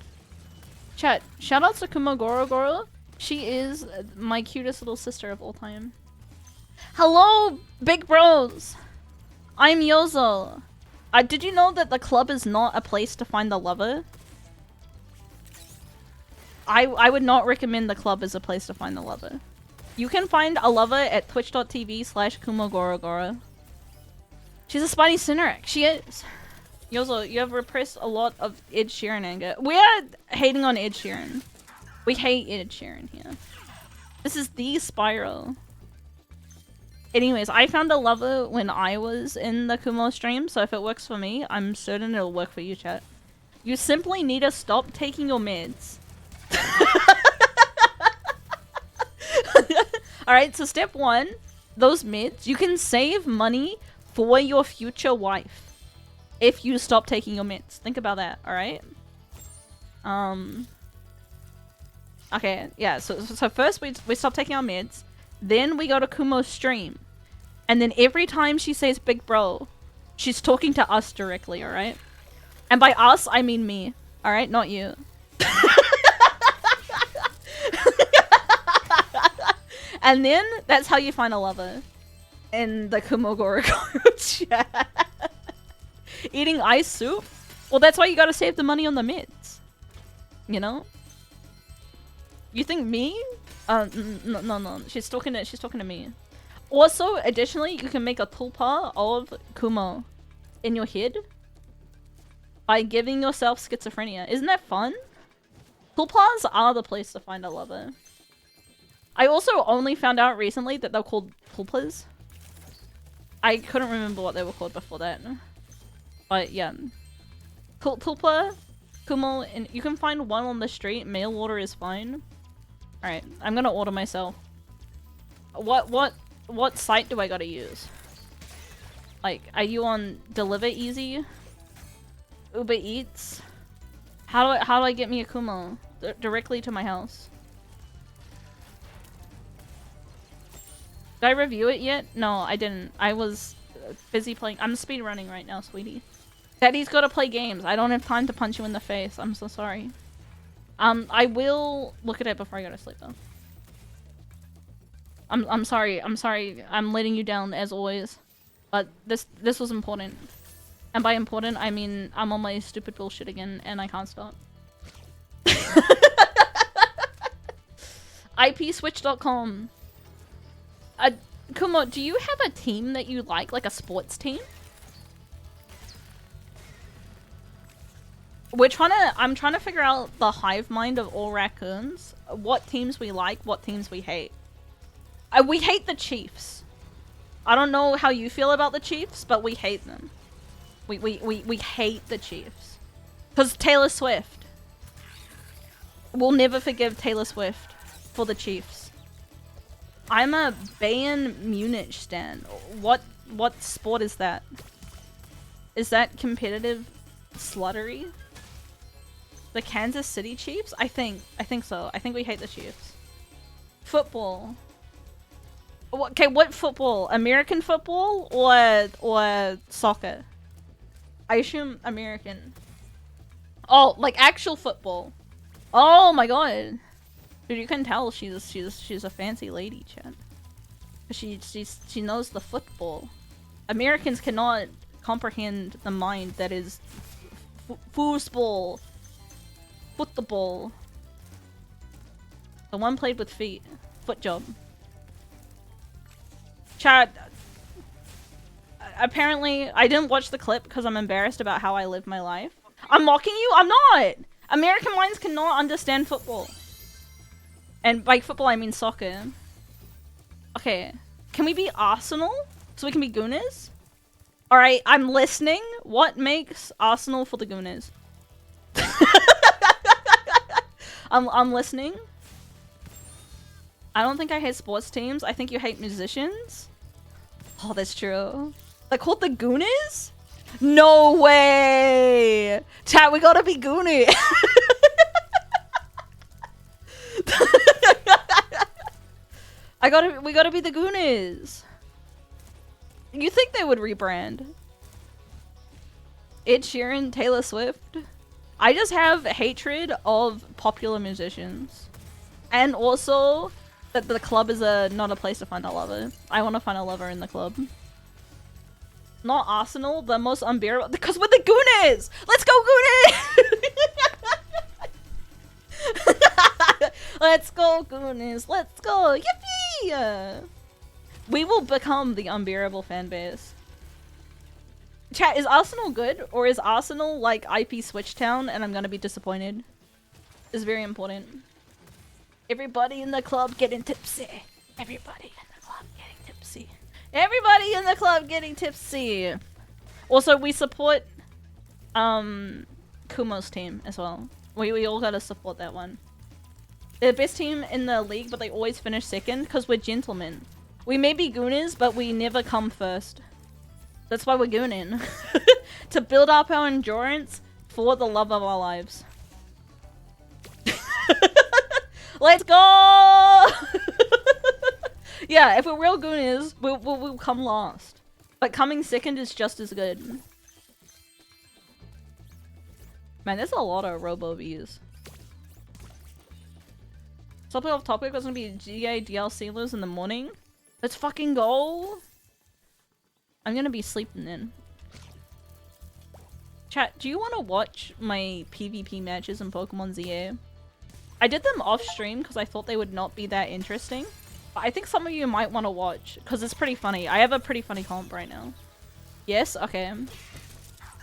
Chat, shoutouts to Kumagoro Goro. She is my cutest little sister of all time. Hello, big bros! I'm Yozo. Did you know that the club is not a place to find the lover? I would not recommend the club as a place to find the lover. You can find a lover at twitch.tv/Kumagorogoro. She's a Spiny Cinerec. She is. Yozo, you have repressed a lot of Ed Sheeran anger. We are hating on Ed Sheeran. We hate Ed Sheeran here. This is the Spyro. Anyways, I found a lover when I was in the Kumo stream, so if it works for me, I'm certain it'll work for you, chat. You simply need to stop taking your meds. Alright, so step 1, those meds, you can save money for your future wife if you stop taking your meds. Think about that, alright? Okay, yeah, so first we stop taking our meds, then we go to Kumo's stream, and then every time she says big bro, she's talking to us directly, alright? And by us, I mean me, alright? Not you. And then, that's how you find a lover. In the Kumogoro chat. Eating ice soup? Well, that's why you gotta save the money on the meds. You know? You think me? No. She's talking to me. Also, additionally, you can make a tulpa of Kumo in your head by giving yourself schizophrenia. Isn't that fun? Tulpas are the place to find a lover. I also only found out recently that they're called tulpas. I couldn't remember what they were called before that. But yeah. Tulpa, Kumo, and you can find one on the street. Mail order is fine. Alright, I'm gonna order myself. What site do I gotta use? Like, are you on Deliver Easy? Uber Eats? How do I get me a Kumo? Directly to my house? Did I review it yet? No, I didn't. I was busy playing. I'm speedrunning right now, sweetie. Daddy's gotta play games. I don't have time to punch you in the face. I'm so sorry. I will look at it before I go to sleep, though. I'm sorry. I'm sorry. I'm letting you down, as always. But this was important. And by important, I mean I'm on my stupid bullshit again, and I can't stop. IPswitch.com. Kumo, do you have a team that you like a sports team? I'm trying to figure out the hive mind of all raccoons. What teams we like, what teams we hate. We hate the Chiefs. I don't know how you feel about the Chiefs, but we hate them. We hate the Chiefs. Because Taylor Swift. We'll never forgive Taylor Swift for the Chiefs. I'm a Bayern Munich stan. What sport is that? Is that competitive sluttery? The Kansas City Chiefs? I think so. I think we hate the Chiefs. Football. Okay, what football? American football or soccer? I assume American. Oh, like actual football. Oh my god. Dude, you can tell she's a fancy lady, Chad. She knows the football. Americans cannot comprehend the mind that is foosball. Football. The one played with feet. Foot job. Chad, apparently I didn't watch the clip because I'm embarrassed about how I live my life. I'm mocking you? I'm not! American minds cannot understand football. And by football I mean soccer. Okay, can we be Arsenal? So we can be Gooners? Alright, I'm listening. What makes Arsenal for the Gooners? I'm listening. I don't think I hate sports teams. I think you hate musicians. Oh, that's true. They're called the Goonies? No way! Chat, we gotta be Goonie. We gotta be the Goonies. You think they would rebrand? Ed Sheeran, Taylor Swift. I just have hatred of popular musicians. And also that the club is not a place to find a lover. I want to find a lover in the club. Not Arsenal, the most unbearable. Because we're the Goonies! Let's go, Goonies! Let's go, Goonies! Let's go! Yippee! We will become the unbearable fan base. Chat, is Arsenal good? Or is Arsenal like IP Switch Town and I'm gonna be disappointed? It's very important. Everybody in the club getting tipsy. Everybody in the club getting tipsy. Everybody in the club getting tipsy. Also, we support Kumo's team as well. We all gotta support that one. They're the best team in the league, but they always finish second because we're gentlemen. We may be Gooners, but we never come first. That's why we're Gooning. To build up our endurance for the love of our lives. Let's go! Yeah, if we're real Goonies, we'll come last. But coming second is just as good. Man, there's a lot of Robo-Vs. Something off topic was gonna be GA DLC in the morning. Let's fucking go! I'm gonna be sleeping then. Chat, do you want to watch my PvP matches in Pokemon ZA? I did them off stream because I thought they would not be that interesting. But I think some of you might want to watch because it's pretty funny. I have a pretty funny comp right now. Yes? Okay.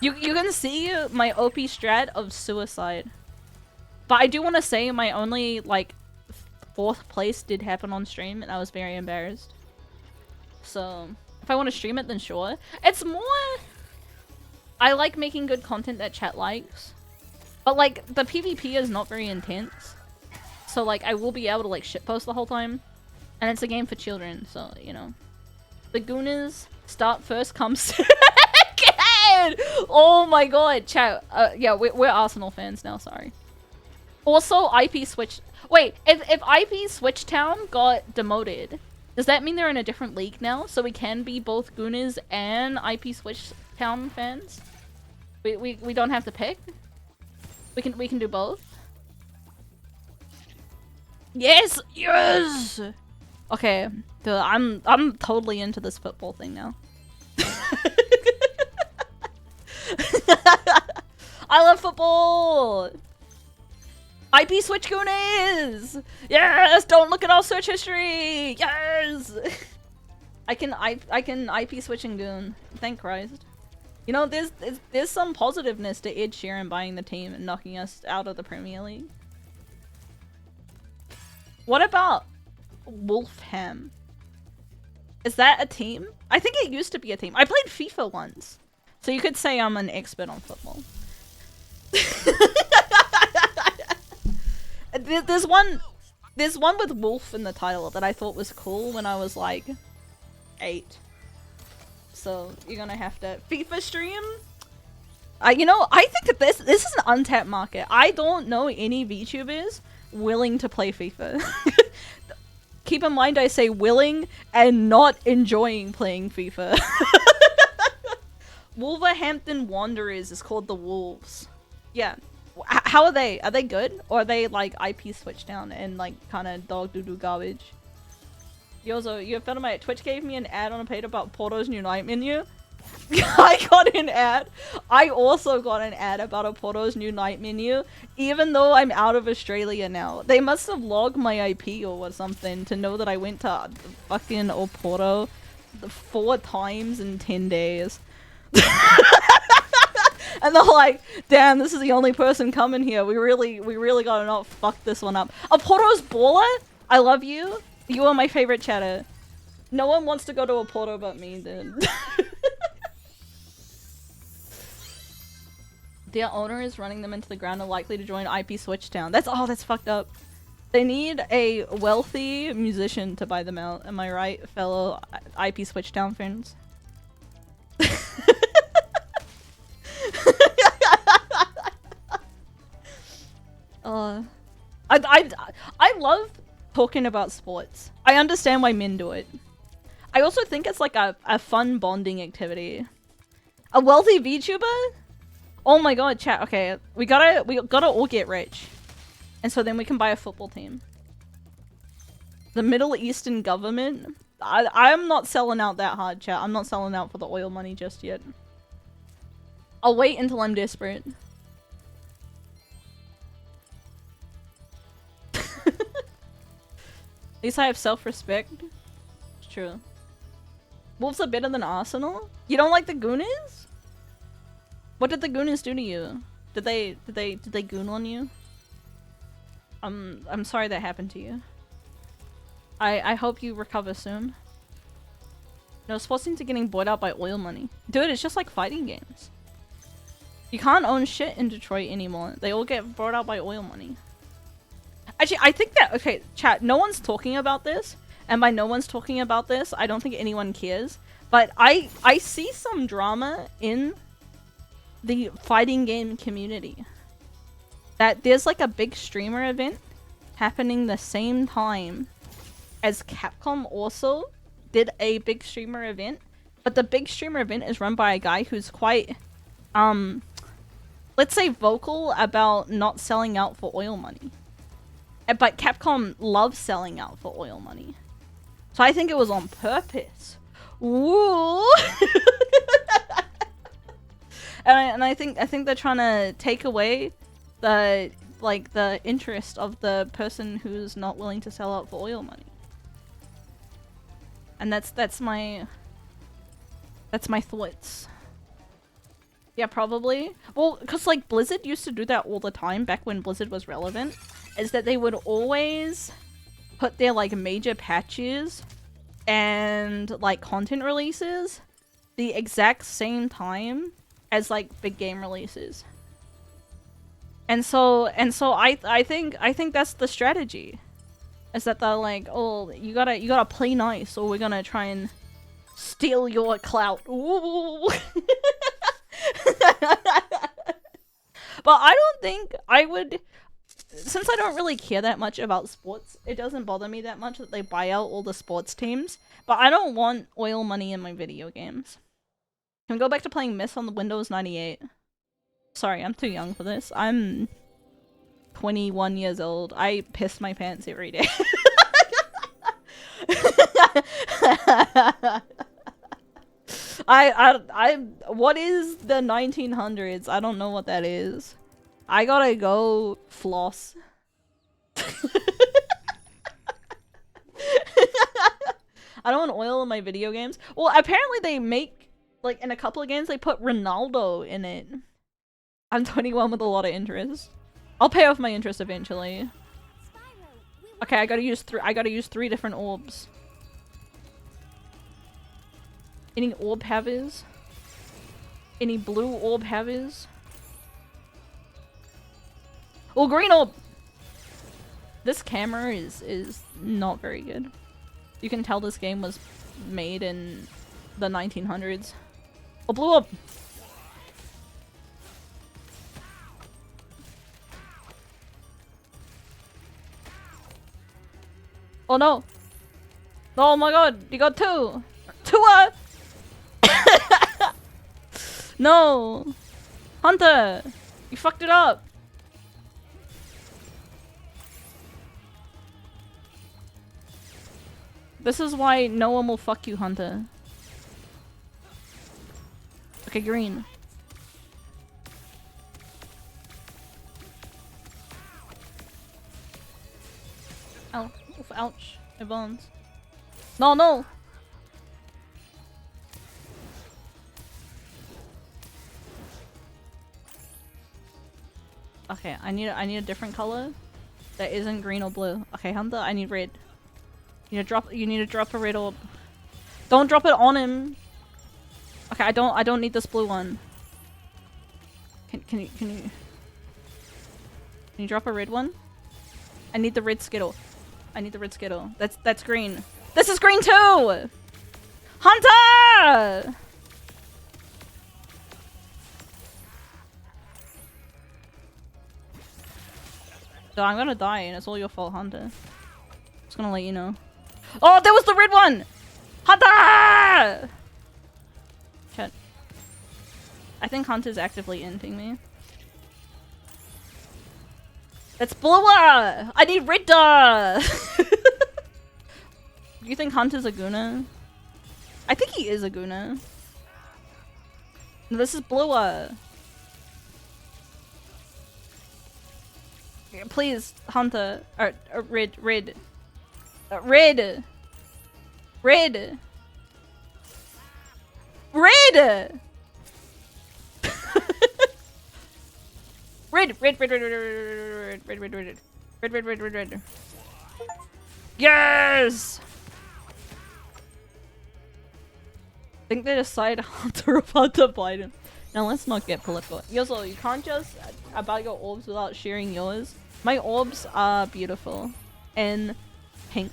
You can see my OP strat of suicide. But I do want to say my only, like, 4th place did happen on stream and I was very embarrassed. So, if I want to stream it, then sure. It's more... I like making good content that chat likes. But, like, the PvP is not very intense. So, like, I will be able to, like, shitpost the whole time. And it's a game for children, so, you know. The Gooners start first, come second! Oh my god, chat. Yeah, we're Arsenal fans now, sorry. Also, IP Switch... Wait, if IP Switch Town got demoted, does that mean they're in a different league now? So we can be both Gooners and IP Switch Town fans? We don't have to pick? We can do both? Yes! Yes! Okay, dude, I'm totally into this football thing now. I love football! IP Switch Goonies! Yes! Don't look at our search history! Yes! I can IP Switch and Goon. Thank Christ. You know, there's some positiveness to Ed Sheeran buying the team and knocking us out of the Premier League. What about Wolfham? Is that a team? I think it used to be a team. I played FIFA once. So you could say I'm an expert on football. There's one with Wolf in the title that I thought was cool when I was like 8. So you're gonna have to FIFA stream. You know, I think that this is an untapped market. I don't know any VTubers willing to play FIFA. keep in mind I say willing and not enjoying playing FIFA. Wolverhampton Wanderers is called the Wolves. Yeah. How are they? Are they good? Or are they like IP switched down and like kind of dog doo-doo garbage? Yozo, your friend of my Twitch gave me an ad on a page about Porto's new night menu. I got an ad. I also got an ad about a Porto's new night menu, even though I'm out of Australia now. They must have logged my IP or something to know that I went to fucking Oporto 4 times in 10 days. And they're like, damn, this is the only person coming here. We really gotta not fuck this one up. Oporto's baller? I love you. You are my favorite chatter. No one wants to go to Oporto but me, dude. Their owner is running them into the ground and likely to join IP Switchtown. That's fucked up. They need a wealthy musician to buy them out. Am I right, fellow IP Switchtown friends? I love talking about sports. I understand why men do it. I also think it's like a fun bonding activity. A wealthy VTuber? Oh my god, chat. Okay, we gotta all get rich. And so then we can buy a football team. The Middle Eastern government? I'm not selling out that hard, chat. I'm not selling out for the oil money just yet. I'll wait until I'm desperate. At least I have self-respect. It's true. Wolves are better than Arsenal? You don't like the Goonies? What did the Goonies do to you? Did they goon on you? I'm sorry that happened to you. I hope you recover soon. No, sports teams are getting bought out by oil money. Dude, it's just like fighting games. You can't own shit in Detroit anymore. They all get bought out by oil money. Actually, I think that, okay, chat, no one's talking about this. And by no one's talking about this, I don't think anyone cares. But I see some drama in the fighting game community. That there's like a big streamer event happening the same time as Capcom also did a big streamer event. But the big streamer event is run by a guy who's quite, let's say vocal about not selling out for oil money. But Capcom loves selling out for oil money. So I think it was on purpose. Ooh. and I think they're trying to take away the interest of the person who's not willing to sell out for oil money. And that's my thoughts. Yeah, probably. Well, because like Blizzard used to do that all the time back when Blizzard was relevant, is that they would always put their like major patches and like content releases the exact same time as like big game releases. And so I think that's the strategy. Is that they're like, oh, you gotta play nice or we're gonna try and steal your clout. Ooh. But I don't think I would, since I don't really care that much about sports, it doesn't bother me that much that they buy out all the sports teams. But I don't want oil money in my video games. Can we go back to playing Myth on the Windows 98? Sorry, I'm too young for this. I'm 21 years old. I piss my pants every day. What is the 1900s? I don't know what that is. I gotta go floss. I don't want oil in my video games. Well, apparently they make, like, in a couple of games, they put Ronaldo in it. I'm 21 with a lot of interest. I'll pay off my interest eventually. Okay, I gotta use 3 different orbs. Any orb havers? Any blue orb havers? Oh, green orb! This camera is not very good. You can tell this game was made in the 1900s. Oh, blue orb! Oh no! Oh my god, you got two! Two! No! Hunter! You fucked it up! This is why no one will fuck you, Hunter. Okay, green. Ow. Oof, ouch. My bones. No, no! Okay, I need a different color that isn't green or blue. Okay, Hunter, I need red. You need to drop a red orb. Don't drop it on him. Okay, I don't need this blue one. Can you drop a red one? I need the red skittle. I need the red skittle. That's green. This is green too! Hunter! So I'm gonna die and it's all your fault, Hunter. Just gonna let you know. Oh, there was the red one! Hunter! Chat. I think Hunter's actively inting me. That's bluer! I need redder! You think Hunter's a Guna? I think he is a Guna. No, this is bluer. Yeah, please, Hunter. Red. Red! Red! Red! Red! Red. Yes! I think they decided Hunter about to bite him. Now let's not get political. Yozo, you can't just about your orbs without sharing yours. My orbs are beautiful. And pink.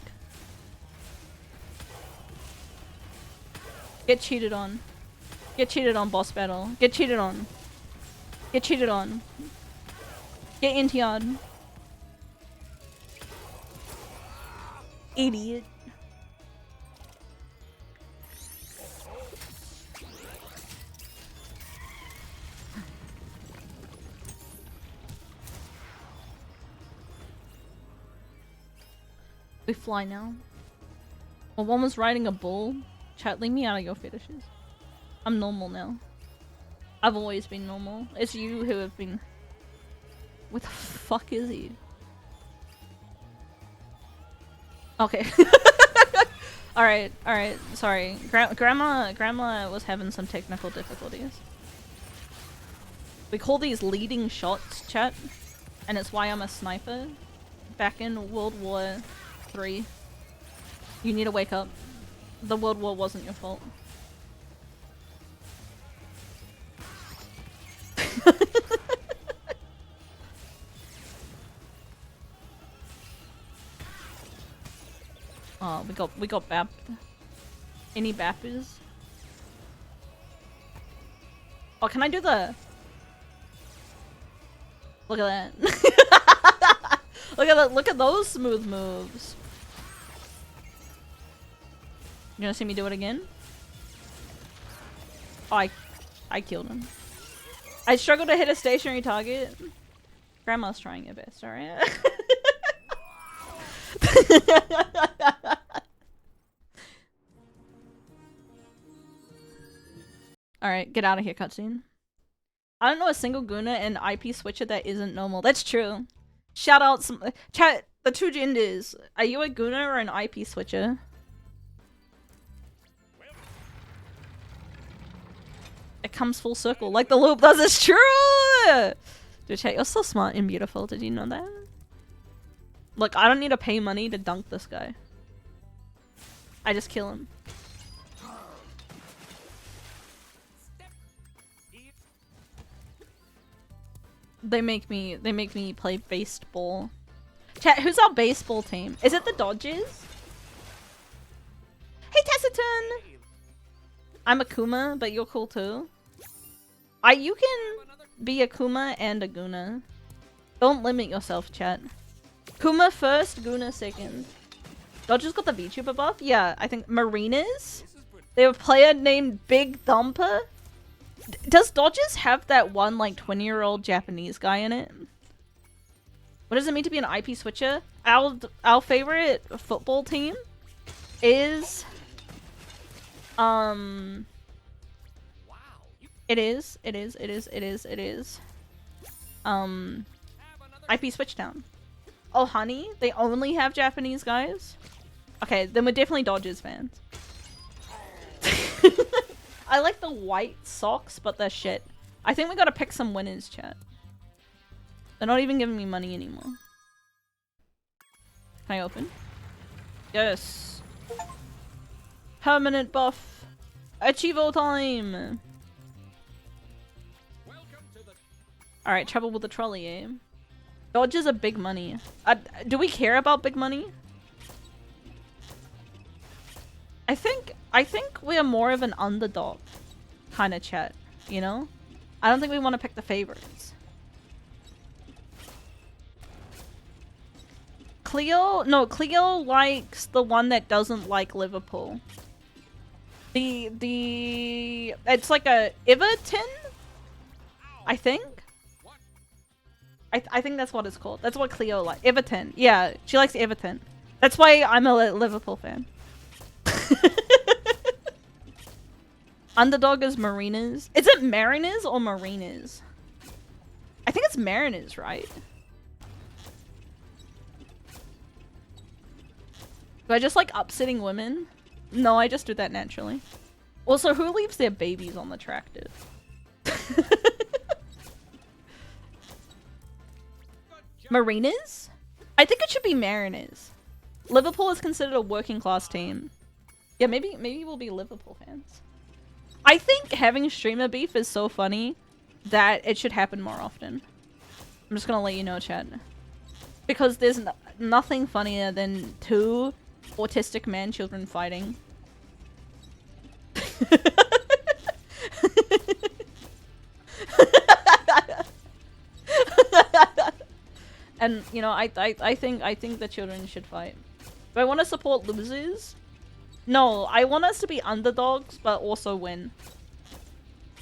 Get cheated on. Get cheated on, boss battle. Get cheated on. Get cheated on. Get NTR'd. Idiot. We fly now. Well, one was riding a bull. Chat, leave me out of your fetishes. I'm normal now. I've always been normal. It's you who have been... What the fuck is he? Okay. Alright, sorry. Grandma was having some technical difficulties. We call these leading shots, chat. And it's why I'm a sniper. Back in World War III. You need to wake up. The World War wasn't your fault. Oh, we got bapped. Any bappers? Oh, can I do the... Look at that. Look at that. Look at those smooth moves. You gonna see me do it again? Oh, I killed him. I struggle to hit a stationary target. Grandma's trying her best, alright? Alright, get out of here, cutscene. I don't know a single Guna and IP switcher that isn't normal. That's true. Shout out some chat, the two genders. Are you a Guna or an IP switcher? It comes full circle like the loop does. It's true! Dude, chat, you're so smart and beautiful. Did you know that? Look, I don't need to pay money to dunk this guy. I just kill him. They make me play baseball. Chat, who's our baseball team? Is it the Dodgers? Hey, Taciturn! I'm a Kuma, but you're cool too. You can be a Kuma and a Guna. Don't limit yourself, chat. Kuma first, Guna second. Dodgers got the VTuber buff? Yeah, I think Marinas. They have a player named Big Thumper. Does Dodgers have that one like 20-year-old Japanese guy in it? What does it mean to be an IP switcher? Our favorite football team is it is IP Switchtown. Oh honey, they only have Japanese guys? Okay, then we're definitely Dodgers fans. I like the white socks, but they're shit. I think we gotta pick some winners, chat. They're not even giving me money anymore. Can I open? Yes. Permanent buff. Achievo time! Alright, trouble with the trolley, eh? Dodgers are big money. Do we care about big money? I think we are more of an underdog kind of chat, you know? I don't think we want to pick the favorites. Cleo likes the one that doesn't like Liverpool. It's like a Everton, I think. I think that's what it's called. That's what Cleo likes. Everton. Yeah, she likes Everton. That's why I'm a Liverpool fan. Underdog is Marinas. Is it Mariners or Marinas? I think it's Mariners, right? Do I just like upsetting women? No, I just do that naturally. Also, who leaves their babies on the tractor? Marinas? I think it should be Mariners. Liverpool is considered a working class team. Yeah, maybe we'll be Liverpool fans. I think having streamer beef is so funny that it should happen more often. I'm just gonna let you know, chat. Because there's nothing funnier than two autistic man children fighting. And you know, I think the children should fight. Do I want to support losers? No, I want us to be underdogs, but also win.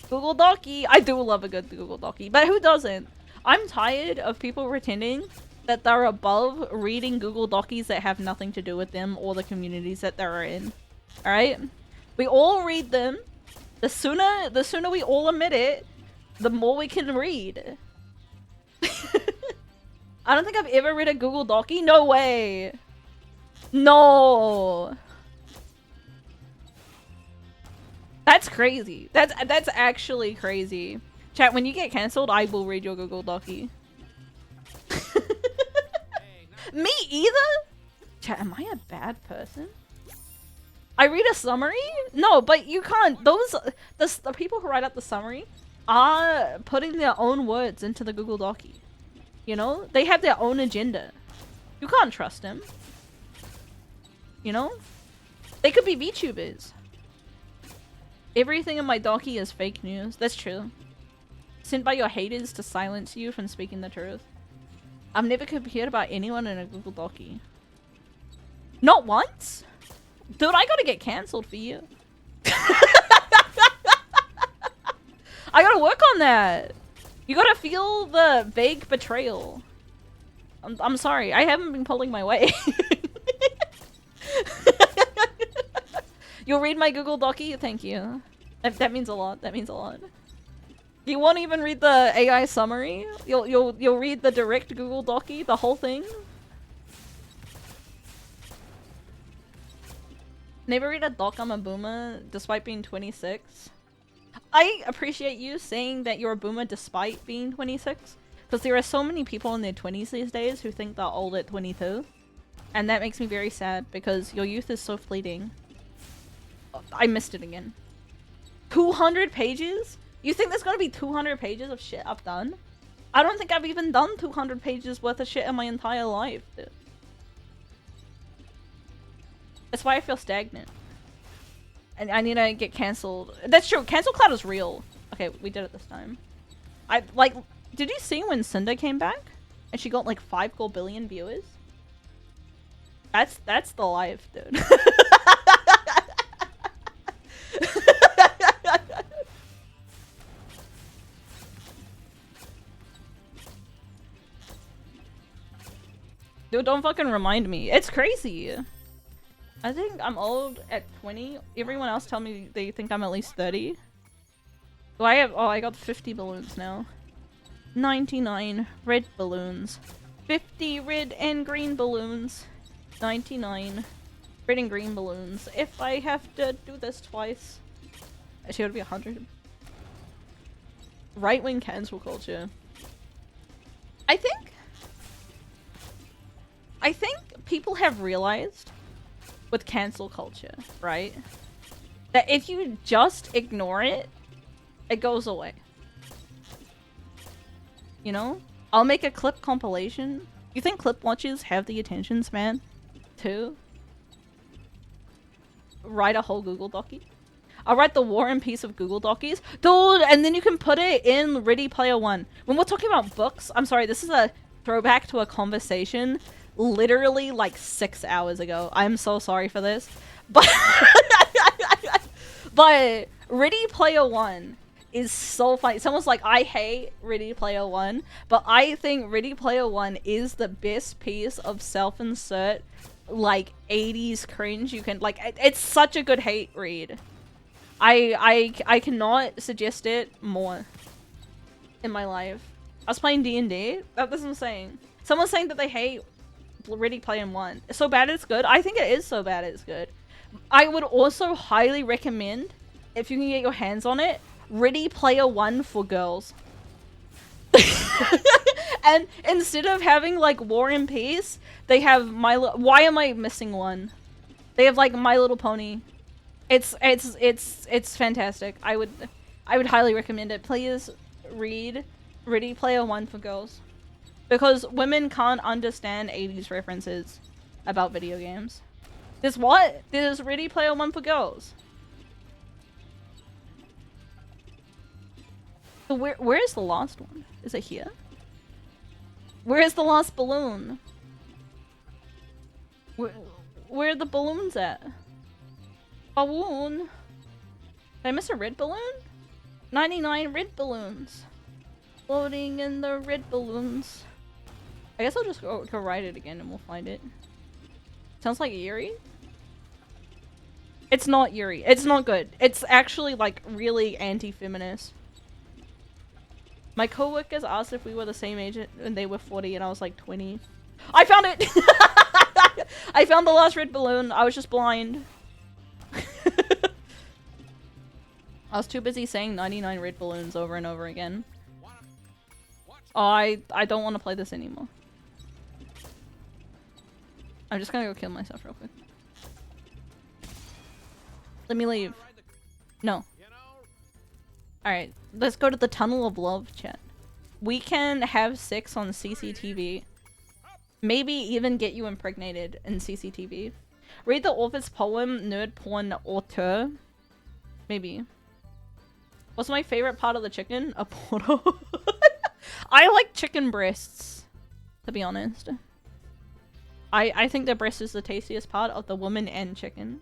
Google Docky. I do love a good Google Docky, but who doesn't? I'm tired of people pretending that they're above reading Google Dockies that have nothing to do with them or the communities that they're in. Alright? We all read them. The sooner we all admit it, the more we can read. I don't think I've ever read a Google Docky. No way. No. That's crazy. That's actually crazy. Chat, when you get cancelled, I will read your Google Docky. Me either? Chat, am I a bad person? I read a summary? No, but you can't. The people who write out the summary are putting their own words into the Google Docky. You know? They have their own agenda. You can't trust them. You know? They could be VTubers. Everything in my Docky is fake news. That's true. Sent by your haters to silence you from speaking the truth. I've never compared about anyone in a Google Docky. Not once? Dude, I gotta get cancelled for you. I gotta work on that. You gotta feel the vague betrayal. I'm sorry. I haven't been pulling my weight. You'll read my Google Docky? Thank you. That means a lot. That means a lot. You won't even read the AI summary? You'll read the direct Google Docky, the whole thing? Never read a doc I'm a boomer despite being 26. I appreciate you saying that you're a boomer despite being 26. Because there are so many people in their 20s these days who think they're old at 22. And that makes me very sad because your youth is so fleeting. I missed it again. 200 pages? You think there's gonna be 200 pages of shit I've done? I don't think I've even done 200 pages worth of shit in my entire life, dude. That's why I feel stagnant. And I need to get cancelled. That's true. Cancel Cloud is real. Okay, we did it this time. Did you see when Cinda came back? And she got like 5 billion viewers? That's the life, dude. Dude, don't fucking remind me. It's crazy. I think I'm old at 20. Everyone else tell me they think I'm at least 30. Do I have- oh, I got 50 balloons now. 99 red balloons. 50 red and green balloons. 99 red and green balloons. If I have to do this twice. Actually, it would be 100. Right-wing cancel culture. I think people have realized with cancel culture, right? That if you just ignore it, it goes away. You know? I'll make a clip compilation. You think clip watchers have the attention span to write a whole Google Docie? I'll write the War and Peace of Google Docies. Dude, and then you can put it in Ready Player One. When we're talking about books, I'm sorry, this is a throwback to a conversation literally like 6 hours ago. I'm so sorry for this. But but Ready Player One is so funny. Someone's like, I hate Ready Player One, but I think Ready Player One is the best piece of self-insert like 80s cringe you can like. It's such a good hate read. I cannot suggest it more in my life. I was playing D&D. That's what I'm saying. Someone's saying that they hate Ready Player One. So bad it's good. I think it is so bad it's good. I would also highly recommend, if you can get your hands on it, Ready Player One for girls. And instead of having like War and Peace, they have why am I missing one? They have like My Little Pony. It's fantastic. I would highly recommend it. Please read Ready Player One for girls. Because women can't understand 80s references about video games. There's what? There's Ready Player One for girls. So where is the last one? Is it here? Where is the last balloon? Where are the balloons at? Balloon? Did I miss a red balloon? 99 red balloons. Floating in the red balloons. I guess I'll just go write it again and we'll find it. Sounds like Yuri? It's not Yuri. It's not good. It's actually like really anti-feminist. My coworkers asked if we were the same age and they were 40 and I was like 20. I found it! I found the last red balloon. I was just blind. I was too busy saying 99 red balloons over and over again. Oh, I don't want to play this anymore. I'm just gonna go kill myself real quick. Let me leave. No. Alright, let's go to the Tunnel of Love chat. We can have sex on CCTV. Maybe even get you impregnated in CCTV. Read the author's poem, Nerd Porn Auteur. Maybe. What's my favorite part of the chicken? A portal. I like chicken breasts, to be honest. I think the breast is the tastiest part of the woman and chicken.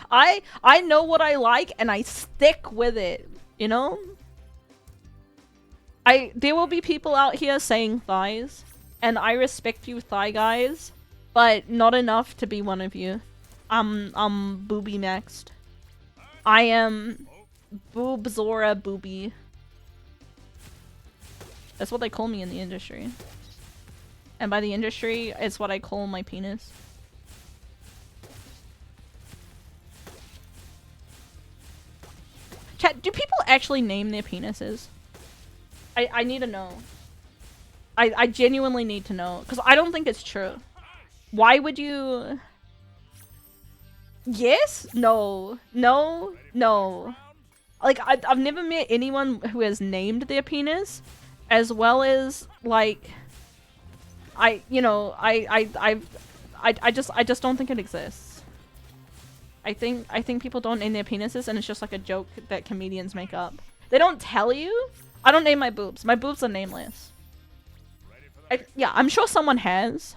I know what I like and I stick with it, you know? There will be people out here saying thighs, and I respect you thigh guys, but not enough to be one of you. I'm booby maxed. I am Boobzora Booby. That's what they call me in the industry. And by the industry, it's what I call my penis. Chat, do people actually name their penises? I need to know. I genuinely need to know. Because I don't think it's true. Why would you... Yes? No. No. No. Like, I've never met anyone who has named their penis, as well as, like... I just don't think it exists. I think people don't name their penises, and it's just like a joke that comedians make up. They don't tell you. I don't name my boobs. My boobs are nameless. Yeah, I'm sure someone has.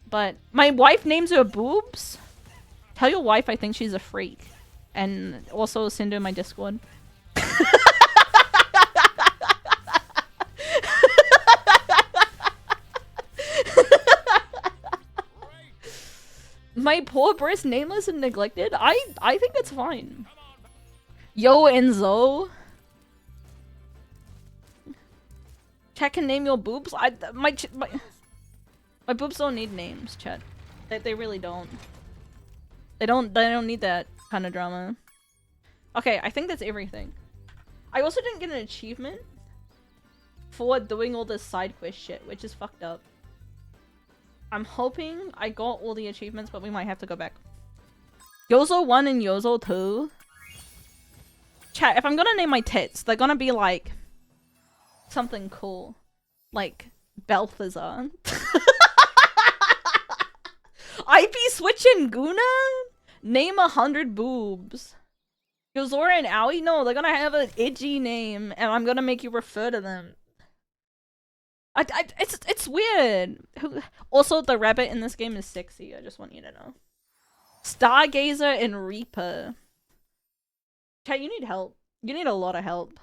But my wife names her boobs. Tell your wife I think she's a freak. And also send her my Discord. My poor breast nameless and neglected? I think it's fine. Yo, Enzo. Chat can name your boobs? My boobs don't need names, chat. They really don't. They don't need that kind of drama. Okay, I think that's everything. I also didn't get an achievement for doing all this side quest shit, which is fucked up. I'm hoping I got all the achievements, but we might have to go back. Yozo 1 and Yozo 2. Chat, if I'm gonna name my tits, they're gonna be like something cool. Like Balthazar. IP Switch and Guna? Name 100 boobs. Yozora and Aoi? No, they're gonna have an edgy name, and I'm gonna make you refer to them. It's weird. Also, the rabbit in this game is sexy. I just want you to know. Stargazer and Reaper. Chat, you need help. You need a lot of help.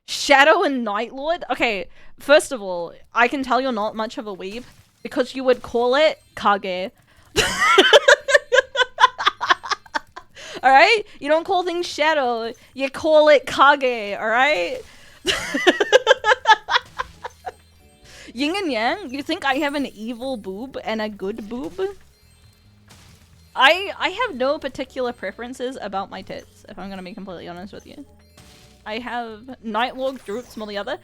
Shadow and Nightlord? Okay, first of all, I can tell you're not much of a weeb because you would call it Kage. Alright? You don't call things Shadow. You call it Kage, alright? Yin and Yang? You think I have an evil boob and a good boob? I have no particular preferences about my tits, if I'm gonna be completely honest with you. I have Nightlord, Droop, smell the other.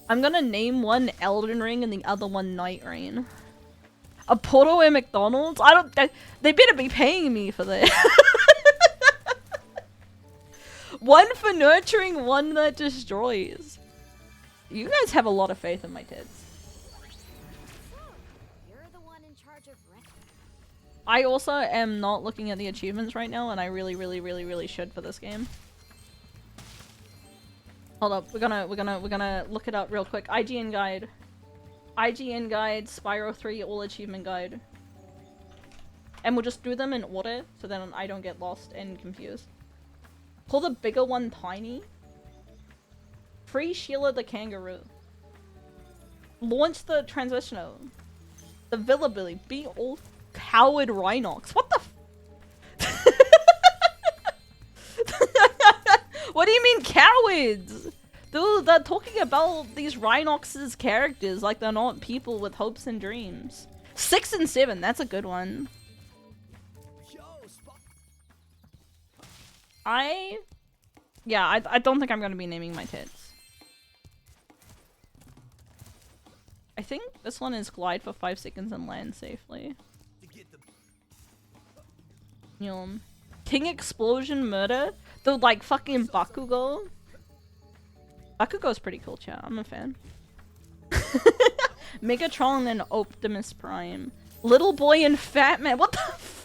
I'm gonna name one Elden Ring and the other one Night Rain. A Porto and McDonald's? They better be paying me for this. One for nurturing, one that destroys. You guys have a lot of faith in my tits. You're the one in charge of I also am not looking at the achievements right now, and I really should for this game. Hold up, we're gonna look it up real quick. IGN guide. IGN guide, Spyro 3 all achievement guide. And we'll just do them in order, so then I don't get lost and confused. Call the bigger one Tiny. Free Sheila the Kangaroo. Launch the Transvestino. The Villabilly. Be all coward Rhinox. What the f- What do you mean cowards? Dude, they're talking about these Rhinox's characters like they're not people with hopes and dreams. 6 and 7, that's a good one. I don't think I'm gonna be naming my tits. I think this one is glide for 5 seconds and land safely. Yum. King Explosion Murder? The like fucking Bakugo? Bakugo's pretty cool, chat. I'm a fan. Megatron and Optimus Prime. Little Boy and Fat Man. What the f-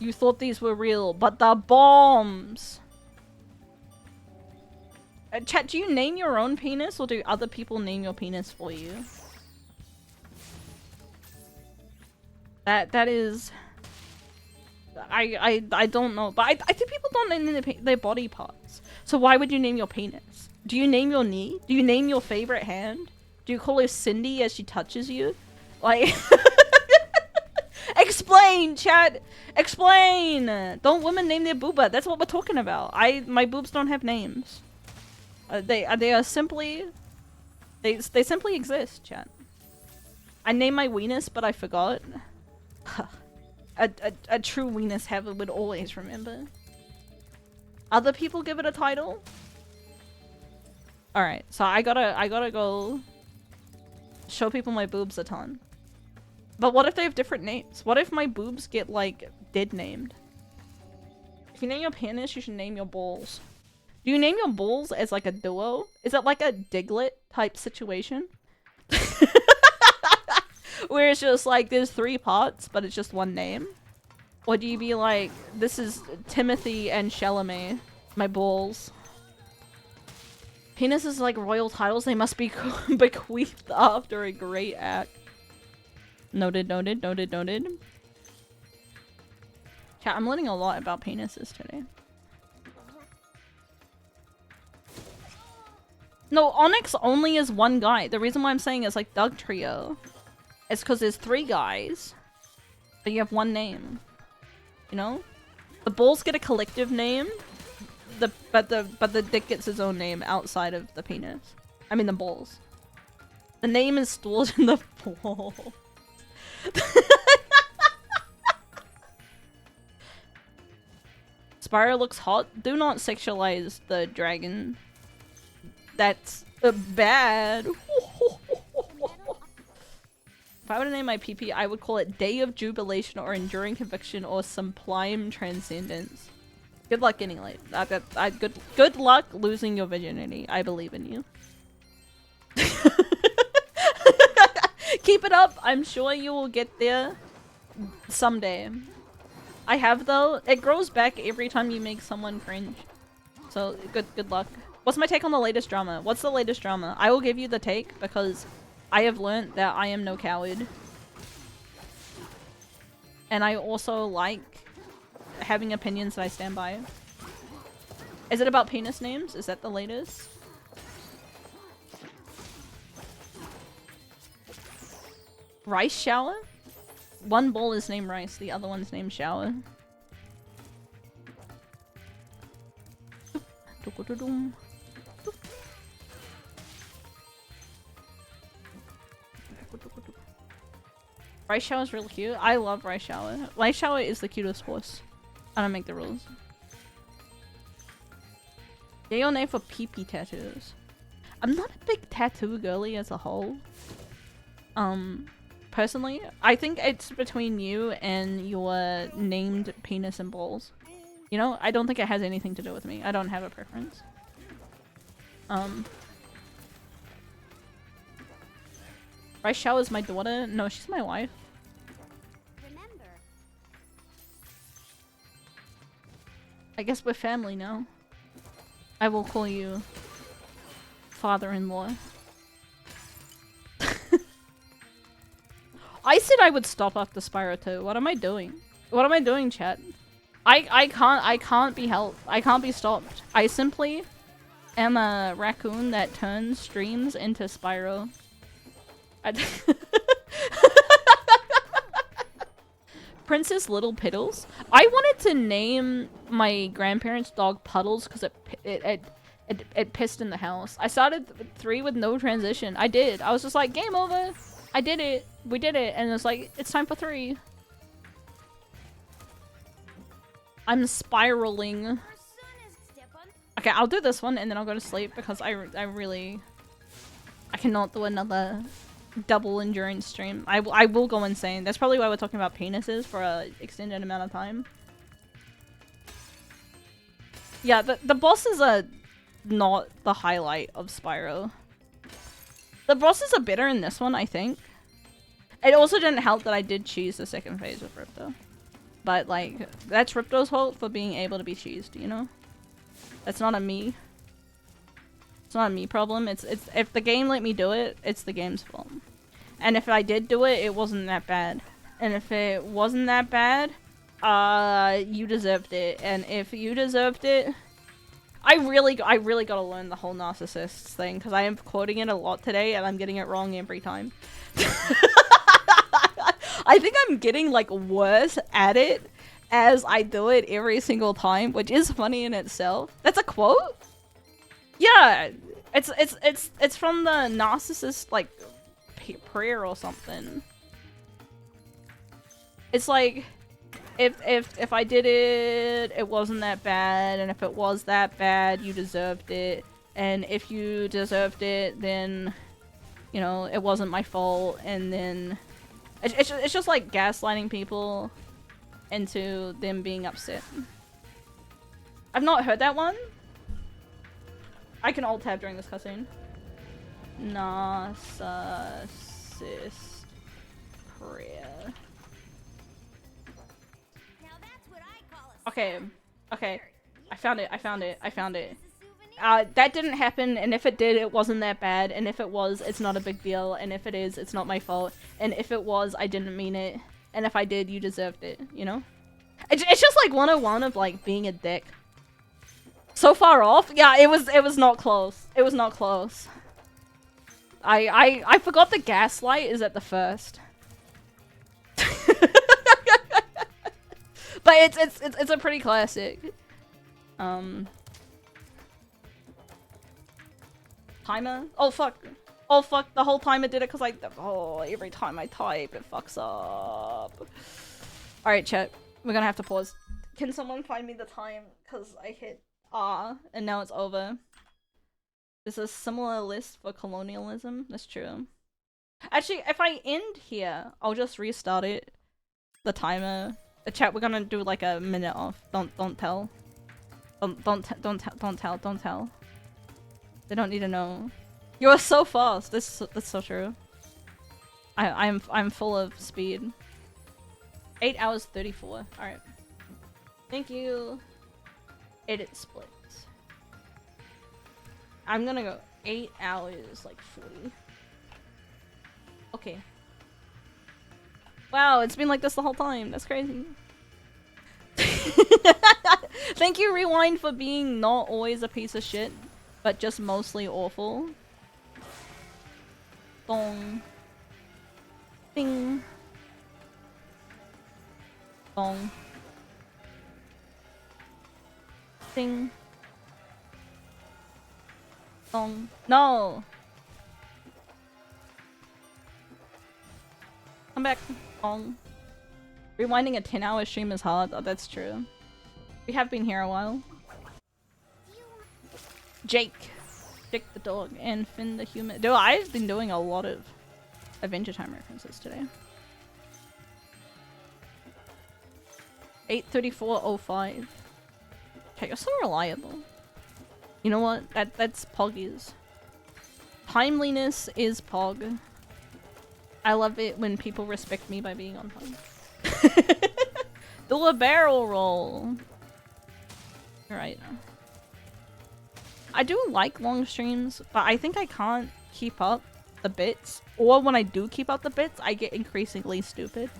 You thought these were real, but they're bombs. Chat, do you name your own penis or do other people name your penis for you? That is... I don't know, but I think people don't name their body parts. So why would you name your penis? Do you name your knee? Do you name your favorite hand? Do you call her Cindy as she touches you? Like... Explain, chat! Explain! Don't women name their booba? That's what we're talking about. My boobs don't have names. They are simply... They simply exist, chat. I named my weenus, but I forgot. A true weenus haver would always remember. Other people give it a title? Alright, so I gotta go show people my boobs a ton. But what if they have different names? What if my boobs get, like, dead named? If you name your penis, you should name your balls. Do you name your balls as, like, a duo? Is it like a Diglett type situation? Where it's just, like, there's 3 parts, but it's just one name? Or do you be like, this is Timothy and Chalamet, my balls? Penises like royal titles. They must be bequeathed after a great act. Noted, noted, noted, noted. Chat, I'm learning a lot about penises today. No, Onyx only is one guy. The reason why I'm saying it's like Doug Trio is because there's 3 guys, but you have 1 name. You know? The balls get a collective name, but the dick gets his own name outside of the penis. I mean the balls. The name is stored in the balls. Spyro looks hot. Do not sexualize the dragon. That's bad. If I were to name my PP, I would call it Day of Jubilation or Enduring Conviction or Sublime Transcendence. Good luck getting laid. Good luck losing your virginity. I believe in you. Keep it up. I'm sure you will get there someday. I have though. It grows back every time you make someone cringe. So good luck. What's my take on the latest drama? What's the latest drama? I will give you the take because I have learned that I am no coward. And I also like having opinions that I stand by. Is it about penis names? Is that the latest? Rice shower? One bowl is named Rice, the other one's named Shower. Rice Shower is really cute. I love Rice Shower. Rice Shower is the cutest horse. I don't make the rules. Yay or nay for pee-pee tattoos? I'm not a big tattoo girly as a whole. Personally, I think it's between you and your named penis and balls. You know, I don't think it has anything to do with me. I don't have a preference. Rice Shower's my daughter? No, she's my wife. Remember. I guess we're family now. I will call you father-in-law. I said I would stop after Spyro 2. What am I doing? What am I doing, chat? I can't be helped. I can't be stopped. I simply am a raccoon that turns streams into Spyro. Princess Little Piddles. I wanted to name my grandparents' dog Puddles because it pissed in the house. I started 3 with no transition. I did. I was just like, game over. I did it. We did it. And it's like, it's time for 3. I'm spiraling. Okay, I'll do this one and then I'll go to sleep because I cannot do another double endurance stream. I will go insane. That's probably why we're talking about penises for an extended amount of time. Yeah, the bosses are not the highlight of Spyro. The bosses are better in this one, I think. It also didn't help that I did cheese the second phase with Ripto. But, like, that's Ripto's fault for being able to be cheesed, you know? That's not a me. It's not a me problem. It's if the game let me do it, it's the game's fault. And if I did do it, it wasn't that bad. And if it wasn't that bad, you deserved it. And if you deserved it, I really gotta learn the whole narcissist thing because I am quoting it a lot today and I'm getting it wrong every time. I think I'm getting like worse at it as I do it every single time, which is funny in itself. That's a quote? Yeah, it's from the narcissist like prayer or something. It's like if I did it, it wasn't that bad, and if it was that bad, you deserved it, and if you deserved it, then you know it wasn't my fault, and then it's just like gaslighting people into them being upset. I've not heard that one. I can alt tab during this cutscene. Narcissist prayer. Okay, okay. I found it. That didn't happen, and if it did, it wasn't that bad, and if it was, it's not a big deal, and if it is, it's not my fault, and if it was, I didn't mean it, and if I did, you deserved it, you know? It's just like 101 of like being a dick. So far off? Yeah, it was not close. It was not close. I forgot the gaslight is at the first. But it's a pretty classic. Timer? Oh fuck. Oh fuck, the whole timer did it because every time I type it fucks up. Alright chat, we're gonna have to pause. Can someone find me the time? Because I hit R and now it's over. There's a similar list for colonialism, that's true. Actually, if I end here, I'll just restart it. The timer. The chat, we're gonna do like a minute off. Don't tell. Don't tell. They don't need to know. You are so fast. That's so true. I'm full of speed. 8 hours 34. All right. Thank you. Edit splits. I'm gonna go 8 hours like 40. Okay. Wow, it's been like this the whole time. That's crazy. Thank you, Rewind, for being not always a piece of shit, but just mostly awful. Dong. Ding. Dong. Ding. Dong. No! Come back. Dong. Rewinding a 10-hour stream is hard. Oh, that's true. We have been here a while. Jake. Jake the dog and Finn the human. Dude, I've been doing a lot of Adventure Time references today. 8:34:05. Okay, you're so reliable. You know what? That's Poggies. Timeliness is Pog. I love it when people respect me by being on time. Do a barrel roll. Right. I do like long streams, but I think I can't keep up the bits. Or when I do keep up the bits, I get increasingly stupid.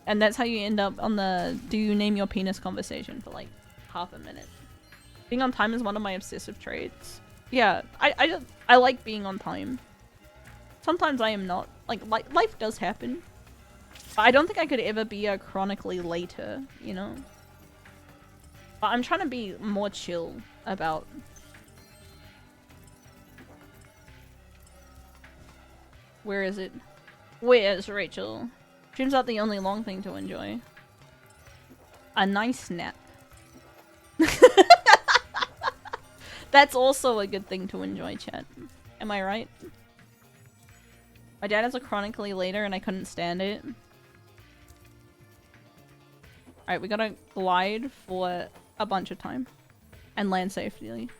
And that's how you end up on the do you name your penis conversation for like half a minute. Being on time is one of my obsessive traits. Yeah, I like being on time. Sometimes I am not. Like life does happen. But I don't think I could ever be a chronically later, you know? But I'm trying to be more chill about... Where is it? Where's Rachel? Streams aren't the only long thing to enjoy. A nice nap. That's also a good thing to enjoy, chat. Am I right? My dad is a chronically later and I couldn't stand it. Alright, we gotta glide for a bunch of time. And land safely. Do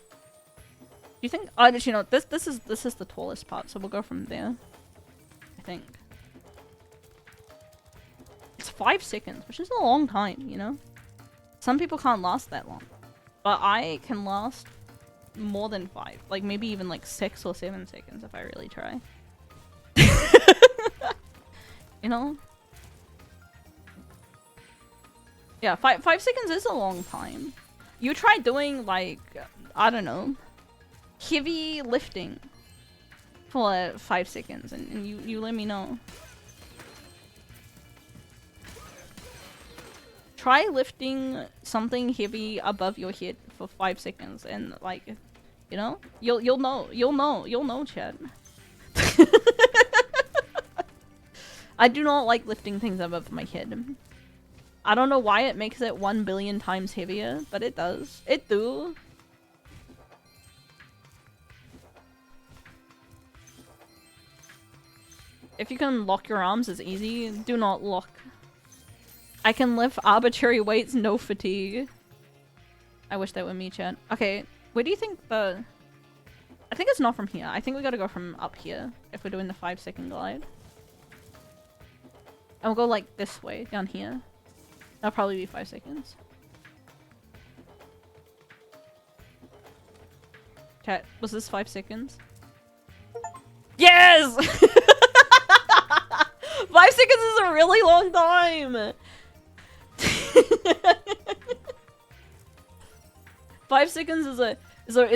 you think- oh, you know, this is the tallest part, so we'll go from there. I think. It's 5 seconds, which is a long time, you know? Some people can't last that long. But I can last more than 5. Like, maybe even like 6 or 7 seconds if I really try. You know? Yeah, 5 seconds is a long time. You try doing like, I don't know, heavy lifting for 5 seconds and you let me know. Try lifting something heavy above your head for 5 seconds and like, you know, you'll know, Chad. I do not like lifting things above my head. I don't know why it makes it 1 billion times heavier, but it does. It do. If you can lock your arms, it's easy. Do not lock. I can lift arbitrary weights, no fatigue. I wish that were me, chat. Okay, where do you think the... I think it's not from here. I think we gotta go from up here if we're doing the 5 second glide. And we'll go like this way, down here. That'll probably be 5 seconds. Chat, was this 5 seconds? Yes! 5 seconds is a really long time! 5 seconds is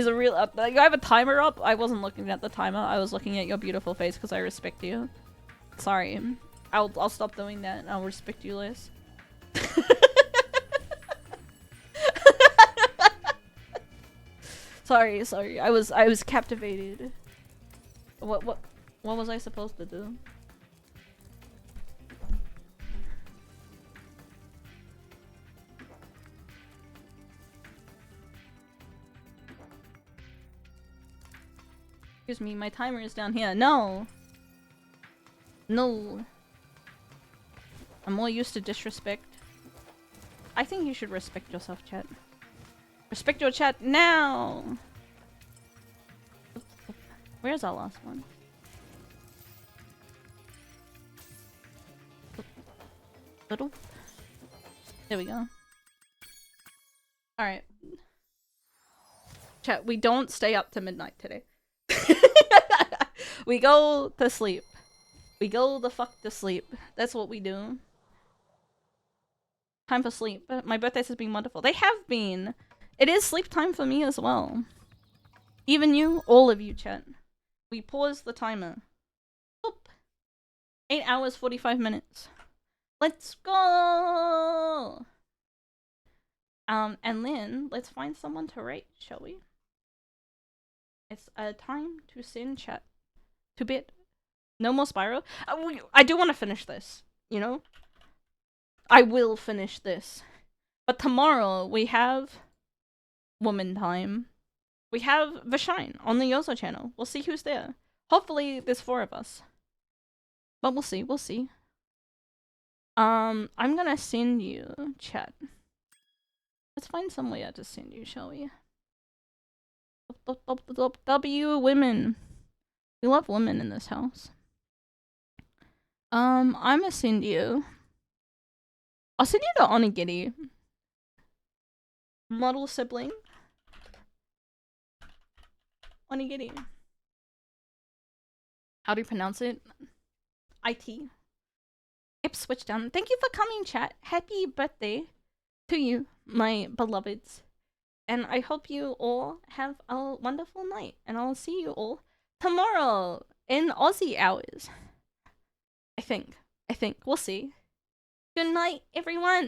a real like, I have a timer up. I wasn't looking at the timer. I was looking at your beautiful face because I respect you. Sorry. I'll stop doing that and I'll respect you less. Sorry. I was captivated. What was I supposed to do? Excuse me, my timer is down here. No! No. I'm more used to disrespect. I think you should respect yourself, chat. Respect your chat now! Where's our last one? Little? There we go. Alright. Chat, we don't stay up to midnight today. We go to sleep. We go the fuck to sleep. That's what we do. Time for sleep. My birthdays have been wonderful. They have been. It is sleep time for me as well. Even you, all of you, chat. We pause the timer. Boop. 8 hours, 45 minutes. Let's go! And then, let's find someone to rate, shall we? It's time to send chat to bed. No more Spyro. I do want to finish this, you know? I will finish this. But tomorrow, we have Woman Time. We have Vashine on the Yozo channel. We'll see who's there. Hopefully, there's 4 of us. But we'll see, we'll see. I'm gonna send you chat. Let's find somewhere to send you, shall we? W women. We love women in this house. I'm gonna send you. I'll send you to Onigiri. Model sibling. Onigiri. How do you pronounce it? IT. Ipswich down. Thank you for coming, chat. Happy birthday to you, my beloveds. And I hope you all have a wonderful night. And I'll see you all tomorrow in Aussie hours. I think. We'll see. Good night, everyone.